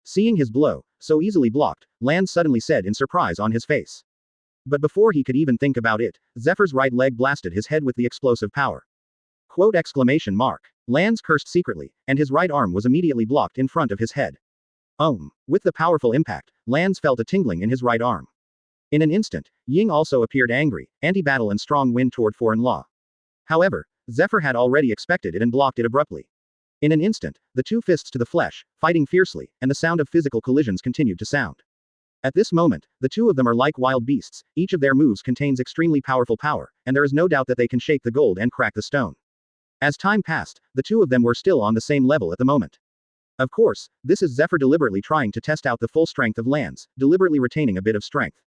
[SPEAKER 2] Seeing his blow, so easily blocked, Lance suddenly said in surprise on his face. But before he could even think about it, Zephyr's right leg blasted his head with the explosive power. Quote exclamation mark. Lance cursed secretly, and his right arm was immediately blocked in front of his head. With the powerful impact, Lance felt a tingling in his right arm. In an instant, Ying also appeared angry, anti-battle and strong wind toward foreign law. However, Zephyr had already expected it and blocked it abruptly. In an instant, the two fists to the flesh, fighting fiercely, and the sound of physical collisions continued to sound. At this moment, the two of them are like wild beasts, each of their moves contains extremely powerful power, and there is no doubt that they can shake the gold and crack the stone. As time passed, the two of them were still on the same level at the moment. Of course, this is Zephyr deliberately trying to test out the full strength of Lance, deliberately retaining a bit of strength.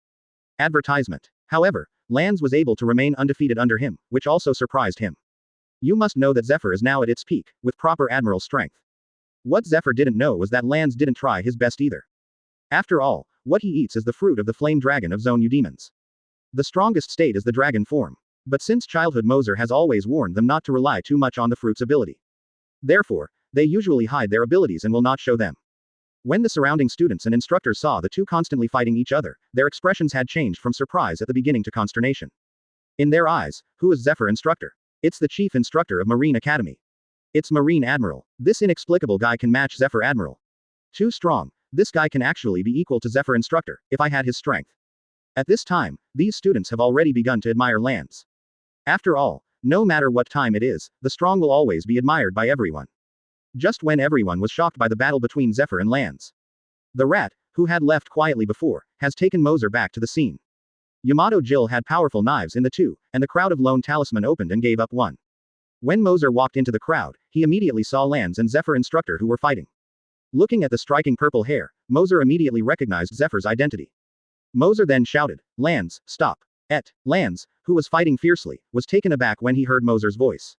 [SPEAKER 2] Advertisement. However, Lance was able to remain undefeated under him, which also surprised him. You must know that Zephyr is now at its peak, with proper admiral strength. What Zephyr didn't know was that Lance didn't try his best either. After all, what he eats is the fruit of the flame dragon of Zone U demons. The strongest state is the dragon form. But since childhood Moser has always warned them not to rely too much on the fruit's ability. Therefore, they usually hide their abilities and will not show them. When the surrounding students and instructors saw the two constantly fighting each other, their expressions had changed from surprise at the beginning to consternation. In their eyes, who is Zephyr instructor? It's the chief instructor of Marine Academy. It's Marine Admiral. This inexplicable guy can match Zephyr Admiral. Too strong. This guy can actually be equal to Zephyr instructor, if I had his strength. At this time, these students have already begun to admire Lance. After all, no matter what time it is, the strong will always be admired by everyone. Just when everyone was shocked by the battle between Zephyr and Lance, the rat, who had left quietly before, has taken Moser back to the scene. Yamato Jill had powerful knives in the two, and the crowd of lone talisman opened and gave up one. When Moser walked into the crowd, he immediately saw Lance and Zephyr instructor who were fighting. Looking at the striking purple hair, Moser immediately recognized Zephyr's identity. Moser then shouted, "Lance, stop." Lance, who was fighting fiercely, was taken aback when he heard Moser's voice.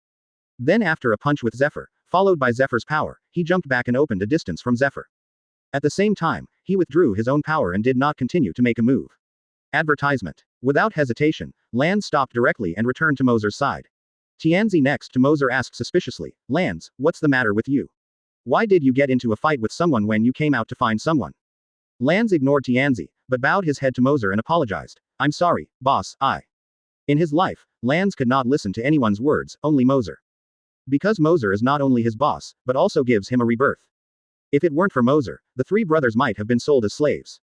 [SPEAKER 2] Then after a punch with Zephyr, followed by Zephyr's power, he jumped back and opened a distance from Zephyr. At the same time, he withdrew his own power and did not continue to make a move. Advertisement. Without hesitation, Lance stopped directly and returned to Moser's side. Tianzi next to Moser asked suspiciously, "Lance, what's the matter with you? Why did you get into a fight with someone when you came out to find someone?" Lance ignored Tianzi, but bowed his head to Moser and apologized. "I'm sorry, boss, In his life, Lance could not listen to anyone's words, only Moser. Because Moser is not only his boss, but also gives him a rebirth. If it weren't for Moser, the three brothers might have been sold as slaves.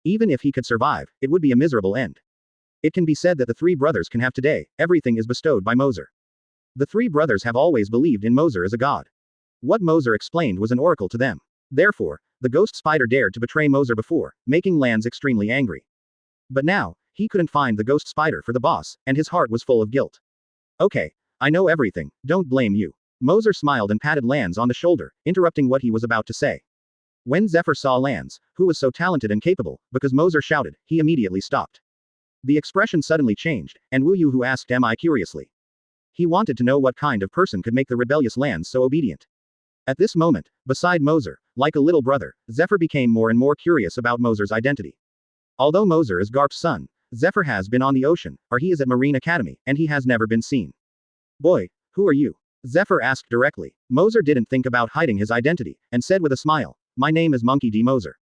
[SPEAKER 2] Even if he could survive, it would be a miserable end. It can be said that the three brothers can have today, everything is bestowed by Moser. The three brothers have always believed in Moser as a god. What Moser explained was an oracle to them. Therefore, the ghost spider dared to betray Moser before, making Lance extremely angry. But now, he couldn't find the ghost spider for the boss, and his heart was full of guilt. "Okay, I know everything, don't blame you." Moser smiled and patted Lance on the shoulder, interrupting what he was about to say. When Zephyr saw Lance, who was so talented and capable, because Moser shouted, he immediately stopped. The expression suddenly changed, and Wu Yu who asked "Am I?" curiously. He wanted to know what kind of person could make the rebellious Lance so obedient. At this moment, beside Moser, like a little brother, Zephyr became more and more curious about Moser's identity. Although Moser is Garps' son, Zephyr has been on the ocean, or he is at Marine Academy, and he has never been seen. "Boy, who are you?" Zephyr asked directly. Moser didn't think about hiding his identity, and said with a smile, "My name is Monkey D. Moser."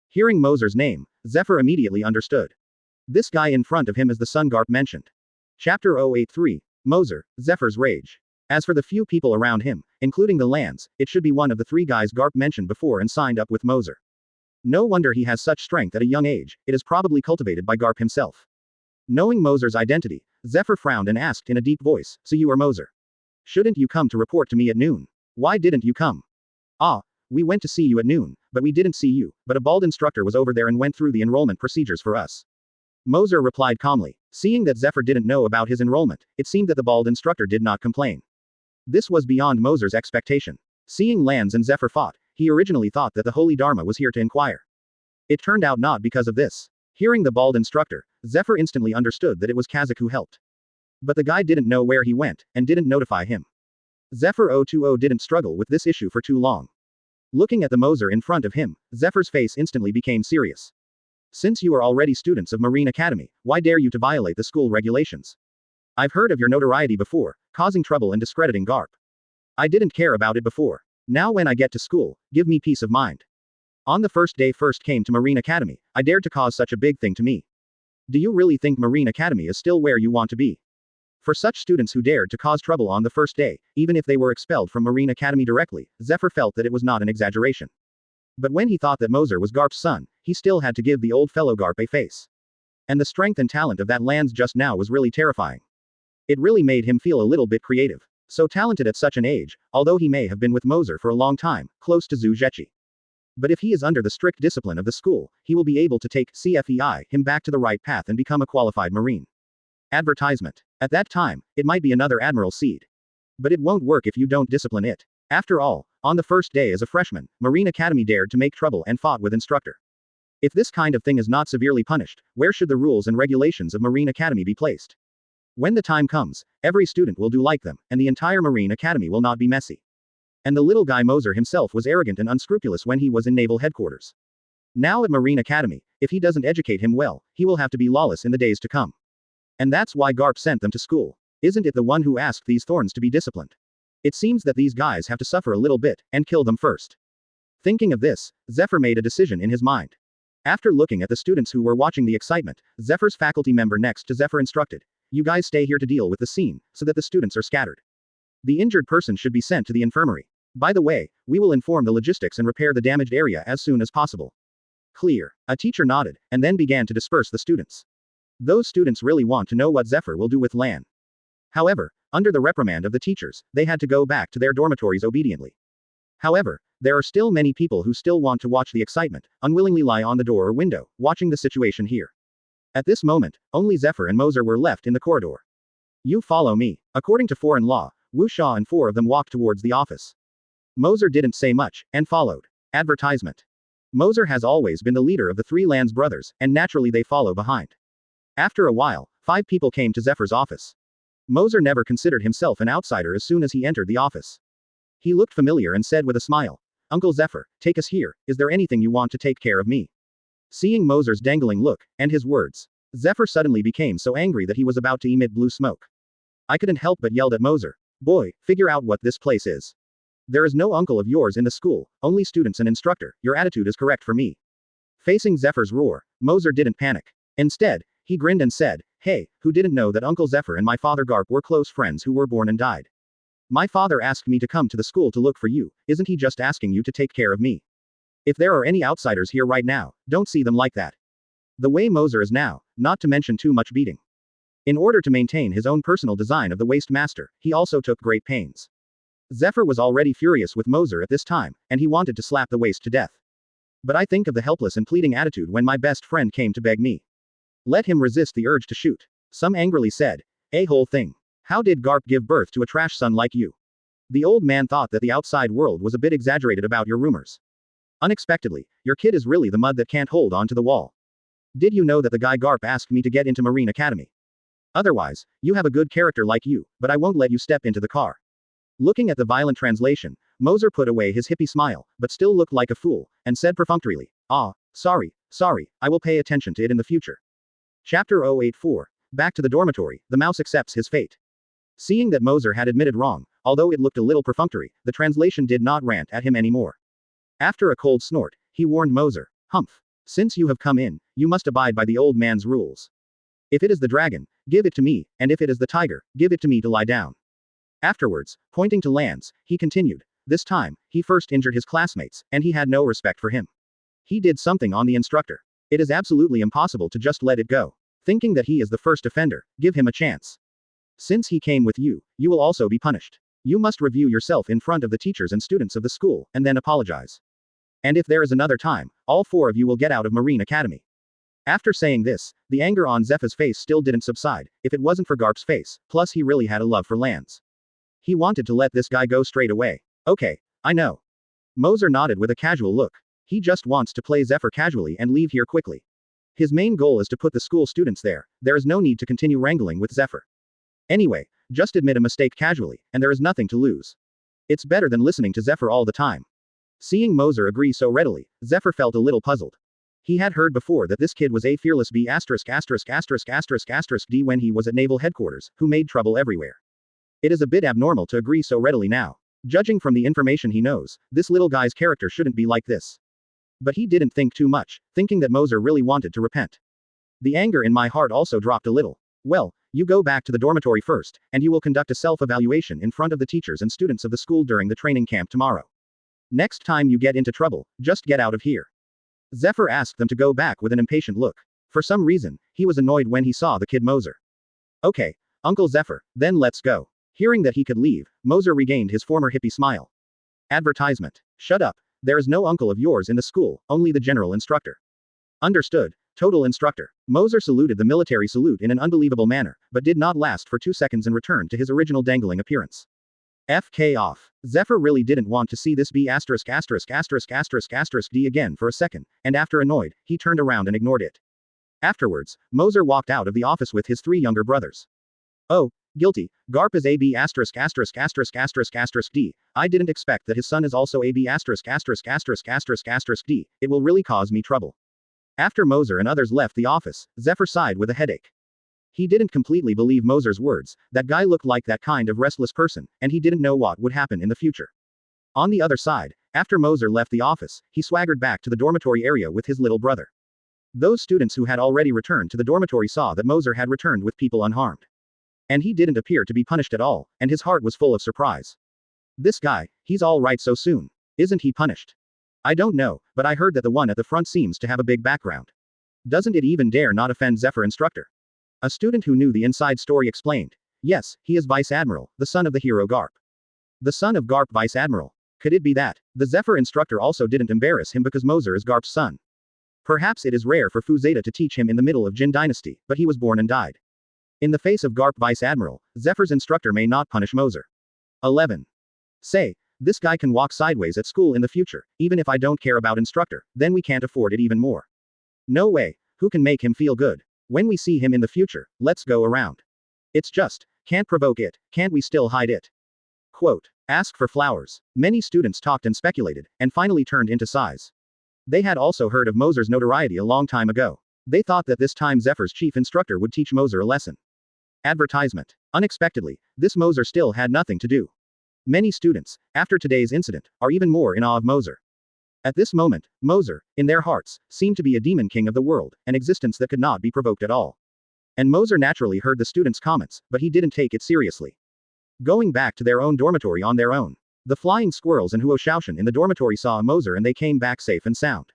[SPEAKER 2] Hearing Moser's name, Zephyr immediately understood. This guy in front of him is the son Garp mentioned. Chapter 083, Moser, Zephyr's Rage. As for the few people around him, including the Lance, it should be one of the three guys Garp mentioned before and signed up with Moser. No wonder he has such strength at a young age, it is probably cultivated by Garp himself. Knowing Moser's identity, Zephyr frowned and asked in a deep voice, "So you are Moser? Shouldn't you come to report to me at noon? Why didn't you come?" "Ah, we went to see you at noon, but we didn't see you, but a bald instructor was over there and went through the enrollment procedures for us." Moser replied calmly. Seeing that Zephyr didn't know about his enrollment, it seemed that the bald instructor did not complain. This was beyond Moser's expectation. Seeing Lance and Zephyr fought, he originally thought that the Holy Dharma was here to inquire. It turned out not because of this. Hearing the bald instructor, Zephyr instantly understood that it was Kazakh who helped. But the guy didn't know where he went, and didn't notify him. Zephyr 020 didn't struggle with this issue for too long. Looking at the Moser in front of him, Zephyr's face instantly became serious. "Since you are already students of Marine Academy, why dare you to violate the school regulations? I've heard of your notoriety before, causing trouble and discrediting Garp. I didn't care about it before. Now when I get to school, give me peace of mind. On the first day first came to Marine Academy, I dared to cause such a big thing to me. Do you really think Marine Academy is still where you want to be?" For such students who dared to cause trouble on the first day, even if they were expelled from Marine Academy directly, Zephyr felt that it was not an exaggeration. But when he thought that Moser was Garp's son, he still had to give the old fellow Garp a face. And the strength and talent of that Lance just now was really terrifying. It really made him feel a little bit creative. So talented at such an age, although he may have been with Moser for a long time, close to Zhu Zhechi. But if he is under the strict discipline of the school, he will be able to take him back to the right path and become a qualified Marine. Advertisement. At that time, it might be another Admiral seed. But it won't work if you don't discipline it. After all, on the first day as a freshman, Marine Academy dared to make trouble and fought with instructor. If this kind of thing is not severely punished, where should the rules and regulations of Marine Academy be placed? When the time comes, every student will do like them, and the entire Marine Academy will not be messy. And the little guy Moser himself was arrogant and unscrupulous when he was in naval headquarters. Now at Marine Academy, if he doesn't educate him well, he will have to be lawless in the days to come. And that's why Garp sent them to school. Isn't it the one who asked these thorns to be disciplined? It seems that these guys have to suffer a little bit, and kill them first. Thinking of this, Zephyr made a decision in his mind. After looking at the students who were watching the excitement, Zephyr's faculty member next to Zephyr instructed, "You guys stay here to deal with the scene, so that the students are scattered. The injured person should be sent to the infirmary. By the way, we will inform the logistics and repair the damaged area as soon as possible." Clear. A teacher nodded, and then began to disperse the students. Those students really want to know what Zephyr will do with Lan. However, under the reprimand of the teachers, they had to go back to their dormitories obediently. However, there are still many people who still want to watch the excitement, unwillingly lie on the door or window, watching the situation here. At this moment, only Zephyr and Moser were left in the corridor. You follow me. According to foreign law, Wu Sha and 4 of them walked towards the office. Moser didn't say much, and followed. Advertisement. Moser has always been the leader of the 3 Lands brothers, and naturally they follow behind. After a while, 5 people came to Zephyr's office. Moser never considered himself an outsider as soon as he entered the office. He looked familiar and said with a smile, Uncle Zephyr, take us here, is there anything you want to take care of me? Seeing Moser's dangling look, and his words, Zephyr suddenly became so angry that he was about to emit blue smoke. I couldn't help but yelled at Moser, boy, figure out what this place is. There is no uncle of yours in the school, only students and instructor, your attitude is correct for me. Facing Zephyr's roar, Moser didn't panic. Instead, he grinned and said, hey, who didn't know that Uncle Zephyr and my father Garp were close friends who were born and died? My father asked me to come to the school to look for you, isn't he just asking you to take care of me? If there are any outsiders here right now, don't see them like that. The way Moser is now, not to mention too much beating. In order to maintain his own personal design of the Waste Master, he also took great pains. Zephyr was already furious with Moser at this time, and he wanted to slap the waste to death. But I think of the helpless and pleading attitude when my best friend came to beg me. Let him resist the urge to shoot. Some angrily said, whole thing. How did Garp give birth to a trash son like you? The old man thought that the outside world was a bit exaggerated about your rumors. Unexpectedly, your kid is really the mud that can't hold onto the wall. Did you know that the guy Garp asked me to get into Marine Academy? Otherwise, you have a good character like you, but I won't let you step into the car. Looking at the violent translation, Moser put away his hippie smile, but still looked like a fool, and said perfunctorily, sorry, I will pay attention to it in the future. Chapter 084. Back to the dormitory, the mouse accepts his fate. Seeing that Moser had admitted wrong, although it looked a little perfunctory, the translation did not rant at him anymore. After a cold snort, he warned Moser, Humph. Since you have come in, you must abide by the old man's rules. If it is the dragon, give it to me, and if it is the tiger, give it to me to lie down. Afterwards, pointing to Lance, he continued, this time, he first injured his classmates, and he had no respect for him. He did something on the instructor. It is absolutely impossible to just let it go. Thinking that he is the first offender, give him a chance. Since he came with you, you will also be punished. You must review yourself in front of the teachers and students of the school, and then apologize. And if there is another time, all 4 of you will get out of Marine Academy. After saying this, the anger on Zephyr's face still didn't subside, if it wasn't for Garp's face, plus he really had a love for Lance. He wanted to let this guy go straight away. Okay, I know. Moser nodded with a casual look. He just wants to play Zephyr casually and leave here quickly. His main goal is to put the school students there is no need to continue wrangling with Zephyr. Anyway, just admit a mistake casually, and there is nothing to lose. It's better than listening to Zephyr all the time. Seeing Moser agree so readily, Zephyr felt a little puzzled. He had heard before that this kid was a fearless B***** D when he was at Naval Headquarters, who made trouble everywhere. It is a bit abnormal to agree so readily now. Judging from the information he knows, this little guy's character shouldn't be like this. But he didn't think too much, thinking that Moser really wanted to repent. The anger in my heart also dropped a little. Well, you go back to the dormitory first, and you will conduct a self-evaluation in front of the teachers and students of the school during the training camp tomorrow. Next time you get into trouble, just get out of here. Zephyr asked them to go back with an impatient look. For some reason, he was annoyed when he saw the kid Moser. Okay, Uncle Zephyr, then let's go. Hearing that he could leave, Moser regained his former hippie smile. Advertisement. Shut up. There is no uncle of yours in the school, only the general instructor. Understood. Total instructor. Moser saluted the military salute in an unbelievable manner, but did not last for 2 seconds and returned to his original dangling appearance. FK off. Zephyr really didn't want to see this B***** D again for a second, and after annoyed, he turned around and ignored it. Afterwards, Moser walked out of the office with his 3 younger brothers. Oh, guilty. Garp is a B***** D. I didn't expect that his son is also a B***** D. It will really cause me trouble. After Moser and others left the office, Zephyr sighed with a headache. He didn't completely believe Moser's words, that guy looked like that kind of restless person, and he didn't know what would happen in the future. On the other side, after Moser left the office, he swaggered back to the dormitory area with his little brother. Those students who had already returned to the dormitory saw that Moser had returned with people unharmed. And he didn't appear to be punished at all, and his heart was full of surprise. This guy, he's all right so soon. Isn't he punished? I don't know, but I heard that the one at the front seems to have a big background. Doesn't it even dare not offend Zephyr instructor? A student who knew the inside story explained. Yes, he is Vice Admiral, the son of the hero Garp. The son of Garp Vice Admiral. Could it be that the Zephyr instructor also didn't embarrass him because Moser is Garp's son? Perhaps it is rare for Fu Zeta to teach him in the middle of Jin Dynasty, but he was born and died. In the face of Garp Vice Admiral, Zephyr's instructor may not punish Moser. 11. Say, this guy can walk sideways at school in the future, even if I don't care about instructor, then we can't afford it even more. No way, who can make him feel good? When we see him in the future, let's go around. It's just, can't provoke it, can't we still hide it? Quote, ask for flowers. Many students talked and speculated, and finally turned into sighs. They had also heard of Moser's notoriety a long time ago. They thought that this time Zephyr's chief instructor would teach Moser a lesson. Advertisement. Unexpectedly, this Moser still had nothing to do. Many students, after today's incident, are even more in awe of Moser. At this moment, Moser, in their hearts, seemed to be a demon king of the world, an existence that could not be provoked at all. And Moser naturally heard the students' comments, but he didn't take it seriously. Going back to their own dormitory on their own. The flying squirrels and Huo Shaoshan in the dormitory saw Moser and they came back safe and sound.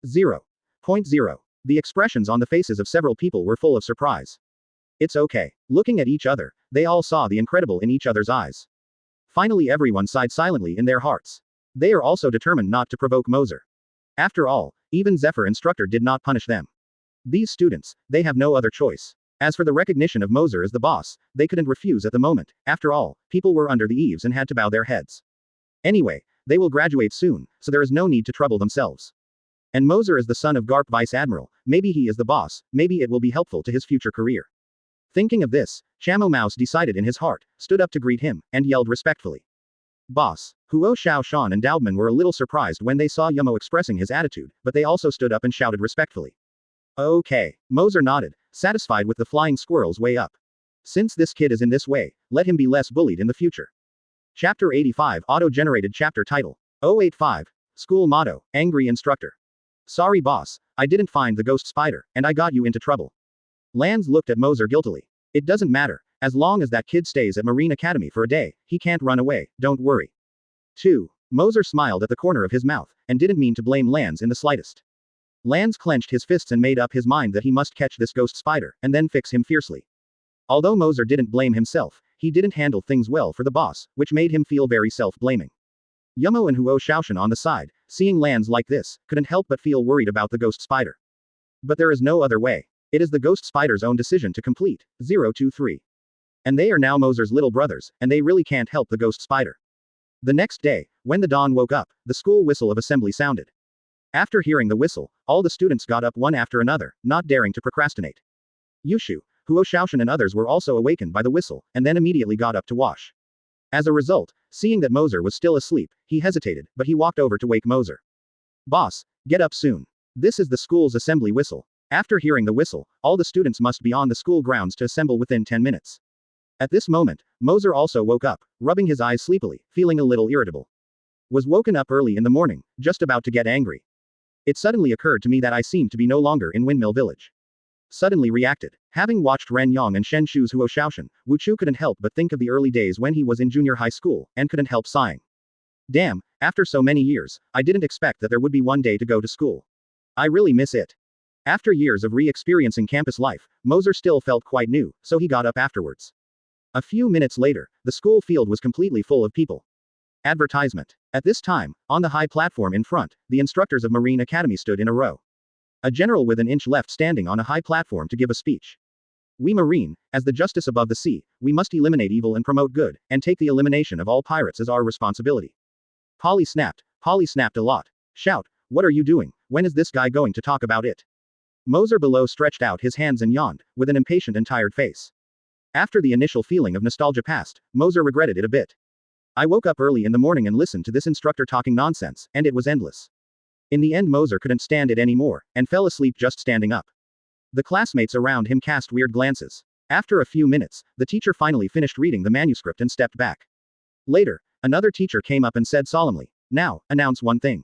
[SPEAKER 2] 0.0. The expressions on the faces of several people were full of surprise. It's okay. Looking at each other, they all saw the incredible in each other's eyes. Finally everyone sighed silently in their hearts. They are also determined not to provoke Moser. After all, even Zephyr instructor did not punish them. These students, they have no other choice. As for the recognition of Moser as the boss, they couldn't refuse at the moment. After all, people were under the eaves and had to bow their heads. Anyway, they will graduate soon, so there is no need to trouble themselves. And Moser is the son of Garp Vice Admiral, maybe he is the boss, maybe it will be helpful to his future career. Thinking of this, Chamo Mouse decided in his heart, stood up to greet him, and yelled respectfully. Boss. Huo Shaoshan and Daubman were a little surprised when they saw Yumo expressing his attitude, but they also stood up and shouted respectfully. Okay. Moser nodded, satisfied with the flying squirrel's way up. Since this kid is in this way, let him be less bullied in the future. Chapter 85 Auto-generated chapter title. 085. School motto, Angry Instructor. Sorry boss, I didn't find the ghost spider, and I got you into trouble. Lanz looked at Moser guiltily. It doesn't matter, as long as that kid stays at Marine Academy for a day, he can't run away, don't worry. 2. Moser smiled at the corner of his mouth, and didn't mean to blame Lanz in the slightest. Lanz clenched his fists and made up his mind that he must catch this ghost spider, and then fix him fiercely. Although Moser didn't blame himself, he didn't handle things well for the boss, which made him feel very self-blaming. Yumo and Huo Shaoshan on the side, seeing Lanz like this, couldn't help but feel worried about the ghost spider. But there is no other way. It is the ghost spider's own decision to complete. 023. And they are now Moser's little brothers, and they really can't help the ghost spider. The next day, when the dawn woke up, the school whistle of assembly sounded. After hearing the whistle, all the students got up one after another, not daring to procrastinate. Yushu, Huo Shaoshan and others were also awakened by the whistle, and then immediately got up to wash. As a result, seeing that Moser was still asleep, he hesitated, but he walked over to wake Moser. Boss, get up soon. This is the school's assembly whistle. After hearing the whistle, all the students must be on the school grounds to assemble within 10 minutes. At this moment, Moser also woke up, rubbing his eyes sleepily, feeling a little irritable. Was woken up early in the morning, just about to get angry. It suddenly occurred to me that I seemed to be no longer in Windmill Village. Suddenly reacted. Having watched Ren Yang and Shen Shu's Huo Shaoshan, Wu Chu couldn't help but think of the early days when he was in junior high school, and couldn't help sighing. Damn, after so many years, I didn't expect that there would be one day to go to school. I really miss it. After years of re-experiencing campus life, Moser still felt quite new, so he got up afterwards. A few minutes later, the school field was completely full of people. Advertisement. At this time, on the high platform in front, the instructors of Marine Academy stood in a row. A general with an inch left standing on a high platform to give a speech. We Marine, as the justice above the sea, we must eliminate evil and promote good, and take the elimination of all pirates as our responsibility. Polly snapped a lot. Shout, what are you doing, when is this guy going to talk about it? Moser below stretched out his hands and yawned, with an impatient and tired face. After the initial feeling of nostalgia passed, Moser regretted it a bit. I woke up early in the morning and listened to this instructor talking nonsense, and it was endless. In the end Moser couldn't stand it anymore, and fell asleep just standing up. The classmates around him cast weird glances. After a few minutes, the teacher finally finished reading the manuscript and stepped back. Later, another teacher came up and said solemnly, now, announce one thing.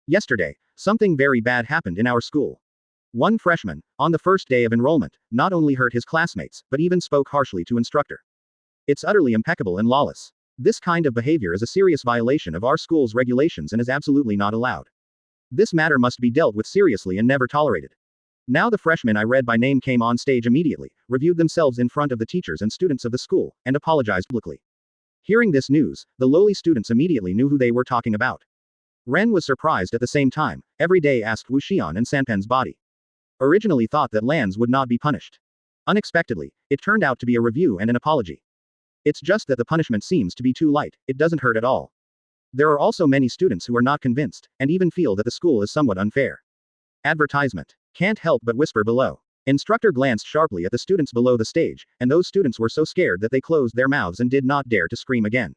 [SPEAKER 2] Yesterday, something very bad happened in our school. One freshman, on the first day of enrollment, not only hurt his classmates, but even spoke harshly to instructor. It's utterly impeccable and lawless. This kind of behavior is a serious violation of our school's regulations and is absolutely not allowed. This matter must be dealt with seriously and never tolerated. Now the freshmen I read by name came on stage immediately, reviewed themselves in front of the teachers and students of the school, and apologized publicly. Hearing this news, the lowly students immediately knew who they were talking about. Ren was surprised at the same time. Every day asked Wu Xian and Sanpen's body. Originally thought that Lands would not be punished. Unexpectedly, it turned out to be a review and an apology. It's just that the punishment seems to be too light, it doesn't hurt at all. There are also many students who are not convinced, and even feel that the school is somewhat unfair. Advertisement. Can't help but whisper below. Instructor glanced sharply at the students below the stage, and those students were so scared that they closed their mouths and did not dare to scream again.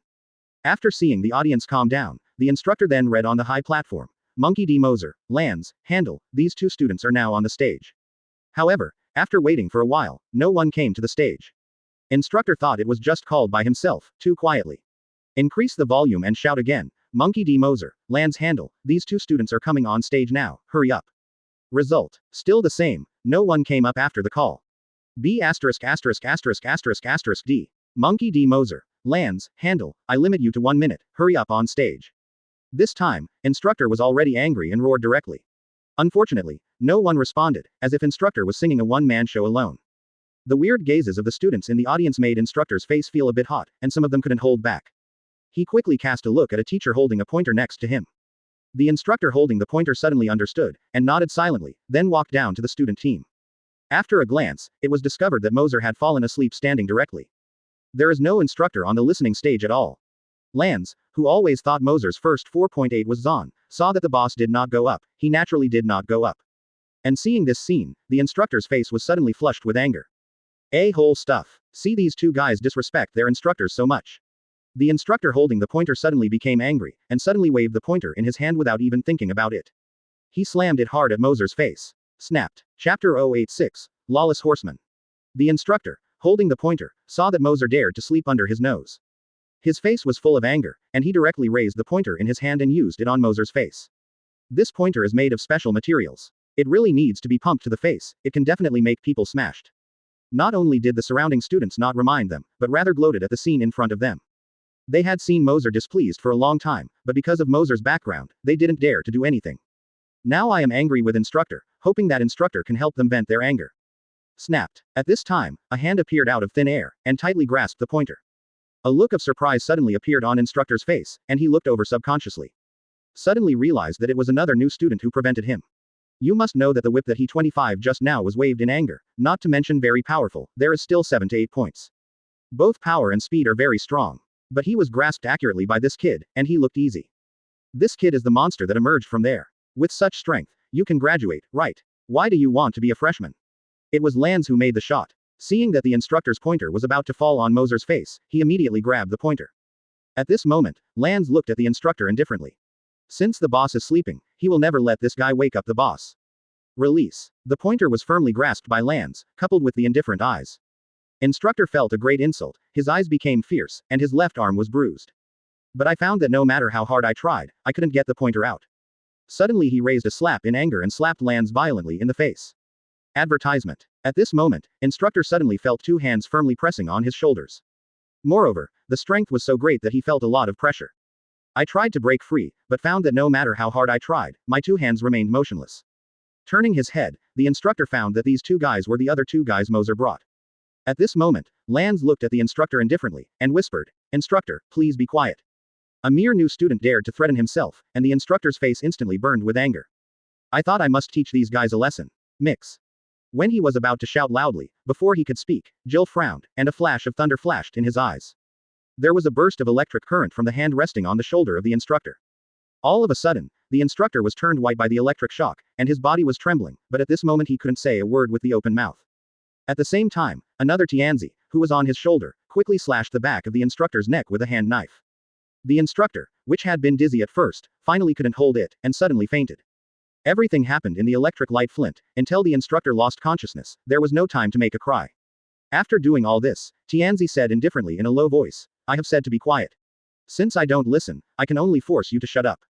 [SPEAKER 2] After seeing the audience calm down, the instructor then read on the high platform. Monkey D. Moser, Lands, Handle, these two students are now on the stage. However, after waiting for a while, no one came to the stage. Instructor thought it was just called by himself, too quietly. Increase the volume and shout again. Monkey D. Moser, Lands Handle, these two students are coming on stage now, hurry up. Result. Still the same, no one came up after the call. B************* D. Monkey D. Moser, Lands, Handle, I limit you to 1 minute, hurry up on stage. This time, instructor was already angry and roared directly. Unfortunately, no one responded, as if instructor was singing a one-man show alone. The weird gazes of the students in the audience made instructor's face feel a bit hot, and some of them couldn't hold back. He quickly cast a look at a teacher holding a pointer next to him. The instructor holding the pointer suddenly understood, and nodded silently, then walked down to the student team. After a glance, it was discovered that Moser had fallen asleep standing directly. There is no instructor on the listening stage at all. Lands, who always thought Moser's first 4.8 was Zon, saw that the boss did not go up, he naturally did not go up. And seeing this scene, the instructor's face was suddenly flushed with anger. A-hole stuff. See these two guys disrespect their instructors so much. The instructor holding the pointer suddenly became angry, and suddenly waved the pointer in his hand without even thinking about it. He slammed it hard at Moser's face. Snapped. Chapter 086, Lawless Horseman. The instructor, holding the pointer, saw that Moser dared to sleep under his nose. His face was full of anger, and he directly raised the pointer in his hand and used it on Moser's face. This pointer is made of special materials. It really needs to be pumped to the face, it can definitely make people smashed. Not only did the surrounding students not remind them, but rather gloated at the scene in front of them. They had seen Moser displeased for a long time, but because of Moser's background, they didn't dare to do anything. Now I am angry with instructor, hoping that instructor can help them vent their anger. Snapped. At this time, a hand appeared out of thin air, and tightly grasped the pointer. A look of surprise suddenly appeared on instructor's face, and he looked over subconsciously. Suddenly realized that it was another new student who prevented him. You must know that the whip that he 25 just now was waved in anger, not to mention very powerful, there is still 7 to 8 points. Both power and speed are very strong. But he was grasped accurately by this kid, and he looked easy. This kid is the monster that emerged from there. With such strength, you can graduate, right? Why do you want to be a freshman? It was Lands who made the shot. Seeing that the instructor's pointer was about to fall on Moser's face, he immediately grabbed the pointer. At this moment, Lands looked at the instructor indifferently. Since the boss is sleeping, he will never let this guy wake up the boss. Release. The pointer was firmly grasped by Lands, coupled with the indifferent eyes. Instructor felt a great insult, his eyes became fierce, and his left arm was bruised. But I found that no matter how hard I tried, I couldn't get the pointer out. Suddenly he raised a slap in anger and slapped Lands violently in the face. Advertisement. At this moment, instructor suddenly felt 2 hands firmly pressing on his shoulders. Moreover, the strength was so great that he felt a lot of pressure. I tried to break free, but found that no matter how hard I tried, my 2 hands remained motionless. Turning his head, the instructor found that these 2 guys were the other 2 guys Moser brought. At this moment, Lands looked at the instructor indifferently, and whispered, "Instructor, please be quiet." A mere new student dared to threaten himself, and the instructor's face instantly burned with anger. I thought I must teach these guys a lesson. Mix. When he was about to shout loudly, before he could speak, Jill frowned, and a flash of thunder flashed in his eyes. There was a burst of electric current from the hand resting on the shoulder of the instructor. All of a sudden, the instructor was turned white by the electric shock, and his body was trembling, but at this moment he couldn't say a word with the open mouth. At the same time, another Tianzi, who was on his shoulder, quickly slashed the back of the instructor's neck with a hand knife. The instructor, which had been dizzy at first, finally couldn't hold it, and suddenly fainted. Everything happened in the electric light flint, until the instructor lost consciousness, there was no time to make a cry. After doing all this, Tianzi said indifferently in a low voice, "I have said to be quiet. Since I don't listen, I can only force you to shut up."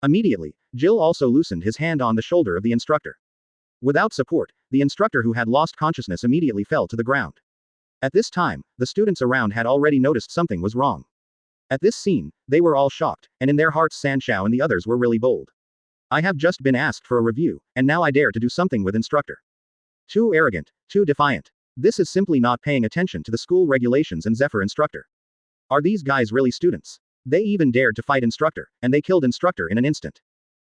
[SPEAKER 2] Immediately, Jill also loosened his hand on the shoulder of the instructor. Without support, the instructor who had lost consciousness immediately fell to the ground. At this time, the students around had already noticed something was wrong. At this scene, they were all shocked, and in their hearts San Shao and the others were really bold. I have just been asked for a review, and now I dare to do something with instructor. Too arrogant, too defiant. This is simply not paying attention to the school regulations and Zephyr instructor. Are these guys really students? They even dared to fight instructor, and they killed instructor in an instant.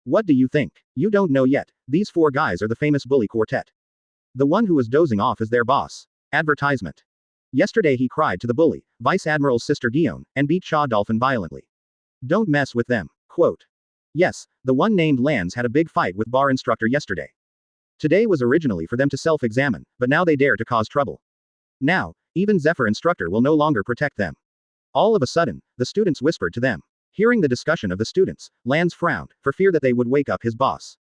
[SPEAKER 2] What do you think? You don't know yet, these 4 guys are the famous bully quartet. The one who was dozing off is their boss. Advertisement. Yesterday he cried to the bully, Vice Admiral's sister Gion, and beat Shaw Dolphin violently. Don't mess with them. Quote. Yes, the one named Lance had a big fight with bar instructor yesterday. Today was originally for them to self-examine, but now they dare to cause trouble. Now, even Zephyr instructor will no longer protect them. All of a sudden, the students whispered to them. Hearing the discussion of the students, Lance frowned, for fear that they would wake up his boss.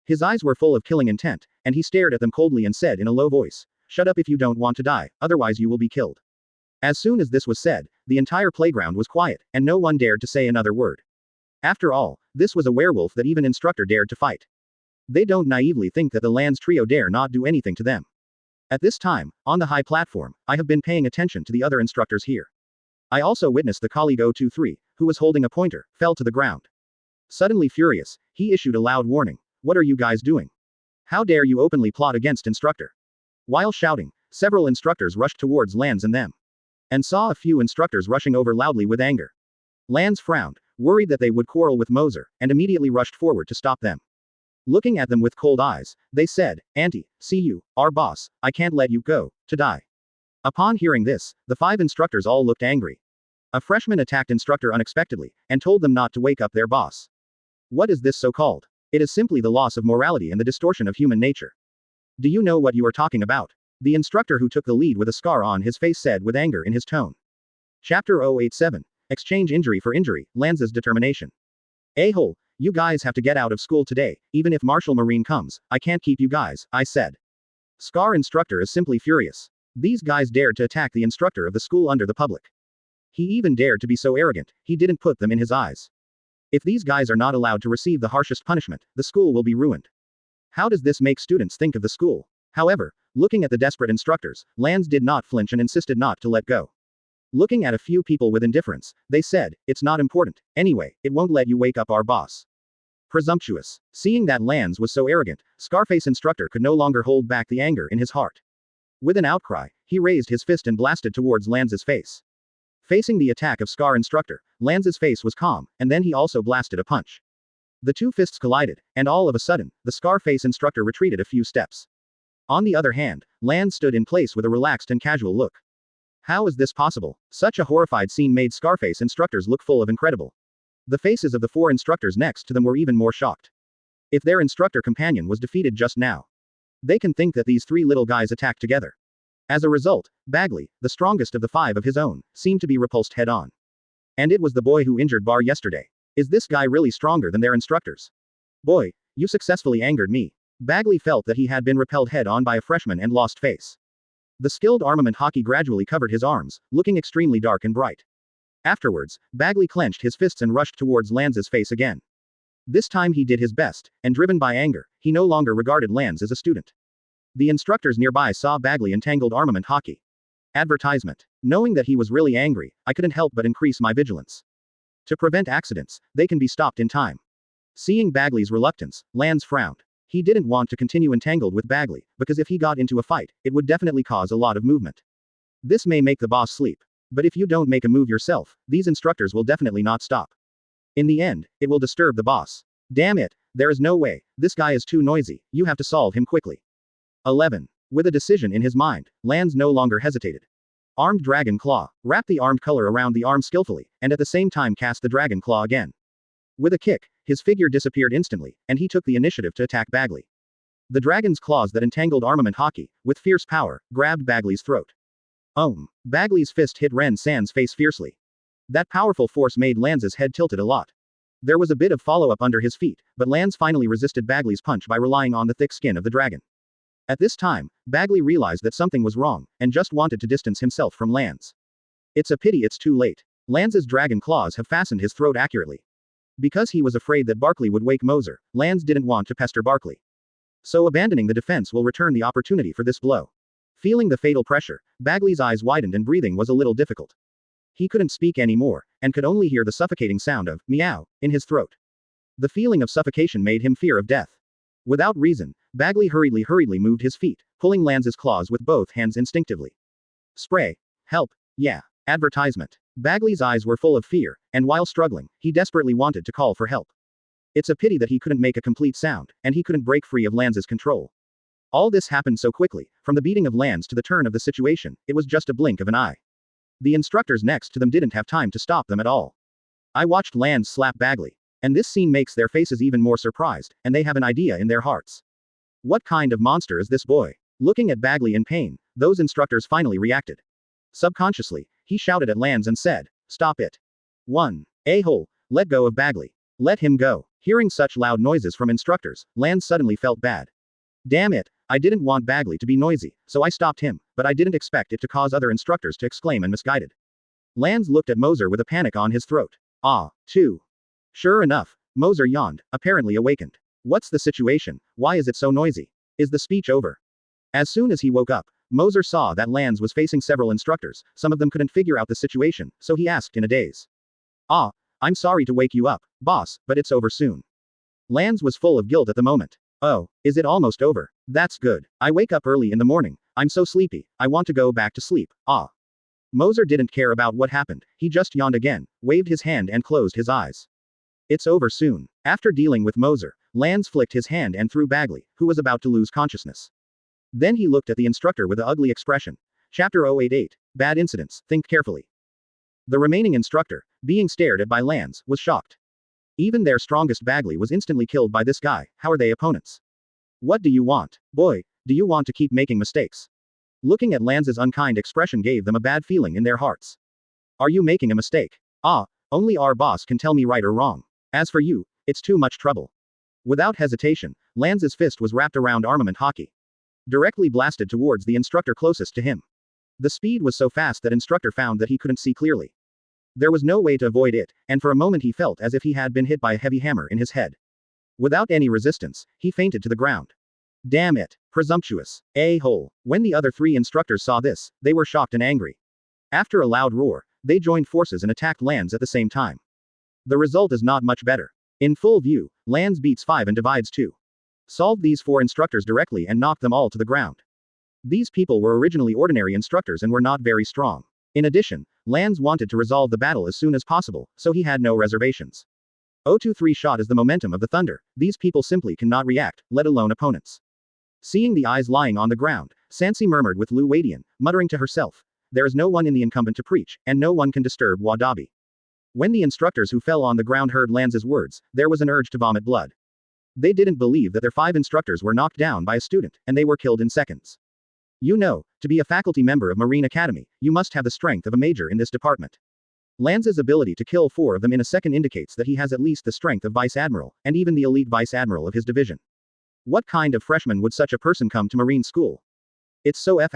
[SPEAKER 2] His eyes were full of killing intent, and he stared at them coldly and said in a low voice, "Shut up if you don't want to die, otherwise you will be killed." As soon as this was said, the entire playground was quiet, and no one dared to say another word. After all, this was a werewolf that even instructor dared to fight. They don't naively think that the Lance trio dare not do anything to them. At this time, on the high platform, I have been paying attention to the other instructors here. I also witnessed the colleague 023, who was holding a pointer, fell to the ground. Suddenly furious, he issued a loud warning. What are you guys doing? How dare you openly plot against instructor? While shouting, several instructors rushed towards Lance and them. And saw a few instructors rushing over loudly with anger. Lance frowned, worried that they would quarrel with Moser, and immediately rushed forward to stop them. Looking at them with cold eyes, they said, "Auntie, see you, our boss, I can't let you go, to die." Upon hearing this, the 5 instructors all looked angry. A freshman attacked instructor unexpectedly, and told them not to wake up their boss. What is this so-called? It is simply the loss of morality and the distortion of human nature. Do you know what you are talking about? The instructor who took the lead with a scar on his face said with anger in his tone. Chapter 087. Exchange injury for injury, Lance's determination. A-hole, you guys have to get out of school today, even if Marshal Marine comes, I can't keep you guys, I said. Scar instructor is simply furious. These guys dared to attack the instructor of the school under the public. He even dared to be so arrogant, he didn't put them in his eyes. If these guys are not allowed to receive the harshest punishment, the school will be ruined. How does this make students think of the school? However, looking at the desperate instructors, Lance did not flinch and insisted not to let go. Looking at a few people with indifference, they said, "It's not important, anyway, it won't let you wake up our boss." Presumptuous. Seeing that Lance was so arrogant, Scarface instructor could no longer hold back the anger in his heart. With an outcry, he raised his fist and blasted towards Lance's face. Facing the attack of Scar instructor, Lance's face was calm, and then he also blasted a punch. The 2 fists collided, and all of a sudden, the Scarface instructor retreated a few steps. On the other hand, Lance stood in place with a relaxed and casual look. How is this possible? Such a horrified scene made Scarface instructors look full of incredible. The faces of the 4 instructors next to them were even more shocked. If their instructor companion was defeated just now, they can think that these 3 little guys attacked together. As a result, Bagley, the strongest of the 5 of his own, seemed to be repulsed head-on. And it was the boy who injured Bar yesterday. Is this guy really stronger than their instructors? Boy, you successfully angered me. Bagley felt that he had been repelled head-on by a freshman and lost face. The skilled armament Haki gradually covered his arms, looking extremely dark and bright. Afterwards, Bagley clenched his fists and rushed towards Lance's face again. This time he did his best, and driven by anger, he no longer regarded Lance as a student. The instructors nearby saw Bagley entangled armament Haki. Advertisement. Knowing that he was really angry, I couldn't help but increase my vigilance. To prevent accidents, they can be stopped in time. Seeing Bagley's reluctance, Lance frowned. He didn't want to continue entangled with Bagley, because if he got into a fight, it would definitely cause a lot of movement. This may make the boss sleep. But if you don't make a move yourself, these instructors will definitely not stop. In the end, it will disturb the boss. Damn it, there is no way, this guy is too noisy, you have to solve him quickly. 11. With a decision in his mind, Lance no longer hesitated. Armed Dragon Claw. Wrap the armed color around the arm skillfully, and at the same time cast the Dragon Claw again. With a kick, his figure disappeared instantly, and he took the initiative to attack Bagley. The dragon's claws that entangled armament Haki, with fierce power, grabbed Bagley's throat. Bagley's fist hit Ren San's face fiercely. That powerful force made Lance's head tilted a lot. There was a bit of follow-up under his feet, but Lance finally resisted Bagley's punch by relying on the thick skin of the dragon. At this time, Bagley realized that something was wrong, and just wanted to distance himself from Lance. It's a pity it's too late. Lance's dragon claws have fastened his throat accurately. Because he was afraid that Barkley would wake Moser, Lance didn't want to pester Barkley. So abandoning the defense will return the opportunity for this blow. Feeling the fatal pressure, Bagley's eyes widened and breathing was a little difficult. He couldn't speak anymore, and could only hear the suffocating sound of meow in his throat. The feeling of suffocation made him fear of death. Without reason, Bagley hurriedly moved his feet, pulling Lance's claws with both hands instinctively. Spray. Help. Yeah. Advertisement. Bagley's eyes were full of fear, and while struggling, he desperately wanted to call for help. It's a pity that he couldn't make a complete sound, and he couldn't break free of Lance's control. All this happened so quickly, from the beating of Lance to the turn of the situation, it was just a blink of an eye. The instructors next to them didn't have time to stop them at all. I watched Lance slap Bagley. And this scene makes their faces even more surprised, and they have an idea in their hearts. What kind of monster is this boy? Looking at Bagley in pain, those instructors finally reacted. Subconsciously, he shouted at Lance and said, "Stop it. 1. A-hole, let go of Bagley. Let him go." Hearing such loud noises from instructors, Lance suddenly felt bad. Damn it, I didn't want Bagley to be noisy, so I stopped him, but I didn't expect it to cause other instructors to exclaim and misguided. Lance looked at Moser with a panic on his throat. 2. Sure enough, Moser yawned, apparently awakened. What's the situation? Why is it so noisy? Is the speech over? As soon as he woke up, Moser saw that Lance was facing several instructors, some of them couldn't figure out the situation, so he asked in a daze. I'm sorry to wake you up, boss, but it's over soon. Lance was full of guilt at the moment. Oh, is it almost over? That's good. I wake up early in the morning. I'm so sleepy, I want to go back to sleep. Moser didn't care about what happened, he just yawned again, waved his hand and closed his eyes. It's over soon. After dealing with Moser, Lance flicked his hand and threw Bagley, who was about to lose consciousness. Then he looked at the instructor with an ugly expression. Chapter 088. Bad incidents, think carefully. The remaining instructor, being stared at by Lance, was shocked. Even their strongest Bagley was instantly killed by this guy, how are they opponents? What do you want? Boy, do you want to keep making mistakes? Looking at Lance's unkind expression gave them a bad feeling in their hearts. Are you making a mistake? Only our boss can tell me right or wrong. As for you, it's too much trouble. Without hesitation, Lance's fist was wrapped around armament Haki. Directly blasted towards the instructor closest to him. The speed was so fast that instructor found that he couldn't see clearly. There was no way to avoid it, and for a moment he felt as if he had been hit by a heavy hammer in his head. Without any resistance, he fainted to the ground. Damn it, presumptuous a-hole. When the other 3 instructors saw this, they were shocked and angry. After a loud roar, they joined forces and attacked Lance at the same time. The result is not much better. In full view, Lance beats 5 and divides 2. Solved these 4 instructors directly and knocked them all to the ground. These people were originally ordinary instructors and were not very strong. In addition, Lance wanted to resolve the battle as soon as possible, so he had no reservations. 023 shot is the momentum of the thunder, these people simply cannot react, let alone opponents. Seeing the eyes lying on the ground, Sansi murmured with Lu Wadian, muttering to herself. There is no one in the incumbent to preach, and no one can disturb Wadabi. When the instructors who fell on the ground heard Lance's words, there was an urge to vomit blood. They didn't believe that their 5 instructors were knocked down by a student, and they were killed in seconds. You know, to be a faculty member of Marine Academy, you must have the strength of a major in this department. Lance's ability to kill 4 of them in a second indicates that he has at least the strength of Vice Admiral, and even the elite Vice Admiral of his division. What kind of freshman would such a person come to Marine school? It's so F*********G.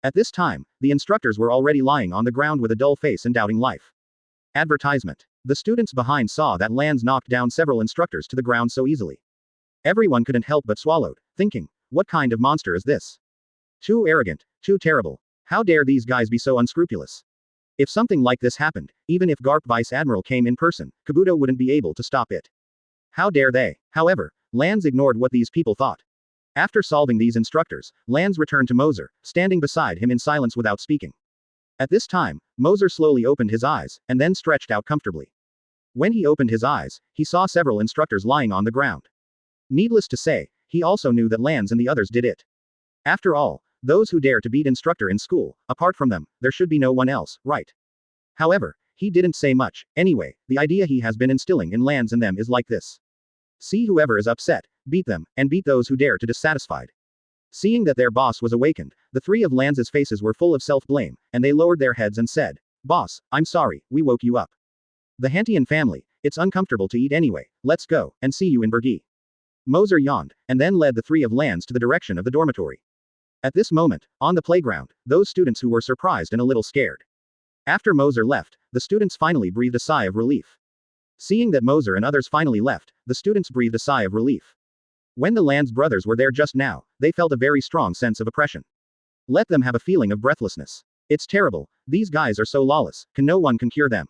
[SPEAKER 2] At this time, the instructors were already lying on the ground with a dull face and doubting life. Advertisement. The students behind saw that Lance knocked down several instructors to the ground so easily. Everyone couldn't help but swallowed, thinking, what kind of monster is this? Too arrogant, too terrible. How dare these guys be so unscrupulous? If something like this happened, even if Garp Vice Admiral came in person, Kabuto wouldn't be able to stop it. How dare they? However, Lance ignored what these people thought. After solving these instructors, Lance returned to Moser, standing beside him in silence without speaking. At this time, Moser slowly opened his eyes, and then stretched out comfortably. When he opened his eyes, he saw several instructors lying on the ground. Needless to say, he also knew that Lance and the others did it. After all, those who dare to beat instructor in school, apart from them, there should be no one else, right? However, he didn't say much. Anyway, the idea he has been instilling in Lance and them is like this. See whoever is upset, beat them, and beat those who dare to dissatisfied. Seeing that their boss was awakened, the 3 of Lance's faces were full of self-blame, and they lowered their heads and said, Boss, I'm sorry, we woke you up. The Hantian family, it's uncomfortable to eat anyway, let's go, and see you in Burgi. Moser yawned, and then led the 3 of Lance to the direction of the dormitory. At this moment, on the playground, those students who were surprised and a little scared. After Moser left, the students finally breathed a sigh of relief. Seeing that Moser and others finally left, the students breathed a sigh of relief. When the Lance brothers were there just now, they felt a very strong sense of oppression. Let them have a feeling of breathlessness. It's terrible, these guys are so lawless, no one can cure them.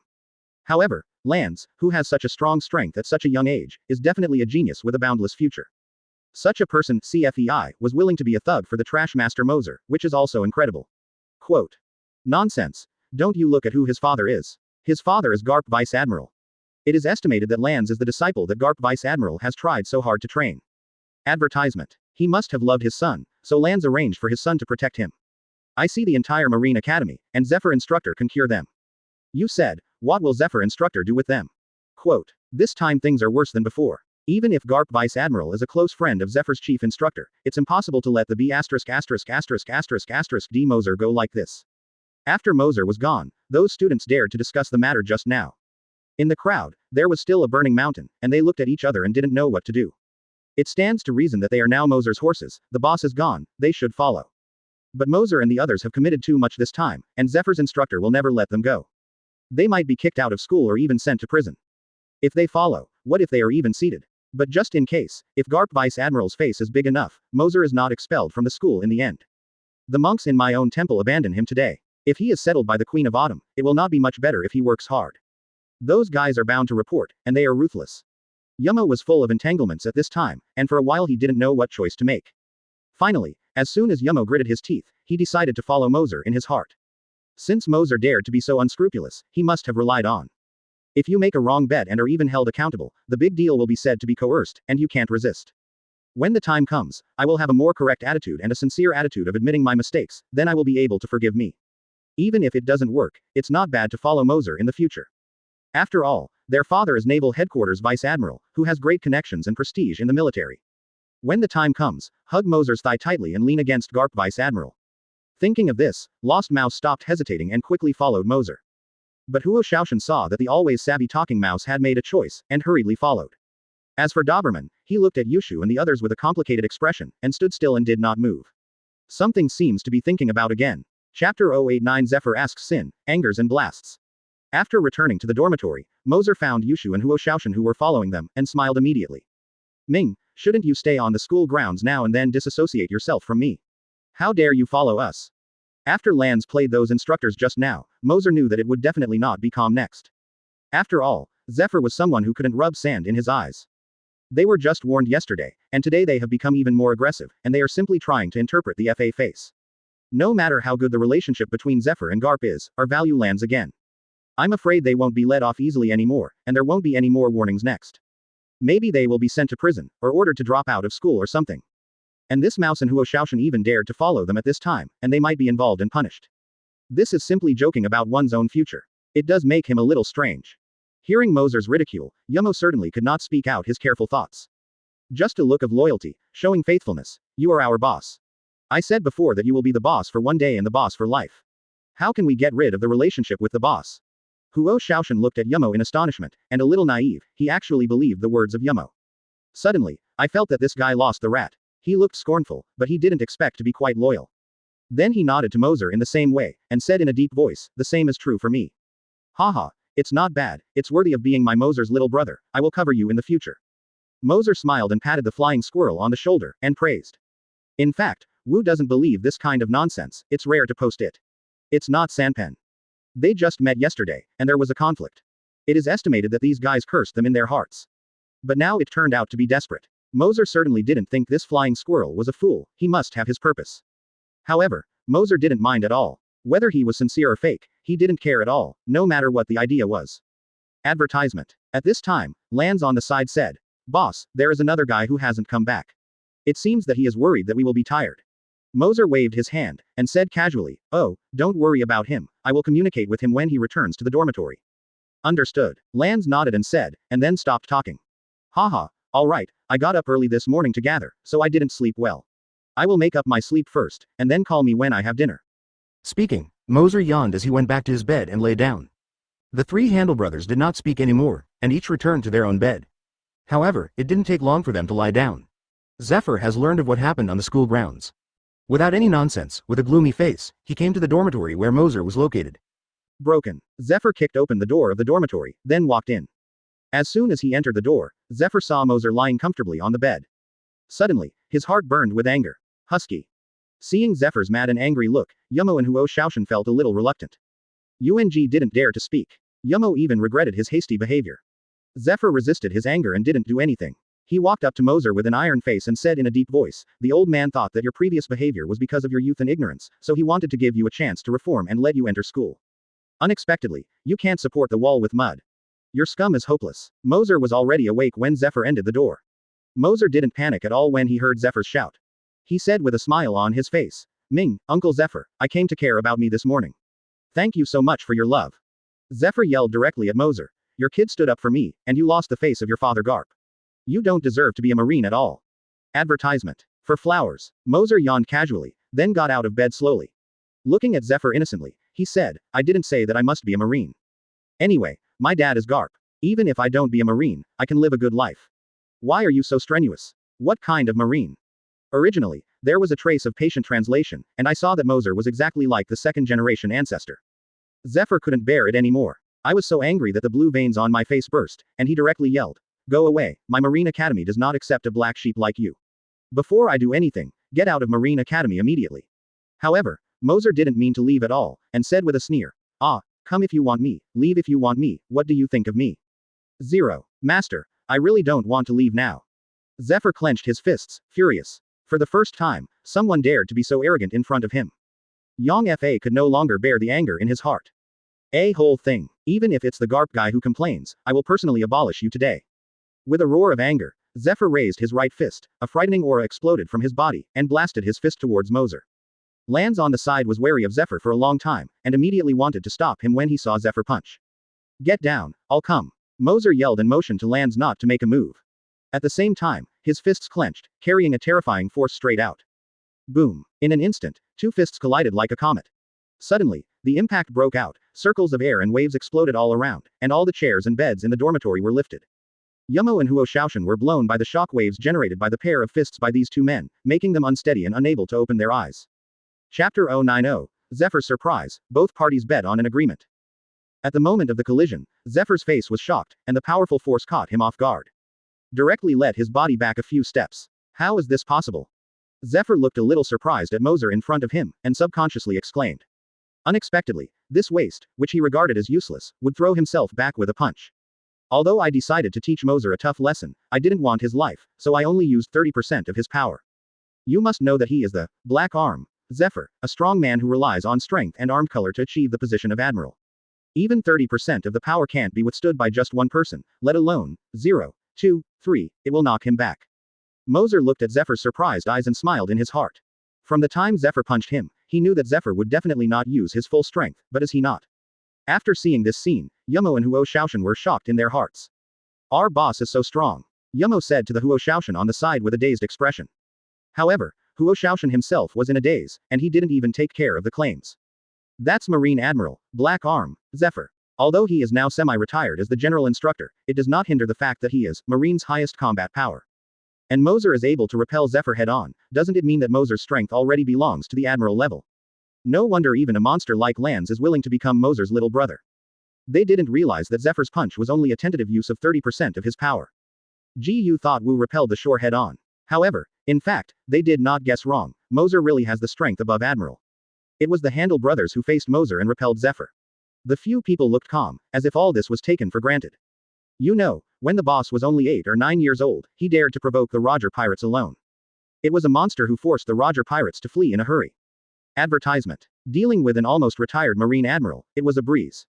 [SPEAKER 2] However, Lanz, who has such a strong strength at such a young age, is definitely a genius with a boundless future. Such a person, CFEI, was willing to be a thug for the trash master Moser, which is also incredible. Quote. Nonsense. Don't you look at who his father is. His father is Garp Vice Admiral. It is estimated that Lanz is the disciple that Garp Vice Admiral has tried so hard to train. Advertisement. He must have loved his son, so Lanz arranged for his son to protect him. I see the entire Marine Academy, and Zephyr instructor can cure them. You said, what will Zephyr instructor do with them? Quote. This time things are worse than before. Even if Garp Vice Admiral is a close friend of Zephyr's chief instructor, it's impossible to let the B********* D Moser go like this. After Moser was gone, those students dared to discuss the matter just now. In the crowd, there was still a burning mountain, and they looked at each other and didn't know what to do. It stands to reason that they are now Moser's horses, the boss is gone, they should follow. But Moser and the others have committed too much this time, and Zephyr's instructor will never let them go. They might be kicked out of school or even sent to prison. If they follow, what if they are even seated? But just in case, if Garp Vice Admiral's face is big enough, Moser is not expelled from the school in the end. The monks in my own temple abandon him today. If he is settled by the Queen of Autumn, it will not be much better if he works hard. Those guys are bound to report, and they are ruthless. Yumo was full of entanglements at this time, and for a while he didn't know what choice to make. Finally, as soon as Yumo gritted his teeth, he decided to follow Moser in his heart. Since Moser dared to be so unscrupulous, he must have relied on. If you make a wrong bet and are even held accountable, the big deal will be said to be coerced, and you can't resist. When the time comes, I will have a more correct attitude and a sincere attitude of admitting my mistakes, then I will be able to forgive me. Even if it doesn't work, it's not bad to follow Moser in the future. After all, their father is Naval Headquarters Vice Admiral, who has great connections and prestige in the military. When the time comes, hug Moser's thigh tightly and lean against Garp Vice Admiral. Thinking of this, Lost Mouse stopped hesitating and quickly followed Moser. But Huo Shaoshan saw that the always savvy talking mouse had made a choice, and hurriedly followed. As for Doberman, he looked at Yushu and the others with a complicated expression, and stood still and did not move. Something seems to be thinking about again. Chapter 089 Zephyr asks Sin, Angers and Blasts. After returning to the dormitory, Moser found Yushu and Huo Shaoshan who were following them, and smiled immediately. Ming, shouldn't you stay on the school grounds now and then disassociate yourself from me? How dare you follow us? After Lanz played those instructors just now, Moser knew that it would definitely not be calm next. After all, Zephyr was someone who couldn't rub sand in his eyes. They were just warned yesterday, and today they have become even more aggressive, and they are simply trying to interpret the FA face. No matter how good the relationship between Zephyr and Garp is, our value lands again. I'm afraid they won't be let off easily anymore, and there won't be any more warnings next. Maybe they will be sent to prison, or ordered to drop out of school or something. And this mouse and Huo Shaoshan even dared to follow them at this time, and they might be involved and punished. This is simply joking about one's own future. It does make him a little strange. Hearing Moser's ridicule, Yumo certainly could not speak out his careful thoughts. Just a look of loyalty, showing faithfulness. You are our boss. I said before that you will be the boss for one day and the boss for life. How can we get rid of the relationship with the boss? Huo Shaoshan looked at Yumo in astonishment, and a little naive, he actually believed the words of Yumo. Suddenly, I felt that this guy lost the rat. He looked scornful, but he didn't expect to be quite loyal. Then he nodded to Moser in the same way, and said in a deep voice, the same is true for me. Haha, it's not bad, it's worthy of being my Moser's little brother, I will cover you in the future. Moser smiled and patted the flying squirrel on the shoulder, and praised. In fact, Wu doesn't believe this kind of nonsense, it's rare to post it. It's not Sanpen. They just met yesterday, and there was a conflict. It is estimated that these guys cursed them in their hearts. But now it turned out to be desperate. Moser certainly didn't think this flying squirrel was a fool, he must have his purpose. However, Moser didn't mind at all. Whether he was sincere or fake, he didn't care at all, no matter what the idea was. Advertisement. At this time, Lanz on the side said, Boss, there is another guy who hasn't come back. It seems that he is worried that we will be tired. Moser waved his hand, and said casually, oh, don't worry about him, I will communicate with him when he returns to the dormitory. Understood. Lanz nodded and said, and then stopped talking. Haha, alright, I got up early this morning to gather, so I didn't sleep well. I will make up my sleep first, and then call me when I have dinner.
[SPEAKER 1] Speaking, Moser yawned as he went back to his bed and lay down. The three Handle brothers did not speak anymore, and each returned to their own bed. However, it didn't take long for them to lie down. Zephyr has learned of what happened on the school grounds. Without any nonsense, with a gloomy face, he came to the dormitory where Moser was located.
[SPEAKER 2] Broken. Zephyr kicked open the door of the dormitory, then walked in. As soon as he entered the door, Zephyr saw Moser lying comfortably on the bed. Suddenly, his heart burned with anger. Husky. Seeing Zephyr's mad and angry look, Yumo and Huo Shaoshan felt a little reluctant. UNG didn't dare to speak. Yumo even regretted his hasty behavior. Zephyr resisted his anger and didn't do anything. He walked up to Moser with an iron face and said in a deep voice, "The old man thought that your previous behavior was because of your youth and ignorance, so he wanted to give you a chance to reform and let you enter school. Unexpectedly, you can't support the wall with mud. Your scum is hopeless." Moser was already awake when Zephyr ended the door. Moser didn't panic at all when he heard Zephyr's shout. He said with a smile on his face, "Ming, Uncle Zephyr, I came to care about me this morning. Thank you so much for your love." Zephyr yelled directly at Moser, "Your kid stood up for me, and you lost the face of your father Garp. You don't deserve to be a Marine at all." Advertisement. For flowers. Moser yawned casually, then got out of bed slowly. Looking at Zephyr innocently, he said, "I didn't say that I must be a Marine. Anyway, my dad is Garp. Even if I don't be a Marine, I can live a good life. Why are you so strenuous? What kind of Marine?" Originally, there was a trace of patient translation, and I saw that Moser was exactly like the second-generation ancestor. Zephyr couldn't bear it anymore. I was so angry that the blue veins on my face burst, and he directly yelled, "Go away, my Marine Academy does not accept a black sheep like you. Before I do anything, get out of Marine Academy immediately." However, Moser didn't mean to leave at all, and said with a sneer, "Ah, come if you want me, leave if you want me, what do you think of me?" 0. Master, I really don't want to leave now. Zephyr clenched his fists, furious. For the first time, someone dared to be so arrogant in front of him. Yang Fa could no longer bear the anger in his heart. "A whole thing. Even if it's the Garp guy who complains, I will personally abolish you today." With a roar of anger, Zephyr raised his right fist, a frightening aura exploded from his body, and blasted his fist towards Moser. Lance on the side was wary of Zephyr for a long time, and immediately wanted to stop him when he saw Zephyr punch. "Get down, I'll come." Moser yelled and motioned to Lance not to make a move. At the same time, his fists clenched, carrying a terrifying force straight out. Boom. In an instant, two fists collided like a comet. Suddenly, the impact broke out, circles of air and waves exploded all around, and all the chairs and beds in the dormitory were lifted. Yumo and Huo Shaoshan were blown by the shock waves generated by the pair of fists by these two men, making them unsteady and unable to open their eyes. Chapter 090, Zephyr's surprise, both parties bet on an agreement. At the moment of the collision, Zephyr's face was shocked, and the powerful force caught him off guard. Directly led his body back a few steps. How is this possible? Zephyr looked a little surprised at Moser in front of him, and subconsciously exclaimed. Unexpectedly, this waste, which he regarded as useless, would throw himself back with a punch. Although I decided to teach Moser a tough lesson, I didn't want his life, so I only used 30% of his power. You must know that he is the Black Arm, Zephyr, a strong man who relies on strength and arm color to achieve the position of admiral. Even 30% of the power can't be withstood by just one person, let alone 0, 2, 3, it will knock him back. Moser looked at Zephyr's surprised eyes and smiled in his heart. From the time Zephyr punched him, he knew that Zephyr would definitely not use his full strength, but is he not? After seeing this scene, Yumo and Huo Shaoshan were shocked in their hearts. Our boss is so strong, Yumo said to the Huo Shaoshan on the side with a dazed expression. However, Huo Shaoshan himself was in a daze, and he didn't even take care of the claims. That's Marine Admiral, Black Arm, Zephyr. Although he is now semi-retired as the general instructor, it does not hinder the fact that he is Marine's highest combat power. And Moser is able to repel Zephyr head-on, doesn't it mean that Moser's strength already belongs to the admiral level? No wonder even a monster like Lance is willing to become Moser's little brother. They didn't realize that Zephyr's punch was only a tentative use of 30% of his power. Gu thought Wu repelled the shore head-on. However, in fact, they did not guess wrong, Moser really has the strength above admiral. It was the Handel brothers who faced Moser and repelled Zephyr. The few people looked calm, as if all this was taken for granted. You know, when the boss was only 8 or 9 years old, he dared to provoke the Roger pirates alone. It was a monster who forced the Roger pirates to flee in a hurry. Advertisement. Dealing with an almost retired Marine admiral, it was a breeze.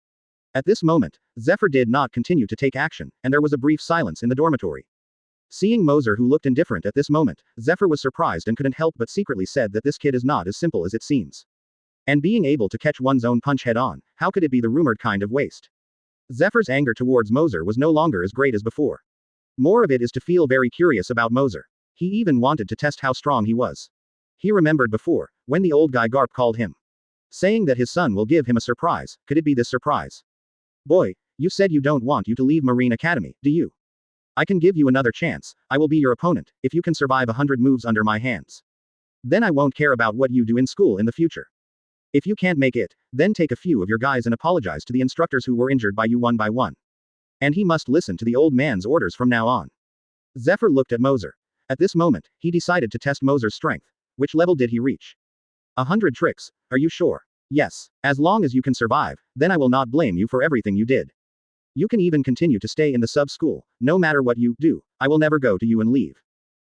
[SPEAKER 2] At this moment, Zephyr did not continue to take action, and there was a brief silence in the dormitory. Seeing Moser who looked indifferent at this moment, Zephyr was surprised and couldn't help but secretly said that this kid is not as simple as it seems. And being able to catch one's own punch head-on, how could it be the rumored kind of waste? Zephyr's anger towards Moser was no longer as great as before. More of it is to feel very curious about Moser. He even wanted to test how strong he was. He remembered before, when the old guy Garp called him, saying that his son will give him a surprise. Could it be this surprise? Boy, you said you don't want you to leave Marine Academy, do you? I can give you another chance. I will be your opponent, if you can survive 100 moves under my hands. Then I won't care about what you do in school in the future. If you can't make it, then take a few of your guys and apologize to the instructors who were injured by you one by one. And he must listen to the old man's orders from now on. Zephyr looked at Moser. At this moment, he decided to test Moser's strength. Which level did he reach? 100 tricks, are you sure? Yes. As long as you can survive, then I will not blame you for everything you did. You can even continue to stay in the sub-school. No matter what you do, I will never go to you and leave.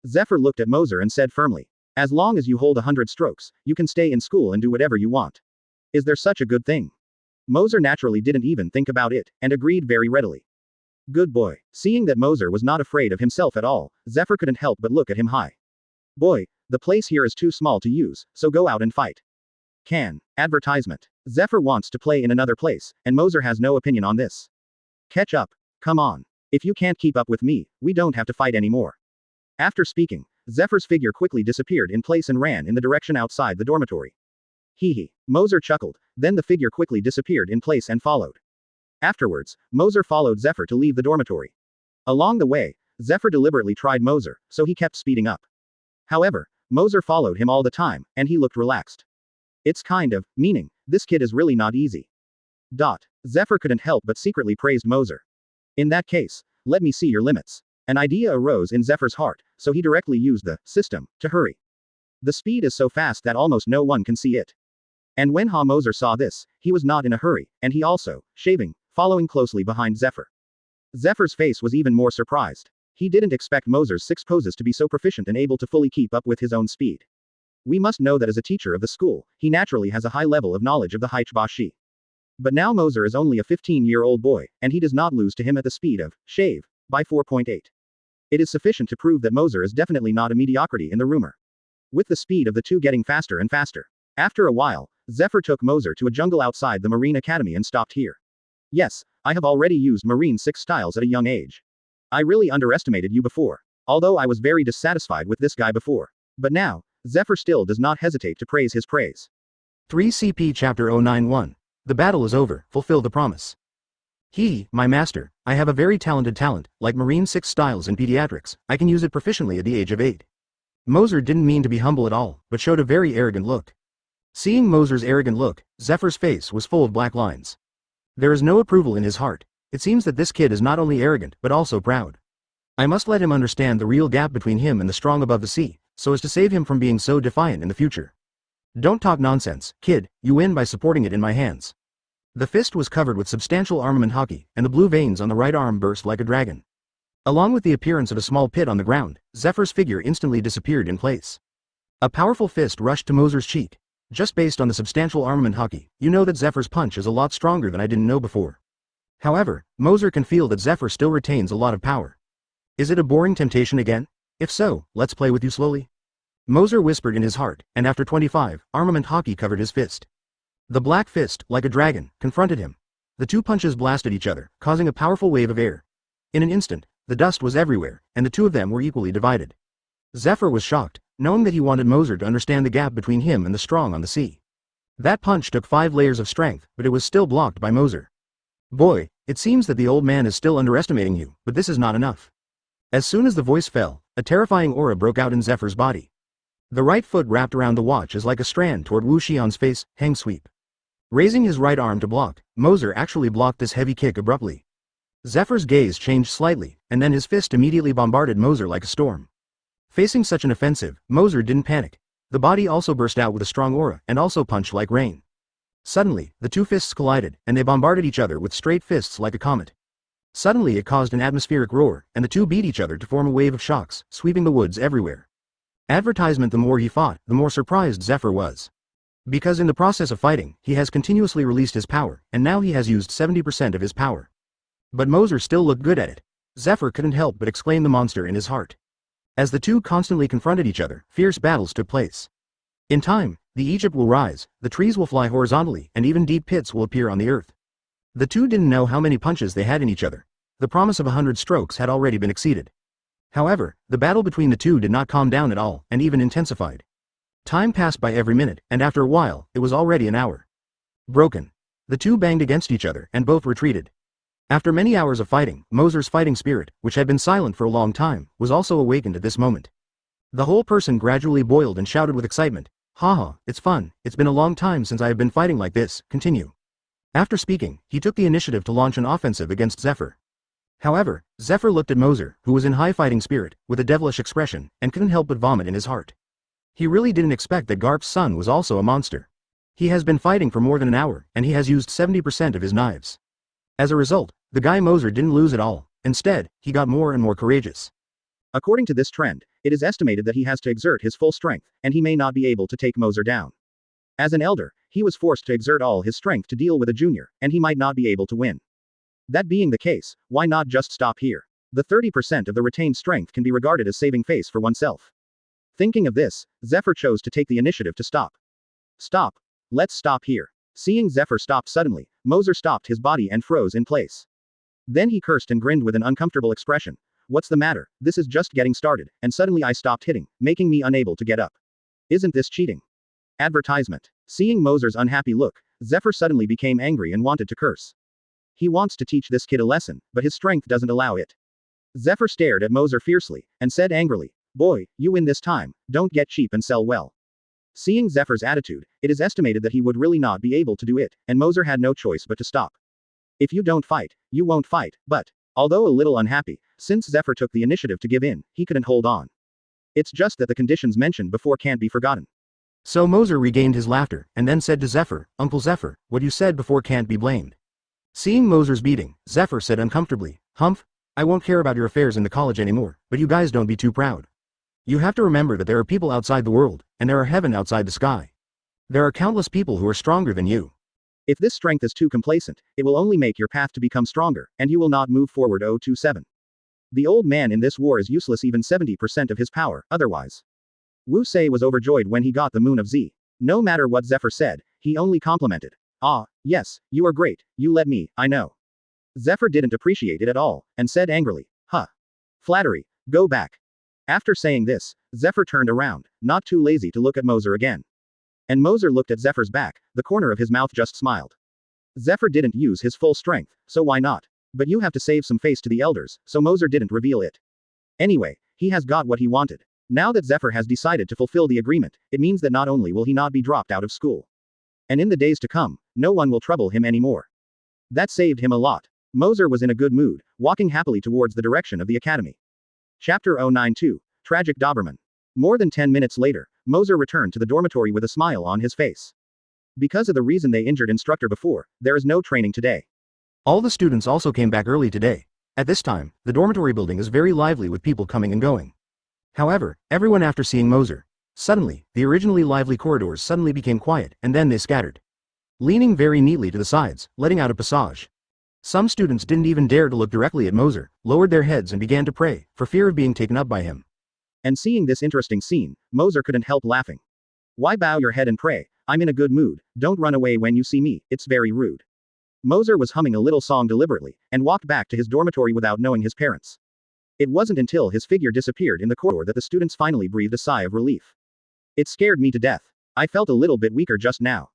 [SPEAKER 2] Zephyr looked at Moser and said firmly. As long as you hold 100 strokes, you can stay in school and do whatever you want. Is there such a good thing? Moser naturally didn't even think about it, and agreed very readily. Good boy. Seeing that Moser was not afraid of himself at all, Zephyr couldn't help but look at him high. Boy, the place here is too small to use, so go out and fight. Advertisement. Zephyr wants to play in another place, and Moser has no opinion on this. Catch up. Come on. If you can't keep up with me, we don't have to fight anymore. After speaking, Zephyr's figure quickly disappeared in place and ran in the direction outside the dormitory. Hee. Moser chuckled, then the figure quickly disappeared in place and followed. Afterwards, Moser followed Zephyr to leave the dormitory. Along the way, Zephyr deliberately tried Moser, so he kept speeding up. However, Moser followed him all the time, and he looked relaxed. It's kind of, meaning, this kid is really not easy. Zephyr couldn't help but secretly praised Moser. In that case, let me see your limits. An idea arose in Zephyr's heart, so he directly used the system to hurry. The speed is so fast that almost no one can see it. And when Moser saw this, he was not in a hurry, and he also, shaving, following closely behind Zephyr. Zephyr's face was even more surprised. He didn't expect Moser's 6 poses to be so proficient and able to fully keep up with his own speed. We must know that as a teacher of the school, he naturally has a high level of knowledge of the Haichbashi. But now Moser is only a 15-year-old boy, and he does not lose to him at the speed of shave by 4.8. It is sufficient to prove that Moser is definitely not a mediocrity in the rumor. With the speed of the two getting faster and faster. After a while, Zephyr took Moser to a jungle outside the Marine Academy and stopped here. Yes, I have already used Marine 6 styles at a young age. I really underestimated you before. Although I was very dissatisfied with this guy before. But now, Zephyr still does not hesitate to praise his praise.
[SPEAKER 1] 3 CP Chapter 091. The battle is over, fulfill the promise. My master, I have a very talented talent, like Marine 6 styles in pediatrics, I can use it proficiently at the age of 8. Moser didn't mean to be humble at all, but showed a very arrogant look. Seeing Moser's arrogant look, Zephyr's face was full of black lines. There is no approval in his heart. It seems that this kid is not only arrogant, but also proud. I must let him understand the real gap between him and the strong above the sea, so as to save him from being so defiant in the future. Don't talk nonsense, kid, you win by supporting it in my hands. The fist was covered with substantial armament Haki, and the blue veins on the right arm burst like a dragon. Along with the appearance of a small pit on the ground, Zephyr's figure instantly disappeared in place. A powerful fist rushed to Moser's cheek. Just based on the substantial armament Haki, you know that Zephyr's punch is a lot stronger than I didn't know before. However, Moser can feel that Zephyr still retains a lot of power. Is it a boring temptation again? If so, let's play with you slowly. Moser whispered in his heart, and after 25, armament Haki covered his fist. The black fist, like a dragon, confronted him. The two punches blasted each other, causing a powerful wave of air. In an instant, the dust was everywhere, and the two of them were equally divided. Zephyr was shocked, knowing that he wanted Moser to understand the gap between him and the strong on the sea. That punch took 5 layers of strength, but it was still blocked by Moser. Boy, it seems that the old man is still underestimating you, but this is not enough. As soon as the voice fell, a terrifying aura broke out in Zephyr's body. The right foot wrapped around the watch is like a strand toward Wu Xian's face, hang sweep. Raising his right arm to block, Moser actually blocked this heavy kick abruptly. Zephyr's gaze changed slightly, and then his fist immediately bombarded Moser like a storm. Facing such an offensive, Moser didn't panic. The body also burst out with a strong aura, and also punched like rain. Suddenly, the two fists collided, and they bombarded each other with straight fists like a comet. Suddenly it caused an atmospheric roar, and the two beat each other to form a wave of shocks, sweeping the woods everywhere. Advertisement: the more he fought, the more surprised Zephyr was. Because in the process of fighting, he has continuously released his power, and now he has used 70% of his power. But Moser still looked good at it. Zephyr couldn't help but exclaim the monster in his heart. As the two constantly confronted each other, fierce battles took place. In time, the Egypt will rise, the trees will fly horizontally, and even deep pits will appear on the earth. The two didn't know how many punches they had in each other. The promise of 100 strokes had already been exceeded. However, the battle between the two did not calm down at all, and even intensified. Time passed by every minute, and after a while, it was already an hour. Broken. The two banged against each other, and both retreated. After many hours of fighting, Moser's fighting spirit, which had been silent for a long time, was also awakened at this moment. The whole person gradually boiled and shouted with excitement, "Haha, it's fun, it's been a long time since I have been fighting like this, continue." After speaking, he took the initiative to launch an offensive against Zephyr. However, Zephyr looked at Moser, who was in high fighting spirit, with a devilish expression, and couldn't help but vomit in his heart. He really didn't expect that Garps Son was also a monster. He has been fighting for more than an hour, and he has used 70% of his knives. As a result,
[SPEAKER 2] The guy Moser didn't lose at all. Instead, he got more and more courageous. According to this trend, it is estimated that he has to exert his full strength, and he may not be able to take Moser down. As an elder, he was forced to exert all his strength to deal with a junior, and he might not be able to win. That being the case, why not just stop here? The 30% of the retained strength can be regarded as saving face for oneself. Thinking of this, Zephyr chose to take the initiative to stop. Stop. Let's stop here. Seeing Zephyr stop suddenly, Moser stopped his body and froze in place. Then he cursed and grinned with an uncomfortable expression. What's the matter? This is just getting started, and suddenly I stopped hitting, making me unable to get up. Isn't this cheating? Advertisement. Seeing Moser's unhappy look, Zephyr suddenly became angry and wanted to curse. He wants to teach this kid a lesson, but his strength doesn't allow it. Zephyr stared at Moser fiercely, and said angrily, "Boy, you win this time, don't get cheap and sell well." Seeing Zephyr's attitude, it is estimated that he would really not be able to do it, and Moser had no choice but to stop. If you don't fight, you won't fight, but, although a little unhappy, since Zephyr took the initiative to give in, he couldn't hold on. It's just that the conditions mentioned before can't be forgotten. So Moser regained his laughter, and then said to Zephyr, "Uncle Zephyr, what you said before can't be blamed." Seeing Moser's beating, Zephyr said uncomfortably, "Humph, I won't care about your affairs in the college anymore, but you guys don't be too proud. You have to remember that there are people outside the world, and there are heaven outside the sky. There are countless people who are stronger than you. If this strength is too complacent, it will only make your path to become stronger, and you will not move forward 027. The old man in this war is useless even 70% of his power, otherwise." Wu Sei was overjoyed when he got the Moon of Z. No matter what Zephyr said, he only complimented. "Ah, yes, you are great, you let me, I know." Zephyr didn't appreciate it at all, and said angrily, "Huh. Flattery, go back." After saying this, Zephyr turned around, not too lazy to look at Moser again. And Moser looked at Zephyr's back, the corner of his mouth just smiled. Zephyr didn't use his full strength, so why not? But you have to save some face to the elders, so Moser didn't reveal it. Anyway, he has got what he wanted. Now that Zephyr has decided to fulfill the agreement, it means that not only will he not be dropped out of school, and in the days to come, no one will trouble him anymore. That saved him a lot. Moser was in a good mood, walking happily towards the direction of the academy. Chapter 092, Tragic Doberman. More than 10 minutes later, Moser returned to the dormitory with a smile on his face. Because of the reason they injured instructor before, there is no training today. All the students also came back early today. At this time, the dormitory building is very lively with people coming and going. However, everyone after seeing Moser, suddenly, the originally lively corridors suddenly became quiet, and then they scattered, leaning very neatly to the sides, letting out a passage. Some students didn't even dare to look directly at Moser, lowered their heads and began to pray, for fear of being taken up by him. And seeing this interesting scene, Moser couldn't help laughing. "Why bow your head and pray? I'm in a good mood, don't run away when you see me, it's very rude." Moser was humming a little song deliberately, and walked back to his dormitory without knowing his parents. It wasn't until his figure disappeared in the corridor that the students finally breathed a sigh of relief. "It scared me to death. I felt a little bit weaker just now."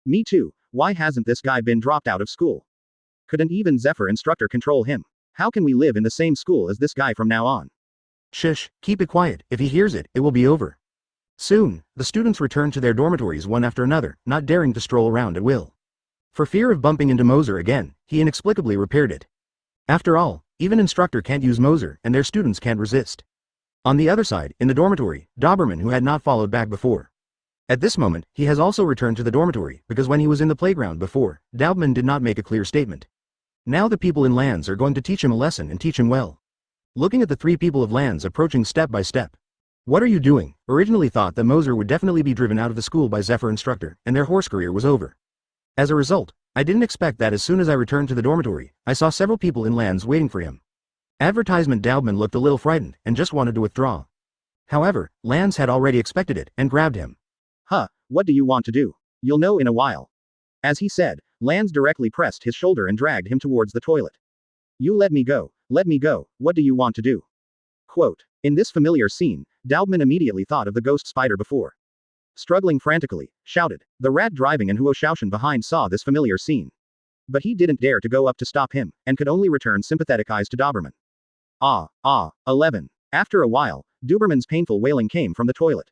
[SPEAKER 2] "Me too, why hasn't this guy been dropped out of school? Couldn't even Zephyr instructor control him? How can we live in the same school as this guy from now on?" "Shush, keep it quiet, if he hears it, it will be over." Soon, the students returned to their dormitories one after another, not daring to stroll around at will. For fear of bumping into Moser again, he inexplicably repaired it. After all, even instructor can't use Moser, and their students can't resist. On the other side, in the dormitory, Doberman who had not followed back before. At this moment, he has also returned to the dormitory, because when he was in the playground before, Doberman did not make a clear statement. Now the people in Lands are going to teach him a lesson and teach him well. Looking at the three people of Lands approaching step by step. "What are you doing?" Originally thought that Moser would definitely be driven out of the school by Zephyr instructor, and their horse career was over. As a result, I didn't expect that as soon as I returned to the dormitory, I saw several people in Lands waiting for him. Advertisement Doubtman looked a little frightened, and just wanted to withdraw. However, Lands had already expected it, and grabbed him. "Huh, what do you want to do? You'll know in a while." As he said, Lands directly pressed his shoulder and dragged him towards the toilet. "You let me go, what do you want to do?" Quote. In this familiar scene, Doubtman immediately thought of the ghost spider before. Struggling frantically, shouted. The rat driving and Huo Shaoshan behind saw this familiar scene. But he didn't dare to go up to stop him, and could only return sympathetic eyes to Doberman. 11. After a while, Doberman's painful wailing came from the toilet.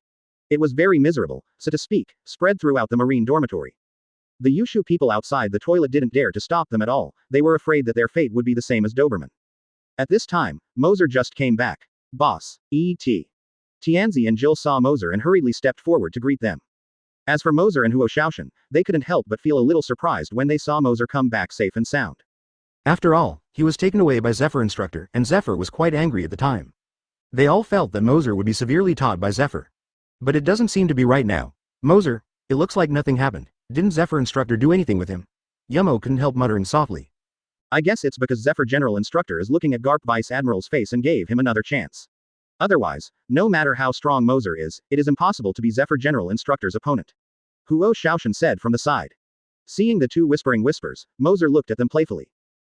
[SPEAKER 2] It was very miserable, so to speak, spread throughout the marine dormitory. The Yushu people outside the toilet didn't dare to stop them at all, they were afraid that their fate would be the same as Doberman. At this time, Moser just came back. Boss, E.T. Tianzi and Jill saw Moser and hurriedly stepped forward to greet them. As for Moser and Huo Shaoshan, they couldn't help but feel a little surprised when they saw Moser come back safe and sound. After all, he was taken away by Zephyr instructor, and Zephyr was quite angry at the time. They all felt that Moser would be severely taught by Zephyr. But it doesn't seem to be right now. Moser, it looks like nothing happened. Didn't Zephyr instructor do anything with him? Yumo couldn't help muttering softly.
[SPEAKER 1] I guess it's because Zephyr general instructor is looking at Garp Vice Admiral's face and gave him another chance. Otherwise, no matter how strong Moser is, it is impossible to be Zephyr general instructor's opponent. Huo Shaoshan said from the side. Seeing the two whispering whispers, Moser looked at them playfully.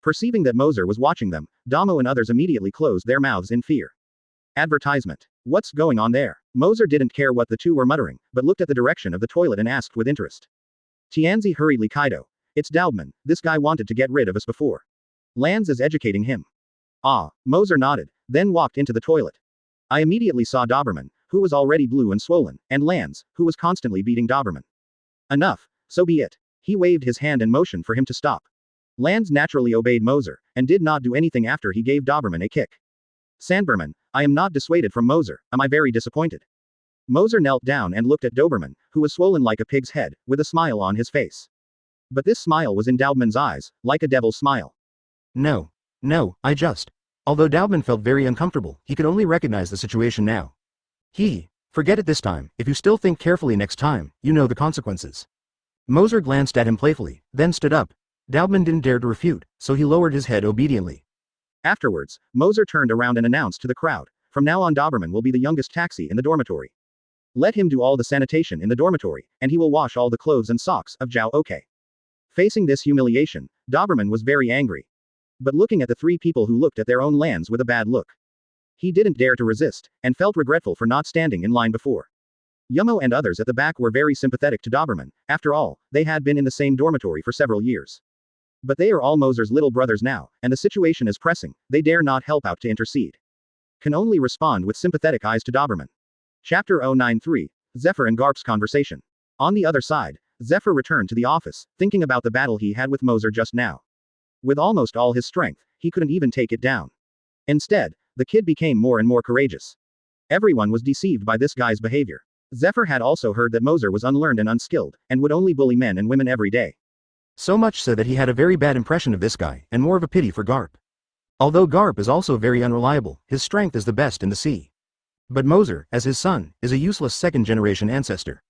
[SPEAKER 1] Perceiving that Moser was watching them, Damo and others immediately closed their mouths in fear. Advertisement. What's going on there? Moser didn't care what the two were muttering, but looked at the direction of the toilet and asked with interest. Tianzi hurriedly Kaido. It's Daubman, this guy wanted to get rid of us before. Lanz is educating him. Ah, Moser nodded, then walked into the toilet. I immediately saw Doberman, who was already blue and swollen, and Lanz, who was constantly beating Doberman. Enough, so be it. He waved his hand and motioned for him to stop. Lanz naturally obeyed Moser, and did not do anything after he gave Doberman a kick. Sandberman, I am not dissuaded from Moser, am I very disappointed? Moser knelt down and looked at Doberman, who was swollen like a pig's head, with a smile on his face. But this smile was in Doberman's eyes, like a devil's smile.
[SPEAKER 2] No, I just. Although Daubman felt very uncomfortable, he could only recognize the situation now. Forget it this time, if you still think carefully next time, you know the consequences. Moser glanced at him playfully, then stood up. Daubman didn't dare to refute, so he lowered his head obediently.
[SPEAKER 1] Afterwards, Moser turned around and announced to the crowd, from now on Doberman will be the youngest taxi in the dormitory. Let him do all the sanitation in the dormitory, and he will wash all the clothes and socks of Zhao Oke. Facing this humiliation, Doberman was very angry. But looking at the three people who looked at their own lands with a bad look. He didn't dare to resist, and felt regretful for not standing in line before. Yumo and others at the back were very sympathetic to Doberman, after all, they had been in the same dormitory for several years. But they are all Moser's little brothers now, and the situation is pressing, they dare not help out to intercede. Can only respond with sympathetic eyes to Doberman. Chapter 093, Zephyr and Garp's Conversation. On the other side, Zephyr returned to the office, thinking about the battle he had with Moser just now. With almost all his strength, he couldn't even take it down. Instead, the kid became more and more courageous. Everyone was deceived by this guy's behavior. Zephyr had also heard that Moser was unlearned and unskilled, and would only bully men and women every day. So much so that he had a very bad impression of this guy, and more of a pity for Garp. Although Garp is also very unreliable, his strength is the best in the sea. But Moser, as his son, is a useless second-generation ancestor.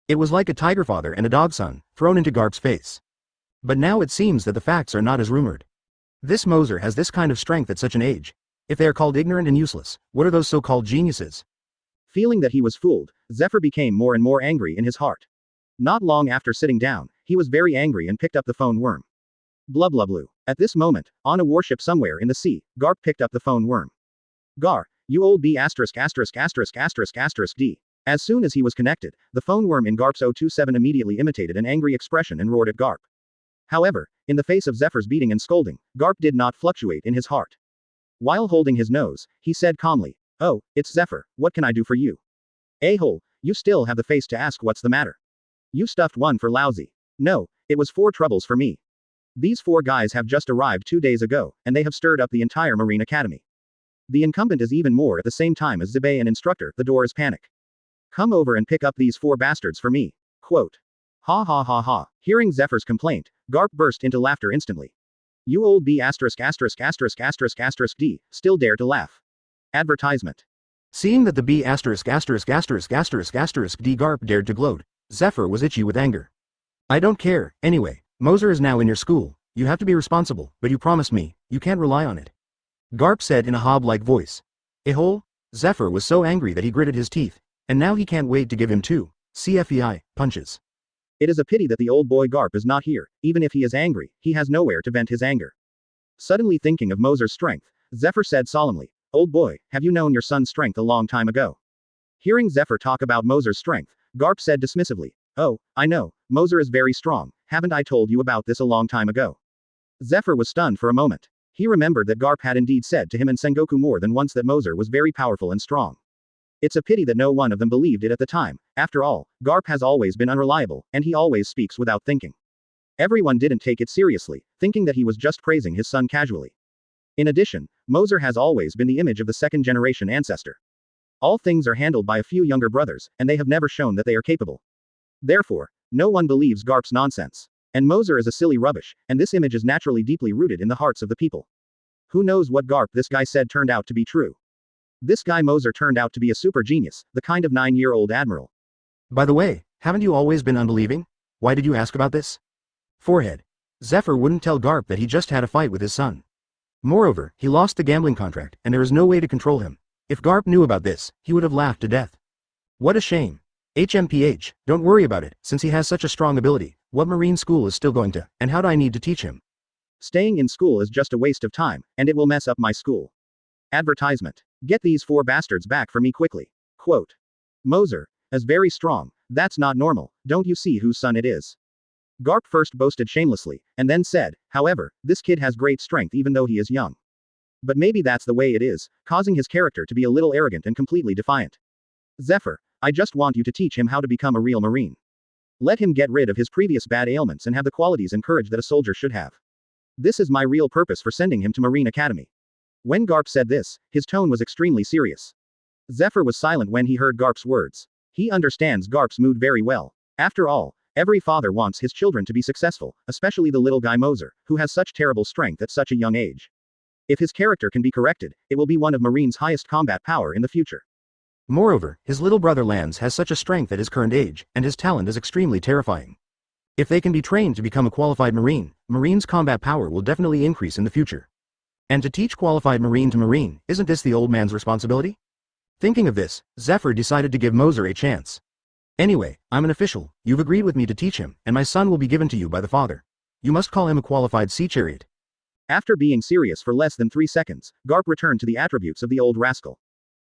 [SPEAKER 1] It was like a tiger father and a dog son, thrown into Garp's face. But now it seems that the facts are not as rumored. This Moser has this kind of strength at such an age. If they are called ignorant and useless, what are those so-called geniuses? Feeling that he was fooled, Zephyr became more and more angry in his heart. Not long after sitting down, he was very angry and picked up the phone worm. Blah blah blue. At this moment, on a warship somewhere in the sea, Garp picked up the phone worm. Gar, you old B*****************. D. As soon as he was connected, the phone worm in Garp's 027 immediately imitated an angry expression and roared at Garp. However, in the face of Zephyr's beating and scolding, Garp did not fluctuate in his heart. While holding his nose, he said calmly, "Oh, it's Zephyr, what can I do for you? A-hole, you still have the face to ask what's the matter. You stuffed one for lousy. No, it was 4 troubles for me. These 4 guys have just arrived 2 days ago, and they have stirred up the entire Marine Academy. The incumbent is even more at the same time as Zibei and instructor, the door is panic. Come over and pick up these 4 bastards for me." Quote. Ha ha ha ha. Hearing Zephyr's complaint, Garp burst into laughter instantly. You old B******************* D, still dare to laugh. Advertisement. Seeing that the B*********** D Garp dared to gloat, Zephyr was itchy with anger. I don't care, anyway, Moser is now in your school, you have to be responsible, but you promised me, you can't rely on it. Garp said in a hob-like voice. A-hole? Zephyr was so angry that he gritted his teeth, and now he can't wait to give him 2 CFEI punches. It is a pity that the old boy Garp is not here, even if he is angry, he has nowhere to vent his anger. Suddenly thinking of Moser's strength, Zephyr said solemnly, "Old boy, have you known your son's strength a long time ago?" Hearing Zephyr talk about Moser's strength, Garp said dismissively, "Oh, I know, Moser is very strong, haven't I told you about this a long time ago?" Zephyr was stunned for a moment. He remembered that Garp had indeed said to him and Sengoku more than once that Moser was very powerful and strong. It's a pity that no one of them believed it at the time, after all, Garp has always been unreliable, and he always speaks without thinking. Everyone didn't take it seriously, thinking that he was just praising his son casually. In addition, Moser has always been the image of the second-generation ancestor. All things are handled by a few younger brothers, and they have never shown that they are capable. Therefore, no one believes Garp's nonsense.
[SPEAKER 2] And Moser is a silly rubbish, and this image is naturally deeply rooted in the hearts of the people. Who knows what Garp this guy said turned out to be true. This guy Moser turned out to be a super genius, the kind of 9-year-old admiral.
[SPEAKER 1] By the way, haven't you always been unbelieving? Why did you ask about this? Forehead. Zephyr wouldn't tell Garp that he just had a fight with his son. Moreover, he lost the gambling contract, and there is no way to control him. If Garp knew about this, he would have laughed to death. What a shame. HMPH, don't worry about it, since he has such a strong ability. What marine school is still going to, and how do I need to teach him?
[SPEAKER 2] Staying in school is just a waste of time, and it will mess up my school. Advertisement. Get these 4 bastards back for me quickly. Quote. Moser is very strong. That's not normal. Don't you see whose son it is? Garp first boasted shamelessly, and then said, however, this kid has great strength even though he is young. But maybe that's the way it is, causing his character to be a little arrogant and completely defiant. Zephyr, I just want you to teach him how to become a real marine. Let him get rid of his previous bad ailments and have the qualities and courage that a soldier should have. This is my real purpose for sending him to Marine Academy. When Garp said this, his tone was extremely serious. Zephyr was silent when he heard Garp's words. He understands Garp's mood very well. After all, every father wants his children to be successful, especially the little guy Moser, who has such terrible strength at such a young age. If his character can be corrected, it will be one of Marine's highest combat power in the future.
[SPEAKER 1] Moreover, his little brother Lance has such a strength at his current age, and his talent is extremely terrifying. If they can be trained to become a qualified Marine, Marine's combat power will definitely increase in the future. And to teach qualified Marine to Marine, isn't this the old man's responsibility? Thinking of this, Zephyr decided to give Moser a chance. Anyway, I'm an official, you've agreed with me to teach him, and my son will be given to you by the father. You must call him a qualified sea chariot.
[SPEAKER 2] After being serious for less than 3 seconds, Garp returned to the attributes of the old rascal.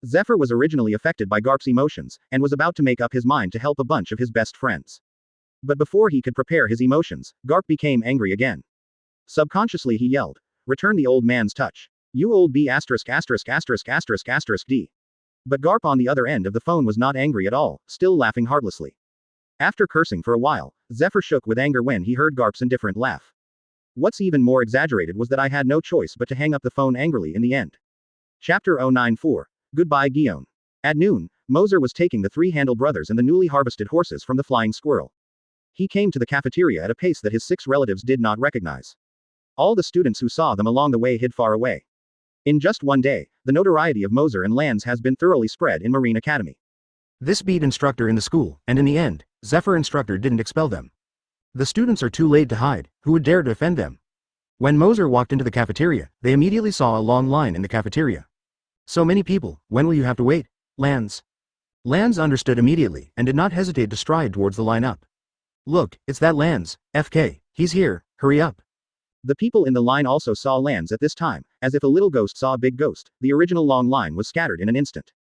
[SPEAKER 2] Zephyr was originally affected by Garp's emotions, and was about to make up his mind to help a bunch of his best friends. But before he could prepare his emotions, Garp became angry again. Subconsciously he yelled, return the old man's touch. You old B*****************. D. But Garp on the other end of the phone was not angry at all, still laughing heartlessly. After cursing for a while, Zephyr shook with anger when he heard Garp's indifferent laugh. What's even more exaggerated was that I had no choice but to hang up the phone angrily in the end. Chapter 094. Goodbye Gion. At noon, Moser was taking the 3 Handle brothers and the newly harvested horses from the flying squirrel. He came to the cafeteria at a pace that his 6 relatives did not recognize. All the students who saw them along the way hid far away. In just one day, the notoriety of Moser and Lance has been thoroughly spread in Marine Academy.
[SPEAKER 1] This beat instructor in the school, and in the end, Zephyr instructor didn't expel them. The students are too late to hide, who would dare to offend them? When Moser walked into the cafeteria, they immediately saw a long line in the cafeteria. So many people, when will you have to wait? Lance understood immediately, and did not hesitate to stride towards the line up. Look, it's that Lance, FK, he's here, hurry up.
[SPEAKER 2] The people in the line also saw Lance at this time, as if a little ghost saw a big ghost. The original long line was scattered in an instant.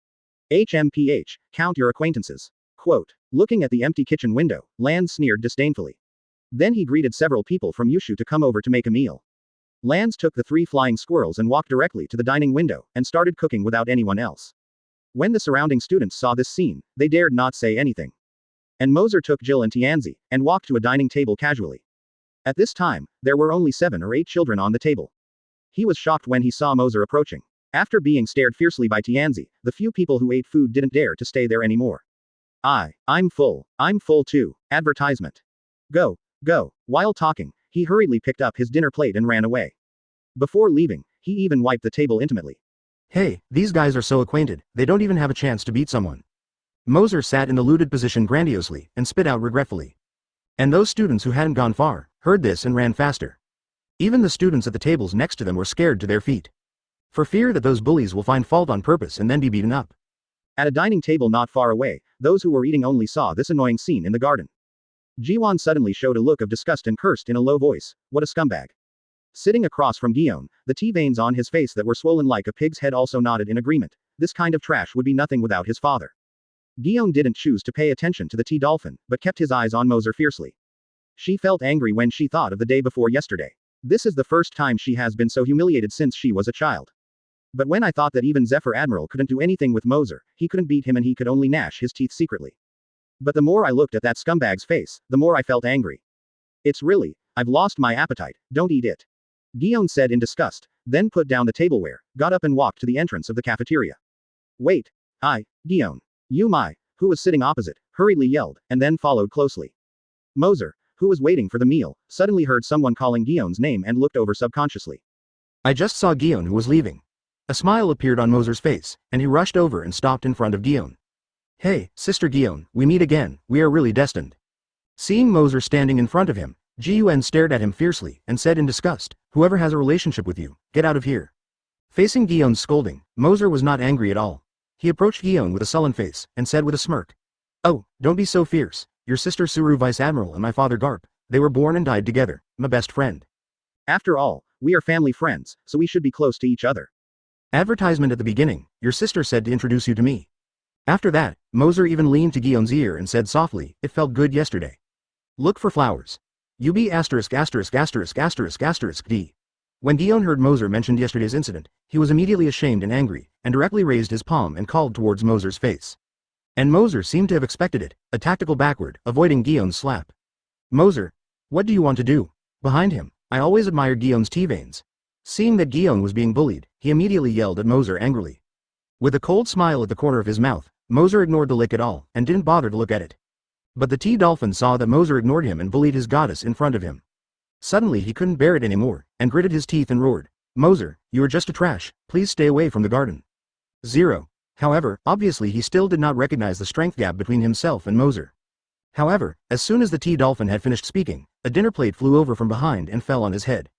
[SPEAKER 2] HMPH, count your acquaintances. Quote. Looking at the empty kitchen window, Lance sneered disdainfully. Then he greeted several people from Yushu to come over to make a meal. Lance took the 3 flying squirrels and walked directly to the dining window, and started cooking without anyone else. When the surrounding students saw this scene, they dared not say anything. And Moser took Jill and Tianzi, and walked to a dining table casually. At this time, there were only 7 or 8 children on the table. He was shocked when he saw Moser approaching. After being stared fiercely by Tianzi, the few people who ate food didn't dare to stay there anymore. I'm full too. Advertisement. Go. While talking, he hurriedly picked up his dinner plate and ran away. Before leaving, he even wiped the table intimately.
[SPEAKER 1] Hey, these guys are so acquainted, they don't even have a chance to beat someone. Moser sat in the looted position grandiosely, and spit out regretfully. And those students who hadn't gone far, heard this and ran faster. Even the students at the tables next to them were scared to their feet. For fear that those bullies will find fault on purpose and then be beaten up.
[SPEAKER 2] At a dining table not far away, those who were eating only saw this annoying scene in the garden. Gion suddenly showed a look of disgust and cursed in a low voice, what a scumbag. Sitting across from Gion, the T-veins on his face that were swollen like a pig's head also nodded in agreement. This kind of trash would be nothing without his father. Gion didn't choose to pay attention to the T-dolphin, but kept his eyes on Moser fiercely. She felt angry when she thought of the day before yesterday. This is the first time she has been so humiliated since she was a child. But when I thought that even Zephyr Admiral couldn't do anything with Moser, he couldn't beat him and he could only gnash his teeth secretly. But the more I looked at that scumbag's face, the more I felt angry. It's really, I've lost my appetite, don't eat it. Gion said in disgust, then put down the tableware, got up and walked to the entrance of the cafeteria. Wait. Gion. You my, who was sitting opposite, hurriedly yelled, and then followed closely. Moser, who was waiting for the meal, suddenly heard someone calling Gion's name and looked over subconsciously. I just saw Gion who was leaving. A smile appeared on Moser's face, and he rushed over and stopped in front of Gion. Hey, Sister Gion, we meet again, we are really destined. Seeing Moser standing in front of him, Gion stared at him fiercely and said in disgust, whoever has a relationship with you, get out of here. Facing Gion's scolding, Moser was not angry at all. He approached Gion with a sullen face, and said with a smirk. Oh, don't be so fierce, your sister Suru Vice Admiral and my father Garp, they were born and died together, my best friend. After all, we are family friends, so we should be close to each other. Advertisement at the beginning, your sister said to introduce you to me. After that, Moser even leaned to Gion's ear and said softly, it felt good yesterday. Look for flowers. UB ****************. D. When Gion heard Moser mentioned yesterday's incident, he was immediately ashamed and angry, and directly raised his palm and called towards Moser's face. And Moser seemed to have expected it, a tactical backward, avoiding Gion's slap. Moser, what do you want to do? Behind him, I always admired Gion's T-veins. Seeing that Gion was being bullied, he immediately yelled at Moser angrily. With a cold smile at the corner of his mouth, Moser ignored the lick at all, and didn't bother to look at it. But the T-Dolphin saw that Moser ignored him and bullied his goddess in front of him. Suddenly he couldn't bear it anymore, and gritted his teeth and roared, Moser, you are just a trash, please stay away from the garden. 0. However, obviously he still did not recognize the strength gap between himself and Moser. However, as soon as the T-Dolphin had finished speaking, a dinner plate flew over from behind and fell on his head.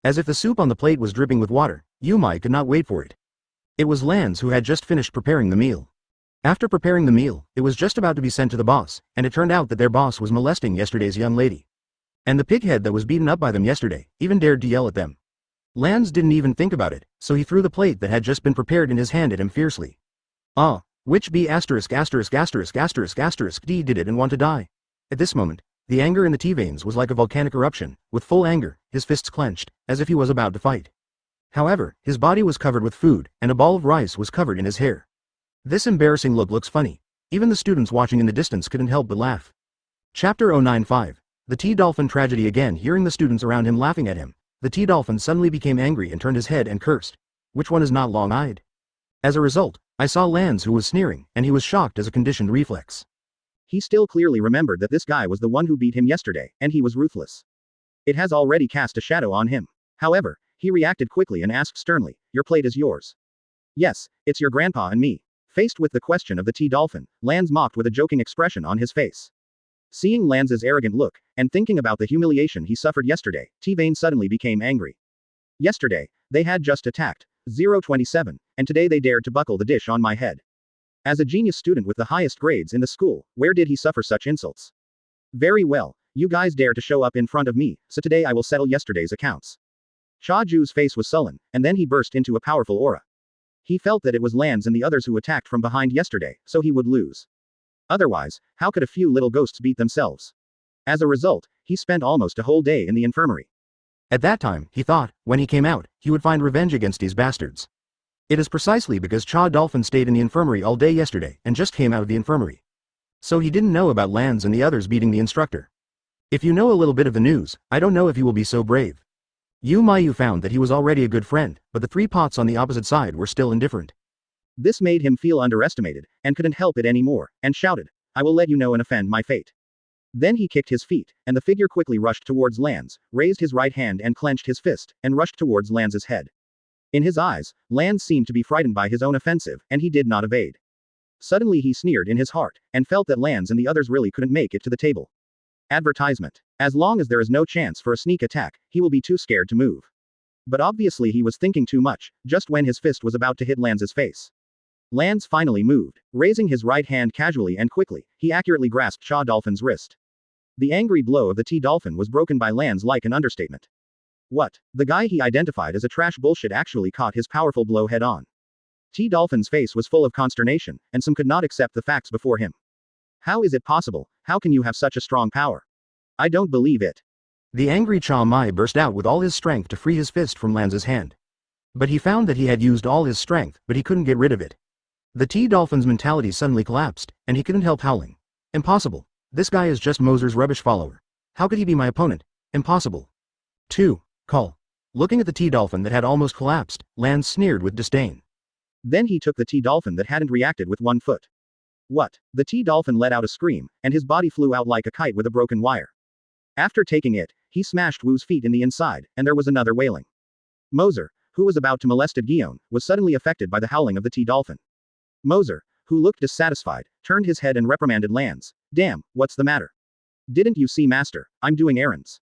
[SPEAKER 2] As if the soup on the plate was dripping with water, Yumai could not wait for it. It was Lance who had just finished preparing the meal. After preparing the meal, it was just about to be sent to the boss, and it turned out that their boss was molesting yesterday's young lady. And the pighead that was beaten up by them yesterday, even dared to yell at them. Lance didn't even think about it, so he threw the plate that had just been prepared in his hand at him fiercely. Ah, which B************ D did it and want to die. At this moment, the anger in the T-veins was like a volcanic eruption, with full anger, his fists clenched, as if he was about to fight. However, his body was covered with food, and a ball of rice was covered in his hair. This embarrassing look looks funny. Even the students watching in the distance couldn't help but laugh. Chapter 095. The T-Dolphin tragedy again. Hearing the students around him laughing at him, the T-Dolphin suddenly became angry and turned his head and cursed. Which one is not long-eyed? As a result, I saw Lance who was sneering, and he was shocked as a conditioned reflex. He still clearly remembered that this guy was the one who beat him yesterday, and he was ruthless. It has already cast a shadow on him. However, he reacted quickly and asked sternly, your plate is yours. Yes, it's your grandpa and me. Faced with the question of the T-Dolphin, Lance mocked with a joking expression on his face. Seeing Lance's arrogant look, and thinking about the humiliation he suffered yesterday, T-Vein suddenly became angry. Yesterday, they had just attacked 027, and today they dared to buckle the dish on my head. As a genius student with the highest grades in the school, where did he suffer such insults? Very well, you guys dare to show up in front of me, so today I will settle yesterday's accounts. Cha Ju's face was sullen, and then he burst into a powerful aura. He felt that it was Lance and the others who attacked from behind yesterday, so he would lose. Otherwise, how could a few little ghosts beat themselves? As a result, he spent almost a whole day in the infirmary. At that time, he thought, when he came out, he would find revenge against these bastards. It is precisely because Cha Dolphin stayed in the infirmary all day yesterday and just came out of the infirmary. So he didn't know about Lance and the others beating the instructor. If you know a little bit of the news, I don't know if you will be so brave. Mayu found that he was already a good friend, but the 3 pots on the opposite side were still indifferent. This made him feel underestimated, and couldn't help it anymore, and shouted, I will let you know and offend my fate. Then he kicked his feet, and the figure quickly rushed towards Lance, raised his right hand and clenched his fist, and rushed towards Lance's head. In his eyes, Lance seemed to be frightened by his own offensive, and he did not evade. Suddenly he sneered in his heart, and felt that Lance and the others really couldn't make it to the table. Advertisement. As long as there is no chance for a sneak attack, he will be too scared to move. But obviously he was thinking too much, just when his fist was about to hit Lance's face. Lance finally moved. Raising his right hand casually and quickly, he accurately grasped Cha Dolphin's wrist. The angry blow of the T-Dolphin was broken by Lance like an understatement. What? The guy he identified as a trash bullshit actually caught his powerful blow head-on. T-Dolphin's face was full of consternation, and some could not accept the facts before him. How is it possible? How can you have such a strong power? I don't believe it. The angry Cha Mai burst out with all his strength to free his fist from Lance's hand. But he found that he had used all his strength, but he couldn't get rid of it. The T-Dolphin's mentality suddenly collapsed, and he couldn't help howling. Impossible. This guy is just Moser's rubbish follower. How could he be my opponent? Impossible. 2. Call. Looking at the T-Dolphin that had almost collapsed, Lance sneered with disdain. Then he took the T-Dolphin that hadn't reacted with 1 foot. What? The T-Dolphin let out a scream, and his body flew out like a kite with a broken wire. After taking it, he smashed Wu's feet in the inside, and there was another wailing. Moser, who was about to molest Gion, was suddenly affected by the howling of the T-Dolphin. Moser, who looked dissatisfied, turned his head and reprimanded Lance. Damn, what's the matter? Didn't you see, Master? I'm doing errands.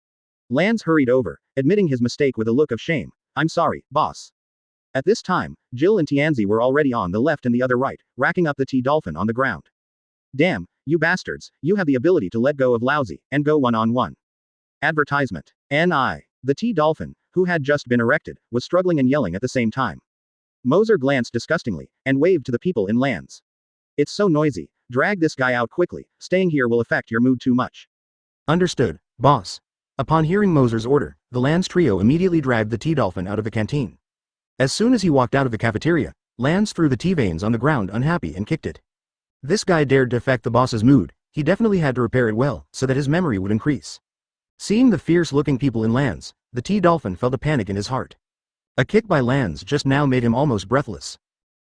[SPEAKER 2] Lance hurried over, admitting his mistake with a look of shame. I'm sorry, boss. At this time, Jill and Tianzi were already on the left and the other right, racking up the T-Dolphin on the ground. Damn, you bastards, you have the ability to let go of Lousy, and go one-on-one. Advertisement. N.I. The T-Dolphin, who had just been erected, was struggling and yelling at the same time. Moser glanced disgustingly, and waved to the people in Lance. It's so noisy, drag this guy out quickly, staying here will affect your mood too much.
[SPEAKER 1] Understood, boss. Upon hearing Moser's order, the Lance trio immediately dragged the T-Dolphin out of the canteen. As soon as he walked out of the cafeteria, Lance threw the T-Veins on the ground unhappy and kicked it. This guy dared to affect the boss's mood, he definitely had to repair it well, so that his memory would increase. Seeing the fierce-looking people in Lance, the T-Dolphin felt a panic in his heart. A kick by Lance just now made him almost breathless.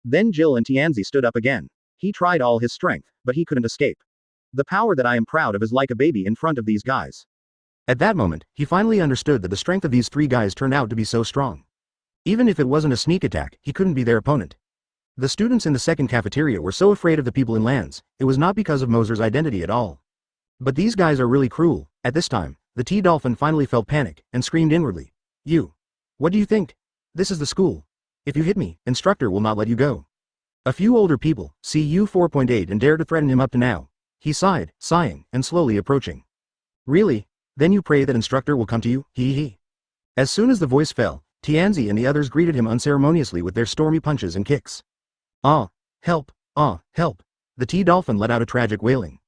[SPEAKER 2] Then Jill and Tianzi stood up again. He tried all his strength, but he couldn't escape. The power that I am proud of is like a baby in front of these guys.
[SPEAKER 1] At that moment, he finally understood that the strength of these three guys turned out to be so strong. Even if it wasn't a sneak attack, he couldn't be their opponent. The students in the second cafeteria were so afraid of the people in Lance, it was not because of Moser's identity at all. But these guys are really cruel. At this time, the T-Dolphin finally felt panic, and screamed inwardly. You. What do you think? This is the school. If you hit me, instructor will not let you go. A few older people, CU 4.8 and dare to threaten him up to now. He sighed, sighing, and slowly approaching. Really? Then you pray that instructor will come to you, hee. As soon as the voice fell, Tianzi and the others greeted him unceremoniously with their stormy punches and kicks. Ah, help, help. The T-Dolphin let out a tragic wailing.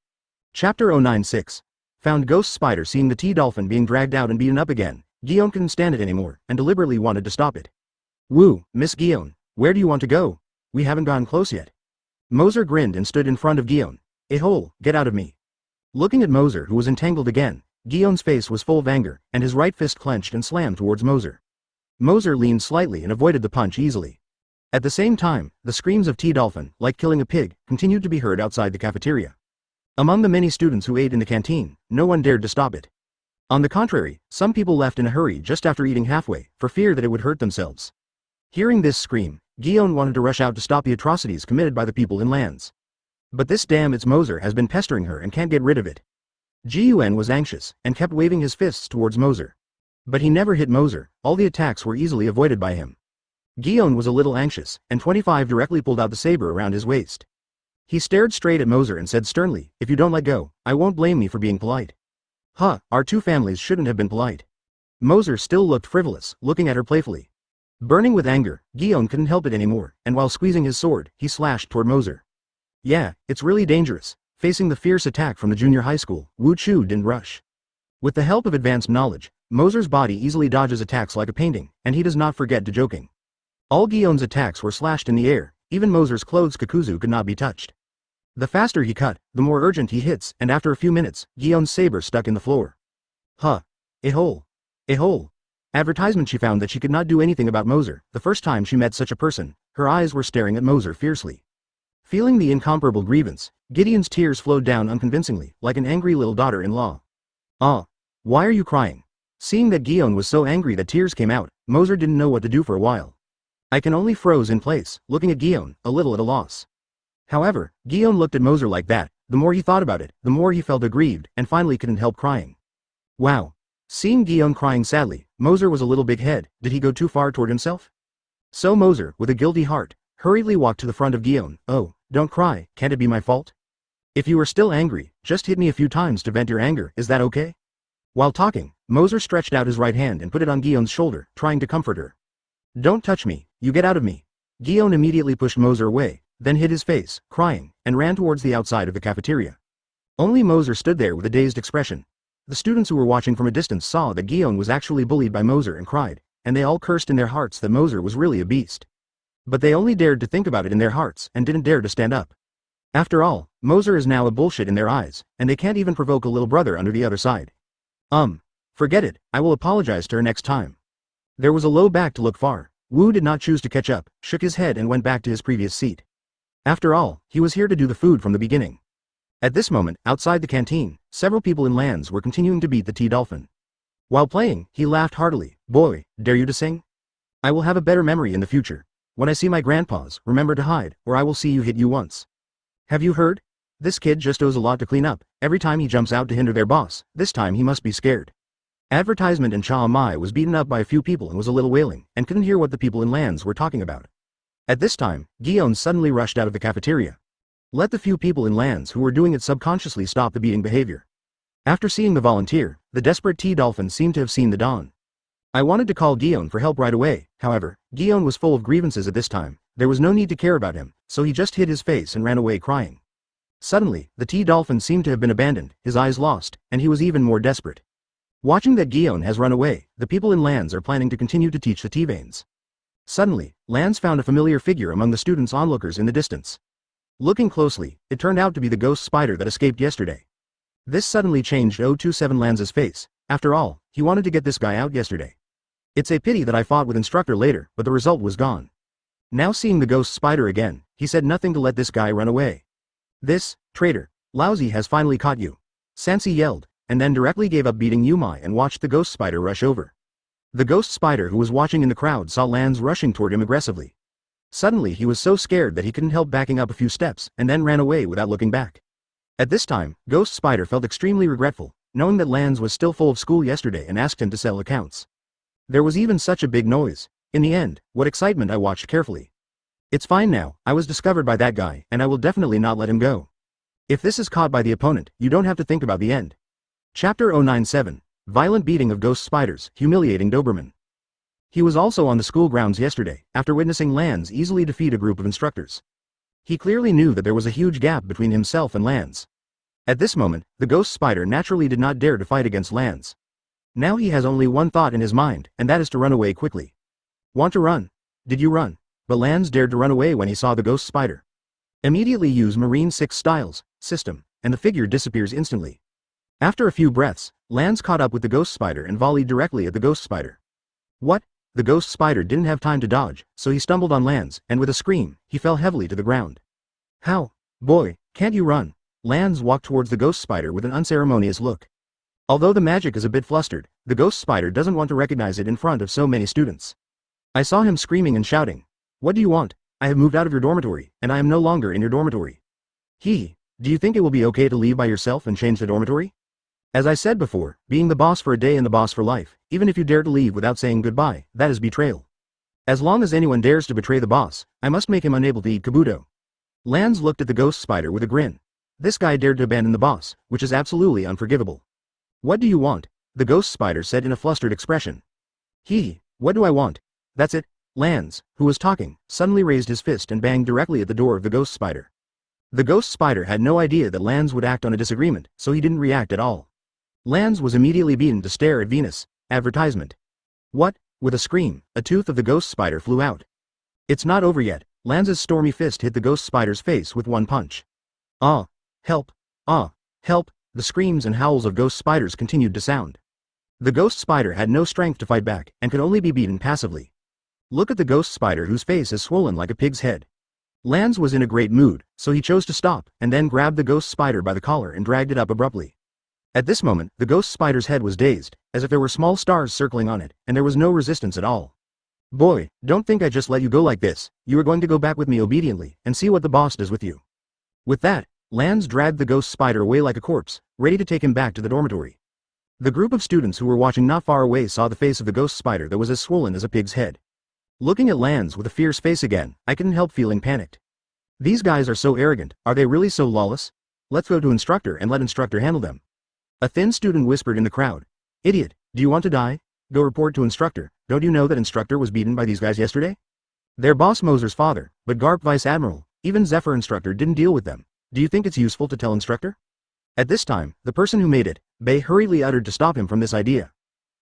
[SPEAKER 1] Chapter 096. Found Ghost Spider. Seeing the T-Dolphin being dragged out and beaten up again, Gion couldn't stand it anymore, and deliberately wanted to stop it. Woo, Miss Gion, where do you want to go? We haven't gone close yet. Moser grinned and stood in front of Gion. A-hole, get out of me. Looking at Moser, who was entangled again, Gion's face was full of anger, and his right fist clenched and slammed towards Moser. Moser leaned slightly and avoided the punch easily. At the same time, the screams of T-Dolphin, like killing a pig, continued to be heard outside the cafeteria. Among the many students who ate in the canteen, no one dared to stop it. On the contrary, some people left in a hurry just after eating halfway, for fear that it would hurt themselves. Hearing this scream, Gion wanted to rush out to stop the atrocities committed by the people in Lance. But this damn it's Moser has been pestering her and can't get rid of it. Gion was anxious, and kept waving his fists towards Moser. But he never hit Moser, all the attacks were easily avoided by him. Gion was a little anxious, and 25 directly pulled out the saber around his waist. He stared straight at Moser and said sternly, if you don't let go, I won't blame me for being polite. Huh, our two families shouldn't have been polite. Moser still looked frivolous, looking at her playfully. Burning with anger, Gion couldn't help it anymore, and while squeezing his sword, he slashed toward Moser. Yeah, it's really dangerous. Facing the fierce attack from the junior high school, Wu Chu didn't rush. With the help of advanced knowledge, Moser's body easily dodges attacks like a painting, and he does not forget to joking. All Gion's attacks were slashed in the air, even Moser's clothes Kakuzu could not be touched. The faster he cut, the more urgent he hits, and after a few minutes, Gion's saber stuck in the floor. Huh. A hole. A hole. Advertisement. She found that she could not do anything about Moser. The first time she met such a person, her eyes were staring at Moser fiercely. Feeling the incomparable grievance, Gideon's tears flowed down unconvincingly, like an angry little daughter-in-law. Ah. Why are you crying? Seeing that Gion was so angry that tears came out, Moser didn't know what to do for a while. I can only froze in place, looking at Gion, a little at a loss. However, Gion looked at Moser like that, the more he thought about it, the more he felt aggrieved, and finally couldn't help crying. Wow. Seeing Gion crying sadly, Moser was a little big head. Did he go too far toward himself? So Moser, with a guilty heart, hurriedly walked to the front of Gion. Oh, don't cry, can't it be my fault? If you are still angry, just hit me a few times to vent your anger, is that okay? While talking, Moser stretched out his right hand and put it on Gion's shoulder, trying to comfort her. Don't touch me, you get out of me. Gion immediately pushed Moser away, then hid his face, crying, and ran towards the outside of the cafeteria. Only Moser stood there with a dazed expression. The students who were watching from a distance saw that Gion was actually bullied by Moser and cried, and they all cursed in their hearts that Moser was really a beast. But they only dared to think about it in their hearts and didn't dare to stand up. After all, Moser is now a bullshit in their eyes, and they can't even provoke a little brother under the other side. Forget it, I will apologize to her next time. There was a low back to look far. Wu did not choose to catch up, shook his head and went back to his previous seat. After all, he was here to do the food from the beginning.
[SPEAKER 2] At this moment, outside the canteen, several people in lands were continuing to beat the T-Dolphin. While playing, he laughed heartily. Boy, dare you to sing? I will have a better memory in the future. When I see my grandpas, remember to hide, or I will see you hit you once. Have you heard? This kid just owes a lot to clean up. Every time he jumps out to hinder their boss, this time he must be scared. Advertisement in Cha Mai was beaten up by a few people and was a little wailing, and couldn't hear what the people in lands were talking about. At this time, Gion suddenly rushed out of the cafeteria. Let the few people in lands who were doing it subconsciously stop the beating behavior. After seeing the volunteer, the desperate T-Dolphin seemed to have seen the dawn. I wanted to call Gion for help right away, however, Gion was full of grievances at this time. There was no need to care about him, so he just hid his face and ran away crying. Suddenly, the T-Dolphin seemed to have been abandoned, his eyes lost, and he was even more desperate. Watching that Gion has run away, the people in lands are planning to continue to teach the T-Veins. Suddenly, Lands found a familiar figure among the students' onlookers in the distance. Looking closely, it turned out to be the ghost spider that escaped yesterday. This suddenly changed 027 Lands' face. After all, he wanted to get this guy out yesterday. It's a pity that I fought with instructor later, but the result was gone. Now seeing the ghost spider again, he said nothing to let this guy run away. This, traitor, lousy has finally caught you. Sansi yelled, and then directly gave up beating Yumai and watched the ghost spider rush over. The ghost spider who was watching in the crowd saw Lands rushing toward him aggressively. Suddenly he was so scared that he couldn't help backing up a few steps and then ran away without looking back. At this time, Ghost Spider felt extremely regretful, knowing that Lands was still full of school yesterday and asked him to sell accounts. There was even such a big noise. In the end, what excitement I watched carefully. It's fine now, I was discovered by that guy and I will definitely not let him go. If this is caught by the opponent, you don't have to think about the end. Chapter 097, Violent Beating of Ghost Spiders, Humiliating Doberman. He was also on the school grounds yesterday, after witnessing Lands easily defeat a group of instructors. He clearly knew that there was a huge gap between himself and Lands. At this moment, the ghost spider naturally did not dare to fight against Lands. Now he has only one thought in his mind, and that is to run away quickly. Want to run? Did you run? But Lands dared to run away when he saw the ghost spider. Immediately use Marine 6 Styles system, and the figure disappears instantly. After a few breaths, Lands caught up with the ghost spider and volleyed directly at the ghost spider. What? The ghost spider didn't have time to dodge, so he stumbled on Lands, and with a scream, he fell heavily to the ground. How? Boy, can't you run? Lands walked towards the ghost spider with an unceremonious look. Although the magic is a bit flustered, the ghost spider doesn't want to recognize it in front of so many students. I saw him screaming and shouting. What do you want? I have moved out of your dormitory, and I am no longer in your dormitory. Do you think it will be okay to leave by yourself and change the dormitory? As I said before, being the boss for a day and the boss for life, even if you dare to leave without saying goodbye, that is betrayal. As long as anyone dares to betray the boss, I must make him unable to eat kabuto. Lands looked at the ghost spider with a grin. This guy dared to abandon the boss, which is absolutely unforgivable. What do you want? The ghost spider said in a flustered expression. What do I want? That's it. Lands, who was talking, suddenly raised his fist and banged directly at the door of the ghost spider. The ghost spider had no idea that Lands would act on a disagreement, so he didn't react at all. Lands was immediately beaten to stare at Venus. Advertisement. What? With a scream, a tooth of the ghost spider flew out. It's not over yet. Lands's stormy fist hit the ghost spider's face with one punch. Ah! Help! Ah! Help! The screams and howls of ghost spiders continued to sound. The ghost spider had no strength to fight back, and could only be beaten passively. Look at the ghost spider whose face is swollen like a pig's head. Lands was in a great mood, so he chose to stop, and then grabbed the ghost spider by the collar and dragged it up abruptly. At this moment, the ghost spider's head was dazed, as if there were small stars circling on it, and there was no resistance at all. Boy, don't think I just let you go like this. You are going to go back with me obediently, and see what the boss does with you. With that, Lands dragged the ghost spider away like a corpse, ready to take him back to the dormitory. The group of students who were watching not far away saw the face of the ghost spider that was as swollen as a pig's head. Looking at Lands with a fierce face again, I couldn't help feeling panicked. These guys are so arrogant, are they really so lawless? Let's go to instructor and let instructor handle them. A thin student whispered in the crowd. Idiot, do you want to die? Go report to instructor. Don't you know that instructor was beaten by these guys yesterday? They're boss Moser's father, but Garp Vice Admiral, even Zephyr instructor didn't deal with them. Do you think it's useful to tell instructor? At this time, the person who made it, Bay hurriedly uttered to stop him from this idea.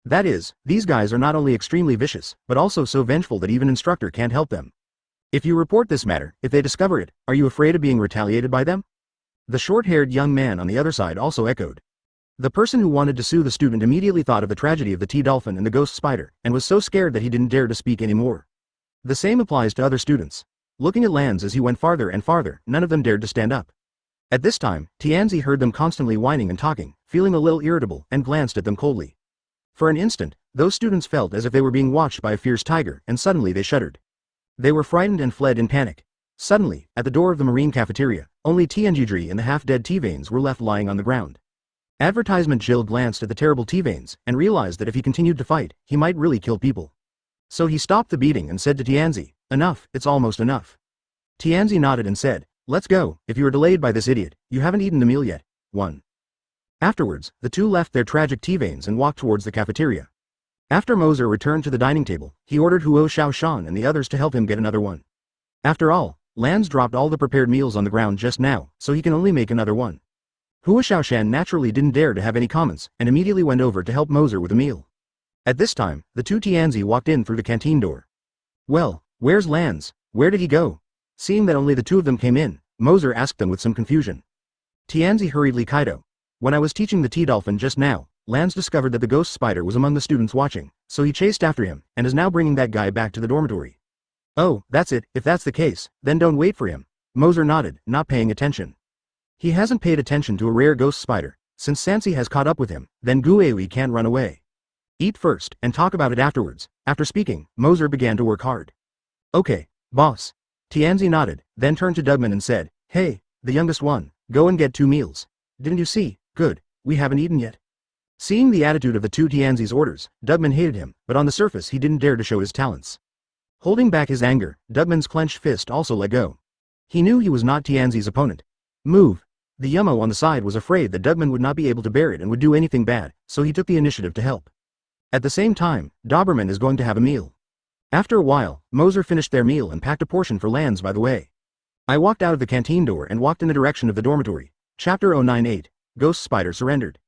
[SPEAKER 2] That is, these guys are not only extremely vicious, but also so vengeful that even instructor can't help them. If you report this matter, if they discover it, are you afraid of being retaliated by them? The short-haired young man on the other side also echoed. The person who wanted to sue the student immediately thought of the tragedy of the T-Dolphin and the ghost spider, and was so scared that he didn't dare to speak anymore. The same applies to other students. Looking at Lands as he went farther and farther, none of them dared to stand up. At this time, Tianzi heard them constantly whining and talking, feeling a little irritable, and glanced at them coldly. For an instant, those students felt as if they were being watched by a fierce tiger, and suddenly they shuddered. They were frightened and fled in panic. Suddenly, at the door of the marine cafeteria, only Tianjidri and the half-dead T-Veins were left lying on the ground. Advertisement Jill glanced at the terrible T-Veins, and realized that if he continued to fight, he might really kill people. So he stopped the beating and said to Tianzi, "Enough, it's almost enough." Tianzi nodded and said, "Let's go, if you are delayed by this idiot, you haven't eaten the meal yet." 1. Afterwards, the two left their tragic T-Veins and walked towards the cafeteria. After Moser returned to the dining table, he ordered Huo Xiaoshan and the others to help him get another one. After all, Lanz dropped all the prepared meals on the ground just now, so he can only make another one. Huo Xiaoshan naturally didn't dare to have any comments, and immediately went over to help Moser with a meal. At this time, the two Tianzi walked in through the canteen door. "Well, where's Lanz? Where did he go?" Seeing that only the two of them came in, Moser asked them with some confusion. Tianzi hurriedly Kaido. "When I was teaching the T-Dolphin just now, Lanz discovered that the ghost spider was among the students watching, so he chased after him, and is now bringing that guy back to the dormitory." "Oh, that's it, if that's the case, then don't wait for him." Moser nodded, not paying attention. He hasn't paid attention to a rare ghost spider. Since Sansi has caught up with him, then Guewi can't run away. Eat first, and talk about it afterwards. After speaking, Moser began to work hard. "Okay, boss." Tianzi nodded, then turned to Dugman and said, "Hey, the youngest one, go and get 2 meals. Didn't you see? Good, we haven't eaten yet." Seeing the attitude of the two Tianzi's orders, Dugman hated him, but on the surface he didn't dare to show his talents. Holding back his anger, Dugman's clenched fist also let go. He knew he was not Tianzi's opponent. "Move." The Yummo on the side was afraid that Dugman would not be able to bear it and would do anything bad, so he took the initiative to help. At the same time, Doberman is going to have a meal. After a while, Moser finished their meal and packed a portion for Lanz by the way. I walked out of the canteen door and walked in the direction of the dormitory. Chapter 098, Ghost Spider Surrendered.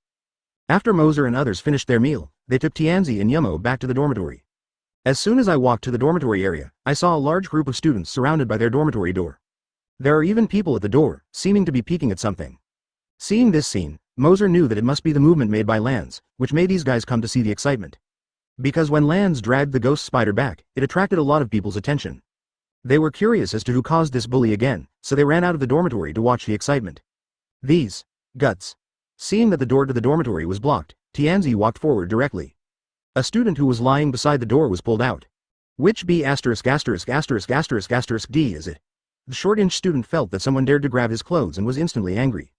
[SPEAKER 2] After Moser and others finished their meal, they took Tianzi and Yummo back to the dormitory. As soon as I walked to the dormitory area, I saw a large group of students surrounded by their dormitory door. There are even people at the door, seeming to be peeking at something. Seeing this scene, Moser knew that it must be the movement made by Lanz, which made these guys come to see the excitement. Because when Lanz dragged the ghost spider back, it attracted a lot of people's attention. They were curious as to who caused this bully again, so they ran out of the dormitory to watch the excitement. These guts. Seeing that the door to the dormitory was blocked, Tianzi walked forward directly. A student who was lying beside the door was pulled out. Which B**************** D is it? The short-inch student felt that someone dared to grab his clothes and was instantly angry.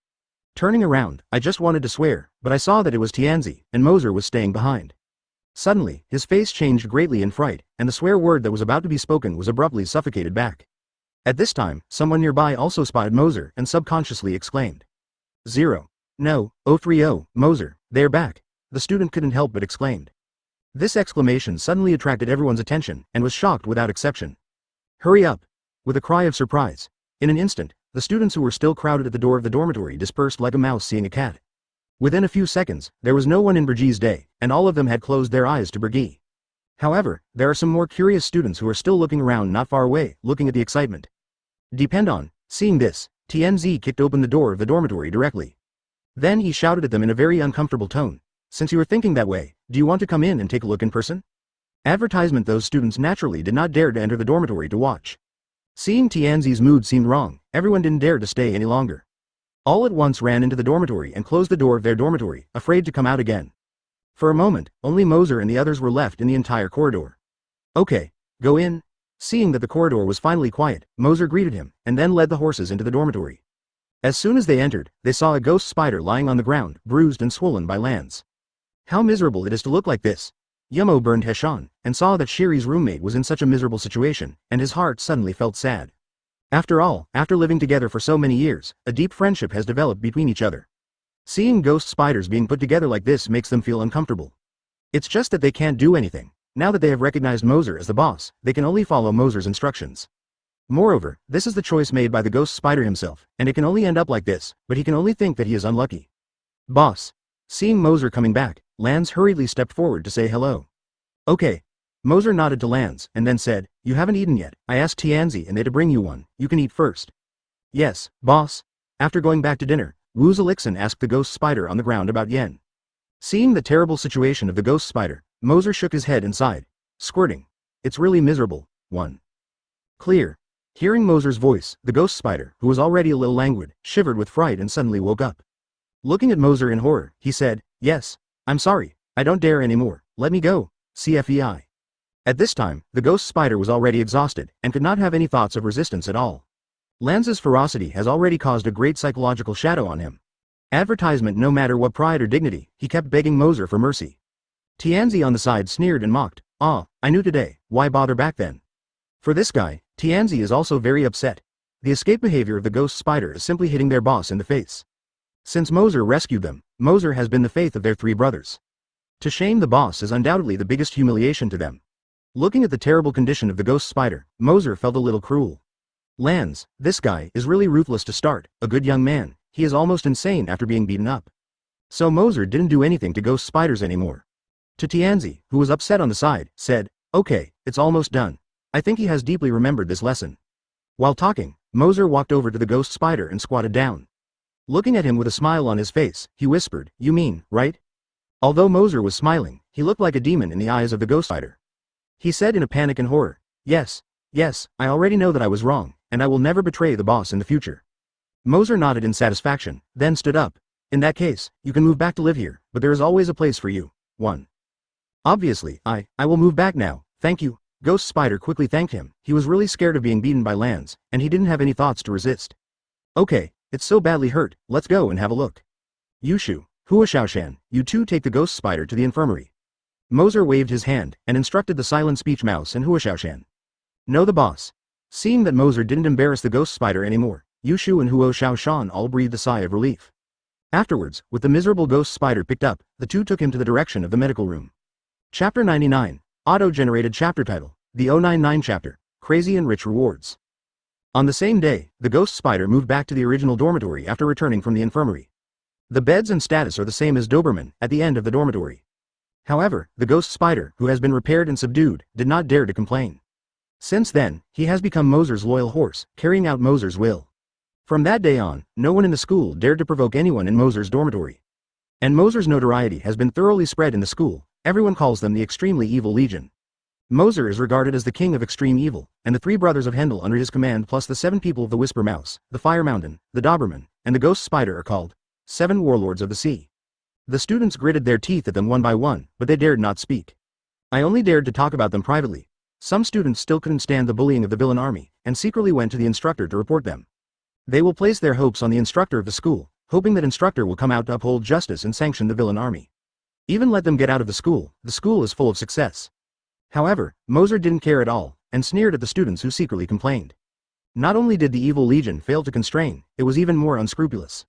[SPEAKER 2] Turning around, I just wanted to swear, but I saw that it was Tianzi, and Moser was staying behind. Suddenly, his face changed greatly in fright, and the swear word that was about to be spoken was abruptly suffocated back. At this time, someone nearby also spotted Moser and subconsciously exclaimed. 0. No, 030, Moser, they're back. The student couldn't help but exclaimed. This exclamation suddenly attracted everyone's attention, and was shocked without exception. Hurry up! With a cry of surprise. In an instant, the students who were still crowded at the door of the dormitory dispersed like a mouse seeing a cat. Within a few seconds, there was no one in Brigide's day, and all of them had closed their eyes to Brigitte. However, there are some more curious students who are still looking around not far away, looking at the excitement. Depend on. Seeing this, TNZ kicked open the door of the dormitory directly. Then he shouted at them in a very uncomfortable tone. Since you are thinking that way, do you want to come in and take a look in person? Advertisement. Those students naturally did not dare to enter the dormitory to watch. Seeing Tianzi's mood seemed wrong, everyone didn't dare to stay any longer. All at once ran into the dormitory and closed the door of their dormitory, afraid to come out again. For a moment, only Moser and the others were left in the entire corridor. Okay, go in. Seeing that the corridor was finally quiet, Moser greeted him, and then led the horses into the dormitory. As soon as they entered, they saw a ghost spider lying on the ground, bruised and swollen by Lanz. How miserable it is to look like this. Yummo burned Heshan, and saw that Shiri's roommate was in such a miserable situation, and his heart suddenly felt sad. After all, after living together for so many years, a deep friendship has developed between each other. Seeing ghost spiders being put together like this makes them feel uncomfortable. It's just that they can't do anything. Now that they have recognized Moser as the boss, they can only follow Moser's instructions. Moreover, this is the choice made by the ghost spider himself, and it can only end up like this, but he can only think that he is unlucky. Boss. Seeing Moser coming back, Lanz hurriedly stepped forward to say hello. Okay. Moser nodded to Lanz, and then said, you haven't eaten yet. I asked Tianzi and they to bring you one. You can eat first. Yes, boss. After going back to dinner, Wu Zalixin asked the ghost spider on the ground about Yen. Seeing the terrible situation of the ghost spider, Moser shook his head and sighed. Squirting. It's really miserable. 1. Clear. Hearing Moser's voice, the ghost spider, who was already a little languid, shivered with fright and suddenly woke up. Looking at Moser in horror, he said, "Yes, I'm sorry, I don't dare anymore, let me go, CFEI." At this time, the ghost spider was already exhausted, and could not have any thoughts of resistance at all. Lance's ferocity has already caused a great psychological shadow on him. Advertisement no matter what pride or dignity, he kept begging Moser for mercy. Tianzi on the side sneered and mocked, "Ah, I knew today, why bother back then?" For this guy, Tianzi is also very upset. The escape behavior of the ghost spider is simply hitting their boss in the face. Since Moser rescued them, Moser has been the faith of their three brothers. To shame the boss is undoubtedly the biggest humiliation to them. Looking at the terrible condition of the ghost spider, Moser felt a little cruel. Lance, this guy, is really ruthless to start, a good young man, he is almost insane after being beaten up. So Moser didn't do anything to ghost spiders anymore. To Tianzi, who was upset on the side, said, "Okay, it's almost done. I think he has deeply remembered this lesson." While talking, Moser walked over to the ghost spider and squatted down. Looking at him with a smile on his face, he whispered, "You mean, right?" Although Moser was smiling, he looked like a demon in the eyes of the ghost spider. He said in a panic and horror, Yes, I already know that I was wrong, and I will never betray the boss in the future." Moser nodded in satisfaction, then stood up. "In that case, you can move back to live here, but there is always a place for you. 1. Obviously, I will move back now, thank you." Ghost Spider quickly thanked him. He was really scared of being beaten by Lance, and he didn't have any thoughts to resist. "Okay, it's so badly hurt, let's go and have a look. Yushu, Hua Shaoshan, you two take the Ghost Spider to the infirmary." Moser waved his hand, and instructed the silent speech mouse and Hua Shaoshan. "Know the boss." Seeing that Moser didn't embarrass the Ghost Spider anymore, Yushu and Hua Shaoshan all breathed a sigh of relief. Afterwards, with the miserable Ghost Spider picked up, the two took him to the direction of the medical room. Chapter 99. Auto-generated chapter title, the 099 chapter, Crazy and Rich Rewards. On the same day, the Ghost Spider moved back to the original dormitory after returning from the infirmary. The beds and status are the same as Doberman, at the end of the dormitory. However, the Ghost Spider, who has been repaired and subdued, did not dare to complain. Since then, he has become Moser's loyal horse, carrying out Moser's will. From that day on, no one in the school dared to provoke anyone in Moser's dormitory. And Moser's notoriety has been thoroughly spread in the school. Everyone calls them the Extremely Evil Legion. Moser is regarded as the king of extreme evil, and the three brothers of Hendel under his command plus the 7 people of the Whisper Mouse, the Fire Mountain, the Doberman, and the Ghost Spider are called 7 Warlords of the Sea. The students gritted their teeth at them one by one, but they dared not speak. I only dared to talk about them privately. Some students still couldn't stand the bullying of the villain army, and secretly went to the instructor to report them. They will place their hopes on the instructor of the school, hoping that instructor will come out to uphold justice and sanction the villain army. Even let them get out of the school is full of success. However, Moser didn't care at all, and sneered at the students who secretly complained. Not only did the Evil Legion fail to constrain, it was even more unscrupulous.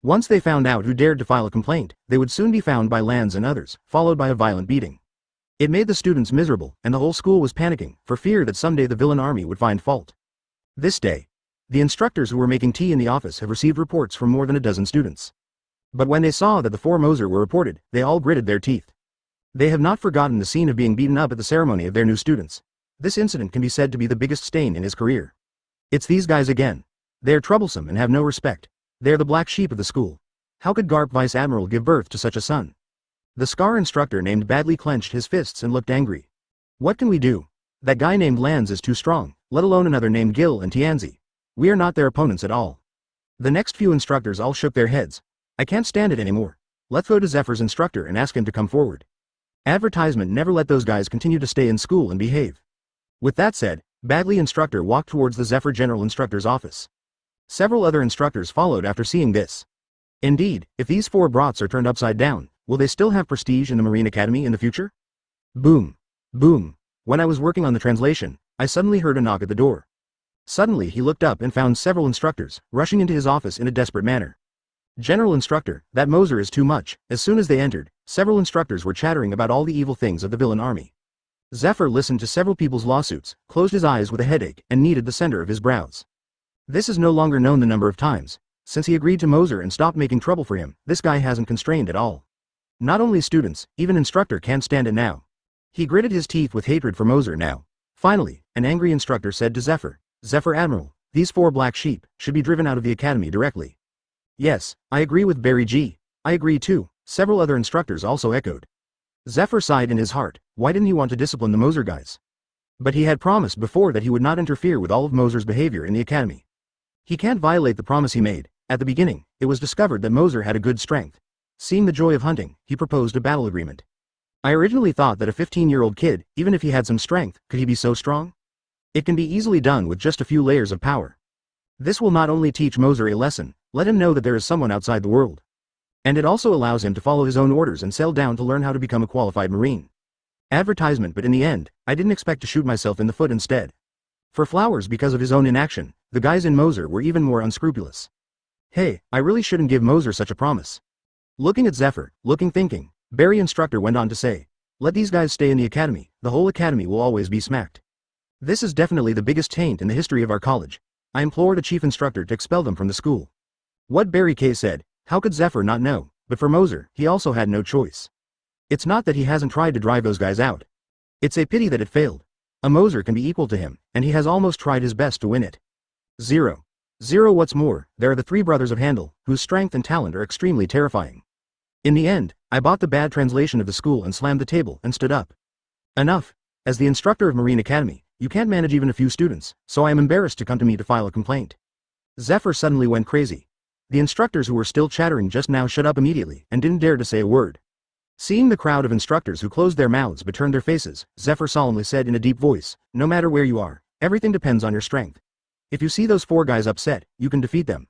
[SPEAKER 2] Once they found out who dared to file a complaint, they would soon be found by Lanz and others, followed by a violent beating. It made the students miserable, and the whole school was panicking, for fear that someday the villain army would find fault. This day, the instructors who were making tea in the office have received reports from more than a dozen students. But when they saw that the 4 Moser were reported, they all gritted their teeth. They have not forgotten the scene of being beaten up at the ceremony of their new students. This incident can be said to be the biggest stain in his career. It's these guys again. They are troublesome and have no respect. They are the black sheep of the school. How could Garp Vice Admiral give birth to such a son? The Scar instructor named Badly clenched his fists and looked angry. What can we do? That guy named Lanz is too strong, let alone another named Gil and Tianzi. We are not their opponents at all. The next few instructors all shook their heads. I can't stand it anymore. Let's go to Zephyr's instructor and ask him to come forward. Advertisement never let those guys continue to stay in school and behave. With that said, Badly instructor walked towards the Zephyr general instructor's office. Several other instructors followed after seeing this. Indeed, if these 4 brats are turned upside down, will they still have prestige in the Marine Academy in the future? Boom. Boom. When I was working on the translation, I suddenly heard a knock at the door. Suddenly he looked up and found several instructors, rushing into his office in a desperate manner. General instructor, that Moser is too much. As soon as they entered, several instructors were chattering about all the evil things of the villain army. Zephyr listened to several people's lawsuits, closed his eyes with a headache, and kneaded the center of his brows. This is no longer known the number of times. Since he agreed to Moser and stopped making trouble for him, this guy hasn't constrained at all. Not only students, even instructor can't stand it now. He gritted his teeth with hatred for Moser now. Finally, an angry instructor said to Zephyr, Zephyr Admiral, these 4 black sheep should be driven out of the academy directly. Yes, I agree with Barry G. I agree too, several other instructors also echoed. Zephyr sighed in his heart. Why didn't he want to discipline the Moser guys? But he had promised before that he would not interfere with all of Moser's behavior in the academy. He can't violate the promise he made. At the beginning, it was discovered that Moser had a good strength. Seeing the joy of hunting, he proposed a battle agreement. I originally thought that a 15-year-old kid, even if he had some strength, could he be so strong? It can be easily done with just a few layers of power. This will not only teach Moser a lesson, let him know that there is someone outside the world. And it also allows him to follow his own orders and settle down to learn how to become a qualified Marine. Advertisement, but in the end, I didn't expect to shoot myself in the foot instead. For Flowers, because of his own inaction, the guys in Moser were even more unscrupulous. Hey, I really shouldn't give Moser such a promise. Looking at Zephyr, thinking, Barry instructor went on to say, let these guys stay in the academy, the whole academy will always be smacked. This is definitely the biggest taint in the history of our college. I implore the chief instructor to expel them from the school. What Barry K said, how could Zephyr not know, but for Moser, he also had no choice. It's not that he hasn't tried to drive those guys out. It's a pity that it failed. A Moser can be equal to him, and he has almost tried his best to win it. 0. What's more, there are the three brothers of Handel, whose strength and talent are extremely terrifying. In the end, I bought the bad translation of the school and slammed the table and stood up. Enough. As the instructor of Marine Academy, you can't manage even a few students, so I am embarrassed to come to me to file a complaint. Zephyr suddenly went crazy. The instructors who were still chattering just now shut up immediately and didn't dare to say a word. Seeing the crowd of instructors who closed their mouths but turned their faces, Zephyr solemnly said in a deep voice, no matter where you are, everything depends on your strength. If you see those four guys upset, you can defeat them.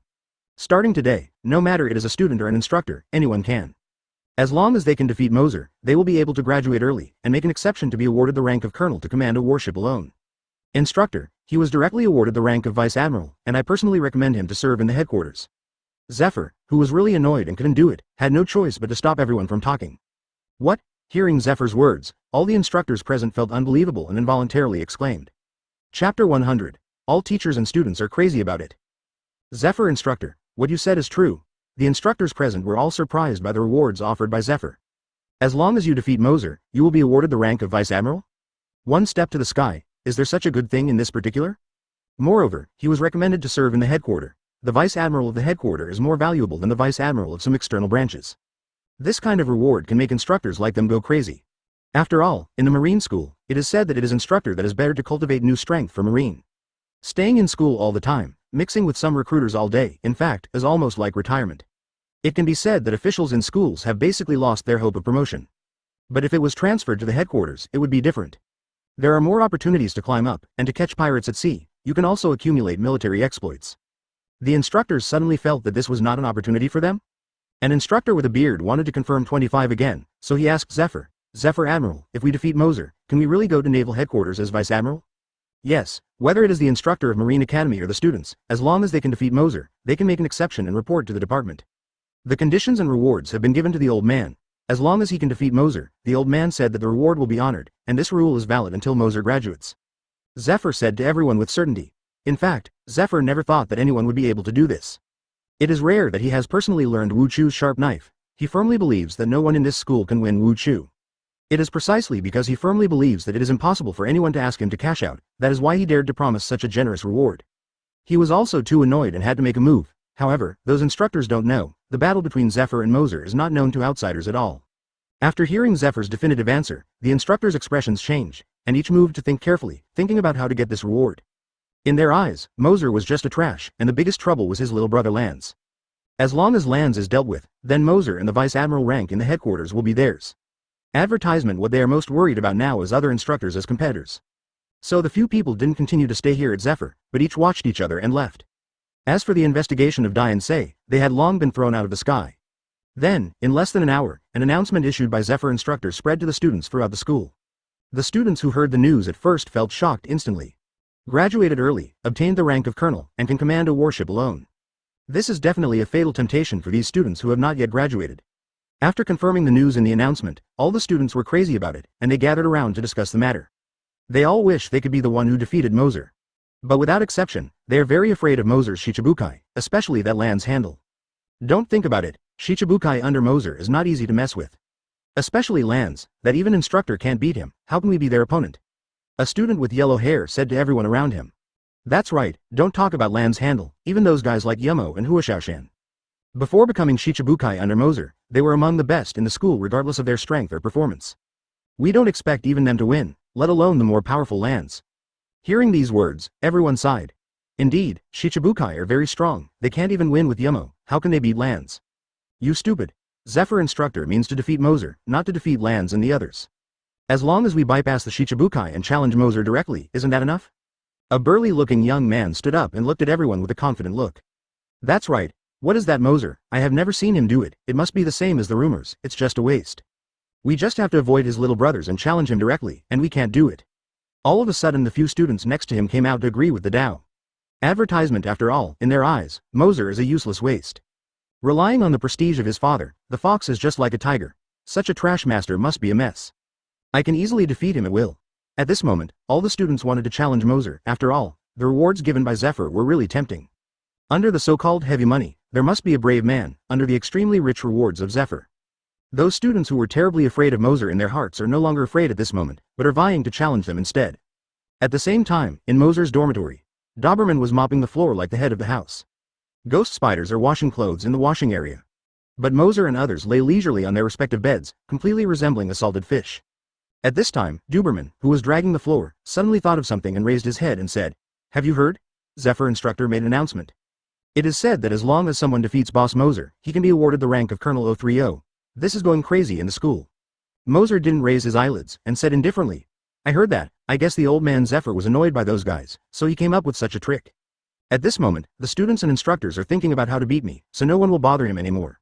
[SPEAKER 2] Starting today, no matter it is a student or an instructor, anyone can. As long as they can defeat Moser, they will be able to graduate early and make an exception to be awarded the rank of colonel to command a warship alone. Instructor, he was directly awarded the rank of vice admiral, and I personally recommend him to serve in the headquarters. Zephyr, who was really annoyed and couldn't do it, had no choice but to stop everyone from talking. What? Hearing Zephyr's words, all the instructors present felt unbelievable and involuntarily exclaimed. Chapter 100. All teachers and students are crazy about it. Zephyr instructor, what you said is true. The instructors present were all surprised by the rewards offered by Zephyr. As long as you defeat Moser, you will be awarded the rank of vice admiral? One step to the sky, is there such a good thing in this particular? Moreover, he was recommended to serve in the headquarter. The vice admiral of the headquarter is more valuable than the vice admiral of some external branches. This kind of reward can make instructors like them go crazy. After all, in the Marine school, it is said that it is instructor that is better to cultivate new strength for Marine. Staying in school all the time, mixing with some recruiters all day, in fact, is almost like retirement. It can be said that officials in schools have basically lost their hope of promotion. But if it was transferred to the headquarters, it would be different. There are more opportunities to climb up, and to catch pirates at sea. You can also accumulate military exploits. The instructors suddenly felt that this was not an opportunity for them? An instructor with a beard wanted to confirm 25 again, so he asked Zephyr, Zephyr Admiral, if we defeat Moser, can we really go to naval headquarters as vice admiral? Yes, whether it is the instructor of Marine Academy or the students, as long as they can defeat Moser, they can make an exception and report to the department. The conditions and rewards have been given to the old man. As long as he can defeat Moser, the old man said that the reward will be honored, and this rule is valid until Moser graduates. Zephyr said to everyone with certainty. In fact, Zephyr never thought that anyone would be able to do this. It is rare that he has personally learned Wu Chu's sharp knife. He firmly believes that no one in this school can win Wu Chu. It is precisely because he firmly believes that it is impossible for anyone to ask him to cash out, that is why he dared to promise such a generous reward. He was also too annoyed and had to make a move. However, those instructors don't know, the battle between Zephyr and Moser is not known to outsiders at all. After hearing Zephyr's definitive answer, the instructors' expressions changed, and each moved to think carefully, thinking about how to get this reward. In their eyes, Moser was just a trash, and the biggest trouble was his little brother Lance. As long as Lance is dealt with, then Moser and the vice admiral rank in the headquarters will be theirs. Advertisement. What they are most worried about now is other instructors as competitors. So the few people didn't continue to stay here at Zephyr, but each watched each other and left. As for the investigation of Dian Se, they had long been thrown out of the sky. Then, in less than an hour, an announcement issued by Zephyr instructors spread to the students throughout the school. The students who heard the news at first felt shocked instantly. Graduated early, obtained the rank of colonel, and can command a warship alone. This is definitely a fatal temptation for these students who have not yet graduated. After confirming the news in the announcement, all the students were crazy about it, and they gathered around to discuss the matter. They all wish they could be the one who defeated Moser. But without exception, they are very afraid of Moser's Shichibukai, especially that Land's handle. Don't think about it, Shichibukai under Moser is not easy to mess with. Especially Land's, that even instructor can't beat him, how can we be their opponent? A student with yellow hair said to everyone around him. That's right, don't talk about Land's handle, even those guys like Yumo and Huashaoshan. Before becoming Shichibukai under Moser, they were among the best in the school regardless of their strength or performance. We don't expect even them to win, let alone the more powerful lands. Hearing these words, everyone sighed. Indeed, Shichibukai are very strong, they can't even win with Yumo, how can they beat lands? You stupid. Zephyr instructor means to defeat Moser, not to defeat lands and the others. As long as we bypass the Shichibukai and challenge Moser directly, isn't that enough? A burly-looking young man stood up and looked at everyone with a confident look. That's right. What is that Moser? I have never seen him do it, it must be the same as the rumors, it's just a waste. We just have to avoid his little brothers and challenge him directly, and we can't do it. All of a sudden the few students next to him came out to agree with the Dao. Advertisement after all, in their eyes, Moser is a useless waste. Relying on the prestige of his father, the fox is just like a tiger. Such a trash master must be a mess. I can easily defeat him at will. At this moment, all the students wanted to challenge Moser, after all, the rewards given by Zephyr were really tempting. Under the so-called heavy money, there must be a brave man, under the extremely rich rewards of Zephyr. Those students who were terribly afraid of Moser in their hearts are no longer afraid at this moment, but are vying to challenge them instead. At the same time, in Moser's dormitory, Doberman was mopping the floor like the head of the house. Ghost spiders are washing clothes in the washing area. But Moser and others lay leisurely on their respective beds, completely resembling a salted fish. At this time, Doberman, who was dragging the floor, suddenly thought of something and raised his head and said, "Have you heard?" Zephyr instructor made an announcement. It is said that as long as someone defeats Boss Moser, he can be awarded the rank of Colonel 030. This is going crazy in the school. Moser didn't raise his eyelids, and said indifferently, "I heard that, I guess the old man Zephyr was annoyed by those guys, so he came up with such a trick. At this moment, the students and instructors are thinking about how to beat me, so no one will bother him anymore."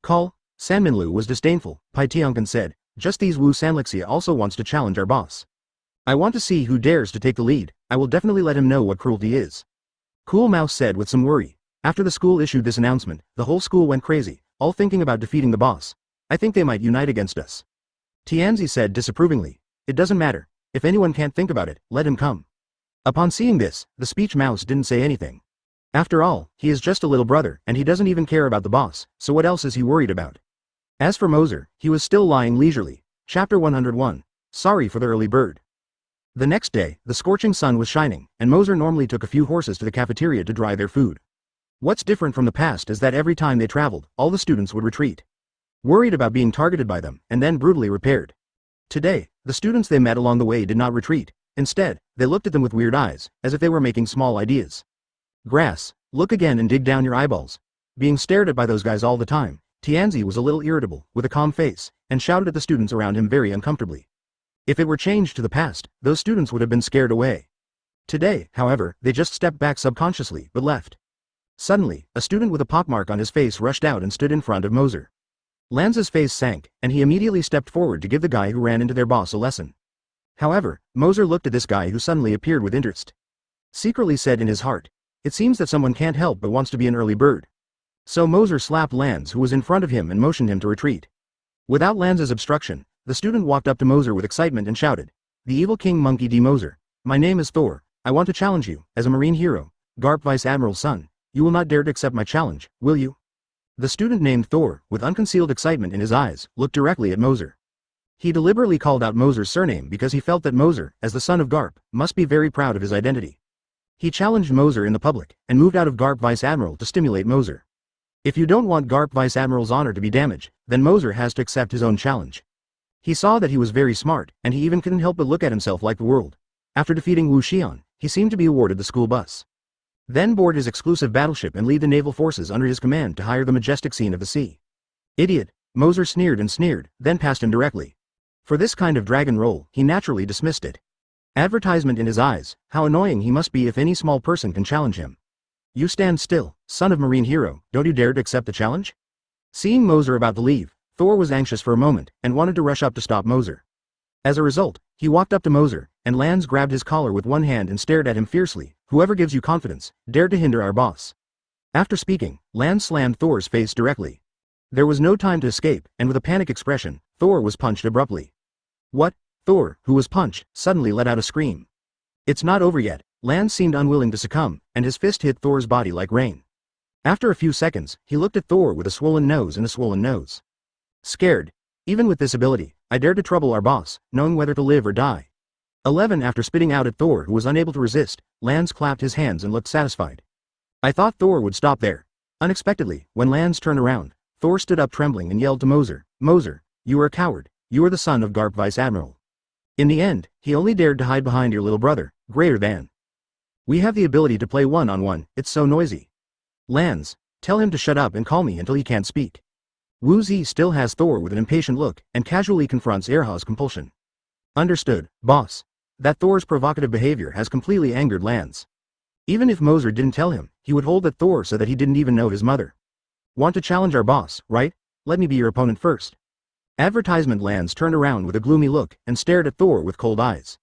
[SPEAKER 2] Call. Sanminlu was disdainful, Pai Tiankan said, "Just these Wu Sanlixia also wants to challenge our boss. I want to see who dares to take the lead, I will definitely let him know what cruelty is." Cool Mouse said with some worry. After the school issued this announcement, the whole school went crazy, all thinking about defeating the boss. I think they might unite against us. Tianzi said disapprovingly, "It doesn't matter, if anyone can't think about it, let him come." Upon seeing this, the speech mouse didn't say anything. After all, he is just a little brother, and he doesn't even care about the boss, so what else is he worried about? As for Moser, he was still lying leisurely. Chapter 101. Sorry for the early bird. The next day, the scorching sun was shining, and Moser normally took a few horses to the cafeteria to dry their food. What's different from the past is that every time they traveled, all the students would retreat, worried about being targeted by them, and then brutally repaired. Today, the students they met along the way did not retreat. Instead, they looked at them with weird eyes, as if they were making small ideas. Grass, look again and dig down your eyeballs. Being stared at by those guys all the time, Tianzi was a little irritable, with a calm face, and shouted at the students around him very uncomfortably. If it were changed to the past, those students would have been scared away. Today, however, they just stepped back subconsciously, but left. Suddenly, a student with a pockmark on his face rushed out and stood in front of Moser. Lanza's face sank, and he immediately stepped forward to give the guy who ran into their boss a lesson. However, Moser looked at this guy who suddenly appeared with interest. Secretly said in his heart, "It seems that someone can't help but wants to be an early bird." So Moser slapped Lanz who was in front of him and motioned him to retreat. Without Lanz's obstruction, the student walked up to Moser with excitement and shouted, "The evil King Monkey D. Moser. My name is Thor, I want to challenge you, as a marine hero, Garp Vice Admiral's son. You will not dare to accept my challenge, will you?" The student named Thor, with unconcealed excitement in his eyes, looked directly at Moser. He deliberately called out Moser's surname because he felt that Moser, as the son of Garp, must be very proud of his identity. He challenged Moser in the public, and moved out of Garp Vice Admiral to stimulate Moser. If you don't want Garp Vice Admiral's honor to be damaged, then Moser has to accept his own challenge. He saw that he was very smart, and he even couldn't help but look at himself like the world. After defeating Wu Xian, he seemed to be awarded the school bus. Then board his exclusive battleship and lead the naval forces under his command to hire the majestic scene of the sea. Idiot, Moser sneered and sneered, then passed him directly. For this kind of dragon role, he naturally dismissed it. Advertisement in his eyes, how annoying he must be if any small person can challenge him. You stand still, son of marine hero, don't you dare to accept the challenge? Seeing Moser about to leave, Thor was anxious for a moment, and wanted to rush up to stop Moser. As a result, he walked up to Moser, and Lanz grabbed his collar with one hand and stared at him fiercely. "Whoever gives you confidence, dare to hinder our boss." After speaking, Lanz slammed Thor's face directly. There was no time to escape, and with a panic expression, Thor was punched abruptly. What? Thor, who was punched, suddenly let out a scream. It's not over yet. Lanz seemed unwilling to succumb, and his fist hit Thor's body like rain. After a few seconds, he looked at Thor with a swollen nose and a swollen nose. Scared. Even with this ability, I dared to trouble our boss, knowing whether to live or die. 11 After spitting out at Thor who was unable to resist, Lanz clapped his hands and looked satisfied. I thought Thor would stop there. Unexpectedly, when Lanz turned around, Thor stood up trembling and yelled to Moser, "Moser, you are a coward, you are the son of Garp Vice Admiral. In the end, he only dared to hide behind your little brother, greater than. We have the ability to play one-on-one, it's so noisy. Lanz, tell him to shut up and call me until he can't speak. Wu Zi still has Thor with an impatient look, and casually confronts Erha's compulsion. Understood, boss. That Thor's provocative behavior has completely angered Lanz. Even if Moser didn't tell him, he would hold that Thor said that he didn't even know his mother. Want to challenge our boss, right? Let me be your opponent first. Advertisement. Lanz turned around with a gloomy look, and stared at Thor with cold eyes.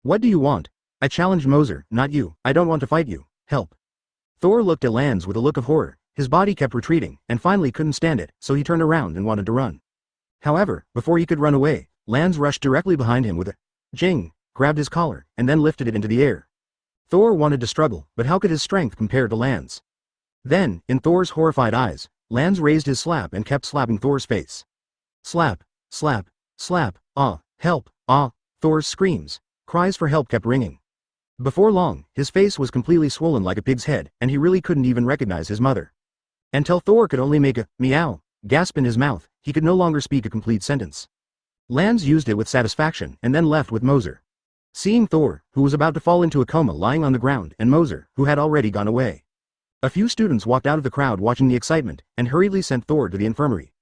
[SPEAKER 2] What do you want? I challenged Moser, not you. I don't want to fight you. Help. Thor looked at Lanz with a look of horror. His body kept retreating, and finally couldn't stand it, so he turned around and wanted to run. However, before he could run away, Lanz rushed directly behind him with a jing, grabbed his collar, and then lifted it into the air. Thor wanted to struggle, but how could his strength compare to Lanz? Then, in Thor's horrified eyes, Lanz raised his slap and kept slapping Thor's face. Slap, slap, slap, help, Thor's screams, cries for help kept ringing. Before long, his face was completely swollen like a pig's head, and he really couldn't even recognize his mother. Until Thor could only make a meow gasp in his mouth, he could no longer speak a complete sentence. Lanz used it with satisfaction and then left with Moser. Seeing Thor, who was about to fall into a coma lying on the ground, and Moser, who had already gone away. A few students walked out of the crowd watching the excitement, and hurriedly sent Thor to the infirmary.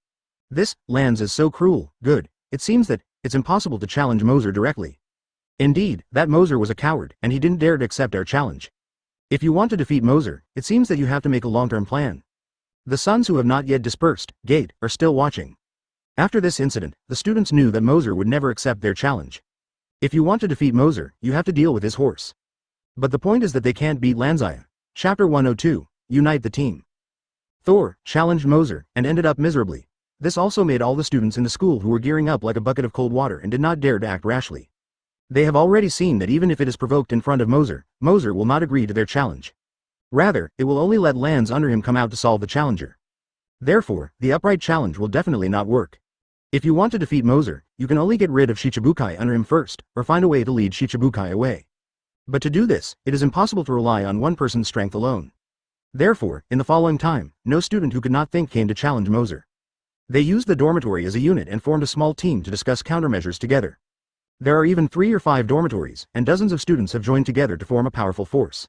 [SPEAKER 2] This, Lanz is so cruel, good, it seems that, it's impossible to challenge Moser directly. Indeed, that Moser was a coward, and he didn't dare to accept our challenge. If you want to defeat Moser, it seems that you have to make a long-term plan. The sons who have not yet dispersed, gate, are still watching. After this incident, the students knew that Moser would never accept their challenge. If you want to defeat Moser, you have to deal with his horse. But the point is that they can't beat Lanzaya. Chapter 102, Unite the Team. Thor challenged Moser, and ended up miserably. This also made all the students in the school who were gearing up like a bucket of cold water and did not dare to act rashly. They have already seen that even if it is provoked in front of Moser, Moser will not agree to their challenge. Rather, it will only let Lanz under him come out to solve the challenger. Therefore, the upright challenge will definitely not work. If you want to defeat Moser, you can only get rid of Shichibukai under him first, or find a way to lead Shichibukai away. But to do this, it is impossible to rely on one person's strength alone. Therefore, in the following time, no student who could not think came to challenge Moser. They used the dormitory as a unit and formed a small team to discuss countermeasures together. There are even 3 or 5 dormitories, and dozens of students have joined together to form a powerful force.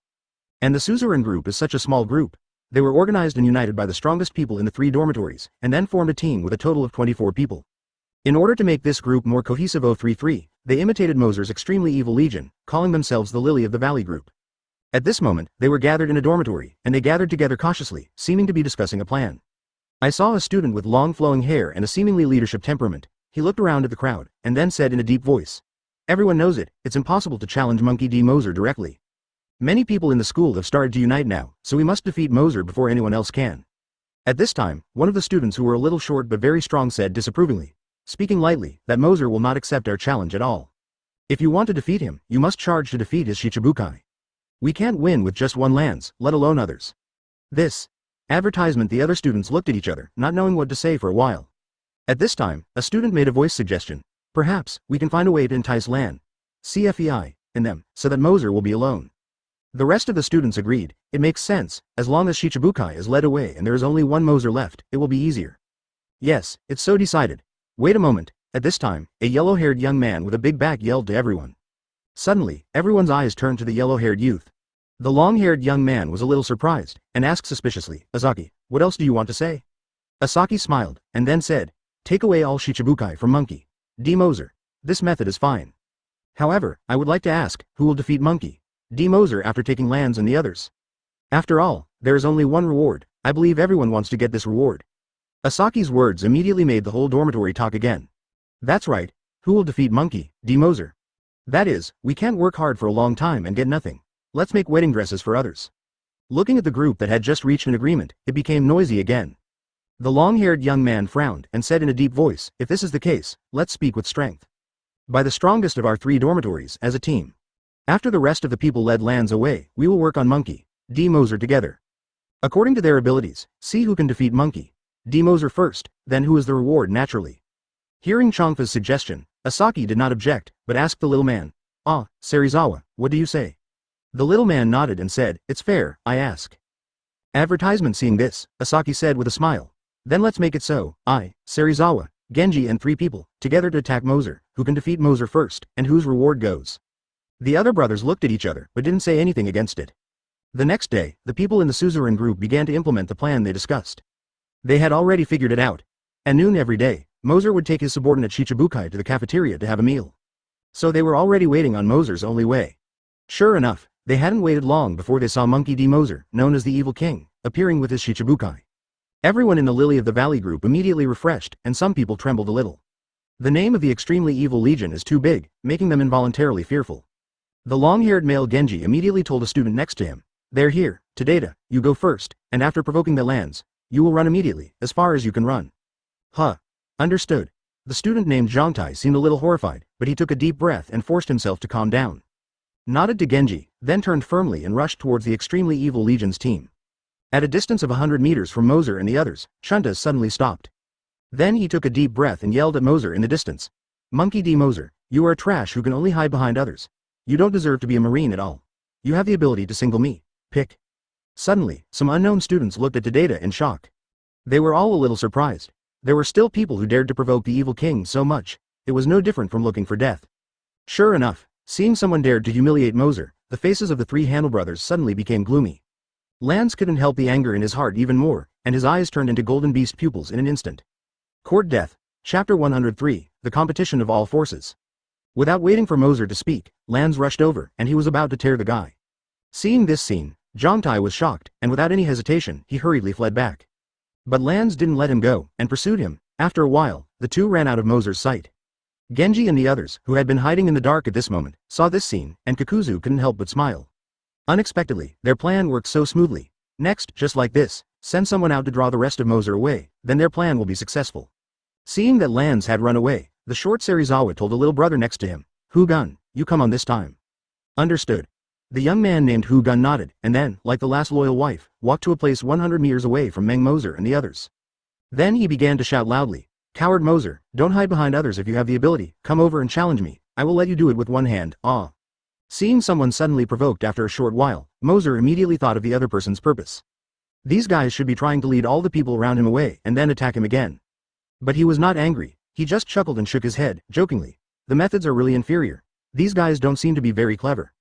[SPEAKER 2] And the suzerain group is such a small group. They were organized and united by the strongest people in the 3 dormitories, and then formed a team with a total of 24 people. In order to make this group more cohesive 033, they imitated Moser's extremely evil legion, calling themselves the Lily of the Valley group. At this moment, they were gathered in a dormitory, and they gathered together cautiously, seeming to be discussing a plan. I saw a student with long flowing hair and a seemingly leadership temperament. He looked around at the crowd, and then said in a deep voice. Everyone knows it, it's impossible to challenge Monkey D. Moser directly. Many people in the school have started to unite now, so we must defeat Moser before anyone else can. At this time, one of the students who were a little short but very strong said disapprovingly, speaking lightly, that Moser will not accept our challenge at all. If you want to defeat him, you must charge to defeat his Shichibukai. We can't win with just one Lanz, let alone others. This advertisement. The other students looked at each other, not knowing what to say for a while. At this time, a student made a voice suggestion. Perhaps, we can find a way to entice Lan, CFEI, in them, so that Moser will be alone. The rest of the students agreed. It makes sense, as long as Shichibukai is led away and there is only one Moser left, it will be easier. Yes, it's so decided. Wait a moment. At this time, a yellow-haired young man with a big back yelled to everyone. Suddenly, everyone's eyes turned to the yellow-haired youth. The long-haired young man was a little surprised, and asked suspiciously, Asaki, what else do you want to say? Asaki smiled, and then said, take away all Shichibukai from Monkey D. Moser. This method is fine. However, I would like to ask, who will defeat Monkey D. Moser after taking Lanz and the others? After all, there is only one reward. I believe everyone wants to get this reward. Asaki's words immediately made the whole dormitory talk again. That's right. Who will defeat Monkey D. Moser? That is, we can't work hard for a long time and get nothing. Let's make wedding dresses for others. Looking at the group that had just reached an agreement, it became noisy again. The long-haired young man frowned and said in a deep voice, if this is the case, let's speak with strength. By the strongest of our 3 dormitories, as a team. After the rest of the people led Lanz away, we will work on Monkey D. Moser together. According to their abilities, see who can defeat Monkey D. Moser first, then who is the reward naturally. Hearing Chongfa's suggestion, Asaki did not object, but asked the little man, Serizawa, what do you say? The little man nodded and said, it's fair, I ask. Advertisement. Seeing this, Asaki said with a smile, then let's make it so. I, Serizawa, Genji and 3 people, together to attack Moser, who can defeat Moser first, and whose reward goes. The other brothers looked at each other, but didn't say anything against it. The next day, the people in the suzerain group began to implement the plan they discussed. They had already figured it out. At noon every day, Moser would take his subordinate Shichibukai to the cafeteria to have a meal. So they were already waiting on Moser's only way. Sure enough, they hadn't waited long before they saw Monkey D. Moser, known as the Evil King, appearing with his Shichibukai. Everyone in the Lily of the Valley group immediately refreshed, and some people trembled a little. The name of the extremely evil legion is too big, making them involuntarily fearful. The long-haired male Genji immediately told a student next to him, "They're here, Tadata, you go first, and after provoking the lands, you will run immediately, as far as you can run." Huh. Understood. The student named Zhangtai seemed a little horrified, but he took a deep breath and forced himself to calm down. Nodded to Genji, then turned firmly and rushed towards the extremely evil legion's team. At a distance of 100 meters from Moser and the others, Shunta suddenly stopped. Then he took a deep breath and yelled at Moser in the distance. "Monkey D. Moser, you are a trash who can only hide behind others. You don't deserve to be a marine at all. You have the ability to single me. Pick." Suddenly, some unknown students looked at Tadata in shock. They were all a little surprised. There were still people who dared to provoke the evil king so much. It was no different from looking for death. Sure enough, seeing someone dared to humiliate Moser, the faces of the 3 Handle brothers suddenly became gloomy. Lance couldn't help the anger in his heart even more, and his eyes turned into golden beast pupils in an instant. Court Death, Chapter 103, The Competition of All Forces. Without waiting for Moser to speak, Lance rushed over, and he was about to tear the guy. Seeing this scene, Zhangtai was shocked, and without any hesitation, he hurriedly fled back. But Lance didn't let him go, and pursued him. After a while, the two ran out of Moser's sight. Genji and the others, who had been hiding in the dark at this moment, saw this scene, and Kakuzu couldn't help but smile. Unexpectedly, their plan worked so smoothly. Next, just like this, send someone out to draw the rest of Moser away, then their plan will be successful. Seeing that Lance had run away, the short Serizawa told a little brother next to him, "Hu-gun, you come on this time." Understood. The young man named Hu-gun nodded, and then, like the last loyal wife, walked to a place 100 meters away from Meng Moser and the others. Then he began to shout loudly, "Coward Moser, don't hide behind others if you have the ability, come over and challenge me, I will let you do it with one hand, ah." Seeing someone suddenly provoked after a short while, Moser immediately thought of the other person's purpose. These guys should be trying to lead all the people around him away and then attack him again. But he was not angry, he just chuckled and shook his head, jokingly. The methods are really inferior. These guys don't seem to be very clever.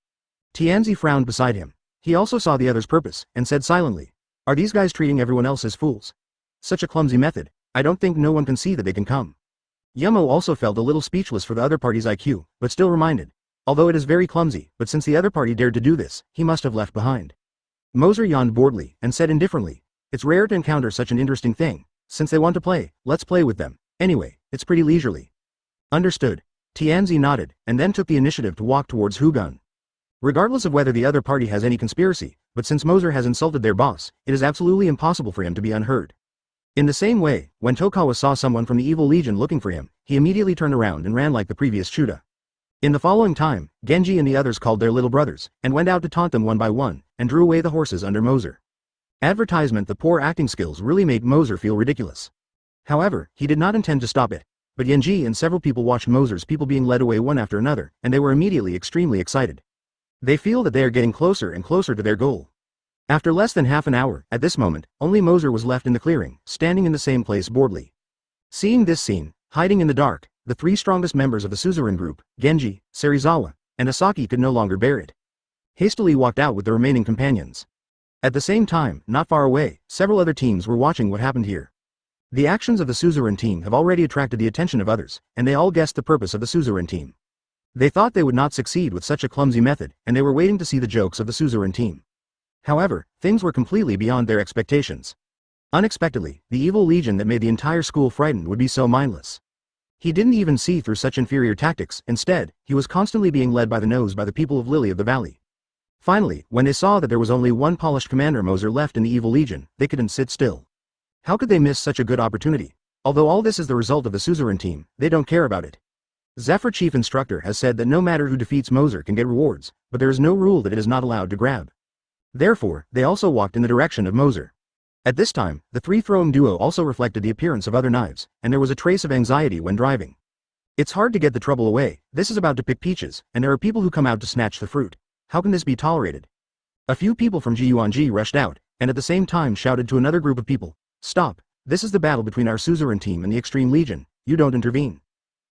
[SPEAKER 2] Tianzi frowned beside him. He also saw the other's purpose, and said silently, "Are these guys treating everyone else as fools? Such a clumsy method, I don't think no one can see that they can come." Yumo also felt a little speechless for the other party's IQ, but still reminded, although it is very clumsy, but since the other party dared to do this, he must have left behind. Moser yawned boredly, and said indifferently, "It's rare to encounter such an interesting thing. Since they want to play, let's play with them. Anyway, it's pretty leisurely." Understood. Tianzi nodded, and then took the initiative to walk towards Hu-gun. Regardless of whether the other party has any conspiracy, but since Moser has insulted their boss, it is absolutely impossible for him to be unheard. In the same way, when Tokawa saw someone from the Evil Legion looking for him, he immediately turned around and ran like the previous Chuda. In the following time, Genji and the others called their little brothers, and went out to taunt them one by one, and drew away the horses under Moser. Advertisement: the poor acting skills really make Moser feel ridiculous. However, he did not intend to stop it, but Genji and several people watched Moser's people being led away one after another, and they were immediately extremely excited. They feel that they are getting closer and closer to their goal. After less than half an hour, at this moment, only Moser was left in the clearing, standing in the same place boredly. Seeing this scene, hiding in the dark, the 3 strongest members of the suzerain group, Genji, Serizawa, and Asaki could no longer bear it. Hastily walked out with the remaining companions. At the same time, not far away, several other teams were watching what happened here. The actions of the suzerain team have already attracted the attention of others, and they all guessed the purpose of the suzerain team. They thought they would not succeed with such a clumsy method, and they were waiting to see the jokes of the suzerain team. However, things were completely beyond their expectations. Unexpectedly, the evil legion that made the entire school frightened would be so mindless. He didn't even see through such inferior tactics. Instead, he was constantly being led by the nose by the people of Lily of the Valley. Finally, when they saw that there was only one polished Commander Moser left in the evil legion, they couldn't sit still. How could they miss such a good opportunity? Although all this is the result of the suzerain team, they don't care about it. Zephyr Chief Instructor has said that no matter who defeats Moser can get rewards, but there is no rule that it is not allowed to grab. Therefore, they also walked in the direction of Moser. At this time, the 3-throwing duo also reflected the appearance of other knives, and there was a trace of anxiety when driving. It's hard to get the trouble away. This is about to pick peaches, and there are people who come out to snatch the fruit. How can this be tolerated? A few people from Gion rushed out, and at the same time shouted to another group of people, "Stop, this is the battle between our suzerain team and the Extreme Legion. you don't intervene.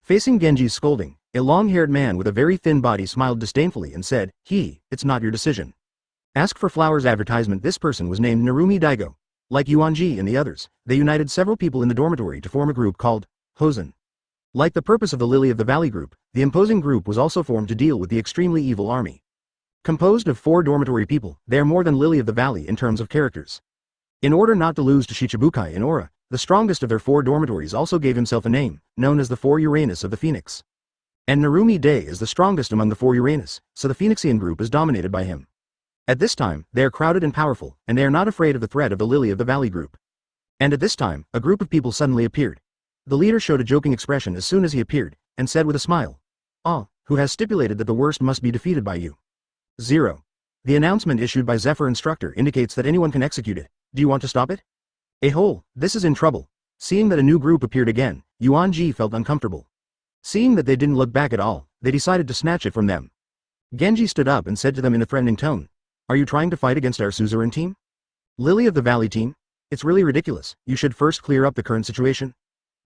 [SPEAKER 2] Facing Genji's scolding, a long-haired man with a very thin body smiled disdainfully and said, it's not your decision. Ask for flowers advertisement. This person was named Narumi Daigo. Like Yuanji and the others, they united several people in the dormitory to form a group called Hosen. Like the purpose of the Lily of the Valley group, the imposing group was also formed to deal with the extremely evil army. Composed of 4 dormitory people, they are more than Lily of the Valley in terms of characters. In order not to lose to Shichibukai and Aura, the strongest of their 4 dormitories also gave himself a name, known as the 4 Uranus of the Phoenix. And Narumi Day is the strongest among the 4 Uranus, so the Phoenixian group is dominated by him. At this time, they are crowded and powerful, and they are not afraid of the threat of the Lily of the Valley group. And at this time, a group of people suddenly appeared. The leader showed a joking expression as soon as he appeared, and said with a smile, who has stipulated that the worst must be defeated by you? 0. The announcement issued by Zephyr instructor indicates that anyone can execute it. Do you want to stop it? This is in trouble. Seeing that a new group appeared again, Yuanji felt uncomfortable. Seeing that they didn't look back at all, they decided to snatch it from them. Genji stood up and said to them in a threatening tone, "Are you trying to fight against our suzerain team? Lily of the Valley team? It's really ridiculous. You should first clear up the current situation."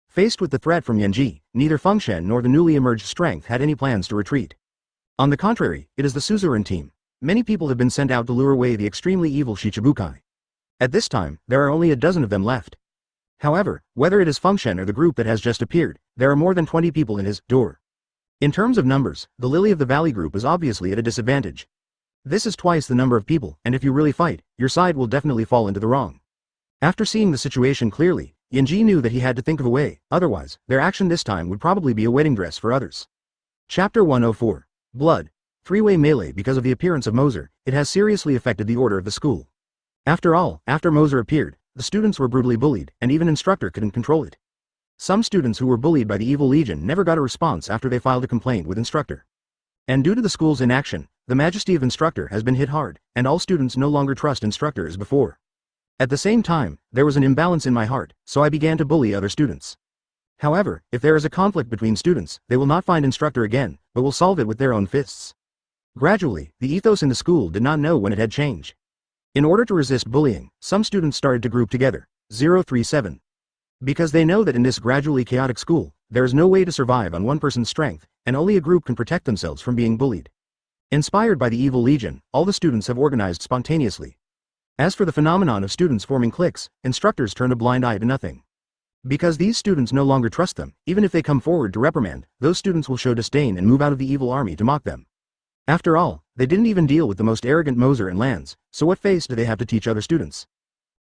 [SPEAKER 2] Faced with the threat from Genji, neither Fengshen nor the newly emerged strength had any plans to retreat. On the contrary, it is the suzerain team. Many people have been sent out to lure away the extremely evil Shichibukai. At this time, there are only a dozen of them left. However, whether it is Fengshen or the group that has just appeared, there are more than 20 people in his door. In terms of numbers, the Lily of the Valley group is obviously at a disadvantage. This is twice the number of people, and if you really fight, your side will definitely fall into the wrong. After seeing the situation clearly, Genji knew that he had to think of a way, otherwise, their action this time would probably be a wedding dress for others. Chapter 104. Blood. 3-way melee. Because of the appearance of Moser, it has seriously affected the order of the school. After all, after Moser appeared, the students were brutally bullied, and even instructor couldn't control it. Some students who were bullied by the evil legion never got a response after they filed a complaint with instructor. And due to the school's inaction, the majesty of instructor has been hit hard, and all students no longer trust instructor as before. At the same time, there was an imbalance in my heart, so I began to bully other students. However, if there is a conflict between students, they will not find instructor again, but will solve it with their own fists. Gradually, the ethos in the school did not know when it had changed. In order to resist bullying, some students started to group together, 037. Because they know that in this gradually chaotic school, there is no way to survive on one person's strength, and only a group can protect themselves from being bullied. Inspired by the evil legion, all the students have organized spontaneously. As for the phenomenon of students forming cliques, instructors turn a blind eye to nothing. Because these students no longer trust them, even if they come forward to reprimand, those students will show disdain and move out of the evil army to mock them. After all, they didn't even deal with the most arrogant Moser in lands, so what face do they have to teach other students?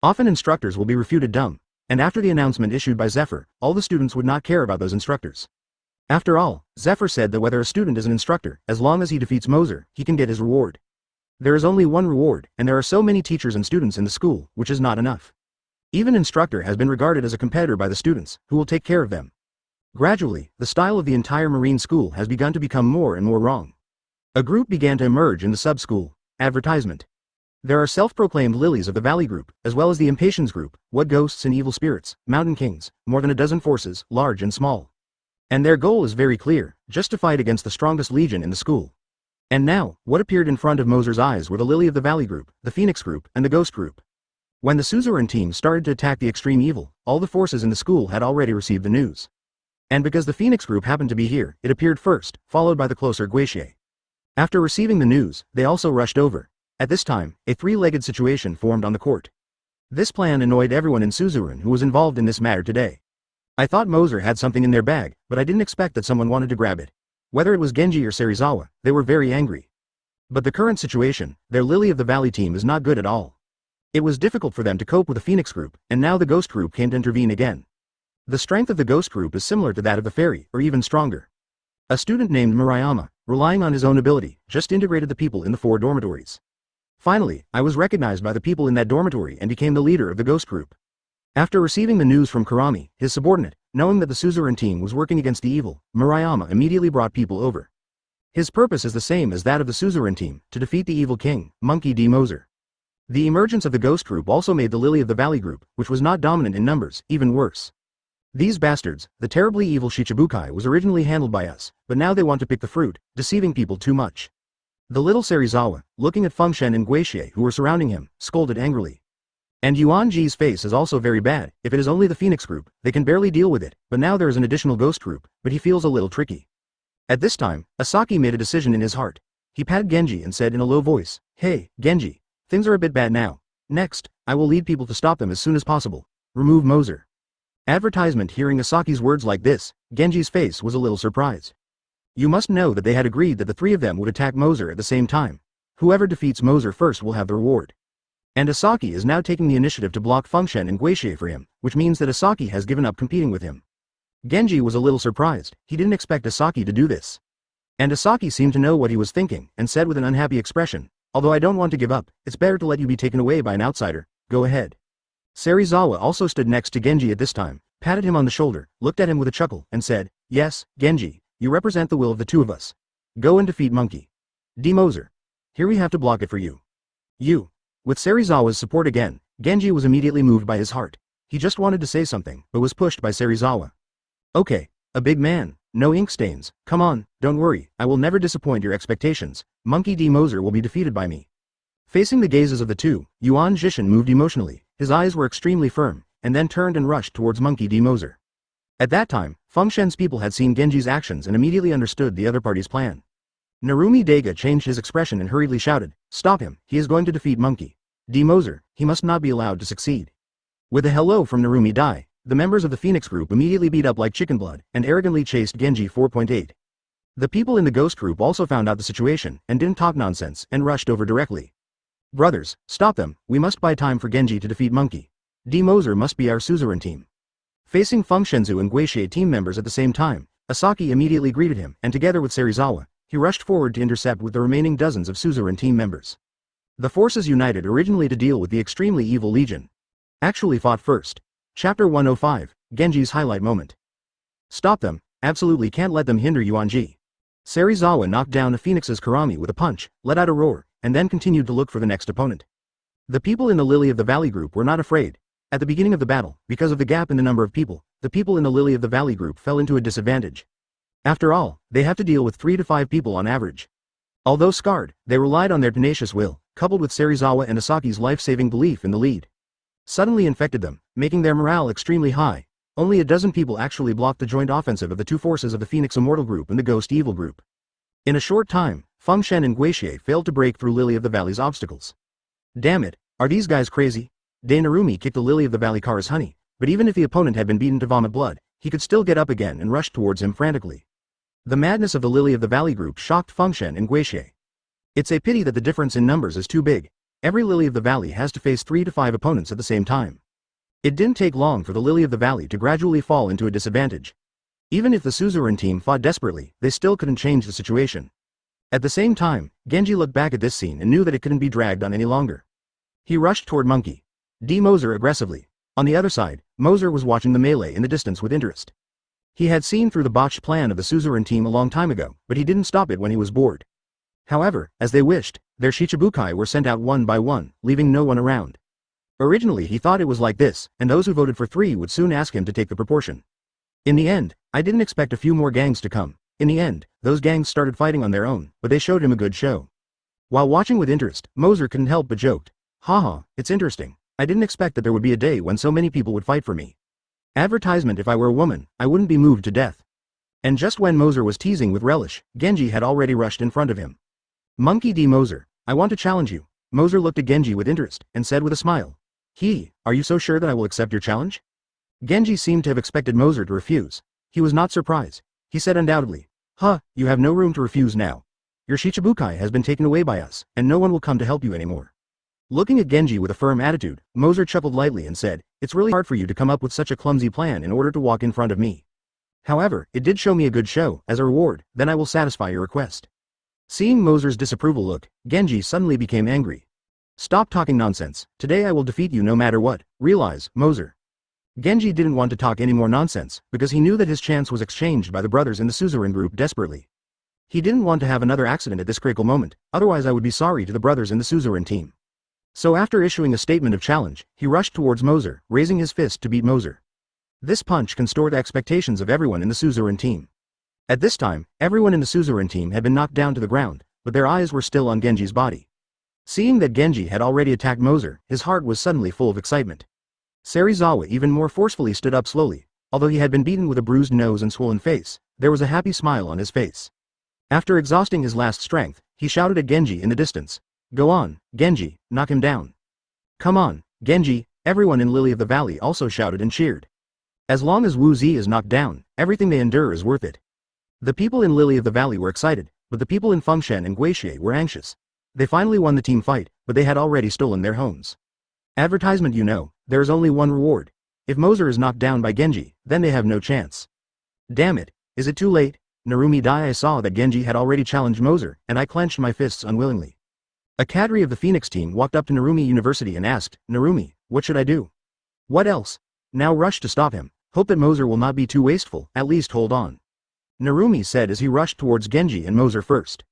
[SPEAKER 2] Often instructors will be refuted dumb, and after the announcement issued by Zephyr, all the students would not care about those instructors. After all, Zephyr said that whether a student is an instructor, as long as he defeats Moser, he can get his reward. There is only one reward, and there are so many teachers and students in the school, which is not enough. Even instructor has been regarded as a competitor by the students, who will take care of them. Gradually, the style of the entire marine school has begun to become more and more wrong. A group began to emerge in the sub-school. Advertisement. There are self-proclaimed lilies of the valley group, as well as the impatience group, what ghosts and evil spirits, mountain kings, more than a dozen forces, large and small. And their goal is very clear, just to fight against the strongest legion in the school. And now, what appeared in front of Moser's eyes were the Lily of the Valley group, the Phoenix group, and the Ghost group. When the suzerain team started to attack the extreme evil, all the forces in the school had already received the news. And because the Phoenix group happened to be here, it appeared first, followed by the closer Guixier. After receiving the news, they also rushed over. At this time, a three-legged situation formed on the court. This plan annoyed everyone in Suzerain who was involved in this matter today. I thought Moser had something in their bag, but I didn't expect that someone wanted to grab it. Whether it was Genji or Serizawa, they were very angry. But the current situation, their Lily of the Valley team is not good at all. It was difficult for them to cope with the Phoenix group, and now the Ghost group came to intervene again. The strength of the Ghost group is similar to that of the Fairy, or even stronger. A student named Murayama, relying on his own ability, just integrated the people in the 4 dormitories. Finally, I was recognized by the people in that dormitory and became the leader of the Ghost group. After receiving the news from Kurami, his subordinate, knowing that the suzerain team was working against the evil, Murayama immediately brought people over. His purpose is the same as that of the suzerain team, to defeat the evil king, Monkey D. Moser. The emergence of the Ghost group also made the Lily of the Valley group, which was not dominant in numbers, even worse. These bastards, the terribly evil Shichibukai was originally handled by us, but now they want to pick the fruit, deceiving people too much. The little Serizawa, looking at Fengshen and Guixier who were surrounding him, scolded angrily. And Yuanji's face is also very bad. If it is only the Phoenix group, they can barely deal with it, but now there is an additional ghost group, but he feels a little tricky. At this time, Asaki made a decision in his heart. He patted Genji and said in a low voice, "Hey, Genji. Things are a bit bad now. Next, I will lead people to stop them as soon as possible. Remove Moser." Advertisement. Hearing Asaki's words like this, Genji's face was a little surprised. You must know that they had agreed that the three of them would attack Moser at the same time. Whoever defeats Moser first will have the reward. And Asaki is now taking the initiative to block Fengshen and Guixie for him, which means that Asaki has given up competing with him. Genji was a little surprised. He didn't expect Asaki to do this. And Asaki seemed to know what he was thinking, and said with an unhappy expression, "Although I don't want to give up, it's better to let you be taken away by an outsider. Go ahead." Serizawa also stood next to Genji at this time, patted him on the shoulder, looked at him with a chuckle, and said, "Yes, Genji, you represent the will of the two of us. Go and defeat Monkey D. Moser. Here we have to block it for you. You." With Serizawa's support again, Genji was immediately moved by his heart. He just wanted to say something, but was pushed by Serizawa. "Okay, a big man, no ink stains, come on, don't worry, I will never disappoint your expectations. Monkey D. Moser will be defeated by me." Facing the gazes of the two, Yuan Jishin moved emotionally, his eyes were extremely firm, and then turned and rushed towards Monkey D. Moser. At that time, Fengshen's people had seen Genji's actions and immediately understood the other party's plan. Narumi Daiga changed his expression and hurriedly shouted, "Stop him, he is going to defeat Monkey D. Moser, he must not be allowed to succeed." With a hello from Narumi Dai, the members of the Phoenix group immediately beat up like chicken blood and arrogantly chased Genji 4.8. The people in the Ghost group also found out the situation and didn't talk nonsense and rushed over directly. "Brothers, stop them, we must buy time for Genji to defeat Monkey D. Moser must be our suzerain team." Facing Fengshenzu and Guixie team members at the same time, Asaki immediately greeted him and together with Serizawa, he rushed forward to intercept with the remaining dozens of suzerain team members. The forces united originally to deal with the extremely evil Legion. Actually fought first. Chapter 105, Genji's highlight moment. "Stop them, absolutely can't let them hinder Yuanji." Serizawa knocked down the Phoenix's Karami with a punch, let out a roar, and then continued to look for the next opponent. The people in the Lily of the Valley group were not afraid. At the beginning of the battle, because of the gap in the number of people, the people in the Lily of the Valley group fell into a disadvantage. After all, they have to deal with 3 to 5 people on average. Although scarred, they relied on their tenacious will, coupled with Serizawa and Asaki's life-saving belief in the lead. Suddenly infected them, making their morale extremely high. Only a dozen people actually blocked the joint offensive of the two forces of the Phoenix Immortal group and the Ghost Evil group. In a short time, Fengshen and Guixie failed to break through Lily of the Valley's obstacles. Damn it, are these guys crazy? Narumi kicked the Lily of the Valley car as honey, but even if the opponent had been beaten to vomit blood, he could still get up again and rush towards him frantically. The madness of the Lily of the Valley group shocked Fengshen and Guixie. It's a pity that the difference in numbers is too big. Every Lily of the Valley has to face 3 to 5 opponents at the same time. It didn't take long for the Lily of the Valley to gradually fall into a disadvantage. Even if the suzerain team fought desperately, they still couldn't change the situation. At the same time, Genji looked back at this scene and knew that it couldn't be dragged on any longer. He rushed toward Monkey D. Moser aggressively. On the other side, Moser was watching the melee in the distance with interest. He had seen through the botched plan of the suzerain team a long time ago, but he didn't stop it when he was bored. However, as they wished, their Shichibukai were sent out one by one, leaving no one around. Originally he thought it was like this, and those who voted for 3 would soon ask him to take the proportion. In the end, I didn't expect a few more gangs to come. In the end, those gangs started fighting on their own, but they showed him a good show. While watching with interest, Moser couldn't help but joked, "Haha, it's interesting. I didn't expect that there would be a day when so many people would fight for me. Advertisement, if I were a woman, I wouldn't be moved to death." And just when Moser was teasing with relish, Genji had already rushed in front of him. "Monkey D. Moser, I want to challenge you." Moser looked at Genji with interest, and said with a smile, Are you so sure that I will accept your challenge?" Genji seemed to have expected Moser to refuse. He was not surprised. He said undoubtedly, "You have no room to refuse now. Your Shichibukai has been taken away by us, and no one will come to help you anymore." Looking at Genji with a firm attitude, Moser chuckled lightly and said, "It's really hard for you to come up with such a clumsy plan in order to walk in front of me. However, it did show me a good show. As a reward, then I will satisfy your request." Seeing Moser's disapproval look, Genji suddenly became angry. "Stop talking nonsense. Today I will defeat you no matter what. Realize, Moser." Genji didn't want to talk any more nonsense, because he knew that his chance was exchanged by the brothers in the suzerain group desperately. He didn't want to have another accident at this critical moment, otherwise I would be sorry to the brothers in the suzerain team. So after issuing a statement of challenge, he rushed towards Moser, raising his fist to beat Moser. This punch can store the expectations of everyone in the suzerain team. At this time, everyone in the suzerain team had been knocked down to the ground, but their eyes were still on Genji's body. Seeing that Genji had already attacked Moser, his heart was suddenly full of excitement. Serizawa even more forcefully stood up slowly. Although he had been beaten with a bruised nose and swollen face, there was a happy smile on his face. After exhausting his last strength, he shouted at Genji in the distance. Go on, Genji, knock him down. Come on, Genji, everyone in Lily of the Valley also shouted and cheered. As long as Wu Zi is knocked down, everything they endure is worth it. The people in Lily of the Valley were excited, but the people in Fengshan and Guixie were anxious. They finally won the team fight, but they had already stolen their homes. Advertisement, you know, there is only one reward. If Moser is knocked down by Genji, then they have no chance. Damn it, is it too late? Narumi Dai. I saw that Genji had already challenged Moser, and I clenched my fists unwillingly. A cadre of the Phoenix team walked up to Narumi University and asked, Narumi, what should I do? What else? Now rush to stop him. Hope that Moser will not be too wasteful, at least hold on. Narumi said as he rushed towards Genji and Moser first.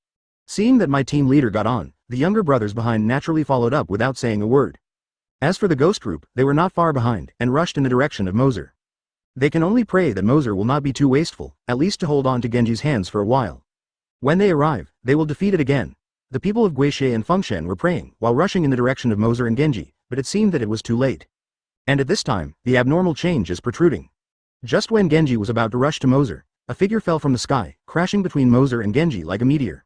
[SPEAKER 2] Seeing that my team leader got on, the younger brothers behind naturally followed up without saying a word. As for the ghost group, they were not far behind, and rushed in the direction of Moser. They can only pray that Moser will not be too wasteful, at least to hold on to Genji's hands for a while. When they arrive, they will defeat it again. The people of Guixie and Fengshan were praying, while rushing in the direction of Moser and Genji, but it seemed that it was too late. And at this time, the abnormal change is protruding. Just when Genji was about to rush to Moser, a figure fell from the sky, crashing between Moser and Genji like a meteor.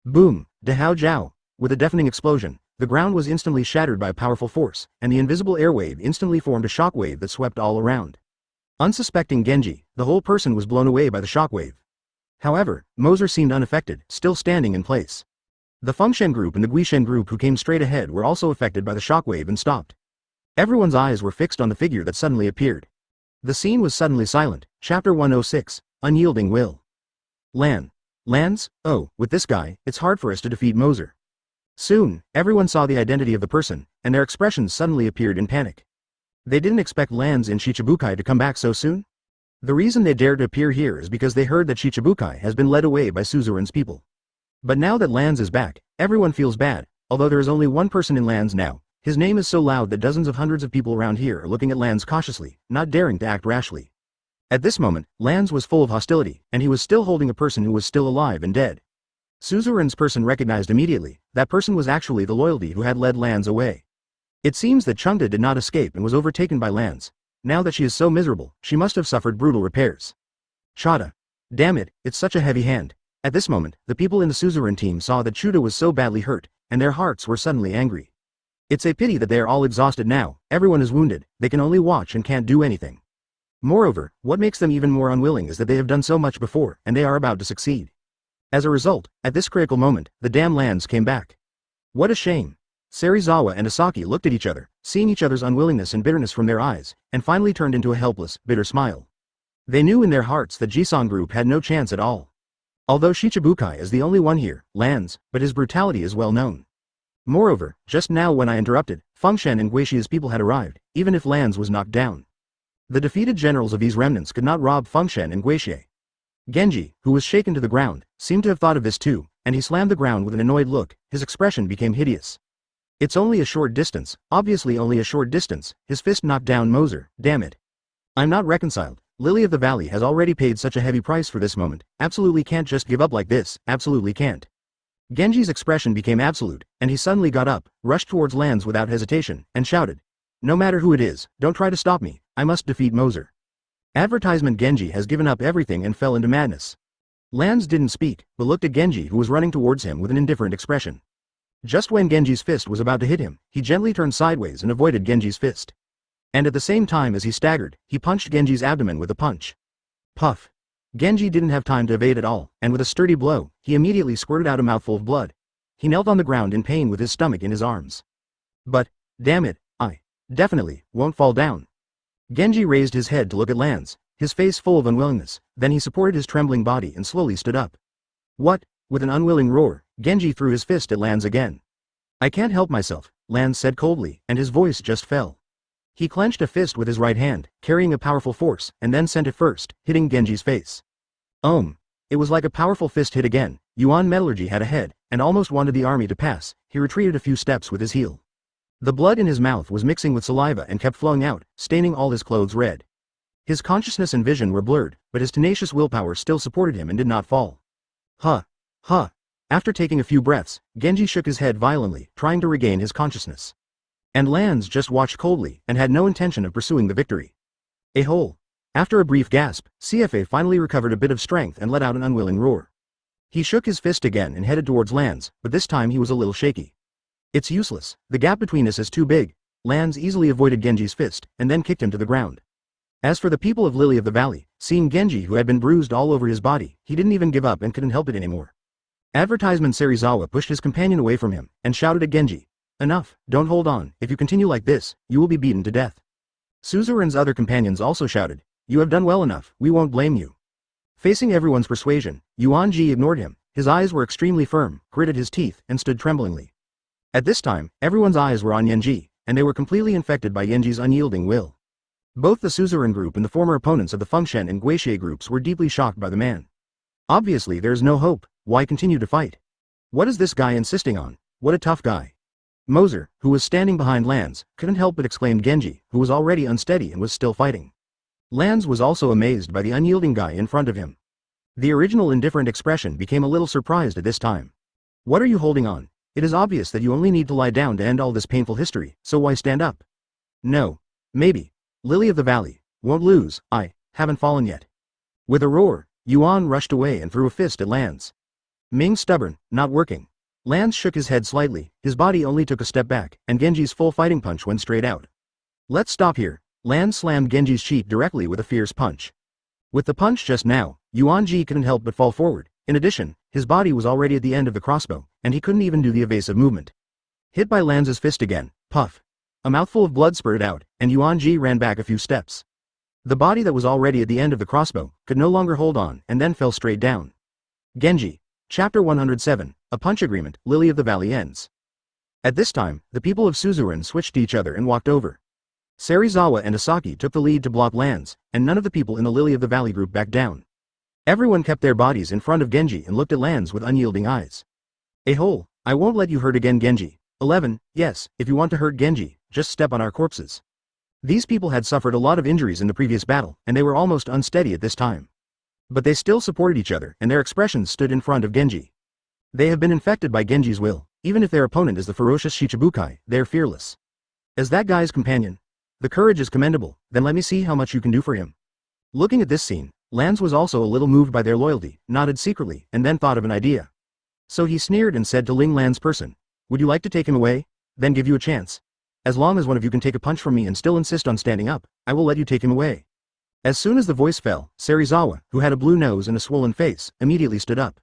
[SPEAKER 2] Boom! Dahao Jiao! With a deafening explosion, the ground was instantly shattered by a powerful force, and the invisible airwave instantly formed a shockwave that swept all around. Unsuspecting Genji, the whole person was blown away by the shockwave. However, Moser seemed unaffected, still standing in place. The Fengshan group and the Guixin group who came straight ahead were also affected by the shockwave and stopped. Everyone's eyes were fixed on the figure that suddenly appeared. The scene was suddenly silent. Chapter 106, Unyielding Will. Lands? Oh, with this guy, it's hard for us to defeat Moser. Soon, everyone saw the identity of the person, and their expressions suddenly appeared in panic. They didn't expect Lands in Shichibukai to come back so soon. The reason they dared to appear here is because they heard that Shichibukai has been led away by Suzerain's people. But now that Lands is back, everyone feels bad, although there is only one person in Lands now. His name is so loud that dozens of hundreds of people around here are looking at Lands cautiously, not daring to act rashly. At this moment, Lands was full of hostility, and he was still holding a person who was still alive and dead. Suzerain's person recognized immediately, that person was actually the loyalty who had led Lands away. It seems that Chengda did not escape and was overtaken by Lands. Now that she is so miserable, she must have suffered brutal repairs. Chada. Damn it, it's such a heavy hand. At this moment, the people in the Suzerain team saw that Chuda was so badly hurt, and their hearts were suddenly angry. It's a pity that they are all exhausted now, everyone is wounded, they can only watch and can't do anything. Moreover, what makes them even more unwilling is that they have done so much before, and they are about to succeed. As a result, at this critical moment, the damn Lands came back. What a shame. Serizawa and Asaki looked at each other, seeing each other's unwillingness and bitterness from their eyes, and finally turned into a helpless, bitter smile. They knew in their hearts that Jisan group had no chance at all. Although Shichibukai is the only one here, Lands, but his brutality is well known. Moreover, just now when I interrupted, Fengshan and Guixie's people had arrived, even if Lands was knocked down. The defeated generals of these remnants could not rob Fengshan and Guixie. Genji, who was shaken to the ground, seemed to have thought of this too, and he slammed the ground with an annoyed look. His expression became hideous. It's only a short distance, obviously only a short distance. His fist knocked down Moser, damn it. I'm not reconciled. Lily of the Valley has already paid such a heavy price for this moment, absolutely can't just give up like this, absolutely can't. Genji's expression became absolute, and he suddenly got up, rushed towards Lands without hesitation, and shouted. No matter who it is, don't try to stop me, I must defeat Moser. Advertisement. Genji has given up everything and fell into madness. Lands didn't speak, but looked at Genji who was running towards him with an indifferent expression. Just when Genji's fist was about to hit him, he gently turned sideways and avoided Genji's fist. And at the same time as he staggered, he punched Genji's abdomen with a punch. Puff. Genji didn't have time to evade at all, and with a sturdy blow, he immediately squirted out a mouthful of blood. He knelt on the ground in pain with his stomach in his arms. But, damn it, I definitely won't fall down. Genji raised his head to look at Lands, his face full of unwillingness, then he supported his trembling body and slowly stood up. What? With an unwilling roar, Genji threw his fist at Lands again. I can't help myself, Lands said coldly, and his voice just fell. He clenched a fist with his right hand, carrying a powerful force, and then sent it first, hitting Genji's face. It was like a powerful fist hit again. Yuan Metallurgy had ahead, and almost wanted the army to pass. He retreated a few steps with his heel. The blood in his mouth was mixing with saliva and kept flowing out, staining all his clothes red. His consciousness and vision were blurred, but his tenacious willpower still supported him and did not fall. Huh. After taking a few breaths, Genji shook his head violently, trying to regain his consciousness. And Lance just watched coldly, and had no intention of pursuing the victory. A hole. After a brief gasp, CFA finally recovered a bit of strength and let out an unwilling roar. He shook his fist again and headed towards Lance, but this time he was a little shaky. It's useless, the gap between us is too big. Lance easily avoided Genji's fist, and then kicked him to the ground. As for the people of Lily of the Valley, seeing Genji who had been bruised all over his body, he didn't even give up and couldn't help it anymore. Advertisement Serizawa pushed his companion away from him, and shouted at Genji. Enough, don't hold on, if you continue like this, you will be beaten to death. Suzerain's other companions also shouted, you have done well enough, we won't blame you. Facing everyone's persuasion, Yuan-ji ignored him, his eyes were extremely firm, gritted his teeth, and stood tremblingly. At this time, everyone's eyes were on Yenji, and they were completely infected by Yenji's unyielding will. Both the Suzerain group and the former opponents of the Fengshen and Guixie groups were deeply shocked by the man. Obviously there's no hope, why continue to fight? What is this guy insisting on? What a tough guy. Moser, who was standing behind Lance, couldn't help but exclaim Genji, who was already unsteady and was still fighting. Lance was also amazed by the unyielding guy in front of him. The original indifferent expression became a little surprised at this time. What are you holding on? It is obvious that you only need to lie down to end all this painful history, so why stand up? No. Maybe. Lily of the Valley. Won't lose, I haven't fallen yet. With a roar, Yuan rushed away and threw a fist at Lance. Ming stubborn, not working. Lance shook his head slightly, his body only took a step back, and Genji's full fighting punch went straight out. Let's stop here. Lance slammed Genji's cheek directly with a fierce punch. With the punch just now, Yuan-ji couldn't help but fall forward. In addition, his body was already at the end of the crossbow, and he couldn't even do the evasive movement. Hit by Lance's fist again, puff. A mouthful of blood spurted out, and Yuan-ji ran back a few steps. The body that was already at the end of the crossbow could no longer hold on and then fell straight down. Genji. Chapter 107, A Punch Agreement, Lily of the Valley ends. At this time, the people of Suzerain switched to each other and walked over. Serizawa and Asaki took the lead to block Lance, and none of the people in the Lily of the Valley group backed down. Everyone kept their bodies in front of Genji and looked at Lance with unyielding eyes. A hole, I won't let you hurt again Genji. 11, yes, if you want to hurt Genji, just step on our corpses. These people had suffered a lot of injuries in the previous battle, and they were almost unsteady at this time. But they still supported each other, and their expressions stood in front of Genji. They have been infected by Genji's will, even if their opponent is the ferocious Shichibukai, they're fearless. As that guy's companion, the courage is commendable, then let me see how much you can do for him. Looking at this scene, Lance was also a little moved by their loyalty, nodded secretly, and then thought of an idea. So he sneered and said to Ling Lan's person, would you like to take him away? Then give you a chance. As long as one of you can take a punch from me and still insist on standing up, I will let you take him away. As soon as the voice fell, Serizawa, who had a blue nose and a swollen face, immediately stood up.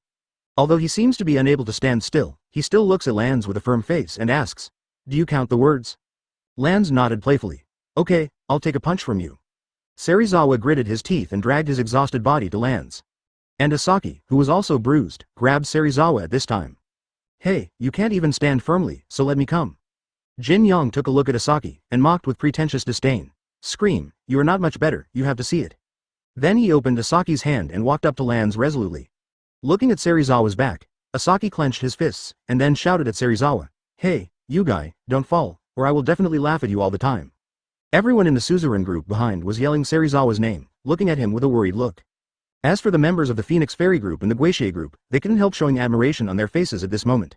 [SPEAKER 2] Although he seems to be unable to stand still, he still looks at Lance with a firm face and asks, do you count the words? Lance nodded playfully. Okay, I'll take a punch from you. Serizawa gritted his teeth and dragged his exhausted body to Lance. And Asaki, who was also bruised, grabbed Serizawa at this time. Hey, you can't even stand firmly, so let me come. Jin Yang took a look at Asaki, and mocked with pretentious disdain. Scream, you are not much better, you have to see it. Then he opened Asaki's hand and walked up to Lance resolutely. Looking at Serizawa's back, Asaki clenched his fists, and then shouted at Serizawa, hey, you guy, don't fall, or I will definitely laugh at you all the time. Everyone in the Suzerain group behind was yelling Serizawa's name, looking at him with a worried look. As for the members of the Phoenix Fairy group and the Guixie group, they couldn't help showing admiration on their faces at this moment.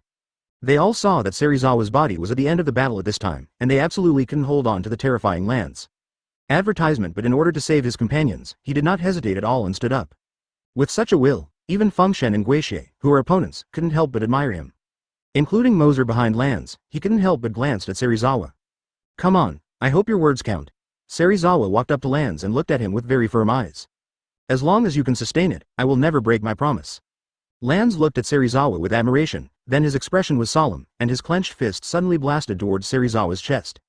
[SPEAKER 2] They all saw that Serizawa's body was at the end of the battle at this time, and they absolutely couldn't hold on to the terrifying Lance. Advertisement, but in order to save his companions, he did not hesitate at all and stood up. With such a will, even Fengshen and Guixie, who were opponents, couldn't help but admire him. Including Moser behind Lance, he couldn't help but glanced at Serizawa. Come on, I hope your words count. Serizawa walked up to Lance and looked at him with very firm eyes. As long as you can sustain it, I will never break my promise. Lance looked at Serizawa with admiration, then his expression was solemn, and his clenched fist suddenly blasted towards Serizawa's chest.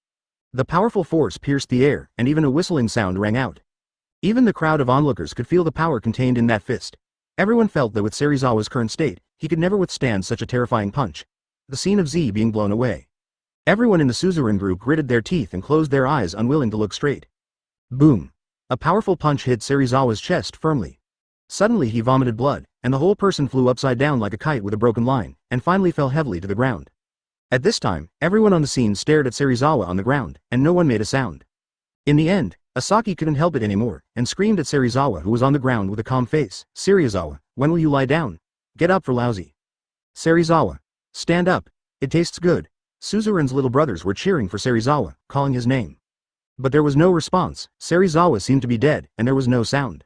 [SPEAKER 2] The powerful force pierced the air, and even a whistling sound rang out. Even the crowd of onlookers could feel the power contained in that fist. Everyone felt that with Serizawa's current state, he could never withstand such a terrifying punch. The scene of Z being blown away. Everyone in the Suzerain group gritted their teeth and closed their eyes, unwilling to look straight. Boom. A powerful punch hit Serizawa's chest firmly. Suddenly he vomited blood, and the whole person flew upside down like a kite with a broken line, and finally fell heavily to the ground. At this time, everyone on the scene stared at Serizawa on the ground, and no one made a sound. In the end, Asaki couldn't help it anymore, and screamed at Serizawa, who was on the ground with a calm face, Serizawa, when will you lie down? Get up for lousy.
[SPEAKER 1] Serizawa. Stand up. It tastes good. Suzerain's little brothers were cheering for Serizawa, calling his name. But there was no response. Serizawa seemed to be dead, and there was no sound.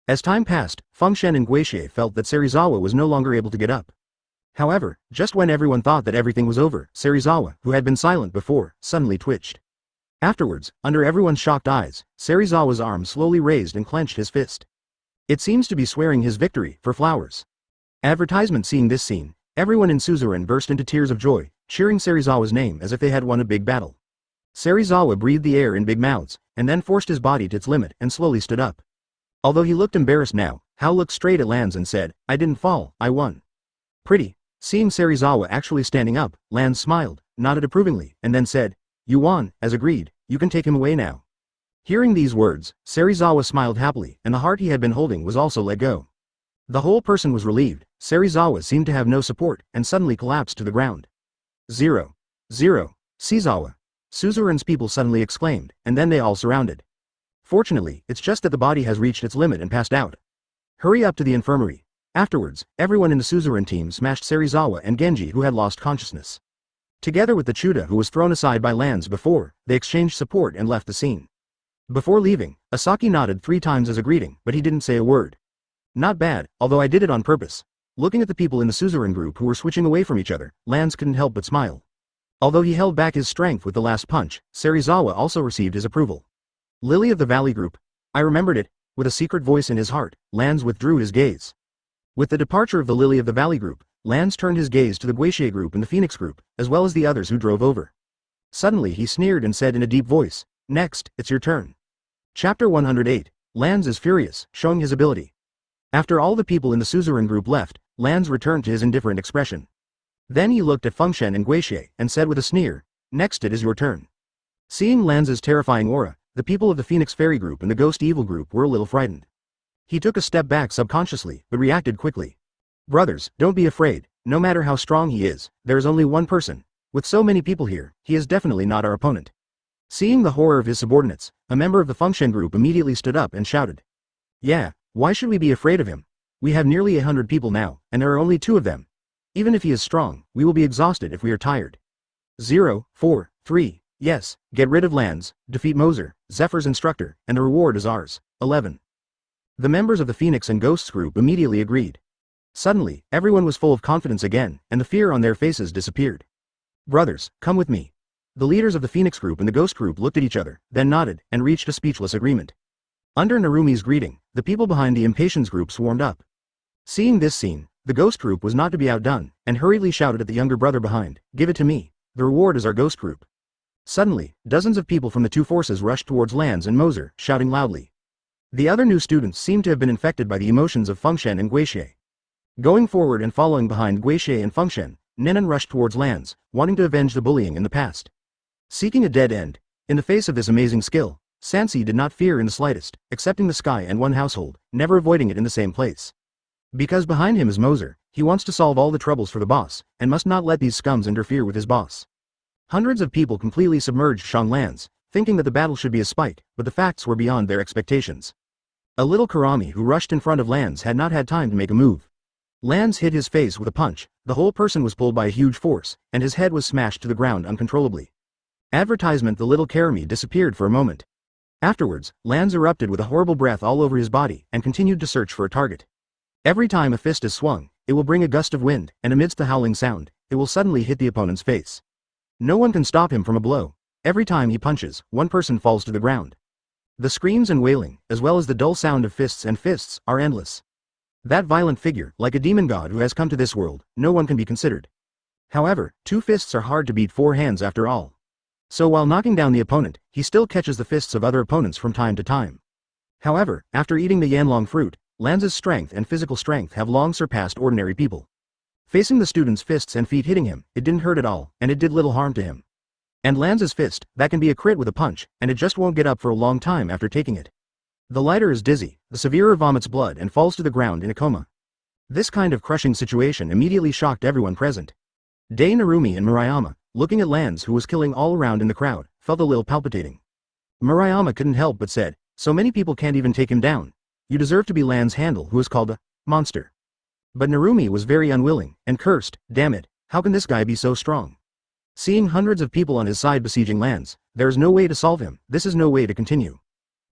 [SPEAKER 1] As time passed, Fengshen and Guixie felt that Serizawa was no longer able to get up. However, just when everyone thought that everything was over, Serizawa, who had been silent before, suddenly twitched. Afterwards, under everyone's shocked eyes, Serizawa's arm slowly raised and clenched his fist. It seems to be swearing his victory for flowers. Advertisement. Seeing this scene, everyone in Suzerain burst into tears of joy, cheering Serizawa's name as if they had won a big battle. Serizawa breathed the air in big mouths, and then forced his body to its limit and slowly stood up. Although he looked embarrassed now, Hao looked straight at Lanz and said, "I didn't fall, I won." Pretty. Seeing Serizawa actually standing up, Lanz smiled, nodded approvingly, and then said, "You won, as agreed, you can take him away now." Hearing these words, Serizawa smiled happily, and the heart he had been holding was also let go. The whole person was relieved. Serizawa seemed to have no support, and suddenly collapsed to the ground. 0. Seizawa. Suzerain's people suddenly exclaimed, and then they all surrounded. Fortunately, it's just that the body has reached its limit and passed out. Hurry up to the infirmary. Afterwards, everyone in the Suzerain team smashed Serizawa and Genji, who had lost consciousness. Together with the Chuda, who was thrown aside by Lanz before, they exchanged support and left the scene. Before leaving, Asaki nodded 3 times as a greeting, but he didn't say a word. Not bad, although I did it on purpose. Looking at the people in the Suzerain group who were switching away from each other, Lanz couldn't help but smile. Although he held back his strength with the last punch, Serizawa also received his approval. Lily of the Valley group. I remembered it. With a secret voice in his heart, Lanz withdrew his gaze. With the departure of the Lily of the Valley group, Lanz turned his gaze to the Guixie group and the Phoenix group, as well as the others who drove over. Suddenly he sneered and said in a deep voice, "Next, it's your turn." Chapter 108. Lanz is furious, showing his ability. After all the people in the Suzerain group left, Lanz returned to his indifferent expression. Then he looked at Fengshen and Guixie, and said with a sneer, "Next it is your turn." Seeing Lanz's terrifying aura, the people of the Phoenix Fairy group and the Ghost Evil group were a little frightened. He took a step back subconsciously, but reacted quickly. "Brothers, don't be afraid. No matter how strong he is, there is only one person. With so many people here, he is definitely not our opponent." Seeing the horror of his subordinates, a member of the Fengshen group immediately stood up and shouted, "Yeah, why should we be afraid of him? We have nearly 100 people now, and there are only 2 of them. Even if he is strong, we will be exhausted if we are tired." 0, 4, 3, yes, get rid of Lanz, defeat Moser, Zephyr's instructor, and the reward is ours. 11. The members of the Phoenix and Ghosts group immediately agreed. Suddenly, everyone was full of confidence again, and the fear on their faces disappeared. "Brothers, come with me." The leaders of the Phoenix group and the Ghost group looked at each other, then nodded, and reached a speechless agreement. Under Narumi's greeting, the people behind the Impatience group swarmed up. Seeing this scene, the Ghost group was not to be outdone, and hurriedly shouted at the younger brother behind, "Give it to me. The reward is our Ghost group." Suddenly, dozens of people from the 2 forces rushed towards Lanz and Moser, shouting loudly. The other new students seemed to have been infected by the emotions of Fengshen and Guixie. Going forward and following behind Guixie and Fengshen, Ninan rushed towards Lanz, wanting to avenge the bullying in the past. Seeking a dead end, in the face of this amazing skill, Sansi did not fear in the slightest, accepting the sky and one household, never avoiding it in the same place. Because behind him is Moser, he wants to solve all the troubles for the boss, and must not let these scums interfere with his boss. Hundreds of people completely submerged Shang Lanz, thinking that the battle should be a spite, but the facts were beyond their expectations. A little Karami who rushed in front of Lanz had not had time to make a move. Lanz hit his face with a punch, the whole person was pulled by a huge force, and his head was smashed to the ground uncontrollably. Advertisement. The little Karami disappeared for a moment. Afterwards, Lanz erupted with a horrible breath all over his body, and continued to search for a target. Every time a fist is swung, it will bring a gust of wind, and amidst the howling sound, it will suddenly hit the opponent's face. No one can stop him from a blow. Every time he punches, one person falls to the ground. The screams and wailing, as well as the dull sound of fists, are endless. That violent figure, like a demon god who has come to this world, no one can be considered. However, 2 fists are hard to beat 4 hands after all. So while knocking down the opponent, he still catches the fists of other opponents from time to time. However, after eating the Yanlong fruit, Lanz's strength and physical strength have long surpassed ordinary people. Facing the student's fists and feet hitting him, it didn't hurt at all, and it did little harm to him. And Lanz's fist, that can be a crit with a punch, and it just won't get up for a long time after taking it. The lighter is dizzy, the severer vomits blood and falls to the ground in a coma. This kind of crushing situation immediately shocked everyone present. Dai Narumi and Murayama, looking at Lanz who was killing all around in the crowd, felt a little palpitating. Murayama couldn't help but said, "So many people can't even take him down. You deserve to be Lanz Handel, who is called a monster."
[SPEAKER 2] But Narumi was very unwilling, and cursed, "Damn it, how can this guy be so strong?" Seeing hundreds of people on his side besieging lands, there is no way to solve him, this is no way to continue.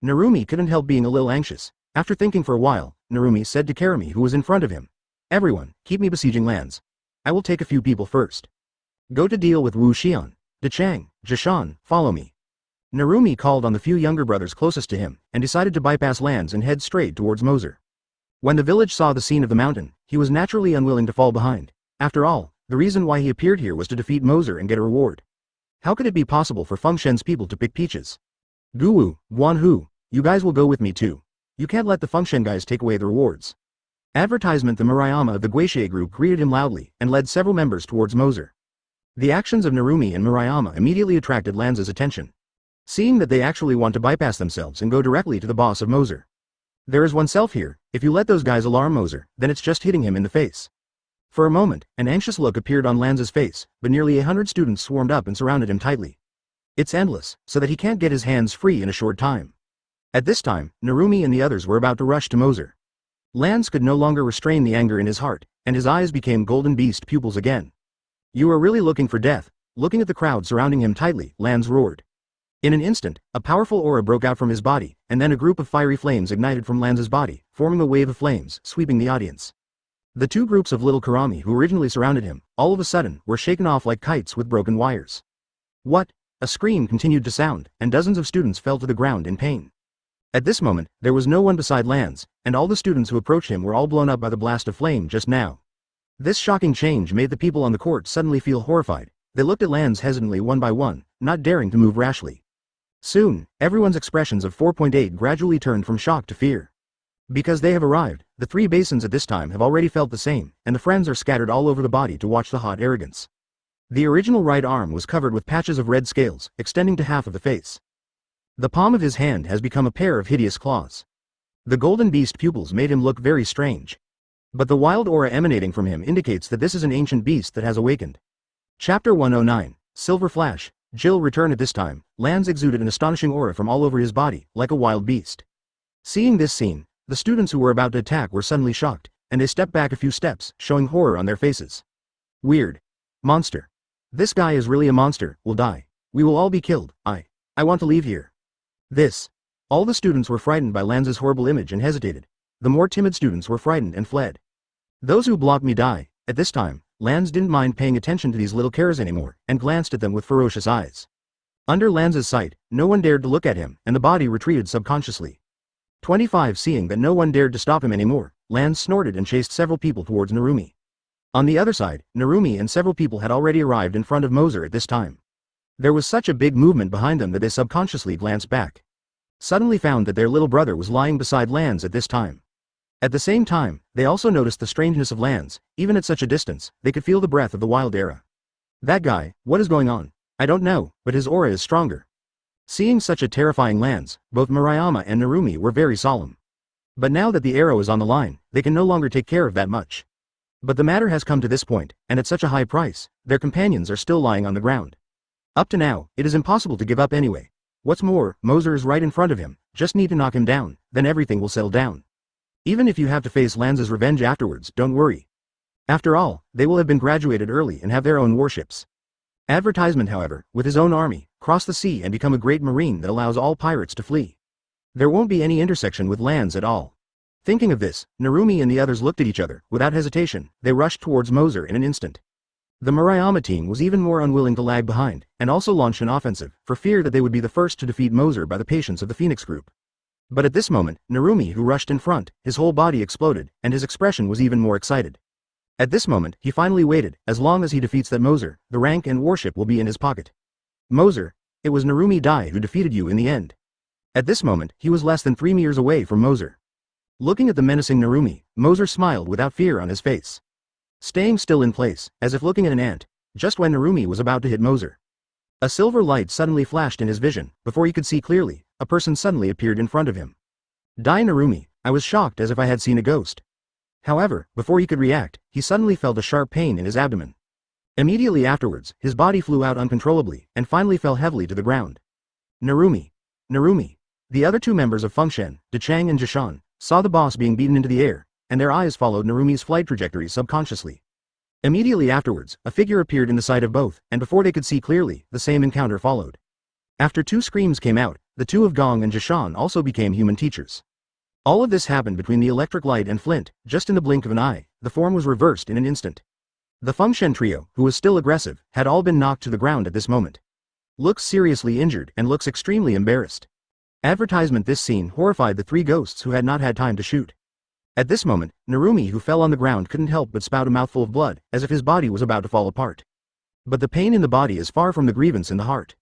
[SPEAKER 2] Narumi couldn't help being a little anxious. After thinking for a while, Narumi said to Karami who was in front of him, "Everyone, keep me besieging lands. I will take a few people first. Go to deal with Wu Xian, Dechang, Jishan, follow me." Narumi called on the few younger brothers closest to him, and decided to bypass lands and head straight towards Moser. When the village saw the scene of the mountain, he was naturally unwilling to fall behind. After all, the reason why he appeared here was to defeat Moser and get a reward. How could it be possible for Feng Shen's people to pick peaches? Guwu, Guanhu, you guys will go with me too. You can't let the Feng Shen guys take away the rewards. Advertisement. The Murayama of the Guixie group greeted him loudly, and led several members towards Moser. The actions of Narumi and Murayama immediately attracted Lanza's attention. Seeing that they actually want to bypass themselves and go directly to the boss of Moser. There is oneself here, if you let those guys alarm Moser, then it's just hitting him in the face. For a moment, an anxious look appeared on Lanza's face, but nearly 100 students swarmed up and surrounded him tightly. It's endless, so that he can't get his hands free in a short time. At this time, Narumi and the others were about to rush to Moser. Lanz could no longer restrain the anger in his heart, and his eyes became golden beast pupils again. "You are really looking for death?" Looking at the crowd surrounding him tightly, Lanz roared. In an instant, a powerful aura broke out from his body, and then a group of fiery flames ignited from Lanz's body, forming a wave of flames, sweeping the audience. The two groups of little Karami who originally surrounded him, all of a sudden, were shaken off like kites with broken wires. "What?" A scream continued to sound, and dozens of students fell to the ground in pain. At this moment, there was no one beside Lanz, and all the students who approached him were all blown up by the blast of flame just now. This shocking change made the people on the court suddenly feel horrified. They looked at Lanz hesitantly one by one, not daring to move rashly. Soon, everyone's expressions of 4.8 gradually turned from shock to fear. Because they have arrived, the three basins at this time have already felt the same, and the friends are scattered all over the body to watch the hot arrogance. The original right arm was covered with patches of red scales, extending to half of the face. The palm of his hand has become a pair of hideous claws. The golden beast pupils made him look very strange. But the wild aura emanating from him indicates that this is an ancient beast that has awakened. Chapter 109, Silver Flash. Jill returned at this time. Lanz exuded an astonishing aura from all over his body, like a wild beast. Seeing this scene, the students who were about to attack were suddenly shocked, and they stepped back a few steps, showing horror on their faces. Weird. Monster. This guy is really a monster, will die. We will all be killed. I want to leave here. This. All the students were frightened by Lanz's horrible image and hesitated. The more timid students were frightened and fled. Those who blocked me die. At this time, Lanz didn't mind paying attention to these little cares anymore, and glanced at them with ferocious eyes. Under Lanz's sight, no one dared to look at him, and the body retreated subconsciously. 25. Seeing that no one dared to stop him anymore, Lanz snorted and chased several people towards Narumi. On the other side, Narumi and several people had already arrived in front of Moser at this time. There was such a big movement behind them that they subconsciously glanced back. Suddenly found that their little brother was lying beside Lanz at this time. At the same time, they also noticed the strangeness of Lanz. Even at such a distance, they could feel the breath of the wild era. That guy, what is going on? I don't know, but his aura is stronger. Seeing such a terrifying Lanz, both Murayama and Narumi were very solemn. But now that the arrow is on the line, they can no longer take care of that much. But the matter has come to this point, and at such a high price, their companions are still lying on the ground. Up to now, it is impossible to give up anyway. What's more, Moser is right in front of him, just need to knock him down, then everything will settle down. Even if you have to face Lanz's revenge afterwards, don't worry. After all, they will have been graduated early and have their own warships. Advertisement, however, with his own army, cross the sea and become a great marine that allows all pirates to flee. There won't be any intersection with Lanz at all. Thinking of this, Narumi and the others looked at each other. Without hesitation, they rushed towards Moser in an instant. The Murayama team was even more unwilling to lag behind, and also launched an offensive, for fear that they would be the first to defeat Moser by the patience of the Phoenix group. But at this moment, Narumi who rushed in front, his whole body exploded, and his expression was even more excited. At this moment, he finally waited. As long as he defeats that Moser, the rank and warship will be in his pocket. Moser, it was Narumi Dai who defeated you in the end. At this moment, he was less than 3 meters away from Moser. Looking at the menacing Narumi, Moser smiled without fear on his face. Staying still in place, as if looking at an ant, just when Narumi was about to hit Moser. A silver light suddenly flashed in his vision. Before he could see clearly, a person suddenly appeared in front of him. Dai Narumi. I was shocked as if I had seen a ghost. However, before he could react, he suddenly felt a sharp pain in his abdomen. Immediately afterwards, his body flew out uncontrollably, and finally fell heavily to the ground. Narumi. Narumi. The other two members of Feng Shen, Dechang and Jishan, saw the boss being beaten into the air, and their eyes followed Narumi's flight trajectory subconsciously. Immediately afterwards, a figure appeared in the sight of both, and before they could see clearly, the same encounter followed. After two screams came out, the two of Gong and Gion also became human teachers. All of this happened between the electric light and flint, just in the blink of an eye. The form was reversed in an instant. The Fengshen trio, who was still aggressive, had all been knocked to the ground at this moment. Looks seriously injured and looks extremely embarrassed. Advertisement. This scene horrified the three ghosts who had not had time to shoot. At this moment, Narumi, who fell on the ground, couldn't help but spout a mouthful of blood, as if his body was about to fall apart. But the pain in the body is far from the grievance in the heart.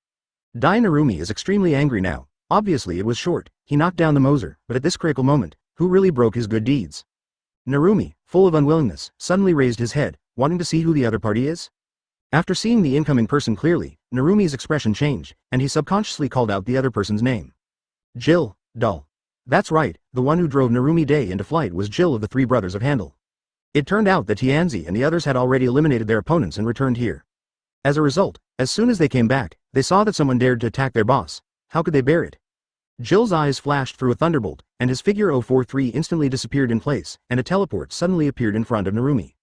[SPEAKER 2] Dai Narumi is extremely angry now. Obviously it was short. He knocked down the Moser, but at this critical moment, who really broke his good deeds? Narumi, full of unwillingness, suddenly raised his head, wanting to see who the other party is. After seeing the incoming person clearly, Narumi's expression changed, and he subconsciously called out the other person's name. Jill, Dull. That's right, the one who drove Narumi Day into flight was Jill of the three brothers of Handle. It turned out that Tianzi and the others had already eliminated their opponents and returned here. As a result, as soon as they came back, they saw that someone dared to attack their boss. How could they bear it? Jill's eyes flashed through a thunderbolt, and his figure 043 instantly disappeared in place, and a teleport suddenly appeared in front of Narumi.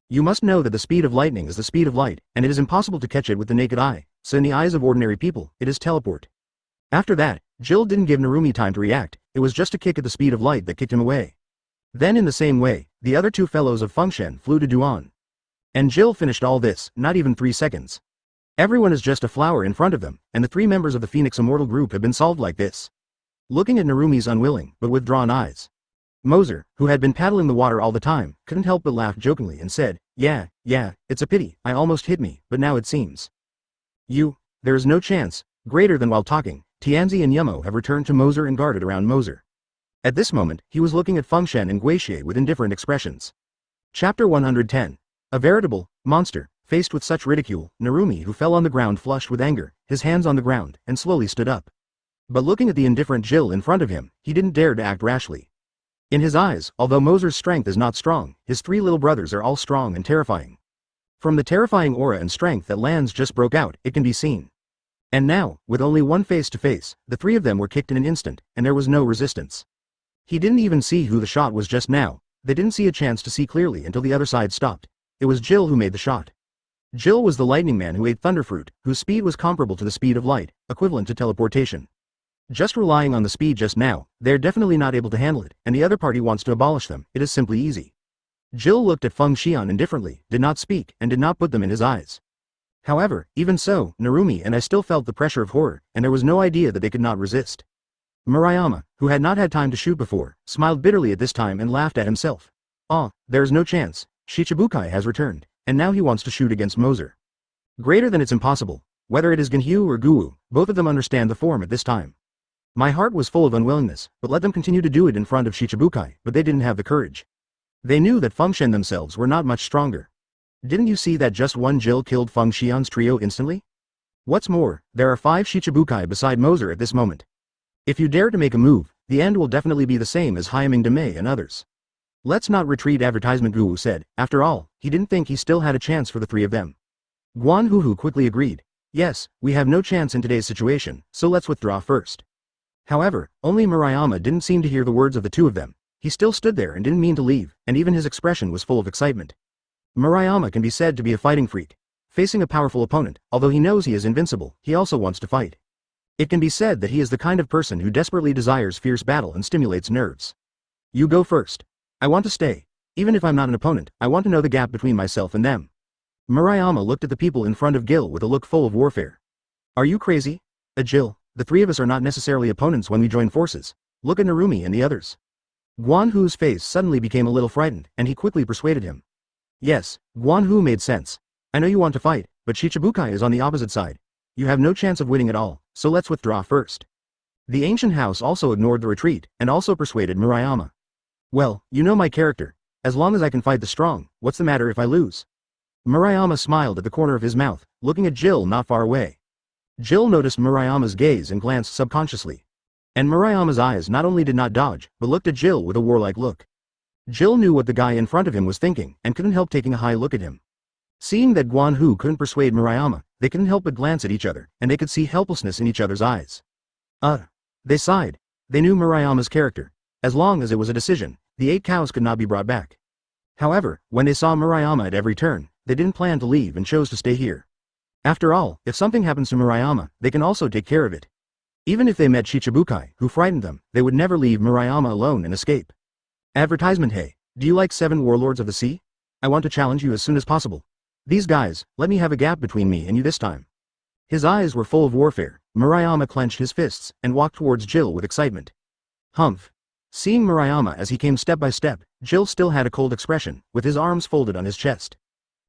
[SPEAKER 2] You must know that the speed of lightning is the speed of light, and it is impossible to catch it with the naked eye, so in the eyes of ordinary people, it is teleport. After that, Jill didn't give Narumi time to react. It was just a kick at the speed of light that kicked him away. Then in the same way, the other two fellows of Fengshen flew to Duan. And Jill finished all this, not even 3 seconds. Everyone is just a flower in front of them, and the three members of the Phoenix Immortal group have been solved like this. Looking at Narumi's unwilling, but withdrawn eyes, Moser, who had been paddling the water all the time, couldn't help but laugh jokingly and said, yeah, it's a pity, I almost hit me, but now it seems. There is no chance, greater than while talking, Tianzi and Yumo have returned to Moser and guarded around Moser. At this moment, he was looking at Fengshen and Guixie with indifferent expressions. Chapter 110. A veritable monster. Faced with such ridicule, Narumi, who fell on the ground flushed with anger, his hands on the ground, and slowly stood up. But looking at the indifferent Jill in front of him, he didn't dare to act rashly. In his eyes, although Moser's strength is not strong, his three little brothers are all strong and terrifying. From the terrifying aura and strength that Lan's just broke out, it can be seen. And now, with only one face-to-face, the three of them were kicked in an instant, and there was no resistance. He didn't even see who the shot was just now. They didn't see a chance to see clearly until the other side stopped. It was Jill who made the shot. Jill was the lightning man who ate thunderfruit, whose speed was comparable to the speed of light, equivalent to teleportation. Just relying on the speed just now, they're definitely not able to handle it, and the other party wants to abolish them. It is simply easy. Jill looked at Fengshen indifferently, did not speak, and did not put them in his eyes. However, even so, Narumi and I still felt the pressure of horror, and there was no idea that they could not resist. Murayama, who had not had time to shoot before, smiled bitterly at this time and laughed at himself. There's no chance. Shichibukai has returned, and now he wants to shoot against Moser. Greater than it's impossible. Whether it is Genhyu or Guwu, both of them understand the form at this time. My heart was full of unwillingness, but let them continue to do it in front of Shichibukai, but they didn't have the courage. They knew that Fengshen themselves were not much stronger. Didn't you see that just one Jill killed Fengshen's trio instantly? What's more, there are 5 Shichibukai beside Moser at this moment. If you dare to make a move, the end will definitely be the same as Hyaming Demei and others. Let's not retreat, advertisement Guwu said. After all, he didn't think he still had a chance for the three of them. Guan Huhu quickly agreed. Yes, we have no chance in today's situation, so let's withdraw first. However, only Murayama didn't seem to hear the words of the two of them. He still stood there and didn't mean to leave, and even his expression was full of excitement. Murayama can be said to be a fighting freak. Facing a powerful opponent, although he knows he is invincible, he also wants to fight. It can be said that he is the kind of person who desperately desires fierce battle and stimulates nerves. You go first. I want to stay. Even if I'm not an opponent, I want to know the gap between myself and them. Murayama looked at the people in front of Gil with a look full of warfare. Are you crazy? Jill, the three of us are not necessarily opponents when we join forces. Look at Narumi and the others. Guan Hu's face suddenly became a little frightened, and he quickly persuaded him. Yes, Guan Hu made sense. I know you want to fight, but Shichibukai is on the opposite side. You have no chance of winning at all, so let's withdraw first. The ancient house also ignored the retreat, and also persuaded Murayama. Well, you know my character. As long as I can fight the strong, what's the matter if I lose? Murayama smiled at the corner of his mouth, looking at Jill not far away. Jill noticed Murayama's gaze and glanced subconsciously. And Murayama's eyes not only did not dodge, but looked at Jill with a warlike look. Jill knew what the guy in front of him was thinking, and couldn't help taking a high look at him. Seeing that Guan Hu couldn't persuade Murayama, they couldn't help but glance at each other, and they could see helplessness in each other's eyes. They sighed. They knew Murayama's character. As long as it was a decision, The 8 cows could not be brought back. However, when they saw Murayama at every turn, they didn't plan to leave and chose to stay here. After all, if something happens to Murayama, they can also take care of it. Even if they met Shichibukai, who frightened them, they would never leave Murayama alone and escape. Advertisement. Hey, do you like 7 warlords of the sea? I want to challenge you as soon as possible. These guys, let me have a gap between me and you this time. His eyes were full of warfare. Murayama clenched his fists and walked towards Jill with excitement. Humph. Seeing Murayama as he came step by step, Jill still had a cold expression, with his arms folded on his chest.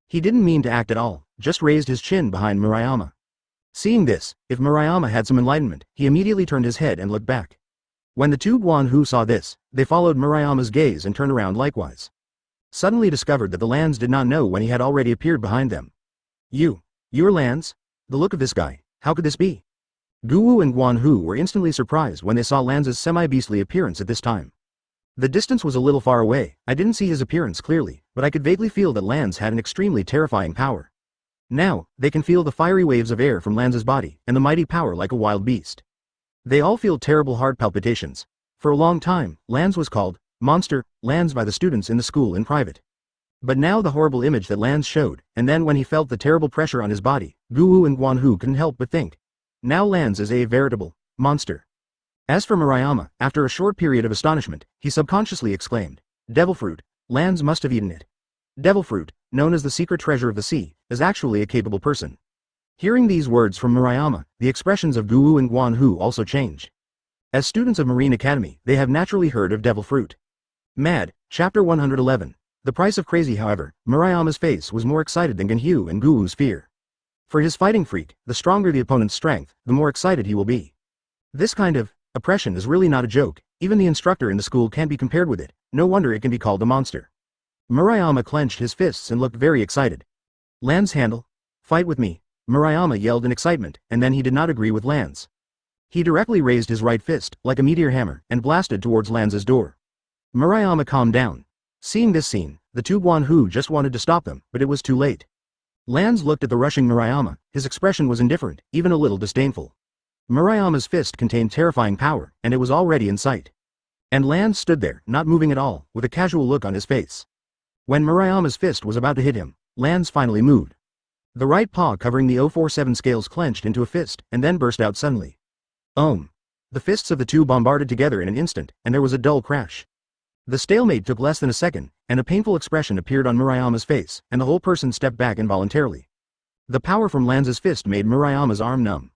[SPEAKER 2] He didn't mean to act at all, just raised his chin behind Murayama. Seeing this, if Murayama had some enlightenment, he immediately turned his head and looked back. When the 2 Guan saw this, they followed Murayama's gaze and turned around likewise. Suddenly discovered that the Lands did not know when he had already appeared behind them. You're Lands? The look of this guy, how could this be? Guwu and Guan were instantly surprised when they saw Lands' semi-beastly appearance at this time. The distance was a little far away, I didn't see his appearance clearly, but I could vaguely feel that Lands had an extremely terrifying power. Now, they can feel the fiery waves of air from Lands' body, and the mighty power like a wild beast. They all feel terrible heart palpitations. For a long time, Lands was called Monster Lands by the students in the school in private. But now the horrible image that Lands showed, and then when he felt the terrible pressure on his body, Guwu and Guan couldn't help but think. Now Lands is a veritable monster. As for Murayama, after a short period of astonishment, he subconsciously exclaimed, Devil fruit, Lands must have eaten it. Devil fruit, known as the secret treasure of the sea, is actually a capable person. Hearing these words from Murayama, the expressions of Guwu and Guan also changed. As students of Marine Academy, they have naturally heard of devil fruit. Mad, Chapter 111. The price of crazy. However, Murayama's face was more excited than Ganhu and Guwu's fear. For his fighting freak, the stronger the opponent's strength, the more excited he will be. This kind of oppression is really not a joke, even the instructor in the school can't be compared with it, no wonder it can be called a monster. Murayama clenched his fists and looked very excited. Lands handle? Fight with me, Murayama yelled in excitement, and then he did not agree with Lands. He directly raised his right fist, like a meteor hammer, and blasted towards Lands' door. Murayama calmed down. Seeing this scene, the 2 Guan just wanted to stop them, but it was too late. Lands looked at the rushing Murayama, his expression was indifferent, even a little disdainful. Murayama's fist contained terrifying power, and it was already in sight. And Lands stood there, not moving at all, with a casual look on his face. When Murayama's fist was about to hit him, Lands finally moved. The right paw covering the 047 scales clenched into a fist, and then burst out suddenly. The fists of the 2 bombarded together in an instant, and there was a dull crash. The stalemate took less than a second, and a painful expression appeared on Murayama's face, and the whole person stepped back involuntarily. The power from Lands' fist made Murayama's arm numb.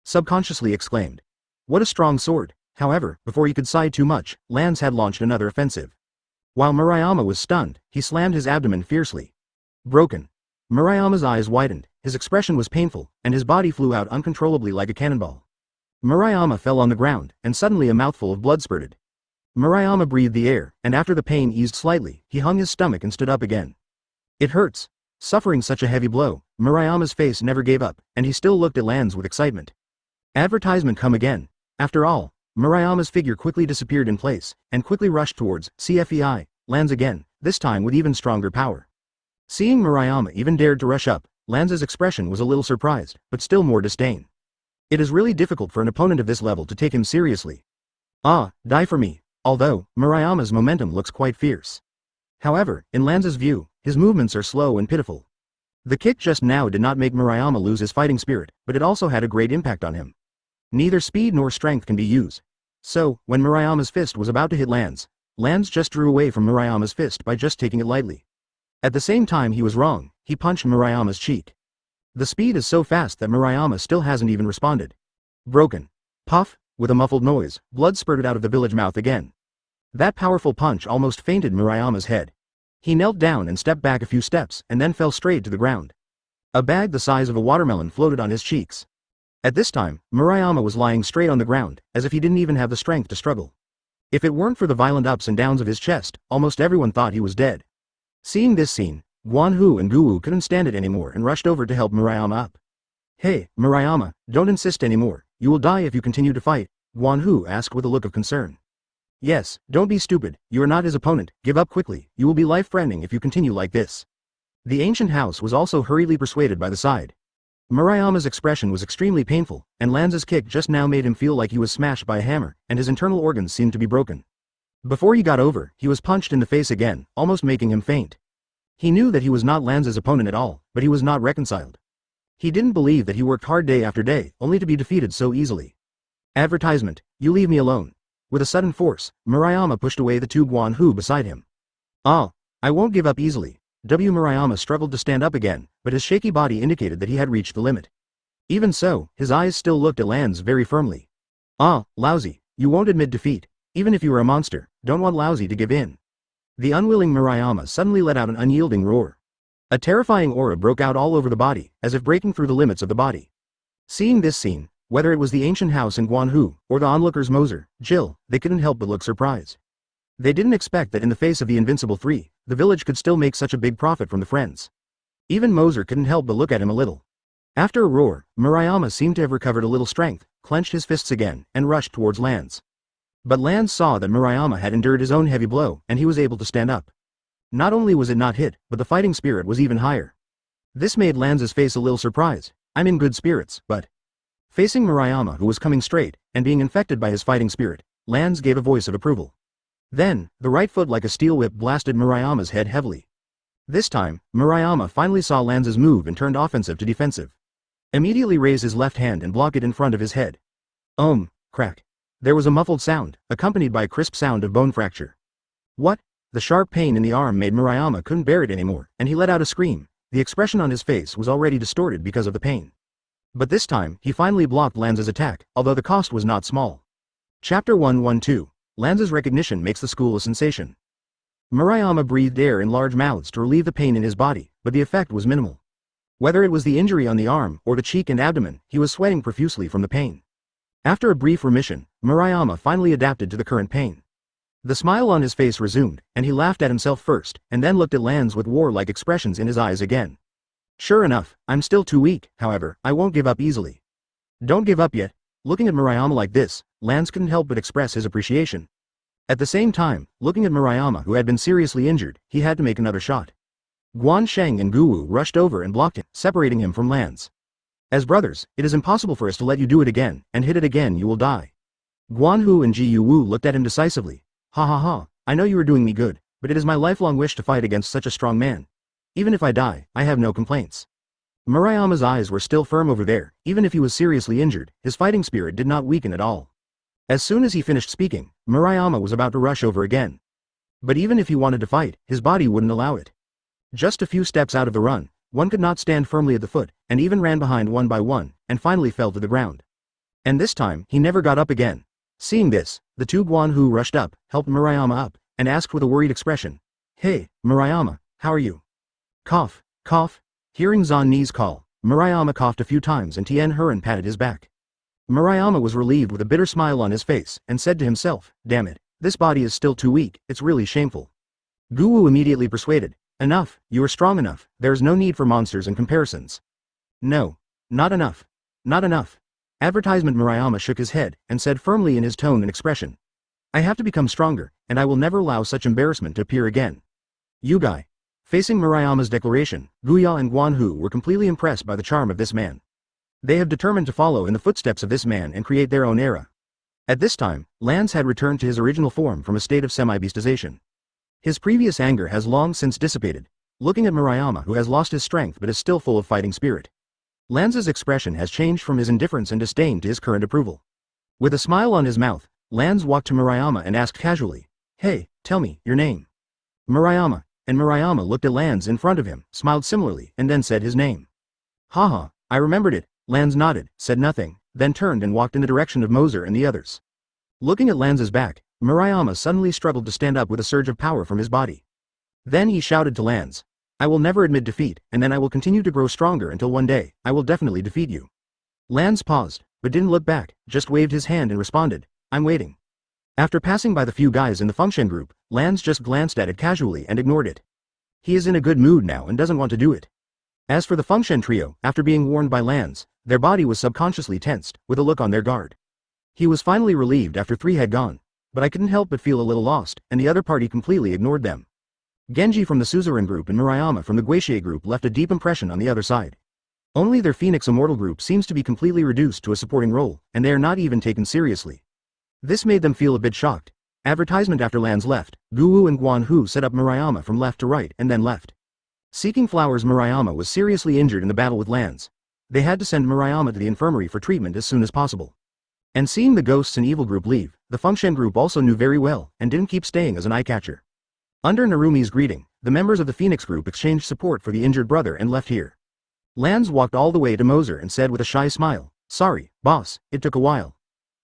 [SPEAKER 2] Subconsciously exclaimed. What a strong sword. However, before he could sigh too much, Lands had launched another offensive. While Murayama was stunned, he slammed his abdomen fiercely. Broken. Murayama's eyes widened, his expression was painful, and his body flew out uncontrollably like a cannonball. Murayama fell on the ground, and suddenly a mouthful of blood spurted. Murayama breathed the air, and after the pain eased slightly, he hung his stomach and stood up again. It hurts. Suffering such a heavy blow, Murayama's face never gave up, and he still looked at Lands with excitement. Advertisement come again. After all, Murayama's figure quickly disappeared in place, and quickly rushed towards CFEI, Lands again, this time with even stronger power. Seeing Murayama even dared to rush up, Lands' expression was a little surprised, but still more disdain. It is really difficult for an opponent of this level to take him seriously. Die for me. Although, Murayama's momentum looks quite fierce. However, in Lands' view, his movements are slow and pitiful. The kick just now did not make Murayama lose his fighting spirit, but it also had a great impact on him. Neither speed nor strength can be used. So, when Murayama's fist was about to hit Lands, Lands just drew away from Murayama's fist by just taking it lightly. At the same time he was wrong, he punched Murayama's cheek. The speed is so fast that Murayama still hasn't even responded. Broken. Puff. With a muffled noise, blood spurted out of the village mouth again. That powerful punch almost fainted Murayama's head. He knelt down and stepped back a few steps, and then fell straight to the ground. A bag the size of a watermelon floated on his cheeks. At this time, Murayama was lying straight on the ground, as if he didn't even have the strength to struggle. If it weren't for the violent ups and downs of his chest, almost everyone thought he was dead. Seeing this scene, Guan and Guwu couldn't stand it anymore and rushed over to help Murayama up. Hey, Murayama, don't insist anymore, you will die if you continue to fight, Guan asked with a look of concern. Yes, don't be stupid, you are not his opponent, give up quickly, you will be life-threatening if you continue like this. The ancient house was also hurriedly persuaded by the side. Murayama's expression was extremely painful, and Lands' kick just now made him feel like he was smashed by a hammer, and his internal organs seemed to be broken. Before he got over, he was punched in the face again, almost making him faint. He knew that he was not Lance's opponent at all, but he was not reconciled. He didn't believe that he worked hard day after day, only to be defeated so easily. Advertisement, you leave me alone. With a sudden force, Murayama pushed away the two Guan Hu beside him. Ah, I won't give up easily. Murayama struggled to stand up again, but his shaky body indicated that he had reached the limit. Even so, his eyes still looked at Lance very firmly. Ah, lousy, you won't admit defeat. Even if you were a monster, don't want lousy to give in. The unwilling Murayama suddenly let out an unyielding roar. A terrifying aura broke out all over the body, as if breaking through the limits of the body. Seeing this scene, whether it was the ancient house in Guanhu, or the onlookers Moser, Jill, they couldn't help but look surprised. They didn't expect that in the face of the Invincible Three, the village could still make such a big profit from the friends. Even Moser couldn't help but look at him a little. After a roar, Murayama seemed to have recovered a little strength, clenched his fists again, and rushed towards Lance. But Lance saw that Murayama had endured his own heavy blow, and he was able to stand up. Not only was it not hit, but the fighting spirit was even higher. This made Lance's face a little surprised. I'm in good spirits, but... Facing Murayama, who was coming straight, and being infected by his fighting spirit, Lance gave a voice of approval. Then, the right foot like a steel whip blasted Murayama's head heavily. This time, Murayama finally saw Lance's move and turned offensive to defensive. Immediately raised his left hand and blocked it in front of his head. Crack. There was a muffled sound, accompanied by a crisp sound of bone fracture. What? The sharp pain in the arm made Murayama couldn't bear it anymore, and he let out a scream. The expression on his face was already distorted because of the pain. But this time, he finally blocked Lance's attack, although the cost was not small. Chapter 112. Lance's recognition makes the school a sensation. Murayama breathed air in large mouths to relieve the pain in his body, but the effect was minimal. Whether it was the injury on the arm or the cheek and abdomen, he was sweating profusely from the pain. After a brief remission, Murayama finally adapted to the current pain. The smile on his face resumed, and he laughed at himself first, and then looked at Lance with war-like expressions in his eyes again. Sure enough, I'm still too weak, however, I won't give up easily. Don't give up yet. Looking at Murayama like this, Lance couldn't help but express his appreciation. At the same time, looking at Murayama who had been seriously injured, he had to make another shot. Guan Sheng and Guwu rushed over and blocked him, separating him from Lance. As brothers, it is impossible for us to let you do it again, and hit it again you will die. Guan Hu and Ji Yu Wu looked at him decisively. Ha ha ha, I know you are doing me good, but it is my lifelong wish to fight against such a strong man. Even if I die, I have no complaints. Murayama's eyes were still firm over there. Even if he was seriously injured, his fighting spirit did not weaken at all. As soon as he finished speaking, Murayama was about to rush over again. But even if he wanted to fight, his body wouldn't allow it. Just a few steps out of the run, one could not stand firmly at the foot, and even ran behind one by one, and finally fell to the ground. And this time, he never got up again. Seeing this, the two Guan Hu rushed up, helped Murayama up, and asked with a worried expression. Hey, Murayama, how are you? Cough, cough. Hearing Zan Ni's call, Murayama coughed a few times and Tien Heron patted his back. Murayama was relieved with a bitter smile on his face, and said to himself, damn it, this body is still too weak, it's really shameful. Guwu immediately persuaded, enough, you are strong enough, there is no need for monsters and comparisons. No. Not enough. Not enough. Advertisement. Murayama shook his head, and said firmly in his tone and expression. I have to become stronger, and I will never allow such embarrassment to appear again. You guy. Facing Murayama's declaration, Guya and Guan Hu were completely impressed by the charm of this man. They have determined to follow in the footsteps of this man and create their own era. At this time, Lance had returned to his original form from a state of semi-beastization. His previous anger has long since dissipated. Looking at Murayama, who has lost his strength but is still full of fighting spirit. Lance's expression has changed from his indifference and disdain to his current approval. With a smile on his mouth, Lance walked to Murayama and asked casually, Hey, tell me, your name. Murayama, and Murayama looked at Lance in front of him, smiled similarly, and then said his name. Haha, I remembered it. Lance nodded, said nothing, then turned and walked in the direction of Moser and the others. Looking at Lance's back, Murayama suddenly struggled to stand up with a surge of power from his body. Then he shouted to Lance, I will never admit defeat, and then I will continue to grow stronger until one day, I will definitely defeat you. Lance paused, but didn't look back, just waved his hand and responded, I'm waiting. After passing by the few guys in the function group, Lance just glanced at it casually and ignored it. He is in a good mood now and doesn't want to do it. As for the function trio, after being warned by Lance, their body was subconsciously tensed, with a look on their guard. He was finally relieved after 3 had gone, but I couldn't help but feel a little lost, and the other party completely ignored them. Genji from the Suzerain group and Murayama from the Guixie group left a deep impression on the other side. Only their Phoenix Immortal group seems to be completely reduced to a supporting role, and they are not even taken seriously. This made them feel a bit shocked. Advertisement after Lan's left, Guwu and Guan Hu set up Murayama from left to right and then left. Seeking flowers, Murayama was seriously injured in the battle with Lans. They had to send Murayama to the infirmary for treatment as soon as possible. And seeing the ghosts and evil group leave, the Fengshen group also knew very well and didn't keep staying as an eye-catcher. Under Narumi's greeting, the members of the Phoenix group exchanged support for the injured brother and left here. Lans walked all the way to Moser and said with a shy smile, "Sorry, boss, it took a while."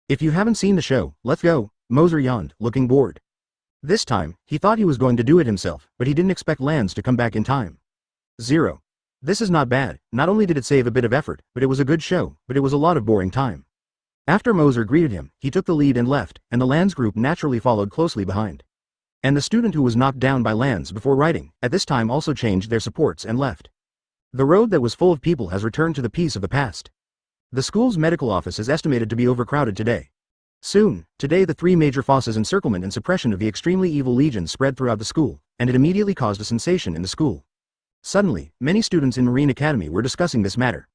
[SPEAKER 2] "If you haven't seen the show, let's go," Moser yawned, looking bored. This time, he thought he was going to do it himself, but he didn't expect Lans to come back in time. 0. This is not bad. Not only did it save a bit of effort, but it was a good show, but it was a lot of boring time. After Moser greeted him, he took the lead and left, and the Lans group naturally followed closely behind. And the student who was knocked down by Lans before writing, at this time also changed their supports and left. The road that was full of people has returned to the peace of the past. The school's medical office is estimated to be overcrowded today. Soon, today the three major forces encirclement and suppression of the extremely evil legion spread throughout the school, and it immediately caused a sensation in the school. Suddenly, many students in Marine Academy were discussing this matter.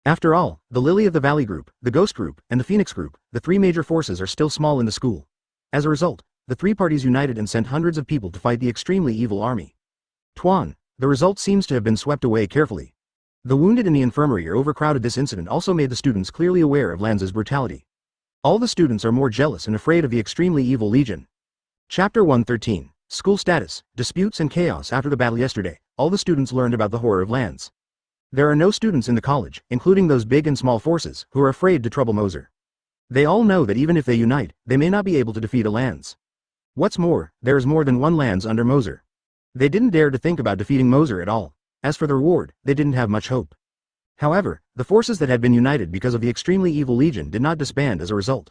[SPEAKER 2] After all, the Lily of the Valley group, the Ghost group, and the Phoenix group, the three major forces are still small in the school. As a result, the three parties united and sent hundreds of people to fight the extremely evil army. Tuan, the result seems to have been swept away carefully. The wounded in the infirmary are overcrowded. This incident also made the students clearly aware of Lan's brutality. All the students are more jealous and afraid of the extremely evil legion. Chapter 113, School Status, Disputes and Chaos. After the battle yesterday, all the students learned about the horror of Lans. There are no students in the college, including those big and small forces, who are afraid to trouble Moser. They all know that even if they unite, they may not be able to defeat a Lans. What's more, there is more than one Lans under Moser. They didn't dare to think about defeating Moser at all. As for the reward, they didn't have much hope. However, the forces that had been united because of the extremely evil legion did not disband as a result.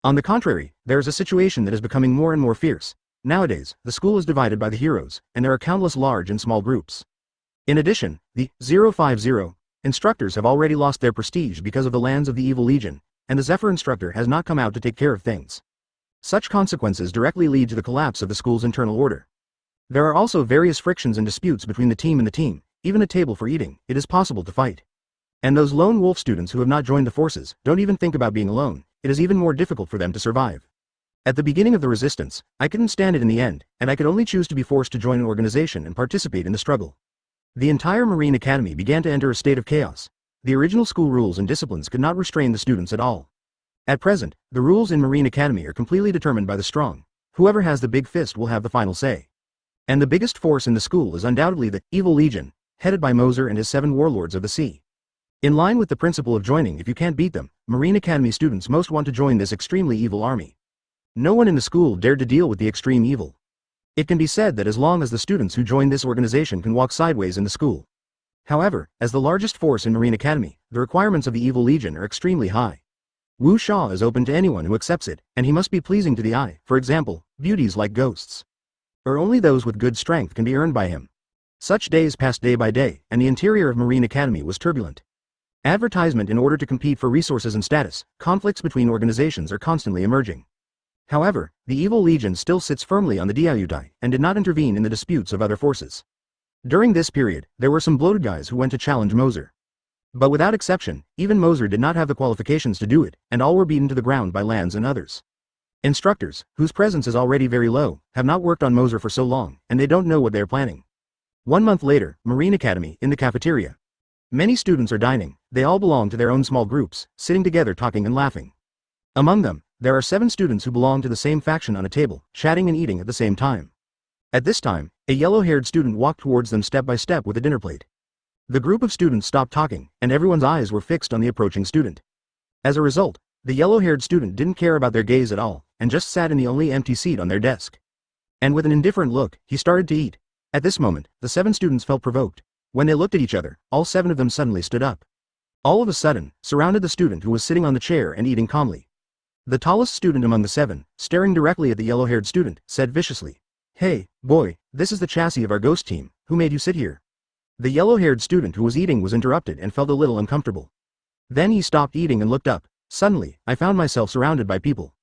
[SPEAKER 2] On the contrary, there is a situation that is becoming more and more fierce. Nowadays, the school is divided by the heroes, and there are countless large and small groups. In addition, the 050 instructors have already lost their prestige because of the Lans of the evil legion, and the Zephyr instructor has not come out to take care of things. Such consequences directly lead to the collapse of the school's internal order. There are also various frictions and disputes between the team and the team. Even a table for eating, it is possible to fight. And those lone wolf students who have not joined the forces don't even think about being alone. It is even more difficult for them to survive. At the beginning of the resistance, I couldn't stand it in the end, and I could only choose to be forced to join an organization and participate in the struggle. The entire Marine Academy began to enter a state of chaos. The original school rules and disciplines could not restrain the students at all. At present, the rules in Marine Academy are completely determined by the strong. Whoever has the big fist will have the final say. And the biggest force in the school is undoubtedly the Evil Legion, headed by Moser and his 7 warlords of the sea. In line with the principle of joining if you can't beat them, Marine Academy students most want to join this extremely evil army. No one in the school dared to deal with the extreme evil. It can be said that as long as the students who join this organization can walk sideways in the school. However, as the largest force in Marine Academy, the requirements of the Evil Legion are extremely high. Wu Sha is open to anyone who accepts it, and he must be pleasing to the eye. For example, beauties like ghosts. Or only those with good strength can be earned by him. Such days passed day by day, and the interior of Marine Academy was turbulent. Advertisement in order to compete for resources and status, conflicts between organizations are constantly emerging. However, the Evil Legion still sits firmly on the Diayutai, and did not intervene in the disputes of other forces. During this period, there were some bloated guys who went to challenge Moser. But without exception, even Moser did not have the qualifications to do it, and all were beaten to the ground by Lans and others. Instructors, whose presence is already very low, have not worked on Moser for so long, and they don't know what they are planning. 1 month later, Marine Academy, in the cafeteria. Many students are dining. They all belong to their own small groups, sitting together talking and laughing. Among them, there are 7 students who belong to the same faction on a table, chatting and eating at the same time. At this time, a yellow-haired student walked towards them step by step with a dinner plate. The group of students stopped talking, and everyone's eyes were fixed on the approaching student. As a result, the yellow-haired student didn't care about their gaze at all, and just sat in the only empty seat on their desk. And with an indifferent look, he started to eat. At this moment, the 7 students felt provoked. When they looked at each other, all 7 of them suddenly stood up. All of a sudden, surrounded the student who was sitting on the chair and eating calmly. The tallest student among the 7, staring directly at the yellow-haired student, said viciously, "Hey, boy, this is the chassis of our ghost team. Who made you sit here?" The yellow-haired student who was eating was interrupted and felt a little uncomfortable. Then he stopped eating and looked up. Suddenly, I found myself surrounded by people.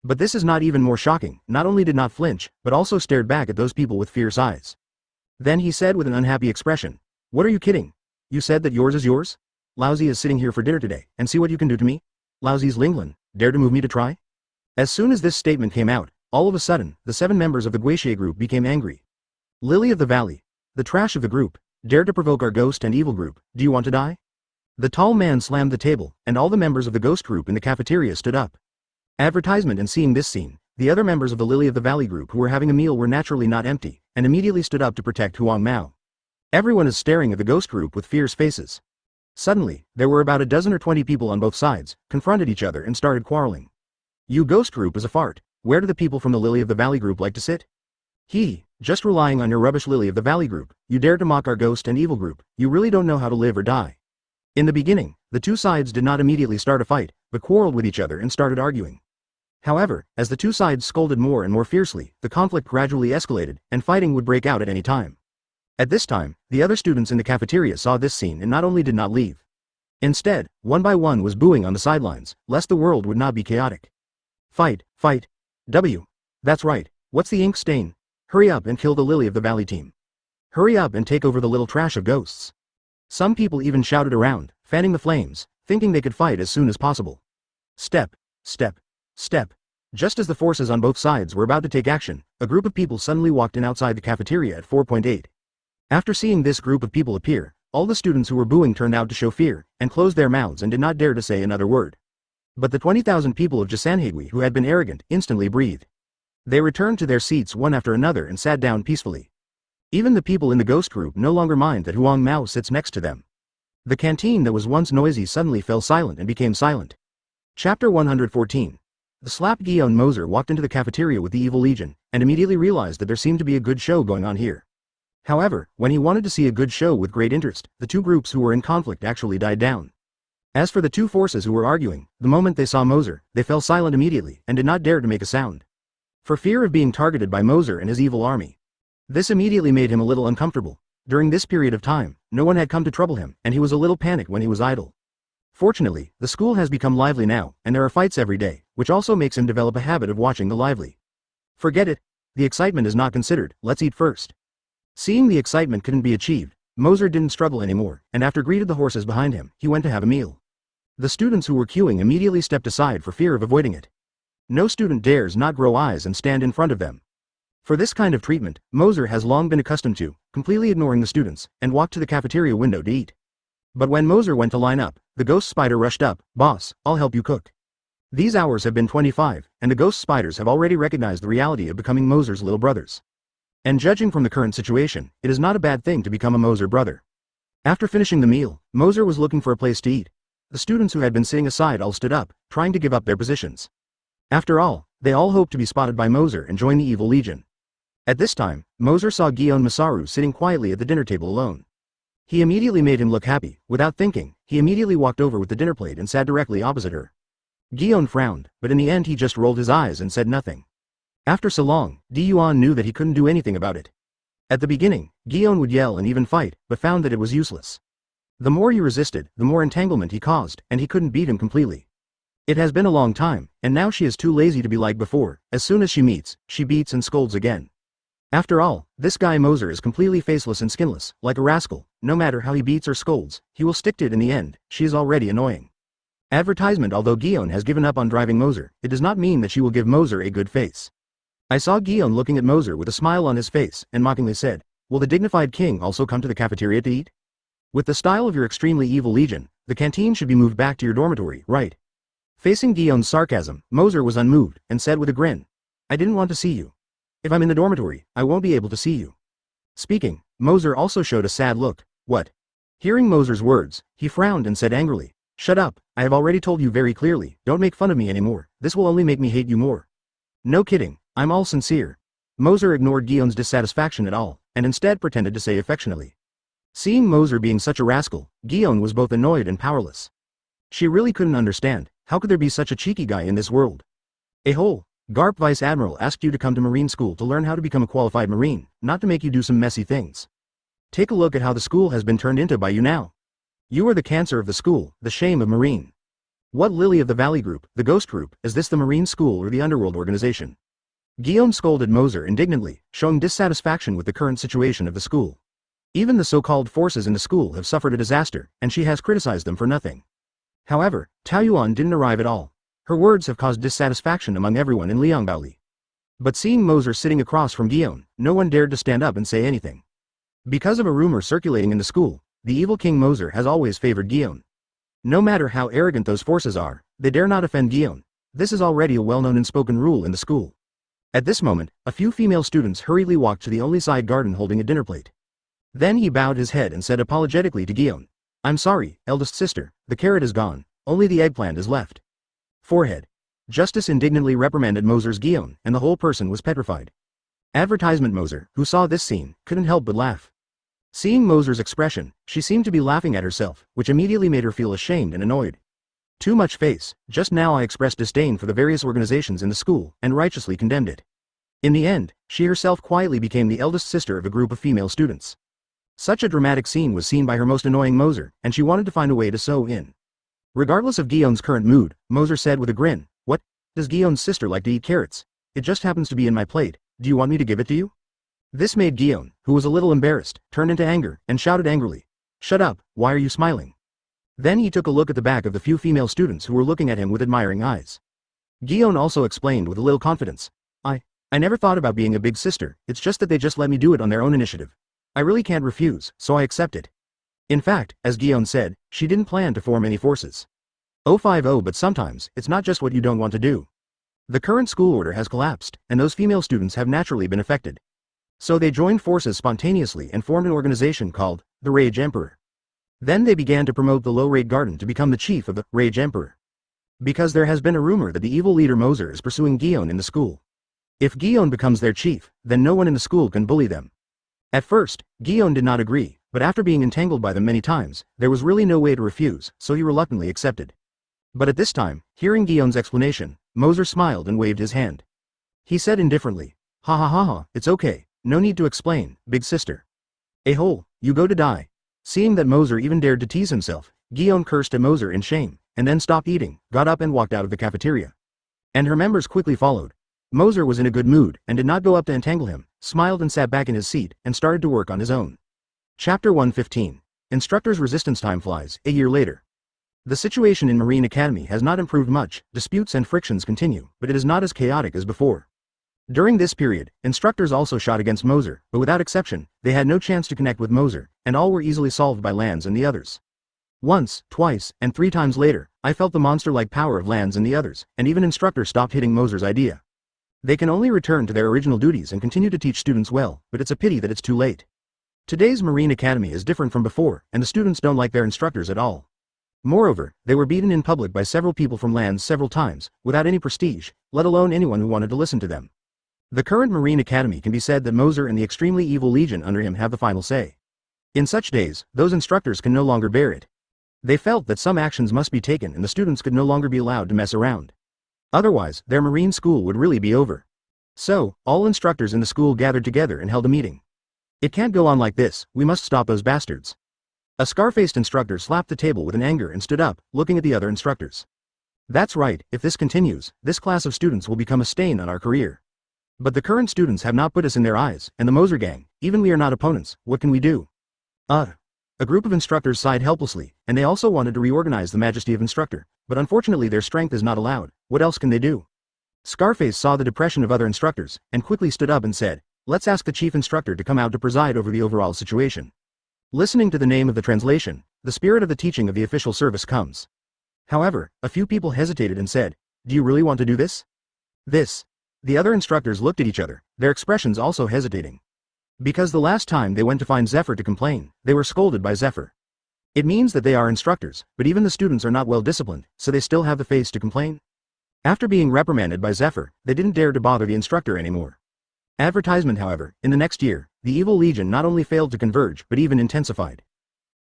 [SPEAKER 2] But this is not even more shocking. Not only did not flinch, but also stared back at those people with fierce eyes. Then he said with an unhappy expression, "What are you kidding? You said that yours is yours? Lousy is sitting here for dinner today, and see what you can do to me? Lousy's Linglan, dare to move me to try?" As soon as this statement came out, all of a sudden, the 7 members of the Guixie group became angry. Lily of the Valley, the trash of the group, dared to provoke our ghost and evil group, do you want to die? The tall man slammed the table, and all the members of the ghost group in the cafeteria stood up. Advertisement. And seeing this scene, the other members of the Lily of the Valley group who were having a meal were naturally not empty, and immediately stood up to protect Huang Mao. Everyone is staring at the ghost group with fierce faces. Suddenly, there were about a dozen or 20 people on both sides, confronted each other and started quarreling. You ghost group is a fart, where do the people from the Lily of the Valley group like to sit? Just relying on your rubbish Lily of the Valley group, you dare to mock our ghost and evil group, you really don't know how to live or die. In the beginning, the two sides did not immediately start a fight, but quarreled with each other and started arguing. However, as the two sides scolded more and more fiercely, the conflict gradually escalated, and fighting would break out at any time. At this time, the other students in the cafeteria saw this scene and not only did not leave. Instead, one by one was booing on the sidelines, lest the world would not be chaotic. Fight, fight. That's right, what's the ink stain? Hurry up and kill the Lily of the Valley team. Hurry up and take over the little trash of ghosts. Some people even shouted around, fanning the flames, thinking they could fight as soon as possible. Step, step, step. Just as the forces on both sides were about to take action, a group of people suddenly walked in outside the cafeteria at 4.8. After seeing this group of people appear, all the students who were booing turned out to show fear, and closed their mouths and did not dare to say another word. But the 20,000 people of Jisanhaegui who had been arrogant instantly breathed. They returned to their seats one after another and sat down peacefully. Even the people in the ghost group no longer mind that Huang Mao sits next to them. The canteen that was once noisy suddenly fell silent and became silent. Chapter 114. The slapped Gion Moser walked into the cafeteria with the Evil Legion, and immediately realized that there seemed to be a good show going on here. However, when he wanted to see a good show with great interest, the two groups who were in conflict actually died down. As for the two forces who were arguing, the moment they saw Moser, they fell silent immediately and did not dare to make a sound. For fear of being targeted by Moser and his evil army. This immediately made him a little uncomfortable. During this period of time, no one had come to trouble him, and he was a little panicked when he was idle. Fortunately, the school has become lively now, and there are fights every day, which also makes him develop a habit of watching the lively. Forget it. The excitement is not considered, let's eat first. Seeing the excitement couldn't be achieved, Moser didn't struggle anymore, and after greeted the horses behind him, he went to have a meal. The students who were queuing immediately stepped aside for fear of avoiding it. No student dares not grow eyes and stand in front of them. For this kind of treatment, Moser has long been accustomed to, completely ignoring the students, and walked to the cafeteria window to eat. But when Moser went to line up, the ghost spider rushed up, "Boss, I'll help you cook." These hours have been 25, and the ghost spiders have already recognized the reality of becoming Moser's little brothers. And judging from the current situation, it is not a bad thing to become a Moser brother. After finishing the meal, Moser was looking for a place to eat. The students who had been sitting aside all stood up, trying to give up their positions. After all, they all hoped to be spotted by Moser and join the Evil Legion. At this time, Moser saw Gion Masaru sitting quietly at the dinner table alone. He immediately made him look happy. Without thinking, he immediately walked over with the dinner plate and sat directly opposite her. Gion frowned, but in the end he just rolled his eyes and said nothing. After so long, Yuan knew that he couldn't do anything about it. At the beginning, Gion would yell and even fight, but found that it was useless. The more he resisted, the more entanglement he caused, and he couldn't beat him completely. It has been a long time, and now she is too lazy to be like before. As soon as she meets, she beats and scolds again. After all, this guy Moser is completely faceless and skinless, like a rascal. No matter how he beats or scolds, he will stick to it in the end. She is already annoying. Advertisement. Although Gion has given up on driving Moser, it does not mean that she will give Moser a good face. I saw Gion looking at Moser with a smile on his face, and mockingly said, "Will the dignified king also come to the cafeteria to eat? With the style of your extremely evil legion, the canteen should be moved back to your dormitory, right?" Facing Gion's sarcasm, Moser was unmoved, and said with a grin, "I didn't want to see you. If I'm in the dormitory, I won't be able to see you." Speaking, Moser also showed a sad look. What? Hearing Moser's words, he frowned and said angrily, "Shut up, I have already told you very clearly, don't make fun of me anymore, this will only make me hate you more." "No kidding, I'm all sincere." Moser ignored Gion's dissatisfaction at all, and instead pretended to say affectionately. Seeing Moser being such a rascal, Gion was both annoyed and powerless. She really couldn't understand, how could there be such a cheeky guy in this world? A whole Garp Vice Admiral asked you to come to Marine School to learn how to become a qualified Marine, not to make you do some messy things. Take a look at how the school has been turned into by you now. You are the cancer of the school, the shame of Marine. What Lily of the Valley group, the Ghost group, is this the Marine School or the Underworld organization? Gion scolded Moser indignantly, showing dissatisfaction with the current situation of the school. Even the so-called forces in the school have suffered a disaster, and she has criticized them for nothing. However, Taoyuan didn't arrive at all. Her words have caused dissatisfaction among everyone in Liangbaoli. But seeing Moser sitting across from Gion, no one dared to stand up and say anything. Because of a rumor circulating in the school, the evil King Moser has always favored Gion. No matter how arrogant those forces are, they dare not offend Gion. This is already a well-known unspoken rule in the school. At this moment, a few female students hurriedly walked to the only side garden holding a dinner plate. Then he bowed his head and said apologetically to Gion, "I'm sorry, eldest sister, the carrot is gone, only the eggplant is left." Forehead. Justice indignantly reprimanded Moser's Gion, and the whole person was petrified. Advertisement Moser, who saw this scene, couldn't help but laugh. Seeing Moser's expression, she seemed to be laughing at herself, which immediately made her feel ashamed and annoyed. Too much face, just now I expressed disdain for the various organizations in the school, and righteously condemned it. In the end, she herself quietly became the eldest sister of a group of female students. Such a dramatic scene was seen by her most annoying Moser, and she wanted to find a way to sew in. Regardless of Gion's current mood, Moser said with a grin, "What? Does Gion's sister like to eat carrots? It just happens to be in my plate, do you want me to give it to you?" This made Gion, who was a little embarrassed, turn into anger, and shouted angrily, "Shut up, why are you smiling?" Then he took a look at the back of the few female students who were looking at him with admiring eyes. Gion also explained with a little confidence, I never thought about being a big sister, it's just that they just let me do it on their own initiative. I really can't refuse, so I accept it." In fact, as Gion said, she didn't plan to form any forces. 050 But sometimes, it's not just what you don't want to do. The current school order has collapsed, and those female students have naturally been affected. So they joined forces spontaneously and formed an organization called the Rage Emperor. Then they began to promote the low-rate garden to become the chief of the Rage Emperor. Because there has been a rumor that the evil leader Moser is pursuing Gion in the school. If Gion becomes their chief, then no one in the school can bully them. At first, Gion did not agree, but after being entangled by them many times, there was really no way to refuse, so he reluctantly accepted. But at this time, hearing Gion's explanation, Moser smiled and waved his hand. He said indifferently, "Ha ha ha ha, it's okay, no need to explain, big sister. A-hole, you go to die." Seeing that Moser even dared to tease himself, Gion cursed at Moser in shame, and then stopped eating, got up and walked out of the cafeteria. And her members quickly followed. Moser was in a good mood, and did not go up to entangle him, smiled and sat back in his seat, and started to work on his own. Chapter 115. Instructor's resistance. Time flies, a year later. The situation in Marine Academy has not improved much, disputes and frictions continue, but it is not as chaotic as before. During this period, instructors also shot against Moser, but without exception, they had no chance to connect with Moser, and all were easily solved by Lanz and the others. Once, twice, and 3 times later, I felt the monster-like power of Lanz and the others, and even instructors stopped hitting Moser's idea. They can only return to their original duties and continue to teach students well, but it's a pity that it's too late. Today's Marine Academy is different from before, and the students don't like their instructors at all. Moreover, they were beaten in public by several people from Lanz several times, without any prestige, let alone anyone who wanted to listen to them. The current Marine Academy can be said that Moser and the extremely evil Legion under him have the final say. In such days, those instructors can no longer bear it. They felt that some actions must be taken and the students could no longer be allowed to mess around. Otherwise, their marine school would really be over. So, all instructors in the school gathered together and held a meeting. "It can't go on like this, we must stop those bastards." A scar-faced instructor slapped the table with an anger and stood up, looking at the other instructors. "That's right, if this continues, this class of students will become a stain on our career. But the current students have not put us in their eyes, and the Moser gang, even we are not opponents, what can we do?" A group of instructors sighed helplessly, and they also wanted to reorganize the Majesty of Instructor, but unfortunately their strength is not allowed, what else can they do? Scarface saw the depression of other instructors, and quickly stood up and said, "Let's ask the chief instructor to come out to preside over the overall situation." Listening to the name of the translation, the spirit of the teaching of the official service comes. However, a few people hesitated and said, "Do you really want to do this?" The other instructors looked at each other, their expressions also hesitating. Because the last time they went to find Zephyr to complain, they were scolded by Zephyr. It means that they are instructors, but even the students are not well disciplined, so they still have the face to complain. After being reprimanded by Zephyr, they didn't dare to bother the instructor anymore. Advertisement. However, in the next year, the evil Legion not only failed to converge but even intensified.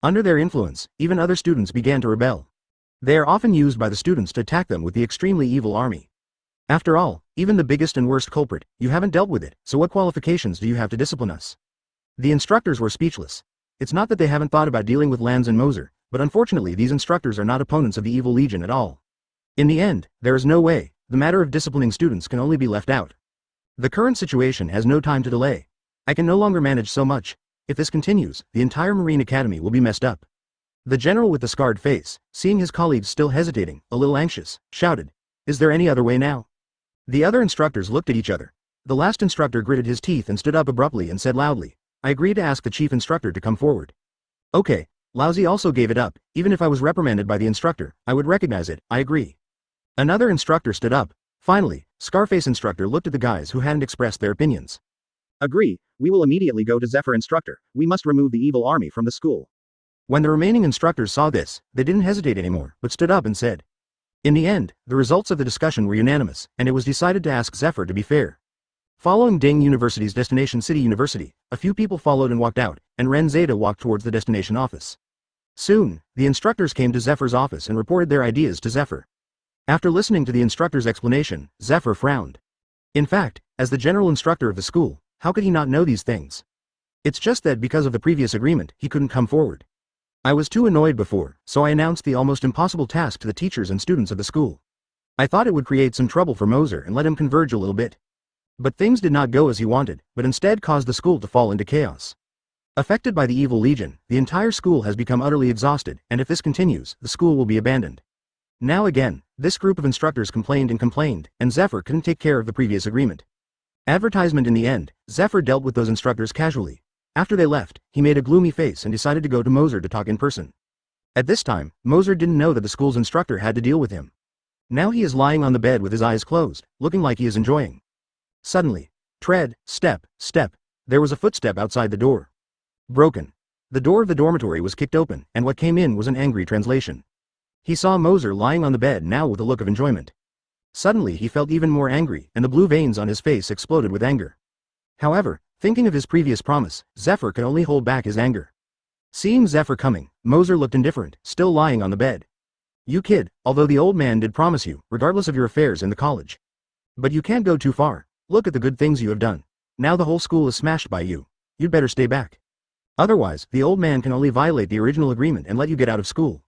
[SPEAKER 2] Under their influence, even other students began to rebel. They are often used by the students to attack them with the extremely evil army. After all, even the biggest and worst culprit, you haven't dealt with it, so what qualifications do you have to discipline us? The instructors were speechless. It's not that they haven't thought about dealing with Lanz and Moser, but unfortunately these instructors are not opponents of the evil Legion at all. In the end, there is no way, the matter of disciplining students can only be left out. The current situation has no time to delay. I can no longer manage so much. If this continues, the entire Marine Academy will be messed up. The general with the scarred face, seeing his colleagues still hesitating, a little anxious, shouted, "Is there any other way now?" The other instructors looked at each other. The last instructor gritted his teeth and stood up abruptly and said loudly, "I agree to ask the chief instructor to come forward." Okay. Lousy also gave it up. "Even if I was reprimanded by the instructor, I would recognize it, I agree." Another instructor stood up. Finally, Scarface instructor looked at the guys who hadn't expressed their opinions. "Agree, we will immediately go to Zephyr instructor. We must remove the evil army from the school." When the remaining instructors saw this, they didn't hesitate anymore, but stood up and said. In the end, the results of the discussion were unanimous, and it was decided to ask Zephyr to be fair. Following Ding University's destination City University, a few people followed and walked out, and Ren Zeta walked towards the destination office. Soon, the instructors came to Zephyr's office and reported their ideas to Zephyr. After listening to the instructor's explanation, Zephyr frowned. In fact, as the general instructor of the school, how could he not know these things? It's just that because of the previous agreement, he couldn't come forward. I was too annoyed before, so I announced the almost impossible task to the teachers and students of the school. I thought it would create some trouble for Moser and let him converge a little bit. But things did not go as he wanted, but instead caused the school to fall into chaos. Affected by the evil legion, the entire school has become utterly exhausted, and if this continues, the school will be abandoned. Now again, this group of instructors complained, and Zephyr couldn't take care of the previous agreement. Advertisement in the end, Zephyr dealt with those instructors casually. After they left, he made a gloomy face and decided to go to Moser to talk in person. At this time, Moser didn't know that the school's instructor had to deal with him. Now he is lying on the bed with his eyes closed, looking like he is enjoying. Suddenly, tread, step, there was a footstep outside the door. Broken. The door of the dormitory was kicked open, and what came in was an angry translation. He saw Moser lying on the bed now with a look of enjoyment. Suddenly he felt even more angry, and the blue veins on his face exploded with anger. However, thinking of his previous promise, Zephyr could only hold back his anger. Seeing Zephyr coming, Moser looked indifferent, still lying on the bed. "You kid, although the old man did promise you, regardless of your affairs in the college. But you can't go too far. Look at the good things you have done. Now the whole school is smashed by you. You'd better stay back. Otherwise, the old man can only violate the original agreement and let you get out of school."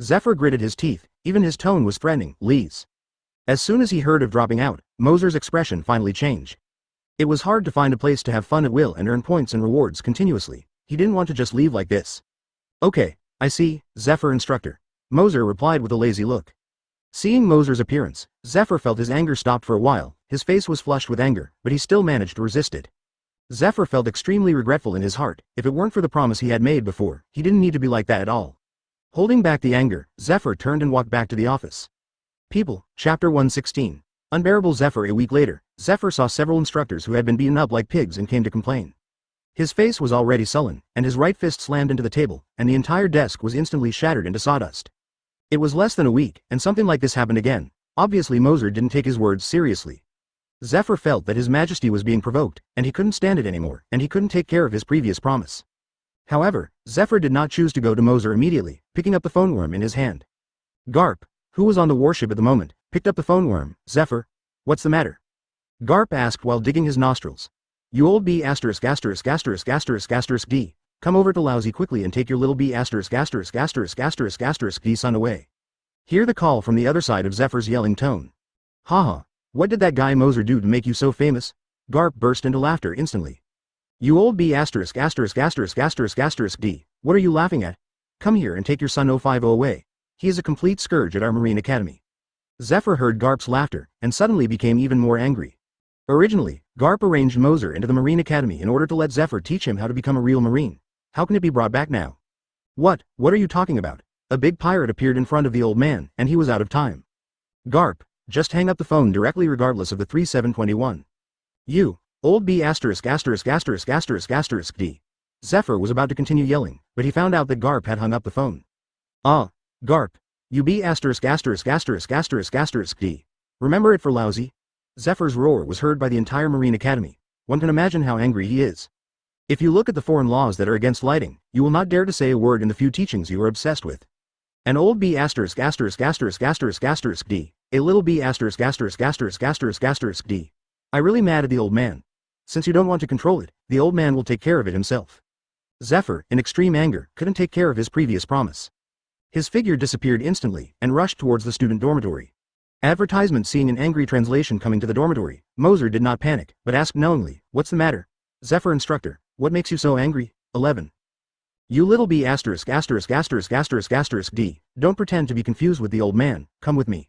[SPEAKER 2] Zephyr gritted his teeth, even his tone was threatening. "Please." As soon as he heard of dropping out, Moser's expression finally changed. It was hard to find a place to have fun at will and earn points and rewards continuously. He didn't want to just leave like this. "Okay, I see, Zephyr instructor," Moser replied with a lazy look. Seeing Moser's appearance, Zephyr felt his anger stopped for a while. His face was flushed with anger, but he still managed to resist it. Zephyr felt extremely regretful in his heart. If it weren't for the promise he had made before, he didn't need to be like that at all. Holding back the anger, Zephyr turned and walked back to the office. People, Chapter 116. Unbearable Zephyr. A week later, Zephyr saw several instructors who had been beaten up like pigs and came to complain. His face was already sullen, and his right fist slammed into the table, and the entire desk was instantly shattered into sawdust. It was less than a week, and something like this happened again. Obviously Moser didn't take his words seriously. Zephyr felt that his majesty was being provoked, and he couldn't stand it anymore, and he couldn't take care of his previous promise. However, Zephyr did not choose to go to Moser immediately, picking up the phone worm in his hand. Garp, who was on the warship at the moment, picked up the phone worm. "Zephyr? What's the matter?" Garp asked while digging his nostrils. "You old B******************** D. Come over to Lousy quickly and take your little B*********** D son away." Hear the call from the other side of Zephyr's yelling tone. "Haha. What did that guy Moser do to make you so famous?" Garp burst into laughter instantly. "You old B*************** D. What are you laughing at? Come here and take your son 050 away. He is a complete scourge at our Marine Academy." Zephyr heard Garp's laughter, and suddenly became even more angry. Originally, Garp arranged Moser into the Marine Academy in order to let Zephyr teach him how to become a real Marine. How can it be brought back now? What are you talking about?" A big pirate appeared in front of the old man, and he was out of time. "Garp, just hang up the phone directly regardless of the 3721. You, old B*********** D. Zephyr was about to continue yelling, but he found out that Garp had hung up the phone. "Ah, Garp. You B********* D. Remember it for Lousy?" Zephyr's roar was heard by the entire Marine Academy. One can imagine how angry he is. If you look at the foreign laws that are against lighting, you will not dare to say a word in the few teachings you are obsessed with. An old B********* D. A little B******* D. I really mad at the old man. Since you don't want to control it, the old man will take care of it himself. Zephyr, in extreme anger, couldn't take care of his previous promise. His figure disappeared instantly, and rushed towards the student dormitory. Advertisement. Seeing an angry translation coming to the dormitory, Moser did not panic, but asked knowingly, "What's the matter?" "Zephyr instructor, what makes you so angry?" 11. You little B********** D. Don't pretend to be confused with the old man, come with me.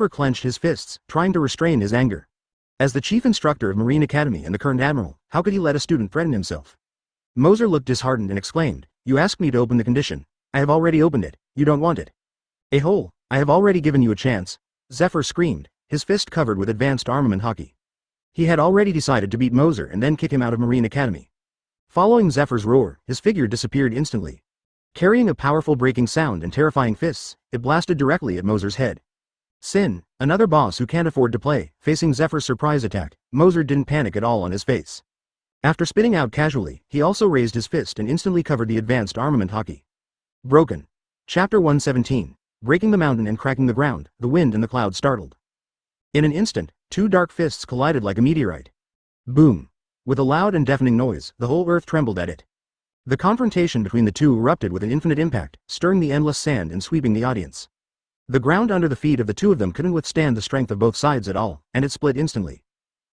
[SPEAKER 2] Zephyr clenched his fists, trying to restrain his anger. As the chief instructor of Marine Academy and the current admiral, how could he let a student threaten himself? Moser looked disheartened and exclaimed, "You asked me to open the condition. I have already opened it. You don't want it." "A hole, I have already given you a chance," Zephyr screamed, his fist covered with advanced armament Haki. He had already decided to beat Moser and then kick him out of Marine Academy. Following Zephyr's roar, his figure disappeared instantly. Carrying a powerful breaking sound and terrifying fists, it blasted directly at Moser's head. Sin, another boss who can't afford to play, facing Zephyr's surprise attack, Moser didn't panic at all on his face. After spitting out casually, he also raised his fist and instantly covered the advanced armament Haki. Broken. Chapter 117. Breaking the mountain and cracking the ground, the wind and the clouds startled. In an instant, two dark fists collided like a meteorite. Boom. With a loud and deafening noise, the whole earth trembled at it. The confrontation between the two erupted with an infinite impact, stirring the endless sand and sweeping the audience. The ground under the feet of the two of them couldn't withstand the strength of both sides at all, and it split instantly.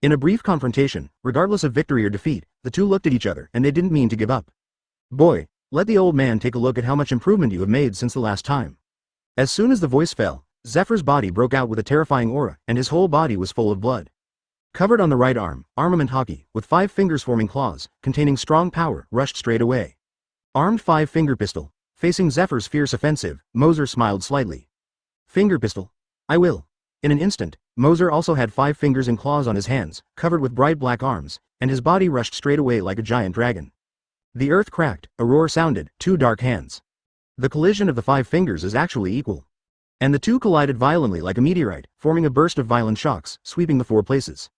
[SPEAKER 2] In a brief confrontation, regardless of victory or defeat, the two looked at each other and they didn't mean to give up. "Boy, let the old man take a look at how much improvement you have made since the last time." As soon as the voice fell, Zephyr's body broke out with a terrifying aura, and his whole body was full of blood. Covered on the right arm, armament Haki, with 5 fingers forming claws, containing strong power, rushed straight away. Armed 5-finger pistol. Facing Zephyr's fierce offensive, Moser smiled slightly. "Finger pistol? I will." In an instant, Moser also had 5 fingers and claws on his hands, covered with bright black arms, and his body rushed straight away like a giant dragon. The earth cracked, a roar sounded, 2 dark hands. The collision of the 5 fingers is actually equal. And the two collided violently like a meteorite, forming a burst of violent shocks, sweeping the 4 places.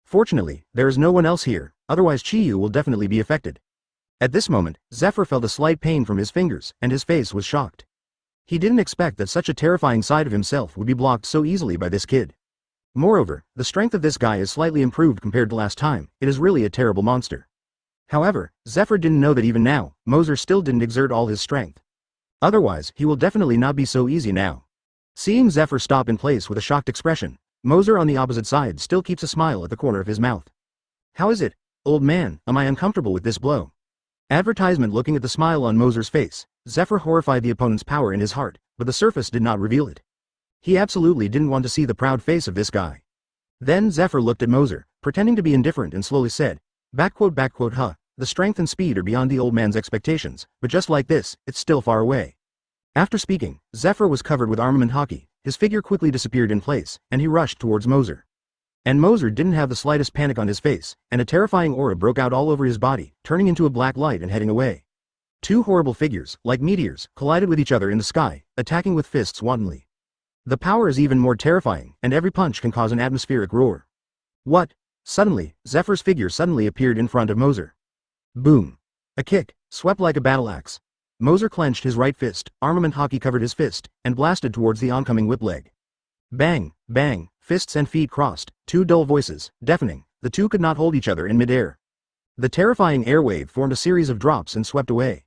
[SPEAKER 2] Fortunately, there is no one else here, otherwise Chiyu will definitely be affected. At this moment, Zephyr felt a slight pain from his fingers, and his face was shocked. He didn't expect that such a terrifying side of himself would be blocked so easily by this kid. Moreover, the strength of this guy is slightly improved compared to last time. It is really a terrible monster. However, Zephyr didn't know that even now, Moser still didn't exert all his strength. Otherwise, he will definitely not be so easy now. Seeing Zephyr stop in place with a shocked expression, Moser on the opposite side still keeps a smile at the corner of his mouth. "How is it, old man? Am I uncomfortable with this blow?" Advertisement. Looking at the smile on Moser's face, Zephyr horrified the opponent's power in his heart, but the surface did not reveal it. He absolutely didn't want to see the proud face of this guy. Then Zephyr looked at Moser, pretending to be indifferent, and slowly said, "Huh, the strength and speed are beyond the old man's expectations, but just like this, it's still far away." After speaking, Zephyr was covered with armament Haki, his figure quickly disappeared in place, and he rushed towards Moser. And Moser didn't have the slightest panic on his face, and a terrifying aura broke out all over his body, turning into a black light and heading away. 2 horrible figures, like meteors, collided with each other in the sky, attacking with fists wantonly. The power is even more terrifying, and every punch can cause an atmospheric roar. What? Suddenly, Zephyr's figure suddenly appeared in front of Moser. Boom. A kick, swept like a battle axe. Moser clenched his right fist, armament Haki covered his fist, and blasted towards the oncoming whip leg. Bang, bang, fists and feet crossed, two dull voices, deafening, the two could not hold each other in midair. The terrifying air wave formed a series of drops and swept away.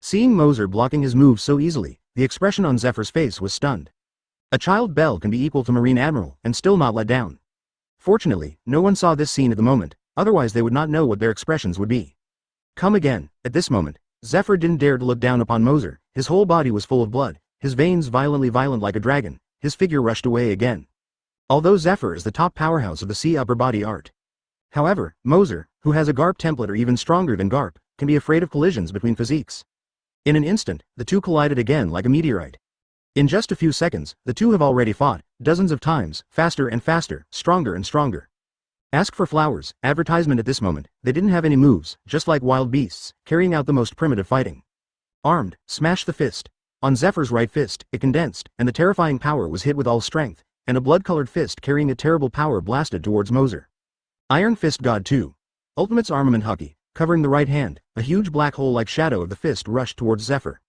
[SPEAKER 2] Seeing Moser blocking his moves so easily, the expression on Zephyr's face was stunned. A child belle can be equal to Marine Admiral and still not let down. Fortunately, no one saw this scene at the moment, otherwise they would not know what their expressions would be. Come again. At this moment, Zephyr didn't dare to look down upon Moser, his whole body was full of blood, his veins violent like a dragon, his figure rushed away again. Although Zephyr is the top powerhouse of the sea upper body art. However, Moser, who has a Garp template or even stronger than Garp, can be afraid of collisions between physiques. In an instant, the two collided again like a meteorite. In just a few seconds, the two have already fought, dozens of times, faster and faster, stronger and stronger. Ask for flowers, advertisement at this moment, they didn't have any moves, just like wild beasts, carrying out the most primitive fighting. Armed, smash the fist. On Zephyr's right fist, it condensed, and the terrifying power was hit with all strength, and a blood-colored fist carrying a terrible power blasted towards Moser. Iron Fist God 2. Ultimate's armament Haki, covering the right hand, a huge black hole-like shadow of the fist rushed towards Zephyr.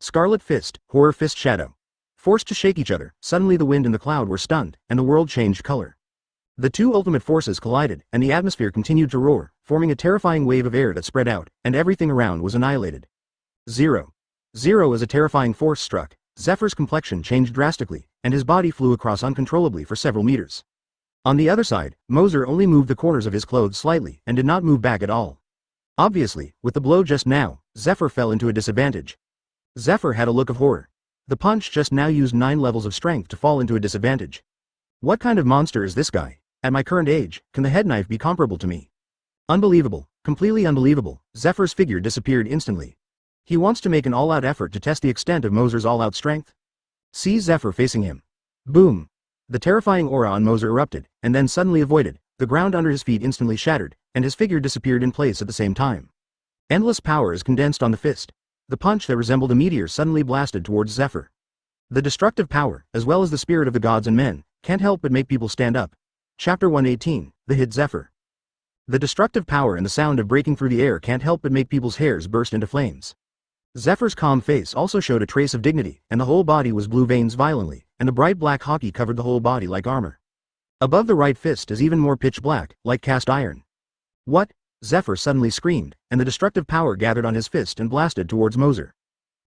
[SPEAKER 2] Scarlet Fist, Horror Fist Shadow. Forced to shake each other, suddenly the wind and the cloud were stunned, and the world changed color. The two ultimate forces collided, and the atmosphere continued to roar, forming a terrifying wave of air that spread out, and everything around was annihilated. Zero. Zero as a terrifying force struck, Zephyr's complexion changed drastically, and his body flew across uncontrollably for several meters. On the other side, Moser only moved the corners of his clothes slightly, and did not move back at all. Obviously, with the blow just now, Zephyr fell into a disadvantage. Zephyr had a look of horror. The punch just now used 9 levels of strength to fall into a disadvantage. What kind of monster is this guy? At my current age, can the head knife be comparable to me? Unbelievable, completely unbelievable, Zephyr's figure disappeared instantly. He wants to make an all-out effort to test the extent of Moser's all-out strength. See Zephyr facing him. Boom. The terrifying aura on Moser erupted, and then suddenly avoided, the ground under his feet instantly shattered, and his figure disappeared in place at the same time. Endless power is condensed on the fist. The punch that resembled a meteor suddenly blasted towards Zephyr. The destructive power, as well as the spirit of the gods and men, can't help but make people stand up. Chapter 118, The Hit Zephyr. The destructive power and the sound of breaking through the air can't help but make people's hairs burst into flames. Zephyr's calm face also showed a trace of dignity, and the whole body was blue veins violently, and the bright black Haki covered the whole body like armor. Above the right fist is even more pitch black, like cast iron. What? Zephyr suddenly screamed, and the destructive power gathered on his fist and blasted towards Moser.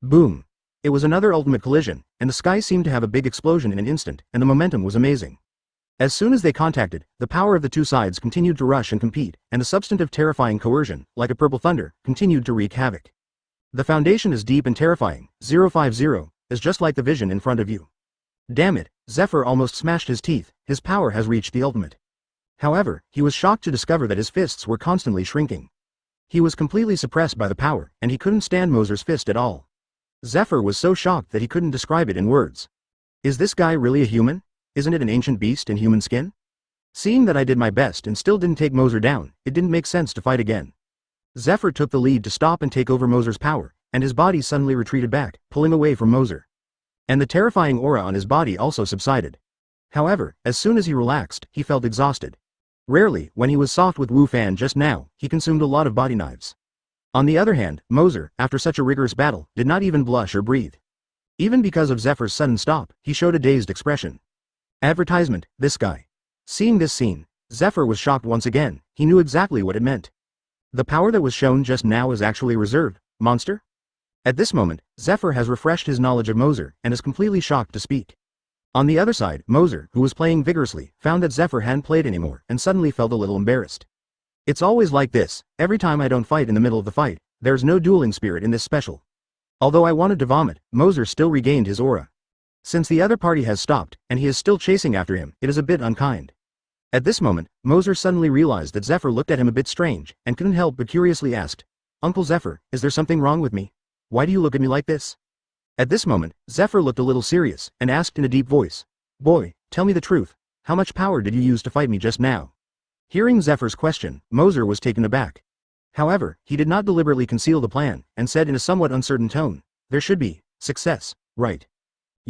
[SPEAKER 2] Boom. It was another ultimate collision, and the sky seemed to have a big explosion in an instant, and the momentum was amazing. As soon as they contacted, the power of the two sides continued to rush and compete, and the substantive terrifying coercion, like a purple thunder, continued to wreak havoc. The foundation is deep and terrifying, 050, is just like the vision in front of you. Damn it, Zephyr almost smashed his teeth, his power has reached the ultimate. However, he was shocked to discover that his fists were constantly shrinking. He was completely suppressed by the power, and he couldn't stand Moser's fist at all. Zephyr was so shocked that he couldn't describe it in words. Is this guy really a human? Isn't it an ancient beast in human skin? Seeing that I did my best and still didn't take Moser down, it didn't make sense to fight again. Zephyr took the lead to stop and take over Moser's power, and his body suddenly retreated back, pulling away from Moser. And the terrifying aura on his body also subsided. However, as soon as he relaxed, he felt exhausted. Rarely, when he was soft with Wu Fan just now, he consumed a lot of body knives. On the other hand, Moser, after such a rigorous battle, did not even blush or breathe. Even because of Zephyr's sudden stop, he showed a dazed expression. Advertisement, this guy. Seeing this scene, Zephyr was shocked once again, he knew exactly what it meant. The power that was shown just now is actually reserved, monster? At this moment, Zephyr has refreshed his knowledge of Moser, and is completely shocked to speak. On the other side, Moser, who was playing vigorously, found that Zephyr hadn't played anymore, and suddenly felt a little embarrassed. It's always like this, every time I don't fight in the middle of the fight, there's no dueling spirit in this special. Although I wanted to vomit, Moser still regained his aura. Since the other party has stopped, and he is still chasing after him, it is a bit unkind. At this moment, Moser suddenly realized that Zephyr looked at him a bit strange, and couldn't help but curiously asked, Uncle Zephyr, is there something wrong with me? Why do you look at me like this? At this moment, Zephyr looked a little serious, and asked in a deep voice, Boy, tell me the truth, how much power did you use to fight me just now? Hearing Zephyr's question, Moser was taken aback. However, he did not deliberately conceal the plan, and said in a somewhat uncertain tone, there should be success, right?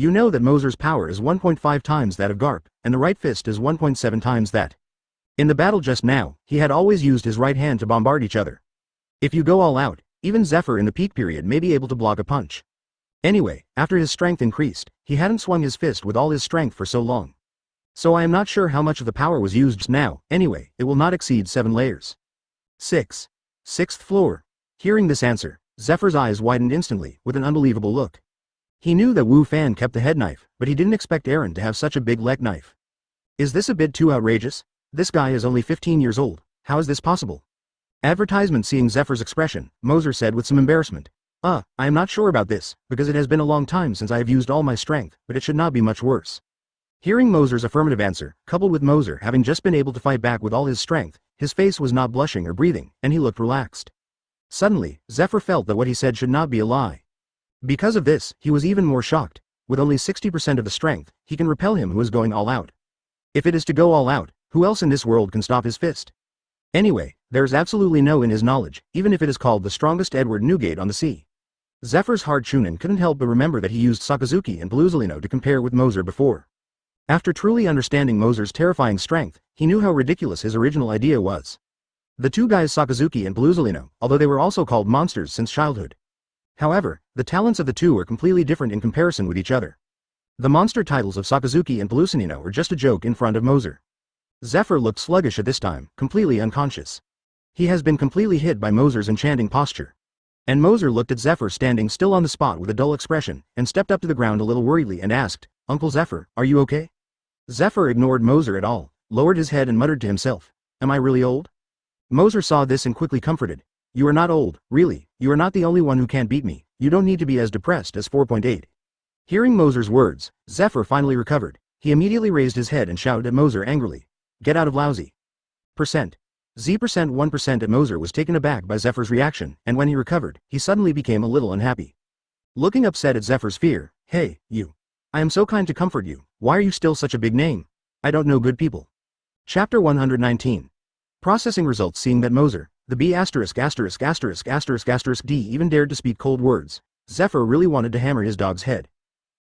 [SPEAKER 2] You know that Moser's power is 1.5 times that of Garp, and the right fist is 1.7 times that. In the battle just now, he had always used his right hand to bombard each other. If you go all out, even Zephyr in the peak period may be able to block a punch. Anyway, after his strength increased, he hadn't swung his fist with all his strength for so long. So I am not sure how much of the power was used just now. Anyway, it will not exceed 7 layers. 6. 6th floor. Hearing this answer, Zephyr's eyes widened instantly, with an unbelievable look. He knew that Wu Fan kept the head knife, but he didn't expect Aaron to have such a big leg knife. Is this a bit too outrageous? This guy is only 15 years old, how is this possible? Advertisement. Seeing Zephyr's expression, Moser said with some embarrassment. I am not sure about this, because it has been a long time since I have used all my strength, but it should not be much worse. Hearing Moser's affirmative answer, coupled with Moser having just been able to fight back with all his strength, his face was not blushing or breathing, and he looked relaxed. Suddenly, Zephyr felt that what he said should not be a lie. Because of this, he was even more shocked. With only 60% of the strength, he can repel him who is going all out. If it is to go all out, who else in this world can stop his fist? Anyway, there is absolutely no in his knowledge, even if it is called the strongest Edward Newgate on the sea. Zephyr's hard Chunin couldn't help but remember that he used Sakazuki and Bluzolino to compare with Moser before. After truly understanding Moser's terrifying strength, he knew how ridiculous his original idea was. The two guys Sakazuki and Bluzolino, although they were also called monsters since childhood. However, the talents of the two are completely different in comparison with each other. The monster titles of Sakazuki and Bluzolino are just a joke in front of Moser. Zephyr looked sluggish at this time, completely unconscious. He has been completely hit by Moser's enchanting posture. And Moser looked at Zephyr standing still on the spot with a dull expression, and stepped up to the ground a little worriedly and asked, "Uncle Zephyr, are you okay?" Zephyr ignored Moser at all, lowered his head and muttered to himself, "Am I really old?" Moser saw this and quickly comforted. "You are not old, really, you are not the only one who can't beat me, you don't need to be as depressed as 4.8. Hearing Moser's words, Zephyr finally recovered. He immediately raised his head and shouted at Moser angrily, "Get out of lousy." Percent. Z% 1% at Moser was taken aback by Zephyr's reaction, and when he recovered, he suddenly became a little unhappy. Looking upset at Zephyr's fear, "Hey, you. I am so kind to comfort you, why are you still such a big name? I don't know good people." Chapter 119. Processing results. Seeing that Moser, the B*************** D even dared to speak cold words, Zephyr really wanted to hammer his dog's head.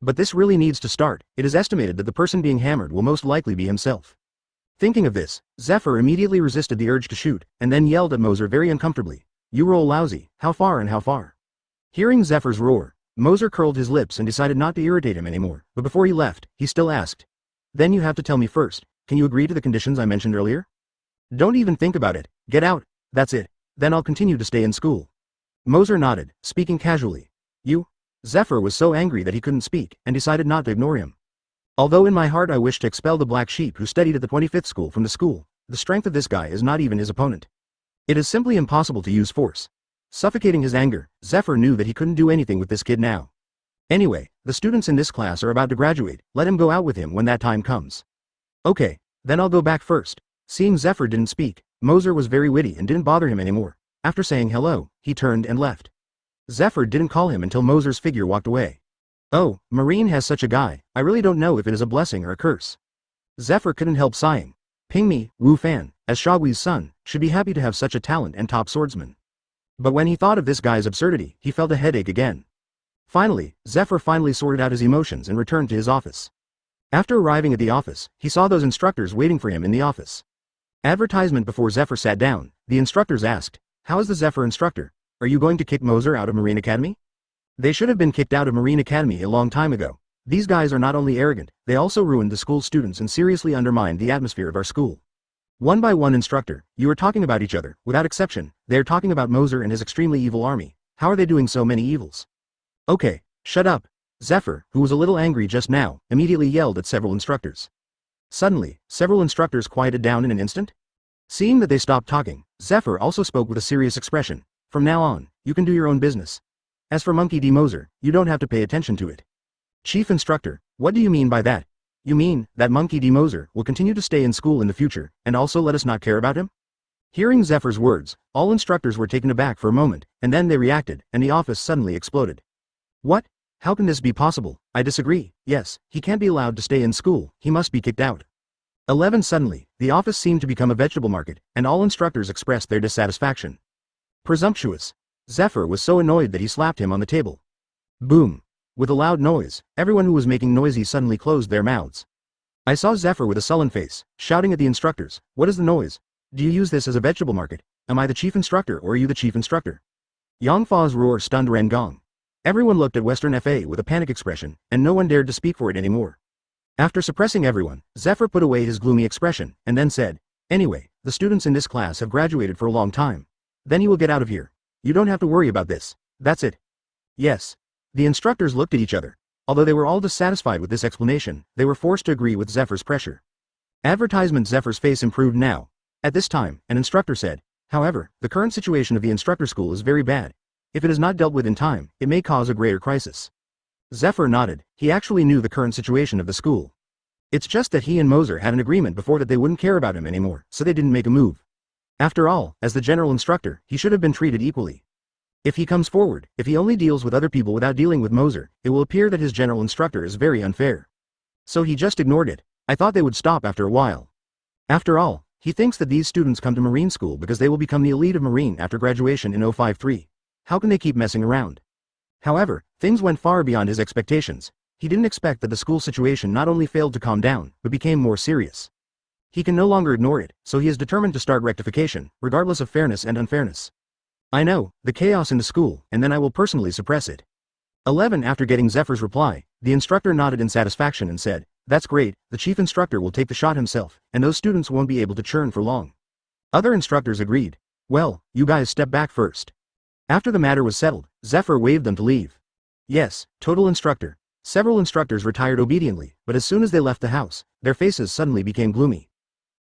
[SPEAKER 2] But this really needs to start. It is estimated that the person being hammered will most likely be himself. Thinking of this, Zephyr immediately resisted the urge to shoot, and then yelled at Moser very uncomfortably, "You roll lousy, how far and how far?" Hearing Zephyr's roar, Moser curled his lips and decided not to irritate him anymore, but before he left, he still asked, "Then you have to tell me first, can you agree to the conditions I mentioned earlier?" "Don't even think about it, get out, that's it, then I'll continue to stay in school." Moser nodded, speaking casually. "You?" Zephyr was so angry that he couldn't speak, and decided not to ignore him. "Although in my heart I wish to expel the black sheep who studied at the 25th school from the school, the strength of this guy is not even his opponent. It is simply impossible to use force." Suffocating his anger, Zephyr knew that he couldn't do anything with this kid now. Anyway, the students in this class are about to graduate, let him go out with him when that time comes. "Okay, then I'll go back first." Seeing Zephyr didn't speak, Moser was very witty and didn't bother him anymore. After saying hello, he turned and left. Zephyr didn't call him until Moser's figure walked away. "Oh, Marine has such a guy, I really don't know if it is a blessing or a curse." Zephyr couldn't help sighing. Ping me, Wu Fan, as Shaogui's son, should be happy to have such a talent and top swordsman. But when he thought of this guy's absurdity, he felt a headache again. Finally, Zephyr sorted out his emotions and returned to his office. After arriving at the office, he saw those instructors waiting for him in the office. Advertisement. Before Zephyr sat down, the instructors asked, "How is the Zephyr instructor? Are you going to kick Moser out of Marine Academy?" They should have been kicked out of Marine Academy a long time ago. These guys are not only arrogant, they also ruined the school students and seriously undermined the atmosphere of our school. One by one, instructor, you are talking about each other, without exception, they are talking about Moser and his extremely evil army. How are they doing so many evils? "Okay, shut up." Zephyr, who was a little angry just now, immediately yelled at several instructors. Suddenly, several instructors quieted down in an instant. Seeing that they stopped talking, Zephyr also spoke with a serious expression. "From now on, you can do your own business. As for Monkey D. Moser, you don't have to pay attention to it." "Chief instructor, what do you mean by that? You mean that Monkey D. Moser will continue to stay in school in the future, and also let us not care about him?" Hearing Zephyr's words, all instructors were taken aback for a moment, and then they reacted, and the office suddenly exploded. "What? How can this be possible? I disagree. Yes, he can't be allowed to stay in school, he must be kicked out." 11. Suddenly, the office seemed to become a vegetable market, and all instructors expressed their dissatisfaction. "Presumptuous." Zephyr was so annoyed that he slapped him on the table. Boom.
[SPEAKER 1] With a loud noise, everyone who was making noisy suddenly closed their mouths. I saw Zephyr with a sullen face, shouting at the instructors, "What is the noise? Do you use this as a vegetable market? Am I the chief instructor or are you the chief instructor?" Yangfa's roar stunned Rengong. Everyone looked at Western FA with a panic expression, and no one dared to speak for it anymore. After suppressing everyone, Zephyr put away his gloomy expression, and then said, "Anyway, the students in this class have graduated for a long time. Then you will get out of here. You don't have to worry about this. That's it." Yes. The instructors looked at each other. Although they were all dissatisfied with this explanation, they were forced to agree with Zephyr's pressure. Advertisement. Zephyr's face improved now. At this time, an instructor said, "However, the current situation of the instructor school is very bad. If it is not dealt with in time, it may cause a greater crisis." Zephyr nodded. He actually knew the current situation of the school. It's just that he and Moser had an agreement before that they wouldn't care about him anymore, so they didn't make a move. After all, as the general instructor, he should have been treated equally. If he comes forward, if he only deals with other people without dealing with Moser, it will appear that his general instructor is very unfair. So he just ignored it. I thought they would stop after a while. After all, he thinks that these students come to Marine School because they will become the elite of Marine after graduation in 053. How can they keep messing around? However, things went far beyond his expectations. He didn't expect that the school situation not only failed to calm down, but became more serious. He can no longer ignore it, so he is determined to start rectification, regardless of fairness and unfairness. I know, the chaos in the school, and then I will personally suppress it. 11. After getting Zephyr's reply, the instructor nodded in satisfaction and said, "That's great, the chief instructor will take the shot himself, and those students won't be able to churn for long." Other instructors agreed. "Well, you guys step back first." After the matter was settled, Zephyr waved them to leave. Yes, total instructor. Several instructors retired obediently, but as soon as they left the house, their faces suddenly became gloomy.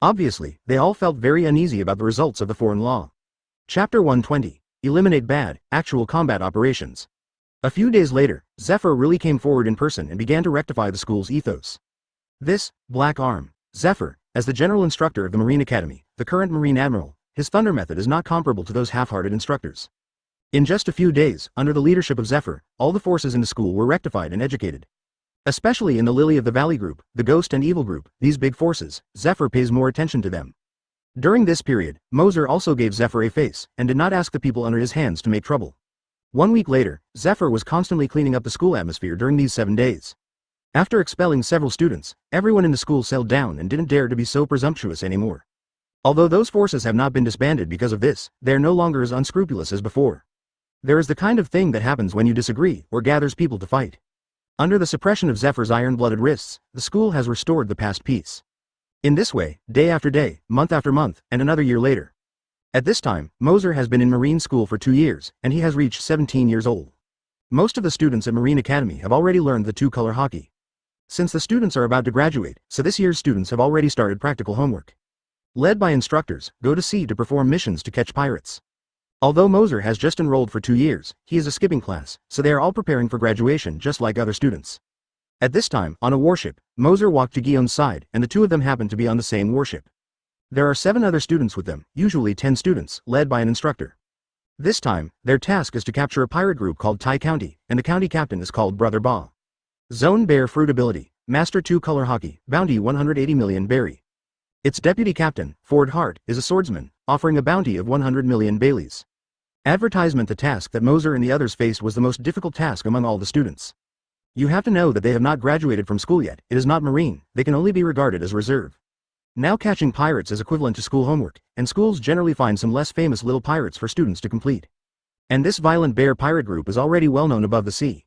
[SPEAKER 1] Obviously, they all felt very uneasy about the results of the foreign law. Chapter 120. Eliminate bad, actual combat operations. A few days later, Zephyr really came forward in person and began to rectify the school's ethos. This, Black Arm, Zephyr, as the general instructor of the Marine Academy, the current Marine Admiral, his thunder method is not comparable to those half-hearted instructors. In just a few days, under the leadership of Zephyr, all the forces in the school were rectified and educated. Especially in the Lily of the Valley group, the Ghost and Evil group, these big forces, Zephyr pays more attention to them. During this period, Moser also gave Zephyr a face, and did not ask the people under his hands to make trouble. 1 week later, Zephyr was constantly cleaning up the school atmosphere during these 7 days. After expelling several students, everyone in the school settled down and didn't dare to be so presumptuous anymore. Although those forces have not been disbanded because of this, they are no longer as unscrupulous as before. There is the kind of thing that happens when you disagree, or gathers people to fight. Under the suppression of Zephyr's iron-blooded wrists, the school has restored the past peace. In this way, day after day, month after month, and another year later. At this time, Moser has been in Marine School for 2 years, and he has reached 17 years old. Most of the students at Marine Academy have already learned the two-color Haki. Since the students are about to graduate, so this year's students have already started practical homework. Led by instructors, go to sea to perform missions to catch pirates. Although Moser has just enrolled for 2 years, he is a skipping class, so they are all preparing for graduation just like other students. At this time, on a warship, Moser walked to Gion's side, and the two of them happened to be on the same warship. There are 7 other students with them, usually 10 students, led by an instructor. This time, their task is to capture a pirate group called Tai County, and the county captain is called Brother Ba. Zone Bear Fruit Ability, Master 2-Color Haki, Bounty 180 million Berry. Its deputy captain, Ford Hart, is a swordsman, offering a bounty of 100 million Baileys. Advertisement. The task that Moser and the others faced was the most difficult task among all the students. You have to know that they have not graduated from school yet, it is not Marine, they can only be regarded as reserve. Now catching pirates is equivalent to school homework, and schools generally find some less famous little pirates for students to complete. And this violent bear pirate group is already well known above the sea.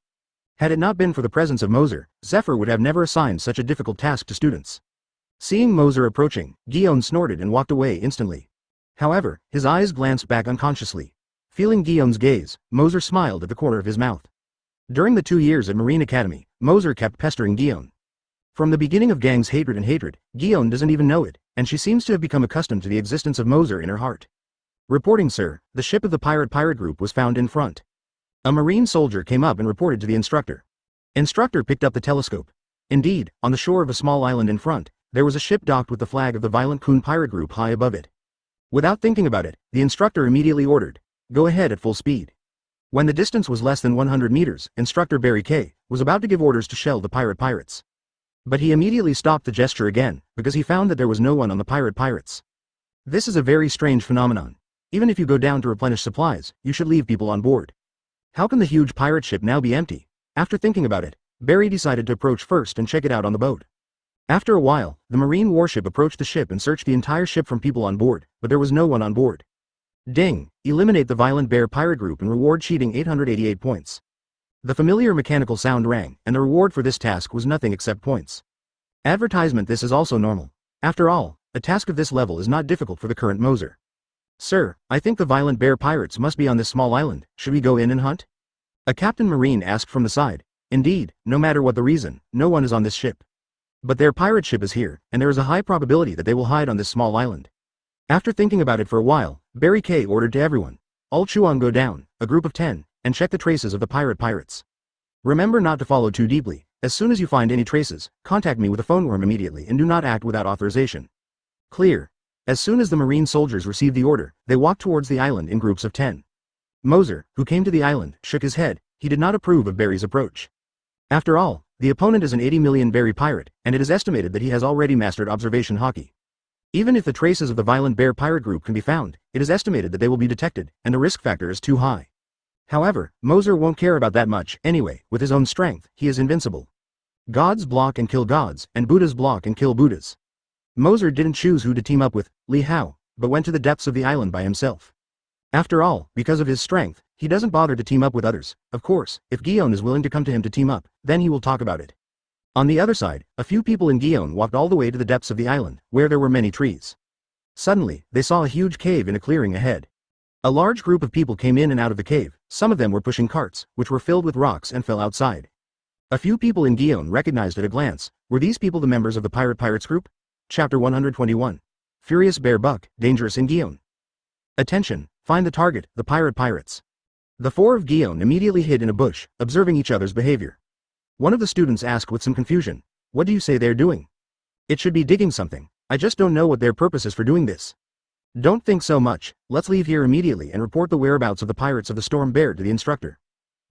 [SPEAKER 1] Had it not been for the presence of Moser, Zephyr would have never assigned such a difficult task to students. Seeing Moser approaching, Gion snorted and walked away instantly. However, his eyes glanced back unconsciously. Feeling Gion's gaze, Moser smiled at the corner of his mouth. During the 2 years at Marine Academy, Moser kept pestering Gion. From the beginning of Gang's hatred, Gion doesn't even know it, and she seems to have become accustomed to the existence of Moser in her heart. Reporting, sir, the ship of the pirate group was found in front. A Marine soldier came up and reported to the instructor. Instructor picked up the telescope. Indeed, on the shore of a small island in front, there was a ship docked with the flag of the violent Kun pirate group high above it. Without thinking about it, the instructor immediately ordered, "Go ahead at full speed." When the distance was less than 100 meters, Instructor Barry K. was about to give orders to shell the pirates. But he immediately stopped the gesture again, because he found that there was no one on the pirates. This is a very strange phenomenon. Even if you go down to replenish supplies, you should leave people on board. How can the huge pirate ship now be empty? After thinking about it, Barry decided to approach first and check it out on the boat. After a while, the marine warship approached the ship and searched the entire ship from people on board, but there was no one on board. Ding! Eliminate the violent bear pirate group and reward cheating 888 points. The familiar mechanical sound rang, and the reward for this task was nothing except points. Advertisement. This is also normal. After all, a task of this level is not difficult for the current Moser. Sir, I think the violent bear pirates must be on this small island. Should we go in and hunt? A Captain Marine asked from the side. Indeed, no matter what the reason, no one is on this ship. But their pirate ship is here, and there is a high probability that they will hide on this small island. After thinking about it for a while, Barry K ordered to everyone, all Chuan go down, a group of 10, and check the traces of the pirates. Remember not to follow too deeply. As soon as you find any traces, contact me with a phone worm immediately and do not act without authorization. Clear. As soon as the marine soldiers received the order, they walked towards the island in groups of 10. Moser, who came to the island, shook his head. He did not approve of Barry's approach. After all, the opponent is an 80 million berry pirate, and it is estimated that he has already mastered observation Haki. Even if the traces of the violent bear pirate group can be found, it is estimated that they will be detected, and the risk factor is too high. However, Moser won't care about that much. Anyway, with his own strength, he is invincible. Gods block and kill gods, and Buddhas block and kill Buddhas. Moser didn't choose who to team up with, Li Hao, but went to the depths of the island by himself. After all, because of his strength, he doesn't bother to team up with others. Of course, if Gion is willing to come to him to team up, then he will talk about it. On the other side, a few people in Gion walked all the way to the depths of the island, where there were many trees. Suddenly, they saw a huge cave in a clearing ahead. A large group of people came in and out of the cave. Some of them were pushing carts, which were filled with rocks and fell outside. A few people in Gion recognized at a glance. Were these people the members of the Pirates group? Chapter 121. Furious Bear Buck, Dangerous in Gion. Attention, find the target, the pirates. The four of Gion immediately hid in a bush, observing each other's behavior. One of the students asked with some confusion, "What do you say they're doing?" "It should be digging something. I just don't know what their purpose is for doing this." "Don't think so much, let's leave here immediately and report the whereabouts of the pirates of the Storm Bear to the instructor,"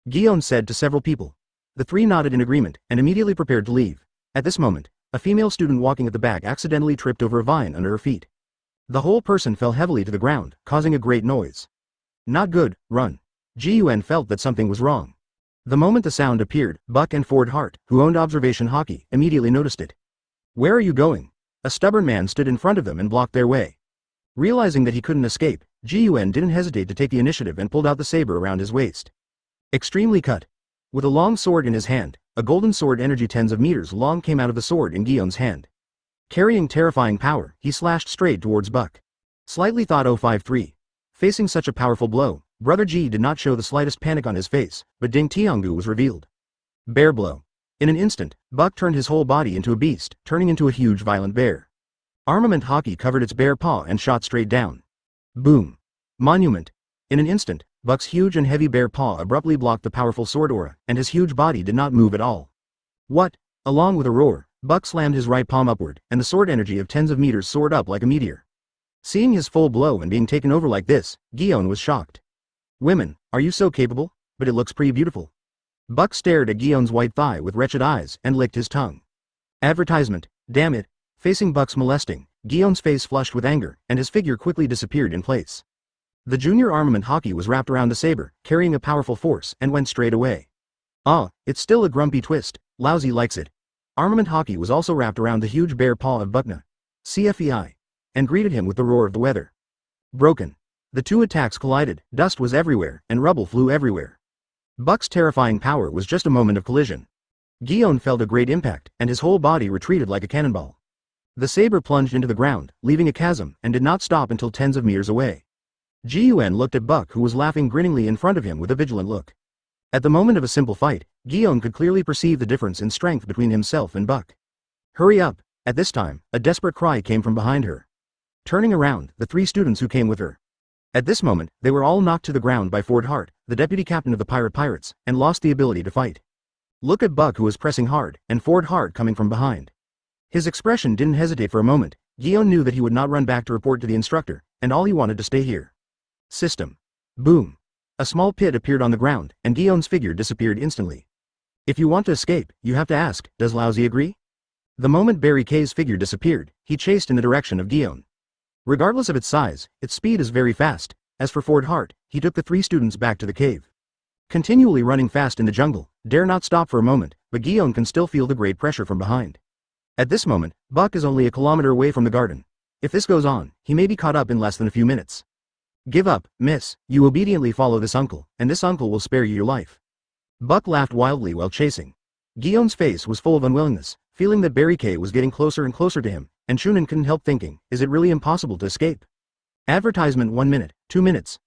[SPEAKER 1] Gion said to several people. The three nodded in agreement, and immediately prepared to leave. At this moment, a female student walking at the back accidentally tripped over a vine under her feet. The whole person fell heavily to the ground, causing a great noise. "Not good, run." Gion felt that something was wrong. The moment the sound appeared, Buck and Ford Hart, who owned observation Haki, immediately noticed it. "Where are you going?" A stubborn man stood in front of them and blocked their way. Realizing that he couldn't escape, Gion didn't hesitate to take the initiative and pulled out the saber around his waist. Extremely cut. With a long sword in his hand, a golden sword energy tens of meters long came out of the sword in Gion's hand. Carrying terrifying power, he slashed straight towards Buck. Slightly thought 053. Facing such a powerful blow, Brother G did not show the slightest panic on his face, but Ding Tiangu was revealed. Bear blow. In an instant, Buck turned his whole body into a beast, turning into a huge violent bear. Armament Haki covered its bare paw and shot straight down. Boom. Monument. In an instant, Buck's huge and heavy bare paw abruptly blocked the powerful sword aura, and his huge body did not move at all. What? Along with a roar, Buck slammed his right palm upward, and the sword energy of tens of meters soared up like a meteor. Seeing his full blow and being taken over like this, Gion was shocked. "Women, are you so capable? But it looks pretty beautiful." Buck stared at Gion's white thigh with wretched eyes and licked his tongue. Advertisement, damn it. Facing Buck's molesting, Gion's face flushed with anger, and his figure quickly disappeared in place. The junior armament Haki was wrapped around the saber, carrying a powerful force, and went straight away. "Ah, it's still a grumpy twist, lousy likes it." Armament Haki was also wrapped around the huge bare paw of Buckna, CFEI, and greeted him with the roar of the weather. Broken. The two attacks collided, dust was everywhere, and rubble flew everywhere. Buck's terrifying power was just a moment of collision. Gion felt a great impact, and his whole body retreated like a cannonball. The saber plunged into the ground, leaving a chasm, and did not stop until tens of meters away. Gion looked at Buck, who was laughing grinningly in front of him with a vigilant look. At the moment of a simple fight, Gion could clearly perceive the difference in strength between himself and Buck. "Hurry up!" At this time, a desperate cry came from behind her. Turning around, the three students who came with her. At this moment, they were all knocked to the ground by Ford Hart, the deputy captain of the pirates, and lost the ability to fight. Look at Buck, who was pressing hard, and Ford Hart coming from behind. His expression didn't hesitate for a moment. Gion knew that he would not run back to report to the instructor, and all he wanted to stay here. System. Boom. A small pit appeared on the ground, and Gion's figure disappeared instantly. "If you want to escape, you have to ask, does Lousy agree?" The moment Barry K's figure disappeared, he chased in the direction of Gion. Regardless of its size, its speed is very fast. As for Ford Hart, he took the three students back to the cave. Continually running fast in the jungle,
[SPEAKER 2] dare not stop for a moment, but Gion can still feel the great pressure from behind. At this moment, Buck is only a kilometer away from the garden. If this goes on, he may be caught up in less than a few minutes. Give up, miss, you obediently follow this uncle, and this uncle will spare you your life. Buck laughed wildly while chasing. Gion's face was full of unwillingness, feeling that Barry K was getting closer and closer to him, and Chunin couldn't help thinking, is it really impossible to escape? Advertisement 1 minute, 2 minutes.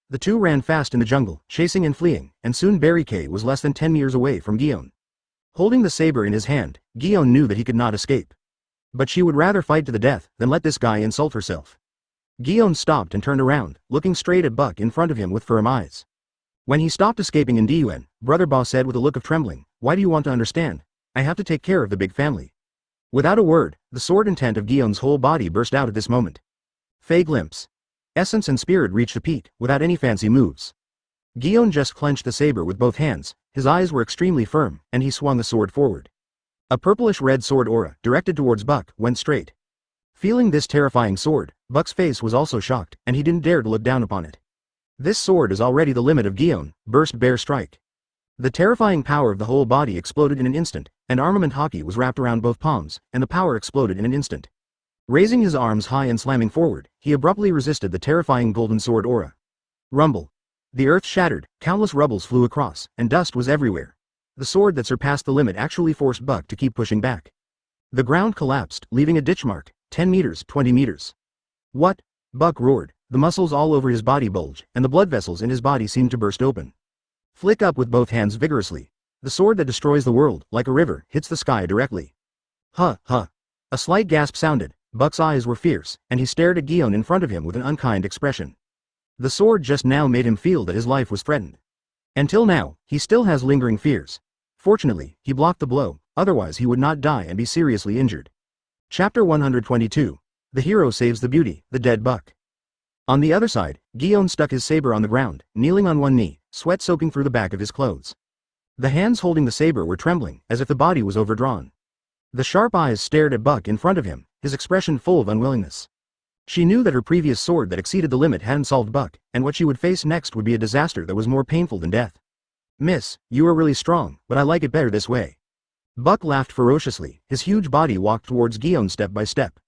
[SPEAKER 2] The two ran fast in the jungle, chasing and fleeing, and soon Barry K was less than 10 meters away from Gion. Holding the saber in his hand, Gion knew that he could not escape. But she would rather fight to the death than let this guy insult herself. Gion stopped and turned around, looking straight at Buck in front of him with firm eyes. When he stopped escaping in Dun, Brother Ba said with a look of trembling, why do you want to understand? I have to take care of the big family. Without a word, the sword intent of Gion's whole body burst out at this moment. Fey glimpse. Essence and spirit reached a peak, without any fancy moves. Gion just clenched the saber with both hands, his eyes were extremely firm, and he swung the sword forward. A purplish-red sword aura, directed towards Buck, went straight. Feeling this terrifying sword, Buck's face was also shocked, and he didn't dare to look down upon it. This sword is already the limit of Gion, burst bear strike. The terrifying power of the whole body exploded in an instant, and armament Haki was wrapped around both palms, and the power exploded in an instant. Raising his arms high and slamming forward, he abruptly resisted the terrifying golden sword aura. Rumble. The earth shattered, countless rubbles flew across, and dust was everywhere. The sword that surpassed the limit actually forced Buck to keep pushing back. The ground collapsed, leaving a ditch mark, 10 meters, 20 meters. What? Buck roared, the muscles all over his body bulged, and the blood vessels in his body seemed to burst open. Flick up with both hands vigorously. The sword that destroys the world, like a river, hits the sky directly. Huh, huh. A slight gasp sounded, Buck's eyes were fierce, and he stared at Gion in front of him with an unkind expression. The sword just now made him feel that his life was threatened. Until now, he still has lingering fears. Fortunately, he blocked the blow, otherwise he would not die and be seriously injured. Chapter 122. The hero saves the beauty, the dead Buck. On the other side, Gion stuck his saber on the ground, kneeling on one knee, sweat soaking through the back of his clothes. The hands holding the saber were trembling, as if the body was overdrawn. The sharp eyes stared at Buck in front of him, his expression full of unwillingness. She knew that her previous sword that exceeded the limit hadn't solved Buck, and what she would face next would be a disaster that was more painful than death. Miss, you are really strong, but I like it better this way. Buck laughed ferociously, his huge body walked towards Gion step by step.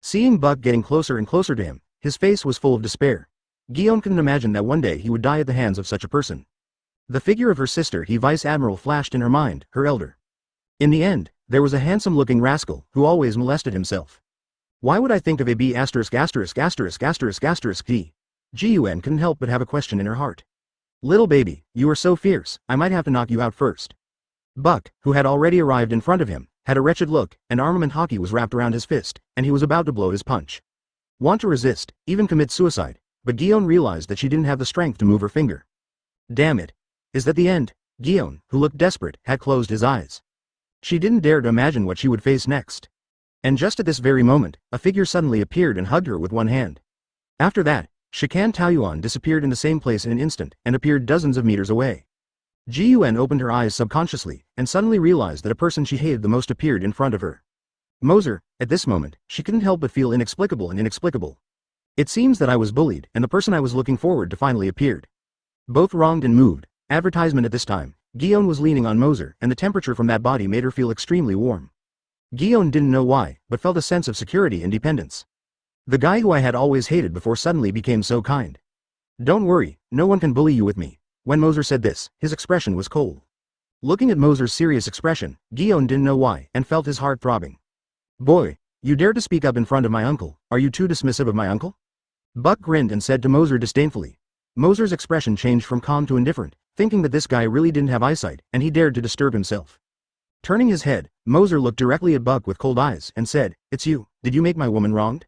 [SPEAKER 2] Seeing Buck getting closer and closer to him, his face was full of despair. Gion couldn't imagine that one day he would die at the hands of such a person. The figure of her sister he Vice Admiral flashed in her mind, her elder. In the end, there was a handsome-looking rascal, who always molested himself. Why would I think of a B**************************** D? Gion couldn't help but have a question in her heart. Little baby, you are so fierce, I might have to knock you out first. Buck, who had already arrived in front of him, had a wretched look, and armament Haki was wrapped around his fist, and he was about to blow his punch. Want to resist, even commit suicide, but Gion realized that she didn't have the strength to move her finger. Damn it. Is that the end? Gion, who looked desperate, had closed his eyes. She didn't dare to imagine what she would face next. And just at this very moment, a figure suddenly appeared and hugged her with one hand. After that, Shikan Taoyuan disappeared in the same place in an instant, and appeared dozens of meters away. Gion opened her eyes subconsciously, and suddenly realized that a person she hated the most appeared in front of her. Moser. At this moment, she couldn't help but feel inexplicable and inexplicable. It seems that I was bullied, and the person I was looking forward to finally appeared. Both wronged and moved. Advertisement at this time. Gion was leaning on Moser, and the temperature from that body made her feel extremely warm. Gion didn't know why, but felt a sense of security and dependence. The guy who I had always hated before suddenly became so kind. Don't worry, no one can bully you with me. When Moser said this, his expression was cold. Looking at Moser's serious expression, Gion didn't know why, and felt his heart throbbing. Boy, you dare to speak up in front of my uncle, are you too dismissive of my uncle? Buck grinned and said to Moser disdainfully. Moser's expression changed from calm to indifferent, thinking that this guy really didn't have eyesight, and he dared to disturb himself. Turning his head, Moser looked directly at Buck with cold eyes, and said, It's you, did you make my woman wronged?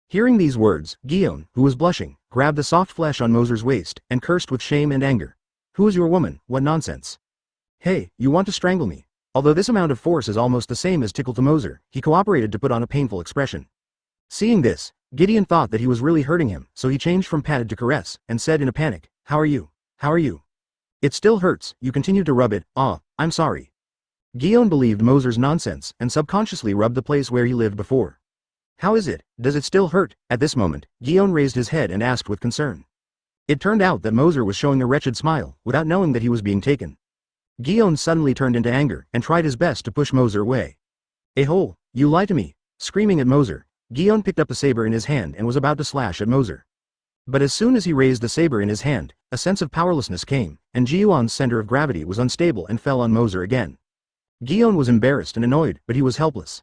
[SPEAKER 2] Hearing these words, Gion, who was blushing, grabbed the soft flesh on Moser's waist, and cursed with shame and anger. Who is your woman, what nonsense? Hey, you want to strangle me? Although this amount of force is almost the same as tickle to Moser, he cooperated to put on a painful expression. Seeing this, Gideon thought that he was really hurting him, so he changed from patted to caress, and said in a panic, How are you? How are you? It still hurts, you continue to rub it, I'm sorry. Gion believed Moser's nonsense, and subconsciously rubbed the place where he lived before. How is it, does it still hurt? At this moment, Gion raised his head and asked with concern. It turned out that Moser was showing a wretched smile, without knowing that he was being taken. Gion suddenly turned into anger and tried his best to push Moser away. "A-hole, you lie to me!" Screaming at Moser, Gion picked up the saber in his hand and was about to slash at Moser. But as soon as he raised the saber in his hand, a sense of powerlessness came, and Gion's center of gravity was unstable and fell on Moser again. Gion was embarrassed and annoyed, but he was helpless.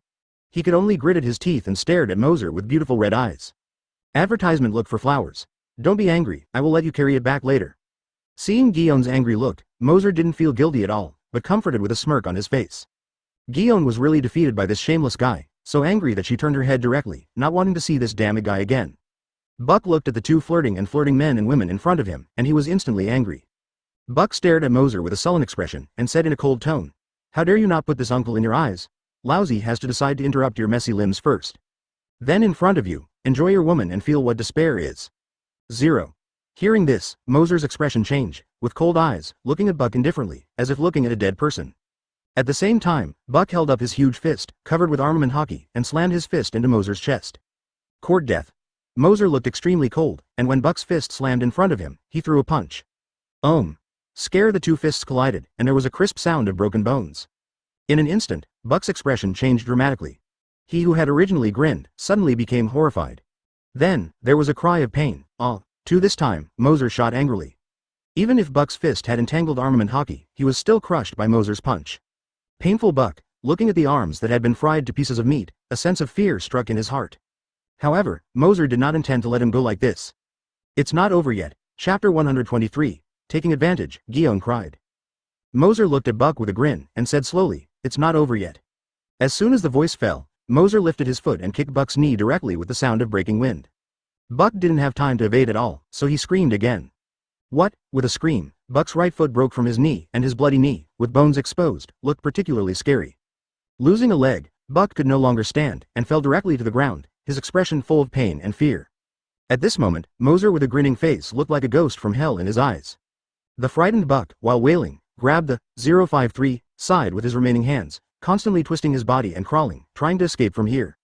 [SPEAKER 2] He could only gritted his teeth and stared at Moser with beautiful red eyes. Advertisement: look for flowers. Don't be angry, I will let you carry it back later. Seeing Gion's angry look, Moser didn't feel guilty at all, but comforted with a smirk on his face. Gion was really defeated by this shameless guy, so angry that she turned her head directly, not wanting to see this damn guy again. Buck looked at the two flirting men and women in front of him, and he was instantly angry. Buck stared at Moser with a sullen expression, and said in a cold tone, "How dare you not put this uncle in your eyes? Lousy has to decide to interrupt your messy limbs first. Then in front of you, enjoy your woman and feel what despair is." 0. Hearing this, Moser's expression changed, with cold eyes, looking at Buck indifferently, as if looking at a dead person. At the same time, Buck held up his huge fist, covered with armament Haki, and slammed his fist into Moser's chest. Court death. Moser looked extremely cold, and when Buck's fist slammed in front of him, he threw a punch. Scare! The two fists collided, and there was a crisp sound of broken bones. In an instant, Buck's expression changed dramatically. He who had originally grinned, suddenly became horrified. Then, there was a cry of pain. To this time, Moser shot angrily. Even if Buck's fist had entangled armament Haki, he was still crushed by Moser's punch. Painful Buck, looking at the arms that had been fried to pieces of meat, a sense of fear struck in his heart. However, Moser did not intend to let him go like this. "It's not over yet." Chapter 123, Taking Advantage, Gion cried. Moser looked at Buck with a grin, and said slowly, "It's not over yet." As soon as the voice fell, Moser lifted his foot and kicked Buck's knee directly with the sound of breaking wind. Buck didn't have time to evade at all, so he screamed again. What? With a scream, Buck's right foot broke from his knee, and his bloody knee, with bones exposed, looked particularly scary. Losing a leg, Buck could no longer stand, and fell directly to the ground, his expression full of pain and fear. At this moment, Moser with a grinning face looked like a ghost from hell in his eyes. The frightened Buck, while wailing, grabbed the 053 side with his remaining hands, constantly twisting his body and crawling, trying to escape from here.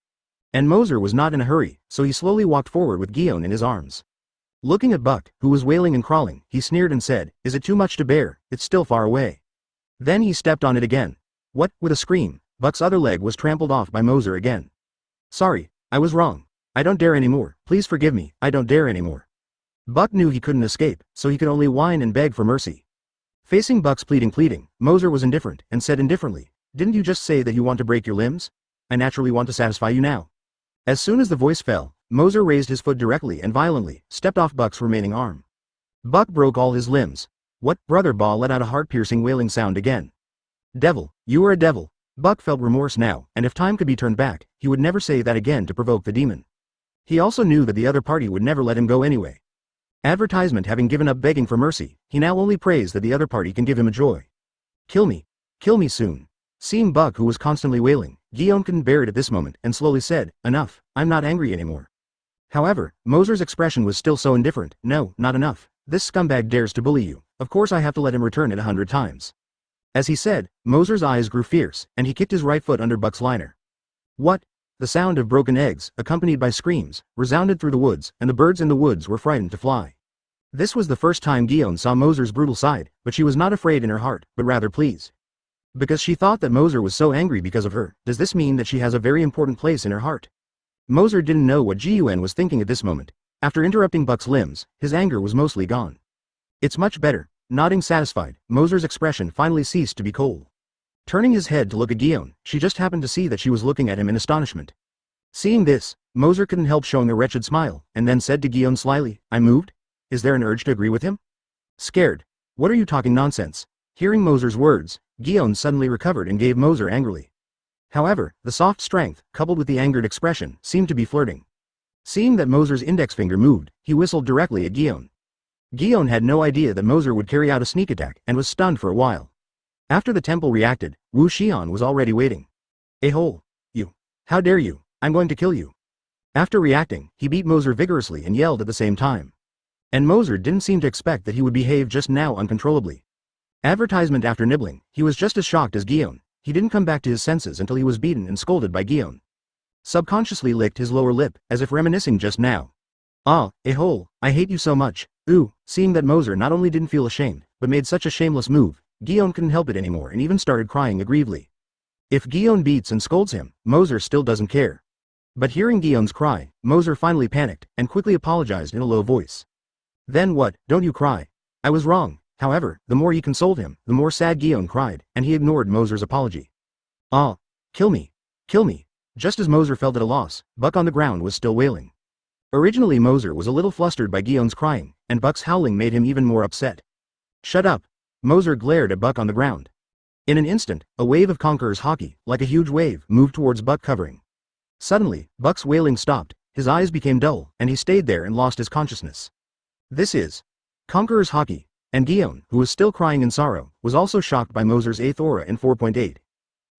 [SPEAKER 2] And Moser was not in a hurry, so he slowly walked forward with Gion in his arms. Looking at Buck, who was wailing and crawling, he sneered and said, "Is it too much to bear? It's still far away." Then he stepped on it again. What? With a scream, Buck's other leg was trampled off by Moser again. "Sorry, I was wrong. I don't dare anymore. Please forgive me, I don't dare anymore." Buck knew he couldn't escape, so he could only whine and beg for mercy. Facing Buck's pleading, Moser was indifferent, and said indifferently, "Didn't you just say that you want to break your limbs? I naturally want to satisfy you now." As soon as the voice fell, Moser raised his foot directly and violently, stepped off Buck's remaining arm. Buck broke all his limbs. What? Brother Ball let out a heart-piercing wailing sound again. "Devil, you are a devil." Buck felt remorse now, and if time could be turned back, he would never say that again to provoke the demon. He also knew that the other party would never let him go anyway. Advertisement having given up begging for mercy, he now only prays that the other party can give him a joy. Kill me soon." Seeing Buck, who was constantly wailing, Gion couldn't bear it at this moment and slowly said, "Enough, I'm not angry anymore." However, Moser's expression was still so indifferent. "No, not enough. This scumbag dares to bully you. Of course I have to let him return it 100 times. As he said, Moser's eyes grew fierce, and he kicked his right foot under Buck's liner. What? The sound of broken eggs, accompanied by screams, resounded through the woods, and the birds in the woods were frightened to fly. This was the first time Gion saw Moser's brutal side, but she was not afraid in her heart, but rather pleased. Because she thought that Moser was so angry because of her. Does this mean that she has a very important place in her heart? Moser didn't know what Gion was thinking at this moment. After interrupting Buck's limbs, his anger was mostly gone. "It's much better." Nodding satisfied, Moser's expression finally ceased to be cold. Turning his head to look at Gion, she just happened to see that she was looking at him in astonishment. Seeing this, Moser couldn't help showing a wretched smile, and then said to Gion slyly, "I'm moved? Is there an urge to agree with him?" "Scared? What are you talking nonsense?" Hearing Moser's words, Gion suddenly recovered and gave Moser angrily. However, the soft strength, coupled with the angered expression, seemed to be flirting. Seeing that Moser's index finger moved, he whistled directly at Gion. Gion had no idea that Moser would carry out a sneak attack and was stunned for a while. After the temple reacted, Wu Xian was already waiting. "A-hole! You! How dare you! I'm going to kill you!" After reacting, he beat Moser vigorously and yelled at the same time. And Moser didn't seem to expect that he would behave just now uncontrollably. Advertisement after nibbling, he was just as shocked as Gion. He didn't come back to his senses until he was beaten and scolded by Gion. Subconsciously licked his lower lip, as if reminiscing just now. "Ah, a-hole, I hate you so much." Ooh, seeing that Moser not only didn't feel ashamed, but made such a shameless move, Gion couldn't help it anymore and even started crying aggrievedly. If Gion beats and scolds him, Moser still doesn't care. But hearing Gion's cry, Moser finally panicked and quickly apologized in a low voice. Then what, don't you cry. I was wrong. However, the more he consoled him, the more sad Gion cried, and he ignored Moser's apology. Ah, kill me. Kill me. Just as Moser felt at a loss, Buck on the ground was still wailing. Originally Moser was a little flustered by Gion's crying, and Buck's howling made him even more upset. Shut up. Moser glared at Buck on the ground. In an instant, a wave of Conqueror's Haki, like a huge wave, moved towards Buck covering. Suddenly, Buck's wailing stopped, his eyes became dull, and he stayed there and lost his consciousness. This is Conqueror's Haki, and Gion, who was still crying in sorrow, was also shocked by Moser's 8th aura in 4.8.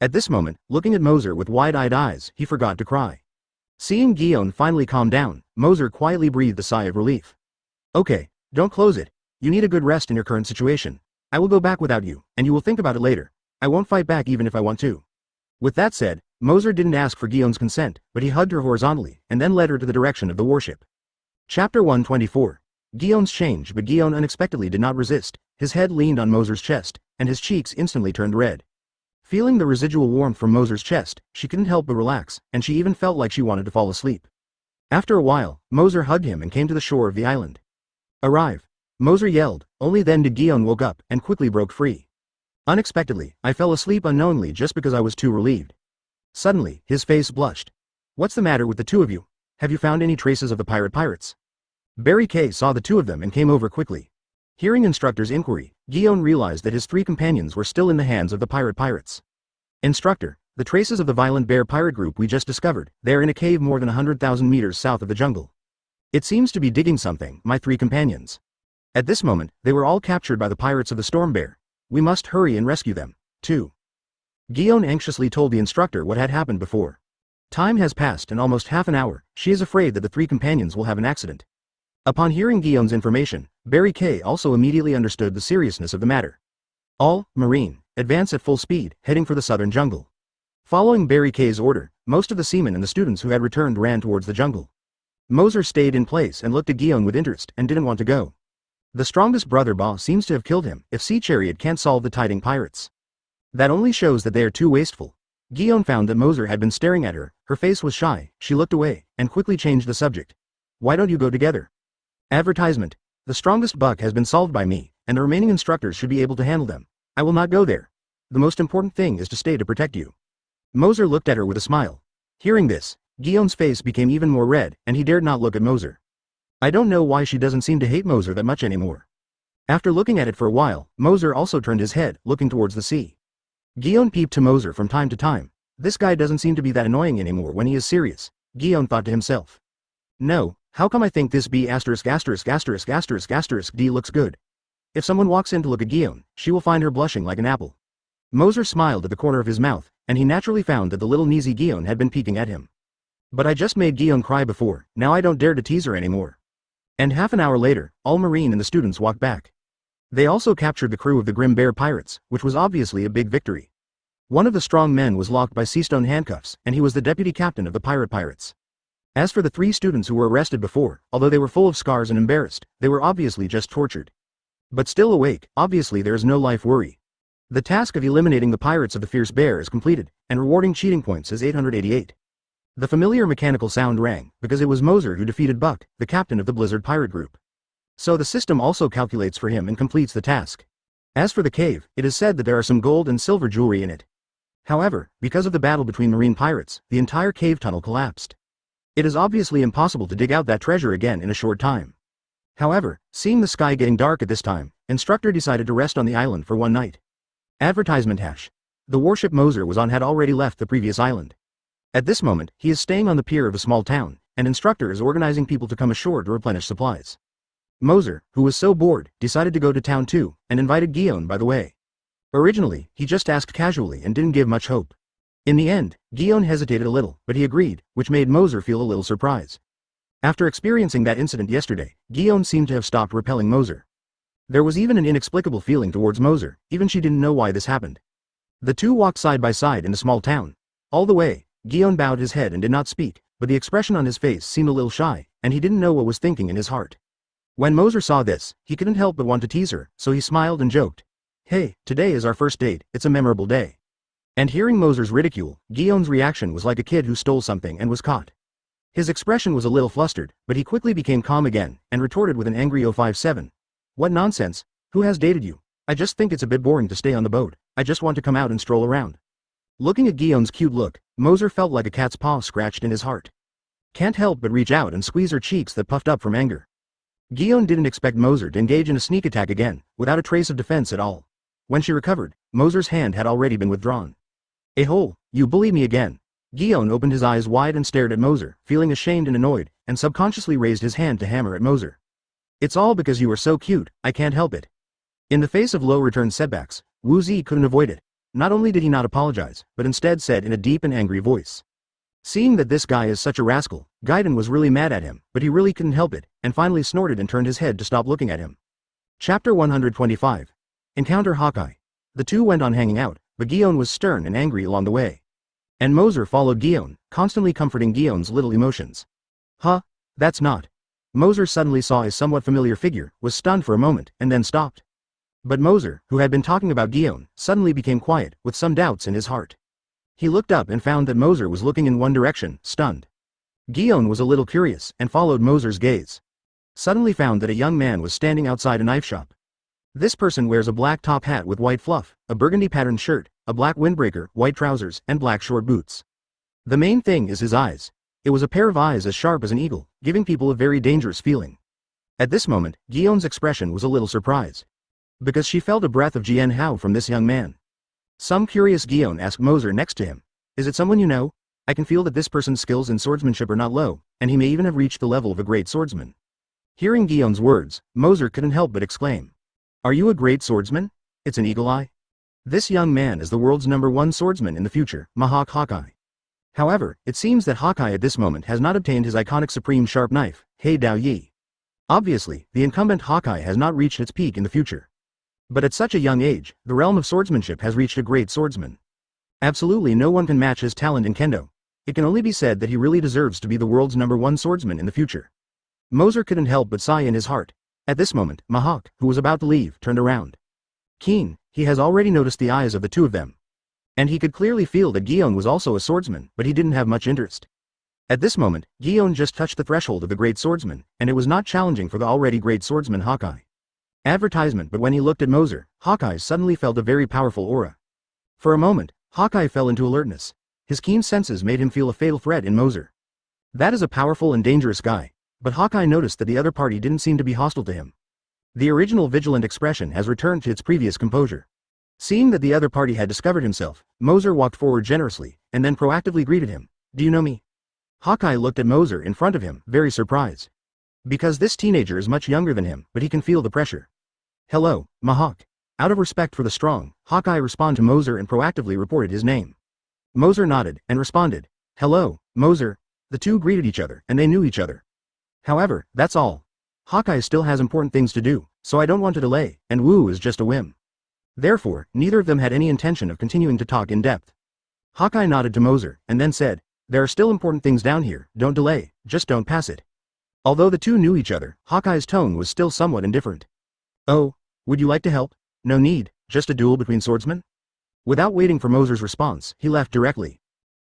[SPEAKER 2] At this moment, looking at Moser with wide-eyed eyes, he forgot to cry. Seeing Gion finally calm down, Moser quietly breathed a sigh of relief. Okay, don't close it. You need a good rest in your current situation. I will go back without you, and you will think about it later. I won't fight back even if I want to. With that said, Moser didn't ask for Gion's consent, but he hugged her horizontally, and then led her to the direction of the warship. Chapter 124. Gion's change, but Gion unexpectedly did not resist. His head leaned on Moser's chest, and his cheeks instantly turned red. Feeling the residual warmth from Moser's chest, she couldn't help but relax, and she even felt like she wanted to fall asleep. After a while, Moser hugged him and came to the shore of the island. Arrive! Moser yelled, only then did Gion woke up and quickly broke free. Unexpectedly, I fell asleep unknowingly just because I was too relieved. Suddenly, his face blushed. What's the matter with the two of you? Have you found any traces of the pirates? Barry K saw the two of them and came over quickly. Hearing Instructor's inquiry, Gion realized that his three companions were still in the hands of the pirates. Instructor, the traces of the violent bear pirate group we just discovered, they are in a cave more than 100,000 meters south of the jungle. It seems to be digging something, my three companions. At this moment, they were all captured by the pirates of the Storm Bear. We must hurry and rescue them, too. Gion anxiously told the instructor what had happened before. Time has passed and almost half an hour, she is afraid that the three companions will have an accident. Upon hearing Gion's information, Barry K also immediately understood the seriousness of the matter. All, Marine, advance at full speed, heading for the southern jungle. Following Barry K's order, most of the seamen and the students who had returned ran towards the jungle. Moser stayed in place and looked at Gion with interest and didn't want to go. The strongest brother Ba seems to have killed him if Sea Chariot can't solve the tiding pirates. That only shows that they are too wasteful. Gion found that Moser had been staring at her, her face was shy, she looked away, and quickly changed the subject. Why don't you go together? Advertisement. The strongest buck has been solved by me, and the remaining instructors should be able to handle them. I will not go there. The most important thing is to stay to protect you. Moser looked at her with a smile. Hearing this, Gion's face became even more red, and he dared not look at Moser. I don't know why she doesn't seem to hate Moser that much anymore. After looking at it for a while, Moser also turned his head, looking towards the sea. Gion peeped to Moser from time to time. This guy doesn't seem to be that annoying anymore when he is serious, Gion thought to himself. No, how come I think this B************ D looks good? If someone walks in to look at Gion, she will find her blushing like an apple. Moser smiled at the corner of his mouth, and he naturally found that the little kneesy Gion had been peeking at him. But I just made Gion cry before, now I don't dare to tease her anymore. And half an hour later, all Marine and the students walked back. They also captured the crew of the Grim Bear Pirates, which was obviously a big victory. One of the strong men was locked by seastone handcuffs, and he was the deputy captain of the pirates. As for the three students who were arrested before, although they were full of scars and embarrassed, they were obviously just tortured. But still awake, obviously there is no life worry. The task of eliminating the pirates of the Fierce Bear is completed, and rewarding cheating points is 888. The familiar mechanical sound rang, because it was Moser who defeated Buck, the captain of the Blizzard pirate group. So the system also calculates for him and completes the task. As for the cave, it is said that there are some gold and silver jewelry in it. However, because of the battle between marine pirates, the entire cave tunnel collapsed. It is obviously impossible to dig out that treasure again in a short time. However, seeing the sky getting dark at this time, Instructor decided to rest on the island for one night. Advertisement hash. The warship Moser was on had already left the previous island. At this moment, he is staying on the pier of a small town, and Instructor is organizing people to come ashore to replenish supplies. Moser, who was so bored, decided to go to town too, and invited Gion by the way. Originally, he just asked casually and didn't give much hope. In the end, Gion hesitated a little, but he agreed, which made Moser feel a little surprised. After experiencing that incident yesterday, Gion seemed to have stopped repelling Moser. There was even an inexplicable feeling towards Moser, even she didn't know why this happened. The two walked side by side in a small town. All the way, Gion bowed his head and did not speak, but the expression on his face seemed a little shy, and he didn't know what was thinking in his heart. When Moser saw this, he couldn't help but want to tease her, so he smiled and joked.
[SPEAKER 1] Hey, today is our first date, it's a memorable day. And hearing Moser's ridicule, Gion's reaction was like a kid who stole something and was caught. His expression was a little flustered, but he quickly became calm again, and retorted with an angry 057. What nonsense? Who has dated you? I just think it's a bit boring to stay on the boat, I just want to come out and stroll around. Looking at Gion's cute look, Moser felt like a cat's paw scratched in his heart. Can't help but reach out and squeeze her cheeks that puffed up from anger. Gion didn't expect Moser to engage in a sneak attack again, without a trace of defense at all. When she recovered, Moser's hand had already been withdrawn. "Hole, you bully me again." Gion opened his eyes wide and stared at Moser, feeling ashamed and annoyed, and subconsciously raised his hand to hammer at Moser. "It's all because you are so cute, I can't help it." In the face of low return setbacks, Wu Zi couldn't avoid it. Not only did he not apologize, but instead said in a deep and angry voice. Seeing that this guy is such a rascal, Gaiden was really mad at him, but he really couldn't help it, and finally snorted and turned his head to stop looking at him. Chapter 125. Encounter Haki. The two went on hanging out, but Gion was stern and angry along the way. And Moser followed Gion, constantly comforting Gion's little emotions. Huh? That's not. Moser suddenly saw a somewhat familiar figure, was stunned for a moment, and then stopped. But Moser, who had been talking about Gion, suddenly became quiet, with some doubts in his heart. He looked up and found that Moser was looking in one direction, stunned. Gion was a little curious, and followed Moser's gaze. Suddenly found that a young man was standing outside a knife shop. This person wears a black top hat with white fluff, a burgundy patterned shirt, a black windbreaker, white trousers, and black short boots. The main thing is his eyes. It was a pair of eyes as sharp as an eagle, giving people a very dangerous feeling. At this moment, Gion's expression was a little surprised. Because she felt a breath of Jian Hao from this young man. Some curious Gion asked Moser next to him. Is it someone you know? I can feel that this person's skills in swordsmanship are not low, and he may even have reached the level of a great swordsman. Hearing Gion's words, Moser couldn't help but exclaim. Are you a great swordsman? It's an eagle eye. This young man is the world's #1 swordsman in the future, Mahawk Haki. However, it seems that Haki at this moment has not obtained his iconic supreme sharp knife, Hei Dao Yi. Obviously, the incumbent Haki has not reached its peak in the future. But at such a young age, the realm of swordsmanship has reached a great swordsman. Absolutely no one can match his talent in kendo. It can only be said that he really deserves to be the world's #1 swordsman in the future. Moser couldn't help but sigh in his heart. At this moment, Mahawk, who was about to leave, turned around. Keen, he has already noticed the eyes of the two of them. And he could clearly feel that Gion was also a swordsman, but he didn't have much interest. At this moment, Gion just touched the threshold of the great swordsman, and it was not challenging for the already great swordsman Haki. Advertisement. But when he looked at Moser, Hawkeye suddenly felt a very powerful aura. For a moment, Hawkeye fell into alertness. His keen senses made him feel a fatal threat in Moser. That is a powerful and dangerous guy, but Hawkeye noticed that the other party didn't seem to be hostile to him. The original vigilant expression has returned to its previous composure. Seeing that the other party had discovered himself, Moser walked forward generously, and then proactively greeted him. Do you know me? Hawkeye looked at Moser in front of him, very surprised. Because this teenager is much younger than him, but he can feel the pressure. Hello, Mahawk. Out of respect for the strong, Hawkeye responded to Moser and proactively reported his name. Moser nodded, and responded. Hello, Moser. The two greeted each other, and they knew each other. However, that's all. Hawkeye still has important things to do, so I don't want to delay, and Wu is just a whim. Therefore, neither of them had any intention of continuing to talk in depth. Hawkeye nodded to Moser, and then said, there are still important things down here, don't delay, just don't pass it. Although the two knew each other, Hawkeye's tone was still somewhat indifferent. Oh, would you like to help? No need, just a duel between swordsmen? Without waiting for Moser's response, he left directly.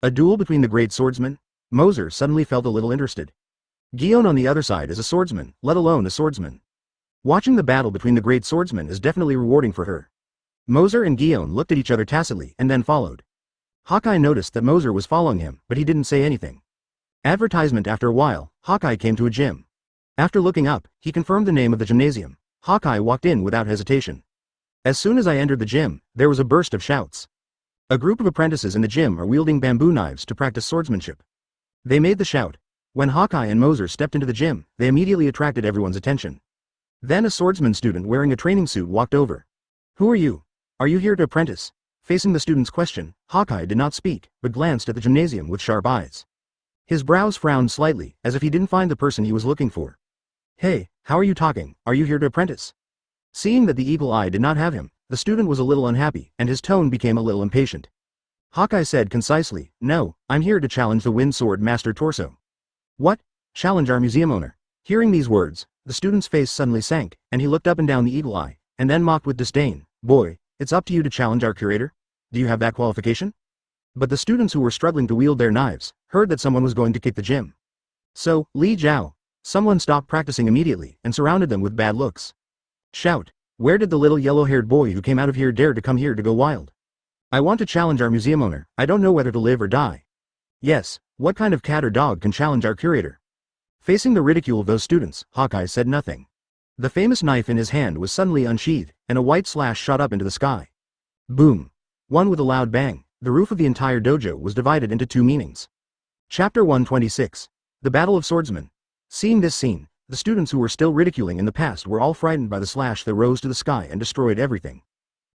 [SPEAKER 1] A duel between the great swordsmen? Moser suddenly felt a little interested. Gion on the other side is a swordsman, let alone a swordsman. Watching the battle between the great swordsmen is definitely rewarding for her. Moser and Gion looked at each other tacitly and then followed. Hawkeye noticed that Moser was following him, but he didn't say anything. Advertisement. After a while, Hawkeye came to a gym. After looking up, he confirmed the name of the gymnasium. Hawkeye walked in without hesitation. As soon as I entered the gym, there was a burst of shouts. A group of apprentices in the gym are wielding bamboo knives to practice swordsmanship. They made the shout. When Hawkeye and Moser stepped into the gym, they immediately attracted everyone's attention. Then a swordsman student wearing a training suit walked over. Who are you? Are you here to apprentice? Facing the student's question, Hawkeye did not speak, but glanced at the gymnasium with sharp eyes. His brows frowned slightly, as if he didn't find the person he was looking for. Hey, how are you talking? Are you here to apprentice? Seeing that the eagle eye did not have him, the student was a little unhappy, and his tone became a little impatient. Hawkeye said concisely, no, I'm here to challenge the Wind Sword Master Torso. What? Challenge our museum owner? Hearing these words, the student's face suddenly sank, and he looked up and down the eagle eye, and then mocked with disdain. Boy, it's up to you to challenge our curator? Do you have that qualification? But the students who were struggling to wield their knives heard that someone was going to kick the gym. So, Li Jiao. Someone stopped practicing immediately and surrounded them with bad looks. Shout. Where did the little yellow-haired boy who came out of here dare to come here to go wild? I want to challenge our museum owner. I don't know whether to live or die. Yes, what kind of cat or dog can challenge our curator? Facing the ridicule of those students, Hawkeye said nothing. The famous knife in his hand was suddenly unsheathed, and a white slash shot up into the sky. Boom. One with a loud bang, the roof of the entire dojo was divided into two meanings. Chapter 126. The Battle of Swordsmen. Seeing this scene, the students who were still ridiculing in the past were all frightened by the slash that rose to the sky and destroyed everything.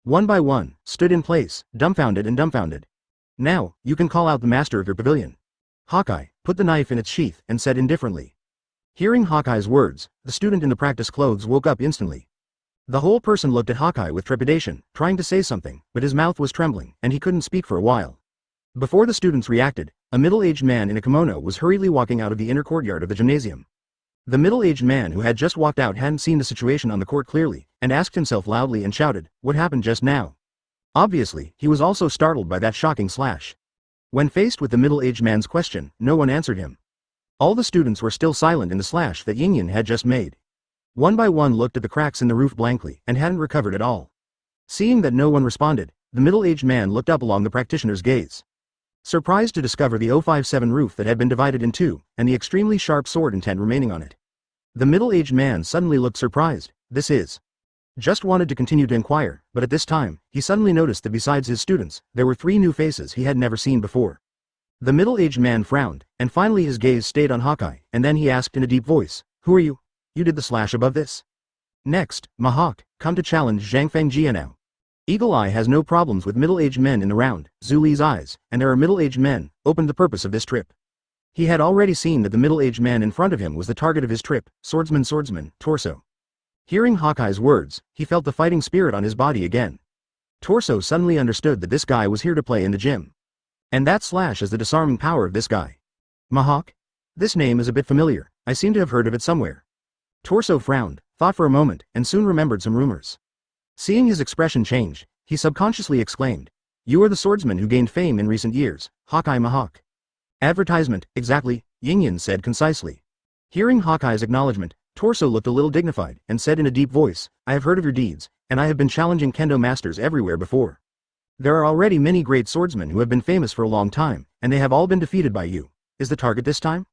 [SPEAKER 1] One by one, stood in place, dumbfounded and dumbfounded. Now, you can call out the master of your pavilion. Hawkeye put the knife in its sheath and said indifferently. Hearing Hawkeye's words, the student in the practice clothes woke up instantly. The whole person looked at Hawkeye with trepidation, trying to say something, but his mouth was trembling, and he couldn't speak for a while. Before the students reacted, a middle-aged man in a kimono was hurriedly walking out of the inner courtyard of the gymnasium. The middle-aged man who had just walked out hadn't seen the situation on the court clearly, and asked himself loudly and shouted, "What happened just now?" Obviously, he was also startled by that shocking slash. When faced with the middle-aged man's question, no one answered him. All the students were still silent in the slash that Yin had just made. One by one looked at the cracks in the roof blankly, and hadn't recovered at all. Seeing that no one responded, the middle-aged man looked up along the practitioner's gaze. Surprised to discover the 057 roof that had been divided in two, and the extremely sharp sword intent remaining on it. The middle-aged man suddenly looked surprised. This is. Just wanted to continue to inquire, but at this time, he suddenly noticed that besides his students, there were three new faces he had never seen before. The middle-aged man frowned, and finally his gaze stayed on Hawkeye, and then he asked in a deep voice, "Who are you? You did the slash above this?" Next, Mahawk, come to challenge Zhangfeng Jia now. Eagle Eye has no problems with middle-aged men in the round, Zhu Li's eyes, and there are middle-aged men, opened the purpose of this trip. He had already seen that the middle-aged man in front of him was the target of his trip, swordsman, torso. Hearing Hawkeye's words, he felt the fighting spirit on his body again. Torso suddenly understood that this guy was here to play in the gym. And that slash is the disarming power of this guy. Mahawk? This name is a bit familiar, I seem to have heard of it somewhere. Torso frowned, thought for a moment, and soon remembered some rumors. Seeing his expression change, he subconsciously exclaimed, "You are the swordsman who gained fame in recent years, Hawkeye Mahawk." Advertisement, exactly, Yin said concisely. Hearing Hawkeye's acknowledgement, Torso looked a little dignified, and said in a deep voice, "I have heard of your deeds, and I have been challenging kendo masters everywhere before. There are already many great swordsmen who have been famous for a long time, and they have all been defeated by you. Is the target this time?"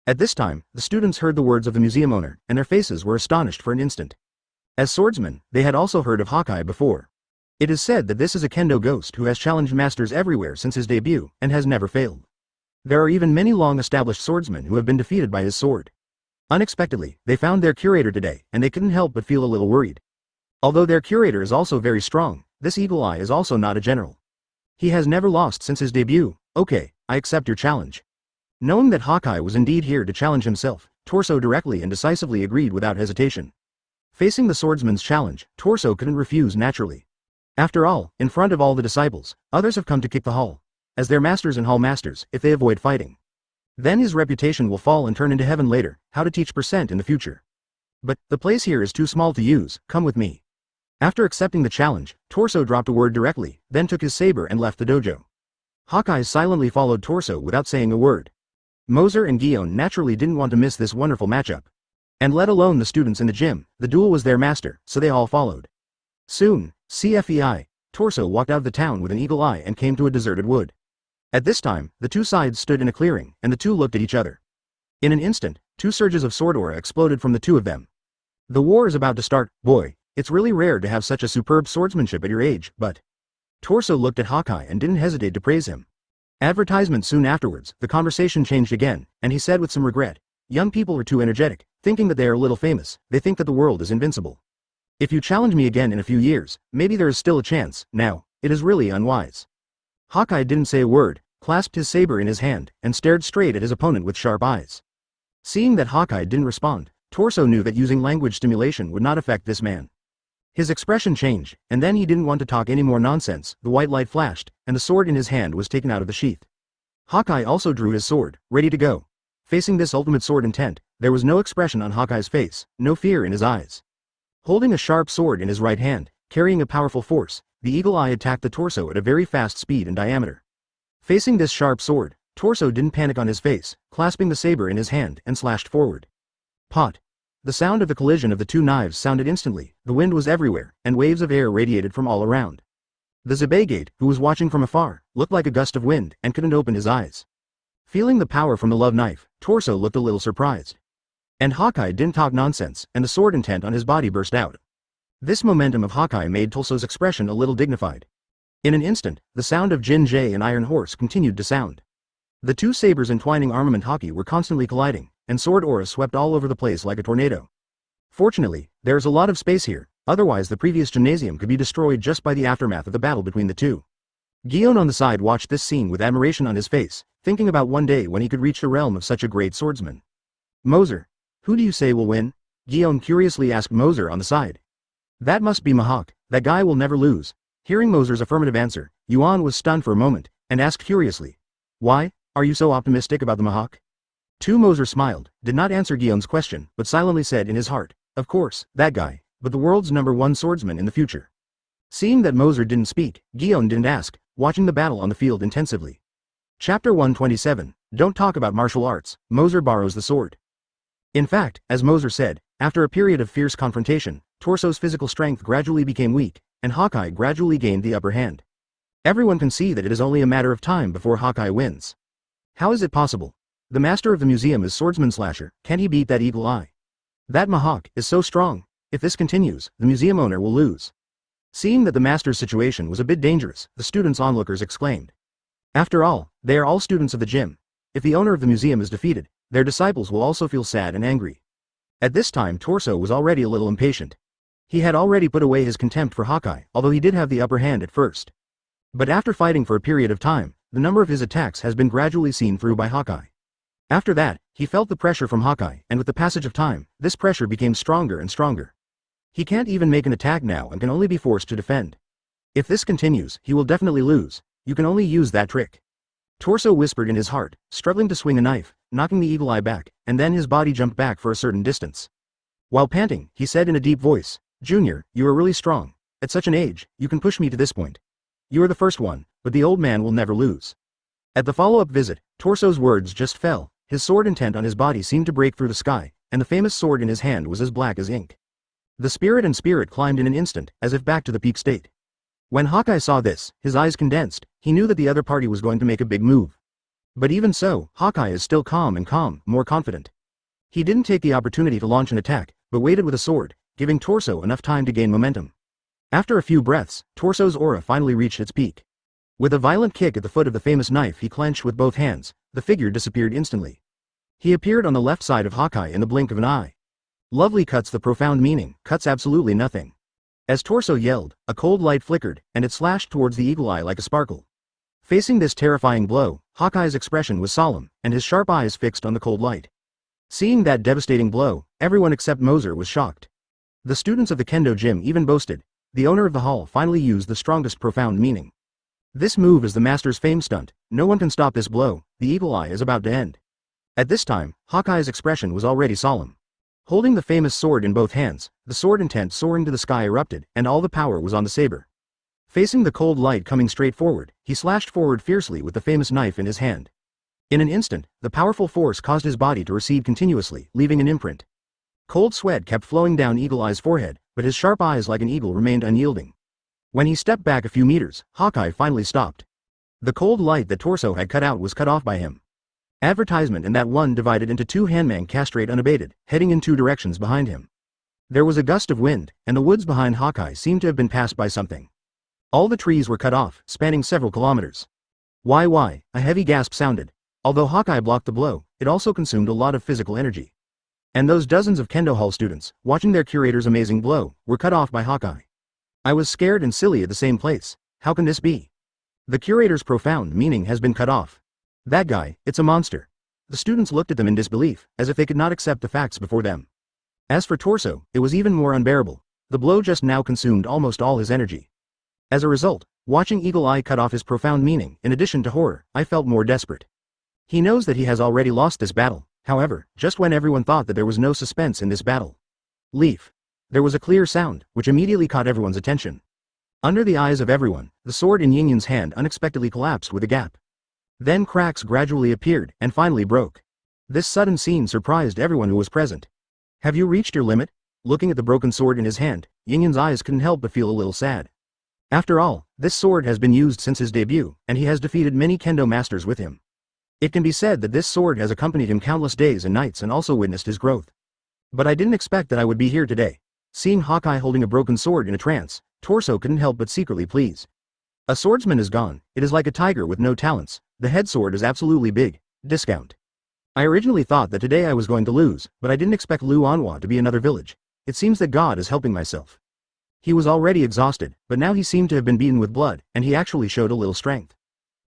[SPEAKER 1] At this time, the students heard the words of the museum owner, and their faces were astonished for an instant. As swordsmen, they had also heard of Hawkeye before. It is said that this is a kendo ghost who has challenged masters everywhere since his debut, and has never failed. There are even many long-established swordsmen who have been defeated by his sword. Unexpectedly, they found their curator today, and they couldn't help but feel a little worried. Although their curator is also very strong, this Eagle Eye is also not a general. He has never lost since his debut. Okay, I accept your challenge. Knowing that Hawkeye was indeed here to challenge himself, Torso directly and decisively agreed without hesitation. Facing the swordsman's challenge, Torso couldn't refuse naturally. After all, in front of all the disciples, others have come to kick the hall. As their masters and hall masters, if they avoid fighting. Then his reputation will fall and turn into heaven later, how to teach % in the future. But, the place here is too small to use, come with me. After accepting the challenge, Torso dropped a word directly, then took his saber and left the dojo. Hawkeye silently followed Torso without saying a word. Moser and Gion naturally didn't want to miss this wonderful matchup. And let alone the students in the gym, the duel was their master, so they all followed. Soon, CFEI, Torso walked out of the town with an eagle eye and came to a deserted wood. At this time, the two sides stood in a clearing, and the two looked at each other. In an instant, two surges of sword aura exploded from the two of them. The war is about to start, boy, it's really rare to have such a superb swordsmanship at your age, but... Torso looked at Hawkeye and didn't hesitate to praise him. Advertisement soon afterwards, the conversation changed again, and he said with some regret, "Young people are too energetic, thinking that they are a little famous, they think that the world is invincible. If you challenge me again in a few years, maybe there is still a chance, now, it is really unwise." Hawkeye didn't say a word, clasped his saber in his hand, and stared straight at his opponent with sharp eyes. Seeing that Hawkeye didn't respond, Torso knew that using language stimulation would not affect this man. His expression changed, and then he didn't want to talk any more nonsense. The white light flashed, and the sword in his hand was taken out of the sheath. Hawkeye also drew his sword, ready to go. Facing this ultimate sword intent, there was no expression on Hawkeye's face, no fear in his eyes. Holding a sharp sword in his right hand,
[SPEAKER 2] carrying a powerful force, the eagle eye attacked the torso at a very fast speed and diameter. Facing this sharp sword, Torso didn't panic on his face, clasping the saber in his hand and slashed forward. Pot. The sound of the collision of the two knives sounded instantly, the wind was everywhere, and waves of air radiated from all around. The Zebegate, who was watching from afar, looked like a gust of wind and couldn't open his eyes. Feeling the power from the love knife, Torso looked a little surprised. And Haki didn't talk nonsense, and the sword intent on his body burst out. This momentum of Haki made Torso's expression a little dignified. In an instant, the sound of Jinjay and Iron Horse continued to sound. The two sabers entwining armament Haki were constantly colliding, and sword aura swept all over the place like a tornado. Fortunately, there is a lot of space here, otherwise the previous gymnasium could be destroyed just by the aftermath of the battle between the two. Gion on the side watched this scene with admiration on his face, thinking about one day when he could reach the realm of such a great swordsman. Moser, who do you say will win? Gion curiously asked Moser on the side. That must be Mahawk, that guy will never lose. Hearing Moser's affirmative answer, Yuan was stunned for a moment, and asked curiously, why, are you so optimistic about the Mahawk? Moser smiled, did not answer Gion's question, but silently said in his heart, of course, that guy, but the world's #1 swordsman in the future. Seeing that Moser didn't speak, Gion didn't ask, watching the battle on the field intensively. Chapter 127, Don't Talk About Martial Arts, Moser Borrows the Sword. In fact, as Moser said, after a period of fierce confrontation, Torso's physical strength gradually became weak, and Haki gradually gained the upper hand. Everyone can see that it is only a matter of time before Haki wins. How is it possible? The master of the museum is swordsman slasher, can he beat that eagle eye? That Mahawk is so strong, if this continues, the museum owner will lose. Seeing that the master's situation was a bit dangerous, the students onlookers exclaimed. After all, they are all students of the gym. If the owner of the museum is defeated, their disciples will also feel sad and angry. At this time Torso was already a little impatient. He had already put away his contempt for Haki, although he did have the upper hand at first. But after fighting for a period of time, the number of his attacks has been gradually seen through by Haki. After that, he felt the pressure from Haki, and with the passage of time, this pressure became stronger and stronger. He can't even make an attack now and can only be forced to defend. If this continues, he will definitely lose. You can only use that trick. Torso whispered in his heart, struggling to swing a knife, knocking the eagle eye back, and then his body jumped back for a certain distance. While panting, he said in a deep voice, Junior, you are really strong. At such an age, you can push me to this point. You are the first one, but the old man will never lose. At the follow-up visit, Torso's words just fell, his sword intent on his body seemed to break through the sky, and the famous sword in his hand was as black as ink. The spirit climbed in an instant, as if back to the peak state. When Haki saw this, his eyes condensed, he knew that the other party was going to make a big move. But even so, Haki is still calm, more confident. He didn't take the opportunity to launch an attack, but waited with a sword, giving Torso enough time to gain momentum. After a few breaths, Torso's aura finally reached its peak. With a violent kick at the foot of the famous knife he clenched with both hands, the figure disappeared instantly. He appeared on the left side of Haki in the blink of an eye. Lovely cuts the profound meaning, cuts absolutely nothing. As Torso yelled, a cold light flickered, and it slashed towards the eagle eye like a sparkle. Facing this terrifying blow, Haki's expression was solemn, and his sharp eyes fixed on the cold light. Seeing that devastating blow, everyone except Moser was shocked. The students of the Kendo gym even boasted, the owner of the hall finally used the strongest profound meaning. This move is the master's fame stunt, no one can stop this blow, the eagle eye is about to end. At this time, Haki's expression was already solemn. Holding the famous sword in both hands, the sword intent soaring to the sky erupted, and all the power was on the saber. Facing the cold light coming straight forward, he slashed forward fiercely with the famous knife in his hand. In an instant, the powerful force caused his body to recede continuously, leaving an imprint. Cold sweat kept flowing down Eagle Eye's forehead, but his sharp eyes like an eagle remained unyielding. When he stepped back a few meters, Haki finally stopped. The cold light that Torso had cut out was cut off by him. Advertisement and that one divided into two handman castrate unabated, heading in two directions behind him. There was a gust of wind, and the woods behind Haki seemed to have been passed by something. All the trees were cut off, spanning several kilometers. Why, a heavy gasp sounded. Although Haki blocked the blow, it also consumed a lot of physical energy. And those dozens of Kendo Hall students, watching their curator's amazing blow, were cut off by Haki. I was scared and silly at the same place, how can this be? The curator's profound meaning has been cut off. That guy, it's a monster. The students looked at them in disbelief, as if they could not accept the facts before them. As for Torso, it was even more unbearable. The blow just now consumed almost all his energy. As a result, watching Eagle Eye cut off his profound meaning, in addition to horror, I felt more desperate. He knows that he has already lost this battle, however, just when everyone thought that there was no suspense in this battle. Leaf. There was a clear sound, which immediately caught everyone's attention. Under the eyes of everyone, the sword in Yinyan's hand unexpectedly collapsed with a gap. Then cracks gradually appeared, and finally broke. This sudden scene surprised everyone who was present. Have you reached your limit? Looking at the broken sword in his hand, Yinyan's eyes couldn't help but feel a little sad. After all, this sword has been used since his debut, and he has defeated many kendo masters with him. It can be said that this sword has accompanied him countless days and nights and also witnessed his growth. But I didn't expect that I would be here today. Seeing Haki holding a broken sword in a trance, Torso couldn't help but secretly please. A swordsman is gone, it is like a tiger with no talents, the head sword is absolutely big, discount. I originally thought that today I was going to lose, but I didn't expect Lu Anhua to be another village. It seems that God is helping myself. He was already exhausted, but now he seemed to have been beaten with blood, and he actually showed a little strength.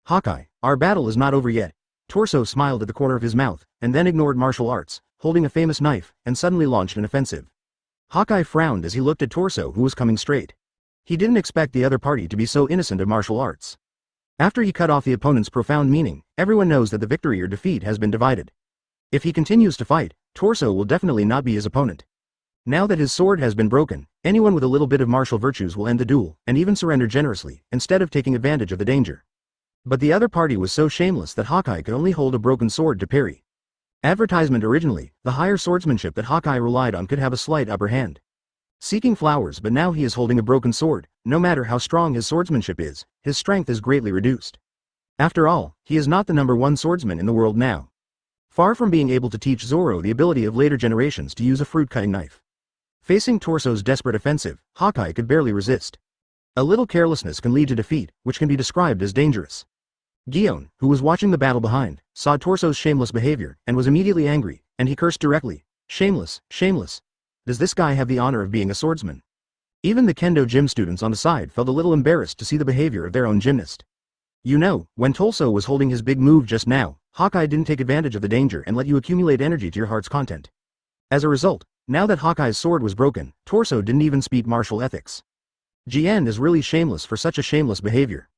[SPEAKER 2] Haki, our battle is not over yet. Torso smiled at the corner of his mouth, and then ignored martial arts, holding a famous knife, and suddenly launched an offensive. Haki frowned as he looked at Torso who was coming straight. He didn't expect the other party to be so innocent of martial arts. After he cut off the opponent's profound meaning, everyone knows that the victory or defeat has been divided. If he continues to fight, Torso will definitely not be his opponent. Now that his sword has been broken, anyone with a little bit of martial virtues will end the duel, and even surrender generously, instead of taking advantage of the danger. But the other party was so shameless that Haki could only hold a broken sword to parry. Advertisement originally, the higher swordsmanship that Haki relied on could have a slight upper hand. Seeking flowers, but now he is holding a broken sword. No matter how strong his swordsmanship is, his strength is greatly reduced. After all, he is not the #1 swordsman in the world now. Far from being able to teach Zoro the ability of later generations to use a fruit-cutting knife. Facing Torso's desperate offensive, Haki could barely resist. A little carelessness can lead to defeat, which can be described as dangerous. Gion, who was watching the battle behind, saw Torso's shameless behavior, and was immediately angry, and he cursed directly. Shameless, shameless. Does this guy have the honor of being a swordsman? Even the kendo gym students on the side felt a little embarrassed to see the behavior of their own gymnast. You know, when Torso was holding his big move just now, Haki didn't take advantage of the danger and let you accumulate energy to your heart's content. As a result, now that Haki's sword was broken, Torso didn't even speak martial ethics. Gion is really shameless for such a shameless behavior.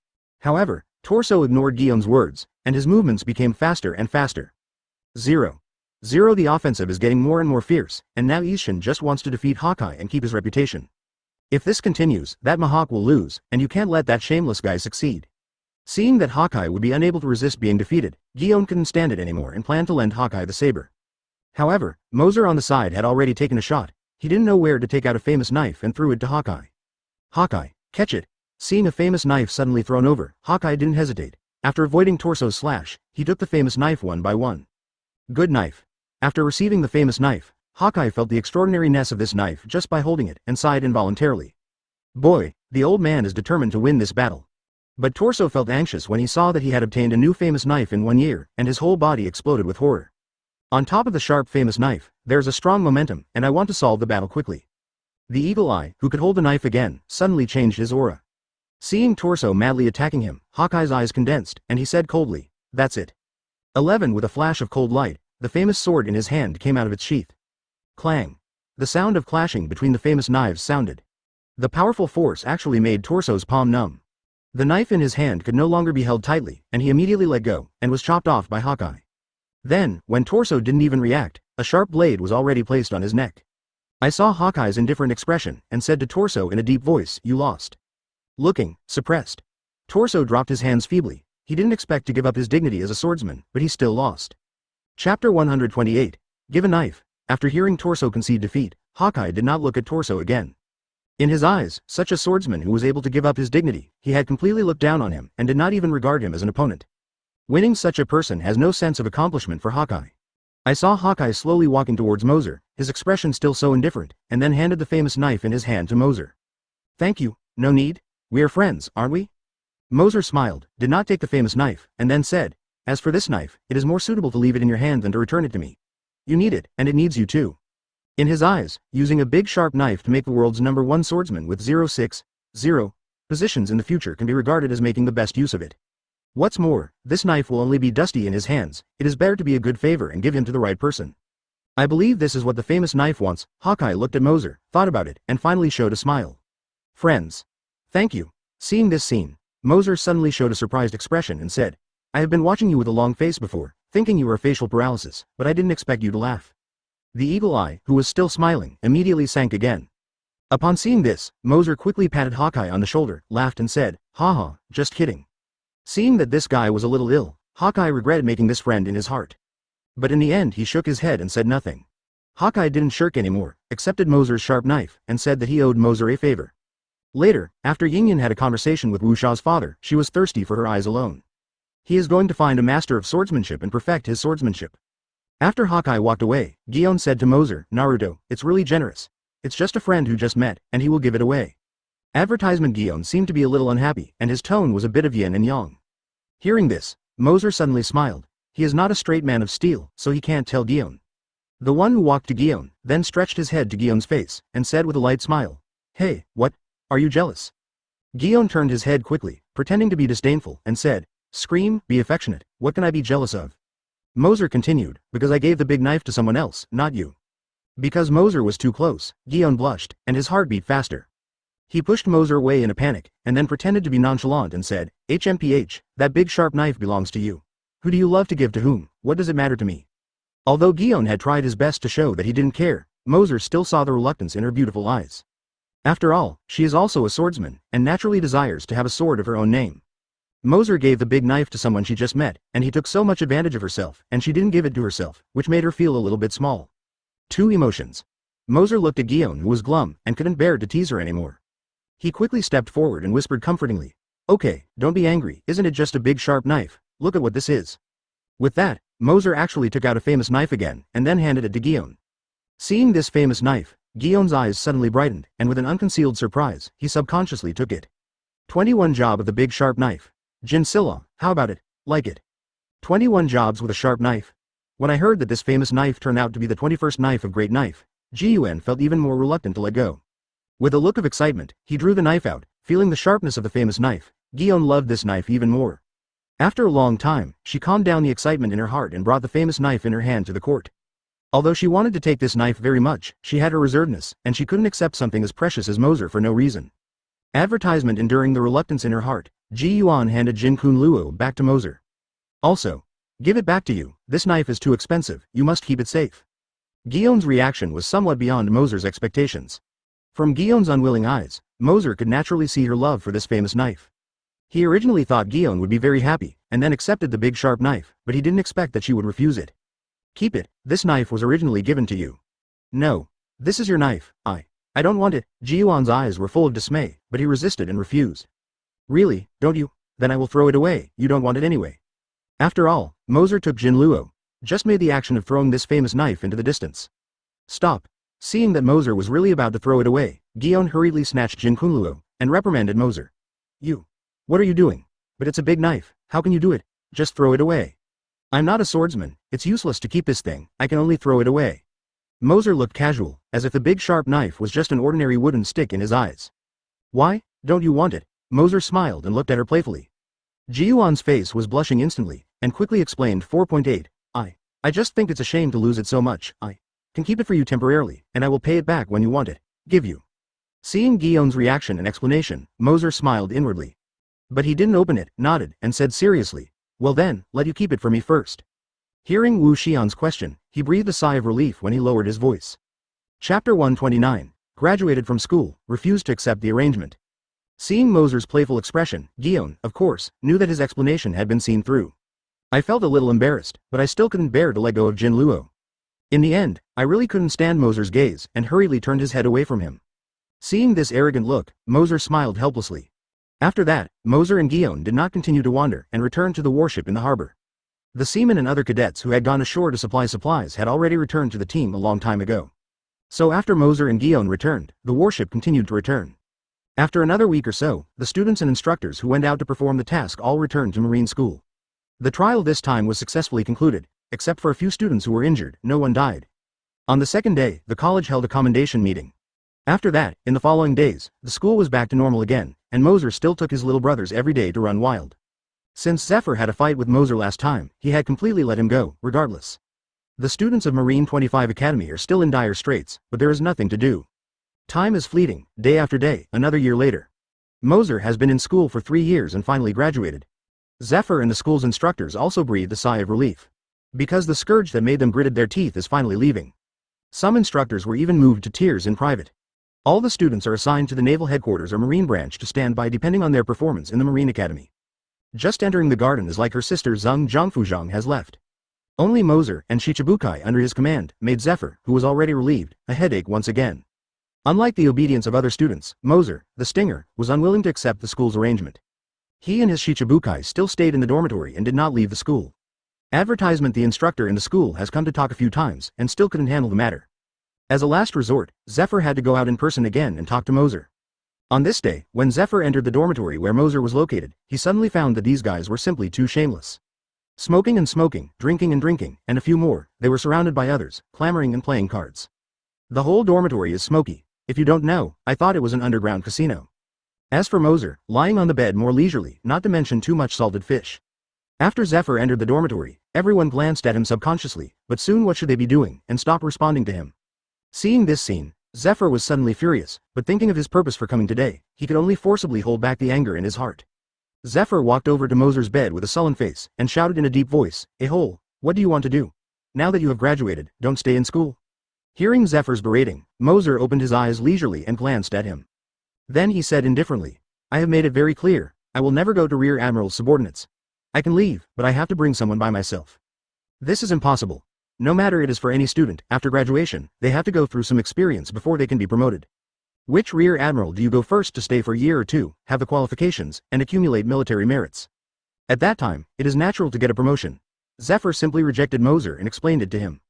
[SPEAKER 2] However, Torso ignored Gion's words, and his movements became faster and faster. 0. The offensive is getting more and more fierce, and now Ishin just wants to defeat Haki and keep his reputation. If this continues, that Mihawk will lose, and you can't let that shameless guy succeed. Seeing that Haki would be unable to resist being defeated, Gion couldn't stand it anymore and planned to lend Haki the saber. However, Moser on the side had already taken a shot. He didn't know where to take out a famous knife and threw it to Haki. Haki, catch it. Seeing a famous knife suddenly thrown over, Haki didn't hesitate. After avoiding Torso's slash, he took the famous knife one by one. Good knife. After receiving the famous knife, Haki felt the extraordinariness of this knife just by holding it and sighed involuntarily. Boy, the old man is determined to win this battle. But Torso felt anxious when he saw that he had obtained a new famous knife in 1 year, and his whole body exploded with horror. On top of the sharp famous knife, there's a strong momentum, and I want to solve the battle quickly. The Eagle Eye, who could hold the knife again, suddenly changed his aura. Seeing Torso madly attacking him, Haki's eyes condensed, and he said coldly, "That's it." 11 With a flash of cold light, the famous sword in his hand came out of its sheath. Clang. The sound of clashing between the famous knives sounded. The powerful force actually made Torso's palm numb. The knife in his hand could no longer be held tightly, and he immediately let go, and was chopped off by Haki. Then, when Torso didn't even react, a sharp blade was already placed on his neck. I saw Haki's indifferent expression, and said to Torso in a deep voice, "You lost." Looking suppressed. Torso dropped his hands feebly. He didn't expect to give up his dignity as a swordsman, but he still lost. Chapter 128. Give a knife. After hearing Torso concede defeat, Haki did not look at Torso again. In his eyes, such a swordsman who was able to give up his dignity, he had completely looked down on him and did not even regard him as an opponent. Winning such a person has no sense of accomplishment for Haki. I saw Haki slowly walking towards Moser, his expression still so indifferent, and then handed the famous knife in his hand to Moser. "Thank you, no need. We are friends, aren't we?" Moser smiled, did not take the famous knife, and then said, "As for this knife, it is more suitable to leave it in your hand than to return it to me. You need it, and it needs you too." In his eyes, using a big sharp knife to make the world's #1 swordsman with 060 positions in the future can be regarded as making the best use of it. What's more, this knife will only be dusty in his hands. It is better to be a good favor and give him to the right person. I believe this is what the famous knife wants. Haki looked at Moser, thought about it, and finally showed a smile. "Friends. Thank you." Seeing this scene, Moser suddenly showed a surprised expression and said, "I have been watching you with a long face before, thinking you were facial paralysis, but I didn't expect you to laugh." The Eagle Eye, who was still smiling, immediately sank again. Upon seeing this, Moser quickly patted Hawkeye on the shoulder, laughed and said, "Haha, just kidding." Seeing that this guy was a little ill, Hawkeye regretted making this friend in his heart. But in the end he shook his head and said nothing. Hawkeye didn't shirk anymore, accepted Moser's sharp knife, and said that he owed Moser a favor. Later, after Yingyan had a conversation with Wuxia's father, she was thirsty for her eyes alone. He is going to find a master of swordsmanship and perfect his swordsmanship. After Hawkeye walked away, Gion said to Moser, "Naruto, it's really generous. It's just a friend who just met, and he will give it away." Advertisement Gion seemed to be a little unhappy, and his tone was a bit of yin and yang. Hearing this, Moser suddenly smiled. He is not a straight man of steel, so he can't tell Gion. The one who walked to Gion, then stretched his head to Gion's face, and said with a light smile, "Hey, what? Are you jealous?" Gion turned his head quickly, pretending to be disdainful, and said, "Scream, be affectionate, what can I be jealous of?" Moser continued, "Because I gave the big knife to someone else, not you." Because Moser was too close, Gion blushed, and his heart beat faster. He pushed Moser away in a panic, and then pretended to be nonchalant and said, "HMPH, that big sharp knife belongs to you. Who do you love to give to whom? What does it matter to me?" Although Gion had tried his best to show that he didn't care, Moser still saw the reluctance in her beautiful eyes. After all, she is also a swordsman, and naturally desires to have a sword of her own name. Moser gave the big knife to someone she just met, and he took so much advantage of herself, and she didn't give it to herself, which made her feel a little bit small. Two emotions. Moser looked at Gion, who was glum, and couldn't bear to tease her anymore. He quickly stepped forward and whispered comfortingly, "Okay, don't be angry, isn't it just a big sharp knife? Look at what this is." With that, Moser actually took out a famous knife again, and then handed it to Gion. Seeing this famous knife, Gion's eyes suddenly brightened, and with an unconcealed surprise, he subconsciously took it. 21 job of the big sharp knife. Jin Silla, how about it? Like it? 21 jobs with a sharp knife? When I heard that this famous knife turned out to be the 21st knife of great knife, Gion felt even more reluctant to let go. With a look of excitement, he drew the knife out, feeling the sharpness of the famous knife. Gion loved this knife even more. After a long time, she calmed down the excitement in her heart and brought the famous knife in her hand to the court. Although she wanted to take this knife very much, she had her reservedness, and she couldn't accept something as precious as Moser for no reason. Advertisement enduring the reluctance in her heart, Gion handed Jin Kun Luo back to Moser. "Also, give it back to you, this knife is too expensive, you must keep it safe." Gion's reaction was somewhat beyond Moser's expectations. From Gion's unwilling eyes, Moser could naturally see her love for this famous knife. He originally thought Gion would be very happy, and then accepted the big sharp knife, but he didn't expect that she would refuse it. "Keep it, this knife was originally given to you." "No. This is your knife, I don't want it." Gion's eyes were full of dismay, but he resisted and refused. "Really, don't you? Then I will throw it away, you don't want it anyway." After all, Moser took Jin Luo, just made the action of throwing this famous knife into the distance. "Stop." Seeing that Moser was really about to throw it away, Gion hurriedly snatched Jin Kun Luo, and reprimanded Moser. What are you doing? But it's a big knife, how can you do it? Just throw it away." "I'm not a swordsman, it's useless to keep this thing, I can only throw it away." Moser looked casual, as if the big sharp knife was just an ordinary wooden stick in his eyes. "Why, don't you want it?" Moser smiled and looked at her playfully. Gion's face was blushing instantly, and quickly explained 4.8, I just think it's a shame to lose it so much, I can keep it for you temporarily, and I will pay it back when you want it, give you." Seeing Gion's reaction and explanation, Moser smiled inwardly. But he didn't open it, nodded, and said seriously, "Well then, let you keep it for me first." Hearing Wu Xian's question, he breathed a sigh of relief when he lowered his voice. Chapter 129, graduated from school, refused to accept the arrangement. Seeing Moser's playful expression, Gion, of course, knew that his explanation had been seen through. "I felt a little embarrassed, but I still couldn't bear to let go of Jin Luo. In the end, I really couldn't stand Moser's gaze, and hurriedly turned his head away from him." Seeing this arrogant look, Moser smiled helplessly. After that, Moser and Gion did not continue to wander, and returned to the warship in the harbor. The seamen and other cadets who had gone ashore to supply supplies had already returned to the team a long time ago. So after Moser and Gion returned, the warship continued to return. After another week or so, the students and instructors who went out to perform the task all returned to marine school. The trial this time was successfully concluded, except for a few students who were injured, no one died. On the second day, the college held a commendation meeting. After that, in the following days, the school was back to normal again, and Moser still took his little brothers every day to run wild. Since Zephyr had a fight with Moser last time, he had completely let him go, regardless. The students of Marine 25 Academy are still in dire straits, but there is nothing to do. Time is fleeting, day after day, another year later. Moser has been in school for 3 years and finally graduated. Zephyr and the school's instructors also breathed a sigh of relief. Because the scourge that made them gritted their teeth is finally leaving. Some instructors were even moved to tears in private. All the students are assigned to the Naval Headquarters or Marine Branch to stand by depending on their performance in the Marine Academy. Just entering the garden is like her sister Zhang Zhangfuzhang has left. Only Moser and Shichibukai under his command made Zephyr, who was already relieved, a headache once again. Unlike the obedience of other students, Moser, the stinger, was unwilling to accept the school's arrangement. He and his Shichibukai still stayed in the dormitory and did not leave the school. Advertisement: the instructor in the school has come to talk a few times and still couldn't handle the matter. As a last resort, Zephyr had to go out in person again and talk to Moser. On this day, when Zephyr entered the dormitory where Moser was located, he suddenly found that these guys were simply too shameless. Smoking and smoking, drinking and drinking, and a few more, they were surrounded by others, clamoring and playing cards. The whole dormitory is smoky. If you don't know, I thought it was an underground casino. As for Moser, lying on the bed more leisurely, not to mention too much salted fish. After Zephyr entered the dormitory, everyone glanced at him subconsciously, but soon what should they be doing, and stop responding to him. Seeing this scene, Zephyr was suddenly furious, but thinking of his purpose for coming today, he could only forcibly hold back the anger in his heart. Zephyr walked over to Moser's bed with a sullen face, and shouted in a deep voice, "A-hole, what do you want to do? Now that you have graduated, don't stay in school." Hearing Zephyr's berating, Moser opened his eyes leisurely and glanced at him. Then he said indifferently, "I have made it very clear, I will never go to Rear Admiral's subordinates. I can leave, but I have to bring someone by myself. This is impossible. No matter it is for any student, after graduation, they have to go through some experience before they can be promoted. Which Rear Admiral do you go first to stay for a year or two, have the qualifications, and accumulate military merits? At that time, it is natural to get a promotion." Zephyr simply rejected Moser and explained it to him.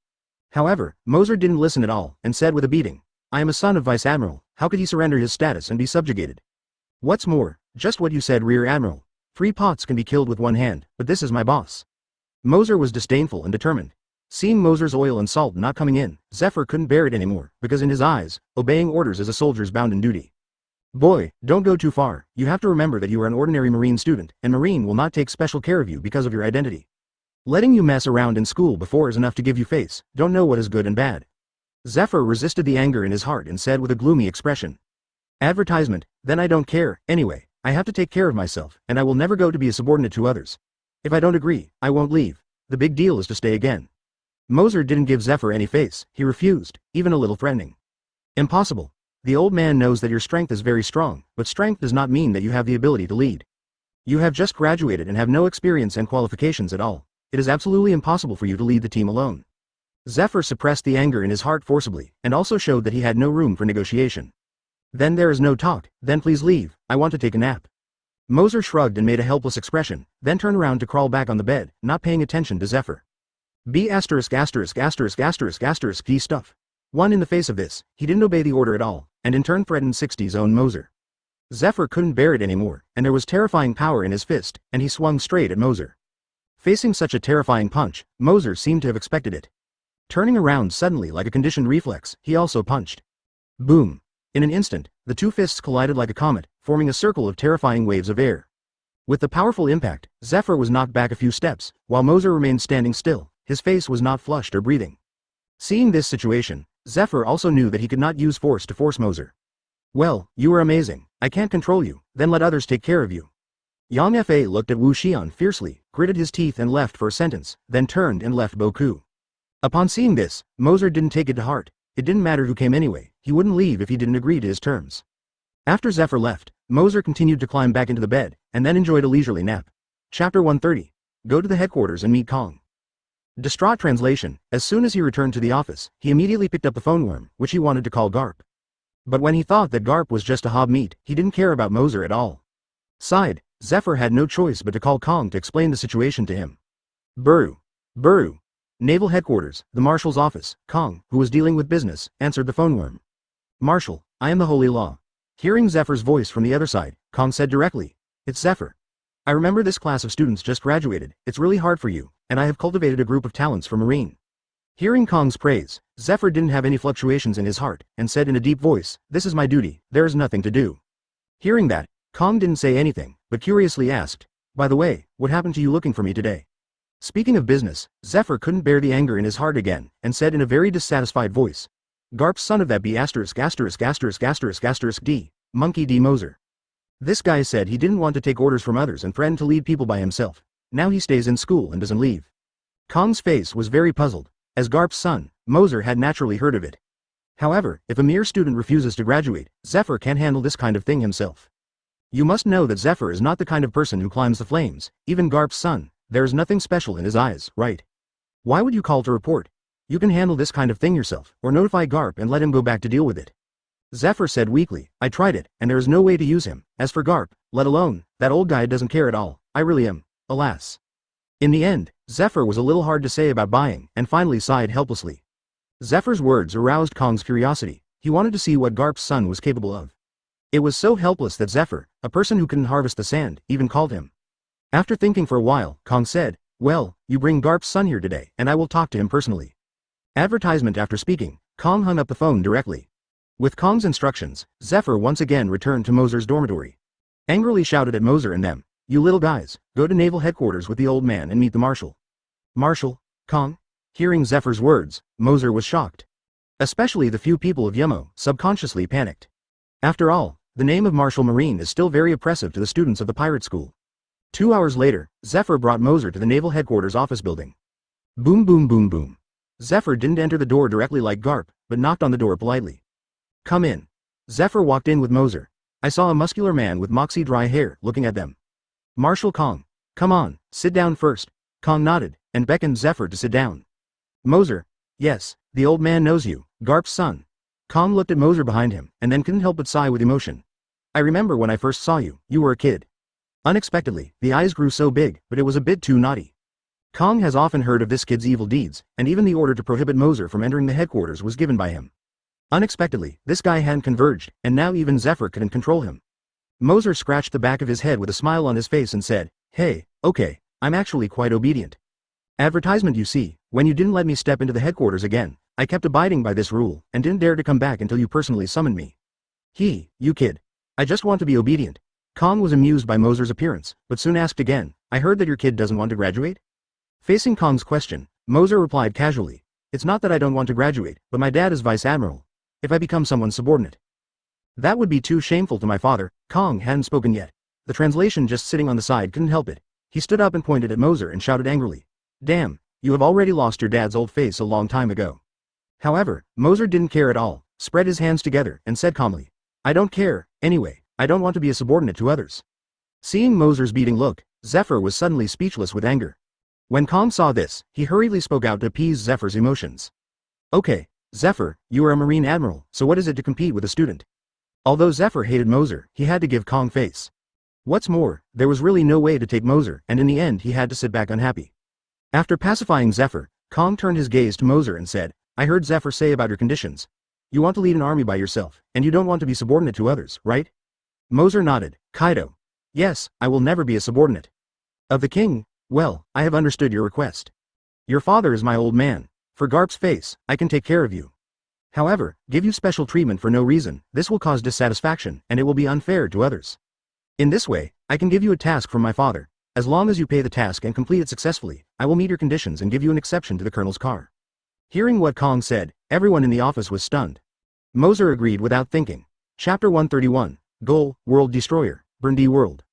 [SPEAKER 2] However, Moser didn't listen at all, and said with a beating, "I am a son of Vice Admiral, how could he surrender his status and be subjugated? What's more, just what you said, Rear Admiral. 3 pots can be killed with one hand, but this is my boss." Moser was disdainful and determined. Seeing Moser's oil and salt not coming in, Zephyr couldn't bear it anymore, because in his eyes, obeying orders is a soldier's bounden duty. "Boy, don't go too far, you have to remember that you are an ordinary Marine student, and Marine will not take special care of you because of your identity. Letting you mess around in school before is enough to give you face, don't know what is good and bad." Zephyr resisted the anger in his heart and said with a gloomy expression, "Advertisement, then I don't care, anyway, I have to take care of myself, and I will never go to be a subordinate to others. If I don't agree, I won't leave, the big deal is to stay again." Moser didn't give Zephyr any face, he refused, even a little threatening. "Impossible. The old man knows that your strength is very strong, but strength does not mean that you have the ability to lead. You have just graduated and have no experience and qualifications at all. It is absolutely impossible for you to lead the team alone." Zephyr suppressed the anger in his heart forcibly, and also showed that he had no room for negotiation. "Then there is no talk, then please leave, I want to take a nap." Moser shrugged and made a helpless expression, then turned around to crawl back on the bed, not paying attention to Zephyr. B************ D stuff. One in the face of this, he didn't obey the order at all, and in turn threatened 60's own Moser. Zephyr couldn't bear it anymore, and there was terrifying power in his fist, and he swung straight at Moser. Facing such a terrifying punch, Moser seemed to have expected it. Turning around suddenly like a conditioned reflex, he also punched. Boom! In an instant, the two fists collided like a comet, forming a circle of terrifying waves of air. With the powerful impact, Zephyr was knocked back a few steps, while Moser remained standing still. His face was not flushed or breathing. Seeing this situation, Zephyr also knew that he could not use force to force Moser. "Well, you are amazing. I can't control you, then let others take care of you." Yang Fa looked at Wu Xian fiercely, gritted his teeth and left for a sentence, then turned and left Boku. Upon seeing this, Moser didn't take it to heart. It didn't matter who came anyway, he wouldn't leave if he didn't agree to his terms. After Zephyr left, Moser continued to climb back into the bed, and then enjoyed a leisurely nap. Chapter 130. Go to the headquarters and meet Kong. Distraught translation, as soon as he returned to the office, he immediately picked up the phone worm, which he wanted to call Garp. But when he thought that Garp was just a hob meat, he didn't care about Moser at all. Sighed, Zephyr had no choice but to call Kong to explain the situation to him. Buru. Buru. Naval Headquarters, the Marshal's office. Kong, who was dealing with business, answered the phone worm. "Marshal, I am the Holy Law." Hearing Zephyr's voice from the other side, Kong said directly, "It's Zephyr. I remember this class of students just graduated, it's really hard for you, and I have cultivated a group of talents for Marine." Hearing Kong's praise, Zephyr didn't have any fluctuations in his heart, and said in a deep voice, "This is my duty, there is nothing to do." Hearing that, Kong didn't say anything, but curiously asked, "By the way, what happened to you looking for me today?" Speaking of business, Zephyr couldn't bear the anger in his heart again, and said in a very dissatisfied voice, "Garps Son of that B********************* D, Monkey D. Moser. This guy said he didn't want to take orders from others and threatened to lead people by himself. Now he stays in school and doesn't leave." Kong's face was very puzzled. As Garps Son, Moser had naturally heard of it. However, if a mere student refuses to graduate, Zephyr can't handle this kind of thing himself. You must know that Zephyr is not the kind of person who climbs the flames, even Garps Son, there is nothing special in his eyes, right? Why would you call to report? You can handle this kind of thing yourself, or notify Garp and let him go back to deal with it. Zephyr said weakly, I tried it, and there is no way to use him. As for Garp, let alone, that old guy doesn't care at all, I really am, alas. In the end, Zephyr was a little hard to say about buying, and finally sighed helplessly. Zephyr's words aroused Kong's curiosity. He wanted to see what Garps Son was capable of. It was so helpless that Zephyr, a person who couldn't harvest the sand, even called him. After thinking for a while, Kong said, well, you bring Garps Son here today, and I will talk to him personally. Advertisement. After speaking, Kong hung up the phone directly. With Kong's instructions, Zephyr once again returned to Moser's dormitory. Angrily shouted at Moser and them, you little guys, go to naval headquarters with the old man and meet the marshal. Marshal? Kong? Hearing Zephyr's words, Moser was shocked. Especially the few people of Yemo, subconsciously panicked. After all, the name of Marshal Marine is still very oppressive to the students of the pirate school. 2 hours later, Zephyr brought Moser to the naval headquarters office building. Boom boom boom boom. Zephyr didn't enter the door directly like Garp, but knocked on the door politely. Come in. Zephyr walked in with Moser. I saw a muscular man with moxie dry hair looking at them. Marshal Kong. Come on, sit down first. Kong nodded, and beckoned Zephyr to sit down. Moser. Yes, the old man knows you, Garps Son. Kong looked at Moser behind him, and then couldn't help but sigh with emotion. I remember when I first saw you, you were a kid. Unexpectedly, the eyes grew so big, but it was a bit too naughty. Kong has often heard of this kid's evil deeds, and even the order to prohibit Moser from entering the headquarters was given by him. Unexpectedly, this guy hadn't converged, and now even Zephyr couldn't control him. Moser scratched the back of his head with a smile on his face and said, hey, okay, I'm actually quite obedient. Advertisement. You see, when you didn't let me step into the headquarters again, I kept abiding by this rule, and didn't dare to come back until you personally summoned me. You kid. I just want to be obedient. Kong was amused by Moser's appearance, but soon asked again, I heard that your kid doesn't want to graduate? Facing Kong's question, Moser replied casually, it's not that I don't want to graduate, but my dad is vice admiral. If I become someone's subordinate, that would be too shameful to my father. Kong hadn't spoken yet. The translation just sitting on the side couldn't help it. He stood up and pointed at Moser and shouted angrily, damn, you have already lost your dad's old face a long time ago. However, Moser didn't care at all, spread his hands together, and said calmly, I don't care, anyway, I don't want to be a subordinate to others. Seeing Moser's beating look, Zephyr was suddenly speechless with anger. When Kong saw this, he hurriedly spoke out to appease Zephyr's emotions. Okay, Zephyr, you are a Marine Admiral, so what is it to compete with a student? Although Zephyr hated Moser, he had to give Kong face. What's more, there was really no way to take Moser, and in the end he had to sit back unhappy. After pacifying Zephyr, Kong turned his gaze to Moser and said, I heard Zephyr say about your conditions. You want to lead an army by yourself, and you don't want to be subordinate to others, right? Moser nodded. Kaido. Yes, I will never be a subordinate. Of the king? Well, I have understood your request. Your father is my old man. For Garp's face, I can take care of you. However, give you special treatment for no reason, this will cause dissatisfaction, and it will be unfair to others. In this way, I can give you a task from my father. As long as you pay the task and complete it successfully, I will meet your conditions and give you an exception to the colonel's car. Hearing what Kong said, everyone in the office was stunned. Moser agreed without thinking. Chapter 131, Goal, World Destroyer, Burn World.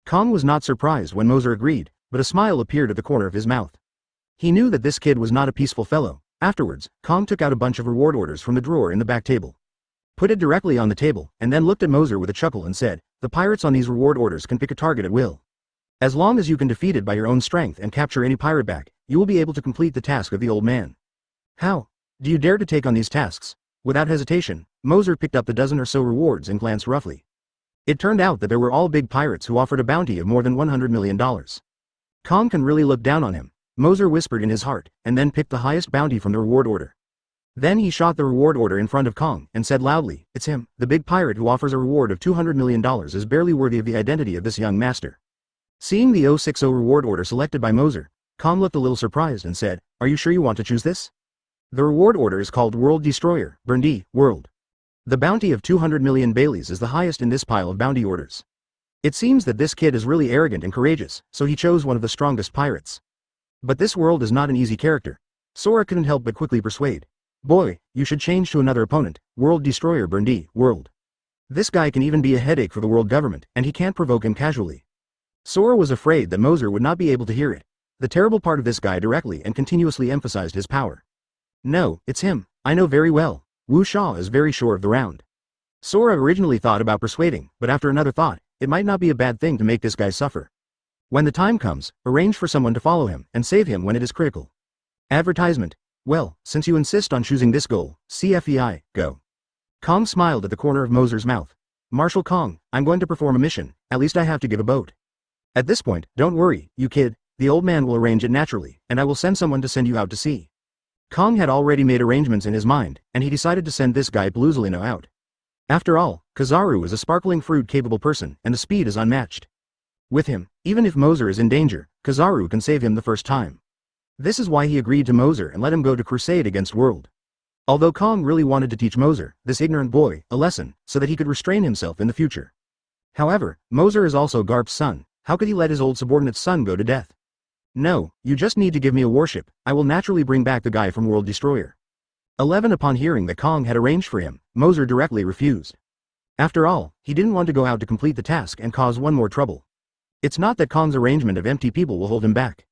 [SPEAKER 2] Kong was not surprised when Moser agreed, but a smile appeared at the corner of his mouth. He knew that this kid was not a peaceful fellow. Afterwards, Kong took out a bunch of reward orders from the drawer in the back table. Put it directly on the table, and then looked at Moser with a chuckle and said, the pirates on these reward orders can pick a target at will. As long as you can defeat it by your own strength and capture any pirate back, you will be able to complete the task of the old man. How? Do you dare to take on these tasks? Without hesitation, Moser picked up the dozen or so rewards and glanced roughly. It turned out that there were all big pirates who offered a bounty of more than $100 million. Kong can really look down on him, Moser whispered in his heart, and then picked the highest bounty from the reward order. Then he shot the reward order in front of Kong and said loudly, it's him, the big pirate who offers a reward of $200 million is barely worthy of the identity of this young master. Seeing the 060 reward order selected by Moser, Kong looked a little surprised and said, are you sure you want to choose this? The reward order is called World Destroyer, Burn World. The bounty of 200 million Baileys is the highest in this pile of bounty orders. It seems that this kid is really arrogant and courageous, so he chose one of the strongest pirates. But this world is not an easy character. Sora couldn't help but quickly persuade. Boy, you should change to another opponent, World Destroyer Burn World. This guy can even be a headache for the world government, and he can't provoke him casually. Sora was afraid that Moser would not be able to hear it. The terrible part of this guy directly and continuously emphasized his power. No, it's him, I know very well. Wu Sha is very sure of the round. Sora originally thought about persuading, but after another thought, it might not be a bad thing to make this guy suffer. When the time comes, arrange for someone to follow him and save him when it is critical. Advertisement. Well, since you insist on choosing this goal, CFEI, go. Kong smiled at the corner of Moser's mouth. Marshal Kong, I'm going to perform a mission, at least I have to give a boat. At this point, don't worry, you kid, the old man will arrange it naturally, and I will send someone to send you out to sea. Kong had already made arrangements in his mind, and he decided to send this guy Bluzolino out. After all, Kizaru is a sparkling fruit-capable person, and the speed is unmatched. With him, even if Moser is in danger, Kizaru can save him the first time. This is why he agreed to Moser and let him go to crusade against World. Although Kong really wanted to teach Moser, this ignorant boy, a lesson, so that he could restrain himself in the future. However, Moser is also Garps' son, how could he let his old subordinate's son go to death? No, you just need to give me a warship, I will naturally bring back the guy from World Destroyer. 11 Upon hearing that Kong had arranged for him, Moser directly refused. After all, he didn't want to go out to complete the task and cause one more trouble. It's not that Kong's arrangement of empty people will hold him back.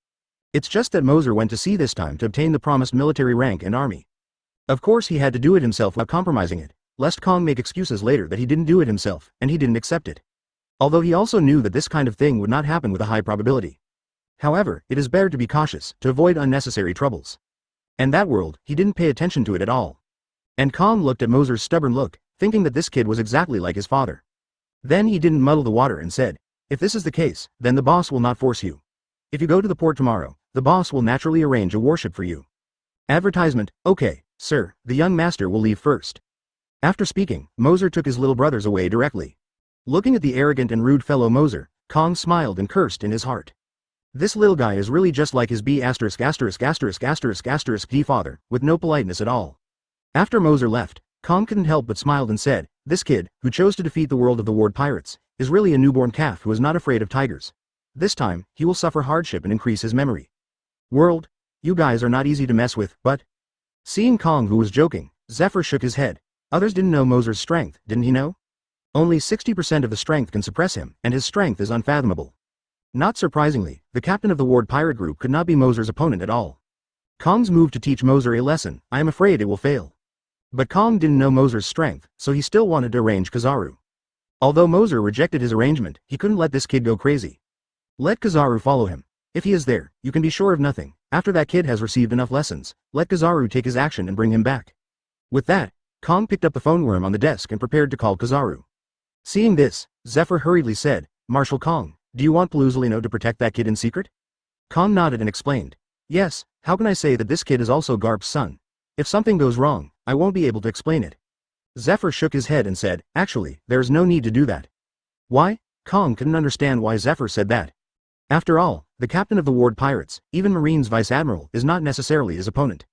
[SPEAKER 2] It's just that Moser went to sea this time to obtain the promised military rank and army. Of course he had to do it himself without compromising it, lest Kong make excuses later that he didn't do it himself, and he didn't accept it. Although he also knew that this kind of thing would not happen with a high probability. However, it is better to be cautious, to avoid unnecessary troubles. And that world, he didn't pay attention to it at all. And Kong looked at Moser's stubborn look, thinking that this kid was exactly like his father. Then he didn't muddle the water and said, if this is the case, then the boss will not force you. If you go to the port tomorrow, the boss will naturally arrange a warship for you. Advertisement, okay, sir, the young master will leave first. After speaking, Moser took his little brothers away directly. Looking at the arrogant and rude fellow Moser, Kong smiled and cursed in his heart. This little guy is really just like his D father, with no politeness at all. After Moser left, Kong couldn't help but smiled and said, this kid, who chose to defeat the world of the Ward Pirates, is really a newborn calf who is not afraid of tigers. This time, he will suffer hardship and increase his memory. World, you guys are not easy to mess with, but... Seeing Kong who was joking, Zephyr shook his head. Others didn't know Moser's strength, didn't he know? Only 60% of the strength can suppress him, and his strength is unfathomable. Not surprisingly, the captain of the Ward pirate group could not be Moser's opponent at all. Kong's move to teach Moser a lesson, I am afraid it will fail. But Kong didn't know Moser's strength, so he still wanted to arrange Kizaru. Although Moser rejected his arrangement, he couldn't let this kid go crazy. Let Kizaru follow him. If he is there, you can be sure of nothing. After that kid has received enough lessons, let Kizaru take his action and bring him back. With that, Kong picked up the phone worm on the desk and prepared to call Kizaru. Seeing this, Zephyr hurriedly said, Marshal Kong, do you want Bluzolino to protect that kid in secret? Kong nodded and explained. Yes, how can I say that this kid is also Garps' son? If something goes wrong, I won't be able to explain it. Zephyr shook his head and said, actually, there is no need to do that. Why? Kong couldn't understand why Zephyr said that. After all, the captain of the Ward Pirates, even Marine's vice admiral, is not necessarily his opponent.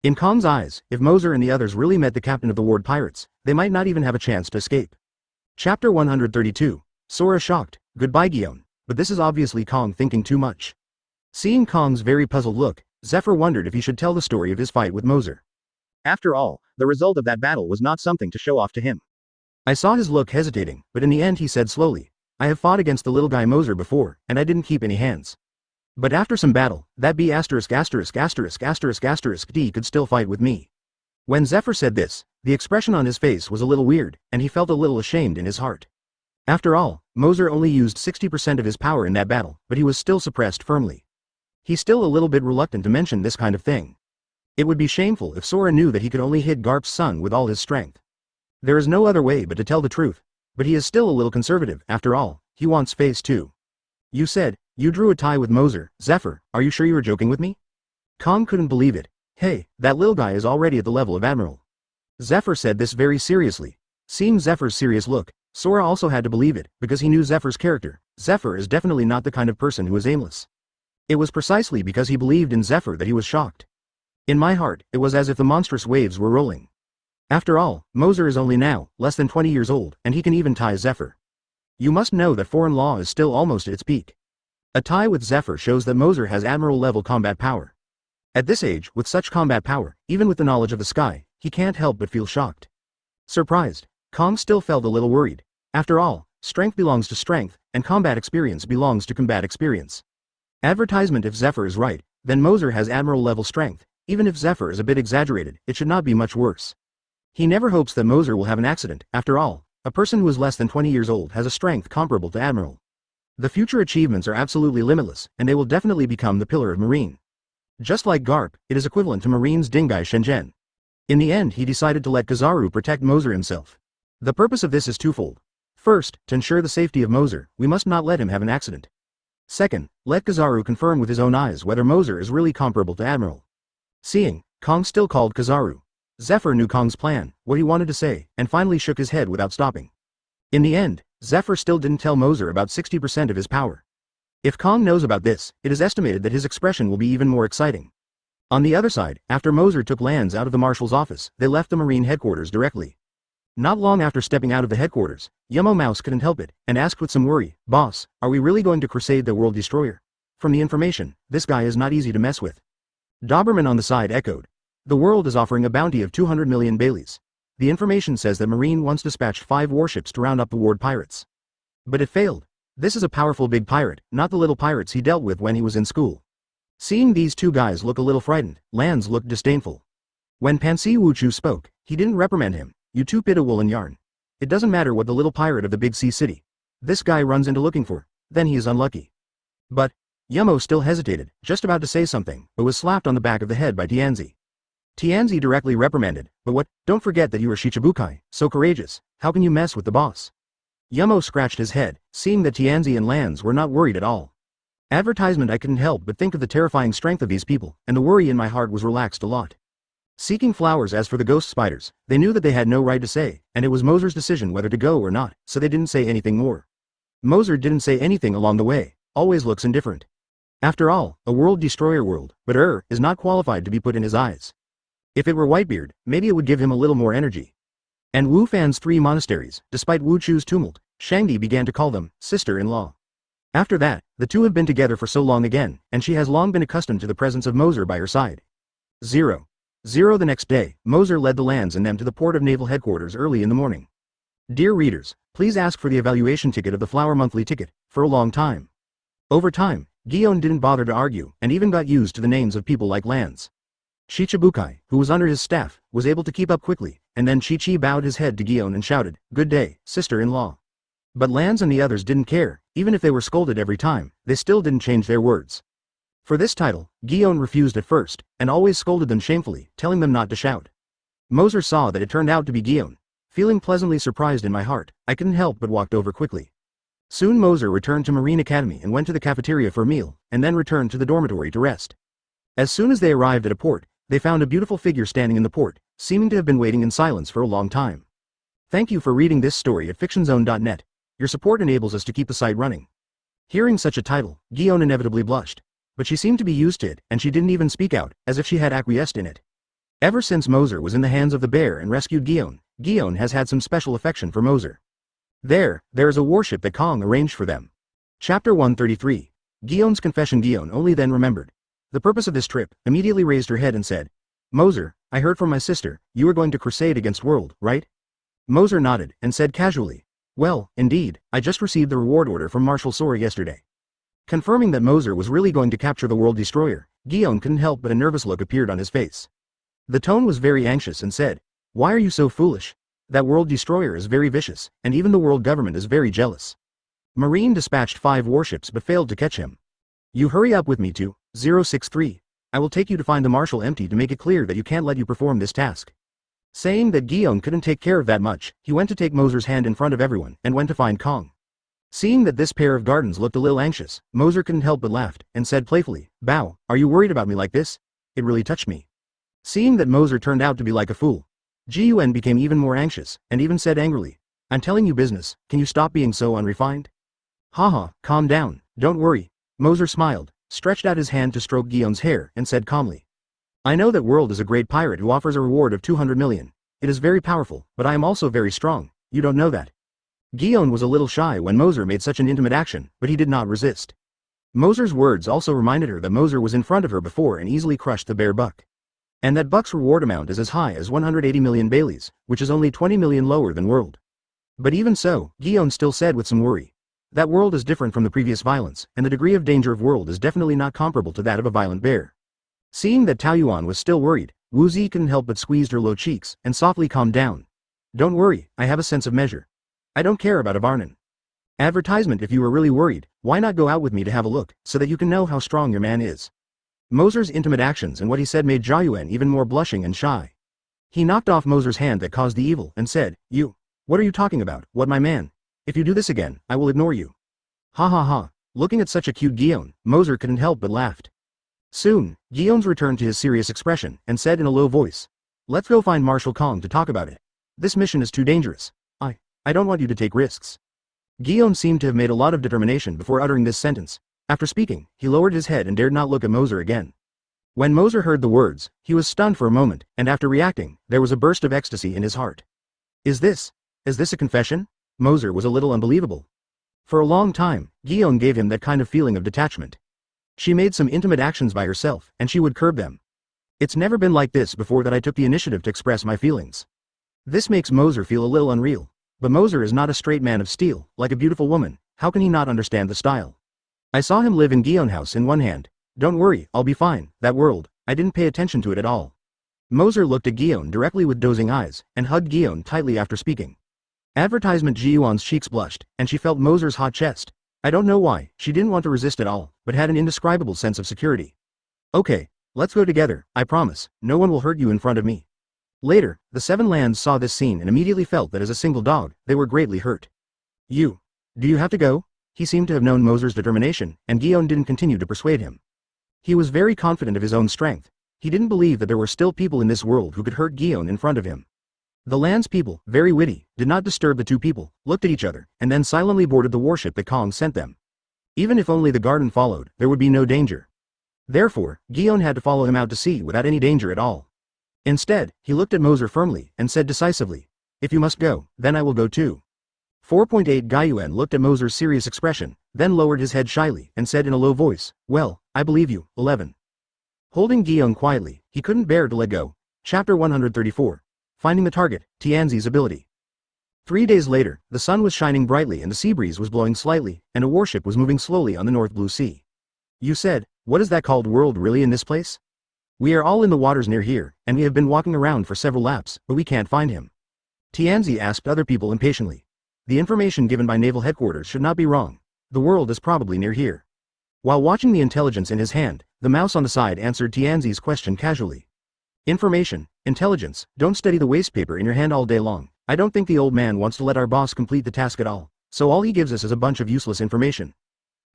[SPEAKER 2] In Kong's eyes, if Moser and the others really met the captain of the Ward Pirates, they might not even have a chance to escape. Chapter 132. Sora shocked, goodbye Gion, but this is obviously Kong thinking too much. Seeing Kong's very puzzled look, Zephyr wondered if he should tell the story of his fight with Moser. After all, the result of that battle was not something to show off to him. I saw his look hesitating, but in the end he said slowly, I have fought against the little guy Moser before, and I didn't keep any hands. But after some battle, that D could still fight with me. When Zephyr said this, the expression on his face was a little weird, and he felt a little ashamed in his heart. After all, Moser only used 60% of his power in that battle, but he was still suppressed firmly. He's still a little bit reluctant to mention this kind of thing. It would be shameful if Sora knew that he could only hit Garps' son with all his strength. There is no other way but to tell the truth, but he is still a little conservative, after all, he wants face too. You said, you drew a tie with Moser, Zephyr, are you sure you were joking with me? Kong couldn't believe it. Hey, that little guy is already at the level of Admiral. Zephyr said this very seriously. Seeing Zephyr's serious look, Sora also had to believe it, because he knew Zephyr's character. Zephyr is definitely not the kind of person who is aimless. It was precisely because he believed in Zephyr that he was shocked. In my heart, it was as if the monstrous waves were rolling. After all, Moser is only now, less than 20 years old, and he can even tie Zephyr. You must know that foreign law is still almost at its peak. A tie with Zephyr shows that Moser has Admiral-level combat power. At this age, with such combat power, even with the knowledge of the sky, he can't help but feel shocked. Surprised, Kong still felt a little worried. After all, strength belongs to strength, and combat experience belongs to combat experience. Advertisement: if Zephyr is right, then Moser has Admiral-level strength. Even if Zephyr is a bit exaggerated, it should not be much worse. He never hopes that Moser will have an accident. After all, a person who is less than 20 years old has a strength comparable to Admiral. The future achievements are absolutely limitless, and they will definitely become the pillar of Marine. Just like Garp, it is equivalent to Marine's Dingai Shenzhen. In the end, he decided to let Kizaru protect Moser himself. The purpose of this is twofold. First, to ensure the safety of Moser, we must not let him have an accident. Second, let Kizaru confirm with his own eyes whether Moser is really comparable to Admiral. Seeing, Kong still called Kizaru. Zephyr knew Kong's plan, what he wanted to say, and finally shook his head without stopping. In the end, Zephyr still didn't tell Moser about 60% of his power. If Kong knows about this, it is estimated that his expression will be even more exciting. On the other side, after Moser took Lanz out of the marshal's office, they left the Marine headquarters directly. Not long after stepping out of the headquarters, Yummo Mouse couldn't help it, and asked with some worry, "Boss, are we really going to crusade the World Destroyer? From the information, this guy is not easy to mess with." Doberman on the side echoed. "The world is offering a bounty of 200 million Baileys. The information says that Marine once dispatched 5 warships to round up the ward pirates. But it failed. This is a powerful big pirate, not the little pirates he dealt with when he was in school." Seeing these two guys look a little frightened, Lanz looked disdainful. When Pansy Wuchu spoke, he didn't reprimand him. "You two pit a wool and yarn. It doesn't matter what the little pirate of the big sea city this guy runs into looking for, then he is unlucky." But Yummo still hesitated, just about to say something, but was slapped on the back of the head by Tianzi. Tianzi directly reprimanded, "But what? Don't forget that you are Shichibukai, so courageous. How can you mess with the boss?" Yummo scratched his head, seeing that Tianzi and Lanz were not worried at all. Advertisement, I couldn't help but think of the terrifying strength of these people, and the worry in my heart was relaxed a lot. Seeking flowers. As for the ghost spiders, they knew that they had no right to say, and it was Moser's decision whether to go or not, so they didn't say anything more. Moser didn't say anything along the way, always looks indifferent. After all, a world destroyer world, but is not qualified to be put in his eyes. If it were Whitebeard, maybe it would give him a little more energy. And Wu Fan's 3 monasteries, despite Wu Chu's tumult, Shangdi began to call them sister-in-law. After that, the two have been together for so long again, and she has long been accustomed to the presence of Moser by her side. 0. The next day, Moser led the Lanz and them to the port of naval headquarters early in the morning. Dear readers, please ask for the evaluation ticket of the Flower Monthly ticket, for a long time. Over time, Gion didn't bother to argue, and even got used to the names of people like Lanz. Shichibukai, who was under his staff, was able to keep up quickly, and then Chi bowed his head to Gion and shouted, "Good day, sister-in-law." But Lanz and the others didn't care, even if they were scolded every time, they still didn't change their words. For this title, Gion refused at first, and always scolded them shamefully, telling them not to shout. Moser saw that it turned out to be Gion. Feeling pleasantly surprised in my heart, I couldn't help but walked over quickly. Soon Moser returned to Marine Academy and went to the cafeteria for a meal, and then returned to the dormitory to rest. As soon as they arrived at a port, they found a beautiful figure standing in the port, seeming to have been waiting in silence for a long time. Thank you for reading this story at fictionzone.net. Your support enables us to keep the site running. Hearing such a title, Gion inevitably blushed. But she seemed to be used to it, and she didn't even speak out, as if she had acquiesced in it. Ever since Moser was in the hands of the bear and rescued Gion, Gion has had some special affection for Moser. There is a warship that Kong arranged for them. Chapter 133. Gion's confession. Gion only then remembered the purpose of this trip, immediately raised her head and said, "Moser, I heard from my sister, you are going to crusade against World, right?" Moser nodded, and said casually, "Well, indeed, I just received the reward order from Marshal Sora yesterday." Confirming that Moser was really going to capture the World Destroyer, Gion couldn't help but a nervous look appeared on his face. The tone was very anxious and said, "Why are you so foolish? That World Destroyer is very vicious, and even the world government is very jealous. Marine dispatched 5 warships but failed to catch him. You hurry up with me to 063. I will take you to find the Marshal empty to make it clear that you can't let you perform this task." Saying that Gion couldn't take care of that much, he went to take Moser's hand in front of everyone, and went to find Kong. Seeing that this pair of gardens looked a little anxious, Moser couldn't help but laughed, and said playfully, "Bao, are you worried about me like this? It really touched me." Seeing that Moser turned out to be like a fool, Gion became even more anxious, and even said angrily, "I'm telling you business, can you stop being so unrefined?" "Haha, calm down, don't worry." Moser smiled, stretched out his hand to stroke Gion's hair, and said calmly, "I know that World is a great pirate who offers a reward of 200 million. It is very powerful, but I am also very strong, you don't know that." Gion was a little shy when Moser made such an intimate action, but he did not resist. Moser's words also reminded her that Moser was in front of her before and easily crushed the bear buck. And that buck's reward amount is as high as 180 million Baileys, which is only 20 million lower than World. But even so, Gion still said with some worry, that World is different from the previous violence, and the degree of danger of World is definitely not comparable to that of a violent bear. Seeing that Taoyuan was still worried, Woozy couldn't help but squeezed her low cheeks, and softly calmed down. Don't worry, I have a sense of measure. I don't care about Avarnan. Advertisement. If you were really worried, why not go out with me to have a look, so that you can know how strong your man is. Moser's intimate actions and what he said made Jiayuan even more blushing and shy. He knocked off Moser's hand that caused the evil, and said, What are you talking about? What, my man? If you do this again, I will ignore you. Ha ha ha. Looking at such a cute Gion, Moser couldn't help but laughed. Soon, Gion's returned to his serious expression, and said in a low voice, Let's go find Marshal Kong to talk about it. This mission is too dangerous. I don't want you to take risks. Gion seemed to have made a lot of determination before uttering this sentence. After speaking, he lowered his head and dared not look at Moser again. When Moser heard the words, he was stunned for a moment, and after reacting, there was a burst of ecstasy in his heart. Is this a confession? Moser was a little unbelievable. For a long time, Gion gave him that kind of feeling of detachment. She made some intimate actions by herself, and she would curb them. It's never been like this before that I took the initiative to express my feelings. This makes Moser feel a little unreal. But Moser is not a straight man of steel, like a beautiful woman. How can he not understand the style? I saw him live in Gion house in one hand. Don't worry, I'll be fine. That world, I didn't pay attention to it at all. Moser looked at Gion directly with dozing eyes, and hugged Gion tightly after speaking. Advertisement. Jiuan's cheeks blushed, and she felt Moser's hot chest. I don't know why, she didn't want to resist at all, but had an indescribable sense of security. Okay, let's go together, I promise, no one will hurt you in front of me. Later, the Seven Lands saw this scene and immediately felt that as a single dog, they were greatly hurt. Do you have to go? He seemed to have known Moser's determination, and Gion didn't continue to persuade him. He was very confident of his own strength. He didn't believe that there were still people in this world who could hurt Gion in front of him. The land's people, very witty, did not disturb the two people, looked at each other, and then silently boarded the warship that Kong sent them. Even if only the garden followed, there would be no danger. Therefore, Gion had to follow him out to sea without any danger at all. Instead, he looked at Moser firmly, and said decisively, If you must go, then I will go too. 4.8 Jiayuan looked at Moser's serious expression, then lowered his head shyly, and said in a low voice, Well, I believe you. 11. Holding Gion quietly, he couldn't bear to let go. Chapter 134. Finding the target, Tianzi's ability. 3 days later, the sun was shining brightly and the sea breeze was blowing slightly, and a warship was moving slowly on the North Blue Sea. You said, what is that called world really in this place? We are all in the waters near here, and we have been walking around for several laps, but we can't find him. Tianzi asked other people impatiently. The information given by Naval Headquarters should not be wrong. The world is probably near here. While watching the intelligence in his hand, the mouse on the side answered Tianzi's question casually. Information, intelligence, don't study the waste paper in your hand all day long. I don't think the old man wants to let our boss complete the task at all, so all he gives us is a bunch of useless information.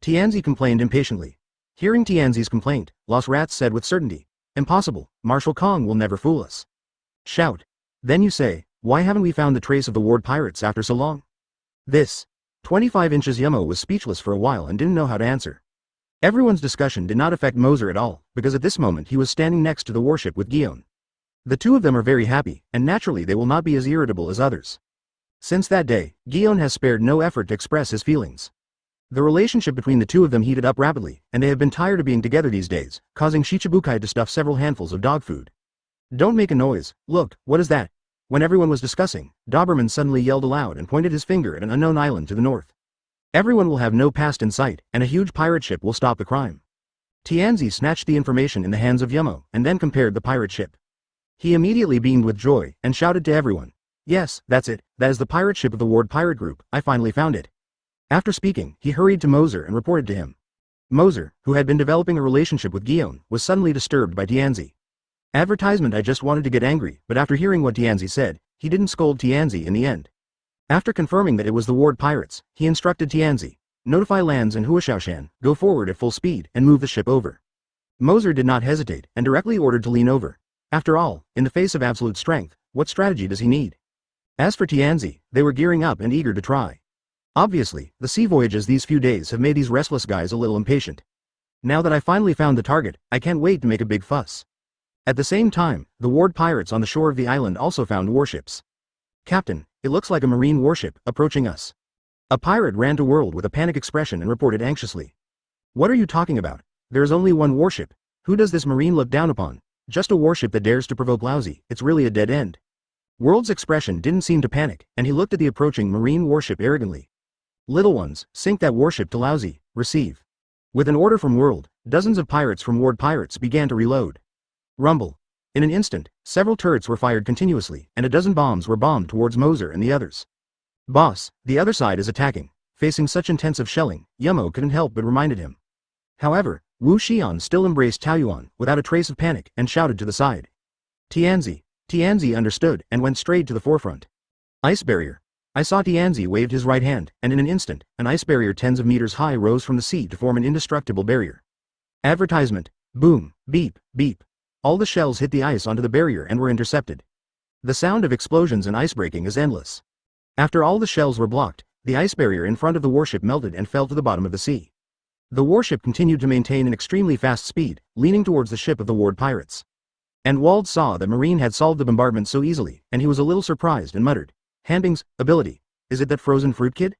[SPEAKER 2] Tianzi complained impatiently. Hearing Tianzi's complaint, Los Rats said with certainty. Impossible, Marshal Kong will never fool us. Shout. Then you say, why haven't we found the trace of the ward pirates after so long? This. 25 inches Yumo was speechless for a while and didn't know how to answer. Everyone's discussion did not affect Moser at all, because at this moment he was standing next to the warship with Gion. The two of them are very happy, and naturally they will not be as irritable as others. Since that day, Gion has spared no effort to express his feelings. The relationship between the two of them heated up rapidly, and they have been tired of being together these days, causing Shichibukai to stuff several handfuls of dog food. Don't make a noise. Look, what is that? When everyone was discussing, Doberman suddenly yelled aloud and pointed his finger at an unknown island to the north. Everyone will have no past in sight, and a huge pirate ship will stop the crime. Tianzi snatched the information in the hands of Yumo, and then compared the pirate ship. He immediately beamed with joy, and shouted to everyone. Yes, that's it, that is the pirate ship of the Ward Pirate Group, I finally found it. After speaking, he hurried to Moser and reported to him. Moser, who had been developing a relationship with Gion, was suddenly disturbed by Tianzi. Advertisement. I just wanted to get angry, but after hearing what Tianzi said, he didn't scold Tianzi in the end. After confirming that it was the Ward Pirates, he instructed Tianzi, notify Lands and Huashaoshan, go forward at full speed and move the ship over. Moser did not hesitate and directly ordered to lean over. After all, in the face of absolute strength, what strategy does he need? As for Tianzi, they were gearing up and eager to try. Obviously, the sea voyages these few days have made these restless guys a little impatient. Now that I finally found the target, I can't wait to make a big fuss. At the same time, the Ward pirates on the shore of the island also found warships. Captain, it looks like a marine warship approaching us. A pirate ran to World with a panic expression and reported anxiously. What are you talking about? There is only one warship. Who does this marine look down upon? Just a warship that dares to provoke lousy. It's really a dead end. World's expression didn't seem to panic, and he looked at the approaching marine warship arrogantly. Little ones, sink that warship to lousy, receive. With an order from World, dozens of pirates from Ward Pirates began to reload. Rumble. In an instant, several turrets were fired continuously, and a dozen bombs were bombed towards Moser and the others. Boss, the other side is attacking. Facing such intensive shelling, Yumo couldn't help but reminded him. However, Wu Xian still embraced Taoyuan without a trace of panic and shouted to the side. Tianzi. Tianzi understood and went straight to the forefront. Ice barrier. I saw Tianzi waved his right hand, and in an instant, an ice barrier tens of meters high rose from the sea to form an indestructible barrier. Advertisement. Boom, beep, beep. All the shells hit the ice onto the barrier and were intercepted. The sound of explosions and ice breaking is endless. After all the shells were blocked, the ice barrier in front of the warship melted and fell to the bottom of the sea. The warship continued to maintain an extremely fast speed, leaning towards the ship of the Ward pirates. And Wald saw that Marine had solved the bombardment so easily, and he was a little surprised and muttered, Hanbing's ability. Is it that frozen fruit kid?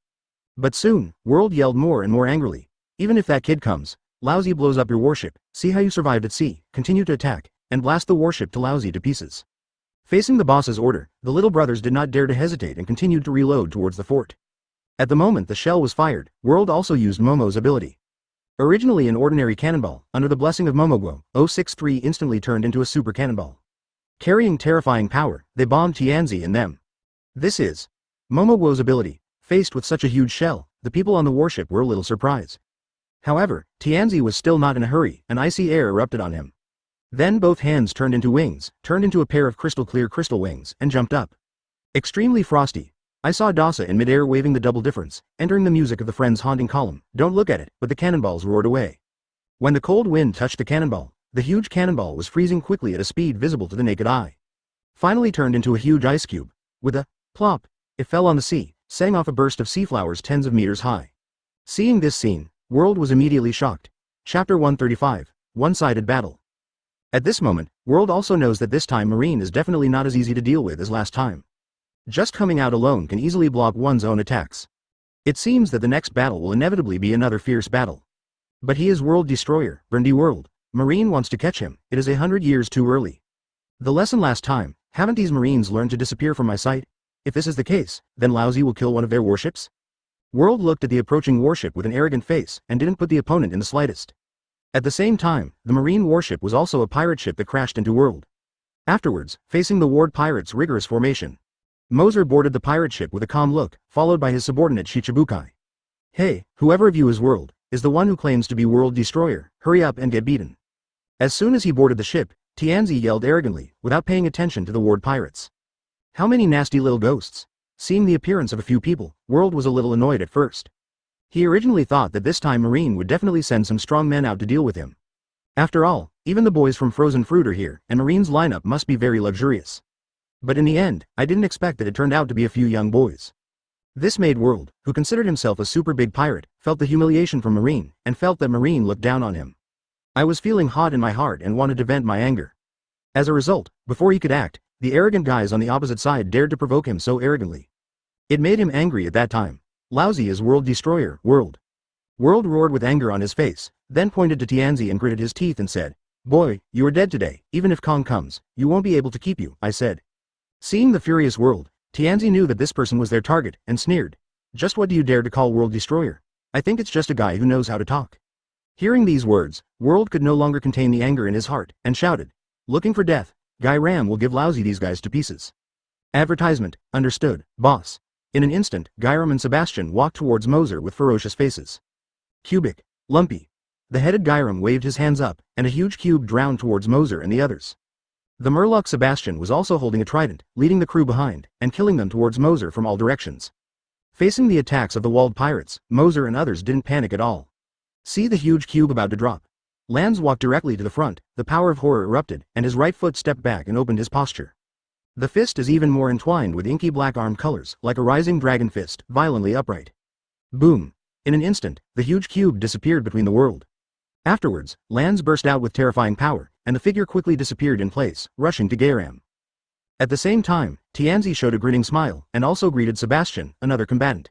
[SPEAKER 2] But soon, World yelled more and more angrily. Even if that kid comes, Lousy blows up your warship, see how you survived at sea, continue to attack, and blast the warship to Lousy to pieces. Facing the boss's order, the little brothers did not dare to hesitate and continued to reload towards the fort. At the moment the shell was fired, World also used Momo's ability. Originally an ordinary cannonball, under the blessing of Momoguo, 063 instantly turned into a super cannonball. Carrying terrifying power, they bombed Tianzi and them. This is Momoguo's ability. Faced with such a huge shell, the people on the warship were a little surprised. However, Tianzi was still not in a hurry, and icy air erupted on him. Then both hands turned into wings, turned into a pair of crystal-clear crystal wings, and jumped up. Extremely frosty. I saw Dasa in midair waving the double difference, entering the music of the Friends haunting column. Don't look at it, but the cannonballs roared away. When the cold wind touched the cannonball, the huge cannonball was freezing quickly at a speed visible to the naked eye. Finally turned into a huge ice cube. With a plop, it fell on the sea, setting off a burst of sea flowers tens of meters high. Seeing this scene, World was immediately shocked. Chapter 135, One-Sided Battle. At this moment, World also knows that this time Marine is definitely not as easy to deal with as last time. Just coming out alone can easily block one's own attacks. It seems that the next battle will inevitably be another fierce battle. But he is World Destroyer, Brindy World. Marine wants to catch him, it is 100 years too early. The lesson last time, haven't these Marines learned to disappear from my sight? If this is the case, then Lousy will kill one of their warships? World looked at the approaching warship with an arrogant face and didn't put the opponent in the slightest. At the same time, the Marine warship was also a pirate ship that crashed into World. Afterwards, facing the Ward pirates' rigorous formation, Moser boarded the pirate ship with a calm look, followed by his subordinate Shichibukai. Hey, whoever of you is World, is the one who claims to be World Destroyer, hurry up and get beaten. As soon as he boarded the ship, Tianzi yelled arrogantly, without paying attention to the Ward pirates. How many nasty little ghosts? Seeing the appearance of a few people, World was a little annoyed at first. He originally thought that this time Marine would definitely send some strong men out to deal with him. After all, even the boys from Frozen Fruit are here, and Marine's lineup must be very luxurious. But in the end, I didn't expect that it turned out to be a few young boys. This made World, who considered himself a super big pirate, felt the humiliation from Marine, and felt that Marine looked down on him. I was feeling hot in my heart and wanted to vent my anger. As a result, before he could act, the arrogant guys on the opposite side dared to provoke him so arrogantly. It made him angry at that time. Lousy is World Destroyer, World. World roared with anger on his face, then pointed to Tianzi and gritted his teeth and said, Boy, you are dead today, even if Kong comes, you won't be able to keep you, I said. Seeing the furious World, Tianzi knew that this person was their target, and sneered. Just what do you dare to call World Destroyer? I think it's just a guy who knows how to talk. Hearing these words, World could no longer contain the anger in his heart, and shouted. Looking for death, Guy Ram will give Lousy these guys to pieces. Advertisement, understood, boss. In an instant, Gyram and Sebastian walked towards Moser with ferocious faces. Cubic, lumpy. The headed Gyram waved his hands up, and a huge cube drowned towards Moser and the others. The Murloc Sebastian was also holding a trident, leading the crew behind, and killing them towards Moser from all directions. Facing the attacks of the walled pirates, Moser and others didn't panic at all. See the huge cube about to drop. Lance walked directly to the front, the power of horror erupted, and his right foot stepped back and opened his posture. The fist is even more entwined with inky black arm colors, like a rising dragon fist, violently upright. Boom! In an instant, the huge cube disappeared between the world. Afterwards, Lance burst out with terrifying power, and the figure quickly disappeared in place, rushing to Gayram. At the same time, Tianzi showed a grinning smile, and also greeted Sebastian, another combatant.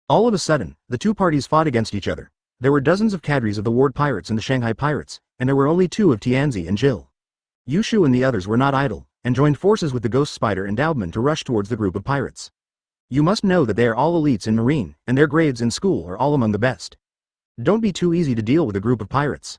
[SPEAKER 2] All of a sudden, the two parties fought against each other. There were dozens of cadres of the Ward pirates and the Shanghai pirates, and there were only two of Tianzi and Jill. Yushu and the others were not idle, and joined forces with the Ghost Spider and Daubman to rush towards the group of pirates. You must know that they are all elites in Marine, and their grades in school are all among the best. Don't be too easy to deal with a group of pirates.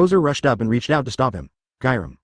[SPEAKER 2] Moser rushed up and reached out to stop him. Gyram.